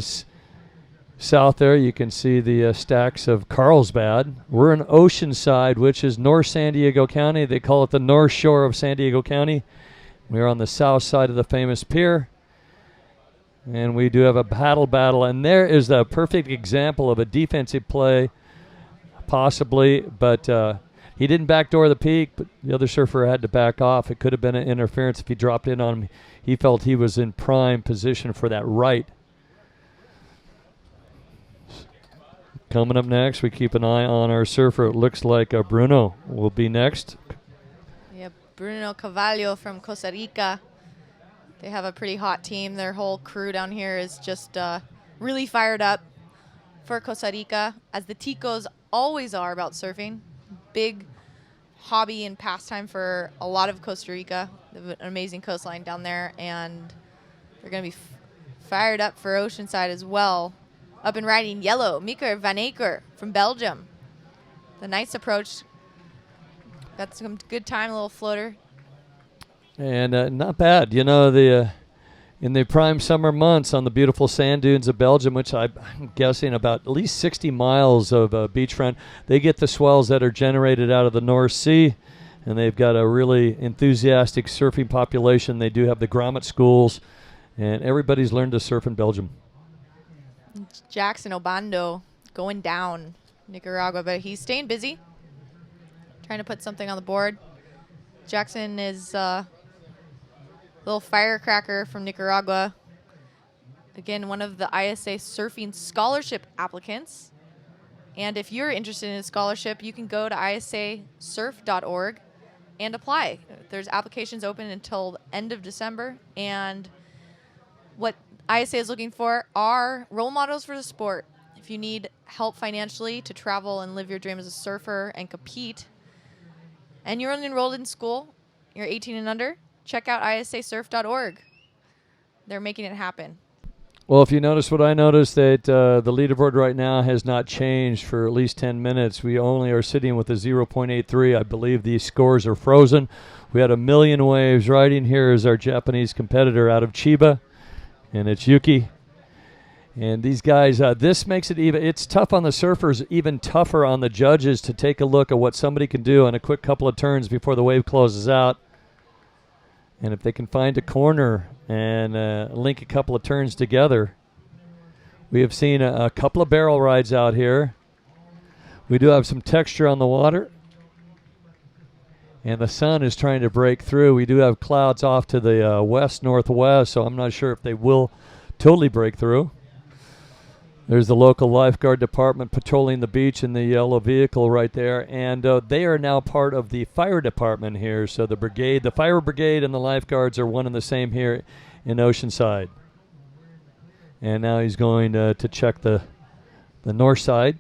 south there, you can see the stacks of Carlsbad. We're in Oceanside, which is North San Diego County. They call it the North Shore of San Diego County. We're on the south side of the famous pier. And we do have a paddle battle. And there is the perfect example of a defensive play, possibly. But he didn't backdoor the peak, but the other surfer had to back off. It could have been an interference if he dropped in on him. He felt he was in prime position for that right. Coming up next, we keep an eye on our surfer. It looks like Bruno will be next. Yeah, Bruno Cavallo from Costa Rica. They have a pretty hot team. Their whole crew down here is just really fired up for Costa Rica, as the Ticos always are about surfing. Big hobby and pastime for a lot of Costa Rica. They have an amazing coastline down there, and they're going to be fired up for Oceanside as well. Up and riding yellow, Mika Van Acker from Belgium. The nice approach. Got some good time, a little floater. And not bad. You know, in the prime summer months on the beautiful sand dunes of Belgium, which I'm guessing about at least 60 miles of beachfront, they get the swells that are generated out of the North Sea, and they've got a really enthusiastic surfing population. They do have the grommet schools, and everybody's learned to surf in Belgium. Jackson Obando going down Nicaragua, but he's staying busy, trying to put something on the board. Jackson is a little firecracker from Nicaragua. Again, one of the ISA Surfing Scholarship applicants. And if you're interested in a scholarship, you can go to isasurf.org and apply. There's applications open until the end of December, and what ISA is looking for are role models for the sport. If you need help financially to travel and live your dream as a surfer and compete, and you're enrolled in school, you're 18 and under, check out isasurf.org. They're making it happen. Well, if you notice what I noticed, that the leaderboard right now has not changed for at least 10 minutes. We only are sitting with a 0.83. I believe these scores are frozen. We had 1 million waves. Riding here is our Japanese competitor out of Chiba, and it's Yuki. And these guys, this makes it even, it's tough on the surfers, even tougher on the judges to take a look at what somebody can do in a quick couple of turns before the wave closes out. And if they can find a corner and link a couple of turns together. We have seen a couple of barrel rides out here. We do have some texture on the water. And the sun is trying to break through. We do have clouds off to the west-northwest, so I'm not sure if they will totally break through. There's the local lifeguard department patrolling the beach in the yellow vehicle right there. And they are now part of the fire department here. So the brigade, the fire brigade and the lifeguards are one and the same here in Oceanside. And now he's going to check the north side.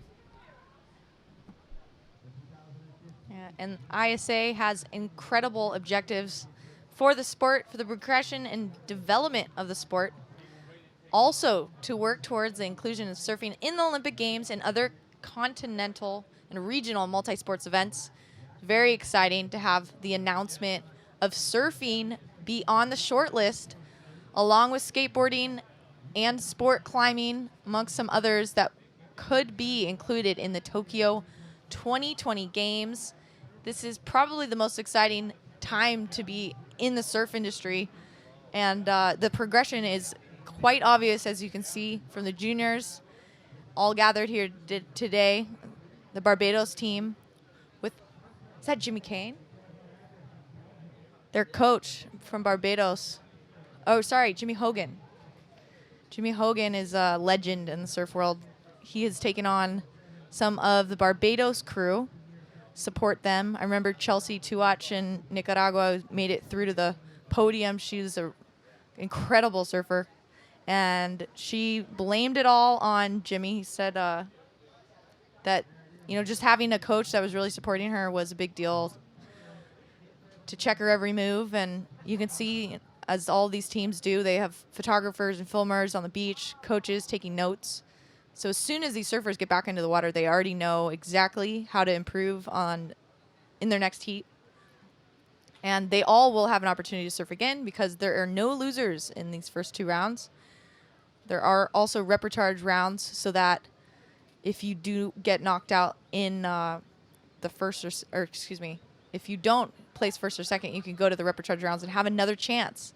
Yeah, and ISA has incredible objectives for the sport, for the progression and development of the sport. Also, to work towards the inclusion of surfing in the Olympic Games and other continental and regional multi-sports events. Very exciting to have the announcement of surfing be on the short list, along with skateboarding and sport climbing, amongst some others that could be included in the Tokyo 2020 Games. This is probably the most exciting time to be in the surf industry, and the progression is quite obvious, as you can see from the juniors all gathered here today. The Barbados team with, is that Jimmy Kane? Their coach from Barbados. Oh, sorry, Jimmy Hogan. Jimmy Hogan is a legend in the surf world. He has taken on some of the Barbados crew, support them. I remember Chelsea Tuach in Nicaragua made it through to the podium. She was an incredible surfer. And she blamed it all on Jimmy. He said that, just having a coach that was really supporting her was a big deal, to check her every move. And you can see, as all these teams do, they have photographers and filmers on the beach, coaches taking notes. So as soon as these surfers get back into the water, they already know exactly how to improve in their next heat. And they all will have an opportunity to surf again, because there are no losers in these first 2 rounds. There are also repertoire rounds, so that if you do get knocked out in the first if you don't place first or second, you can go to the repertoire rounds and have another chance.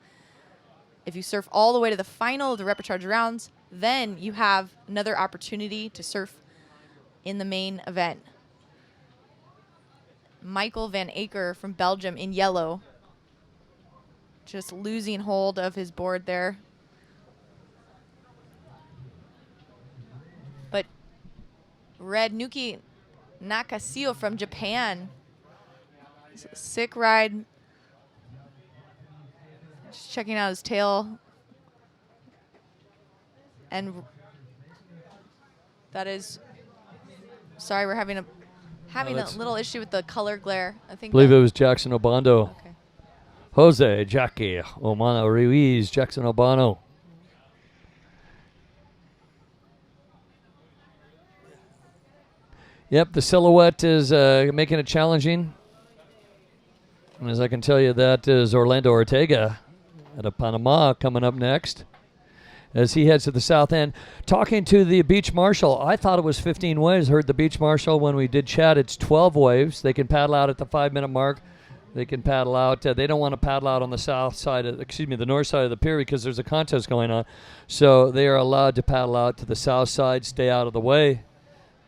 If you surf all the way to the final of the repertoire rounds, then you have another opportunity to surf in the main event. Michael Van Aker from Belgium in yellow, just losing hold of his board there. But red, Nuki Nakashio from Japan. Sick ride. Just checking out his tail. And that is, sorry, we're having a little issue with the color glare. I believe it was Jackson Obando. Okay. Jose, Jackie, Omano Ruiz, Jackson Obano. Yep, the silhouette is making it challenging. And as I can tell you, that is Orlando Ortega out of Panama coming up next as he heads to the south end. Talking to the beach marshal, I thought it was 15 waves. Heard the beach marshal when we did chat, it's 12 waves. They can paddle out at the 5-minute mark. They can paddle out. They don't want to paddle out on the south side the north side of the pier, because there's a contest going on. So they are allowed to paddle out to the south side, stay out of the way.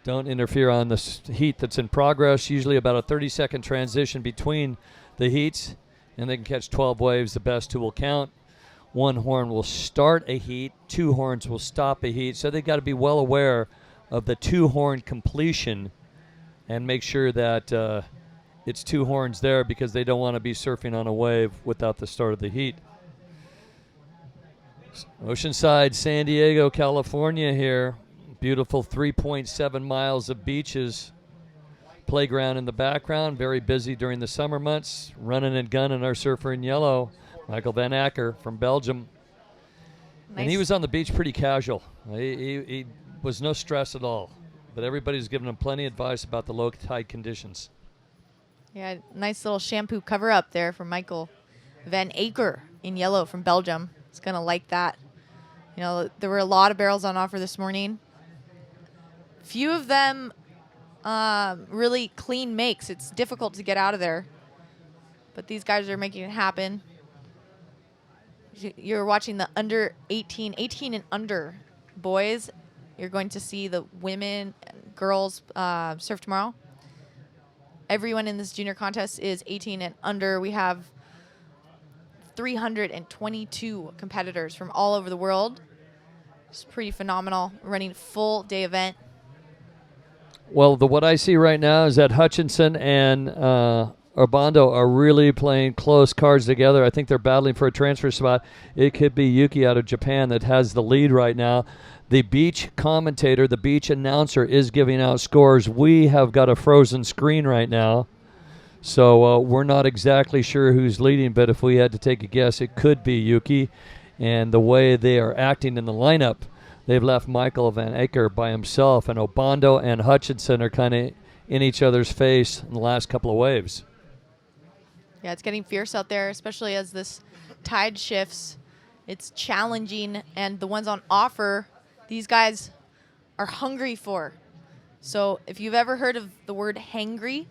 Don't interfere on the heat that's in progress. Usually about a 30-second transition between the heats, and they can catch 12 waves. The best 2 will count. 1 horn will start a heat. 2 horns will stop a heat. So they've got to be well aware of the 2-horn completion and make sure that it's two horns there because they don't want to be surfing on a wave without the start of the heat. Oceanside, San Diego, California here. Beautiful 3.7 miles of beaches. Playground in the background, very busy during the summer months. Running and gunning our surfer in yellow, Michael Van Acker from Belgium. Nice. And he was on the beach pretty casual. He was no stress at all. But everybody's giving him plenty of advice about the low tide conditions. Yeah, nice little shampoo cover up there from Michael Van Acker in yellow from Belgium. It's going to like that. You know, there were a lot of barrels on offer this morning. Few of them really clean makes. It's difficult to get out of there. But these guys are making it happen. You're watching the under 18 and under boys. You're going to see the women and girls surf tomorrow. Everyone in this junior contest is 18 and under. We have 322 competitors from all over the world. It's pretty phenomenal. Running full day event. Well, what I see right now is that Hutchinson and Obando are really playing close cards together. I think they're battling for a transfer spot. It could be Yuki out of Japan that has the lead right now. The beach commentator, the beach announcer is giving out scores. We have got a frozen screen right now, so we're not exactly sure who's leading, but if we had to take a guess, it could be Yuki. And the way they are acting in the lineup, they've left Michael Van Acker by himself, and Obando and Hutchinson are kind of in each other's face in the last couple of waves. Yeah, it's getting fierce out there, especially as this tide shifts. It's challenging, and the ones on offer, these guys are hungry for. So if you've ever heard of the word hangry,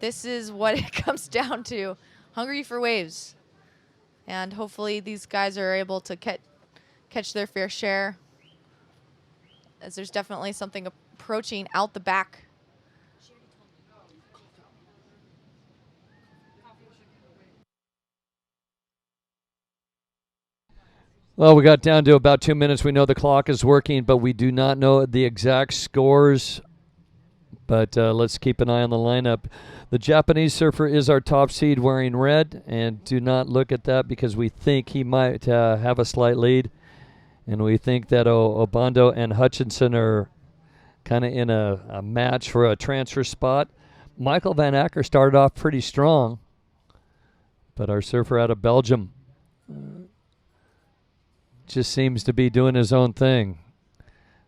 this is what it comes down to. Hungry for waves. And hopefully these guys are able to catch their fair share, as there's definitely something approaching out the back. Well, we got down to about 2 minutes. We know the clock is working, but we do not know the exact scores. But let's keep an eye on the lineup. The Japanese surfer is our top seed wearing red, and do not look at that because we think he might have a slight lead. And we think that Obando and Hutchinson are kind of in a match for a transfer spot. Michael Van Acker started off pretty strong, but our surfer out of Belgium just seems to be doing his own thing.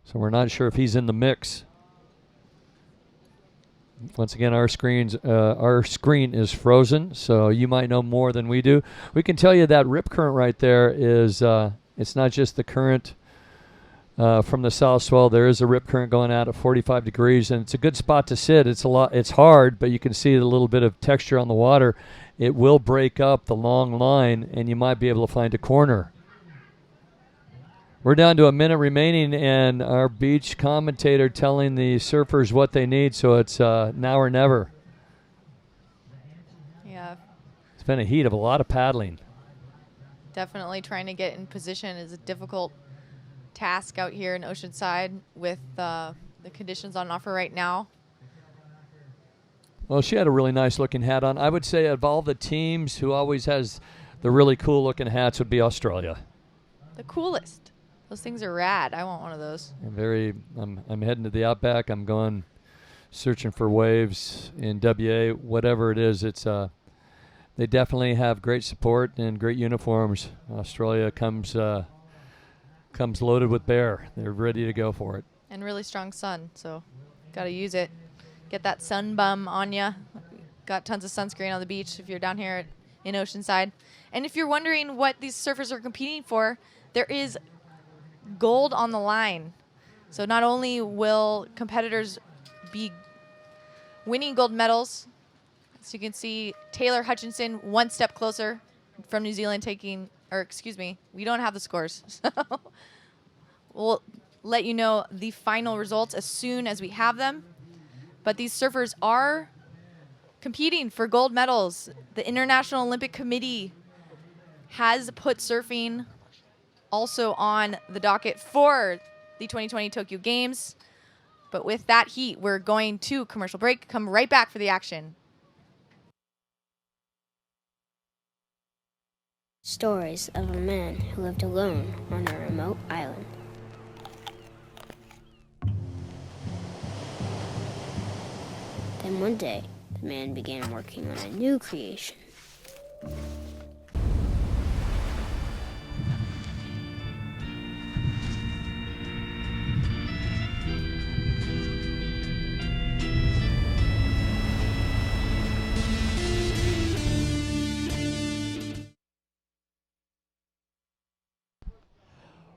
So we're not sure if he's in the mix. Once again, our screen is frozen, so you might know more than we do. We can tell you that rip current right there is it's not just the current from the south swell. There is a rip current going out at 45 degrees, and it's a good spot to sit. It's hard, but you can see a little bit of texture on the water. It will break up the long line, and you might be able to find a corner. We're down to a minute remaining, and our beach commentator telling the surfers what they need, so it's now or never. Yeah. It's been a heat of a lot of paddling. Definitely trying to get in position is a difficult task out here in Oceanside with the conditions on offer right now. Well, she had a really nice looking hat on. I would say of all the teams who always has the really cool looking hats would be Australia. The coolest. Those things are rad. I want one of those. I'm heading to the Outback. I'm going searching for waves in WA, whatever it is. It's they definitely have great support and great uniforms. Australia comes loaded with bear. They're ready to go for it. And really strong sun, so got to use it. Get that sun bum on ya. Got tons of sunscreen on the beach if you're down here in Oceanside. And if you're wondering what these surfers are competing for, there is gold on the line. So not only will competitors be winning gold medals, as you can see, Taylor Hutchinson one step closer from New Zealand we don't have the scores. So we'll let you know the final results as soon as we have them. But these surfers are competing for gold medals. The International Olympic Committee has put surfing also on the docket for the 2020 Tokyo Games. But with that heat, we're going to commercial break. Come right back for the action. Stories of a man who lived alone on a remote island. Then one day, the man began working on a new creation.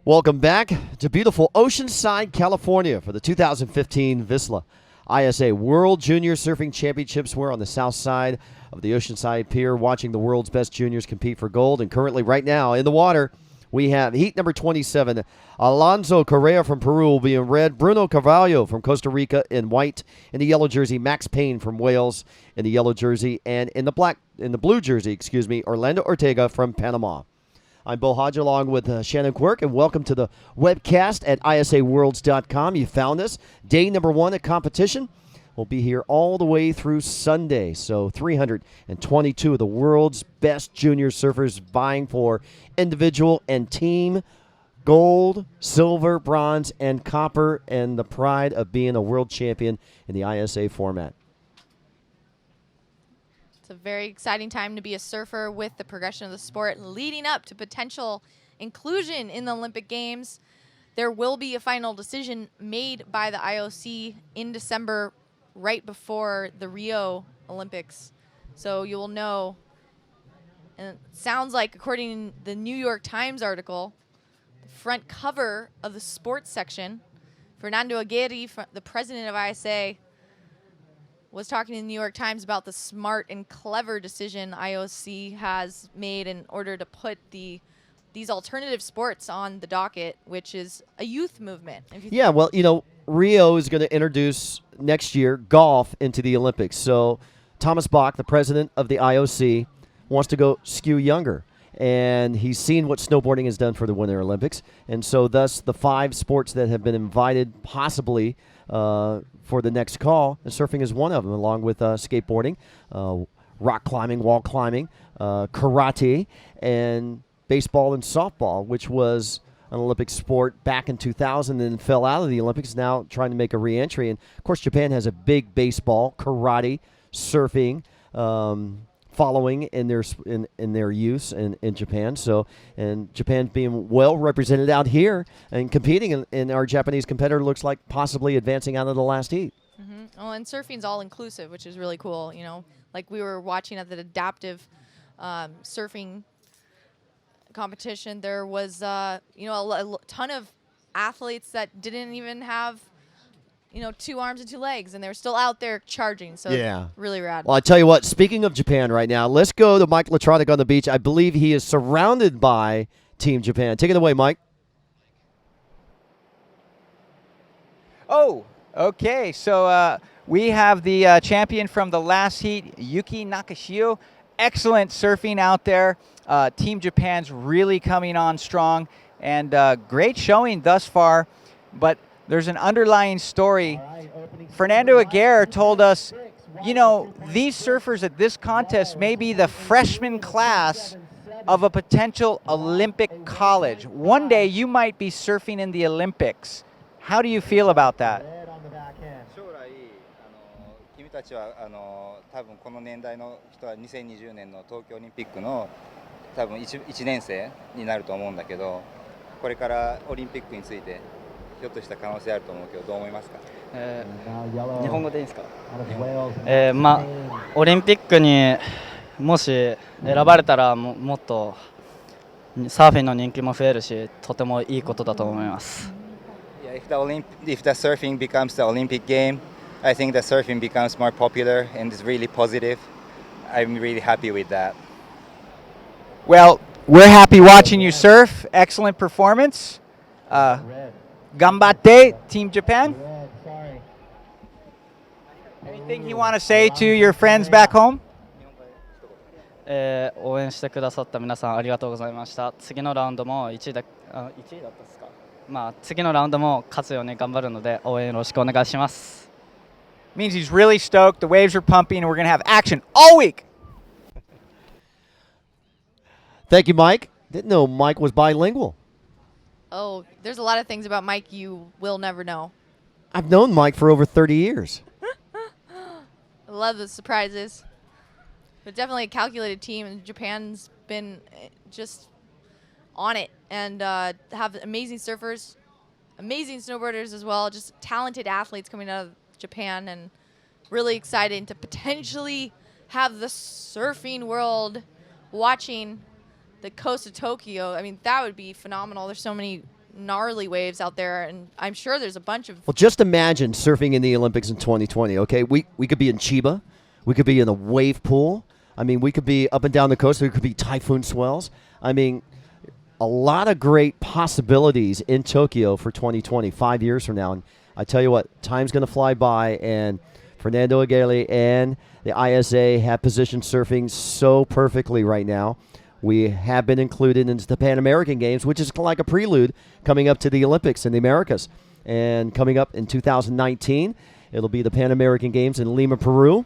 Welcome back to beautiful Oceanside, California for the 2015 VISSLA ISA World Junior Surfing Championships. We're on the south side of the Oceanside Pier watching the world's best juniors compete for gold. And currently right now in the water, we have heat number 27, Alonso Correa from Peru will be in red, Bruno Carvalho from Costa Rica in white, in the yellow jersey, Max Payne from Wales in the yellow jersey, and in the blue jersey, Orlando Ortega from Panama. I'm Bo Hodge along with Shannon Quirk, and welcome to the webcast at isaworlds.com. You found us. Day number 1 at competition. We'll be here all the way through Sunday. So 322 of the world's best junior surfers vying for individual and team gold, silver, bronze, and copper, and the pride of being a world champion in the ISA format. It's a very exciting time to be a surfer with the progression of the sport leading up to potential inclusion in the Olympic Games. There will be a final decision made by the IOC in December, right before the Rio Olympics. So you will know, and it sounds like, according to the New York Times article, the front cover of the sports section, Fernando Aguirre, the president of ISA, was talking to the New York Times about the smart and clever decision IOC has made in order to put these alternative sports on the docket, which is a youth movement. Yeah, well, Rio is going to introduce next year golf into the Olympics. So Thomas Bach, the president of the IOC, wants to go skew younger. And he's seen what snowboarding has done for the Winter Olympics. And so thus the 5 sports that have been invited possibly for the next call, and surfing is one of them, along with skateboarding, rock climbing, wall climbing, karate, and baseball and softball, which was an Olympic sport back in 2000 and fell out of the Olympics, now trying to make a re-entry. And, of course, Japan has a big baseball, karate, surfing following in their use in Japan. So, and Japan's being well represented out here and competing, and our Japanese competitor looks like possibly advancing out of the last heat. Mm-hmm. Well, and surfing's all inclusive, which is really cool. Like we were watching at the adaptive surfing competition, there was a ton of athletes that didn't even have 2 arms and 2 legs, and they were still out there charging. So yeah, really rad. Well, I tell you what, speaking of Japan right now, let's go to Mike Latronic on the beach. I believe he is surrounded by Team Japan. Take it away, Mike. Oh, okay. So we have the champion from the last heat, Yuki Nakashio. Excellent surfing out there. Team Japan's really coming on strong, and great showing thus far. But there's an underlying story. Fernando Aguirre told us, these surfers at this contest may be the freshman class of a potential Olympic college. One day you might be surfing in the Olympics. How do you feel about that? 君たちは多分この年代の人は2020年の東京オリンピックの多分 1年生になると思うんだけど、これからオリンピックについてひょっとした可能性あると思うけど、どう思いますか？日本語でいいですか？オリンピックにもし選ばれたらもっとサーフィンの人気も増えるし、とてもいいことだと思います。Yeah, if the surfing becomes the Olympic game, I think the surfing becomes more popular and is really positive. I'm really happy with that. Well, we're happy watching you surf. Excellent performance. Ganbatte, Team Japan. Anything you want to say to your friends back home? 応援してくださった皆さんありがとうございました。次のラウンドも1位だったですか？次のラウンドも勝つように頑張るので応援よろしくお願いします。Means he's really stoked. The waves are pumping, and we're going to have action all week. Thank you, Mike. Didn't know Mike was bilingual. Oh, there's a lot of things about Mike you will never know. I've known Mike for over 30 years. I love the surprises. But definitely a calculated team, and Japan's been just on it, and have amazing surfers, amazing snowboarders as well, just talented athletes coming out of Japan, and really excited to potentially have the surfing world watching the coast of Tokyo. I mean, that would be phenomenal. There's so many gnarly waves out there, and I'm sure there's a bunch of... Well, just imagine surfing in the Olympics in 2020, okay? We could be in Chiba. We could be in a wave pool. I mean, we could be up and down the coast. There could be typhoon swells. I mean, a lot of great possibilities in Tokyo for 2020, 5 years from now. And I tell you what, time's going to fly by, and Fernando Aguirre and the ISA have positioned surfing so perfectly right now. We have been included into the Pan American Games, which is like a prelude coming up to the Olympics in the Americas. And coming up in 2019, it'll be the Pan American Games in Lima, Peru.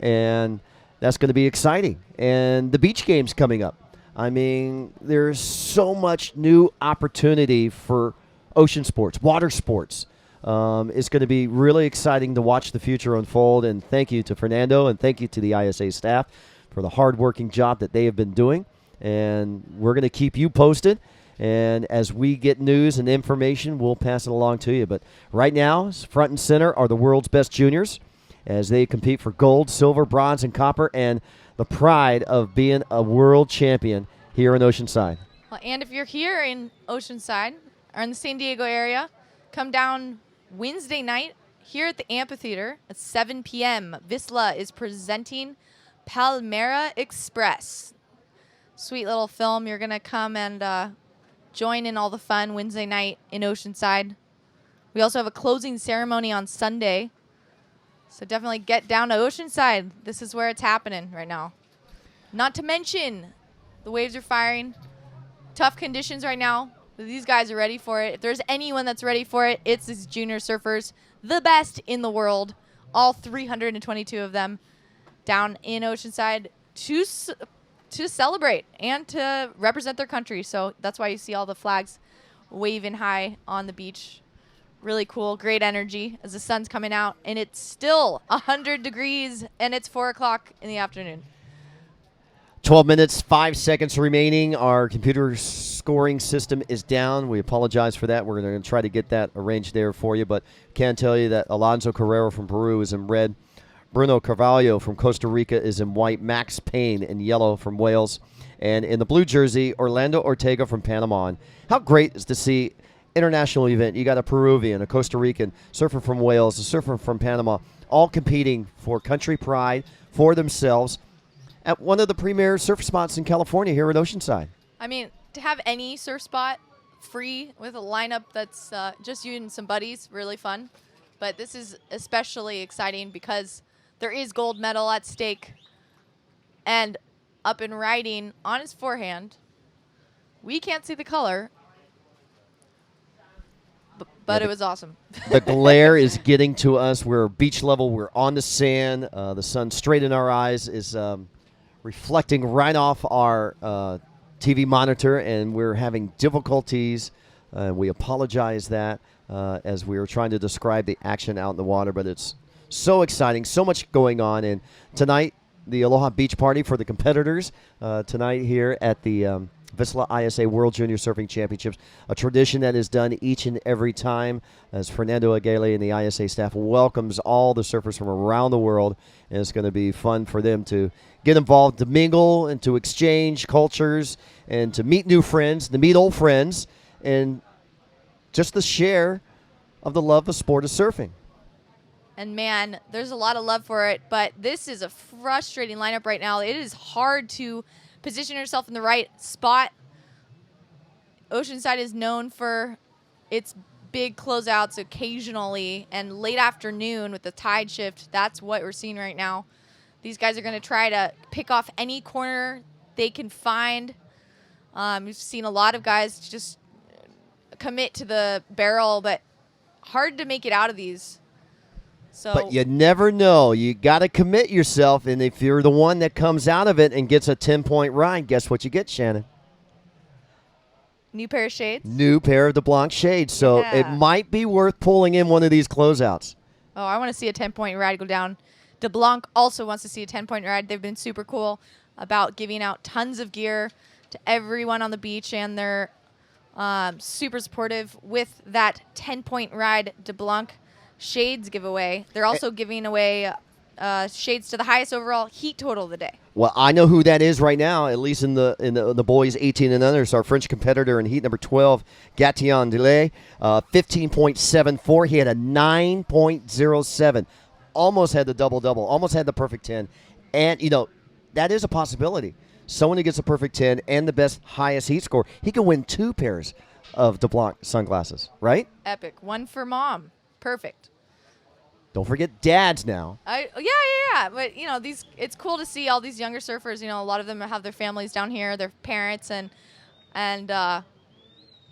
And that's going to be exciting. And the beach games coming up. I mean, there's so much new opportunity for ocean sports, water sports. It's going to be really exciting to watch the future unfold. And thank you to Fernando, and thank you to the ISA staff for the hard-working job that they have been doing. And we're going to keep you posted. And as we get news and information, we'll pass it along to you. But right now, front and center are the world's best juniors as they compete for gold, silver, bronze, and copper, and the pride of being a world champion here in Oceanside. Well, and if you're here in Oceanside or in the San Diego area, come down Wednesday night here at the amphitheater at 7 p.m. VISSLA is presenting Palmera Express. Sweet little film. You're going to come and join in all the fun Wednesday night in Oceanside. We also have a closing ceremony on Sunday. So definitely get down to Oceanside. This is where it's happening right now. Not to mention, the waves are firing. Tough conditions right now. But these guys are ready for it. If there's anyone that's ready for it, it's these junior surfers. The best in the world. All 322 of them down in Oceanside to celebrate and to represent their country. So that's why you see all the flags waving high on the beach. Really cool, great energy as the sun's coming out, and it's still 100 degrees, and it's 4 o'clock in the afternoon. 12 minutes, 5 seconds remaining. Our computer scoring system is down. We apologize for that. We're going to try to get that arranged there for you, but can tell you that Alonso Carrero from Peru is in red. Bruno Carvalho from Costa Rica is in white. Max Payne in yellow from Wales. And in the blue jersey, Orlando Ortega from Panama. And how great is to see international event. You got a Peruvian, a Costa Rican, surfer from Wales, a surfer from Panama, all competing for country pride, for themselves, at one of the premier surf spots in California here at Oceanside. I mean, to have any surf spot free with a lineup that's just you and some buddies, really fun. But this is especially exciting because there is gold medal at stake. And up in writing on his forehand, we can't see the color, but it was awesome. The glare is getting to us. We're beach level. We're on the sand. The sun straight in our eyes is reflecting right off our TV monitor, and we're having difficulties. We apologize that as we were trying to describe the action out in the water, but it's so exciting, so much going on. And tonight, the Aloha Beach Party for the competitors tonight here at the VISSLA ISA World Junior Surfing Championships, a tradition that is done each and every time as Fernando Aguirre and the ISA staff welcomes all the surfers from around the world. And it's going to be fun for them to get involved, to mingle and to exchange cultures and to meet new friends, to meet old friends, and just the share of the love of sport of surfing. And man, there's a lot of love for it, but this is a frustrating lineup right now. It is hard to position yourself in the right spot. Oceanside is known for its big closeouts occasionally, and late afternoon with the tide shift, that's what we're seeing right now. These guys are going to try to pick off any corner they can find. We've seen a lot of guys just commit to the barrel, but hard to make it out of these. So, but you never know. You got to commit yourself, and if you're the one that comes out of it and gets a 10-point ride, guess what you get, Shannon? New pair of shades. New pair of DeBlanc shades. So it Yeah. might be worth pulling in one of these closeouts. Oh, I want to see a 10-point ride go down. DeBlanc also wants to see a 10-point ride. They've been super cool about giving out tons of gear to everyone on the beach, and they're super supportive with that 10-point ride DeBlanc shades giveaway. They're also giving away shades to the highest overall heat total of the day. Well, I know who that is right now, at least in the boys 18 and under. It's our French competitor in heat number 12, Gatien Delay, 15.74. He had a 9.07. Almost had the double-double, almost had the perfect 10. And, that is a possibility. Someone who gets a perfect 10 and the best highest heat score, he can win 2 pairs of DeBlanc sunglasses, right? Epic. One for mom. Perfect. Don't forget dads now. Yeah. But it's cool to see all these younger surfers. A lot of them have their families down here, their parents, and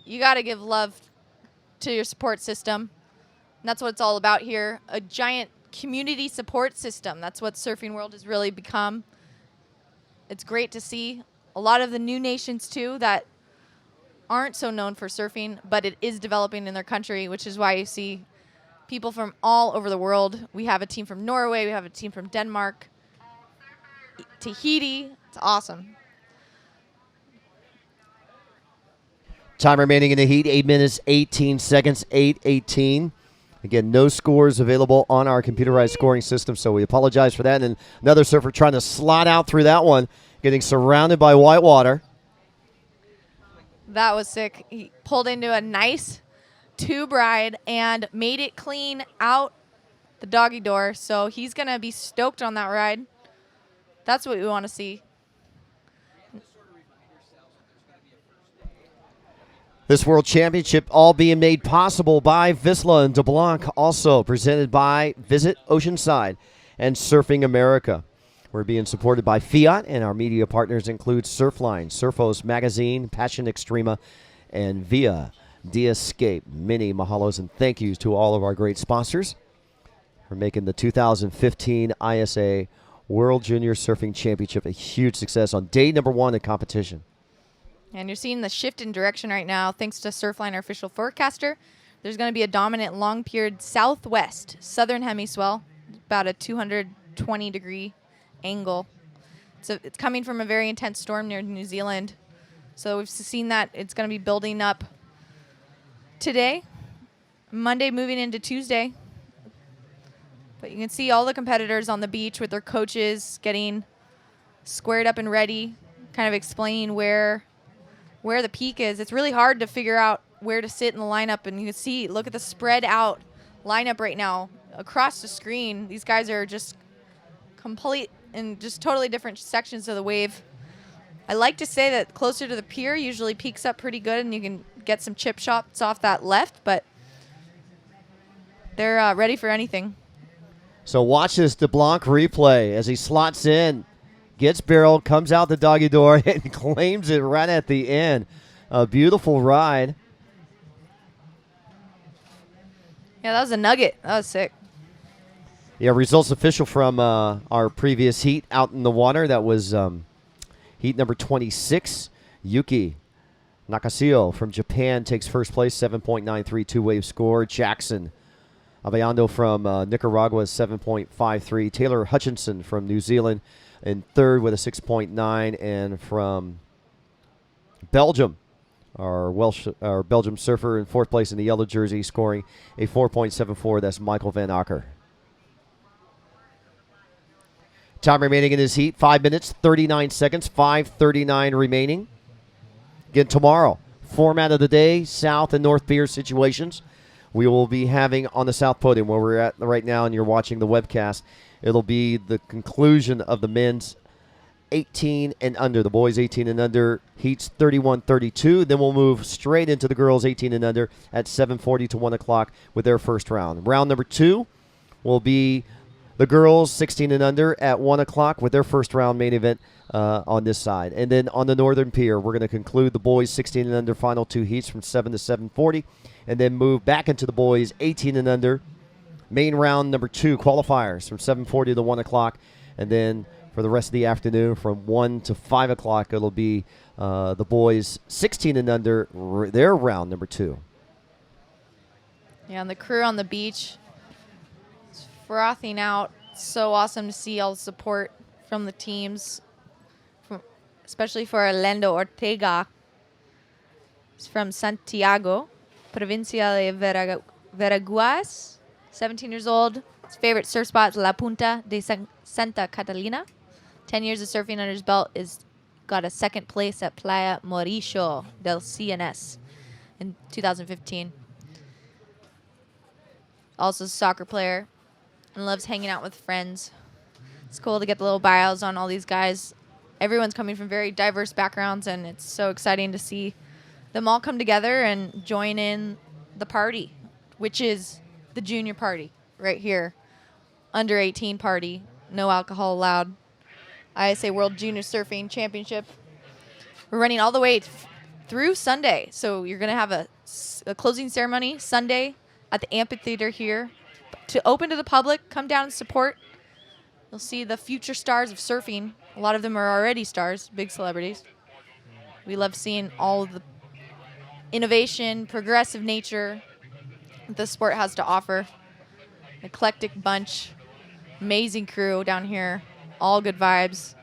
you got to give love to your support system. And that's what it's all about here. A giant community support system. That's what Surfing World has really become. It's great to see a lot of the new nations too that aren't so known for surfing, but it is developing in their country, which is why you see people from all over the world. We have a team from Norway. We have a team from Denmark. Tahiti. It's awesome. Time remaining in the heat, 8 minutes, 18 seconds, 8:18. Again, no scores available on our computerized scoring system, so we apologize for that. And another surfer trying to slide out through that one, getting surrounded by white water. That was sick. He pulled into a nice tube ride and made it clean out the doggy door. So he's going to be stoked on that ride. That's what we want to see. This World Championship all being made possible by VISSLA and DeBlanc, also presented by Visit Oceanside and Surfing America. We're being supported by Fiat, and our media partners include Surfline, Surfos Magazine, Passion Extrema, and Via De-Escape. Many mahalos and thank yous to all of our great sponsors for making the 2015 ISA World Junior Surfing Championship a huge success on day number 1 of competition. And you're seeing the shift in direction right now thanks to Surfline, our official forecaster. There's going to be a dominant long-period southwest southern hemiswell, about a 220-degree angle. So it's coming from a very intense storm near New Zealand. So we've seen that it's going to be building up today, Monday moving into Tuesday. But you can see all the competitors on the beach with their coaches getting squared up and ready, kind of explaining where the peak is. It's really hard to figure out where to sit in the lineup, and you can see, look at the spread out lineup right now across the screen. These guys are just complete in just totally different sections of the wave. I like to say that closer to the pier usually peaks up pretty good, and you can get some chip shots off that left, but they're ready for anything. So watch this DeBlanc replay as he slots in, gets barreled, comes out the doggy door, and claims it right at the end. A beautiful ride. Yeah, that was a nugget. That was sick. Yeah, results official from our previous heat out in the water. That was heat number 26. Yuki Nakashio from Japan takes first place, 7.93 two-wave score. Jackson Abayando from Nicaragua, 7.53. Taylor Hutchinson from New Zealand in third with a 6.9. And from Belgium, our Belgium surfer in fourth place in the yellow jersey, scoring a 4.74. That's Michael Van Acker. Time remaining in this heat, 5 minutes, 39 seconds, 5:39 remaining. Again, tomorrow, format of the day, South and North Pier situations. We will be having on the South Podium, where we're at right now and you're watching the webcast, it'll be the conclusion of the men's 18 and under, the boys 18 and under, heats 31-32. Then we'll move straight into the girls 18 and under at 7:40 to 1 o'clock with their first round. Round number 2 will be the girls 16 and under at 1 o'clock with their first round main event on this side. And then on the Northern Pier, we're going to conclude the boys 16 and under final 2 heats from 7 to 7:40, and then move back into the boys 18 and under main round number 2 qualifiers from 7:40 to 1 o'clock, and then for the rest of the afternoon from 1 to 5 o'clock. It'll be the boys 16 and under, their round number 2. Yeah, and the crew on the beach is frothing out. So awesome to see all the support from the teams, especially for Orlando Ortega. He's from Santiago, Provincia de Veraguas, 17 years old. His favorite surf spot is La Punta de Santa Catalina. 10 years of surfing under his belt. Got a second place at Playa Mauricio del CNS in 2015. Also a soccer player and loves hanging out with friends. It's cool to get the little bios on all these guys. Everyone's coming from very diverse backgrounds, and it's so exciting to see them all come together and join in the party, which is the junior party right here. Under 18 party, no alcohol allowed. ISA World Junior Surfing Championship. We're running all the way through Sunday, so you're going to have a closing ceremony Sunday at the amphitheater here. To open to the public, come down and support. You'll see the future stars of surfing. A lot of them are already stars, big celebrities. We love seeing all of the innovation, progressive nature the sport has to offer. Eclectic bunch, amazing crew down here, all good vibes.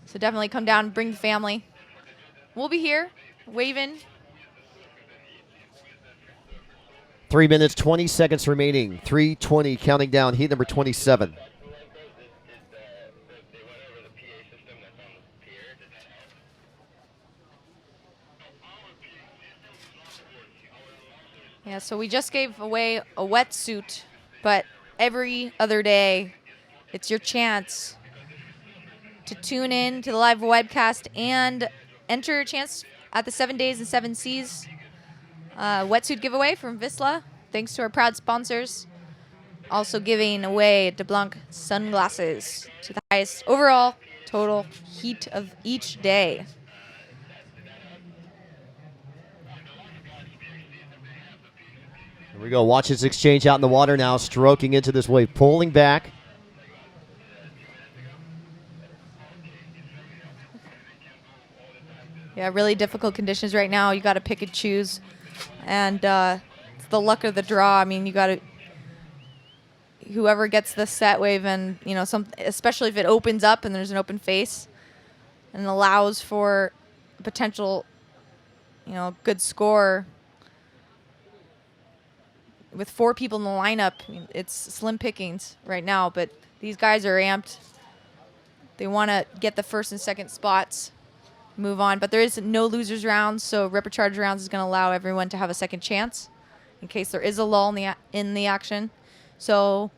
So definitely come down and bring the family. We'll be here waving. 3 minutes, 20 seconds remaining. 3:20 counting down, heat number 27. Yeah, so we just gave away a wetsuit, but every other day, it's your chance to tune in to the live webcast and enter your chance at the 7 Days and 7 Seas wetsuit giveaway from VISSLA, thanks to our proud sponsors. Also giving away DeBlanc sunglasses to the highest overall total heat of each day. Here we go. Watch this exchange out in the water now, stroking into this wave, pulling back. Yeah, really difficult conditions right now. You got to pick and choose, and it's the luck of the draw. I mean, you got to whoever gets the set wave, and especially if it opens up and there's an open face, and allows for a potential, good score. With 4 people in the lineup, it's slim pickings right now, but these guys are amped. They want to get the first and second spots, move on. But there is no losers rounds, so Ripper Charge rounds is going to allow everyone to have a second chance in case there is a lull in the action. So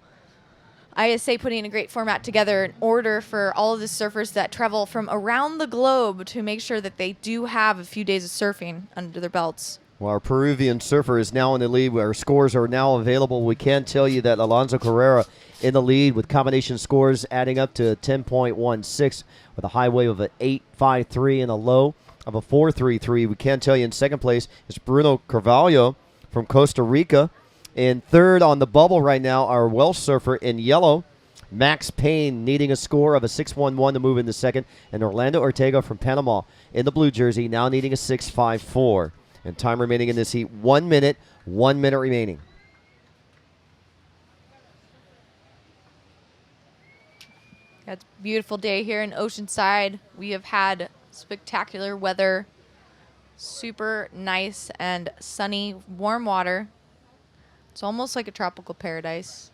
ISA putting a great format together in order for all of the surfers that travel from around the globe to make sure that they do have a few days of surfing under their belts. Well, our Peruvian surfer is now in the lead. Our scores are now available. We can tell you that Alonso Carrera in the lead with combination scores adding up to 10.16 with a high wave of an 8.53 and a low of a 4.33. We can tell you in second place is Bruno Carvalho from Costa Rica. In third on the bubble right now, our Welsh surfer in yellow, Max Payne, needing a score of a 6.11 to move into second, and Orlando Ortega from Panama in the blue jersey, now needing a 6.54. And time remaining in this heat, 1 minute, 1 minute remaining. It's a beautiful day here in Oceanside. We have had spectacular weather, super nice and sunny, warm water. It's almost like a tropical paradise.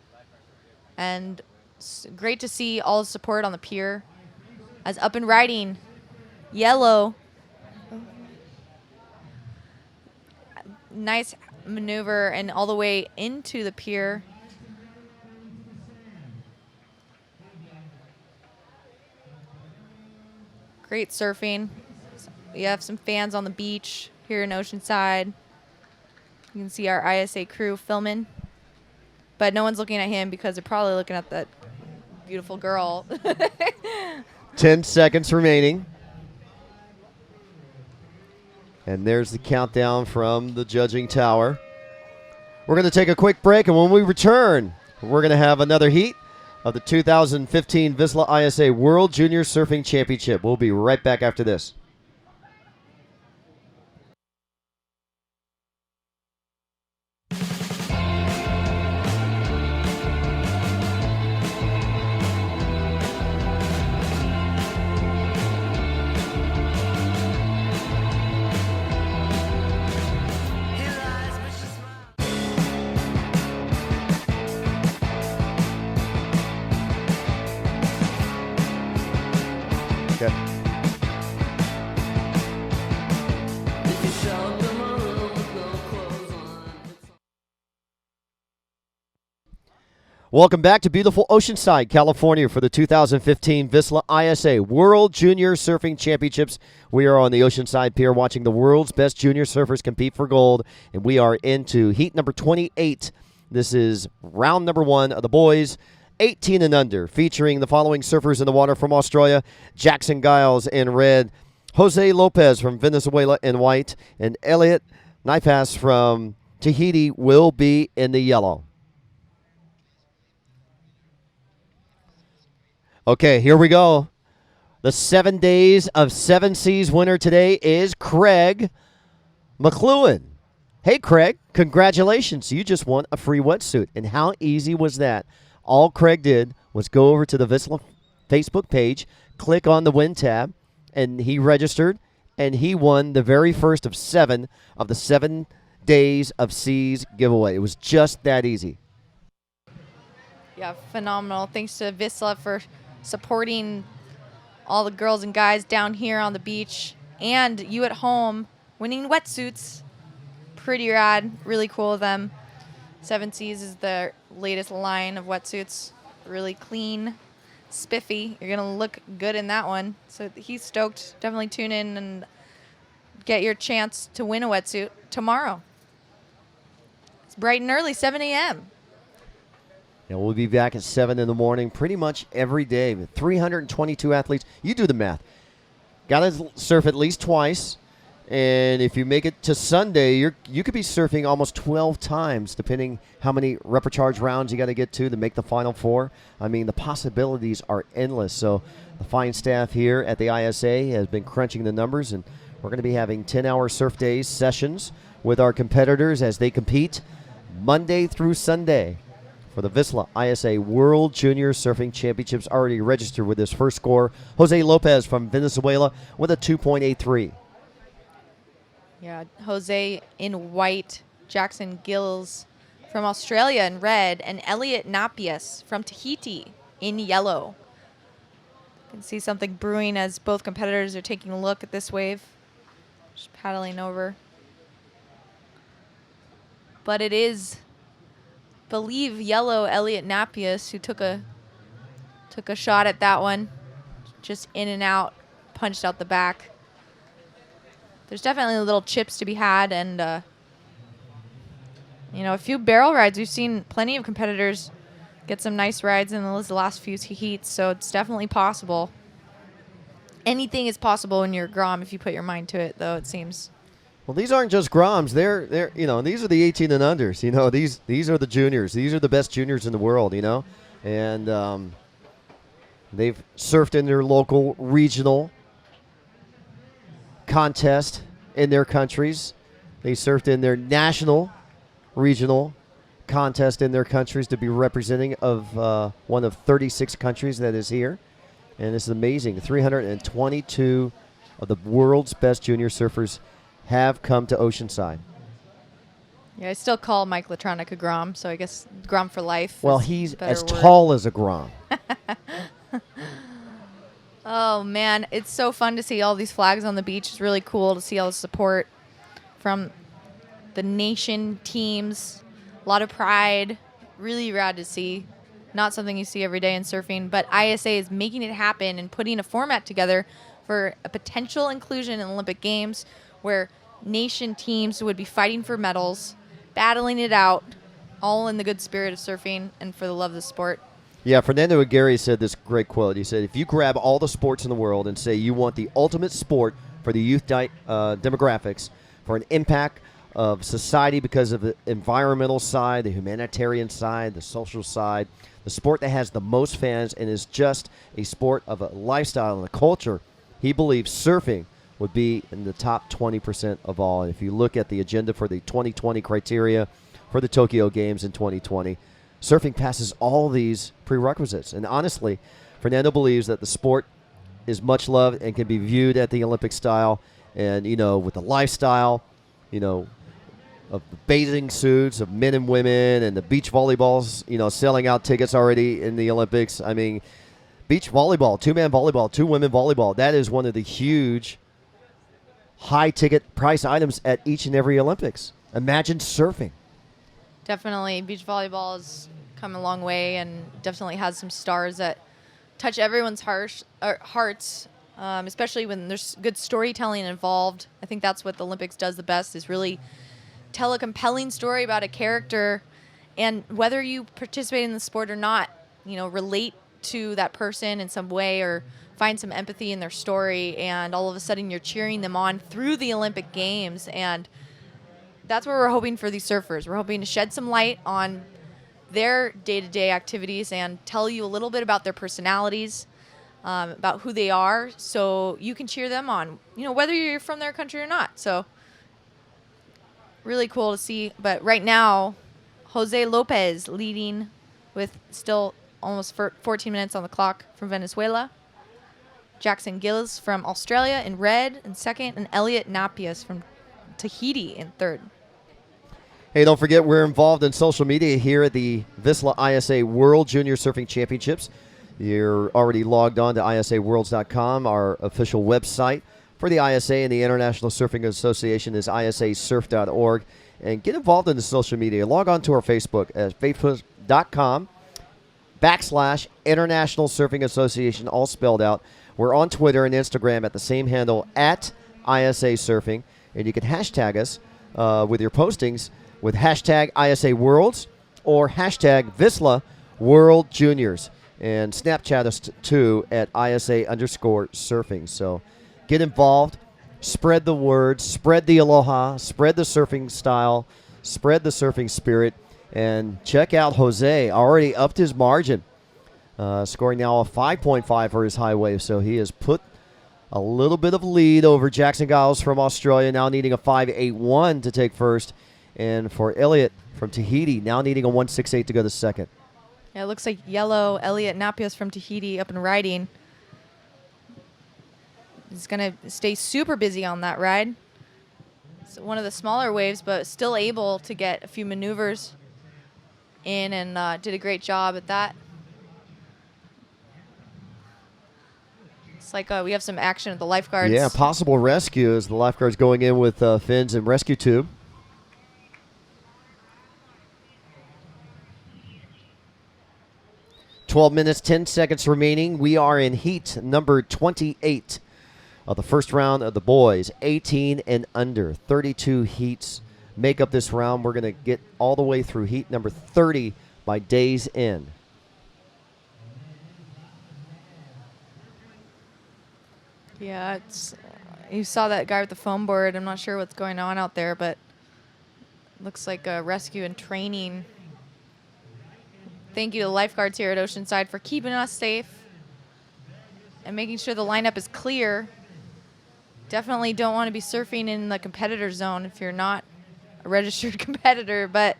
And it's great to see all the support on the pier. As up and riding, yellow. Nice maneuver and all the way into the pier. Great surfing. We have some fans on the beach here in Oceanside. You can see our ISA crew filming. But no one's looking at him because they're probably looking at that beautiful girl. 10 seconds remaining. And there's the countdown from the judging tower. We're going to take a quick break, and when we return, we're going to have another heat of the 2015 VISSLA ISA World Junior Surfing Championship. We'll be right back after this. Okay. Welcome back to beautiful Oceanside, California for the 2015 VISSLA ISA World Junior Surfing Championships. We are on the Oceanside Pier watching the world's best junior surfers compete for gold, and we are into heat number 28. This is round number 1 of the boys, 18 and under, featuring the following surfers in the water from Australia: Jackson Giles in red, Jose Lopez from Venezuela in white, and Elliot Naipas from Tahiti will be in the yellow. Okay, here we go. The 7 days of 7 seas winner today is Craig McLuhan. Hey, Craig, congratulations. You just won a free wetsuit. And how easy was that? All Craig did was go over to the VISSLA Facebook page, click on the win tab, and he registered, and he won the very first of 7 of the 7 days of seas giveaway. It was just that easy. Yeah, phenomenal. Thanks to VISSLA for supporting all the girls and guys down here on the beach, and you at home winning wetsuits. Pretty rad. Really cool of them. 7 Seas is the latest line of wetsuits. Really clean, spiffy. You're going to look good in that one. So he's stoked. Definitely tune in and get your chance to win a wetsuit tomorrow. It's bright and early, 7 a.m. And we'll be back at 7 in the morning pretty much every day. 322 athletes. You do the math. Got to surf at least twice. And if you make it to Sunday, you could be surfing almost 12 times, depending how many reprecharge rounds you got to get to make the Final Four. I mean, the possibilities are endless. So the fine staff here at the ISA has been crunching the numbers, and we're going to be having 10-hour surf days sessions with our competitors as they compete Monday through Sunday for the VISSLA ISA World Junior Surfing Championships. Already registered with his first score, Jose Lopez from Venezuela with a 2.83. Yeah, Jose in white, Jackson Gills from Australia in red, and Elliot Napias from Tahiti in yellow. You can see something brewing as both competitors are taking a look at this wave. Just paddling over. But it is, believe, yellow Elliot Napias who took a shot at that one. Just in and out, punched out the back. There's definitely little chips to be had, and a few barrel rides. We've seen plenty of competitors get some nice rides in the last few heats, so it's definitely possible. Anything is possible in your Grom if you put your mind to it, though, it seems. Well, these aren't just Groms. They're these are the 18 and unders. These are the juniors. These are the best juniors in the world. And they've surfed in their local regional contest in their countries. They surfed in their national regional contest in their countries to be representing of one of 36 countries that is here. And this is amazing. 322 of the world's best junior surfers have come to Oceanside. Yeah, I still call Mike Latronic a Grom, so I guess Grom for life. Well, he's as tall as a Grom. Oh, man, it's so fun to see all these flags on the beach. It's really cool to see all the support from the nation teams. A lot of pride. Really rad to see. Not something you see every day in surfing, but ISA is making it happen and putting a format together for a potential inclusion in Olympic Games where nation teams would be fighting for medals, battling it out, all in the good spirit of surfing and for the love of the sport. Yeah, Fernando Aguirre said this great quote. He said, if you grab all the sports in the world and say you want the ultimate sport for the youth demographics, for an impact of society because of the environmental side, the humanitarian side, the social side, the sport that has the most fans and is just a sport of a lifestyle and a culture. He believes surfing would be in the top 20% of all. And if you look at the agenda for the 2020 criteria for the Tokyo Games in 2020, surfing passes all these prerequisites. And honestly, Fernando believes that the sport is much loved and can be viewed at the Olympic style. And, you know, with the lifestyle, you know, of the bathing suits of men and women and the beach volleyballs, you know, selling out tickets already in the Olympics. I mean, beach volleyball, two-man volleyball, two-women volleyball, that is one of the huge high-ticket price items at each and every Olympics. Imagine surfing. Definitely, beach volleyball has come a long way and definitely has some stars that touch everyone's hearts, especially when there's good storytelling involved. I think that's what the Olympics does the best, is really tell a compelling story about a character, and whether you participate in the sport or not, you know, relate to that person in some way or find some empathy in their story, and all of a sudden you're cheering them on through the Olympic Games. And that's what we're hoping for these surfers. We're hoping to shed some light on their day-to-day activities and tell you a little bit about their personalities, about who they are, so you can cheer them on, you know, whether you're from their country or not. So really cool to see. But right now, Jose Lopez leading with still almost 14 minutes on the clock from Venezuela. Jackson Gills from Australia in red in second, and Elliot Napias from Tahiti in third. Hey, don't forget, we're involved in social media here at the VISSLA ISA World Junior Surfing Championships. You're already logged on to isaworlds.com, our official website for the ISA, and the International Surfing Association is isasurf.org. And get involved in the social media. Log on to our Facebook at facebook.com/International Surfing Association, all spelled out. We're on Twitter and Instagram at the same handle, at ISA Surfing. And you can hashtag us with your postings with hashtag ISA Worlds or hashtag VISSLA World Juniors. And Snapchat us too at ISA_surfing. So get involved, spread the word, spread the aloha, spread the surfing style, spread the surfing spirit, and check out Jose. Already upped his margin, scoring now a 5.5 for his high wave. So he has put a little bit of lead over Jackson Giles from Australia, now needing a 5.81 to take first. And for Elliot from Tahiti, now needing a 1.68 to go to second. Yeah, it looks like yellow Elliot Napias from Tahiti up and riding. He's going to stay super busy on that ride. It's one of the smaller waves, but still able to get a few maneuvers in, and did a great job at that. It's like we have some action at the lifeguards. Yeah, possible rescue as the lifeguards going in with fins and rescue tube. "12 minutes, 10 seconds remaining. We are in heat number 28 of the first round of the boys, 18 and under. 32 heats make up this round. We're going to get all the way through heat number 30 by day's end. Yeah, you saw that guy with the foam board. I'm not sure what's going on out there, but looks like a rescue and training. Thank you to the lifeguards here at Oceanside for keeping us safe and making sure the lineup is clear. Definitely don't want to be surfing in the competitor zone if you're not a registered competitor, but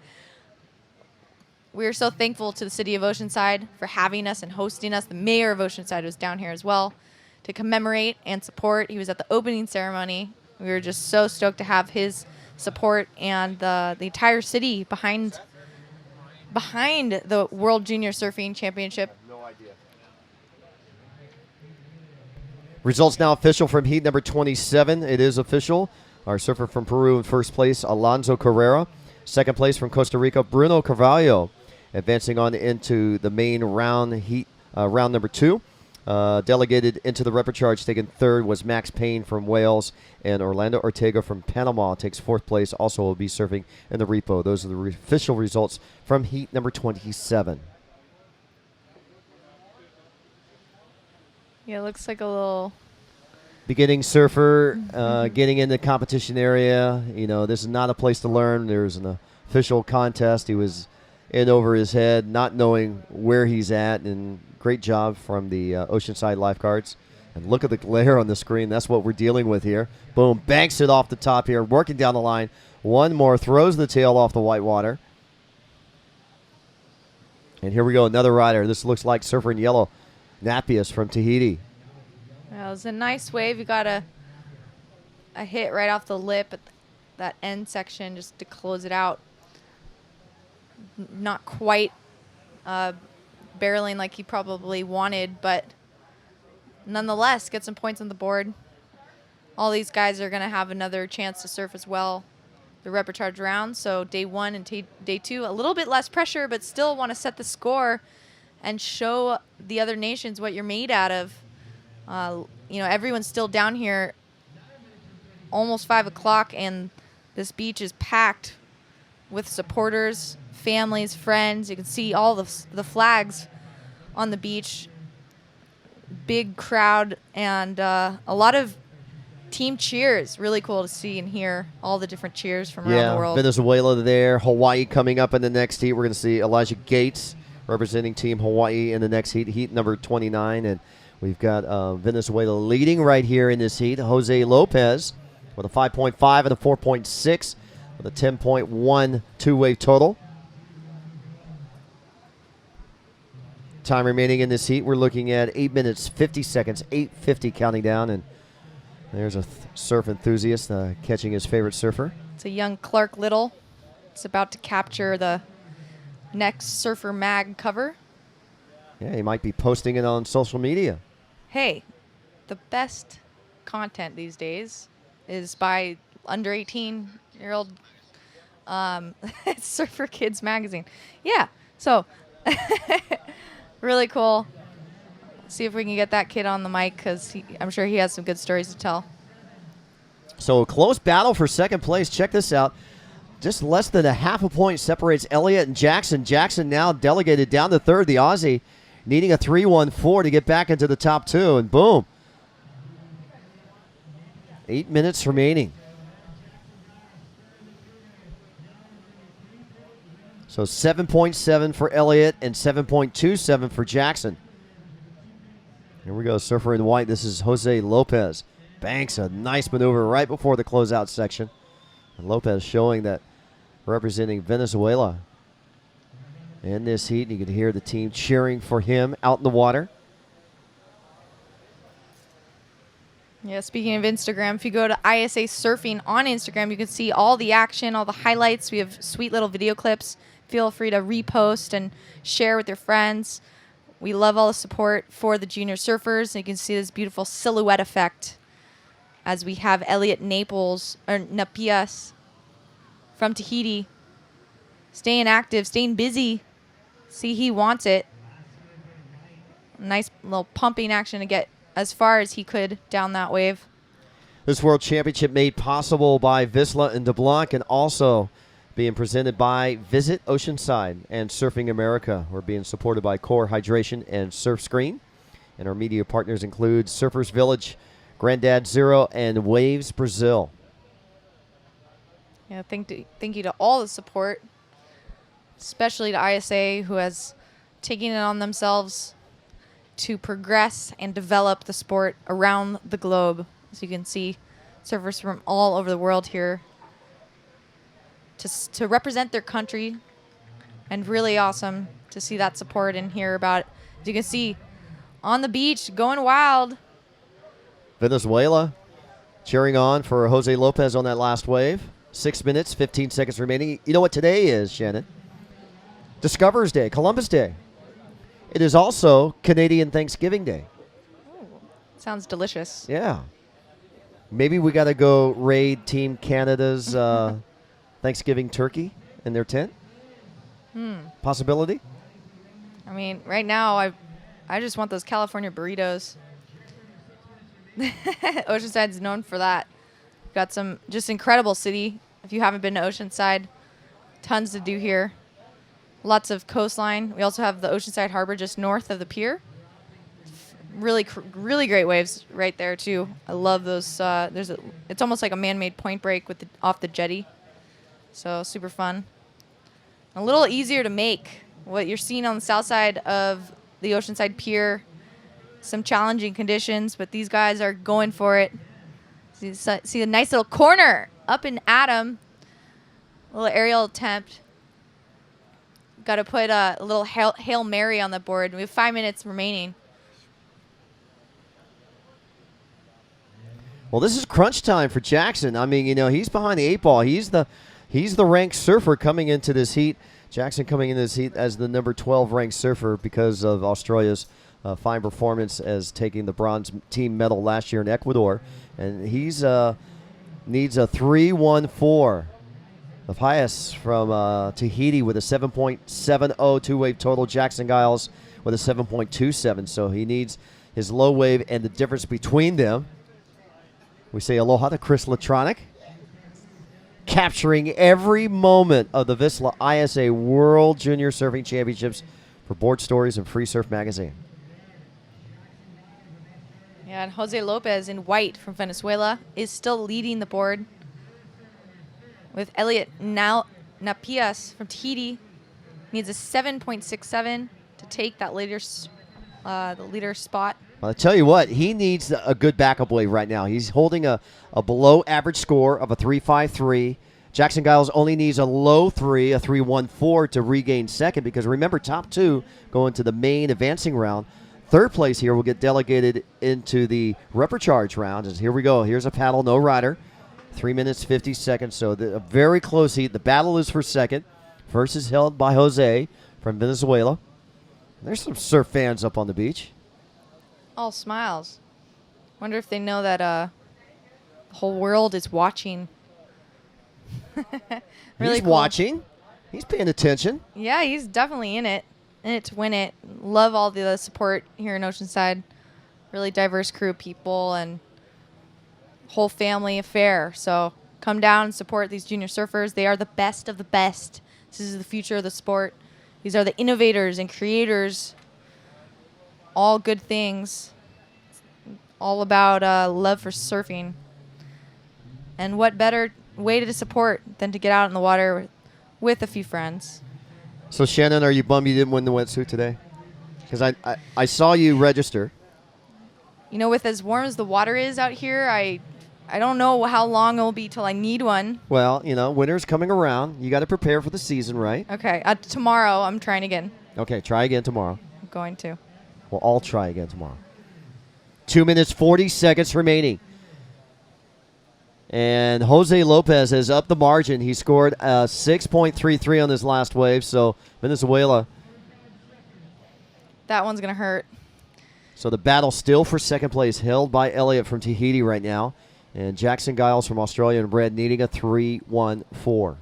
we're so thankful to the city of Oceanside for having us and hosting us. The mayor of Oceanside was down here as well to commemorate and support. He was at the opening ceremony. We were just so stoked to have his support and the entire city behind the World Junior Surfing Championship. No idea. Results now official from heat number 27. It is official. Our surfer from Peru in first place, Alonso Carrera. Second place from Costa Rica, Bruno Carvalho. Advancing on into the main round, heat round number 2. Delegated into the repechage, taken third, was Max Payne from Wales, and Orlando Ortega from Panama takes fourth place. Also will be surfing in the repo. Those are the official results from heat number 27. Yeah, it looks like a little beginning surfer, getting in the competition area. You know, this is not a place to learn. There's an official contest. He was in over his head, not knowing where he's at, and great job from the Oceanside lifeguards. And look at the glare on the screen. That's what we're dealing with here. Boom, banks it off the top here, working down the line. One more, throws the tail off the white water. And here we go, another rider. This looks like surfer in yellow, Napius from Tahiti. That was a nice wave. You got a hit right off the lip at that end section just to close it out. Not quite barreling like he probably wanted, but nonetheless, get some points on the board. All these guys are going to have another chance to surf as well. The repertoire round, so day 1 and day 2, a little bit less pressure, but still want to set the score and show the other nations what you're made out of. You know, everyone's still down here almost 5 o'clock, and this beach is packed with supporters, families, friends. You can see all the flags on the beach. Big crowd and a lot of team cheers. Really cool to see and hear all the different cheers from around the world. Venezuela there, Hawaii coming up in the next heat. We're going to see Elijah Gates representing Team Hawaii in the next heat, heat number 29. And we've got Venezuela leading right here in this heat. Jose Lopez with a 5.5 and a 4.6 with a 10.1 two-wave total. Time remaining in this heat, we're looking at 8 minutes, 50 seconds, 8:50 counting down. And there's a surf enthusiast catching his favorite surfer. It's a young Clark Little. It's about to capture the next Surfer Mag cover. Yeah, he might be posting it on social media. Hey, the best content these days is by under 18-year-old Surfer Kids magazine. Yeah, so really cool. See if we can get that kid on the mic, because I'm sure he has some good stories to tell. So a close battle for second place. Check this out. Just less than a half a point separates Elliott and Jackson. Jackson now delegated down to third, the Aussie, needing a 3:14 to get back into the top 2, and boom. 8 minutes remaining. So 7.7 for Elliott and 7.27 for Jackson. Here we go, surfer in white. This is Jose Lopez. Banks a nice maneuver right before the closeout section. And Lopez showing that representing Venezuela in this heat. You can hear the team cheering for him out in the water. Yeah, speaking of Instagram, if you go to ISA Surfing on Instagram, you can see all the action, all the highlights. We have sweet little video clips. Feel free to repost and share with your friends. We love all the support for the junior surfers. And you can see this beautiful silhouette effect as we have Elliott Napias from Tahiti staying active, staying busy. See, he wants it. Nice little pumping action to get as far as he could down that wave. This World Championship made possible by VISSLA and DeBlanc, and also being presented by Visit Oceanside and Surfing America. We're being supported by Core Hydration and Surf Screen. And our media partners include Surfers Village, Grandad Zero, and Waves Brazil. Yeah, thank you to all the support, especially to ISA, who has taken it on themselves to progress and develop the sport around the globe. As you can see, surfers from all over the world here to represent their country, and really awesome to see that support and hear about it. As you can see, on the beach, going wild. Venezuela cheering on for Jose Lopez on that last wave. 6 minutes, 15 seconds remaining. You know what today is, Shannon? Discoverers Day, Columbus Day. It is also Canadian Thanksgiving Day. Ooh, sounds delicious. Yeah. Maybe we got to go raid Team Canada's Thanksgiving turkey in their tent. Possibility? I mean, right now, I just want those California burritos. Oceanside's known for that. Got some just incredible city. If you haven't been to Oceanside, tons to do here. Lots of coastline. We also have the Oceanside Harbor just north of the pier. really great waves right there too. I love those. It's almost like a man-made point break with off the jetty, so super fun. A little easier to make. What you're seeing on the south side of the Oceanside Pier, some challenging conditions, but these guys are going for it. See a nice little corner up and at 'em. A little aerial attempt. Got to put a little Hail Mary on the board. We have 5 minutes remaining. Well, this is crunch time for Jackson. I mean, he's behind the 8 ball. He's the ranked surfer coming into this heat. Jackson coming into this heat as the number 12 ranked surfer because of Australia's fine performance as taking the bronze team medal last year in Ecuador. And he's needs a 3.14. The highest from Tahiti with a 7.70 two-wave total. Jackson Giles with a 7.27. So he needs his low wave and the difference between them. We say aloha to Chris Latronic, capturing every moment of the VISSLA ISA World Junior Surfing Championships for Board Stories and Free Surf Magazine. Yeah, and Jose Lopez in white from Venezuela is still leading the board, with Elliot Napias from Tahiti needs a 7.67 to take that leader spot. Well, I tell you what, he needs a good backup wave right now. He's holding a below average score of a 3.53. Jackson Giles only needs a low 3, a 3.14 to regain second because remember, top 2 go into the main advancing round. Third place here will get delegated into the repecharge round. As here we go. Here's a paddle, no rider. 3 minutes, 50 seconds. So a very close heat. The battle is for second. First is held by Jose from Venezuela. There's some surf fans up on the beach. All smiles. Wonder if they know that the whole world is watching. Really He's cool. watching. He's paying attention. Yeah, he's definitely in it to win it. Love all the support here in Oceanside. Really diverse crew of people and whole family affair. So come down and support these junior surfers. They are the best of the best. This is the future of the sport. These are the innovators and creators. All good things. All about love for surfing. And what better way to support than to get out in the water with a few friends. So, Shannon, are you bummed you didn't win the wetsuit today? Because I saw you register. You know, with as warm as the water is out here, I don't know how long it will be till I need one. Well, winter's coming around. You got to prepare for the season, right? Okay, tomorrow I'm trying again. Okay, try again tomorrow. I'm going to. We'll all try again tomorrow. 2 minutes, 40 seconds remaining. And Jose Lopez has upped the margin. He scored a 6.33 on his last wave, so Venezuela. That one's going to hurt. So the battle still for second place, held by Elliot from Tahiti right now. And Jackson Giles from Australia and Red needing a 3.14.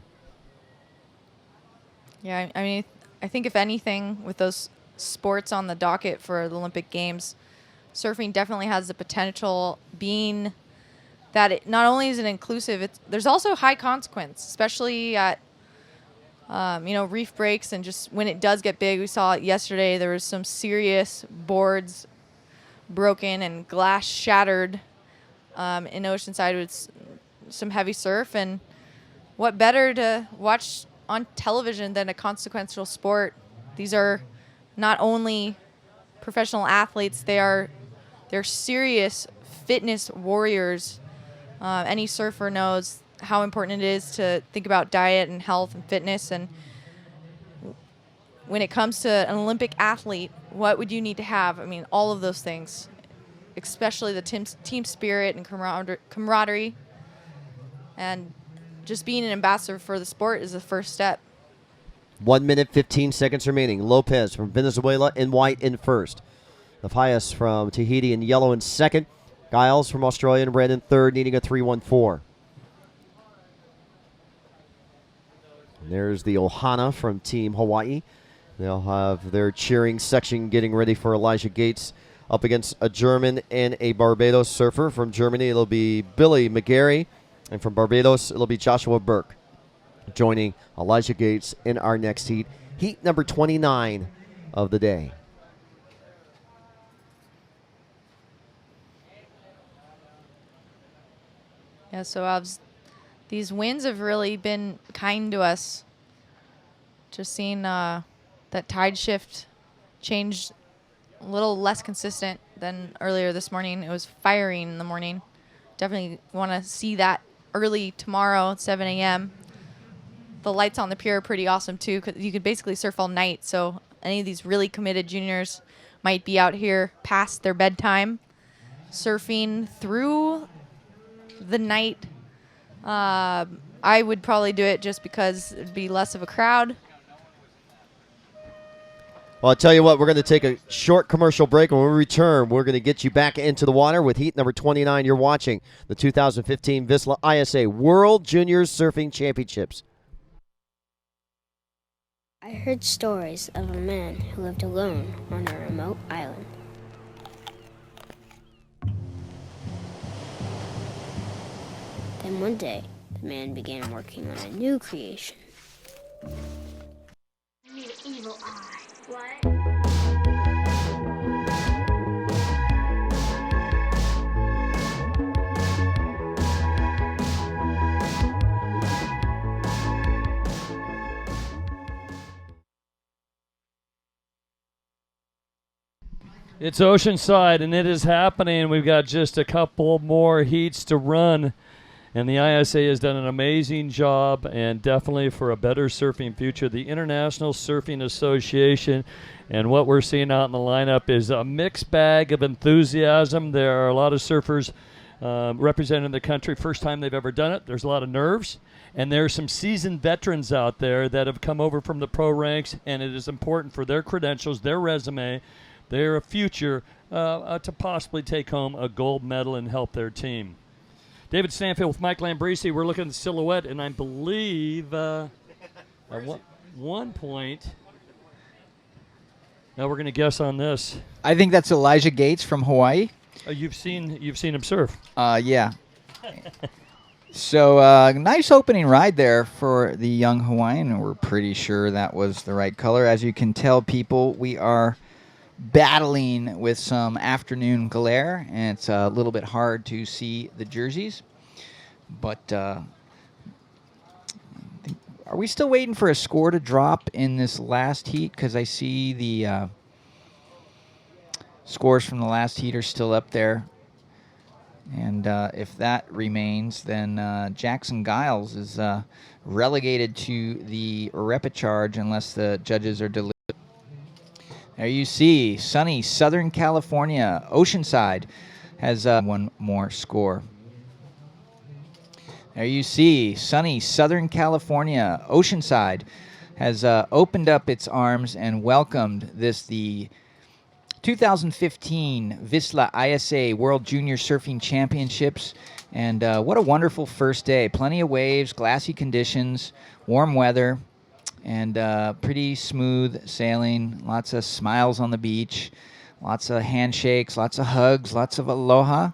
Yeah, I mean, I think if anything, with those sports on the docket for the Olympic Games, surfing definitely has the potential, being that it not only is it inclusive, there's also high consequence, especially at reef breaks and just when it does get big. We saw it yesterday. There was some serious boards broken and glass shattered in Oceanside with some heavy surf. And what better to watch on television than a consequential sport? These are not only professional athletes, they're serious fitness warriors. Any surfer knows how important it is to think about diet and health and fitness. And when it comes to an Olympic athlete, what would you need to have? I mean, all of those things, especially the team spirit and camaraderie. And just being an ambassador for the sport is the first step. 1 minute, 15 seconds remaining. Lopez from Venezuela in white in first. Napias from Tahiti in yellow in second. Giles from Australia in red in third, needing a 3.14. And there's the Ohana from Team Hawaii. They'll have their cheering section getting ready for Elijah Gates up against a German and a Barbados surfer. From Germany, it'll be Billy McGarry. And from Barbados, it'll be Joshua Burke joining Elijah Gates in our next heat. Heat number 29 of the day. Yeah, so these winds have really been kind to us. Just seeing that tide shift changed a little less consistent than earlier this morning. It was firing in the morning. Definitely want to see that early tomorrow at 7 a.m. The lights on the pier are pretty awesome too, because you could basically surf all night. So any of these really committed juniors might be out here past their bedtime, surfing through the night. I would probably do it just because it'd be less of a crowd. Well, I'll tell you what, we're going to take a short commercial break. When we return, we're going to get you back into the water with heat number 29. You're watching the 2015 VISSLA ISA World Juniors Surfing Championships. I heard stories of a man who lived alone on a remote island. Then one day, the man began working on a new creation. I need an evil eye. What? It's Oceanside, and it is happening. We've got just a couple more heats to run, and the ISA has done an amazing job, and definitely for a better surfing future. The International Surfing Association, and what we're seeing out in the lineup is a mixed bag of enthusiasm. There are a lot of surfers representing the country, first time they've ever done it. There's a lot of nerves, and there are some seasoned veterans out there that have come over from the pro ranks, and it is important for their credentials, their resume, their future to possibly take home a gold medal and help their team. David Stanfield with Mike Lambrisi. We're looking at the silhouette, and I believe at one point. Now we're going to guess on this. I think that's Elijah Gates from Hawaii. You've seen him surf. Yeah. So nice opening ride there for the young Hawaiian, and we're pretty sure that was the right color. As you can tell, people, we are battling with some afternoon glare, and it's a little bit hard to see the jerseys. But are we still waiting for a score to drop in this last heat? Because I see the scores from the last heat are still up there. And if that remains, then Jackson Giles is relegated to the repechage unless the judges are delivered. There you see, sunny Southern California, Oceanside has one more score. There you see, sunny Southern California, Oceanside has opened up its arms and welcomed the 2015 VISSLA ISA World Junior Surfing Championships. And what a wonderful first day. Plenty of waves, glassy conditions, warm weather, and pretty smooth sailing. Lots of smiles on the beach, lots of handshakes, lots of hugs, lots of aloha.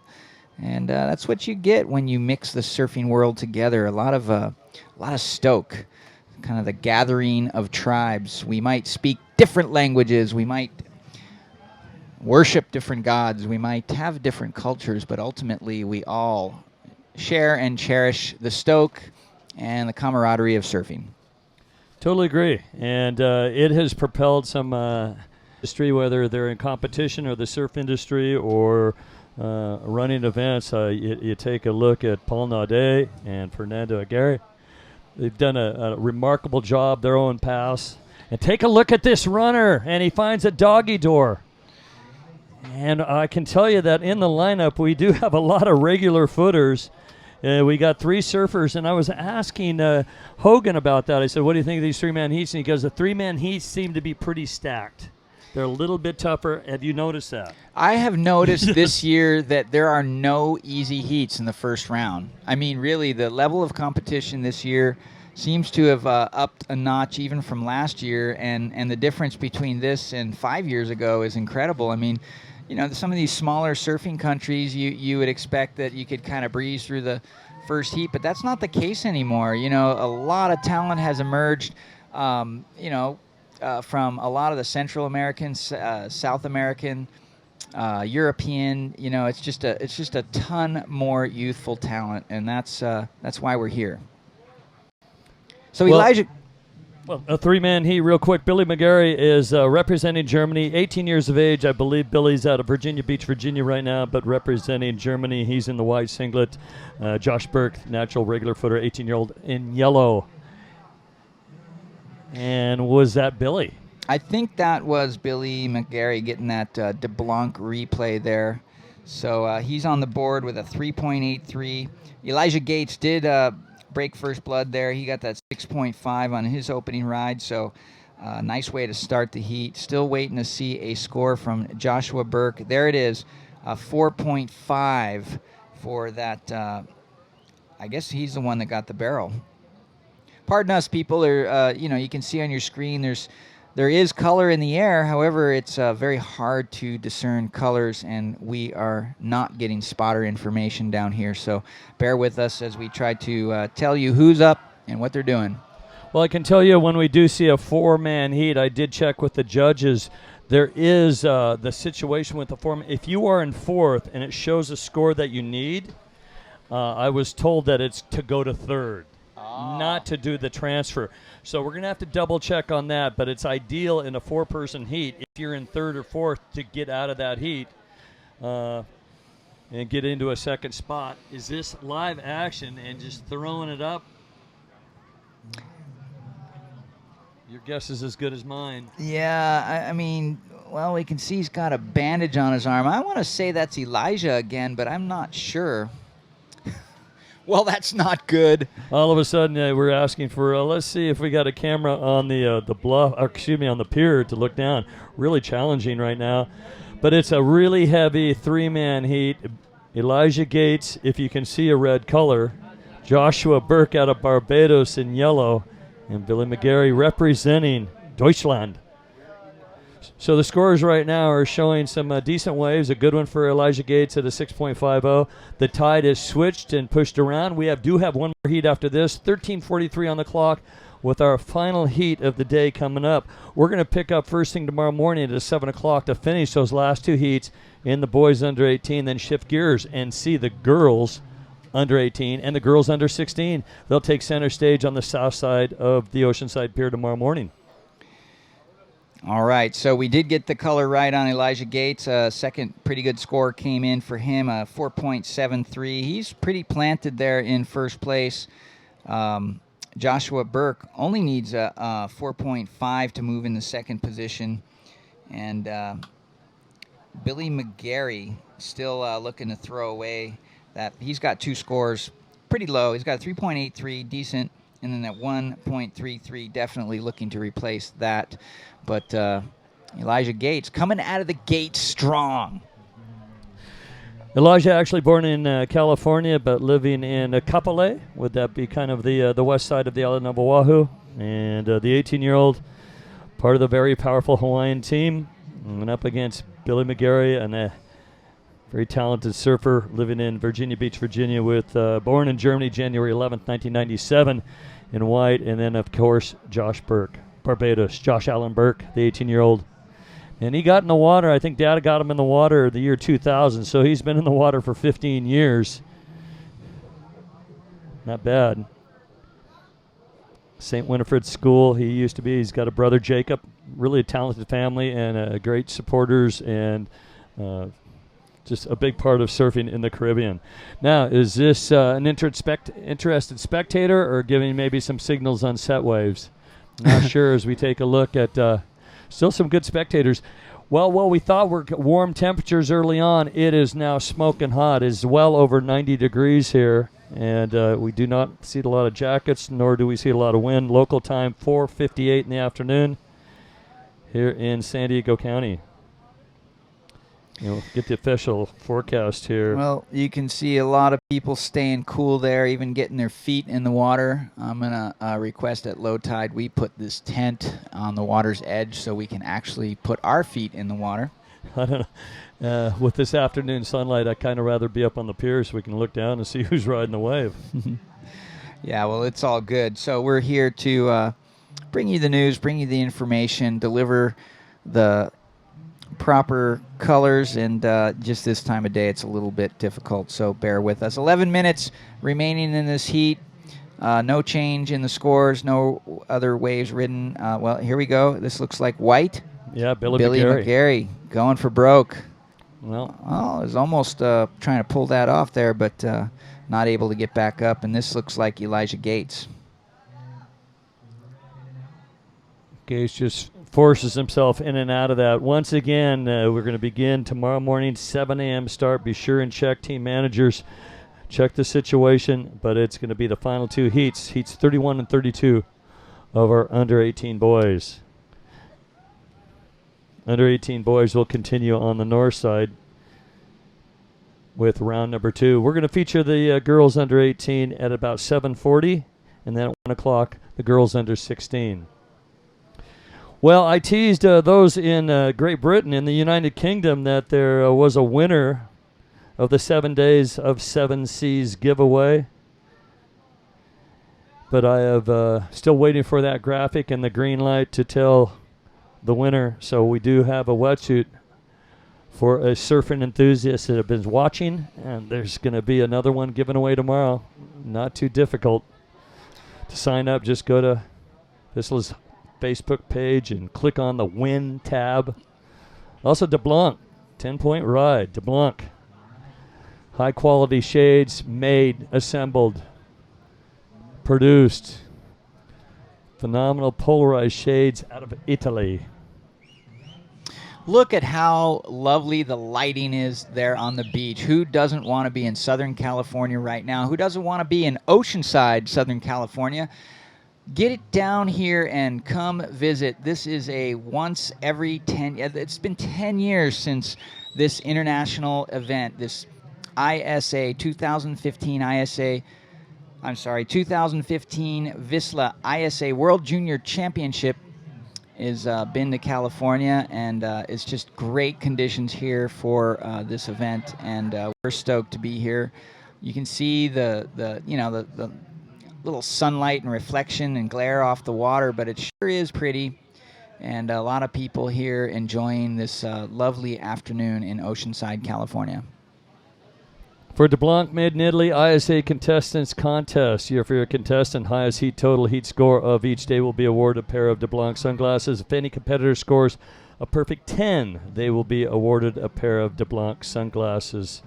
And that's what you get when you mix the surfing world together. A lot of stoke, kind of the gathering of tribes. We might speak different languages. We might worship different gods. We might have different cultures, but ultimately we all share and cherish the stoke and the camaraderie of surfing. Totally agree. And it has propelled some industry, whether they're in competition or the surf industry or running events. You take a look at Paul Naudet and Fernando Aguirre. They've done a remarkable job, their own pass. And take a look at this runner, and he finds a doggy door. And I can tell you that in the lineup, we do have a lot of regular footers. We got 3 surfers, and I was asking Hogan about that. I said, what do you think of these 3-man heats? And he goes, the 3-man heats seem to be pretty stacked. They're a little bit tougher. Have you noticed that? I have noticed this year that there are no easy heats in the first round. I mean, really, the level of competition this year seems to have upped a notch even from last year, and the difference between this and 5 years ago is incredible. I mean, you know, some of these smaller surfing countries, you would expect that you could kind of breeze through the first heat, but that's not the case anymore. You know, a lot of talent has emerged, from a lot of the Central American, South American European. You know, it's just a ton more youthful talent, and that's why we're here. So Well, Elijah. Well, a three-man heat real quick. Billy McGarry is representing Germany, 18 years of age. I believe Billy's out of Virginia Beach, Virginia right now, but representing Germany. He's in the white singlet. Josh Burke, natural regular footer, 18-year-old in yellow. And was that Billy? I think that was Billy McGarry getting that DeBlanc replay there. So he's on the board with a 3.83. Elijah Gates did break first blood there. He got that 6.5 on his opening ride. So nice way to start the heat. Still waiting to see a score from Joshua Burke. There it is, 4.5 for that. I guess he's the one that got the barrel. Pardon us, people. You can see on your screen there is color in the air. However, it's very hard to discern colors, and we are not getting spotter information down here. So bear with us as we try to tell you who's up and what they're doing. Well, I can tell you when we do see a four-man heat, I did check with the judges. There is the situation with the foreman. If you are in fourth and it shows a score that you need, I was told that it's to go to third. Not to do the transfer. So we're going to have to double check on that, but it's ideal in a four-person heat if you're in third or fourth to get out of that heat and get into a second spot. Is this live action and just throwing it up? Your guess is as good as mine. Yeah, I mean, well, we can see he's got a bandage on his arm. I want to say that's Elijah again, but I'm not sure. Well, that's not good. All of a sudden, we're asking for. Let's see if we got a camera on the bluff. On the pier to look down. Really challenging right now, but it's a really heavy three-man heat. Elijah Gates, if you can see a red color, Joshua Burke out of Barbados in yellow, and Billy McGarry representing Deutschland. So the scores right now are showing some decent waves. A good one for Elijah Gates at a 6.50. The tide is switched and pushed around. We do have one more heat after this. 13:43 on the clock with our final heat of the day coming up. We're going to pick up first thing tomorrow morning at 7 o'clock to finish those last two heats in the boys under 18, then shift gears and see the girls under 18 and the girls under 16. They'll take center stage on the south side of the Oceanside Pier tomorrow morning. All right, so we did get the color right on Elijah Gates. Second pretty good score came in for him, 4.73. He's pretty planted there in first place. Joshua Burke only needs a 4.5 to move in the second position. And Billy McGarry still looking to throw away that. He's got two scores pretty low. He's got a 3.83, decent, and then that 1.33 definitely looking to replace that. But Elijah Gates coming out of the gate strong. Elijah actually born in California, but living in Kapolei. Would that be kind of the west side of the island of Oahu? And the 18-year-old, part of the very powerful Hawaiian team, and up against Billy McGarry, and a very talented surfer living in Virginia Beach, Virginia, with born in Germany, January 11th, 1997, in white, and then, of course, Josh Burke. Barbados, Josh Allen Burke, the 18-year-old. And he got in the water. I think Dad got him in the water the year 2000, so he's been in the water for 15 years. Not bad. St. Winifred's School, he used to be. He's got a brother, Jacob, really a talented family and great supporters and just a big part of surfing in the Caribbean. Now, is this an interested spectator or giving maybe some signals on set waves? Not sure as we take a look at still some good spectators. Well, we thought were warm temperatures early on. It is now smoking hot. It's well over 90 degrees here, and we do not see a lot of jackets, nor do we see a lot of wind. Local time, 4:58 in the afternoon here in San Diego County. Get the official forecast here. Well, you can see a lot of people staying cool there, even getting their feet in the water. I'm going to request at low tide we put this tent on the water's edge so we can actually put our feet in the water. I don't know. With this afternoon sunlight, I'd kind of rather be up on the pier so we can look down and see who's riding the wave. Yeah, well, it's all good. So we're here to bring you the news, bring you the information, deliver the proper colors, and just this time of day it's a little bit difficult, so bear with us. 11 minutes remaining in this heat. No change in the scores, no other waves ridden. Well, here we go. This looks like white. Yeah, Billy McGarry going for broke. Well, I was almost trying to pull that off there, but not able to get back up, and this looks like Elijah Gates. Gates just forces himself in and out of that. Once again, we're going to begin tomorrow morning, 7 a.m. start. Be sure and check team managers. Check the situation, but it's going to be the final two heats, heats 31 and 32 of our under-18 boys. Under-18 boys will continue on the north side with round number 2. We're going to feature the girls under-18 at about 7:40, and then at 1 o'clock, the girls under-16. Well, I teased those in Great Britain, in the United Kingdom, that there was a winner of the 7 Days of 7 Seas giveaway. But I have still waiting for that graphic and the green light to tell the winner. So we do have a wetsuit for a surfing enthusiast that have been watching, and there's going to be another one given away tomorrow. Not too difficult to sign up. Just go to VISSLA's Facebook page and click on the Win tab. Also, DeBlanc, 10-point ride. DeBlanc. High quality shades made, assembled, produced. Phenomenal polarized shades out of Italy. Look at how lovely the lighting is there on the beach. Who doesn't want to be in Southern California right now? Who doesn't want to be in Oceanside, Southern California? Get it down here and come visit. This is a once every 10, it's been 10 years since this international event, this 2015 VISSLA ISA World Junior Championship has been to California, and it's just great conditions here for this event, and we're stoked to be here. You can see the little sunlight and reflection and glare off the water, but it sure is pretty, and a lot of people here enjoying this lovely afternoon in Oceanside, California. For DeBlanc Made in Italy ISA Contestants Contest, for your contestant, highest heat total heat score of each day will be awarded a pair of DeBlanc sunglasses. If any competitor scores a perfect 10, they will be awarded a pair of DeBlanc sunglasses.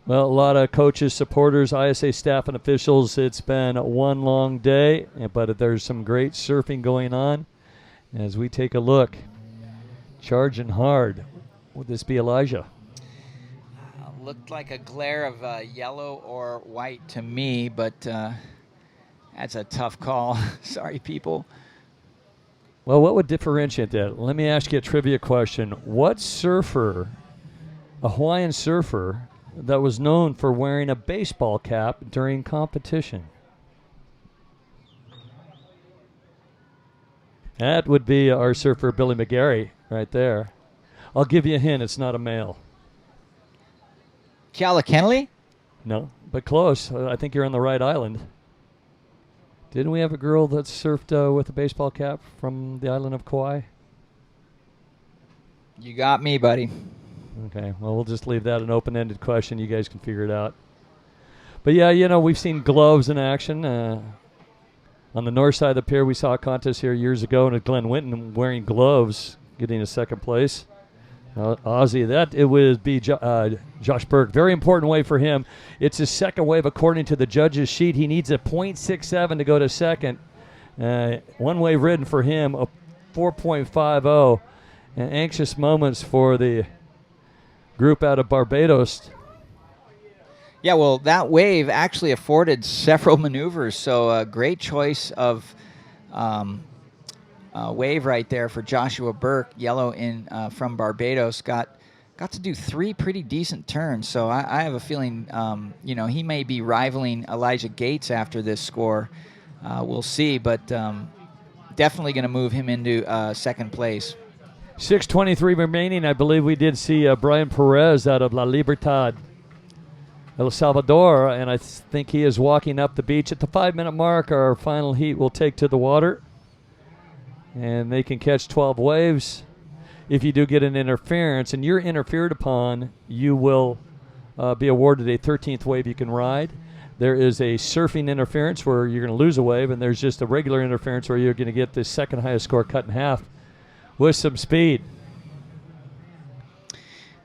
Well, a lot of coaches, supporters, ISA staff, and officials. It's been one long day, but there's some great surfing going on. As we take a look, charging hard. Would this be Elijah? Looked like a glare of yellow or white to me, but that's a tough call. Sorry, people. Well, what would differentiate that? Let me ask you a trivia question. What surfer, a Hawaiian surfer, that was known for wearing a baseball cap during competition? That would be our surfer, Billy McGarry, right there. I'll give you a hint. It's not a male. Kiala Kennelly? No, but close. I think you're on the right island. Didn't we have a girl that surfed with a baseball cap from the island of Kauai? You got me, buddy. Okay, well, we'll just leave that an open-ended question. You guys can figure it out. But, yeah, we've seen gloves in action. On the north side of the pier, we saw a contest here years ago, and Glenn Winton wearing gloves, getting a second place. Aussie, it would be Josh Burke. Very important wave for him. It's his second wave according to the judges' sheet. He needs a .67 to go to second. One wave ridden for him, a 4.50. And anxious moments for the group out of Barbados. Yeah, well, that wave actually afforded several maneuvers, so a great choice of wave right there for Joshua Burke, yellow in from Barbados. Got to do 3 pretty decent turns, so I have a feeling he may be rivaling Elijah Gates after this score. We'll see, but definitely going to move him into second place. 6:23 remaining. I believe we did see Brian Perez out of La Libertad, El Salvador, and I think he is walking up the beach. At the 5-minute mark, our final heat will take to the water. and they can catch 12 waves. If you do get an interference and you're interfered upon, you will be awarded a 13th wave you can ride. There is a surfing interference where you're going to lose a wave, and there's just a regular interference where you're going to get the second highest score cut in half with some speed.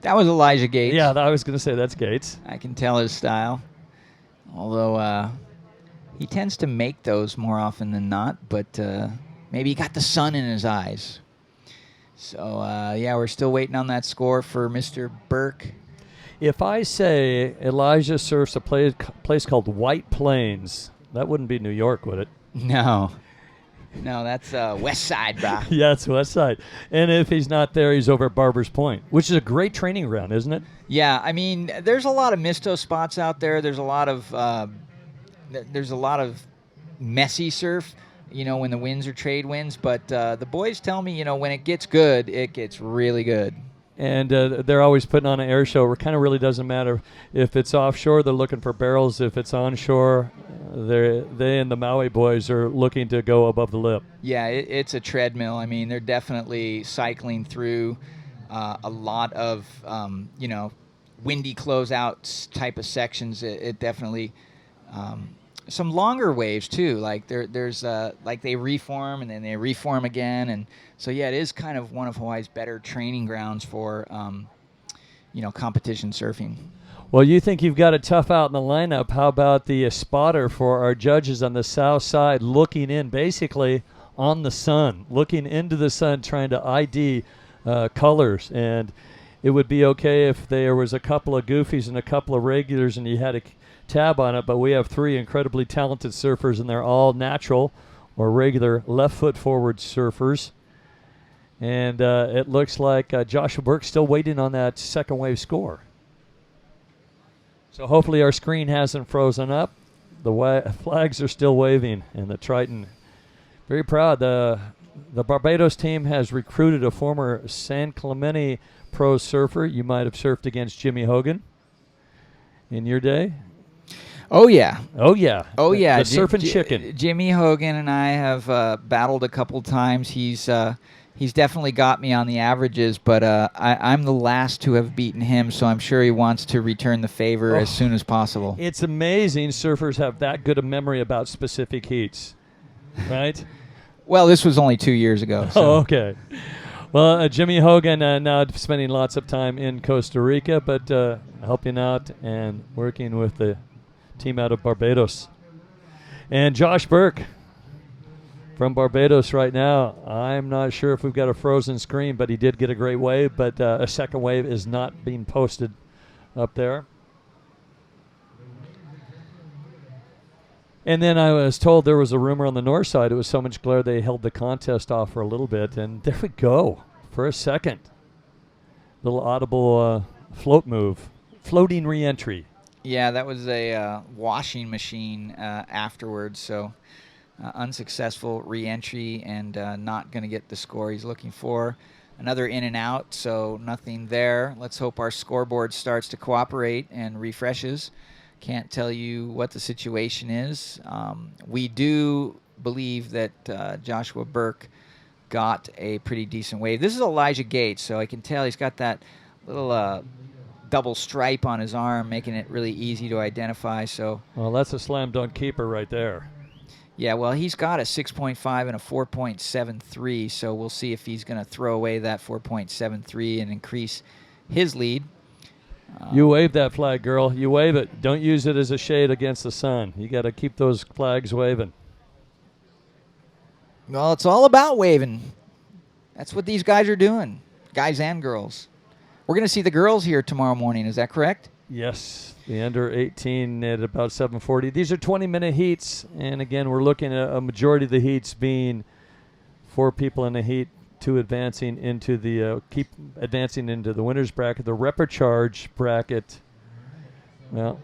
That was Elijah Gates. Yeah, I was going to say that's Gates. I can tell his style. Although he tends to make those more often than not, but maybe he got the sun in his eyes. So, yeah, we're still waiting on that score for Mr. Burke. If I say Elijah surfs a place called White Plains, that wouldn't be New York, would it? No. No, that's West Side, brah. Yeah, it's West Side. And if he's not there, he's over at Barber's Point, which is a great training ground, isn't it? Yeah, I mean, there's a lot of misto spots out there. There's a lot of messy surf, when the winds are trade winds. But the boys tell me, when it gets good, it gets really good. And they're always putting on an air show where it kind of really doesn't matter. If it's offshore, they're looking for barrels. If it's onshore, they and the Maui boys are looking to go above the lip. Yeah, it's a treadmill. I mean, they're definitely cycling through a lot of, windy closeouts type of sections. It definitely... some longer waves too, like there's like they reform and then they reform again, and so yeah, it is kind of one of Hawaii's better training grounds for competition surfing. Well, you think you've got it tough out in the lineup. How about the spotter for our judges on the south side, looking in basically on the sun, looking into the sun, trying to ID colors? And it would be okay if there was a couple of goofies and a couple of regulars and you had a tab on it, but we have three incredibly talented surfers, and they're all natural or regular left foot forward surfers. And it looks like Joshua Burke's still waiting on that second wave score. So hopefully our screen hasn't frozen up. The flags are still waving, and the Triton, very proud. The Barbados team has recruited a former San Clemente pro surfer. You might have surfed against Jimmy Hogan in your day. Oh, yeah. Oh, yeah. Oh, yeah. The surfing chicken. Jimmy Hogan and I have battled a couple times. He's definitely got me on the averages, but I'm the last to have beaten him, so I'm sure he wants to return the favor as soon as possible. It's amazing surfers have that good a memory about specific heats, right? Well, this was only 2 years ago. So. Oh, okay. Well, Jimmy Hogan now spending lots of time in Costa Rica, but helping out and working with the team out of Barbados. And Josh Burke from Barbados right now. I'm not sure if we've got a frozen screen, but he did get a great wave, but a second wave is not being posted up there. And then I was told there was a rumor on the north side. It was so much glare they held the contest off for a little bit, and there we go for a second. Little audible float move, floating re-entry. Yeah, that was a washing machine afterwards, so unsuccessful re-entry and not going to get the score he's looking for. Another in and out, so nothing there. Let's hope our scoreboard starts to cooperate and refreshes. Can't tell you what the situation is. We do believe that Joshua Burke got a pretty decent wave. This is Elijah Gates, so I can tell he's got that little double stripe on his arm, making it really easy to identify. So, well, that's a slam dunk keeper right there. Yeah, well, he's got a 6.5 and a 4.73, so we'll see if he's going to throw away that 4.73 and increase his lead. You wave that flag, girl. You wave it. Don't use it as a shade against the sun. You got to keep those flags waving. Well, it's all about waving. That's what these guys are doing, guys and girls. We're going to see the girls here tomorrow morning. Is that correct? Yes, the under 18 at about 7:40. These are 20-minute heats, and again, we're looking at a majority of the heats being 4 people in the heat, 2 advancing into the keep advancing into the winners bracket. The Reprecharge bracket. Well,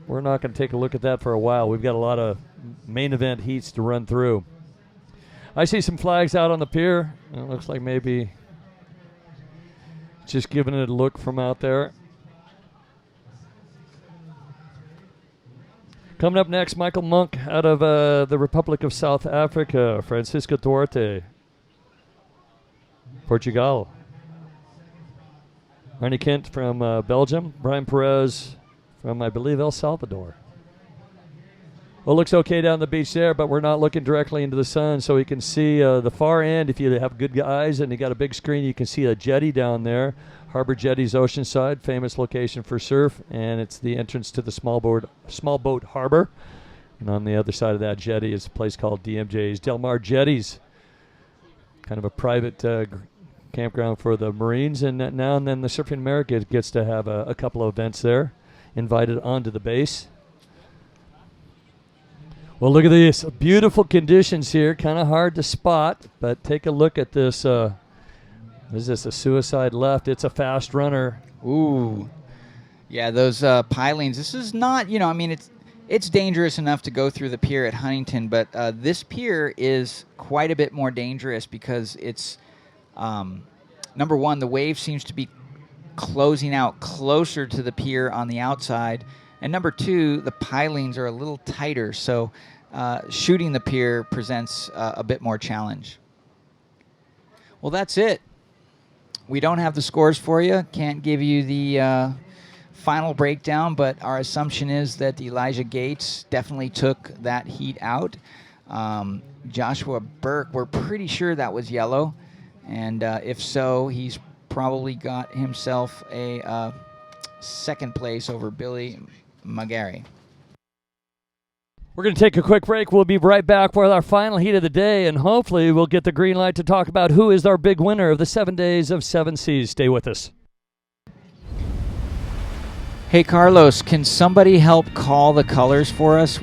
we're not going to take a look at that for a while. We've got a lot of main event heats to run through. I see some flags out on the pier. It looks like maybe just giving it a look from out there. Coming up next, Michael Monk out of the Republic of South Africa, Francisco Duarte Portugal. Arnie Kent from Belgium. Brian Perez from, I believe, El Salvador. Well, it looks okay down the beach there, but we're not looking directly into the sun, so we can see the far end. If you have good eyes and you got a big screen, you can see a jetty down there. Harbor Jetties Oceanside, famous location for surf, and it's the entrance to the small boat harbor. And on the other side of that jetty is a place called DMJ's Del Mar Jetties, kind of a private campground for the Marines. And now and then the Surfing America gets to have a couple of events there, invited onto the base. Well, look at these beautiful conditions here. Kind of hard to spot, but take a look at this. Is this a suicide left? It's a fast runner. Ooh. Yeah, those pilings. This is not, I mean, it's dangerous enough to go through the pier at Huntington, but this pier is quite a bit more dangerous because it's, number one, the wave seems to be closing out closer to the pier on the outside. And number two, the pilings are a little tighter, so shooting the pier presents a bit more challenge. Well, that's it. We don't have the scores for you. Can't give you the final breakdown, but our assumption is that Elijah Gates definitely took that heat out. Joshua Burke, we're pretty sure that was yellow, and if so, he's probably got himself a second place over Billy Magari. We're going to take a quick break. We'll be right back with our final heat of the day, and hopefully we'll get the green light to talk about who is our big winner of the 7 days of 7 seas. Stay with us. Hey, Carlos, can somebody help call the colors for us?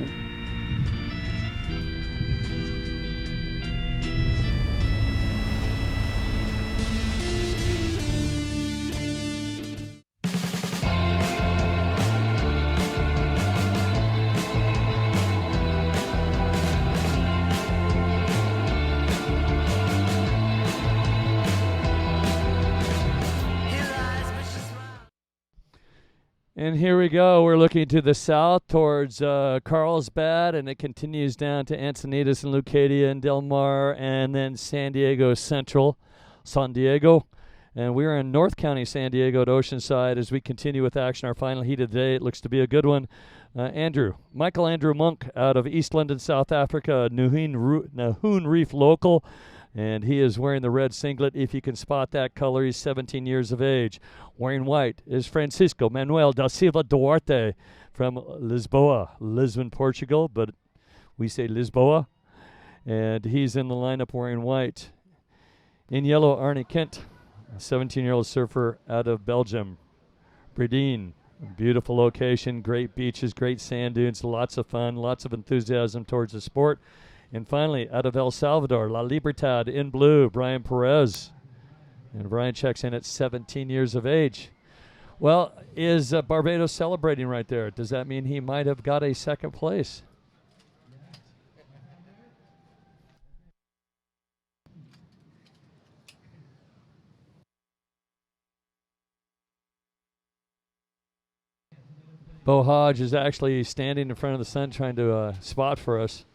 And here we go. We're looking to the south towards Carlsbad, and it continues down to Encinitas and Leucadia and Del Mar, and then San Diego Central, San Diego. And we're in North County, San Diego at Oceanside as we continue with action. Our final heat of the day. It looks to be a good one. Michael Andrew Monk out of East London, South Africa, Nahoon Reef local. And he is wearing the red singlet. If you can spot that color, he's 17 years of age. Wearing white is Francisco Manuel da Silva Duarte from Lisboa, Lisbon, Portugal, but we say Lisboa. And he's in the lineup wearing white. In yellow, Arnie Kent, a 17-year-old surfer out of Belgium. Bredin, beautiful location, great beaches, great sand dunes, lots of fun, lots of enthusiasm towards the sport. And finally, out of El Salvador, La Libertad in blue, Brian Perez. And Brian checks in at 17 years of age. Well, is Barbados celebrating right there? Does that mean he might have got a second place? Bo Hodge is actually standing in front of the sun trying to spot for us.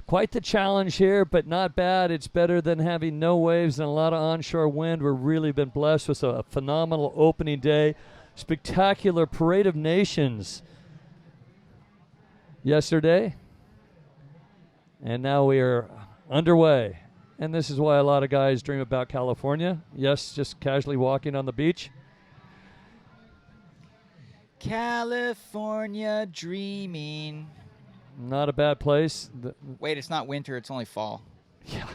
Quite the challenge here, but not bad. It's better than having no waves and a lot of onshore wind. We've really been blessed with a phenomenal opening day. Spectacular Parade of Nations yesterday. And now we are underway. And this is why a lot of guys dream about California. Yes, just casually walking on the beach. California dreaming. Not a bad place. Wait, it's not winter, it's only fall. Yeah.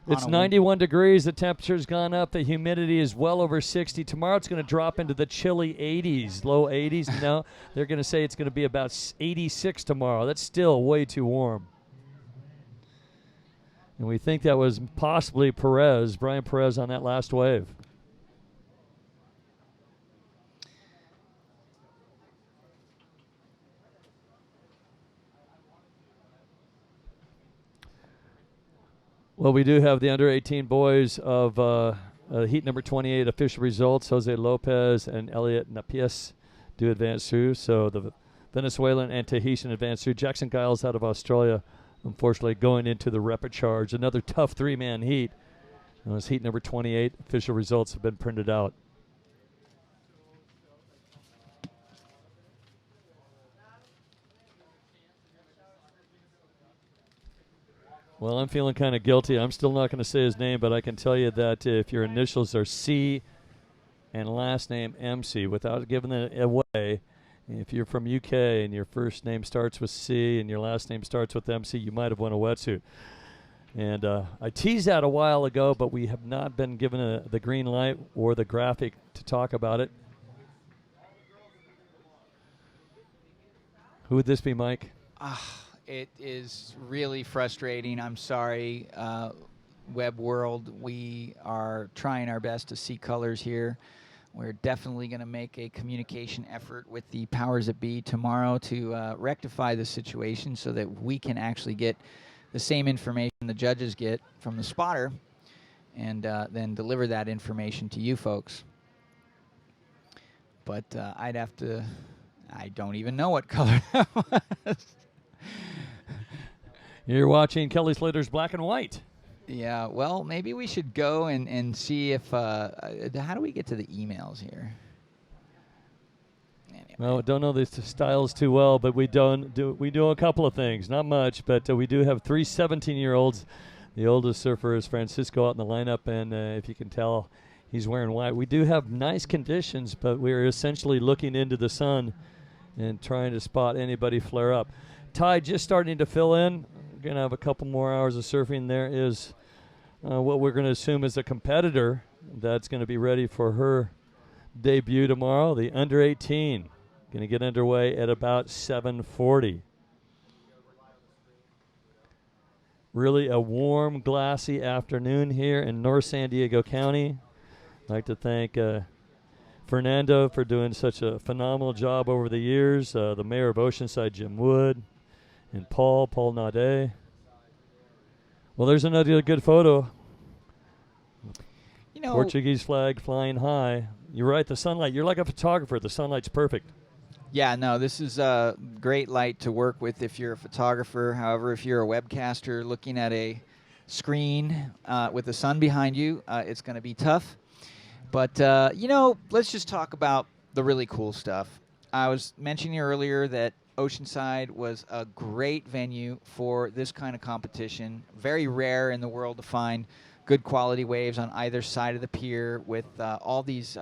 It's 91 degrees. The temperature's gone up. The humidity is well over 60. Tomorrow it's going to drop into the chilly 80s, low 80s. No, they're going to say it's going to be about 86 tomorrow. That's still way too warm. And we think that was possibly Brian Perez on that last wave. Well, we do have the under-18 boys of heat number 28 official results. Jose Lopez and Elliot Napies do advance through. So the Venezuelan and Tahitian advance through. Jackson Giles out of Australia, unfortunately, going into the repechage. Another tough three-man heat. It was heat number 28. Official results have been printed out. Well, I'm feeling kind of guilty. I'm still not going to say his name, but I can tell you that if your initials are C and last name MC, without giving it away, if you're from UK and your first name starts with C and your last name starts with MC, you might have won a wetsuit. And I teased that a while ago, but we have not been given the green light or the graphic to talk about it. Who would this be, Mike? It is really frustrating. I'm sorry, Web World. We are trying our best to see colors here. We're definitely going to make a communication effort with the powers that be tomorrow to rectify the situation so that we can actually get the same information the judges get from the spotter and then deliver that information to you folks. But I'd have to... I don't even know what color that was. You're watching Kelly Slater's Black and White. Yeah, well, maybe we should go and see if... how do we get to the emails here? Anyway. Well, don't know the styles too well, but we do a couple of things. Not much, but we do have 3 17-year-olds. The oldest surfer is Francisco out in the lineup, and if you can tell, he's wearing white. We do have nice conditions, but we're essentially looking into the sun and trying to spot anybody flare up. Tide just starting to fill in. We're going to have a couple more hours of surfing. There is what we're going to assume is a competitor that's going to be ready for her debut tomorrow, the under 18. Going to get underway at about 7:40. Really a warm, glassy afternoon here in North San Diego County. I'd like to thank Fernando for doing such a phenomenal job over the years, the mayor of Oceanside, Jim Wood, and Paul Nade. Well, there's another good photo. You know, Portuguese flag flying high. You're right, the sunlight. You're like a photographer. The sunlight's perfect. Yeah, no, this is a great light to work with if you're a photographer. However, if you're a webcaster looking at a screen with the sun behind you, it's going to be tough. But, you know, let's just talk about the really cool stuff. I was mentioning earlier that Oceanside was a great venue for this kind of competition. Very rare in the world to find good quality waves on either side of the pier with all these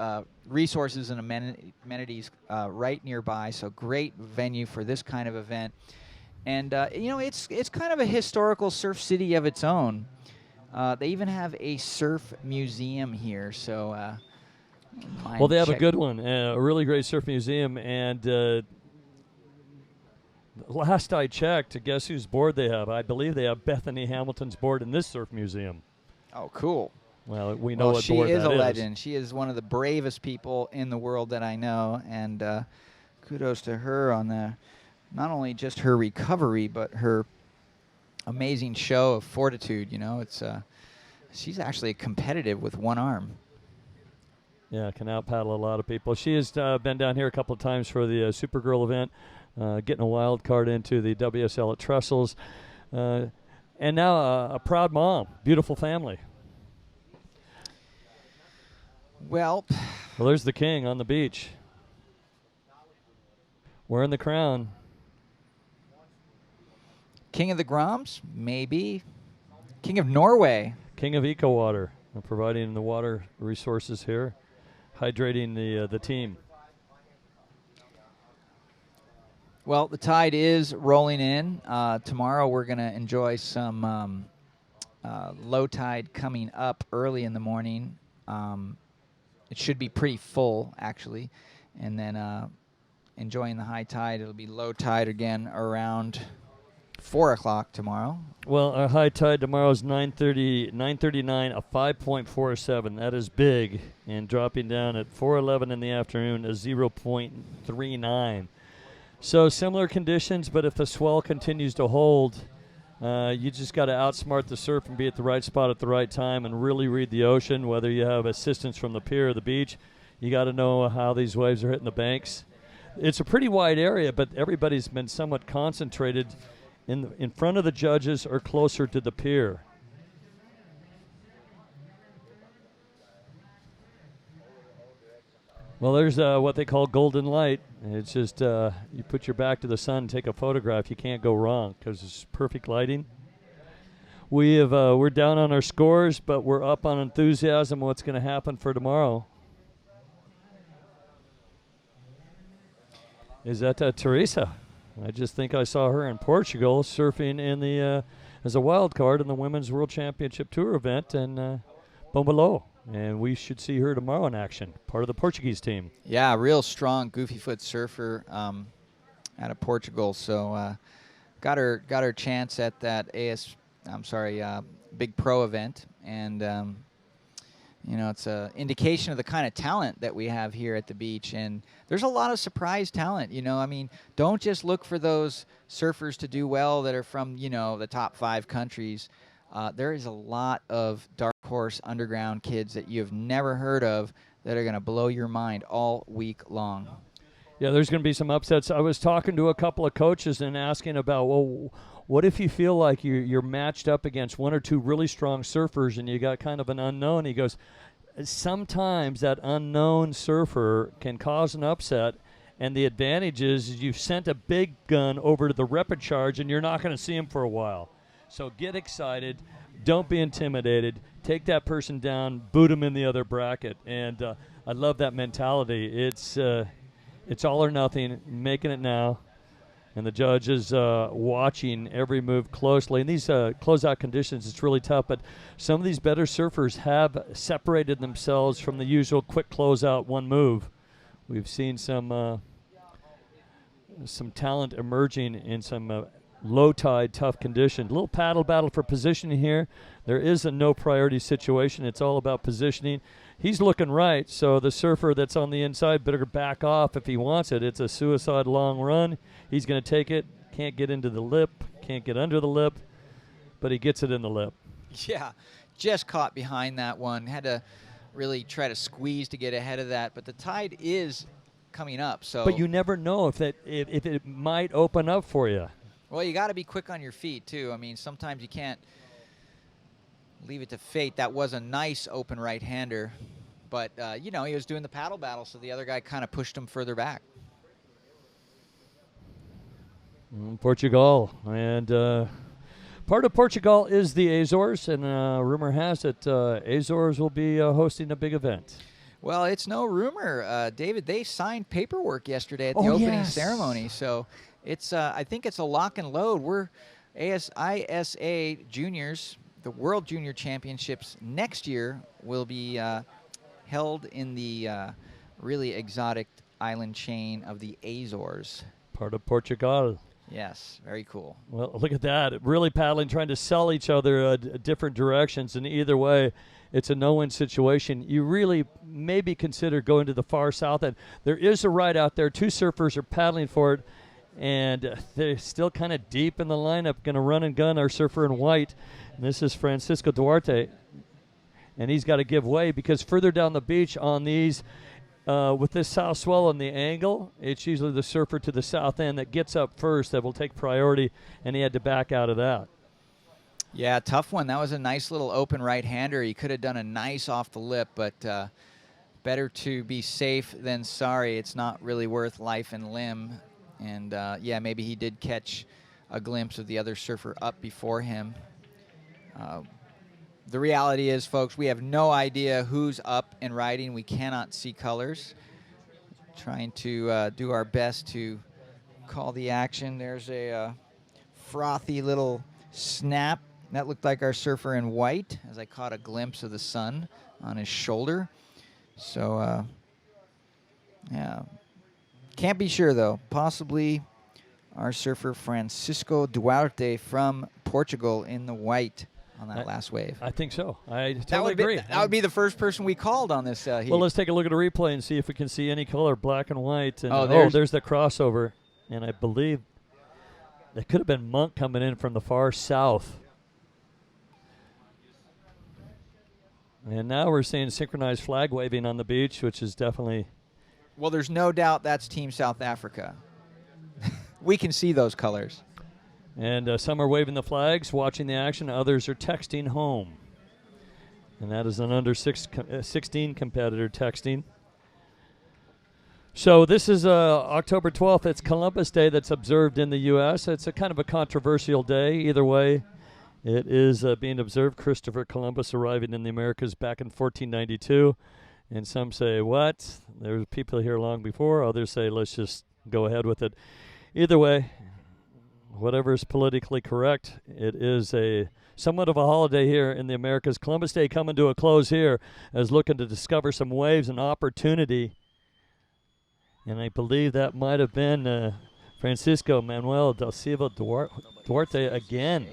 resources and amenities right nearby. So great venue for this kind of event. And, you know, it's kind of a historical surf city of its own. They even have a surf museum here, so well, they have a good one, a really great surf museum, and last I checked, guess whose board they have? I believe they have Bethany Hamilton's board in this surf museum. Oh, cool. Well, we know what board that is. She is a legend. She is one of the bravest people in the world that I know, and kudos to her on not only just her recovery, but her amazing show of fortitude. You know, it's she's actually competitive with one arm. Yeah, can out paddle a lot of people. She has been down here a couple of times for the Supergirl event, getting a wild card into the WSL at Trestles, and now a proud mom, beautiful family. Well, there's the king on the beach, wearing the crown. King of the Groms? Maybe. King of Norway. King of Eco Water, providing the water resources here, hydrating the team. Well, the tide is rolling in. Tomorrow we're going to enjoy some low tide coming up early in the morning. It should be pretty full, actually. And then enjoying the high tide. It'll be low tide again around 4 o'clock tomorrow. Well, our high tide tomorrow is 9:39, a 5.47. That is big. And dropping down at 4:11 in the afternoon, a 0.39. So similar conditions, but if the swell continues to hold, you just got to outsmart the surf and be at the right spot at the right time and really read the ocean, whether you have assistance from the pier or the beach. You got to know how these waves are hitting the banks. It's a pretty wide area, but everybody's been somewhat concentrated in front of the judges or closer to the pier. Well, there's what they call golden light. It's just you put your back to the sun, take a photograph. You can't go wrong because it's perfect lighting. We're down on our scores, but we're up on enthusiasm. What's going to happen for tomorrow? Is that Teresa? I just think I saw her in Portugal surfing in the as a wild card in the Women's World Championship Tour event in Bombalo. And we should see her tomorrow in action, part of the Portuguese team. Yeah, real strong goofy foot surfer out of Portugal. So got her chance at that Big Pro event, and it's an indication of the kind of talent that we have here at the beach. And there's a lot of surprise talent. Don't just look for those surfers to do well that are from the top 5 countries. There is a lot of dark horse underground kids that you have never heard of that are going to blow your mind all week long. Yeah, there's going to be some upsets. I was talking to a couple of coaches and asking about, well, what if you feel like you're matched up against 1 or 2 really strong surfers and you got kind of an unknown? He goes, sometimes that unknown surfer can cause an upset, and the advantage is you've sent a big gun over to the rapid charge and you're not going to see him for a while. So get excited. Don't be intimidated. Take that person down. Boot him in the other bracket. And I love that mentality. It's all or nothing, making it now. And the judge is watching every move closely. In these closeout conditions, it's really tough. But some of these better surfers have separated themselves from the usual quick closeout one move. We've seen some talent emerging in some low tide, tough conditions. A little paddle battle for positioning here. There is a no priority situation. It's all about positioning. He's looking right, so the surfer that's on the inside better back off if he wants it. It's a suicide long run. He's going to take it. Can't get into the lip. Can't get under the lip, but he gets it in the lip. Yeah, just caught behind that one. Had to really try to squeeze to get ahead of that, but the tide is coming up. So, but you never know if it might open up for you. Well, you got to be quick on your feet, too. I mean, sometimes you can't leave it to fate. That was a nice open right-hander. But, he was doing the paddle battle, so the other guy kind of pushed him further back. Portugal. And part of Portugal is the Azores, and rumor has it Azores will be hosting a big event. Well, it's no rumor, David. They signed paperwork yesterday at the opening ceremony, so it's I think it's a lock and load. We're ISA Juniors, the World Junior Championships next year will be held in the really exotic island chain of the Azores. Part of Portugal. Yes, very cool. Well, look at that. Really paddling, trying to sell each other different directions, and either way, it's a no-win situation. You really maybe consider going to the far south end. There is a ride out there. 2 surfers are paddling for it, and they're still kind of deep in the lineup, going to run and gun our surfer in white. And this is Francisco Duarte, and he's got to give way because further down the beach on these, with this south swell and the angle, it's usually the surfer to the south end that gets up first that will take priority, and he had to back out of that. Yeah, tough one. That was a nice little open right-hander. He could have done a nice off the lip, but better to be safe than sorry. It's not really worth life and limb. And, yeah, maybe he did catch a glimpse of the other surfer up before him. The reality is, folks, we have no idea who's up and riding. We cannot see colors. Trying to do our best to call the action. There's a frothy little snap. That looked like our surfer in white, as I caught a glimpse of the sun on his shoulder. So, yeah. Can't be sure, though. Possibly our surfer Francisco Duarte from Portugal in the white on that last wave. I think so. I totally agree. That would be the first person we called on this heat. Well, let's take a look at a replay and see if we can see any color, black and white. And there's the crossover. And I believe that could have been Monk coming in from the far south. And now we're seeing synchronized flag waving on the beach, which is definitely... Well, there's no doubt that's Team South Africa. We can see those colors. And some are waving the flags, watching the action. Others are texting home. And that is an under 16 competitor texting. So this is October 12th. It's Columbus Day that's observed in the U.S. It's a kind of a controversial day. Either way, it is being observed. Christopher Columbus arriving in the Americas back in 1492. And some say, what? There's people here long before. Others say, let's just go ahead with it. Either way, whatever is politically correct, it is a somewhat of a holiday here in the Americas. Columbus Day coming to a close here as looking to discover some waves and opportunity. And I believe that might have been Francisco Manuel da Silva Duarte again.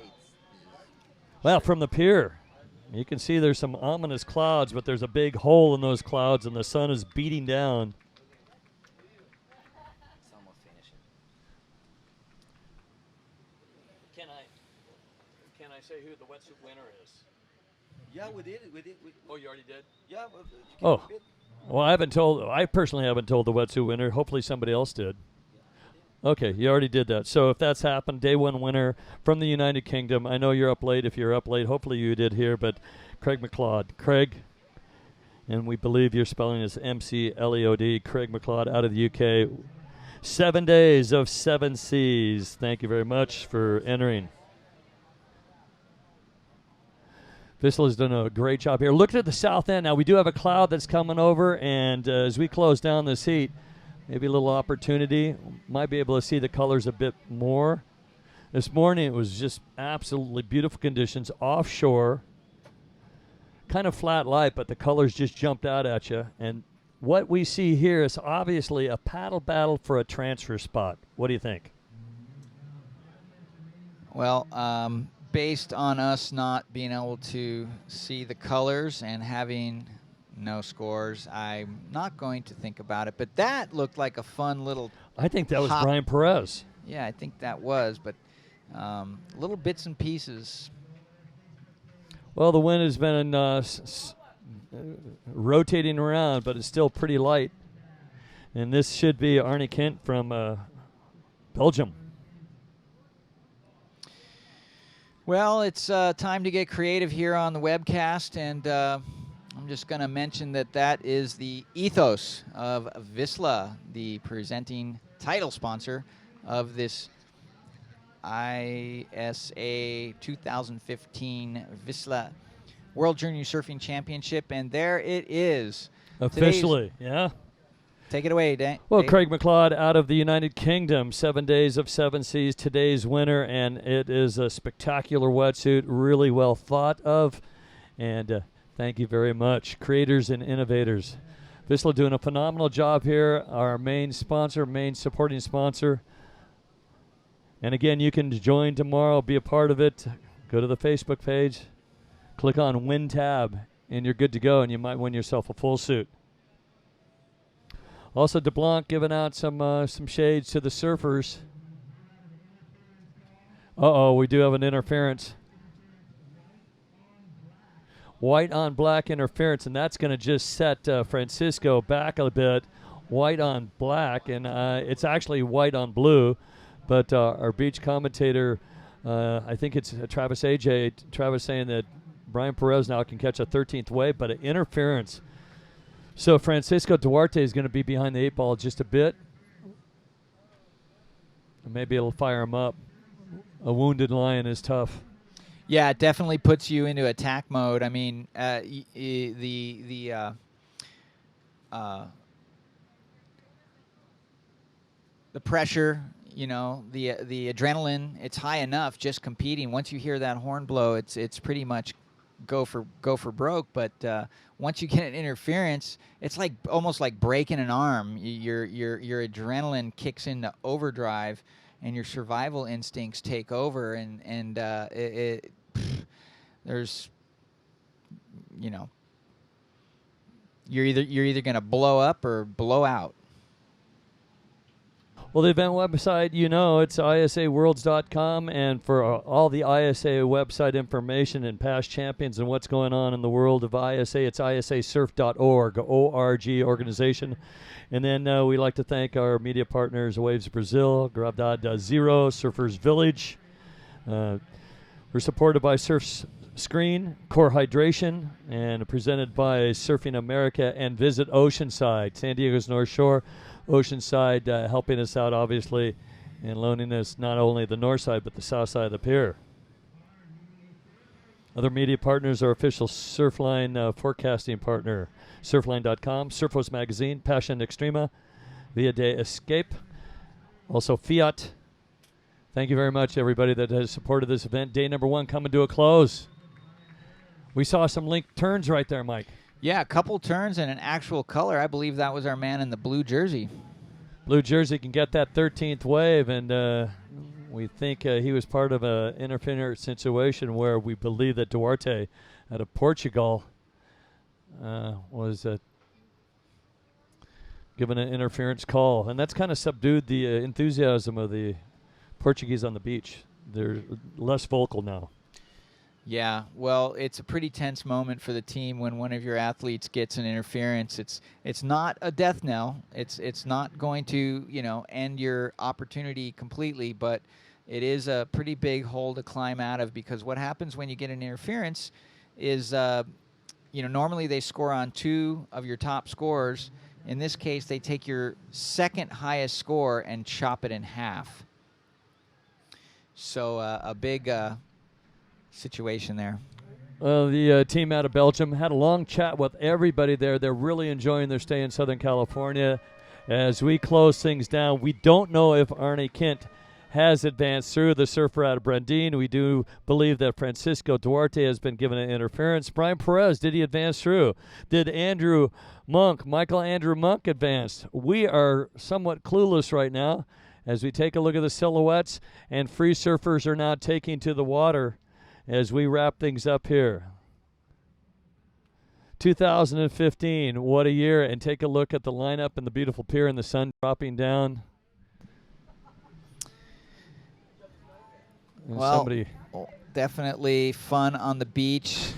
Well, from the pier, you can see there's some ominous clouds, but there's a big hole in those clouds, and the sun is beating down. Can I say who the wetsuit winner is? Yeah, we did. Oh, you already did? Yeah. Oh. Well, I personally haven't told the wetsuit winner. Hopefully somebody else did. Okay, you already did that. So if that's happened, day one winner from the United Kingdom. I know you're up late. If you're up late, hopefully you did here, but Craig McLeod. Craig, and we believe your spelling is M-C-L-E-O-D, Craig McLeod out of the UK. 7 days of 7 seas. Thank you very much for entering. VISSLA's done a great job here. Look at the south end. Now, we do have a cloud that's coming over, and as we close down this heat, maybe a little opportunity. Might be able to see the colors a bit more. This morning, it was just absolutely beautiful conditions offshore. Kind of flat light, but the colors just jumped out at you. And what we see here is obviously a paddle battle for a transfer spot. What do you think? Well, based on us not being able to see the colors and having no scores, I'm not going to think about it. But that looked like a fun little I think that was hop. Brian Perez. Yeah, I think that was, but little bits and pieces. Well, the wind has been rotating around, but it's still pretty light. And this should be Arnie Kent from Belgium. Well, it's time to get creative here on the webcast, and I'm just going to mention that is the ethos of VISSLA, the presenting title sponsor of this ISA 2015 VISSLA World Junior Surfing Championship, and there it is. Officially, yeah. Take it away, Dan. Well, Dave. Craig McLeod out of the United Kingdom, 7 days of 7 seas, today's winner, and it is a spectacular wetsuit, really well thought of, and thank you very much, creators and innovators. VISSLA doing a phenomenal job here, our main sponsor, main supporting sponsor. And again, you can join tomorrow, be a part of it. Go to the Facebook page, click on Win tab, and you're good to go, and you might win yourself a full suit. Also, DeBlanc giving out some shades to the surfers. Uh-oh, we do have an interference. White on black interference, and that's going to just set Francisco back a bit. White on black, and it's actually white on blue. But our beach commentator, I think it's Travis AJ, Travis saying that Brian Perez now can catch a 13th wave, but an interference. So Francisco Duarte is going to be behind the 8 ball just a bit. Maybe it'll fire him up. A wounded lion is tough. Yeah, it definitely puts you into attack mode. I mean, the pressure, you know, the adrenaline, it's high enough just competing. Once you hear that horn blow, it's pretty much go for broke. But once you get an interference, it's like almost like breaking an arm. Your adrenaline kicks into overdrive, and your survival instincts take over. And there's, you know, you're either going to blow up or blow out. Well, the event website, you know, it's isaworlds.com, and for all the ISA website information and past champions and what's going on in the world of ISA, it's isasurf.org, O-R-G organization. And then we like to thank our media partners, Waves Brazil, Gravidad Zero, Surfers Village. We're supported by Surf Screen, Core Hydration, and presented by Surfing America and Visit Oceanside, San Diego's North Shore. Oceanside helping us out, obviously, and loaning us not only the north side but the south side of the pier. Other media partners are official Surfline forecasting partner, surfline.com, Surfos Magazine, Passion Extrema, Via de Escape, also Fiat. Thank you very much, everybody that has supported this event. Day number 1 coming to a close. We saw some linked turns right there, Mike. Yeah, a couple turns and an actual color. I believe that was our man in the blue jersey. Blue jersey can get that 13th wave, and we think he was part of an interference situation where we believe that Duarte out of Portugal was given an interference call. And that's kind of subdued the enthusiasm of the Portuguese on the beach. They're less vocal now. Yeah, well, it's a pretty tense moment for the team when one of your athletes gets an interference. It's not a death knell. It's not going to, end your opportunity completely, but it is a pretty big hole to climb out of, because what happens when you get an interference is, normally they score on 2 of your top scores. In this case, they take your second highest score and chop it in half. So a big situation there. Well, the team out of Belgium had a long chat with everybody there. They're really enjoying their stay in Southern California. As we close things down, we don't know if Arne Kent has advanced through, the surfer out of Brandine. We do believe that Francisco Duarte has been given an interference. Brian Perez, did he advance through? Did Michael Andrew Monk advance? We are somewhat clueless right now as we take a look at the silhouettes, and free surfers are now taking to the water as we wrap things up here. 2015, what a year. And take a look at the lineup and the beautiful pier and the sun dropping down. And well, definitely fun on the beach.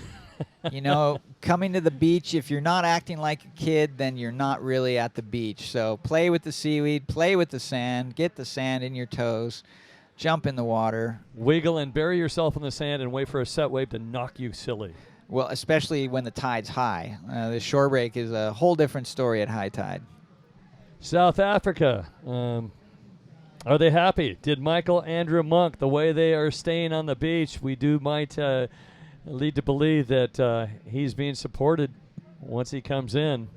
Coming to the beach, if you're not acting like a kid, then you're not really at the beach. So play with the seaweed, play with the sand, get the sand in your toes, jump in the water. Wiggle and bury yourself in the sand and wait for a set wave to knock you silly. Well, especially when the tide's high. The shore break is a whole different story at high tide. South Africa, are they happy? Did Michael Andrew Monk, the way they are staying on the beach, might lead to believe that he's being supported once he comes in.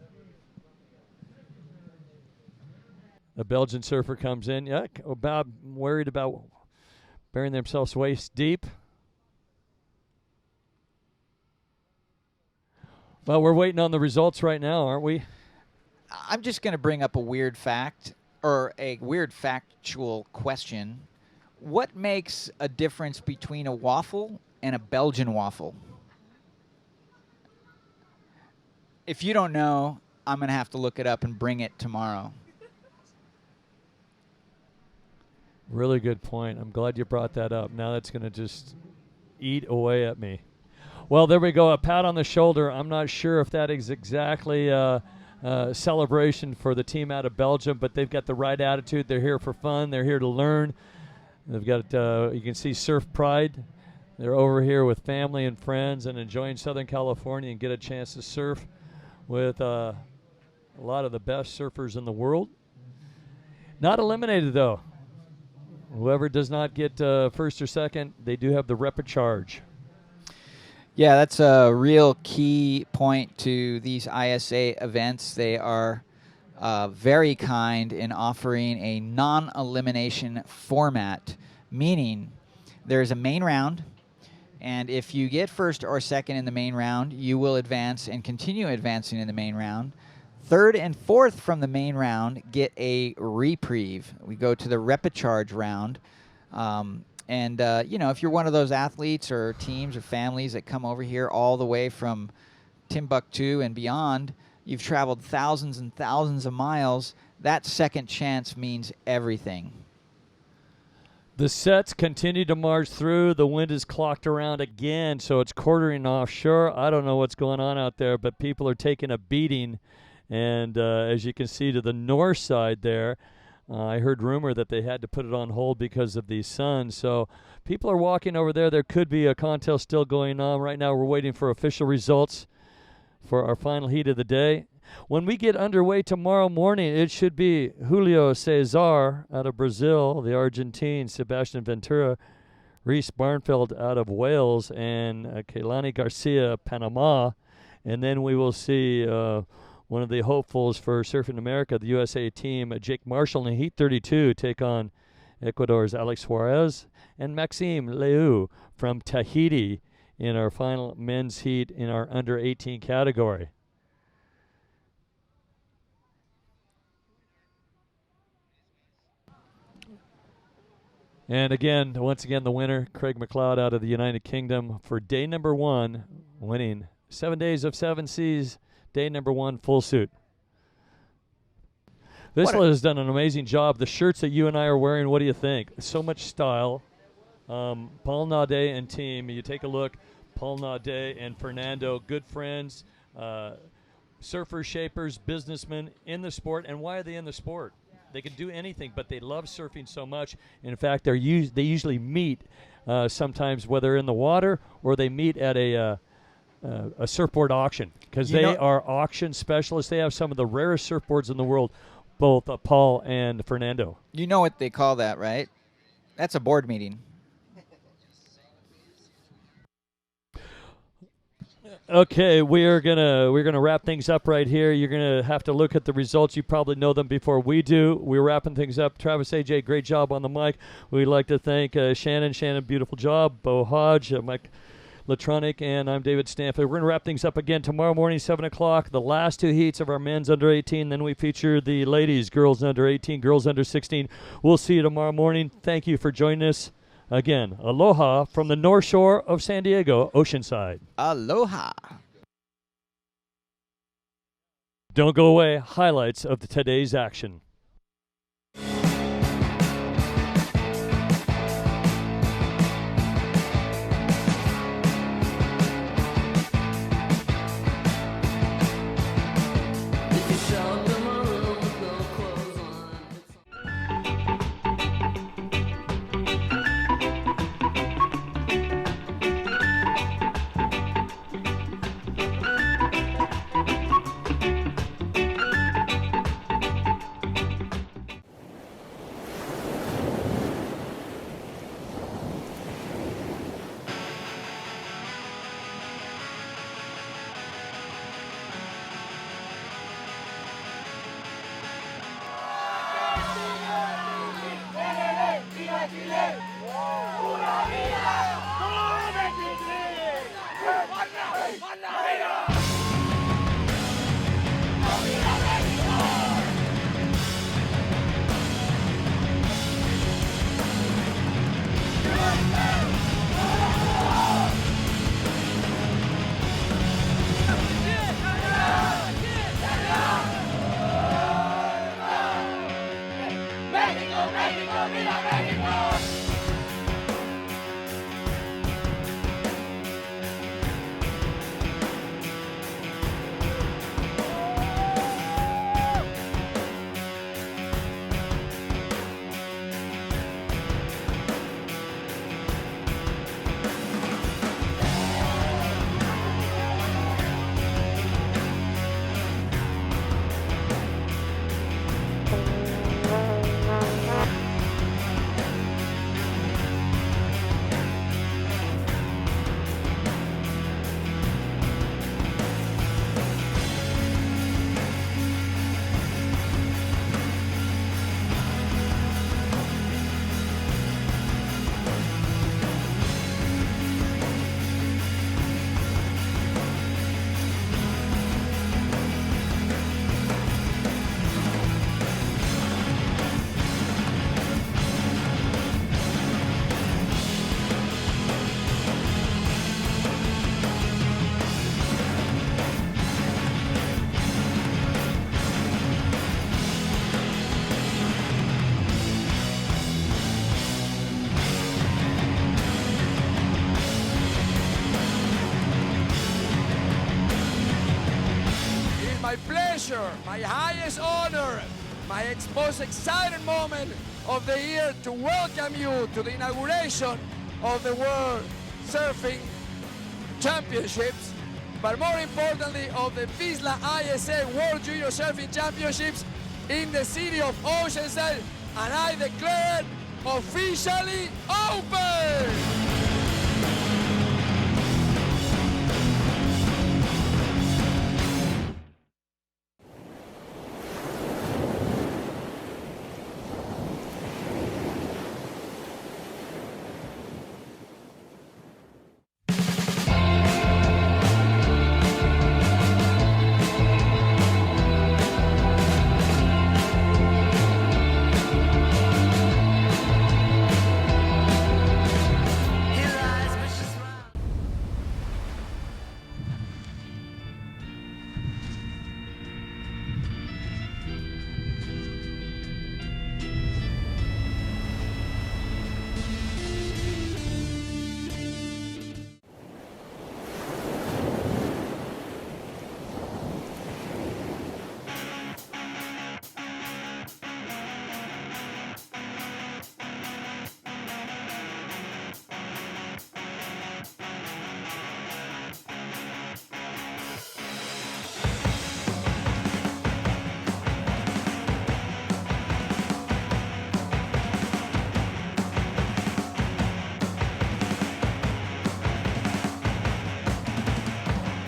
A Belgian surfer comes in. Yeah, about worried about burying themselves waist deep. Well, we're waiting on the results right now, aren't we? I'm just going to bring up a weird fact, or a weird factual question. What makes a difference between a waffle and a Belgian waffle? If you don't know, I'm going to have to look it up and bring it tomorrow. Really good point. I'm glad you brought that up. Now that's going to just eat away at me. Well, there we go. A pat on the shoulder. I'm not sure if that is exactly a celebration for the team out of Belgium, but they've got the right attitude. They're here for fun. They're here to learn. They've got, you can see Surf Pride. They're over here with family and friends and enjoying Southern California and get a chance to surf with a lot of the best surfers in the world. Not eliminated, though. Whoever does not get first or second, they do have the repecharge. Yeah, that's a real key point to these ISA events. They are very kind in offering a non-elimination format, meaning there's a main round, and if you get first or second in the main round, you will advance and continue advancing in the main round. Third and fourth from the main round get a reprieve. We go to the repecharge round. If you're one of those athletes or teams or families that come over here all the way from Timbuktu and beyond, you've traveled thousands and thousands of miles, that second chance means everything. The sets continue to march through. The wind is clocked around again, so it's quartering offshore. I don't know what's going on out there, but people are taking a beating. And as you can see to the north side there, I heard rumor that they had to put it on hold because of the sun. So people are walking over there. There could be a contest still going on. Right now we're waiting for official results for our final heat of the day. When we get underway tomorrow morning, it should be Julio Cesar out of Brazil, the Argentine, Sebastian Ventura, Reese Barnfeld out of Wales, and Keilani Garcia, Panama. And then we will see one of the hopefuls for Surfing America, the USA team, Jake Marshall in Heat 32, take on Ecuador's Alex Suarez, and Maxime Leu from Tahiti in our final men's heat in our under 18 category. And again, once again, the winner, Craig McLeod out of the United Kingdom for day number 1, winning 7 days of 7 seas, day number 1, full suit. VISSLA has done an amazing job. The shirts that you and I are wearing, what do you think? So much style. Paul Naudet and team, you take a look. Paul Naudet and Fernando, good friends, surfers, shapers, businessmen in the sport. And why are they in the sport? They can do anything, but they love surfing so much. In fact, they usually meet sometimes, whether in the water or they meet at a surfboard auction, because they are auction specialists. They have some of the rarest surfboards in the world, both Paul and Fernando. You know what they call that, right? That's a board meeting. Okay, we're gonna wrap things up right here. You're gonna have to look at the results. You probably know them before we do. We're wrapping things up. Travis, AJ, great job on the mic. We'd like to thank Shannon. Shannon, beautiful job. Bo Hodge, Mike Latronic, and I'm David Stanford. We're gonna wrap things up again tomorrow morning, 7 o'clock. The last 2 heats of our men's under 18. Then we feature the ladies, girls under 18, girls under 16. We'll see you tomorrow morning. Thank you for joining us. Again, aloha from the North Shore of San Diego, Oceanside. Aloha. Don't go away. Highlights of today's action. My highest honor, my most exciting moment of the year to welcome you to the inauguration of the World Surfing Championships but more importantly of the VISSLA ISA World Junior Surfing Championships in the city of Oceanside, and I declare officially open!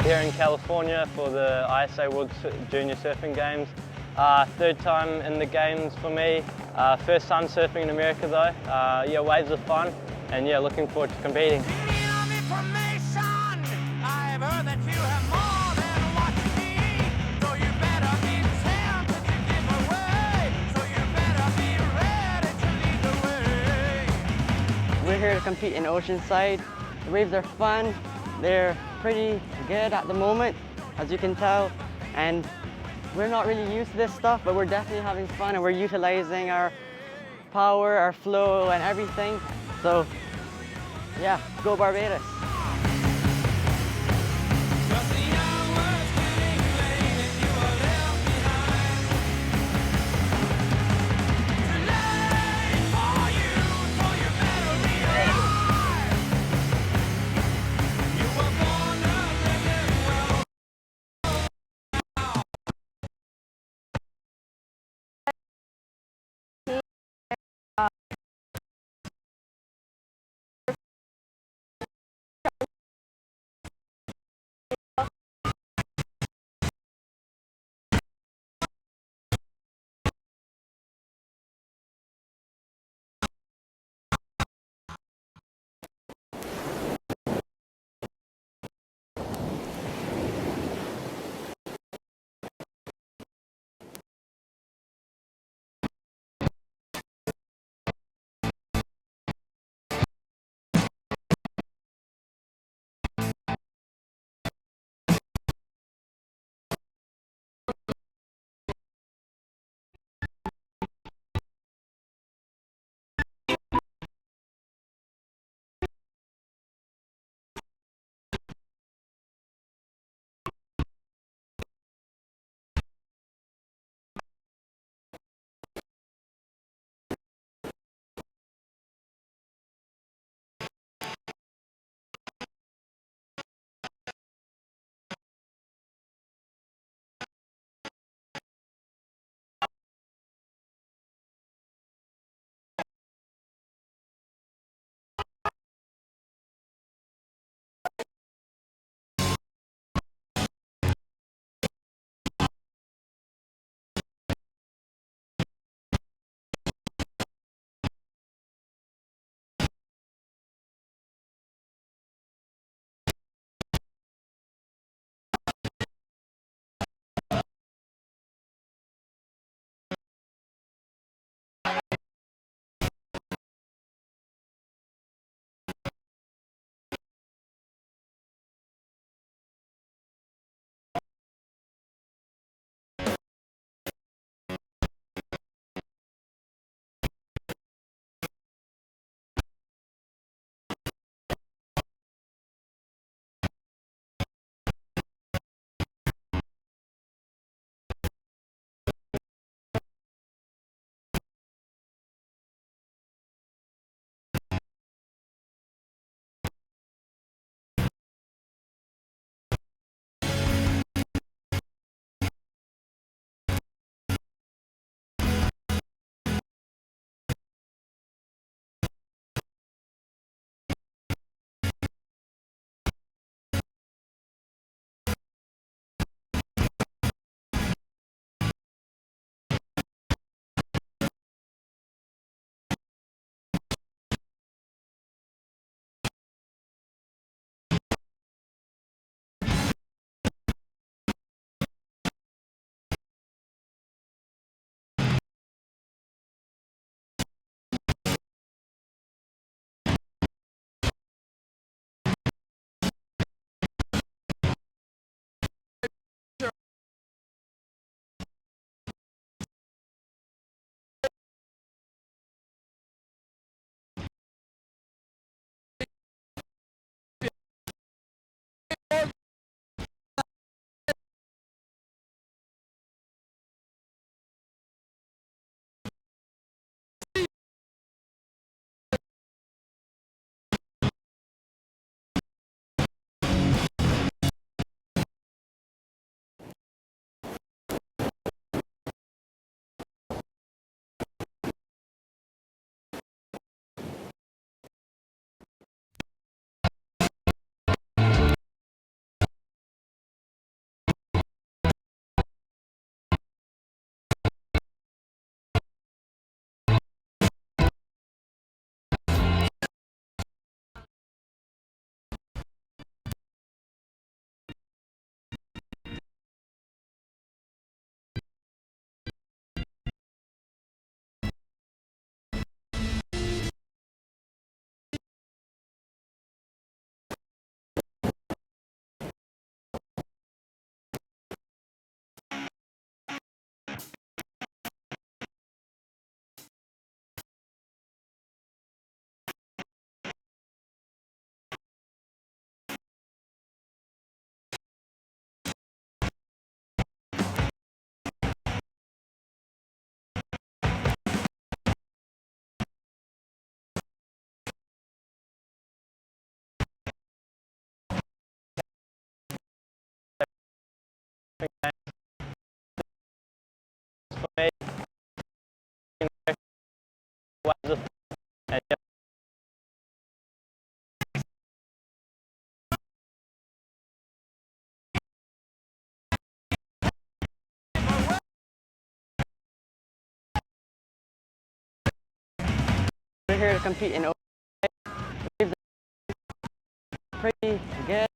Here in California for the ISA World Junior Surfing Games. Third time in the games for me. First time surfing in America though. Yeah, waves are fun, and yeah, looking forward to competing. We're here to compete in Oceanside. The waves are fun. They're pretty good at the moment, as you can tell. And we're not really used to this stuff, but we're definitely having fun and we're utilizing our power, our flow, and everything. So, yeah, go Barbados. here to compete in Oceanside. The waves are pretty good.